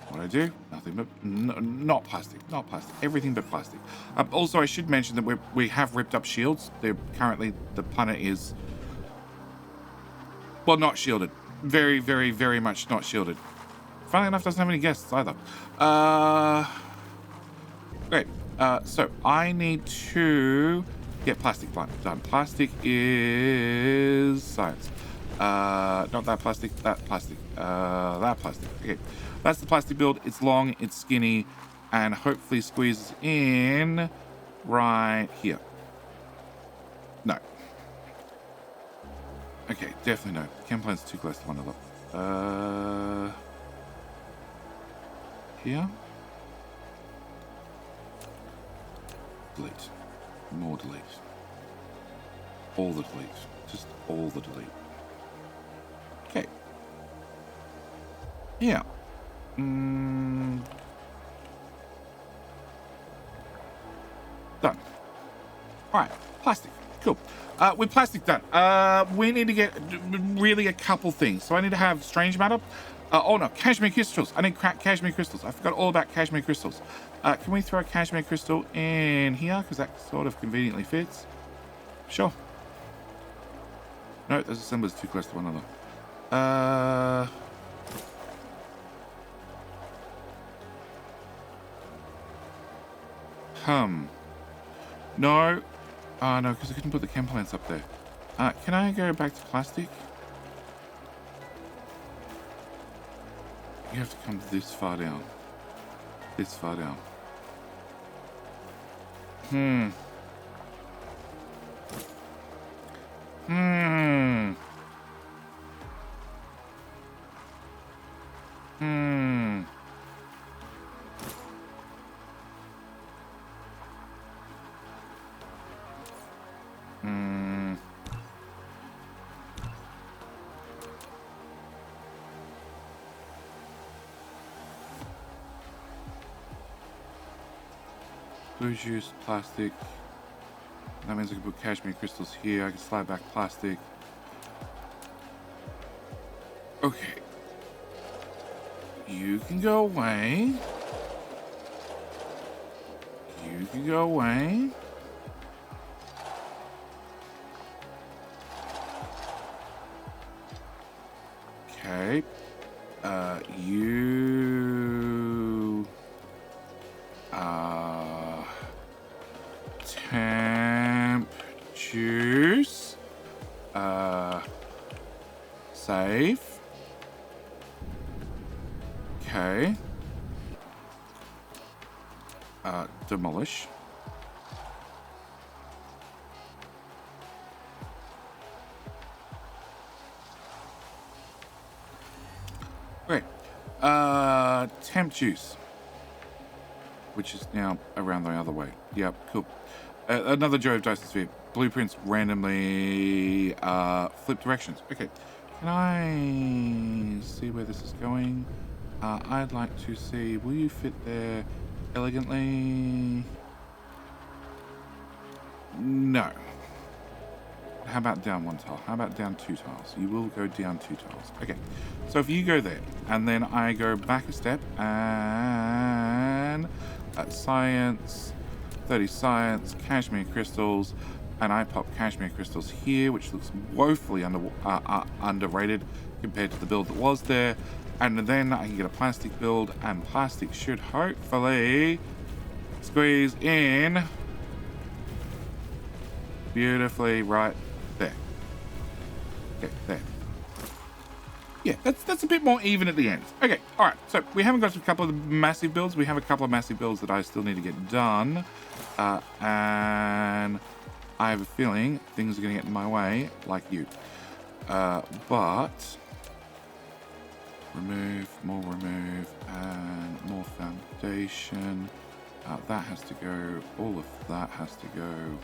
What do I do? Nothing but not plastic, not plastic. Everything but plastic. Also, I should mention that we have ripped up shields. They're currently, the planet is, well, not shielded. Very, very, very much not shielded. Funnily enough, doesn't have any guests either. Great. So I need to get plastic done. Plastic is science. Not that plastic, that plastic, that plastic. Okay, that's the plastic build. It's long, it's skinny, and hopefully squeezes in right here. No. Okay, definitely no. Chem plant's too close to one another. Here. Delete. More delete. all the delete. Just all the delete. Okay. Yeah. Done. Alright, plastic. Cool. With plastic done, we need to get really a couple things. So I need to have strange matter. Oh no, cashmere crystals. I need cashmere crystals. I forgot all about cashmere crystals. Can we throw a cashmere crystal in here? Because that sort of conveniently fits. Sure. No, those assemblers too close to one another. No. Oh, no, because I couldn't put the chem plants up there. Can I go back to plastic? You have to come this far down. This far down. Hmm. Blue juice, plastic. That means I can put cashmere crystals here. I can slide back plastic. Okay. You can go away. You can go away. Okay. Temp juice. Save. Okay. Demolish. Okay. Temp juice. Which is now around the other way. Yep, cool. Another Jove Dyson Sphere. Blueprints randomly flip directions. Okay. Can I see where this is going? I'd like to see, will you fit there elegantly? No. How about down one tile? How about down two tiles? You will go down two tiles. Okay. So if you go there, and then I go back a step, and science, 30 science, cashmere crystals, and I pop cashmere crystals here, which looks woefully underrated compared to the build that was there. And then I can get a plastic build, and plastic should hopefully squeeze in beautifully right there. Okay, there. Yeah, that's a bit more even at the end. Okay, all right. So we haven't got to a couple of massive builds. We have a couple of massive builds that I still need to get done. And I have a feeling things are going to get in my way, like you. But remove, and more foundation. That has to go. All of that has to go.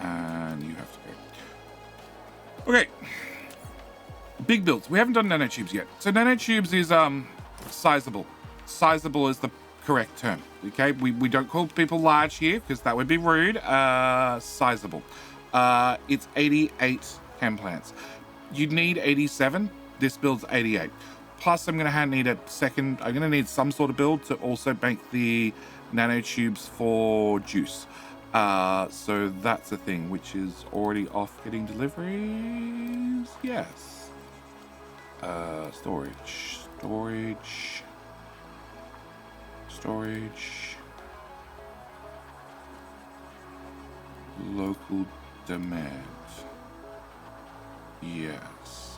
And you have to go. Okay. Big builds. We haven't done nanotubes yet. So nanotubes is sizable. Sizable is the correct term. Okay, we don't call people large here because that would be rude. Sizable. It's 88 chem plants. You'd need 87. This build's 88. Plus, I'm going to need a second. I'm going to need some sort of build to also make the nanotubes for juice. So that's a thing which is already off getting deliveries. Yes. Storage. Local demand. Yes.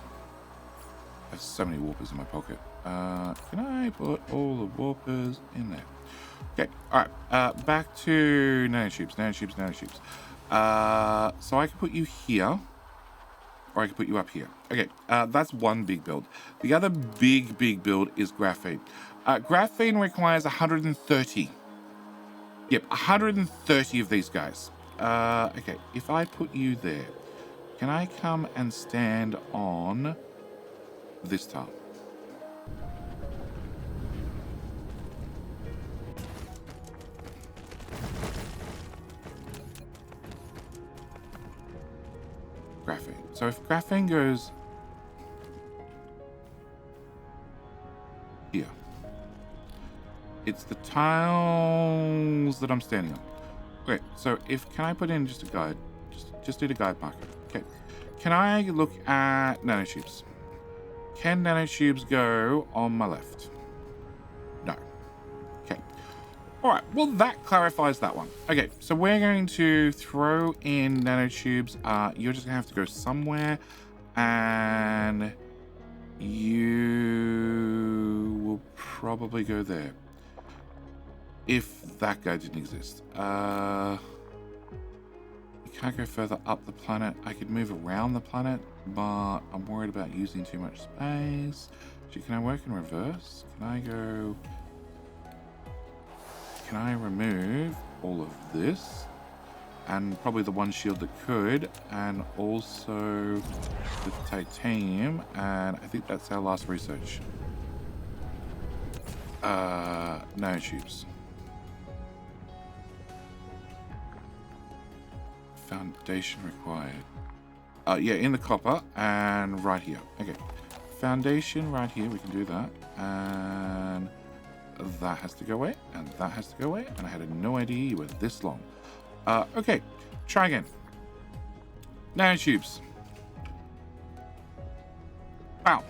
I have so many warpers in my pocket. Can I put all the warpers in there? Okay, all right. Back to nanotubes. So I can put you here, or I can put you up here. Okay, that's one big build. The other big build is graphene. Graphene requires 130. Yep, 130 of these guys. Okay, if I put you there, can I come and stand on this tile? Graphene. So if graphene goes here, it's the tiles that I'm standing on. Okay, so can I put in just a guide? Just do the guide marker. Okay. Can I look at nanotubes? Can nanotubes go on my left? No. Okay. All right. Well, that clarifies that one. Okay. So we're going to throw in nanotubes. You're just gonna have to go somewhere, and you will probably go there. If that guy didn't exist. You can't go further up the planet. I could move around the planet, but I'm worried about using too much space. Actually, can I work in reverse? Can I remove all of this? And probably the one shield that could, and also the titanium, and I think that's our last research. Nanotubes. Foundation required. Yeah, in the copper and right here. Okay. Foundation right here, we can do that. And that has to go away, and that has to go away, and I had no idea you were this long. Okay, try again. Nanotubes. Wow.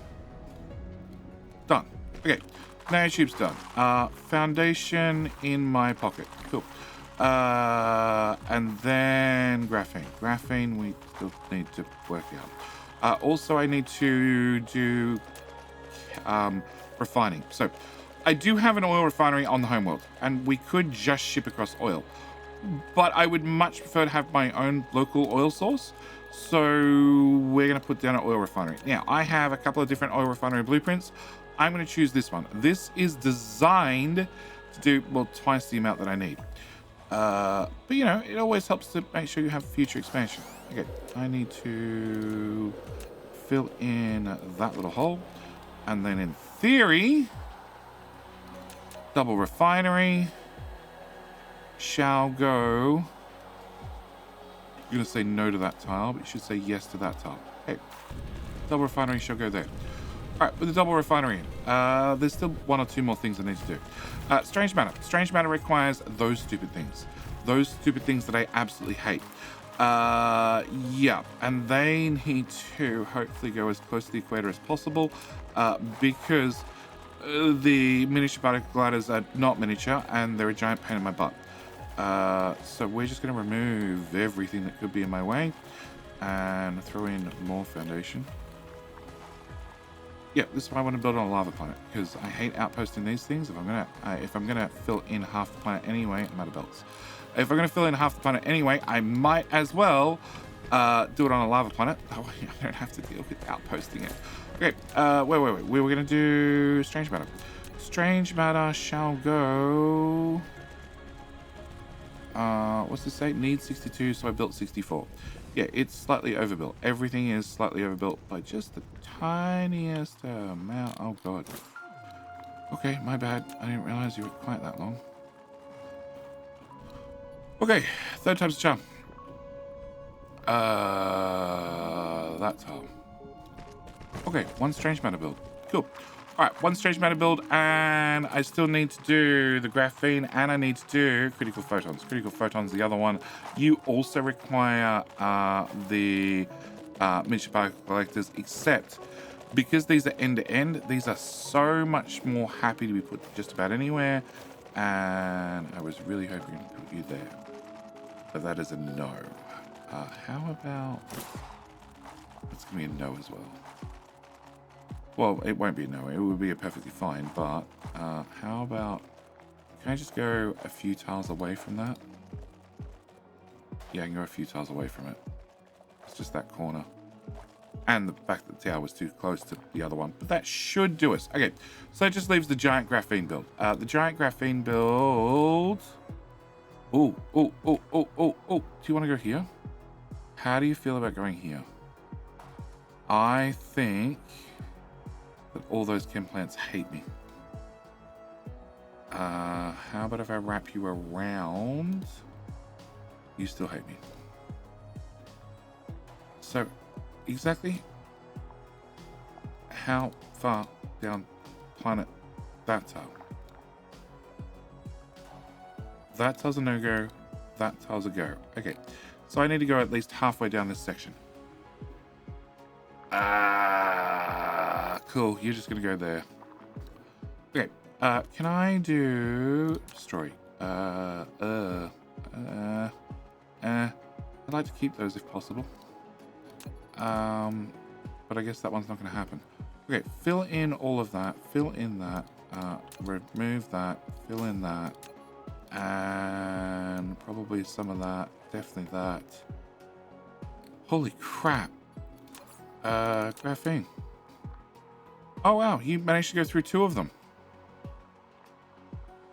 Done. Okay, nanotubes done. Foundation in my pocket. Cool. And then graphene. Graphene we still need to work out. Also, I need to do refining. So I do have an oil refinery on the homeworld, and we could just ship across oil. But I would much prefer to have my own local oil source. So we're going to put down an oil refinery. Now, I have a couple of different oil refinery blueprints. I'm going to choose this one. This is designed to do, well, twice the amount that I need. But you know, it always helps to make sure you have future expansion. Okay, I need to fill in that little hole. And then in theory, double refinery shall go. You're going to say no to that tile, but you should say yes to that tile. Okay, double refinery shall go there. All right, with the double refinery, there's still one or two more things I need to do. Strange matter. Strange matter requires those stupid things. Those stupid things that I absolutely hate. Yeah, and they need to hopefully go as close to the equator as possible, because the miniature particle gliders are not miniature, and they're a giant pain in my butt. So we're just going to remove everything that could be in my way, and throw in more foundation. Yeah, this is why I want to build on a lava planet, because I hate outposting these things. If I'm gonna fill in half the planet anyway, I'm out of belts. If I'm gonna fill in half the planet anyway, I might as well do it on a lava planet. That way I don't have to deal with outposting it. Okay, wait. We were gonna do strange matter. Strange matter shall go. What's this say? Needs 62, so I built 64. Yeah, it's slightly overbuilt. Everything is slightly overbuilt by just the tiniest amount. Oh god. Okay, my bad. I didn't realize you were quite that long. Okay, third time's a charm. That tile. Okay, one strange matter build. Cool. Alright, one strange matter build, and I still need to do the graphene, and I need to do critical photons. Critical photons, the other one. You also require the miniature particle collectors, except because these are end-to-end, these are so much more happy to be put just about anywhere, and I was really hoping to put you there. But that is a no. How about... That's going to be a no as well. Well, it won't be a no. It would be a perfectly fine, but how about... Can I just go a few tiles away from that? Yeah, I can go a few tiles away from it. It's just that corner. And the fact that the tower was too close to the other one. But that should do us. Okay, so it just leaves the giant graphene build. The giant graphene build... Oh. Do you want to go here? How do you feel about going here? I think that all those chem plants hate me. How about if I wrap you around? You still hate me. So, exactly how far down planet that tile? That tile's a no-go. That tile's a go. Okay, so I need to go at least halfway down this section. Cool. You're just gonna go there. Okay. Can I do destroy? I'd like to keep those if possible. But I guess that one's not gonna happen. Okay. Fill in all of that. Fill in that. Remove that. Fill in that. And probably some of that. Definitely that. Holy crap. Graphene. Oh wow, you managed to go through 2 of them.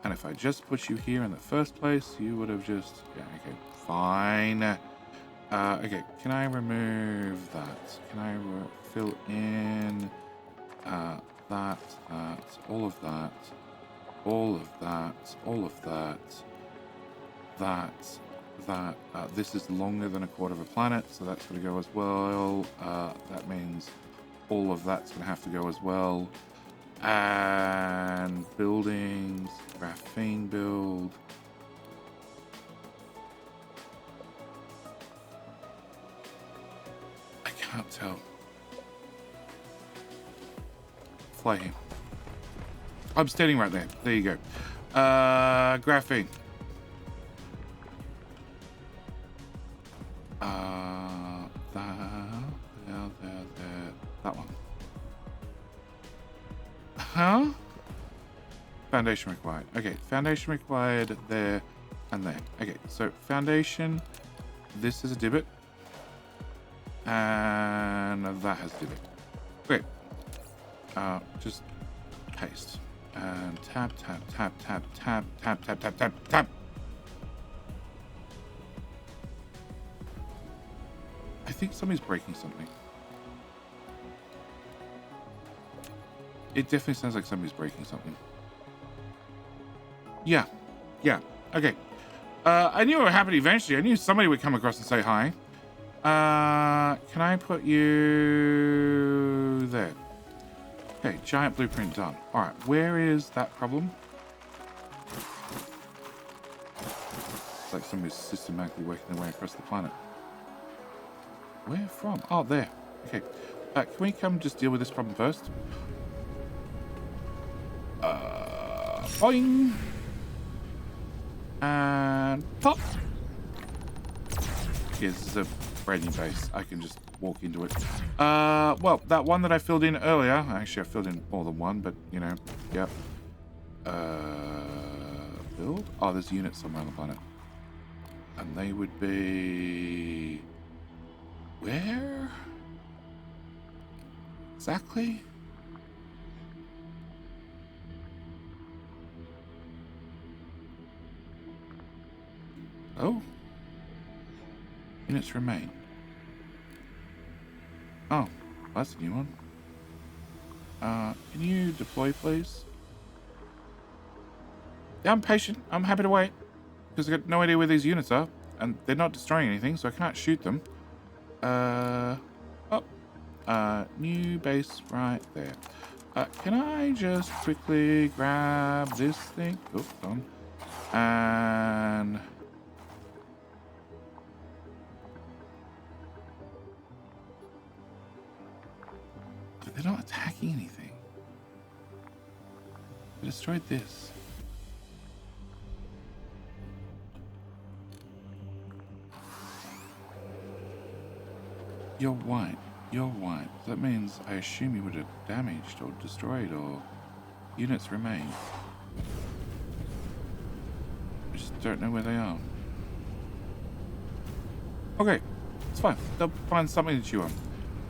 And if I just put you here in the first place, you would have just... Yeah, okay, fine. Okay, can I remove that? Can I fill in that, all of that, all of that, all of that, that. This is longer than a quarter of a planet, so that's going to go as well. That means all of that's going to have to go as well. And buildings, graphene build. I can't tell. Fly here. I'm standing right there. There you go. Graphene. That one. Huh? Foundation required. Okay, foundation required there and there. Okay, so foundation. This is a divot. And that has a divot. Great. Just paste. And tap, tap, tap, tap, tap, tap, tap, tap, tap, tap. I think somebody's breaking something. It definitely sounds like somebody's breaking something. Yeah. Yeah. Okay. I knew it would happen eventually. I knew somebody would come across and say hi. Can I put you there? Okay, giant blueprint done. All right, where is that problem? It's like somebody's systematically working their way across the planet. Where from? Oh, there. Okay. Can we come just deal with this problem first? Boing. And pop. Yeah, this is a brand new base. I can just walk into it. Well, that one that I filled in earlier. Actually, I filled in more than one, but you know, yep. Build. Oh, there's units somewhere on the planet, and they would be where exactly? Oh. Units remain. Oh, that's a new one. Can you deploy, please? Yeah, I'm patient. I'm happy to wait. Because I've got no idea where these units are. And they're not destroying anything, so I can't shoot them. New base right there. Can I just quickly grab this thing? Oh, gone. And... they're not attacking anything. They destroyed this. You're white. You're white. That means I assume you would have damaged or destroyed or units remain. I just don't know where they are. Okay, it's fine. They'll find something to chew on.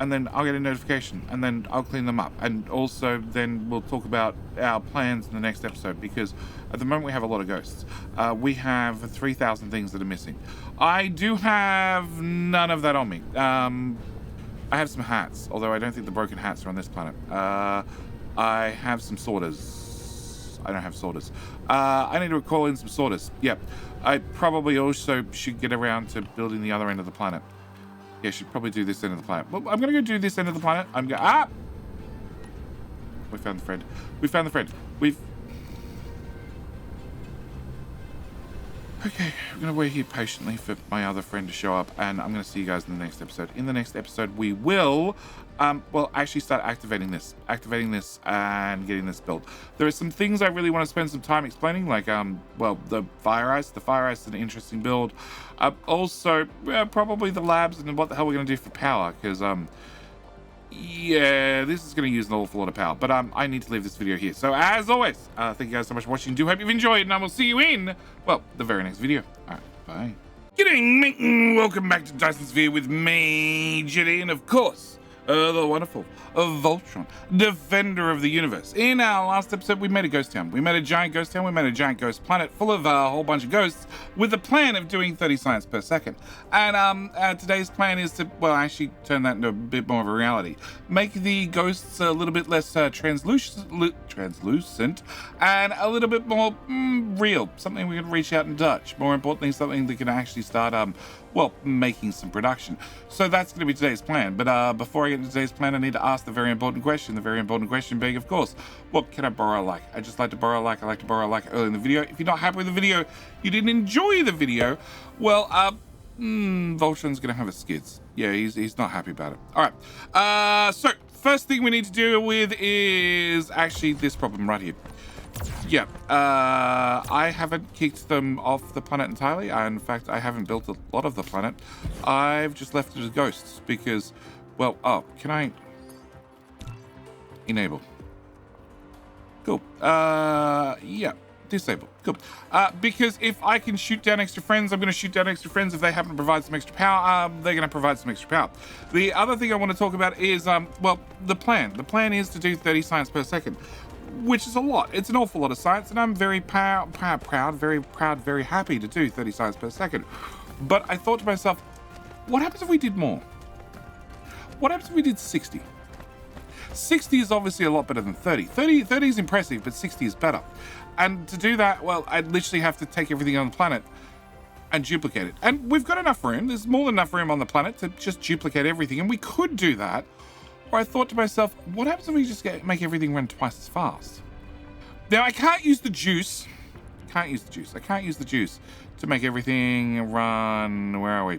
And then I'll get a notification, and then I'll clean them up. And also, then we'll talk about our plans in the next episode, because at the moment we have a lot of ghosts. We have 3,000 things that are missing. I do have none of that on me. I have some hats, although I don't think the broken hats are on this planet. I have some sorters. I don't have sorters. I need to call in some sorters. Yep. I probably also should get around to building the other end of the planet. Yeah, I should probably do this end of the planet. Well, I'm going to go do this end of the planet. I'm going to... We found the friend. We found the friend. Okay, I'm going to wait here patiently for my other friend to show up, and I'm going to see you guys in the next episode. In the next episode, we will, well, actually start activating this and getting this built. There are some things I really want to spend some time explaining, like, well, the fire ice. The fire ice is an interesting build. Also, probably the labs and what the hell we're going to do for power, because, yeah, this is going to use an awful lot of power, but I need to leave this video here. So as always, thank you guys so much for watching. Do hope you've enjoyed, and I will see you in, well, the very next video. All right, bye. G'day, mate. Welcome back to Dyson Sphere with me, Jitty, and of course, the wonderful Voltron, defender of the universe. In our last episode, we made a ghost town. We made a giant ghost town. We made a giant ghost planet full of a whole bunch of ghosts with the plan of doing 30 science per second. And today's plan is to, well, actually turn that into a bit more of a reality. Make the ghosts a little bit less translucent and a little bit more real. Something we can reach out and touch. More importantly, something that can actually start, well, making some production. So that's going to be today's plan. But before I get into today's plan, I need to ask the very important question. The very important question being, of course, what can I borrow a like? I just like to borrow a like. I like to borrow a like early in the video. If you're not happy with the video, you didn't enjoy the video, well, Voltron's going to have a skids. Yeah, he's not happy about it. All right. So first thing we need to deal with is actually this problem right here. Yeah, I haven't kicked them off the planet entirely. In fact, I haven't built a lot of the planet. I've just left it as ghosts because, well, can I enable? Cool. Yeah, disable. Cool. Because if I can shoot down extra friends, I'm going to shoot down extra friends. If they happen to provide some extra power, they're going to provide some extra power. The other thing I want to talk about is, well, the plan. The plan is to do 30 science per second, which is a lot. It's an awful lot of science, and I'm very proud, very happy to do 30 science per second. But I thought to myself, what happens if we did more? What happens if we did 60? 60 is obviously a lot better than 30. 30 is impressive, but 60 is better. And to do that, well, I'd literally have to take everything on the planet and duplicate it. And we've got enough room. There's more than enough room on the planet to just duplicate everything. And we could do that. Or I thought to myself, what happens if we just make everything run twice as fast? Now, I can't use the juice. I can't use the juice to make everything run. Where are we?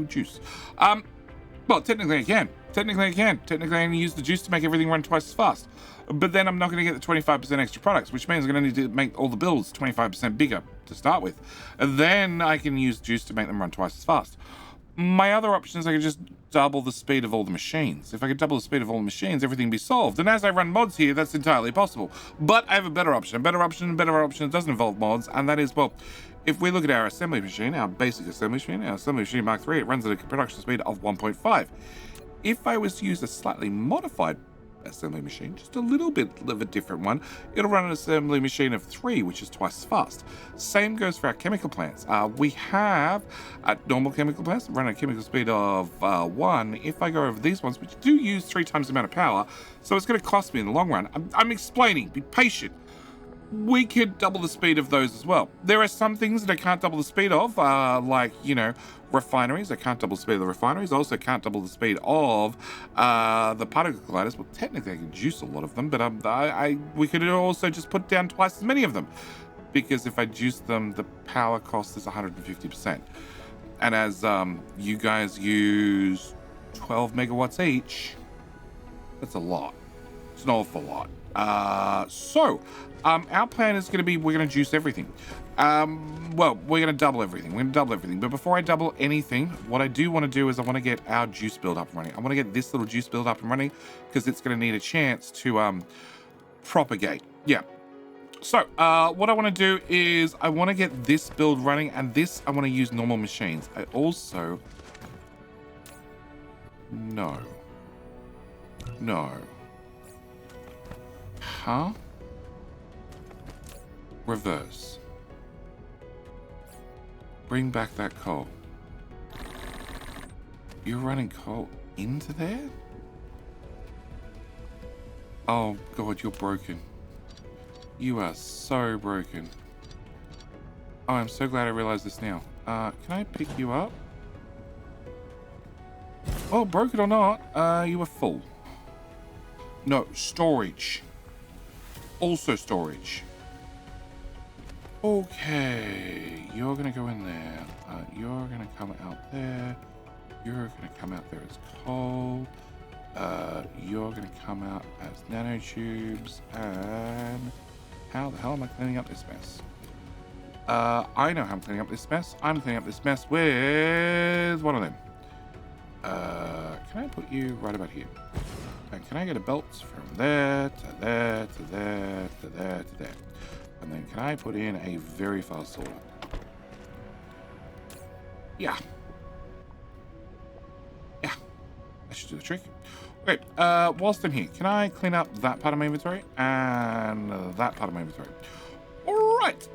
Juice. Well, technically I can. Technically I can use the juice to make everything run twice as fast. But then I'm not going to get the 25% extra products, which means I'm going to need to make all the builds 25% bigger to start with. And then I can use juice to make them run twice as fast. My other option is I could just double the speed of all the machines. If I could double the speed of all the machines, everything would be solved. And as I run mods here, that's entirely possible. But I have a better option. A better option doesn't involve mods, and that is, well, if we look at our assembly machine, our basic assembly machine, our assembly machine Mark III, it runs at a production speed of 1.5. If I was to use a slightly modified assembly machine, just a little bit of a different one, it'll run an assembly machine of 3, which is twice as fast. Same goes for our chemical plants. We have normal chemical plants that run at a chemical speed of 1. If I go over these ones, which do use 3 times the amount of power, so it's going to cost me in the long run. I'm explaining, be patient. We could double the speed of those as well. There are some things that I can't double the speed of, like, you know, refineries. I can't double the speed of the refineries. I also can't double the speed of the particle colliders. Well, technically I can juice a lot of them, but we could also just put down twice as many of them, because if I juice them, the power cost is 150%. And as you guys use 12 megawatts each, that's a lot. It's an awful lot. So our plan is going to be, we're going to juice everything. Well, we're going to double everything. But before I double anything, what I do want to do is I want to get our juice build up and running. I want to get this little juice build up and running because it's going to need a chance to propagate. Yeah. So what I want to do is I want to get this build running, and this I want to use normal machines. I also... No. Huh? Reverse. Bring back that coal. You're running coal into there? Oh god, you're broken. You are so broken. Oh, I'm so glad I realized this now. Can I pick you up? Oh, broken or not, you were full. No, storage. Also storage. Okay, you're gonna go in there. You're gonna come out there. You're gonna come out there as coal. You're gonna come out as nanotubes. And how the hell am I cleaning up this mess? I know how I'm cleaning up this mess. I'm cleaning up this mess with one of them. Can I put you right about here? And can I get a belt from there to there to there to there to there? And then can I put in a very fast sorter? Yeah. Yeah. That should do the trick. Okay, whilst I'm here, can I clean up that part of my inventory and that part of my inventory? All right.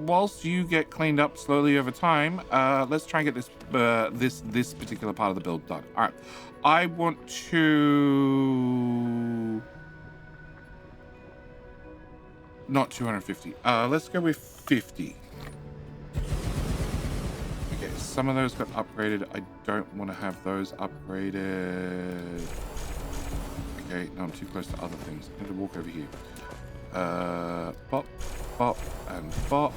Whilst you get cleaned up slowly over time, let's try and get this particular part of the build done. All right. I want to... Not 250. Let's go with 50. Okay, some of those got upgraded. I don't want to have those upgraded. Okay, no, I'm too close to other things. I need to walk over here. Bop, bop, and bop.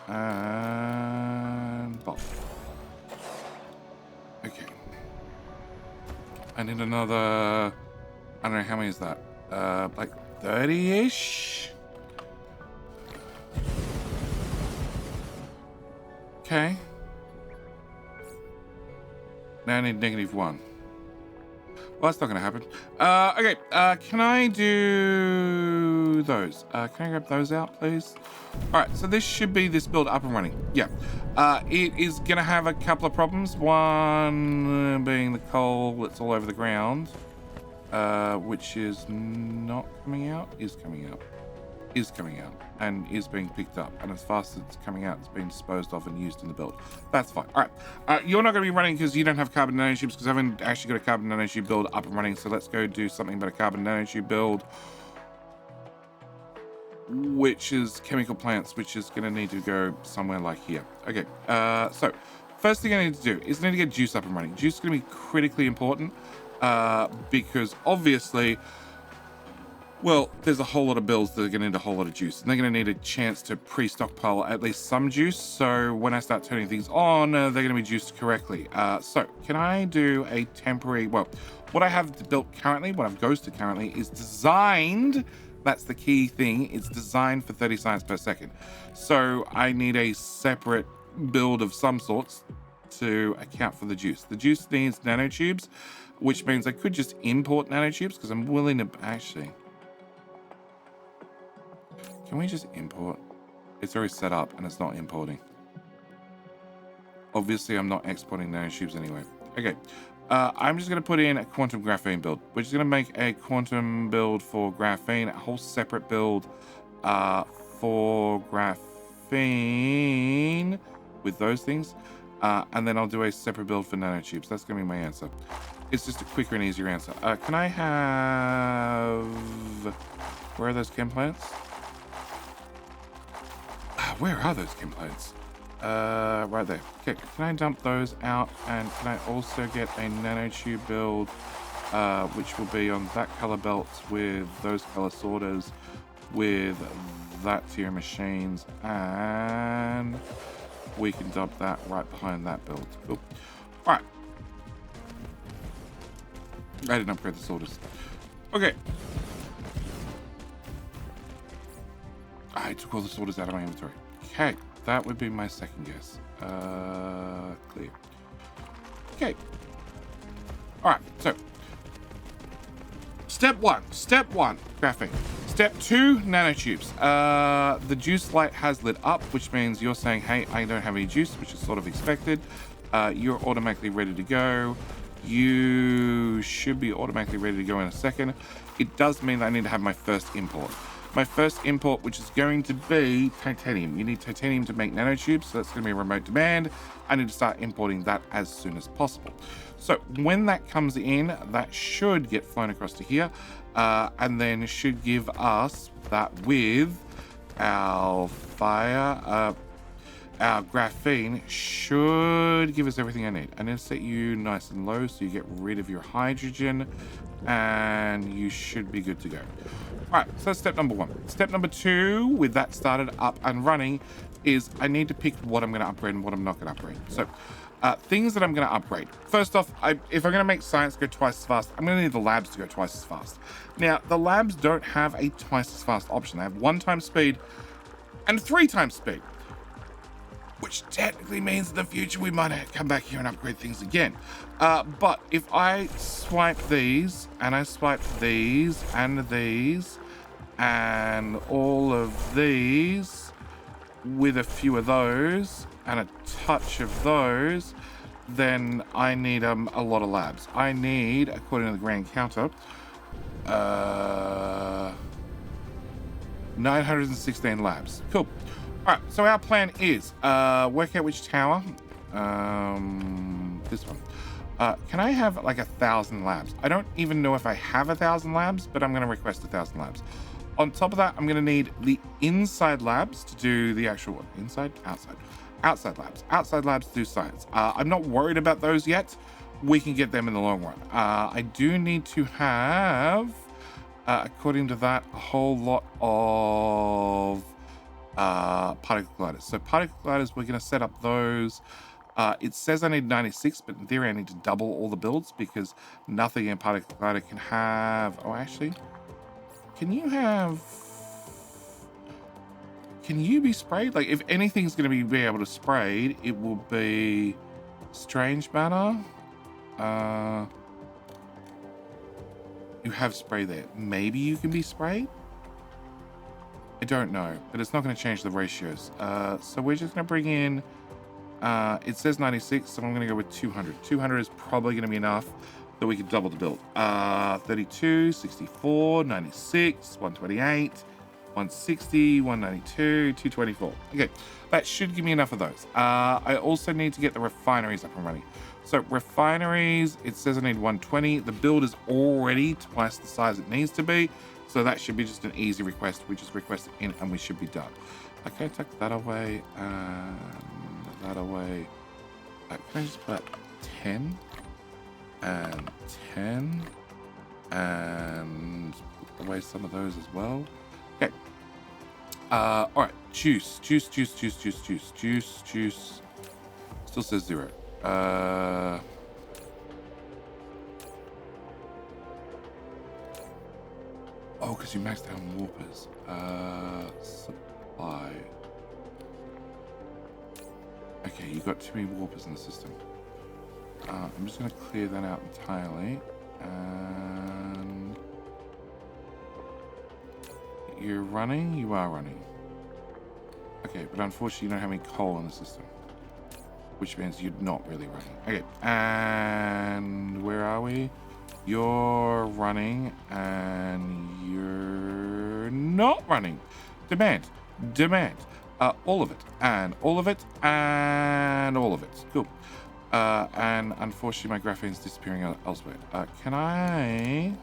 And bop. Okay. I need another... I don't know, how many is that? Like 30-ish? Okay. Now I need -1. Well, that's not going to happen. Okay, can I do those? Can I grab those out, please? All right, so this should be this build up and running. Yeah. It is going to have a couple of problems. One being the coal that's all over the ground, which is not coming out, is coming out, and is being picked up. And as fast as it's coming out, it's being disposed of and used in the build. That's fine. All right. You're not going to be running because you don't have carbon nanotubes, because I haven't actually got a carbon nanotube build up and running. So let's go do something about a carbon nanotube build, which is chemical plants, which is going to need to go somewhere like here. Okay. So first thing I need to do is I need to get juice up and running. Juice is going to be critically important because obviously... Well, there's a whole lot of builds that are going to need a whole lot of juice, and they're going to need a chance to pre-stockpile at least some juice, so when I start turning things on, they're going to be juiced correctly. So, can I do a temporary... Well, what I have built currently, what I've ghosted currently, is designed... That's the key thing. It's designed for 30 science per second. So, I need a separate build of some sorts to account for the juice. The juice needs nanotubes, which means I could just import nanotubes, because I'm willing to... Actually... Can we just import? It's already set up and it's not importing. Obviously, I'm not exporting nanotubes anyway. Okay, I'm just going to put in a quantum graphene build. We're just going to make a quantum build for graphene, a whole separate build for graphene with those things. And then I'll do a separate build for nanotubes. That's going to be my answer. It's just a quicker and easier answer. Can I have... Where are those chem plants? Where are those chem plants? Right there. Okay, can I dump those out? And can I also get a nanotube build, which will be on that color belt with those color sorters, with that tier machines, and we can dump that right behind that build. Cool. All right. I didn't upgrade the sorters. Okay. I took all the sorters out of my inventory. Okay, that would be my second guess. Clear. Okay. All right, so step one, graphing. Step 2, nanotubes. The juice light has lit up, which means you're saying, hey, I don't have any juice, which is sort of expected. You're automatically ready to go. You should be automatically ready to go in a second. It does mean that I need to have my first import. my first import, which is going to be titanium. You need titanium to make nanotubes, so that's going to be a remote demand. I need to start importing that as soon as possible. So when that comes in, that should get flown across to here, and then should give us that with our fire, our graphene should give us everything I need. I need to set you nice and low so you get rid of your hydrogen, and you should be good to go. All right, so that's step number 1. Step number 2, with that started up and running, is I need to pick what I'm going to upgrade and what I'm not going to upgrade. So things that I'm going to upgrade. First off, if I'm going to make science go twice as fast, I'm going to need the labs to go twice as fast. Now, the labs don't have a twice as fast option. They have 1 times speed and 3 times speed, which technically means in the future we might have to come back here and upgrade things again. But if I swipe these, and I swipe these, and these, and all of these, with a few of those, and a touch of those, then I need a lot of labs. I need, according to the grand counter, 916 labs. Cool. All right, so our plan is work out which tower. This one. Can I have like 1,000 labs? I don't even know if I have 1,000 labs, but I'm going to request 1,000 labs. On top of that, I'm going to need the inside labs to do the actual one. Inside, outside. Outside labs. Outside labs to do science. I'm not worried about those yet. We can get them in the long run. I do need to have, according to that, a whole lot of particle gliders. So particle gliders, we're going to set up those. It says I need 96, but in theory I need to double all the builds because nothing in particle glider can have... Oh, actually, can you be sprayed? Like, if anything's going to be able to spray, it will be strange matter. You have spray there. Maybe you can be sprayed? I don't know, but it's not going to change the ratios. So we're just going to bring in, it says 96, so I'm going to go with 200. 200 is probably going to be enough that we can double the build. 32, 64, 96, 128, 160, 192, 224. Okay, that should give me enough of those. I also need to get the refineries up and running. So refineries, it says I need 120. The build is already twice the size it needs to be. So that should be just an easy request. We just request it in and we should be done. Okay, take that away and that away. Can I just put 10 and 10 and put away some of those as well? Okay. All right, juice. Still says 0. Oh, because you maxed out warpers. Supply. Okay, you got too many warpers in the system. I'm just going to clear that out entirely. And you're running? You are running. Okay, but unfortunately you don't have any coal in the system, which means you're not really running. Okay, and where are we? You're running and you're not running. Demand. All of it and all of it and all of it. Cool. And unfortunately my graphene's disappearing elsewhere. Can I?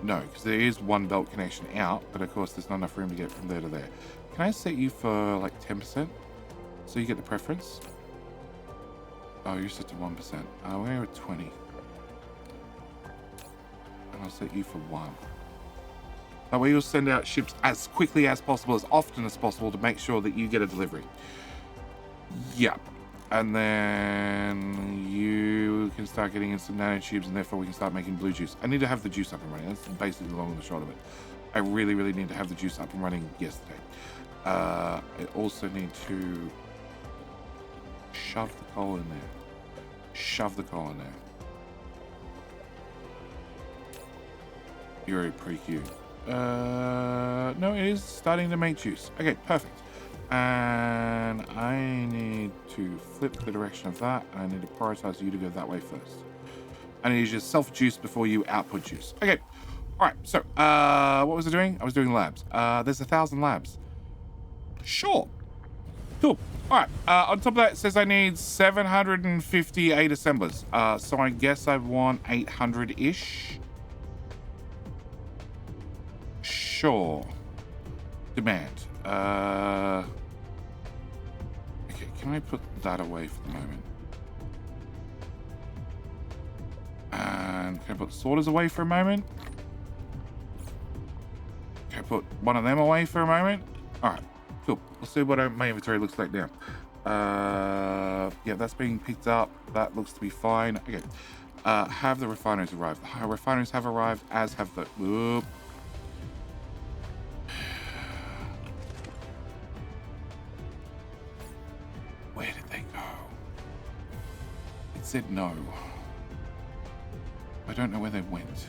No, because there is one belt connection out, but of course there's not enough room to get from there to there. Can I set you for like 10%? So you get the preference? Oh, you're set to 1%. We're going to go with 20. And I'll set you for 1. That way you'll send out ships as quickly as possible, as often as possible, to make sure that you get a delivery. Yep. And then you can start getting in some nanotubes, and therefore we can start making blue juice. I need to have the juice up and running. That's basically the long and the short of it. I really, really need to have the juice up and running yesterday. I also need to shove the coal in there. Shove the coal in there. You're already pre-queued. No, it is starting to make juice. Okay, perfect. And I need to flip the direction of that. And I need to prioritize you to go that way first. I need you to self-juice before you output juice. Okay, All right, so what was I doing? I was doing labs. There's 1,000 labs. Sure. Cool. All right, on top of that, it says I need 758 assemblers. So I guess I want 800-ish. Sure. Demand. Okay, can I put that away for the moment? And can I put sorters away for a moment? Can I put one of them away for a moment? All right, cool. We'll see what my inventory looks like now. Yeah, that's being picked up. That looks to be fine. Okay. Have the refineries arrived? The refineries have arrived, as have the... Whoop. Where did they go? It said no. I don't know where they went.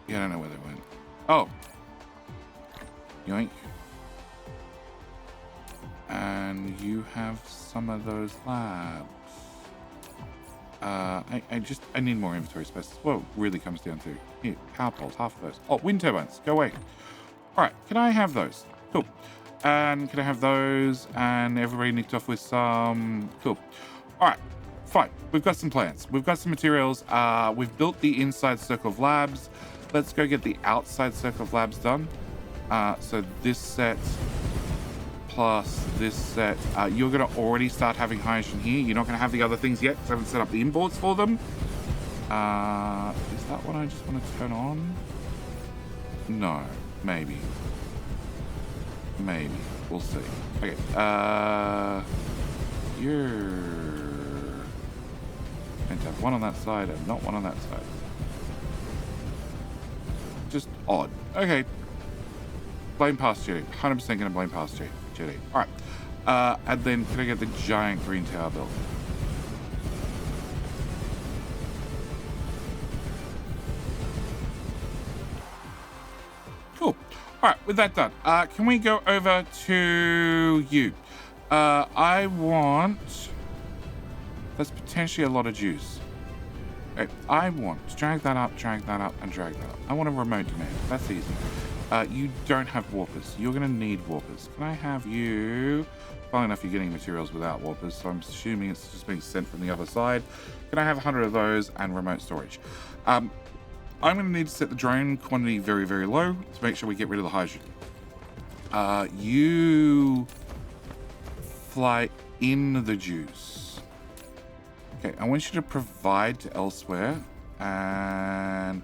Yeah, I don't know where they went. Oh. Yoink. And you have some of those labs. I need more inventory space. That's what it really comes down to. Here, power poles, half of those. Oh, wind turbines, go away. All right, can I have those? Cool. And can I have those? And everybody nicked off with some. Cool. All right, fine. We've got some plans. We've got some materials. We've built the inside circle of labs. Let's go get the outside circle of labs done. So this set plus this set. You're going to already start having hydrogen here. You're not going to have the other things yet because I haven't set up the imports for them. Is that what I just want to turn on? No, maybe. Maybe. We'll see. Okay. You're going to have one on that side and not one on that side. Just odd. Okay. Blame past Jetty. 100% going to blame past Jetty. All right. And then can I get the giant green tower built? Cool. All right. With that done, can we go over to you? I want... That's potentially a lot of juice. Okay, I want to drag that up, and drag that up. I want a remote demand. That's easy. You don't have warpers. You're going to need warpers. Can I have you... Funnily enough, you're getting materials without warpers, so I'm assuming it's just being sent from the other side. Can I have 100 of those and remote storage? I'm going to need to set the drone quantity very, very low to make sure we get rid of the hydrogen. You fly in the juice. Okay, I want you to provide to elsewhere, and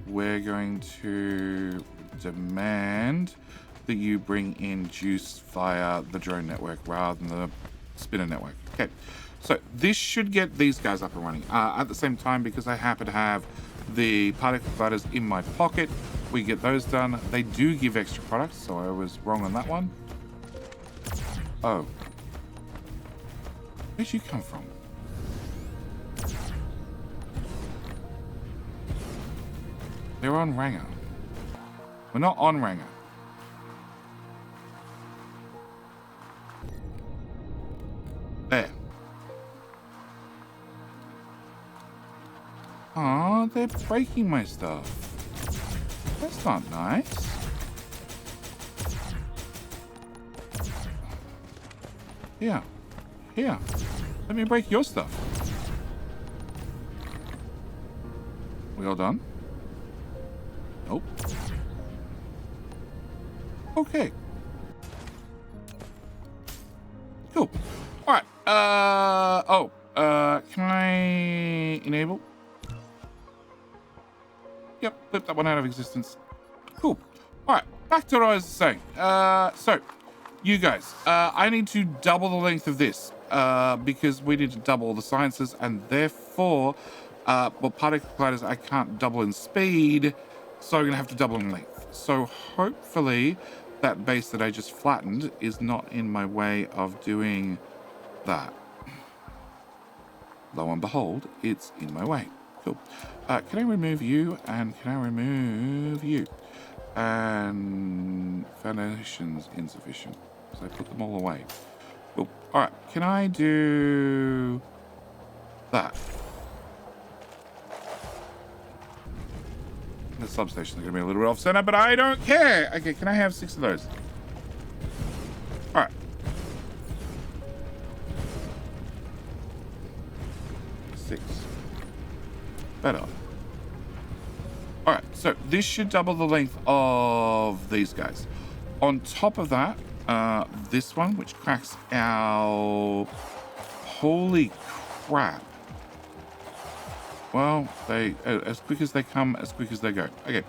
we're going to demand that you bring in juice via the drone network rather than the spinner network. Okay, so this should get these guys up and running. At the same time, because I happen to have the particle colliders in my pocket, we get those done. They do give extra products, so I was wrong on that one. Oh. Where'd you come from? They're on Ranger. We're not on Ranger. There. Aw, they're breaking my stuff. That's not nice. Here. Here. Let me break your stuff. We all done? Nope. Okay. Cool. All right. Can I enable? Yep, flip that one out of existence. Cool. All right, back to what I was saying. So, you guys, I need to double the length of this because we need to double the sciences, and therefore, well, particle colliders I can't double in speed, so I'm going to have to double in length. So, hopefully, that base that I just flattened is not in my way of doing that. Lo and behold, it's in my way. Cool. Can I remove you? And can I remove you? And foundation's insufficient. So I put them all away. Cool. All right, can I do that? The substation's gonna be a little bit off center, but I don't care. Okay, can I have 6 of those? All right. 6. Better. All right, so this should double the length of these guys. On top of that, this one, which cracks out. Holy crap. Well, as quick as they come, as quick as they go. Okay,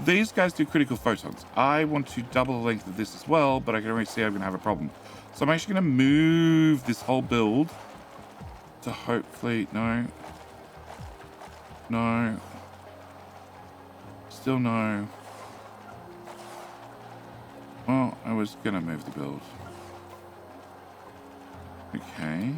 these guys do critical photons. I want to double the length of this as well, but I can already see I'm going to have a problem. So I'm actually going to move this whole build to hopefully... No. No. Still no. Well, I was going to move the build. Okay.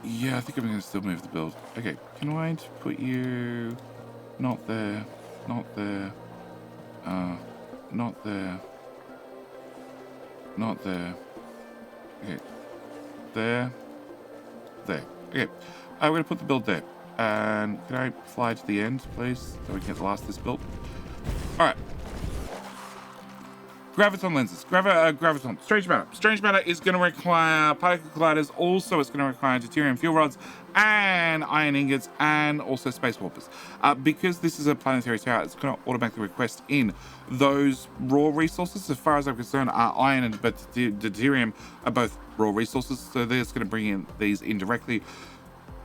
Yeah, I think I'm going to still move the build. Okay, can I put you... Not there. Not there. Not there. Not there. Okay. There. There. Okay. I'm going to put the build there. And can I fly to the end, please? So we can get the last of this build. Alright. Graviton lenses. Graviton. Strange matter. Strange matter is going to require particle colliders. Also, it's going to require deuterium fuel rods and iron ingots and also space warpers. Because this is a planetary tower, it's going to automatically request in those raw resources. As far as I'm concerned, iron and deuterium are both raw resources. So they're just going to bring in these indirectly.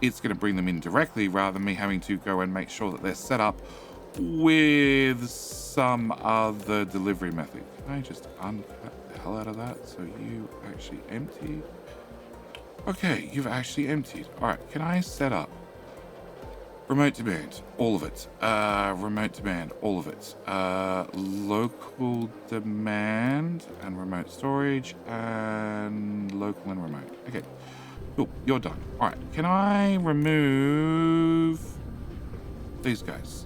It's going to bring them in directly rather than me having to go and make sure that they're set up with some other delivery method. Can I just uncut the hell out of that so you actually empty? Okay, you've actually emptied. All right, can I set up remote demand, all of it? Remote demand, all of it. Local demand and remote storage and local and remote. Okay, cool, you're done. All right, can I remove these guys?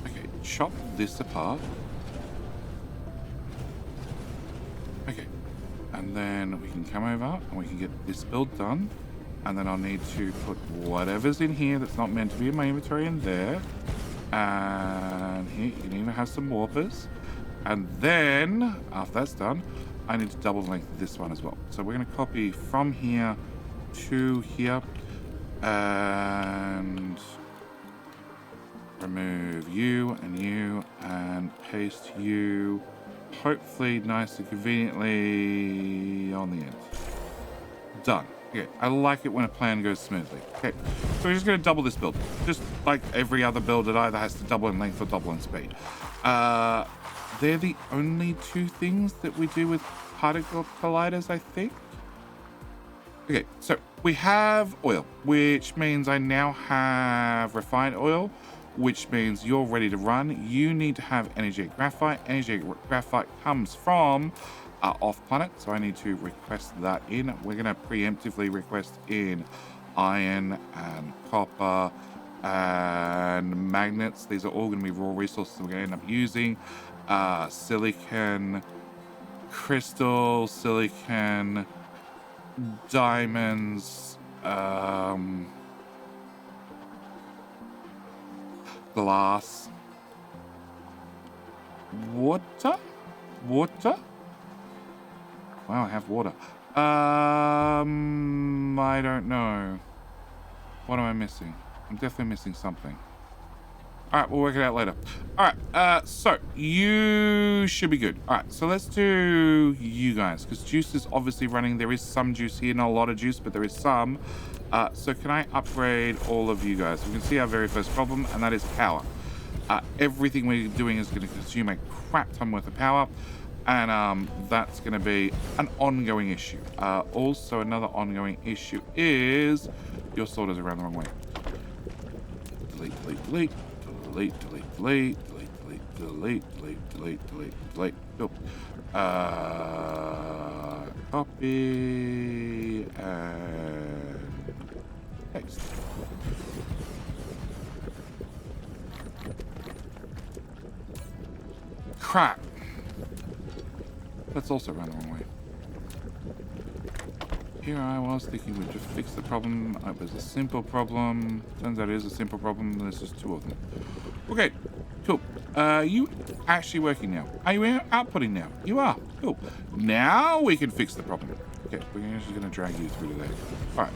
Okay, chop this apart. Okay, and then we can come over and we can get this build done. And then I'll need to put whatever's in here that's not meant to be in my inventory in there. And here, you can even have some warpers. And then, after that's done, I need to double the length of this one as well. So we're going to copy from here to here. And remove you and paste you, hopefully nice and conveniently on the end. Done. Okay, I like it when a plan goes smoothly. Okay, so we're just going to double this build, just like every other build. It either has to double in length or double in speed. They're the only two things that we do with particle colliders, I think. Okay, so we have oil, which means I now have refined oil, which means you're ready to run. You need to have energetic graphite. Energetic graphite comes from off planet, so I need to request that in. We're going to preemptively request in iron and copper and magnets. These are all going to be raw resources we're going to end up using. Silicon, crystal, silicon, diamonds, glass, water. Wow, I have water. I don't know. What am I missing? I'm definitely missing something. All right, we'll work it out later. All right, so you should be good. All right, so let's do you guys, because juice is obviously running. There is some juice here, not a lot of juice, but there is some. So can I upgrade all of you guys? We can see our very first problem, and that is power. Everything we're doing is going to consume a crap ton worth of power, and that's going to be an ongoing issue. Also, another ongoing issue is your sorters are around the wrong way. Delete, delete, delete. Delete, delete, delete, delete, delete, delete, delete, delete, delete, delete. Oh. Copy and paste. Crap. Let's also run the wrong way. Here I was thinking we'd just fix the problem. It was a simple problem. Turns out it is a simple problem. There's just two of them. Okay, cool. You actually working now? Are you outputting now? You are. Cool. Now we can fix the problem. Okay, we're actually going to drag you through today. All right.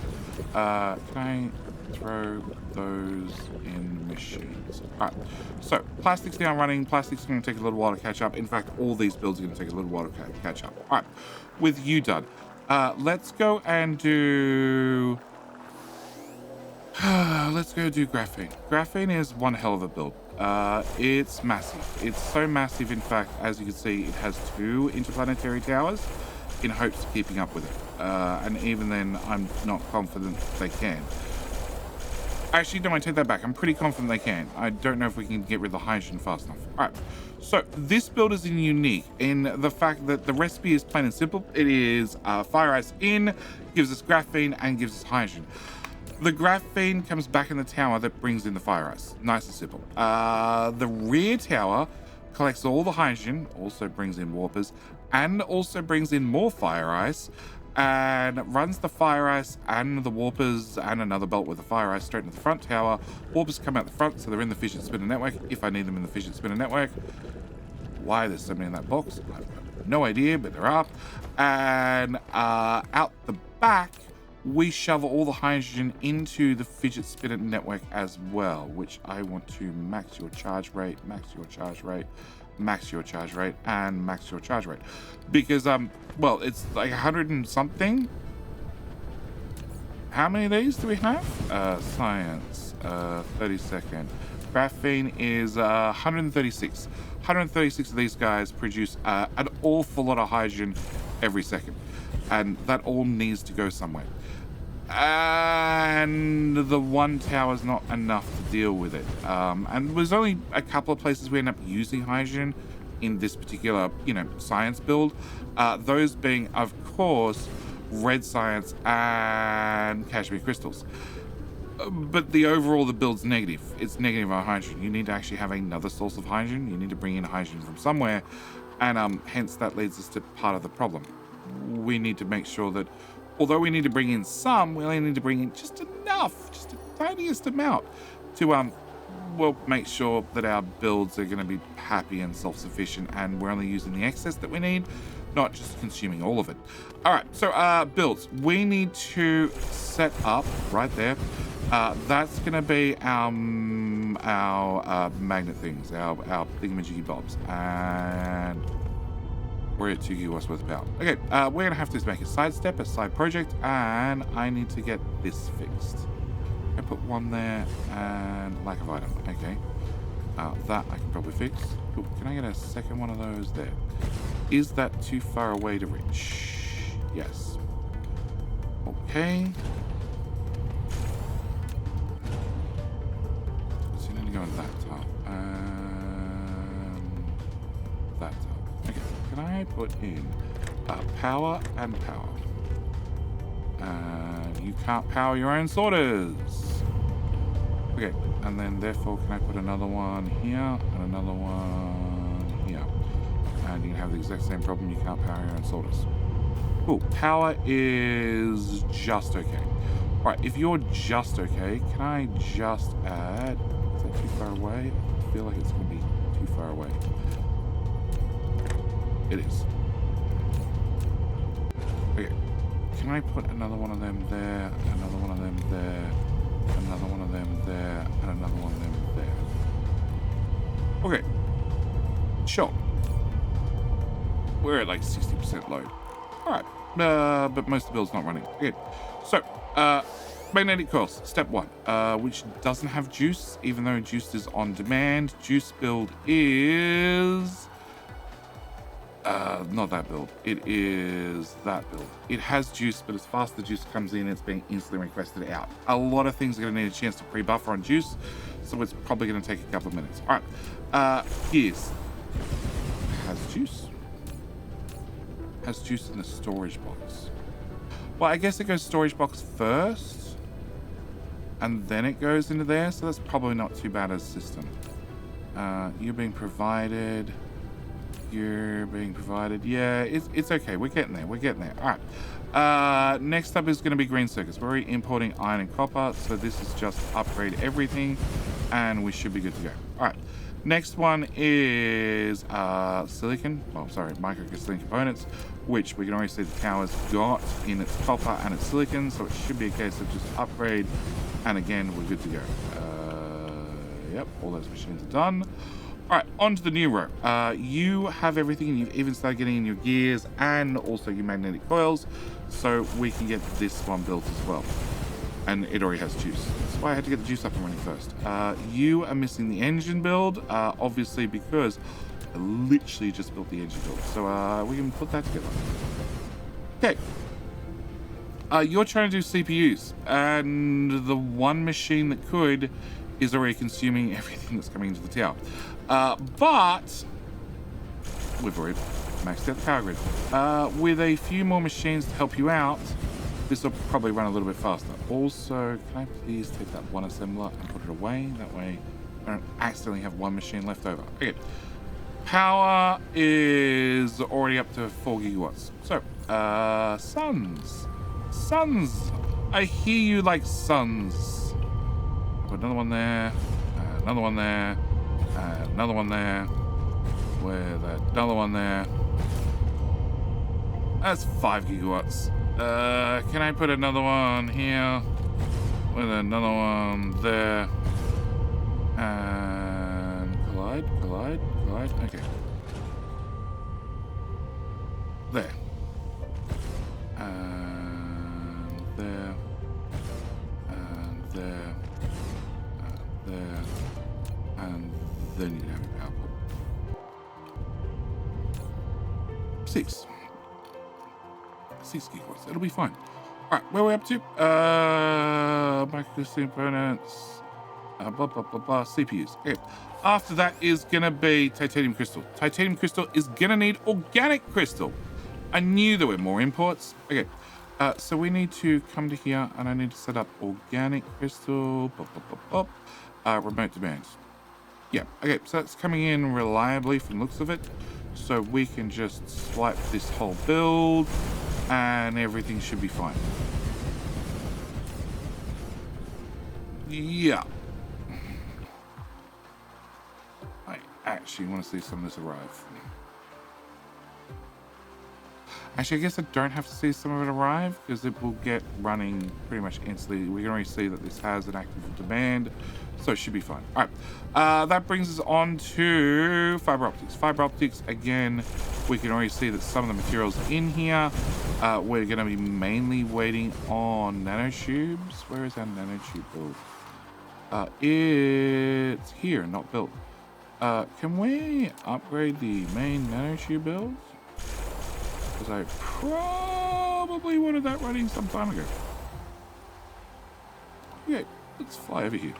Can I throw those in machines? All right. So plastic's now running. Plastic's going to take a little while to catch up. In fact, all these builds are going to take a little while to catch up. All right. With you done. Let's go and do... let's go do graphene. Graphene is one hell of a build. It's massive. It's so massive, in fact, as you can see, it has 2 interplanetary towers in hopes of keeping up with it. And even then, I'm not confident they can. Actually, no, I take that back. I'm pretty confident they can. I don't know if we can get rid of the hydrogen fast enough. All right. So this build is unique in the fact that the recipe is plain and simple. It is fire ice in, gives us graphene, and gives us hydrogen. The graphene comes back in the tower that brings in the fire ice. Nice and simple. The rear tower collects all the hydrogen, also brings in warpers, and also brings in more fire ice, and runs the fire ice and the warpers and another belt with the fire ice straight into the front tower. Warpers come out the front, so they're in the fission spinner network if I need them in the fission spinner network. Why there's so many in that box, I've got no idea, but there are. And out the back, we shove all the hydrogen into the fidget spinner network as well, which I want to max your charge rate, max your charge rate, max your charge rate, and max your charge rate. Because, well, it's like 100 and something. How many of these do we have? Science, 32nd. Graphene is 136. 136 of these guys produce an awful lot of hydrogen every second. And that all needs to go somewhere. And the one tower is not enough to deal with it. And there's only a couple of places we end up using hydrogen in this particular, science build. Those being, of course, red science and cashmere crystals. But the build's negative. It's negative on hydrogen. You need to actually have another source of hydrogen. You need to bring in hydrogen from somewhere. And hence that leads us to part of the problem. We need to make sure that although we need to bring in some, we only need to bring in just enough, just the tiniest amount to well, make sure that our builds are going to be happy and self-sufficient, and we're only using the excess that we need, not just consuming all of it. All right, so builds. We need to set up right there. That's going to be our magnet things, our thingamajiggy bobs, and we're at 2 gigawatts worth of power. Okay, we're going to have to make a side step, a side project, and I need to get this fixed. I put one there, and lack of item. Okay, that I can probably fix. Cool. Can I get a second one of those there? Is that too far away to reach? Yes. Okay. So you need to go in that tile. That tile. Okay. Can I put in power and power? You can't power your own sorters. Okay, and then therefore can I put another one here and another one here? And you can have the exact same problem, you can't power your own sorters. Cool, power is just okay. Right, if you're just okay, can I just add, is that too far away? I feel like it's gonna be too far away. It is. Okay. Can I put another one of them there, another one of them there, another one of them there, and another one of them there? Okay. Sure. We're at like 60% load. Alright. But most of the build's not running. Okay. So, magnetic coils, step 1, which doesn't have juice, even though juice is on demand. Juice build is... not that build. It is that build. It has juice, but as fast as the juice comes in, it's being instantly requested out. A lot of things are going to need a chance to pre-buffer on juice, so it's probably going to take a couple of minutes. All right. Gears has juice. has juice in the storage box? Well, I guess it goes storage box first, and then it goes into there, so that's probably not too bad as a system. You're being provided. You're being provided. Yeah, it's okay. We're getting there. We're getting there. All right. Next up is going to be green circuits. We're already importing iron and copper, so this is just upgrade everything, and we should be good to go. All right. Next one is silicon. Oh, sorry, microcrystalline components, which we can already see the tower's got in its copper and its silicon, so it should be a case of just upgrade, and again, we're good to go. Yep, all those machines are done. All right, on to the new row. You have everything, and you've even started getting in your gears and also your magnetic coils, so we can get this one built as well. And it already has juice. That's why I had to get the juice up and running first. You are missing the engine build, obviously because I literally just built the engine build. So we can put that together. Okay. You're trying to do CPUs, and the one machine that could is already consuming everything that's coming into the tower. But we've already maxed out the power grid. With a few more machines to help you out, this will probably run a little bit faster. Also, can I please take that one assembler and put it away? That way I don't accidentally have one machine left over. Okay. Power is already up to 4 gigawatts. So, suns. Suns. I hear you like suns. Put another one there. Another one there. Another one there. With another one there. That's 5 gigawatts. Can I put another one here? With another one there. And collide. Okay. There. And there. And there. And there. And then you can have your power pole. 6 gigawatts. It'll be fine. All right, where are we up to? Microcrystalline components. Blah, blah, blah, blah. CPUs. Okay. After that is going to be titanium crystal. Titanium crystal is going to need organic crystal. I knew there were more imports. Okay. So we need to come to here, and I need to set up organic crystal. Remote demands. Yeah. Okay. So it's coming in reliably from the looks of it. So we can just swipe this whole build, and everything should be fine. Yeah. I actually want to see some of this arrive. Actually, I guess I don't have to see some of it arrive because it will get running pretty much instantly. We can already see that this has an active demand, so it should be fine. All right, that brings us on to fiber optics. Fiber optics, again, we can already see that some of the materials in here, we're going to be mainly waiting on nanotubes. Where is our nanotube build? It's here, not built. Can we upgrade the main nanotube build? Because I probably wanted that running some time ago. Okay, let's fly over here.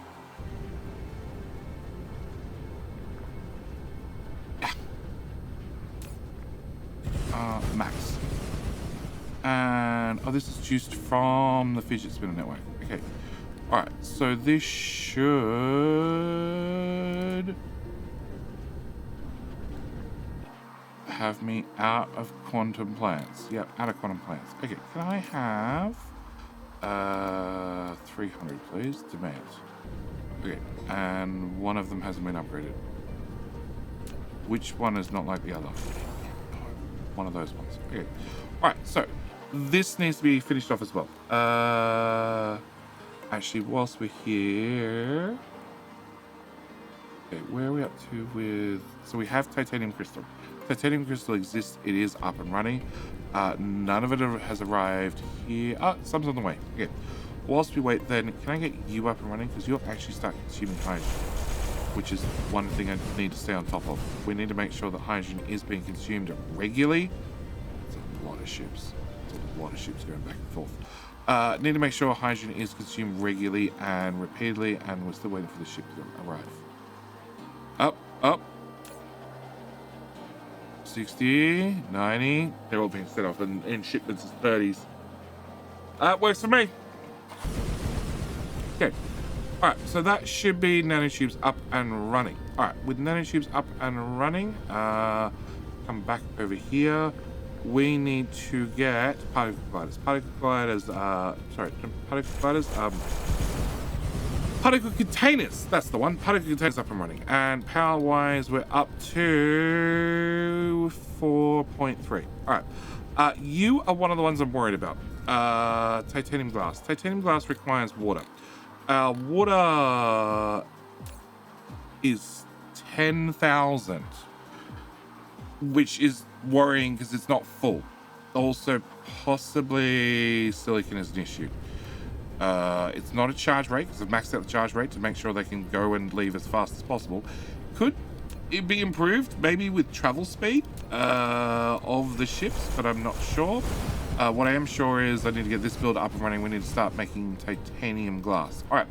Max. And, oh, this is juiced from the fidget spinner network. Okay. Alright, so this should have me out of quantum plants. Yep, out of quantum plants. Okay, can I have 300, please? Demands. Okay, and one of them hasn't been upgraded. Which one is not like the other? One of those ones. Okay. Alright, so this needs to be finished off as well. Actually, whilst we're here... Okay, where are we up to with... So we have titanium crystal. Titanium crystal exists. It is up and running. None of it has arrived here. Some's on the way. Okay. Whilst we wait, then, can I get you up and running? Because you'll actually start consuming hydrogen, which is one thing I need to stay on top of. We need to make sure that hydrogen is being consumed regularly. It's a lot of ships. It's a lot of ships going back and forth. Need to make sure hydrogen is consumed regularly and repeatedly, and we're still waiting for the ship to arrive. Up. 60, 90. They're all being set off in shipments as 30s. Works for me. Okay. All right, so that should be nanotubes up and running. All right, with nanotubes up and running, come back over here. We need to get particle colliders. Particle containers. That's the one. Particle containers up and running. And power-wise, we're up to 4.3. All right. You are one of the ones I'm worried about. Titanium glass. Titanium glass requires water. Water is 10,000, which is worrying because it's not full. Also, possibly silicon is an issue. It's not a charge rate because I've maxed out the charge rate to make sure they can go and leave as fast as possible. Could it be improved? Maybe with travel speed of the ships, but I'm not sure. What I am sure is I need to get this build up and running. We need to start making titanium glass. All right,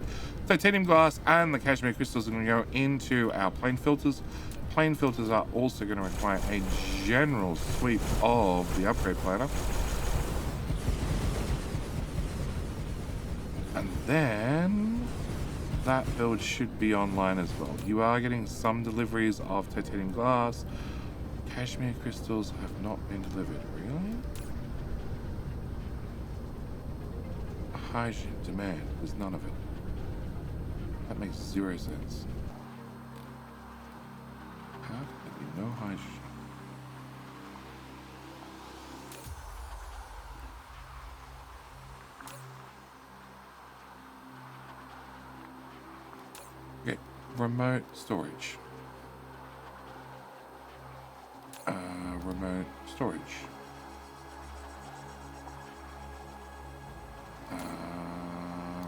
titanium glass and the cashmere crystals are going to go into our plane filters. Plane filters are also going to require a general sweep of the upgrade planner. And then that build should be online as well. You are getting some deliveries of titanium glass. Cashmere crystals have not been delivered. Really? Hydrogen demand. There's none of it. That makes zero sense. How can there be no hydrogen? Okay, remote storage. Remote storage.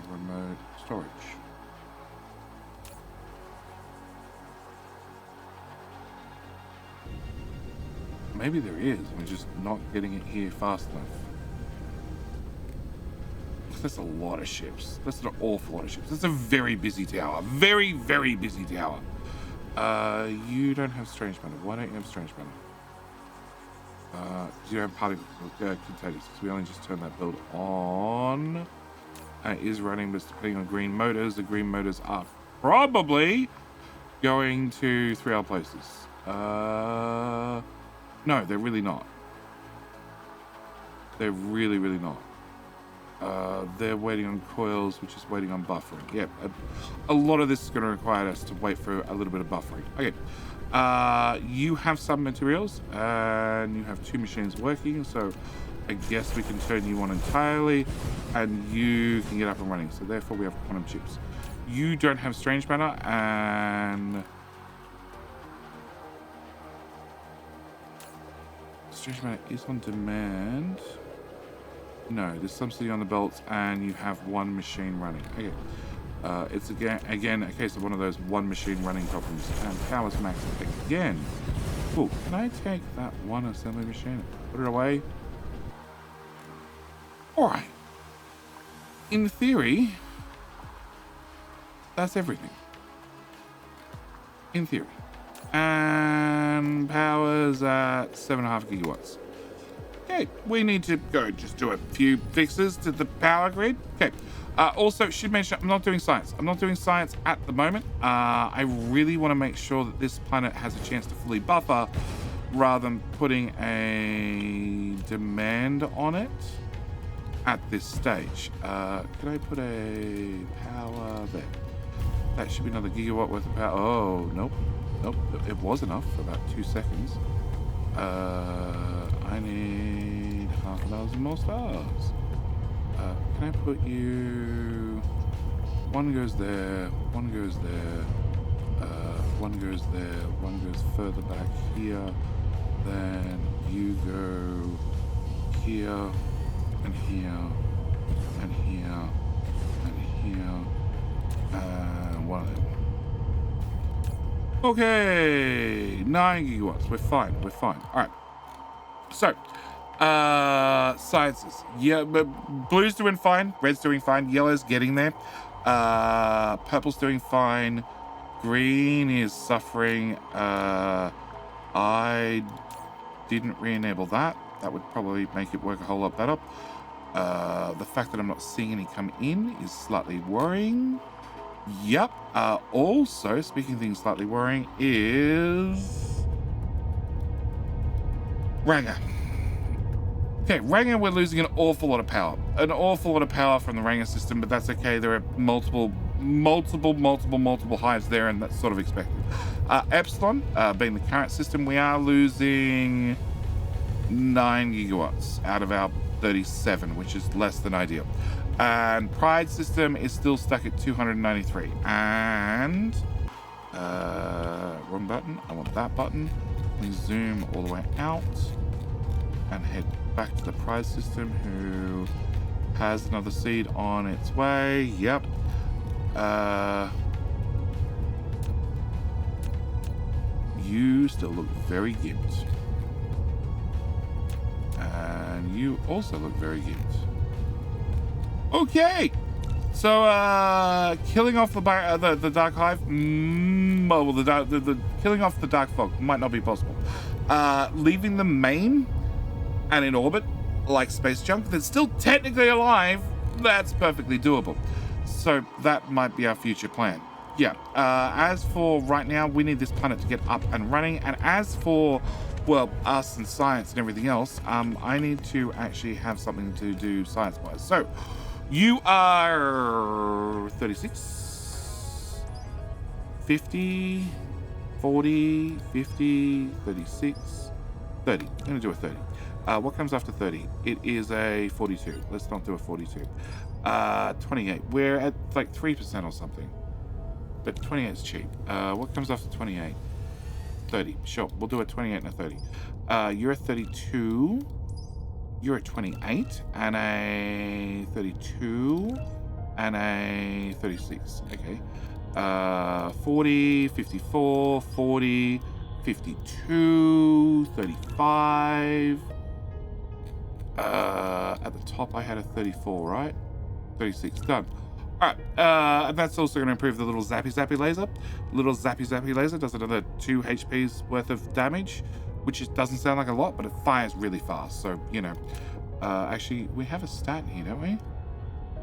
Remote storage. Maybe there is, we're just not getting it here fast enough. That's a lot of ships. That's an awful lot of ships. That's a very busy tower. Very, very busy tower. You don't have strange matter. Why don't you have strange matter? You have particle containers, because we only just turned that build on. It is running, but depending on green motors, the green motors are probably going to 3R places. No, they're really not. They're really, really not. They're waiting on coils, which is waiting on buffering. Yeah, a lot of this is going to require us to wait for a little bit of buffering. Okay, you have some materials, and you have 2 machines working, so I guess we can turn you on entirely, and you can get up and running. So therefore, we have quantum chips. You don't have strange matter, and strange matter is on demand. No, there's some sitting on the belts, and you have 1 machine running. Okay, it's again a case of one of those 1 machine running problems. And power's maxed again. Cool. Can I take that 1 assembly machine and put it away? All right. In theory, that's everything. In theory, and power's at 7.5 gigawatts. Okay, we need to go just do a few fixes to the power grid. Okay, also should mention I'm not doing science. I'm not doing science at the moment. I really want to make sure that this planet has a chance to fully buffer rather than putting a demand on it at this stage. Can I put a power there? That should be another gigawatt worth of power. Oh, nope. Nope, it was enough for about 2 seconds. I need 1,000 more stars. Can I put you... 1 goes there, 1 goes there, 1 goes there, 1 goes further back here, then you go here, and here, and here, and here, and 1 of them. Okay, 9 gigawatts. We're fine. We're fine. All right. So, sciences. Yeah, but blue's doing fine. Red's doing fine. Yellow's getting there. Purple's doing fine. Green is suffering. I didn't re-enable that, that would probably make it work a whole lot better. The fact that I'm not seeing any come in is slightly worrying. Yep. Also, speaking of things slightly worrying, is Ranger. Okay, Ranger, we're losing an awful lot of power. An awful lot of power from the Ranger system, but that's okay. There are multiple hives there, and that's sort of expected. Epsilon, being the current system, we are losing 9 gigawatts out of our 37, which is less than ideal. And Pride system is still stuck at 293. And wrong button. I want that button. We zoom all the way out and head back to the Pride system, who has another seed on its way. Yep. You still look very gimped. And you also look very gimped. Okay. So, killing off the dark hive, well, the killing off the dark fog might not be possible. Leaving the main and in orbit, like space junk, that's still technically alive, that's perfectly doable. So that might be our future plan. Yeah. As for right now, we need this planet to get up and running. And as for, well, us and science and everything else, I need to actually have something to do science-wise. So, you are 36, 50, 40, 50, 36, 30. I'm going to do a 30. What comes after 30? It is a 42. Let's not do a 42. 28. We're at like 3% or something. But 28 is cheap. What comes after 28? 30. Sure, we'll do a 28 and a 30. You're a 32. You're a 28 and a 32 and a 36. Okay. 40, 54, 40, 52, 35. At the top I had a 34, right? 36, done. Alright, and that's also going to improve the little zappy laser. Little zappy laser does another 2 HP's worth of damage, which doesn't sound like a lot, but it fires really fast. So, you know, actually, we have a stat here, don't we?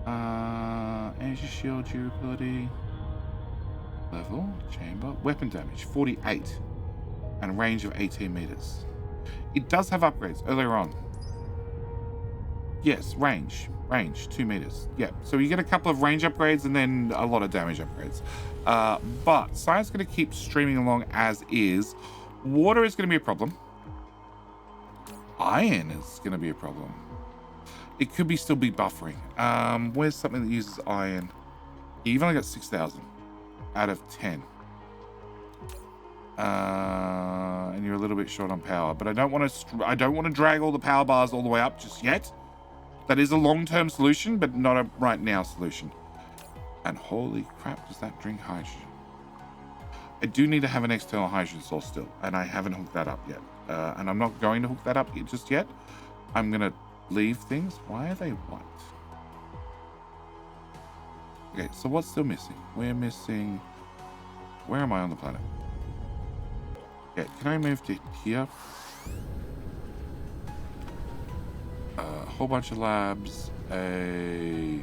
Energy shield durability, level, chamber, weapon damage, 48, and range of 18 meters. It does have upgrades earlier on. Yes, range, 2 meters. Yeah, so you get a couple of range upgrades and then a lot of damage upgrades. But science is going to keep streaming along as is. Water is going to be a problem. Iron is going to be a problem. It could still be buffering. Where's something that uses iron? You've only got 6,000 out of 10. And you're a little bit short on power, but I don't want to drag all the power bars all the way up just yet. That is a long-term solution, but not a right now solution. And holy crap, does that drink hydrogen? I do need to have an external hydrogen source still, and I haven't hooked that up yet. And I'm not going to hook that up just yet. I'm going to leave things. Why are they white? Okay, so what's still missing? We're missing... Where am I on the planet? Okay, can I move to here? A whole bunch of labs, a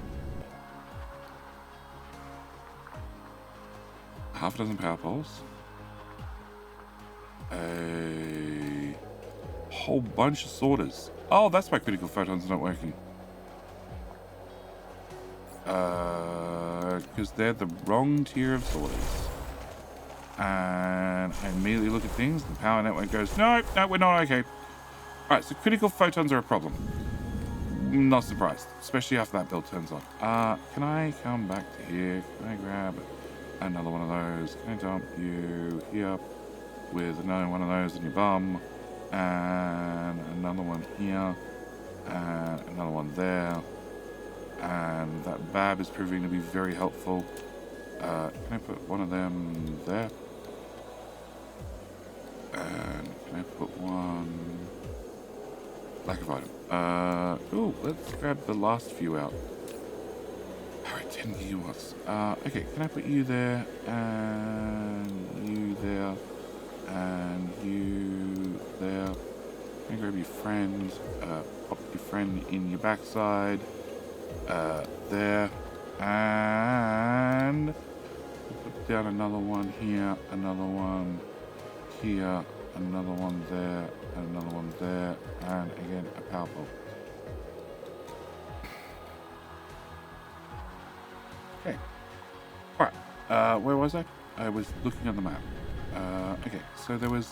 half a dozen power poles, a whole bunch of sorters. Oh, that's why critical photons are not working. Because they're the wrong tier of sorters. And I immediately look at things, the power network goes, no, we're not okay. Alright, so critical photons are a problem. Not surprised, especially after that build turns on. Can I come back to here? Can I grab another one of those? Can I dump you here with another one of those in your bum? And another one here. And another one there. And that bab is proving to be very helpful. Can I put one of them there? And can I put one... Lack of item. Oh, let's grab the last few out. Alright, 10 gigawatts. Okay, can I put you there, and you there, and you there, Gonna grab your friend, pop your friend in your backside, there, and put down another one here, another one here, another one there, and another one there, and again a power bulb. Okay. Alright, where was I? I was looking on the map. Okay, so there was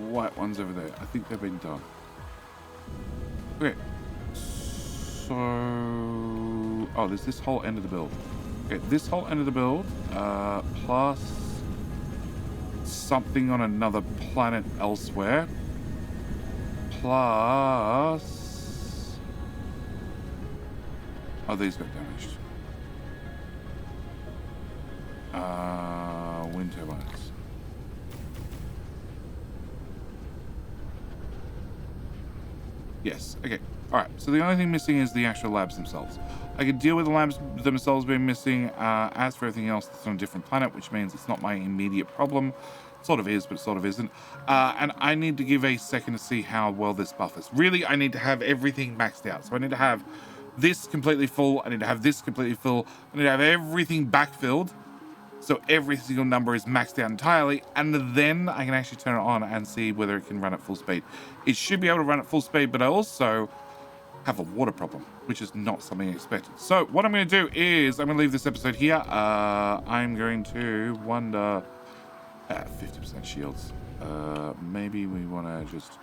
white ones over there. I think they've been done. Okay. So... oh, there's this whole end of the build. Okay, this whole end of the build, plus something on another planet elsewhere, plus... oh, these got damaged. Wind turbines. Yes, okay. Alright, so the only thing missing is the actual labs themselves. I could deal with the labs themselves being missing. As for everything else, it's on a different planet, which means it's not my immediate problem. It sort of is, but it sort of isn't. And I need to give a second to see how well this buffers. Really, I need to have everything maxed out. So I need to have this completely full. I need to have this completely full. I need to have everything backfilled. So every single number is maxed out entirely, and then I can actually turn it on and see whether it can run at full speed. It should be able to run at full speed, but I also have a water problem, which is not something expected. So what I'm going to do is I'm going to leave this episode here. I'm going to wonder 50% shields. Maybe we want to just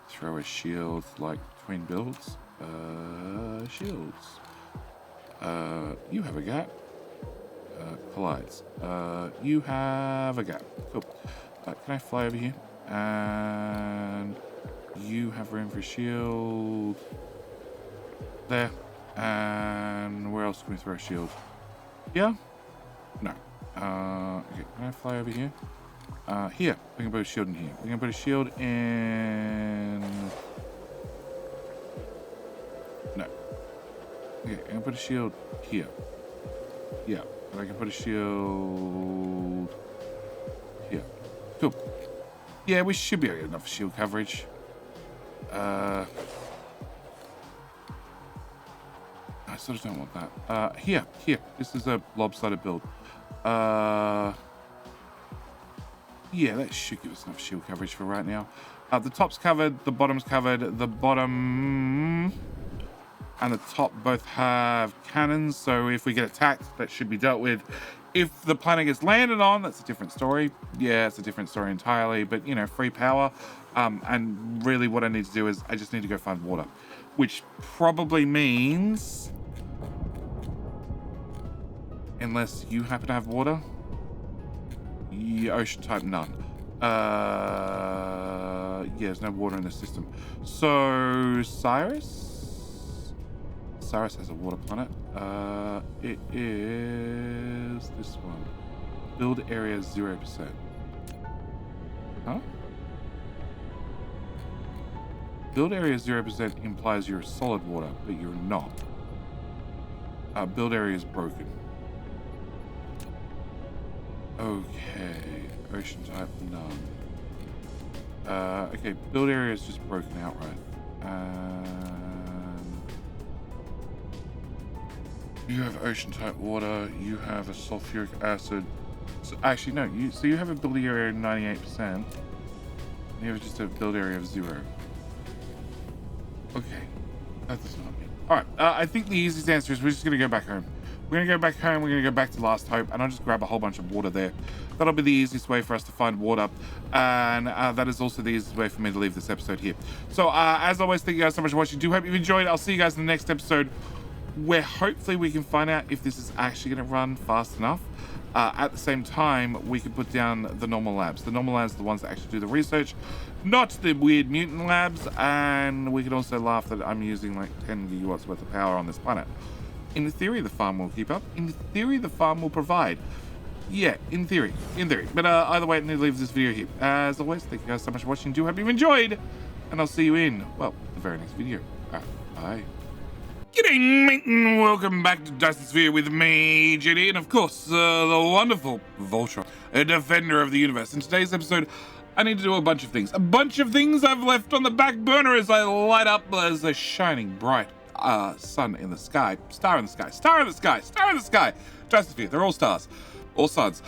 throw a shield like between builds. Shields. You have a gap. Collides. You have a gap. Cool. Can I fly over here? And you have room for a shield. There. And where else can we throw a shield? Yeah? No. Okay, can I fly over here? Here. We can put a shield in here. We can put a shield in... no. Okay, I can put a shield here. Yeah. And I can put a shield here. Cool. Yeah, we should be able to get enough shield coverage. I sort of don't want that. Here. This is a lopsided build. Yeah, that should give us enough shield coverage for right now. The top's covered, the bottom's covered. The bottom and the top both have cannons, so if we get attacked, that should be dealt with. If the planet gets landed on, that's a different story. Yeah, it's a different story entirely, but you know, free power. And really what I need to do is I just need to go find water, which probably means, unless you happen to have water, yeah, ocean type none. Yeah, there's no water in the system. So Cyrus has a water planet. It is this one. Build area 0%. Huh? Build area 0% implies you're solid water, but you're not. Build area is broken. Okay. Ocean type, none. Okay, build area is just broken outright. You have ocean type water, you have a sulfuric acid. So actually no, you have a build area of 98%. You have just a build area of 0. Okay. That does not mean. Alright, I think the easiest answer is we're just gonna go back home. We're gonna go back home, we're gonna go back to Last Hope, and I'll just grab a whole bunch of water there. That'll be the easiest way for us to find water, and that is also the easiest way for me to leave this episode here. So as always, thank you guys so much for watching. Do hope you've enjoyed. I'll see you guys in the next episode, where hopefully we can find out if this is actually going to run fast enough. At the same time, we can put down the normal labs. The normal labs are the ones that actually do the research, not the weird mutant labs. And we can also laugh that I'm using like 10 gigawatts worth of power on this planet. In theory, the farm will keep up. In theory, the farm will provide. Yeah, in theory. But either way, I need to leave this video here. As always, thank you guys so much for watching. Do hope you've enjoyed. And I'll see you in, well, the very next video. Bye. G'day, mate, and welcome back to Dyson Sphere with me, JD, and of course, the wonderful Voltron, a defender of the universe. In today's episode, I need to do a bunch of things. A bunch of things I've left on the back burner as I light up as a shining bright sun in the sky, star in the sky, star in the sky, star in the sky. Dyson Sphere, they're all stars. All suns.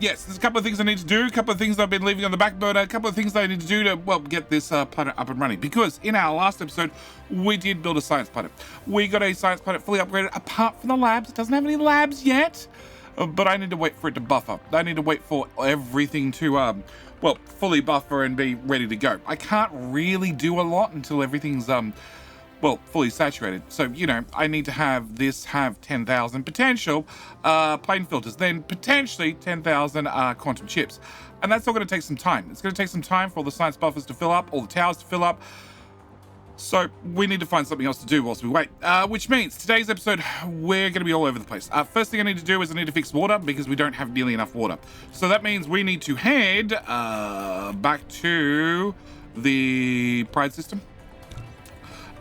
Yes, there's a couple of things I need to do, a couple of things I've been leaving on the back burner, a couple of things that I need to do to, well, get this planet up and running. Because in our last episode, we did build a science planet. We got a science planet fully upgraded, apart from the labs. It doesn't have any labs yet, but I need to wait for it to buffer. I need to wait for everything to, well, fully buffer and be ready to go. I can't really do a lot until everything's, well, fully saturated. So, you know, I need to have this have 10,000 potential plane filters, then potentially 10,000 quantum chips. And that's all going to take some time. It's going to take some time for all the science buffers to fill up, all the towers to fill up. So we need to find something else to do whilst we wait, which means today's episode, we're going to be all over the place. First thing I need to do is I need to fix water because we don't have nearly enough water. So that means we need to head back to the Pride system.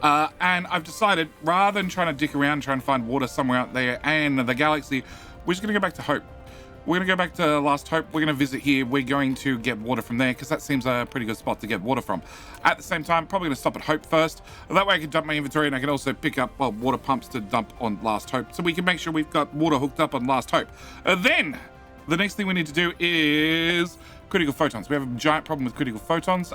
And I've decided, rather than trying to dick around and try and find water somewhere out there and the galaxy, we're just going to go back to Hope. We're going to go back to Last Hope. We're going to visit here. We're going to get water from there because that seems a pretty good spot to get water from. At the same time, probably going to stop at Hope first. That way I can dump my inventory and I can also pick up, well, water pumps to dump on Last Hope. So we can make sure we've got water hooked up on Last Hope. Then, the next thing we need to do is critical photons. We have a giant problem with critical photons.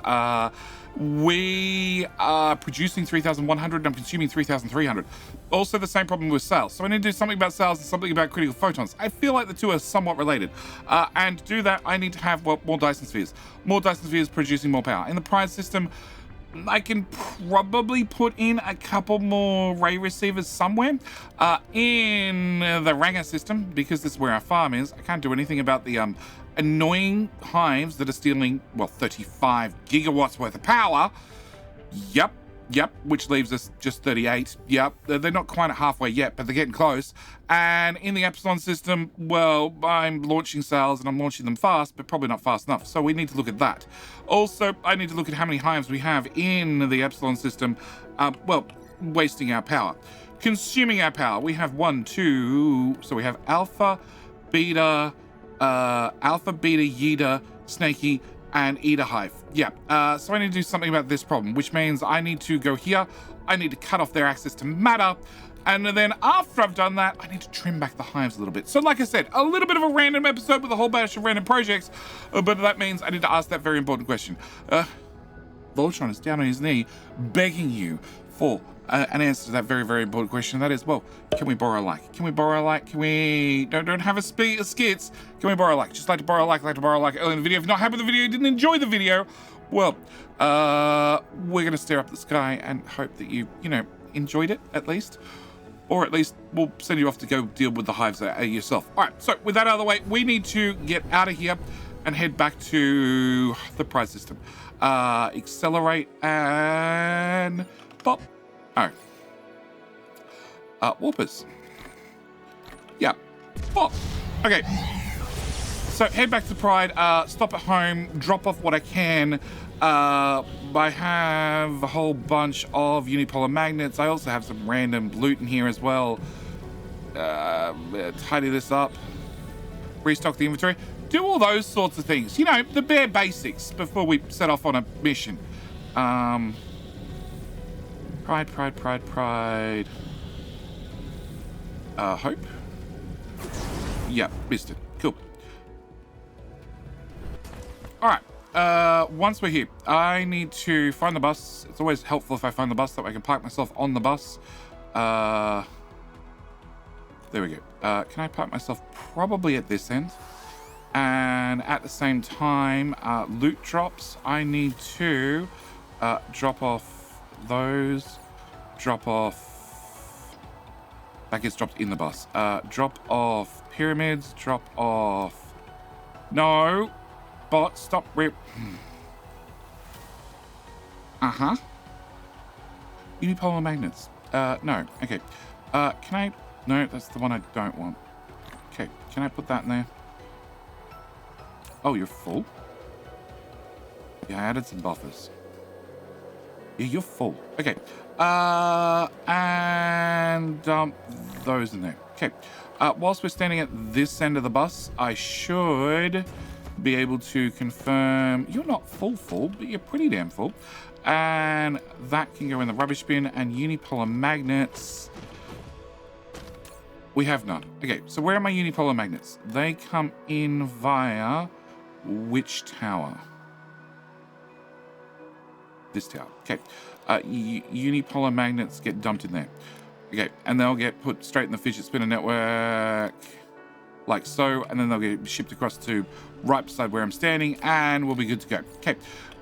We are producing 3,100 and I'm consuming 3,300. Also the same problem with cells. So I need to do something about cells and something about critical photons. I feel like the two are somewhat related. And to do that, I need to have, well, more Dyson Spheres. More Dyson Spheres producing more power. In the Pride system, I can probably put in a couple more ray receivers somewhere. In the Ranger system, because this is where our farm is, I can't do anything about the annoying hives that are stealing, well, 35 gigawatts worth of power. Yep, which leaves us just 38. Yep, they're not quite at halfway yet, but they're getting close. And in the Epsilon system, well, I'm launching cells and I'm launching them fast, but probably not fast enough. So we need to look at that. Also, I need to look at how many hives we have in the Epsilon system, well, wasting our power. Consuming our power, we have 1, 2, so we have alpha, beta, Yeta, Snaky, and Eta Hive. Yeah, so I need to do something about this problem, which means I need to go here, I need to cut off their access to matter, and then after I've done that, I need to trim back the hives a little bit. So like I said, a little bit of a random episode with a whole bunch of random projects, but that means I need to ask that very important question. Voltron is down on his knee, begging you for an answer to that very, very important question. That is, well, can we borrow a like? Can we borrow a like? Can we... Don't have a skits. Can we borrow a like? Just like to borrow a like early in the video. If you're not happy with the video, didn't enjoy the video, well, we're going to stare up at the sky and hope that you know, enjoyed it, at least. Or at least we'll send you off to go deal with the hives yourself. All right, so with that out of the way, we need to get out of here and head back to the Pride system. Accelerate and pop. Oh. Warpers. Yeah. Pop. Okay. So head back to Pride, stop at home, drop off what I can. I have a whole bunch of unipolar magnets. I also have some random loot in here as well. Tidy this up. Restock the inventory. Do all those sorts of things. You know, the bare basics before we set off on a mission. Pride. Hope? Yeah, missed it. Cool. Alright, once we're here, I need to find the bus. It's always helpful if I find the bus, that way I can park myself on the bus. There we go. Can I park myself probably at this end? And at the same time, loot drops. I need to drop off those, drop off, that gets dropped in the bus, drop off pyramids, drop off, no, bot, stop, rip, unipolar magnets, no, okay, can I, no, that's the one I don't want, okay, can I put that in there? Oh, you're full? Yeah, I added some buffers. Yeah, you're full. Okay. And dump those in there. Okay. Whilst we're standing at this end of the bus, I should be able to confirm you're not full, but you're pretty damn full. And that can go in the rubbish bin. And unipolar magnets, we have none. Okay, so where are my unipolar magnets? They come in via which tower? This tower. Okay. Unipolar magnets get dumped in there. Okay, and they'll get put straight in the fidget spinner network, like so, and then they'll get shipped across to right beside where I'm standing, and we'll be good to go. Okay,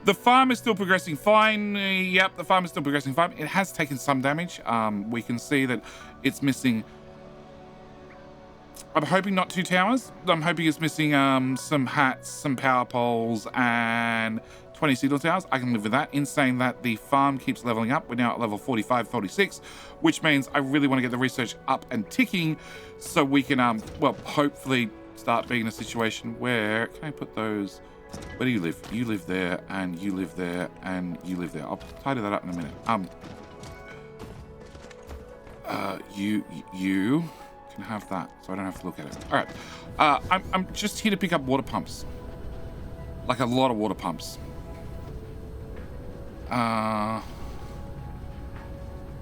the farm is still progressing fine. Yep, the farm is still progressing fine. It has taken some damage. We can see that it's missing. I'm hoping not 2 towers. I'm hoping it's missing some hats, some power poles, and 20 signal towers. I can live with that. In saying that, the farm keeps leveling up. We're now at level 45, 46, which means I really want to get the research up and ticking so we can, well, hopefully start being in a situation where, can I put those, where do you live? You live there, and you live there, and you live there. I'll tidy that up in a minute. You can have that, so I don't have to look at it. All right, I'm just here to pick up water pumps, like a lot of water pumps.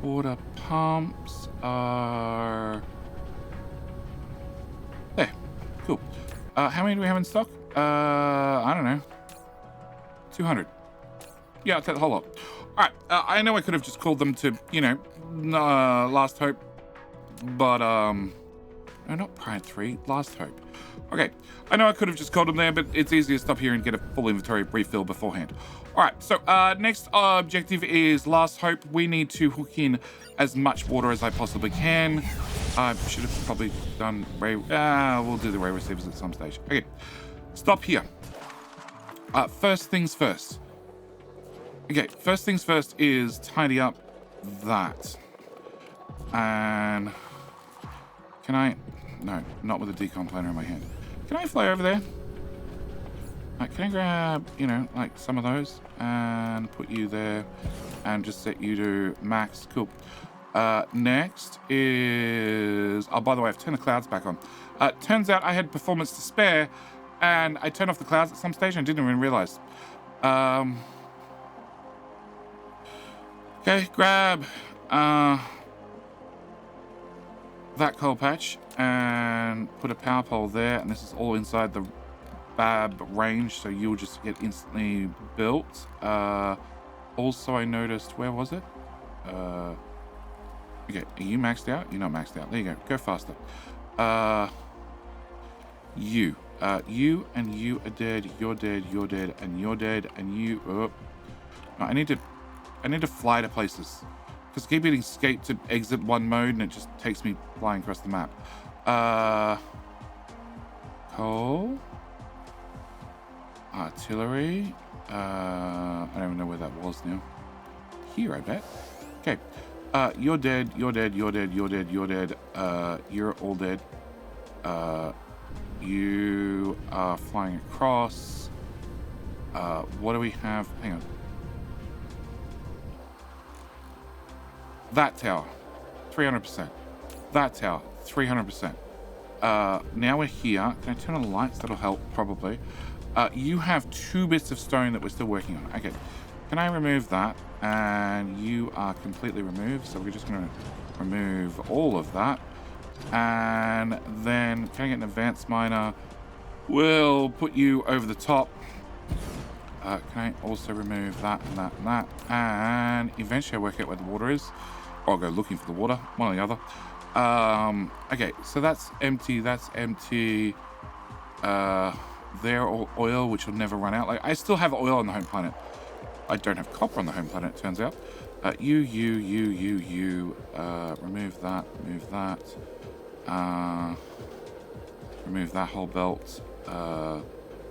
Water pumps are there. Cool. How many do we have in stock? I don't know. 200. Yeah, I'll take the whole lot. All right. I know I could have just called them to, you know, Last Hope, but no, not Pride 3. Last Hope. Okay. I know I could have just called them there, but it's easier to stop here and get a full inventory refill beforehand. All right, so next objective is Last Hope. We need to hook in as much water as I possibly can. I should have probably done ray. We'll do the ray receivers at some stage. Okay, stop here. First things first. Okay, first things first is tidy up that. And can I? No, not with a decon planer in my hand. Can I fly over there? Can I grab, you know, like some of those and put you there and just set you to max? Cool. Next is, oh, by the way, I've turned the clouds back on. Turns out I had performance to spare and I turned off the clouds at some stage and didn't even realize. Okay, grab that coal patch and put a power pole there, and this is all inside the Bab range, so you'll just get instantly built. Also, I noticed, where was it? Okay, are you maxed out? You're not maxed out. There you go. Go faster. You and you are dead. You're dead. You're dead, and you're dead, and you. Oh. No, I need to fly to places because I keep hitting escape to exit one mode, and it just takes me flying across the map. Coal. Artillery. I don't even know where that was now. Here, I bet. Okay. You're dead. You're dead. You're dead. You're dead. You're dead. You're all dead. You are flying across. What do we have? Hang on. That tower, 300%. That tower, 300%. Now we're here. Can I turn on the lights? That'll help, probably. You have 2 bits of stone that we're still working on. Okay. Can I remove that? And you are completely removed. So we're just going to remove all of that. And then, can I get an advanced miner? We'll put you over the top. Can I also remove that and that and that? And eventually I'll work out where the water is. Or I'll go looking for the water. One or the other. Okay, so that's empty. That's empty. They're all oil, which will never run out. Like, I still have oil on the home planet. I don't have copper on the home planet, it turns out. You. Remove that. Remove that. Remove that whole belt.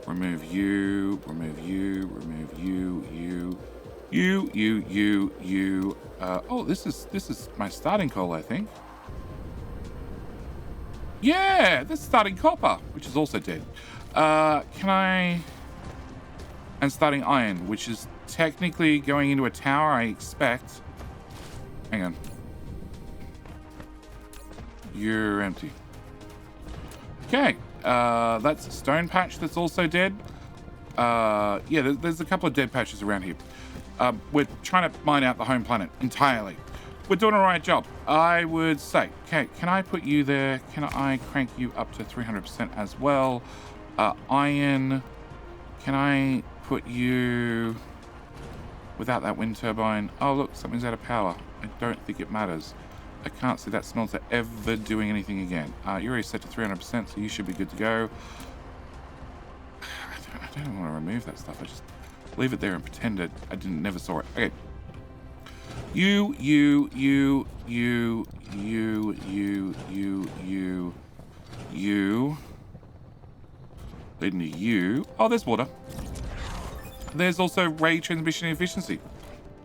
Remove you. Remove you. Remove you. You. Oh, this is my starting coal, I think. Yeah, this is starting copper, which is also dead. Can I? And starting iron, which is technically going into a tower, I expect. Hang on. You're empty. Okay. That's a stone patch that's also dead. Yeah, there's a couple of dead patches around here. We're trying to mine out the home planet entirely. We're doing a right job, I would say. Okay, can I put you there? Can I crank you up to 300% as well? Iron. Can I put you without that wind turbine? Oh, look, something's out of power. I don't think it matters. I can't see that smelter ever doing anything again. You're already set to 300%, so you should be good to go. I don't want to remove that stuff. I just leave it there and pretend I never saw it. Okay. You. Leading to you. Oh, there's water. There's also ray transmission efficiency.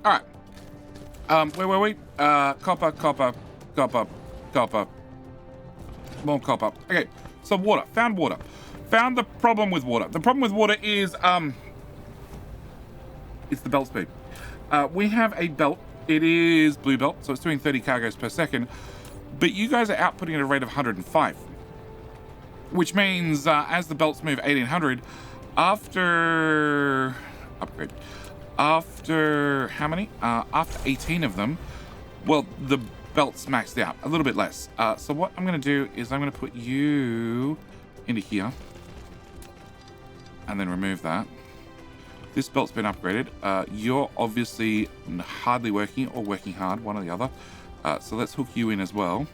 All right. Where were we? Copper. More copper. Okay. So water. Found water. Found the problem with water. The problem with water is it's the belt speed. We have a belt. It is blue belt, so it's doing 30 cargoes per second. But you guys are outputting at a rate of 105. Which means as the belts move 1800, after upgrade, after how many? After 18 of them, well, the belt's maxed out, a little bit less. So what I'm going to do is I'm going to put you into here and then remove that. This belt's been upgraded. You're obviously hardly working or working hard, one or the other. So let's hook you in as well.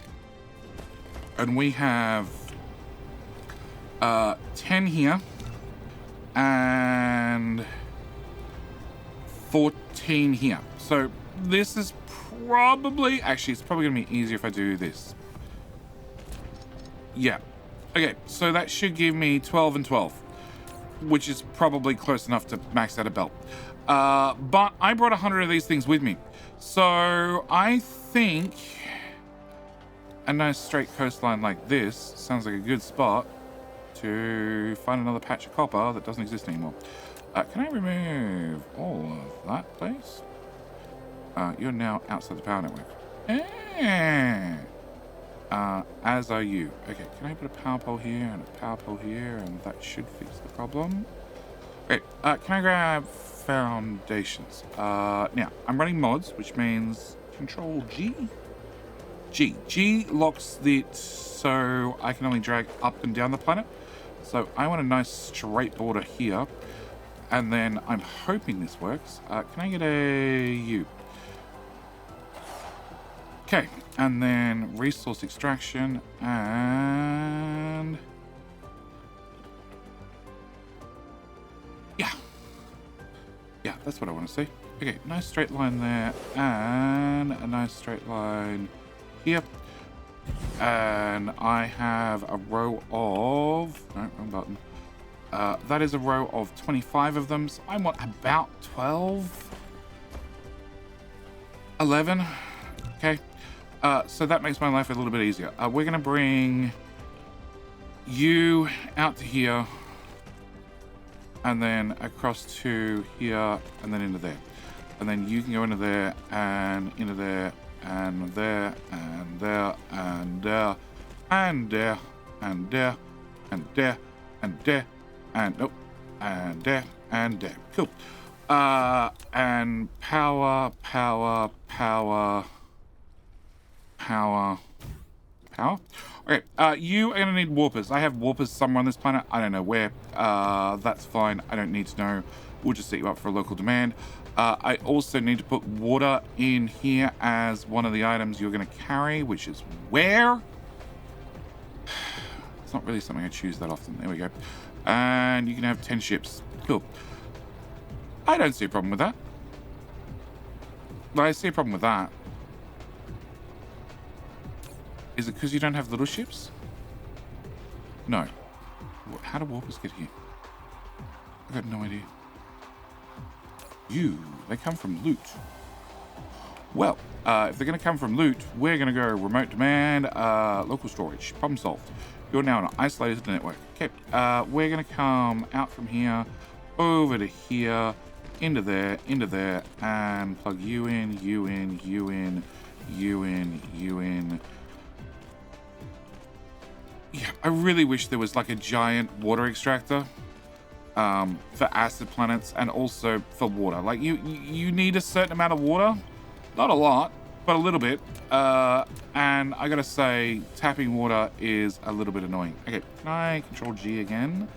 And we have 10 here and 14 here. So this is probably, actually, it's probably going to be easier if I do this. Yeah. Okay, so that should give me 12 and 12. Which is probably close enough to max out a belt. But I brought 100 of these things with me. So I think a nice straight coastline like this sounds like a good spot to find another patch of copper that doesn't exist anymore. Can I remove all of that, please? You're now outside the power network. As are you. Okay, can I put a power pole here and a power pole here, and that should fix the problem. Okay, can I grab foundations? Now, I'm running mods, which means Control G. G locks it so I can only drag up and down the planet. So I want a nice straight border here, and then I'm hoping this works. Can I get a U? Okay, and then resource extraction and yeah, that's what I want to see. Okay, nice straight line there and a nice straight line here, and I have a row of no, wrong button. That is a row of 25 of them, so I want about 12, 11. Okay. So that makes my life a little bit easier. We're going to bring you out to here and then across to here and then into there. And then you can go into there and into there and there and there and there and there and there and there and there and nope and there and there. Cool. And power. Okay, you are going to need warpers. I have warpers somewhere on this planet. I don't know where. That's fine. I don't need to know. We'll just set you up for a local demand. I also need to put water in here as one of the items you're going to carry, which is where? It's not really something I choose that often. There we go. And you can have 10 ships. Cool. I don't see a problem with that. I see a problem with that. Is it because you don't have little ships? No. How do warpers get here? I've got no idea. They come from loot. Well, if they're going to come from loot, we're going to go remote demand, local storage. Problem solved. You're now on an isolated network. Okay, we're going to come out from here, over to here, into there, and plug you in, you in, you in, you in, you in. Yeah, I really wish there was like a giant water extractor for acid planets and also for water. Like you need a certain amount of water, not a lot, but a little bit. And I gotta say, tapping water is a little bit annoying. Okay, can I control G again?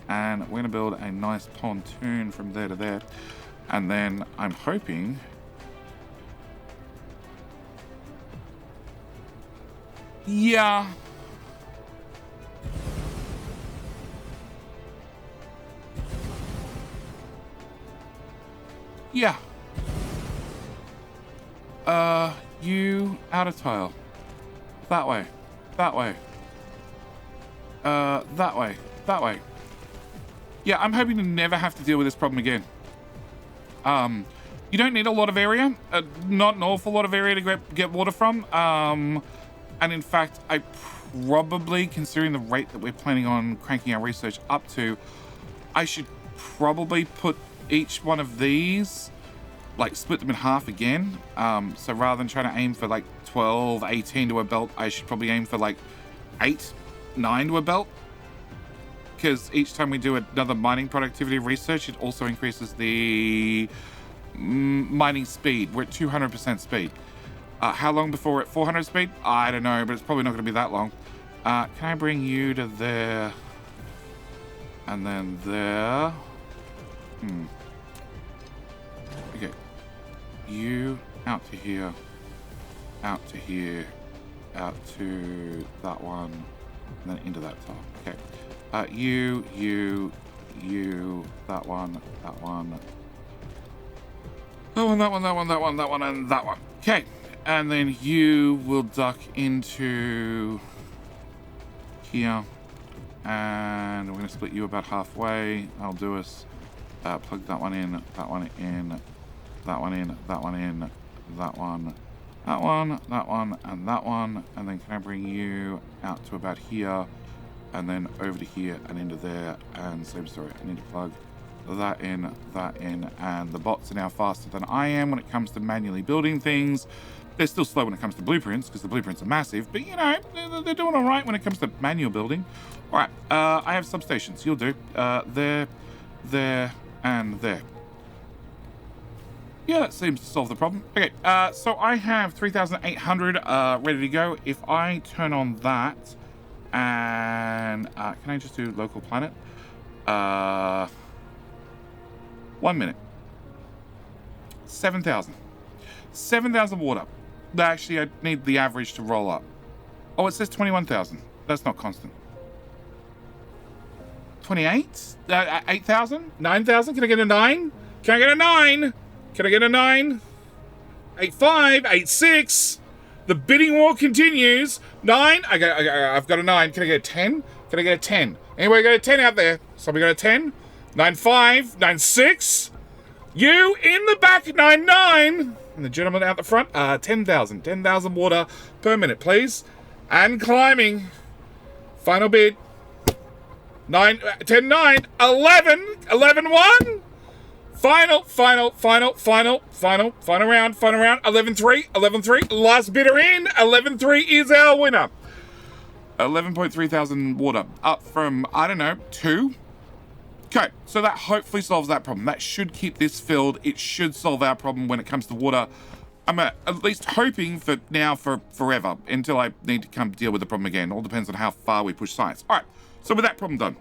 And we're gonna build a nice pontoon from there to there. And then I'm hoping yeah. Yeah. You outer tile. That way. That way. That way. That way. Yeah, I'm hoping to never have to deal with this problem again. You don't need a lot of area. Not an awful lot of area to get water from. And in fact, I probably, considering the rate that we're planning on cranking our research up to, I should probably put each one of these, like split them in half again. So rather than trying to aim for like 12, 18 to a belt, I should probably aim for like 8, 9 to a belt. Because each time we do another mining productivity research, it also increases the mining speed. We're at 200% speed. How long before we're at 400 speed? I don't know, but it's probably not going to be that long. Can I bring you to there? And then there. Okay. You out to here. Out to here. Out to that one. And then into that top. Okay. You, that one, that one. That one, that one, that one, that one, that one, and that one. Okay. And then you will duck into here. And we're going to split you about halfway. That'll do us. Plug that one in, that one in, that one in, that one in, that one, that one, that one, and that one. And then can I bring you out to about here? And then over to here and into there. And same story. I need to plug that in, and the bots are now faster than I am when it comes to manually building things. They're still slow when it comes to blueprints because the blueprints are massive, but you know, they're doing all right when it comes to manual building. All right, I have substations. You'll do. There, and there. Yeah, that seems to solve the problem. Okay, so I have 3,800 ready to go. If I turn on that, and can I just do local planet? 1 minute. 7,000. 7,000 water. Actually, I need the average to roll up. Oh, it says 21,000. That's not constant. 28? 8,000? 9,000? Can I get a 9? Can I get a 9? Can I get a 9? 8.5, 8.6. The bidding war continues. 9. I've got a 9. Can I get a 10? Can I get a 10? Anybody got a 10 out there? Somebody got a 10? 9.5, 9.6. You in the back, 9.9. And the gentleman out the front, 10,000. 10,000 water per minute, please. And climbing. Final bid. 9, 10, 9, 11, 11, 1. Final round. 11, 3, 11, 3. Last bidder in. 11, 3 is our winner. 11.3 thousand water. Up from, I don't know, 2. Okay, so that hopefully solves that problem. That should keep this filled. It should solve our problem when it comes to water. I'm at least hoping for now for forever until I need to come deal with the problem again. All depends on how far we push science. All right, so with that problem done,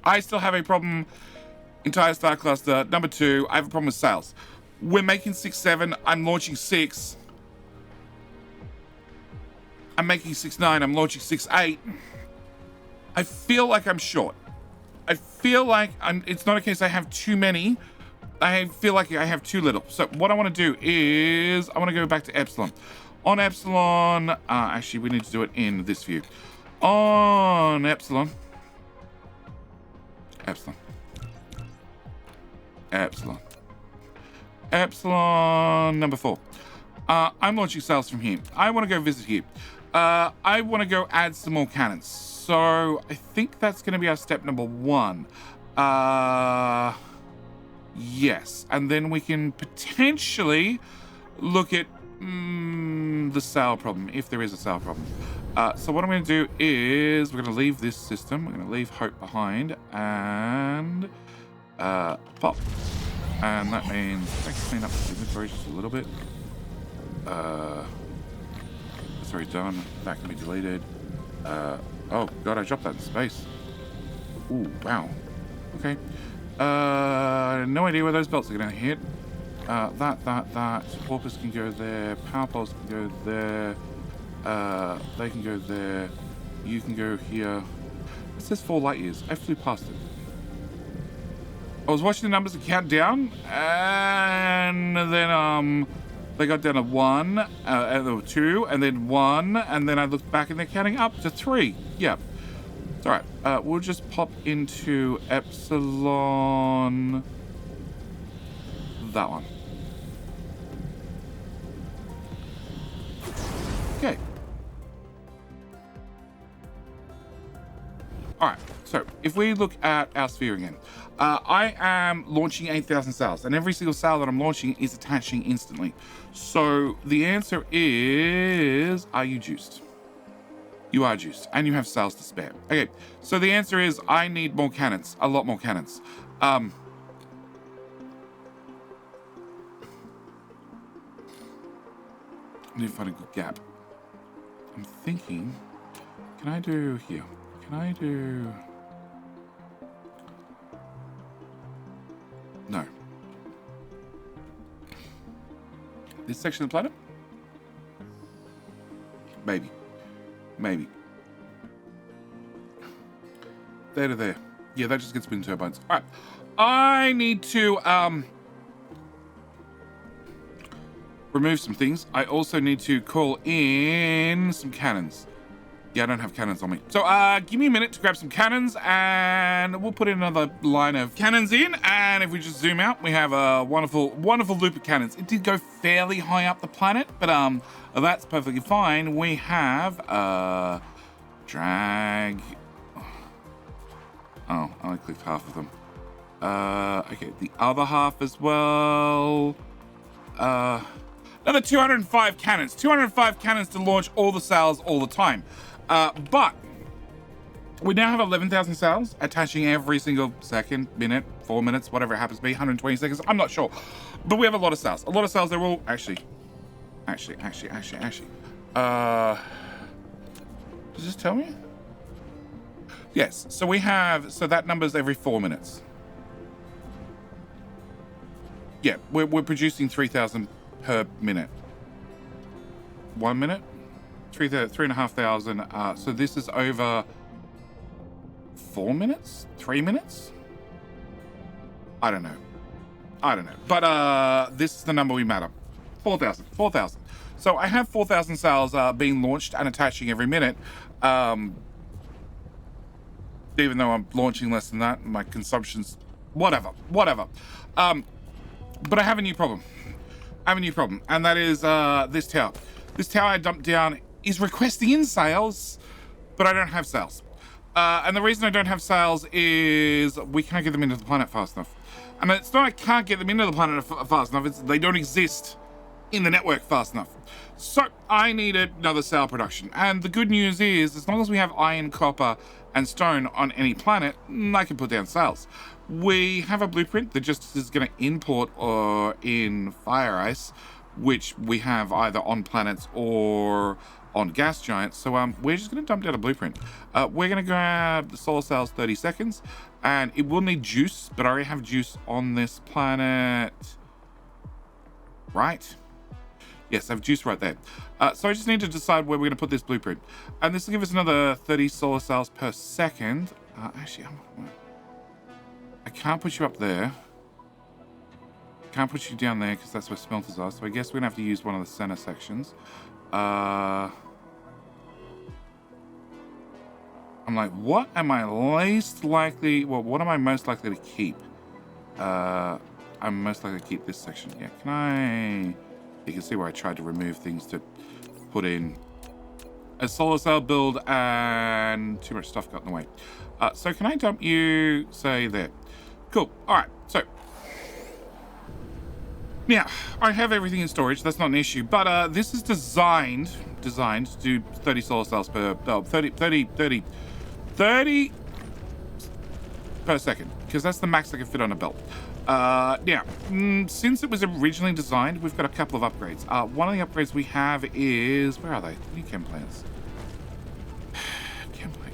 I still have a problem. Entire star cluster. Number 2, I have a problem with sales. We're making 6.7. I'm launching 6. I'm making 6.9. I'm launching 6.8. I feel like I'm short. I feel like it's not a case I have too many. I feel like I have too little. So what I want to do is I want to go back to Epsilon. On Epsilon, actually we need to do it in this view. On Epsilon. Epsilon number 4. I'm launching sales from here. I want to go visit here. I want to go add some more cannons. So I think that's going to be our step number 1. Yes, and then we can potentially look at the sail problem, if there is a sail problem. So what I'm going to do is we're going to leave this system. We're going to leave Hope behind and pop. And that means let's clean up the inventory just a little bit. That's already done. That can be deleted. Oh god, I dropped that in space. Ooh, wow. Okay. No idea where those belts are going to hit. That. Porpoise can go there. Power poles can go there. They can go there. You can go here. It says 4 light years. I flew past it. I was watching the numbers count down, and then they got down to 1, and there were 2, and then 1, and then I looked back and they're counting up to 3. Yeah. It's all right. We'll just pop into Epsilon. That one. Okay. All right. So if we look at our sphere again, I am launching 8,000 sails, and every single sail that I'm launching is attaching instantly. So the answer is, are you juiced? You are juiced, and you have sails to spare. Okay, so the answer is I need more cannons, a lot more cannons. I need to find a good gap. I'm thinking, can I do here? Can I do... No. This section of the planet? Maybe. Maybe. There to there. Yeah, that just gets wind turbines. All right. I need to remove some things. I also need to call in some cannons. Yeah, I don't have cannons on me. So give me a minute to grab some cannons, and we'll put in another line of cannons in. And if we just zoom out, we have a wonderful, wonderful loop of cannons. It did go fairly high up the planet, but that's perfectly fine. We have drag. Oh, I only clicked half of them. Okay, the other half as well. Another 205 cannons. 205 cannons to launch all the sails all the time. But we now have 11,000 sails attaching every single second, minute, 4 minutes, whatever it happens to be, 120 seconds. I'm not sure. But we have a lot of sails. A lot of sails that will actually. Does this tell me? Yes. So we have, so that number's every 4 minutes. Yeah, we're producing 3,000 per minute. 1 minute? 3,500. So this is over 4 minutes? 3 minutes? I don't know. But this is the number we matter. 4,000. 4,000. So I have 4,000 sails being launched and attaching every minute. Even though I'm launching less than that, my consumption's whatever. But I have a new problem. And that is this tower. This tower I dumped down is requesting in sails, but I don't have sails. And the reason I don't have sails is we can't get them into the planet fast enough. And it's not I can't get them into the planet fast enough, it's they don't exist in the network fast enough. So I need another sail production. And the good news is, as long as we have iron, copper, and stone on any planet, I can put down sails. We have a blueprint that just is going to import or in fire ice, which we have either on planets or on gas giants. So we're just going to dump down a blueprint. We're going to grab the solar cells 30 seconds, and it will need juice, but I already have juice on this planet. Right? Yes, I have juice right there. So I just need to decide where we're going to put this blueprint. And this will give us another 30 solar cells per second. Actually, I can't put you up there. Can't put you down there because that's where smelters are. So I guess we're going to have to use one of the center sections. I'm like, what am I least likely... Well, what am I most likely to keep? I'm most likely to keep this section. Yeah, can I... You can see where I tried to remove things to put in a solar cell build and too much stuff got in the way. So can I dump you, say, there? Cool. All right. So Now, I have everything in storage, that's not an issue, but this is designed to do 30 solar cells per, 30 per second, because that's the max I can fit on a belt. Now, since it was originally designed, we've got a couple of upgrades. One of the upgrades we have is, where are they? New chem plants. Chem plant.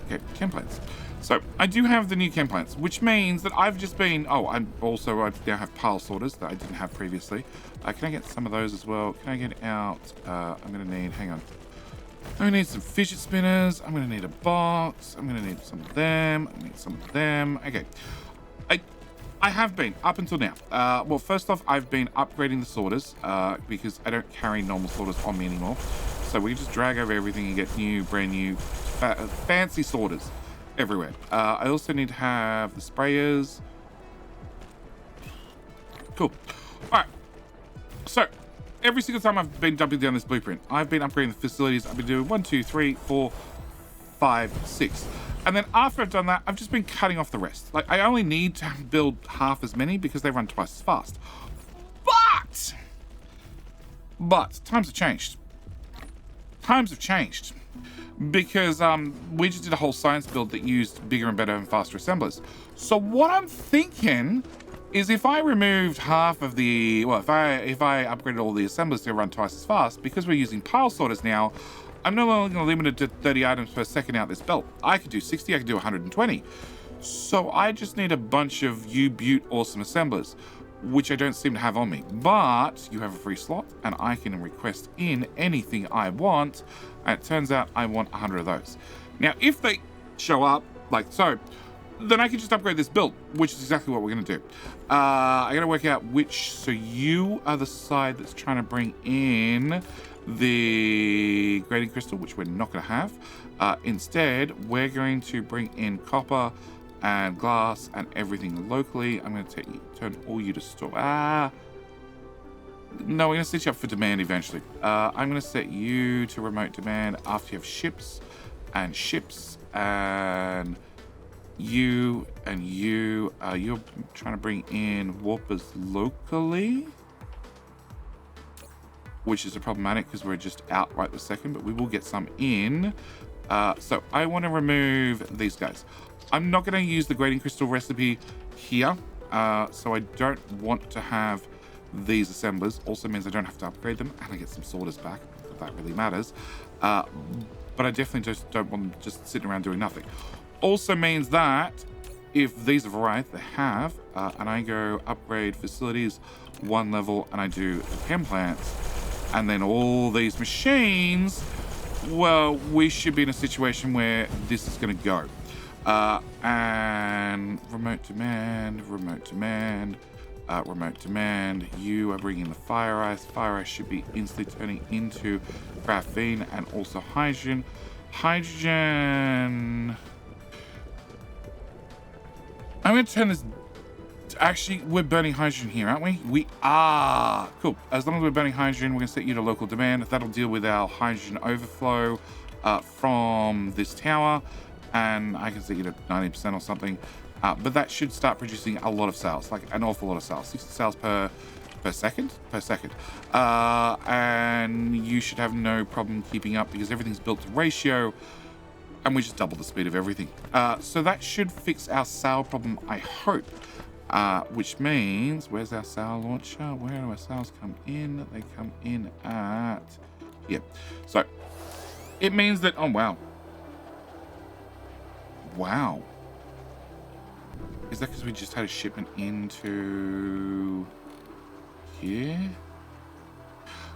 Okay, chem plants. So I do have the new chem plants, which means that I've just been, I now have pile sorters that I didn't have previously. Can I get some of those as well? Can I get out, I'm gonna need, hang on. I'm gonna need some fidget spinners. I'm gonna need a box. I'm gonna need some of them. I need some of them. Okay. I have been, up until now. Well, first off, I've been upgrading the sorters because I don't carry normal sorters on me anymore. So we can just drag over everything and get new, brand new, fancy sorters everywhere. I also need to have the sprayers. Cool. All right. So, every single time I've been jumping down this blueprint, I've been upgrading the facilities. I've been doing 1, 2, 3, 4, 5, 6. And then after I've done that, I've just been cutting off the rest. Like, I only need to build half as many because they run twice as fast. But times have changed. Because we just did a whole science build that used bigger and better and faster assemblers. So what I'm thinking is if I removed half of the, well, if I upgraded all the assemblers to run twice as fast, because we're using pile sorters now, I'm no longer limited to 30 items per second out this belt. I could do 60, I could do 120. So I just need a bunch of U-Butte awesome assemblers, which I don't seem to have on me. But you have a free slot, and I can request in anything I want, and it turns out I want 100 of those. Now, if they show up, like so, then I can just upgrade this build, which is exactly what we're going to do. I got to work out which, so you are the side that's trying to bring in the grading crystal, which we're not going to have. Instead, we're going to bring in copper and glass and everything locally. I'm going to turn all you to store. No, we're going to set you up for demand eventually. I'm going to set you to remote demand after you have ships, and you and you. You're trying to bring in warpers locally, which is problematic because we're just out right this second, but we will get some in. So I want to remove these guys. I'm not going to use the grading crystal recipe here, so I don't want to have these assemblers. Also means I don't have to upgrade them, and I get some sorters back, if that really matters. But I definitely just don't want them just sitting around doing nothing. Also means that if these have arrived, they have, and I go upgrade facilities 1 level, and I do chem plants, and then all these machines, well, we should be in a situation where this is going to go. And remote demand, you are bringing the fire ice. Fire ice should be instantly turning into graphene and also hydrogen. I'm going to turn this, actually, we're burning hydrogen here, aren't we? We are. Cool. As long as we're burning hydrogen, we're going to set you to local demand. That'll deal with our hydrogen overflow from this tower. And I can set you to 90% or something. But that should start producing a lot of cells, like an awful lot of cells. 60 cells per second? Per second. And you should have no problem keeping up because everything's built to ratio. And we just double the speed of everything. So that should fix our cell problem, I hope. Which means, where's our cell launcher? Where do our cells come in? They come in at... yeah. So, it means that... oh, wow. Wow. Is that because we just had a shipment into... here?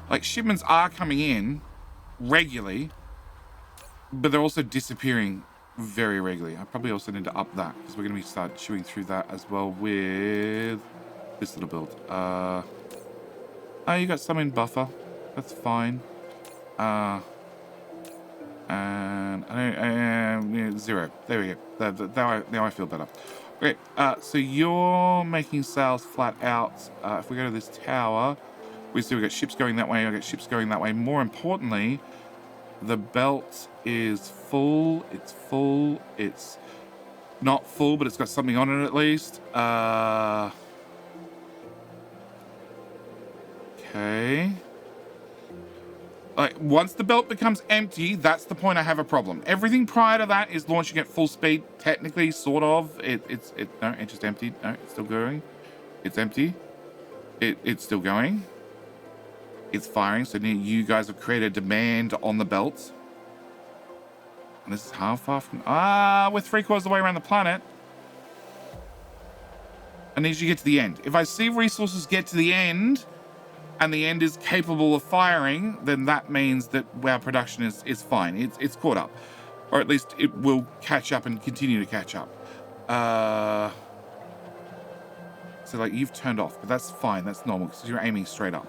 Like, shipments are coming in regularly, but they're also disappearing very regularly. I probably also need to up that because we're going to start chewing through that as well with this little build. Oh, you got some in buffer. That's fine. And yeah, 0. There we go. Now I feel better. Okay, so you're making cells flat out. If we go to this tower, we see we've got ships going that way. I've got ships going that way. More importantly, the belt is full. It's full. It's not full, but it's got something on it at least. Okay. Like, once the belt becomes empty, that's the point I have a problem. Everything prior to that is launching at full speed, technically, sort of. No, it's just empty. No, it's still going. It's empty. It's still going. It's firing, so you guys have created demand on the belt. And this is how far from... we're 3/4 of the way around the planet. I need you to get to the end. If I see resources get to the end, and the end is capable of firing, then that means that our production is fine. It's caught up. Or at least it will catch up and continue to catch up. So, like, you've turned off, but that's fine. That's normal, because you're aiming straight up.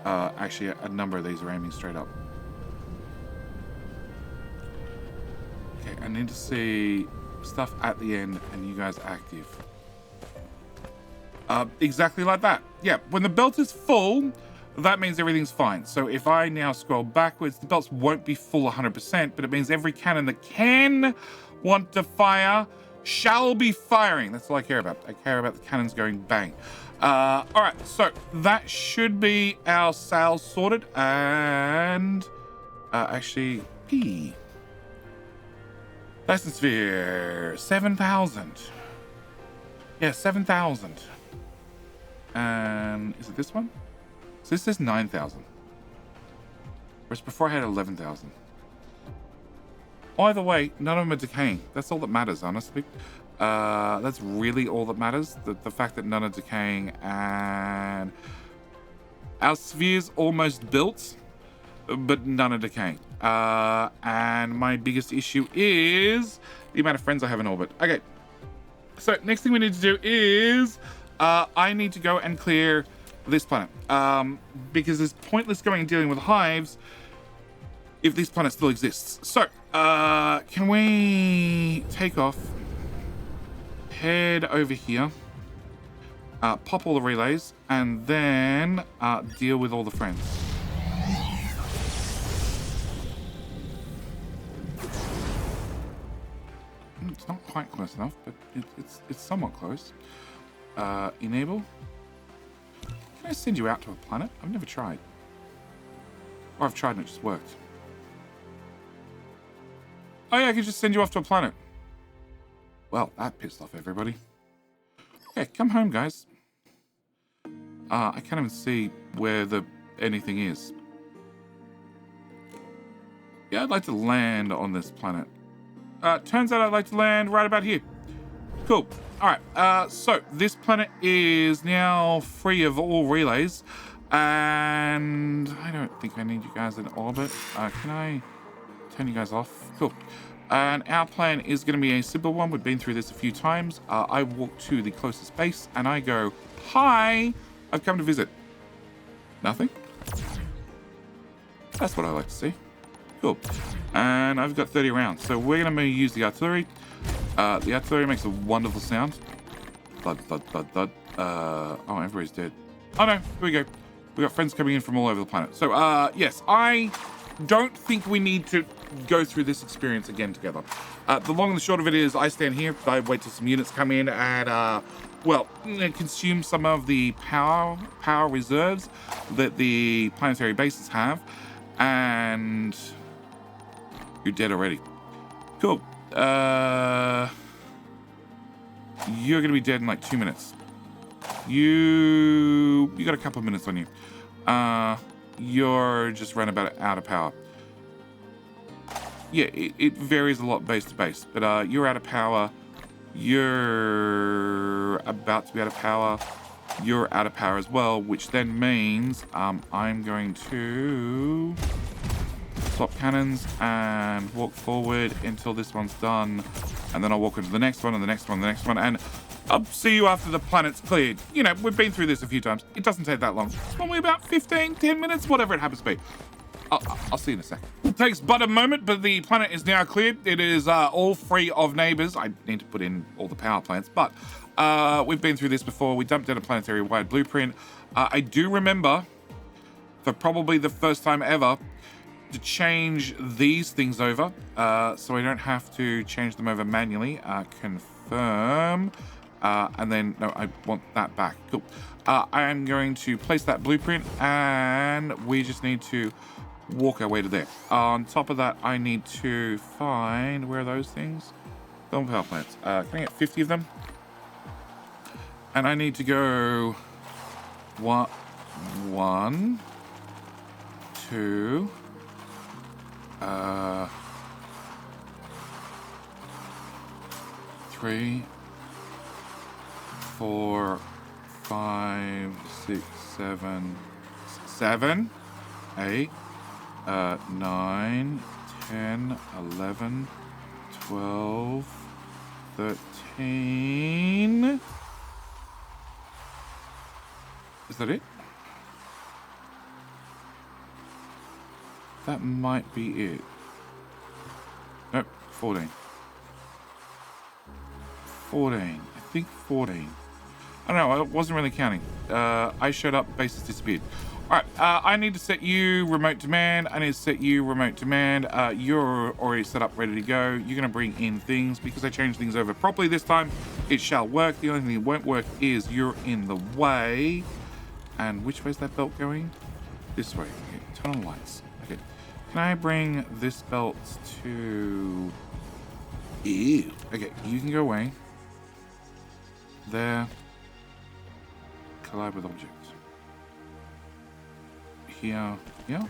Actually, a number of these are aiming straight up. Okay, I need to see stuff at the end and you guys active. Exactly like that. Yeah, when the belt is full, that means everything's fine. So if I now scroll backwards, the belts won't be full 100%, but it means every cannon that can want to fire shall be firing. That's all I care about. I care about the cannons going bang. All right, so that should be our sails sorted. And actually, P. Dyson Sphere, 7,000. Yeah, 7,000. And is it this one? So this says 9,000. Whereas before I had 11,000. Either way, none of them are decaying. That's all that matters, honestly. That's really all that matters. The fact that none are decaying, and our sphere's almost built, but none are decaying. And my biggest issue is the amount of friends I have in orbit. Okay. So next thing we need to do is I need to go and clear this planet, because it's pointless going and dealing with hives if this planet still exists. So can we take off, head over here, pop all the relays, and then deal with all the friends. It's not quite close enough, but it's somewhat close. Enable. Can I send you out to a planet? I've never tried. Or I've tried and it just worked. Oh yeah, I can just send you off to a planet. Well, that pissed off everybody. Okay, come home, guys. I can't even see where anything is. Yeah, I'd like to land on this planet. Turns out I'd like to land right about here. Cool. All right. So this planet is now free of all relays, and I don't think I need you guys in orbit. Can I turn you guys off? Cool. And our plan is going to be a simple one. We've been through this a few times. I walk to the closest base and I go, "Hi, I've come to visit." Nothing. That's what I like to see. Cool. And I've got 30 rounds, so we're going to use the artillery. The artillery makes a wonderful sound. Thud, thud, thud, thud. Oh, everybody's dead. Oh no, here we go. We got friends coming in from all over the planet. So, yes, I don't think we need to go through this experience again together. The long and the short of it is I stand here, I wait till some units come in and, well, consume some of the power reserves that the planetary bases have, and you're dead already. Cool. You're gonna be dead in like 2 minutes. You got a couple of minutes on you. You're just run about out of power. Yeah, it varies a lot base to base, but you're out of power. You're about to be out of power. You're out of power as well, which then means I'm going to swap cannons and walk forward until this one's done, and then I'll walk into the next one and the next one, the next one, and I'll see you after the planet's cleared. You know, we've been through this a few times. It doesn't take that long. It's normally about 15, 10 minutes, whatever it happens to be. I'll see you in a second. It takes but a moment, but the planet is now cleared. It is all free of neighbors. I need to put in all the power plants, but we've been through this before. We dumped in a planetary-wide blueprint. I do remember, for probably the first time ever, to change these things over, so I don't have to change them over manually. Confirm. And then, no, I want that back. Cool. I am going to place that blueprint, and we just need to walk our way to there. On top of that, I need to find, where are those things? Thermal power plants. Can I get 50 of them? And I need to go 1, 2, 3, 4, 5, 6, 7, 8, 9, 10, 11, 12, 13. Is that it? That might be it. Nope, 14. 14. I think 14. I don't know, I wasn't really counting. I showed up, bases disappeared. Alright, I need to set you remote demand. I need to set you remote demand. You're already set up, ready to go. You're going to bring in things. Because I changed things over properly this time, it shall work. The only thing that won't work is you're in the way. And which way is that belt going? This way. Okay, turn on the lights. Okay. Can I bring this belt to... Ew. Okay, you can go away. There. Collide with object. Here. Yeah.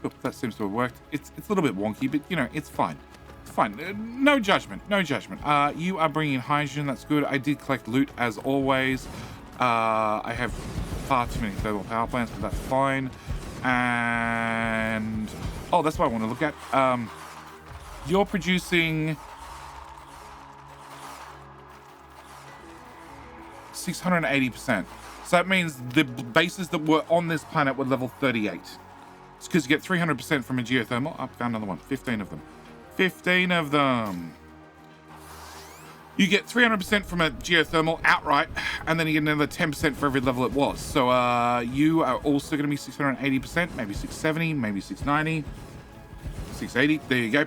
Oh, that seems to have worked. It's a little bit wonky, but you know, it's fine. It's fine. No judgment. No judgment. You are bringing hydrogen. That's good. I did collect loot as always. I have far too many thermal power plants, but that's fine. And oh, that's what I want to look at. You're producing 680%. So that means the bases that were on this planet were level 38. It's because you get 300% from a geothermal. I found another one. 15 of them. 15 of them. You get 300% from a geothermal outright, and then you get another 10% for every level it was. So you are also going to be 680%, maybe 670, maybe 690, 680. There you go.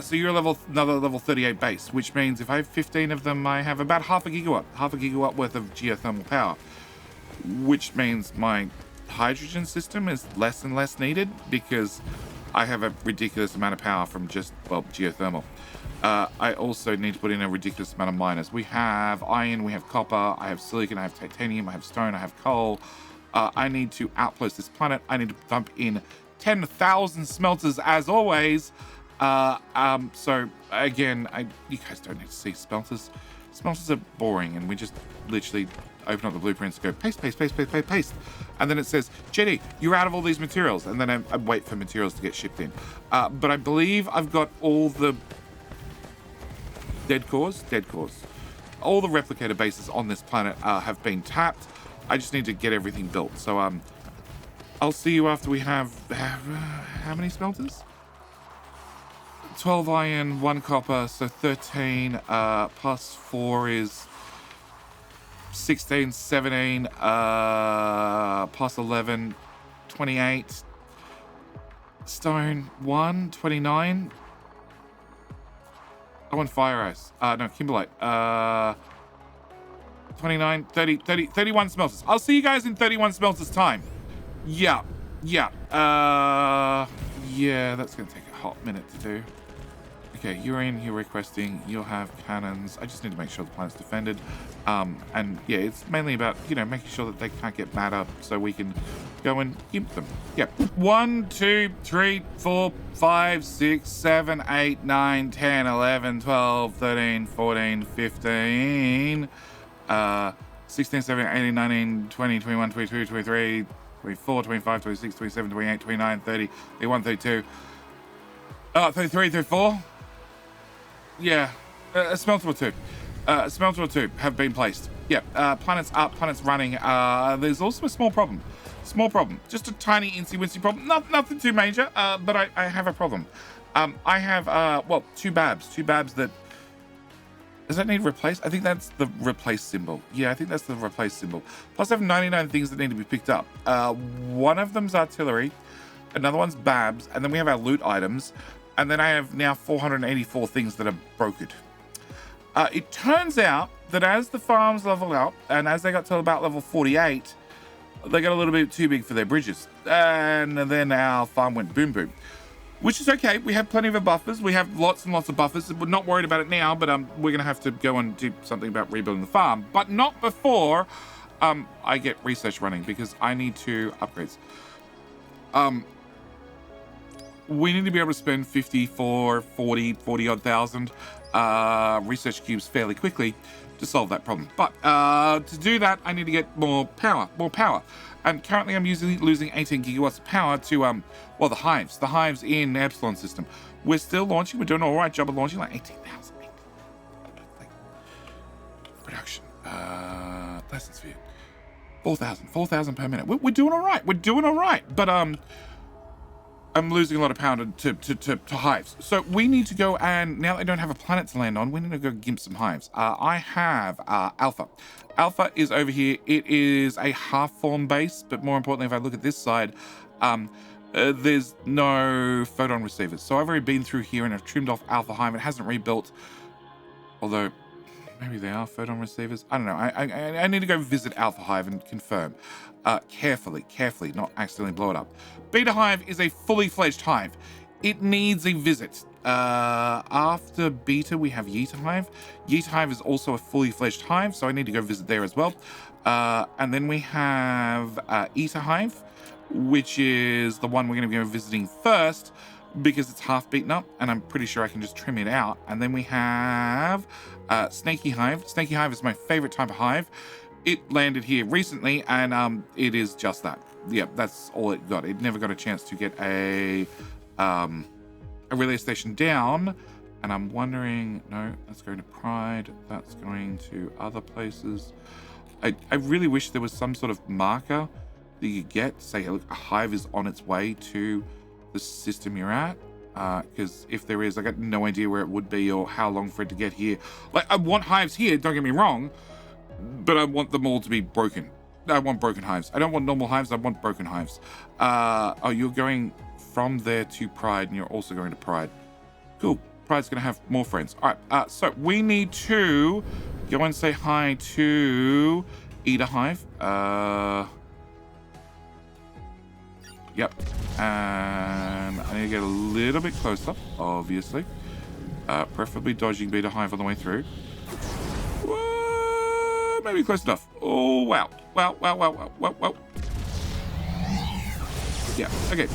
So you're another level 38 base, which means if I have 15 of them, I have about half a gigawatt worth of geothermal power, which means my hydrogen system is less and less needed because I have a ridiculous amount of power from just, well, geothermal. I also need to put in a ridiculous amount of miners. We have iron, we have copper, I have silicon, I have titanium, I have stone, I have coal. I need to outpost this planet. I need to dump in 10,000 smelters as always. So again, you guys don't need to see smelters. Smelters are boring, and we just literally open up the blueprints and go paste, paste, paste, paste, paste, paste. And then it says, Jetty, you're out of all these materials. And then I wait for materials to get shipped in. But I believe I've got all the dead cores. All the replicator bases on this planet have been tapped. I just need to get everything built. So I'll see you after we have how many smelters? 12 iron, 1 copper, so 13 plus 4 is 16, 17, plus 11, 28. Stone, 1, 29. I want fire ice. No, kimberlite. 29, 30, 31 smelters. I'll see you guys in 31 smelters time. Yeah. Yeah, that's going to take a hot minute to do. Okay, you're in, you're requesting, you'll have cannons. I just need to make sure the planet's defended. And yeah, it's mainly about, you know, making sure that they can't get madder so we can go and gimp them. Yeah. 1, 2, 3, 4, 5, 6, 7, 8, 9, 10, 11, 12, 13, 14, 15, 16, 17, 18, 19, 20, 21, 22, 23, 24, 25, 26, 27, 28, 29, 30, 31, 32, 33, 34. Yeah, a smelter or two. A smelter or two have been placed. Yeah, planets up, planets running. There's also a small problem. Just a tiny incy-wincy problem. Nothing too major, but I have a problem. I have, well, two babs that... Does that need replaced? I think that's the replace symbol. Yeah, I think that's the replace symbol. Plus I have 99 things that need to be picked up. One of them's artillery, another one's babs, and then we have our loot items. And then I have now 484 things that are brokered. It turns out that as the farms level up, and as they got to about level 48, they got a little bit too big for their bridges. And then our farm went boom boom. Which is okay. We have plenty of buffers. We have lots and lots of buffers. We're not worried about it now, but we're going to have to go and do something about rebuilding the farm. But not before I get research running, because I need to upgrades. We need to be able to spend 40 odd thousand research cubes fairly quickly to solve that problem. But to do that, I need to get more power. And currently I'm losing 18 gigawatts of power to, well, the hives in the Epsilon system. We're still launching. We're doing an all right job of launching, like 18,000. Production. Dyson Sphere. 4,000 per minute. We're doing all right. But, I'm losing a lot of power to hives. So we need to go, and now that I don't have a planet to land on, we need to go gimp some hives. I have Alpha. Alpha is over here. It is a half-form base, but more importantly, if I look at this side, there's no photon receivers. So I've already been through here and I've trimmed off Alpha Hive. It hasn't rebuilt, although maybe they are photon receivers. I don't know. I need to go visit Alpha Hive and confirm. Carefully, not accidentally blow it up. Beta Hive is a fully fledged hive. It needs a visit. After Beta, we have Yeta Hive. Yeta Hive is also a fully fledged hive, so I need to go visit there as well. And then we have Eta Hive, which is the one we're going to go visiting first, because it's half beaten up, and I'm pretty sure I can just trim it out. And then we have Snaky Hive. Snaky Hive is my favorite type of hive. It landed here recently, and it is just that. Yeah, that's all it got. It never got a chance to get a relay station down. And I'm wondering, no, that's going to Pride. That's going to other places. I really wish there was some sort of marker that you could get to say, look, a hive is on its way to the system you're at. Because if there is, I got no idea where it would be or how long for it to get here. Like, I want hives here, don't get me wrong, but I want them all to be broken. I want broken hives. I don't want normal hives, I want broken hives. Oh, you're going from there to Pride, and you're also going to Pride. Cool. Pride's going to have more friends. All right, so we need to go and say hi to Eta Hive. Yep. And I need to get a little bit closer, obviously. Preferably dodging Beta Hive on the way through. Whoa, maybe close enough. Oh, wow. Wow. Yeah, okay.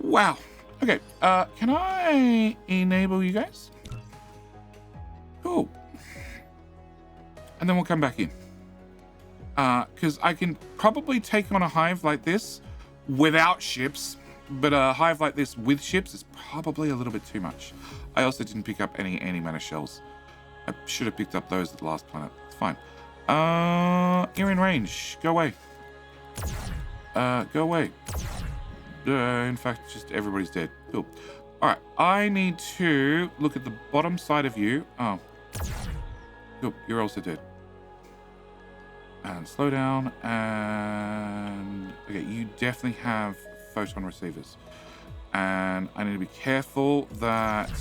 Wow. Okay, can I enable you guys? Cool. And then we'll come back in. Because I can probably take on a hive like this without ships, but a hive like this with ships is probably a little bit too much. I also didn't pick up any antimatter shells. I should have picked up those at the last planet. It's fine. You're in range. Go away. Go away. In fact, just everybody's dead. Cool. All right. I need to look at the bottom side of you. Oh. Cool. You're also dead. And slow down. And okay, you definitely have photon receivers. And I need to be careful that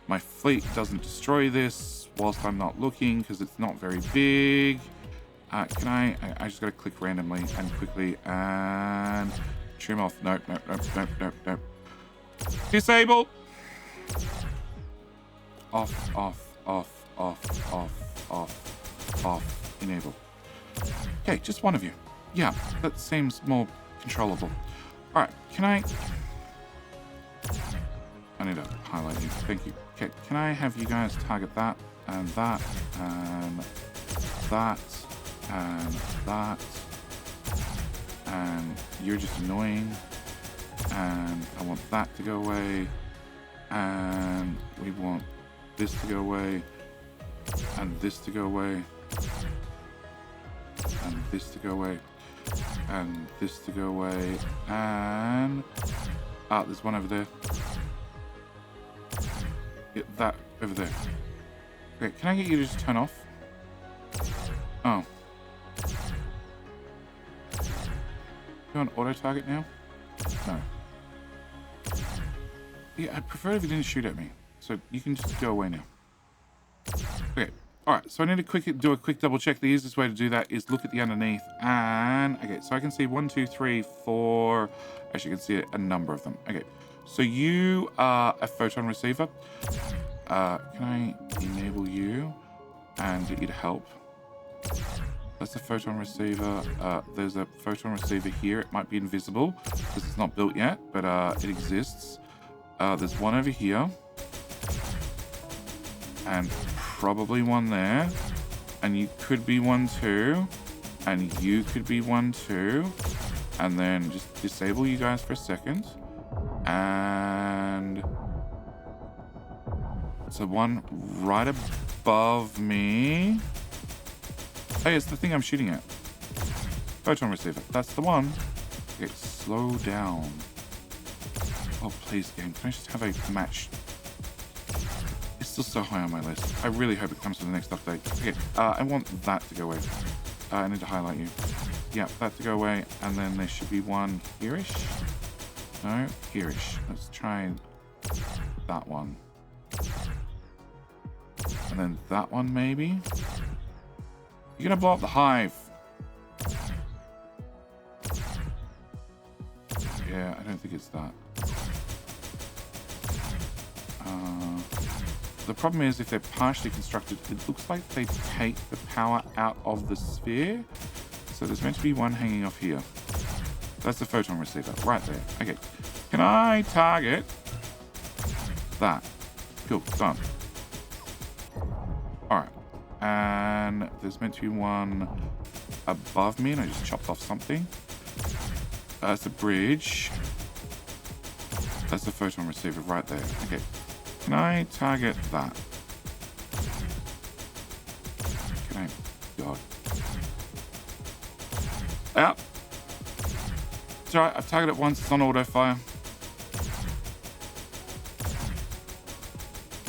my fleet doesn't destroy this whilst I'm not looking, because it's not very big. Can I just gotta click randomly and quickly and trim off. Nope. Disable. Off. Enable. Okay, just one of you. Yeah, that seems more controllable. All right, can I need to highlight you. Thank you. Okay, can I have you guys target that and that and that and that, and you're just annoying, and I want that to go away, and we want this to go away, and this to go away, and this to go away, and this to go away, and there's one over there. Get that over there. Okay, can I get you to just turn off? Oh. You on auto target now? No. Yeah, I prefer if you didn't shoot at me. So you can just go away now. Okay. All right. So I need to do a quick double check. The easiest way to do that is look at the underneath. And okay, so I can see 1, 2, 3, 4. Actually, you can see a number of them. Okay. So you are a photon receiver. Can I enable you and get you to help? That's a photon receiver. There's a photon receiver here. It might be invisible because it's not built yet, but it exists. There's one over here. And probably one there. And you could be one too. And you could be one too. And then just disable you guys for a second. And so one right above me. Hey, it's the thing I'm shooting at. Photon receiver. That's the one. Okay, slow down. Oh, please, game. Can I just have a match? It's still so high on my list. I really hope it comes to the next update. Okay, I want that to go away. I need to highlight you. Yeah, that to go away. And then there should be one here-ish. No, here-ish. Let's try that one. And then that one, maybe. You're gonna blow up the hive. Yeah, I don't think it's that. The problem is if they're partially constructed, it looks like they take the power out of the sphere. So there's meant to be one hanging off here. That's the photon receiver, right there. Okay, can I target that? Cool, done. All right, and there's meant to be one above me, and I just chopped off something. That's a bridge. That's the photon receiver right there. Okay. Can I target that? Can I? God. Out. It's alright, I've targeted it once, it's on auto fire.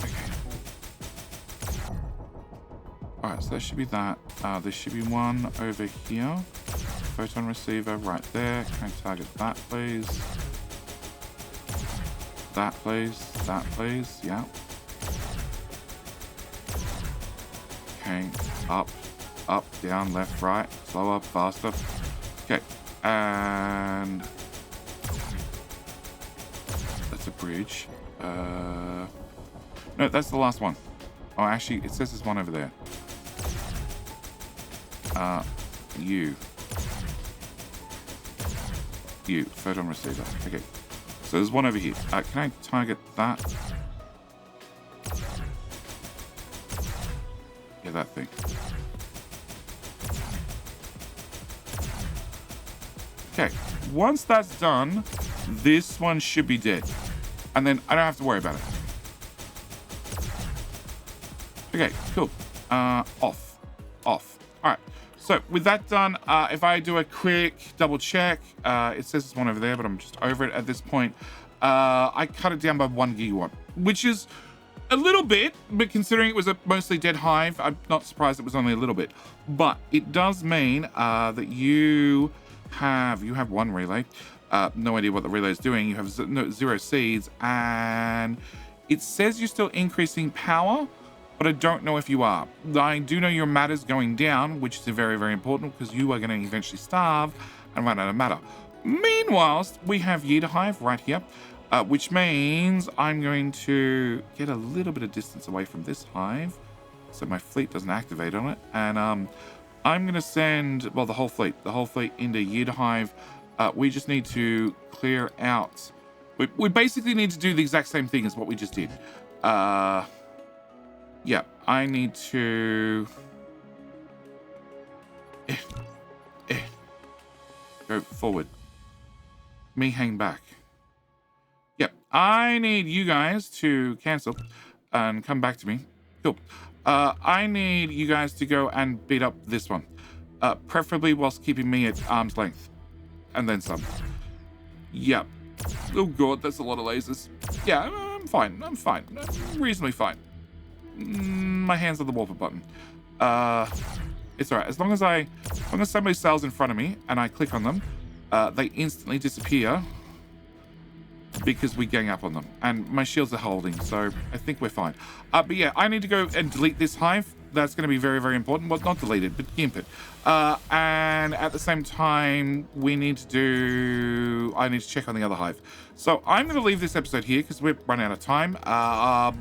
Okay. Alright, so there should be that. There should be one over here. Photon receiver right there. Can I target that, please? That, please. That, please. Yeah. Okay. Up, up, down, left, right. Slower, faster. Okay. And that's a bridge. No, that's the last one. Oh, actually, it says there's one over there. You, photon receiver. Okay. So there's one over here. Can I target that? Yeah, that thing. Okay, once that's done, this one should be dead. And then I don't have to worry about it. Okay, cool. Off. All right. So with that done, if I do a quick double check, it says there's one over there, but I'm just over it at this point. I cut it down by 1 gigawatt, which is a little bit, but considering it was a mostly dead hive, I'm not surprised it was only a little bit. But it does mean that you have one relay. No idea what the relay is doing. You have 0 seeds, and it says you're still increasing power, but I don't know if you are. I do know your matter's going down, which is very, very important because you are going to eventually starve and run out of matter. Meanwhile, we have hive right here, which means I'm going to get a little bit of distance away from this hive so my fleet doesn't activate on it. And I'm going to send, well, the whole fleet into hive. We just need to clear out. We basically need to do the exact same thing as what we just did. Yeah, I need to go forward. Me hang back. Yep, I need you guys to cancel and come back to me. Cool. I need you guys to go and beat up this one, preferably whilst keeping me at arm's length, and then some. Yep. Oh god, that's a lot of lasers. Yeah, I'm fine. I'm reasonably fine. My hand's on the wallpaper button. It's alright. As long as somebody sails in front of me and I click on them, they instantly disappear. because we gang up on them. And my shields are holding, so I think we're fine. But yeah, I need to go and delete this hive. That's going to be very, very important. Well, not delete it, but gimp it. And at the same time, I need to check on the other hive. So I'm going to leave this episode here because we're running out of time.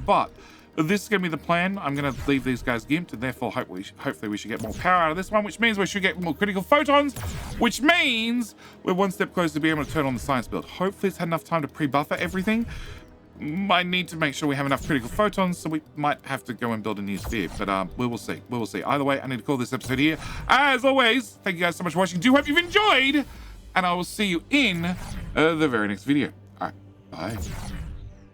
But this is going to be the plan. I'm going to leave these guys gimped, and therefore hopefully we should get more power out of this one, which means we should get more critical photons, which means we're one step closer to being able to turn on the science build. Hopefully it's had enough time to pre-buffer everything. I need to make sure we have enough critical photons, so we might have to go and build a new sphere, but we will see. We will see. Either way, I need to call this episode here. As always, thank you guys so much for watching. Do hope you've enjoyed, and I will see you in the very next video. All right, bye.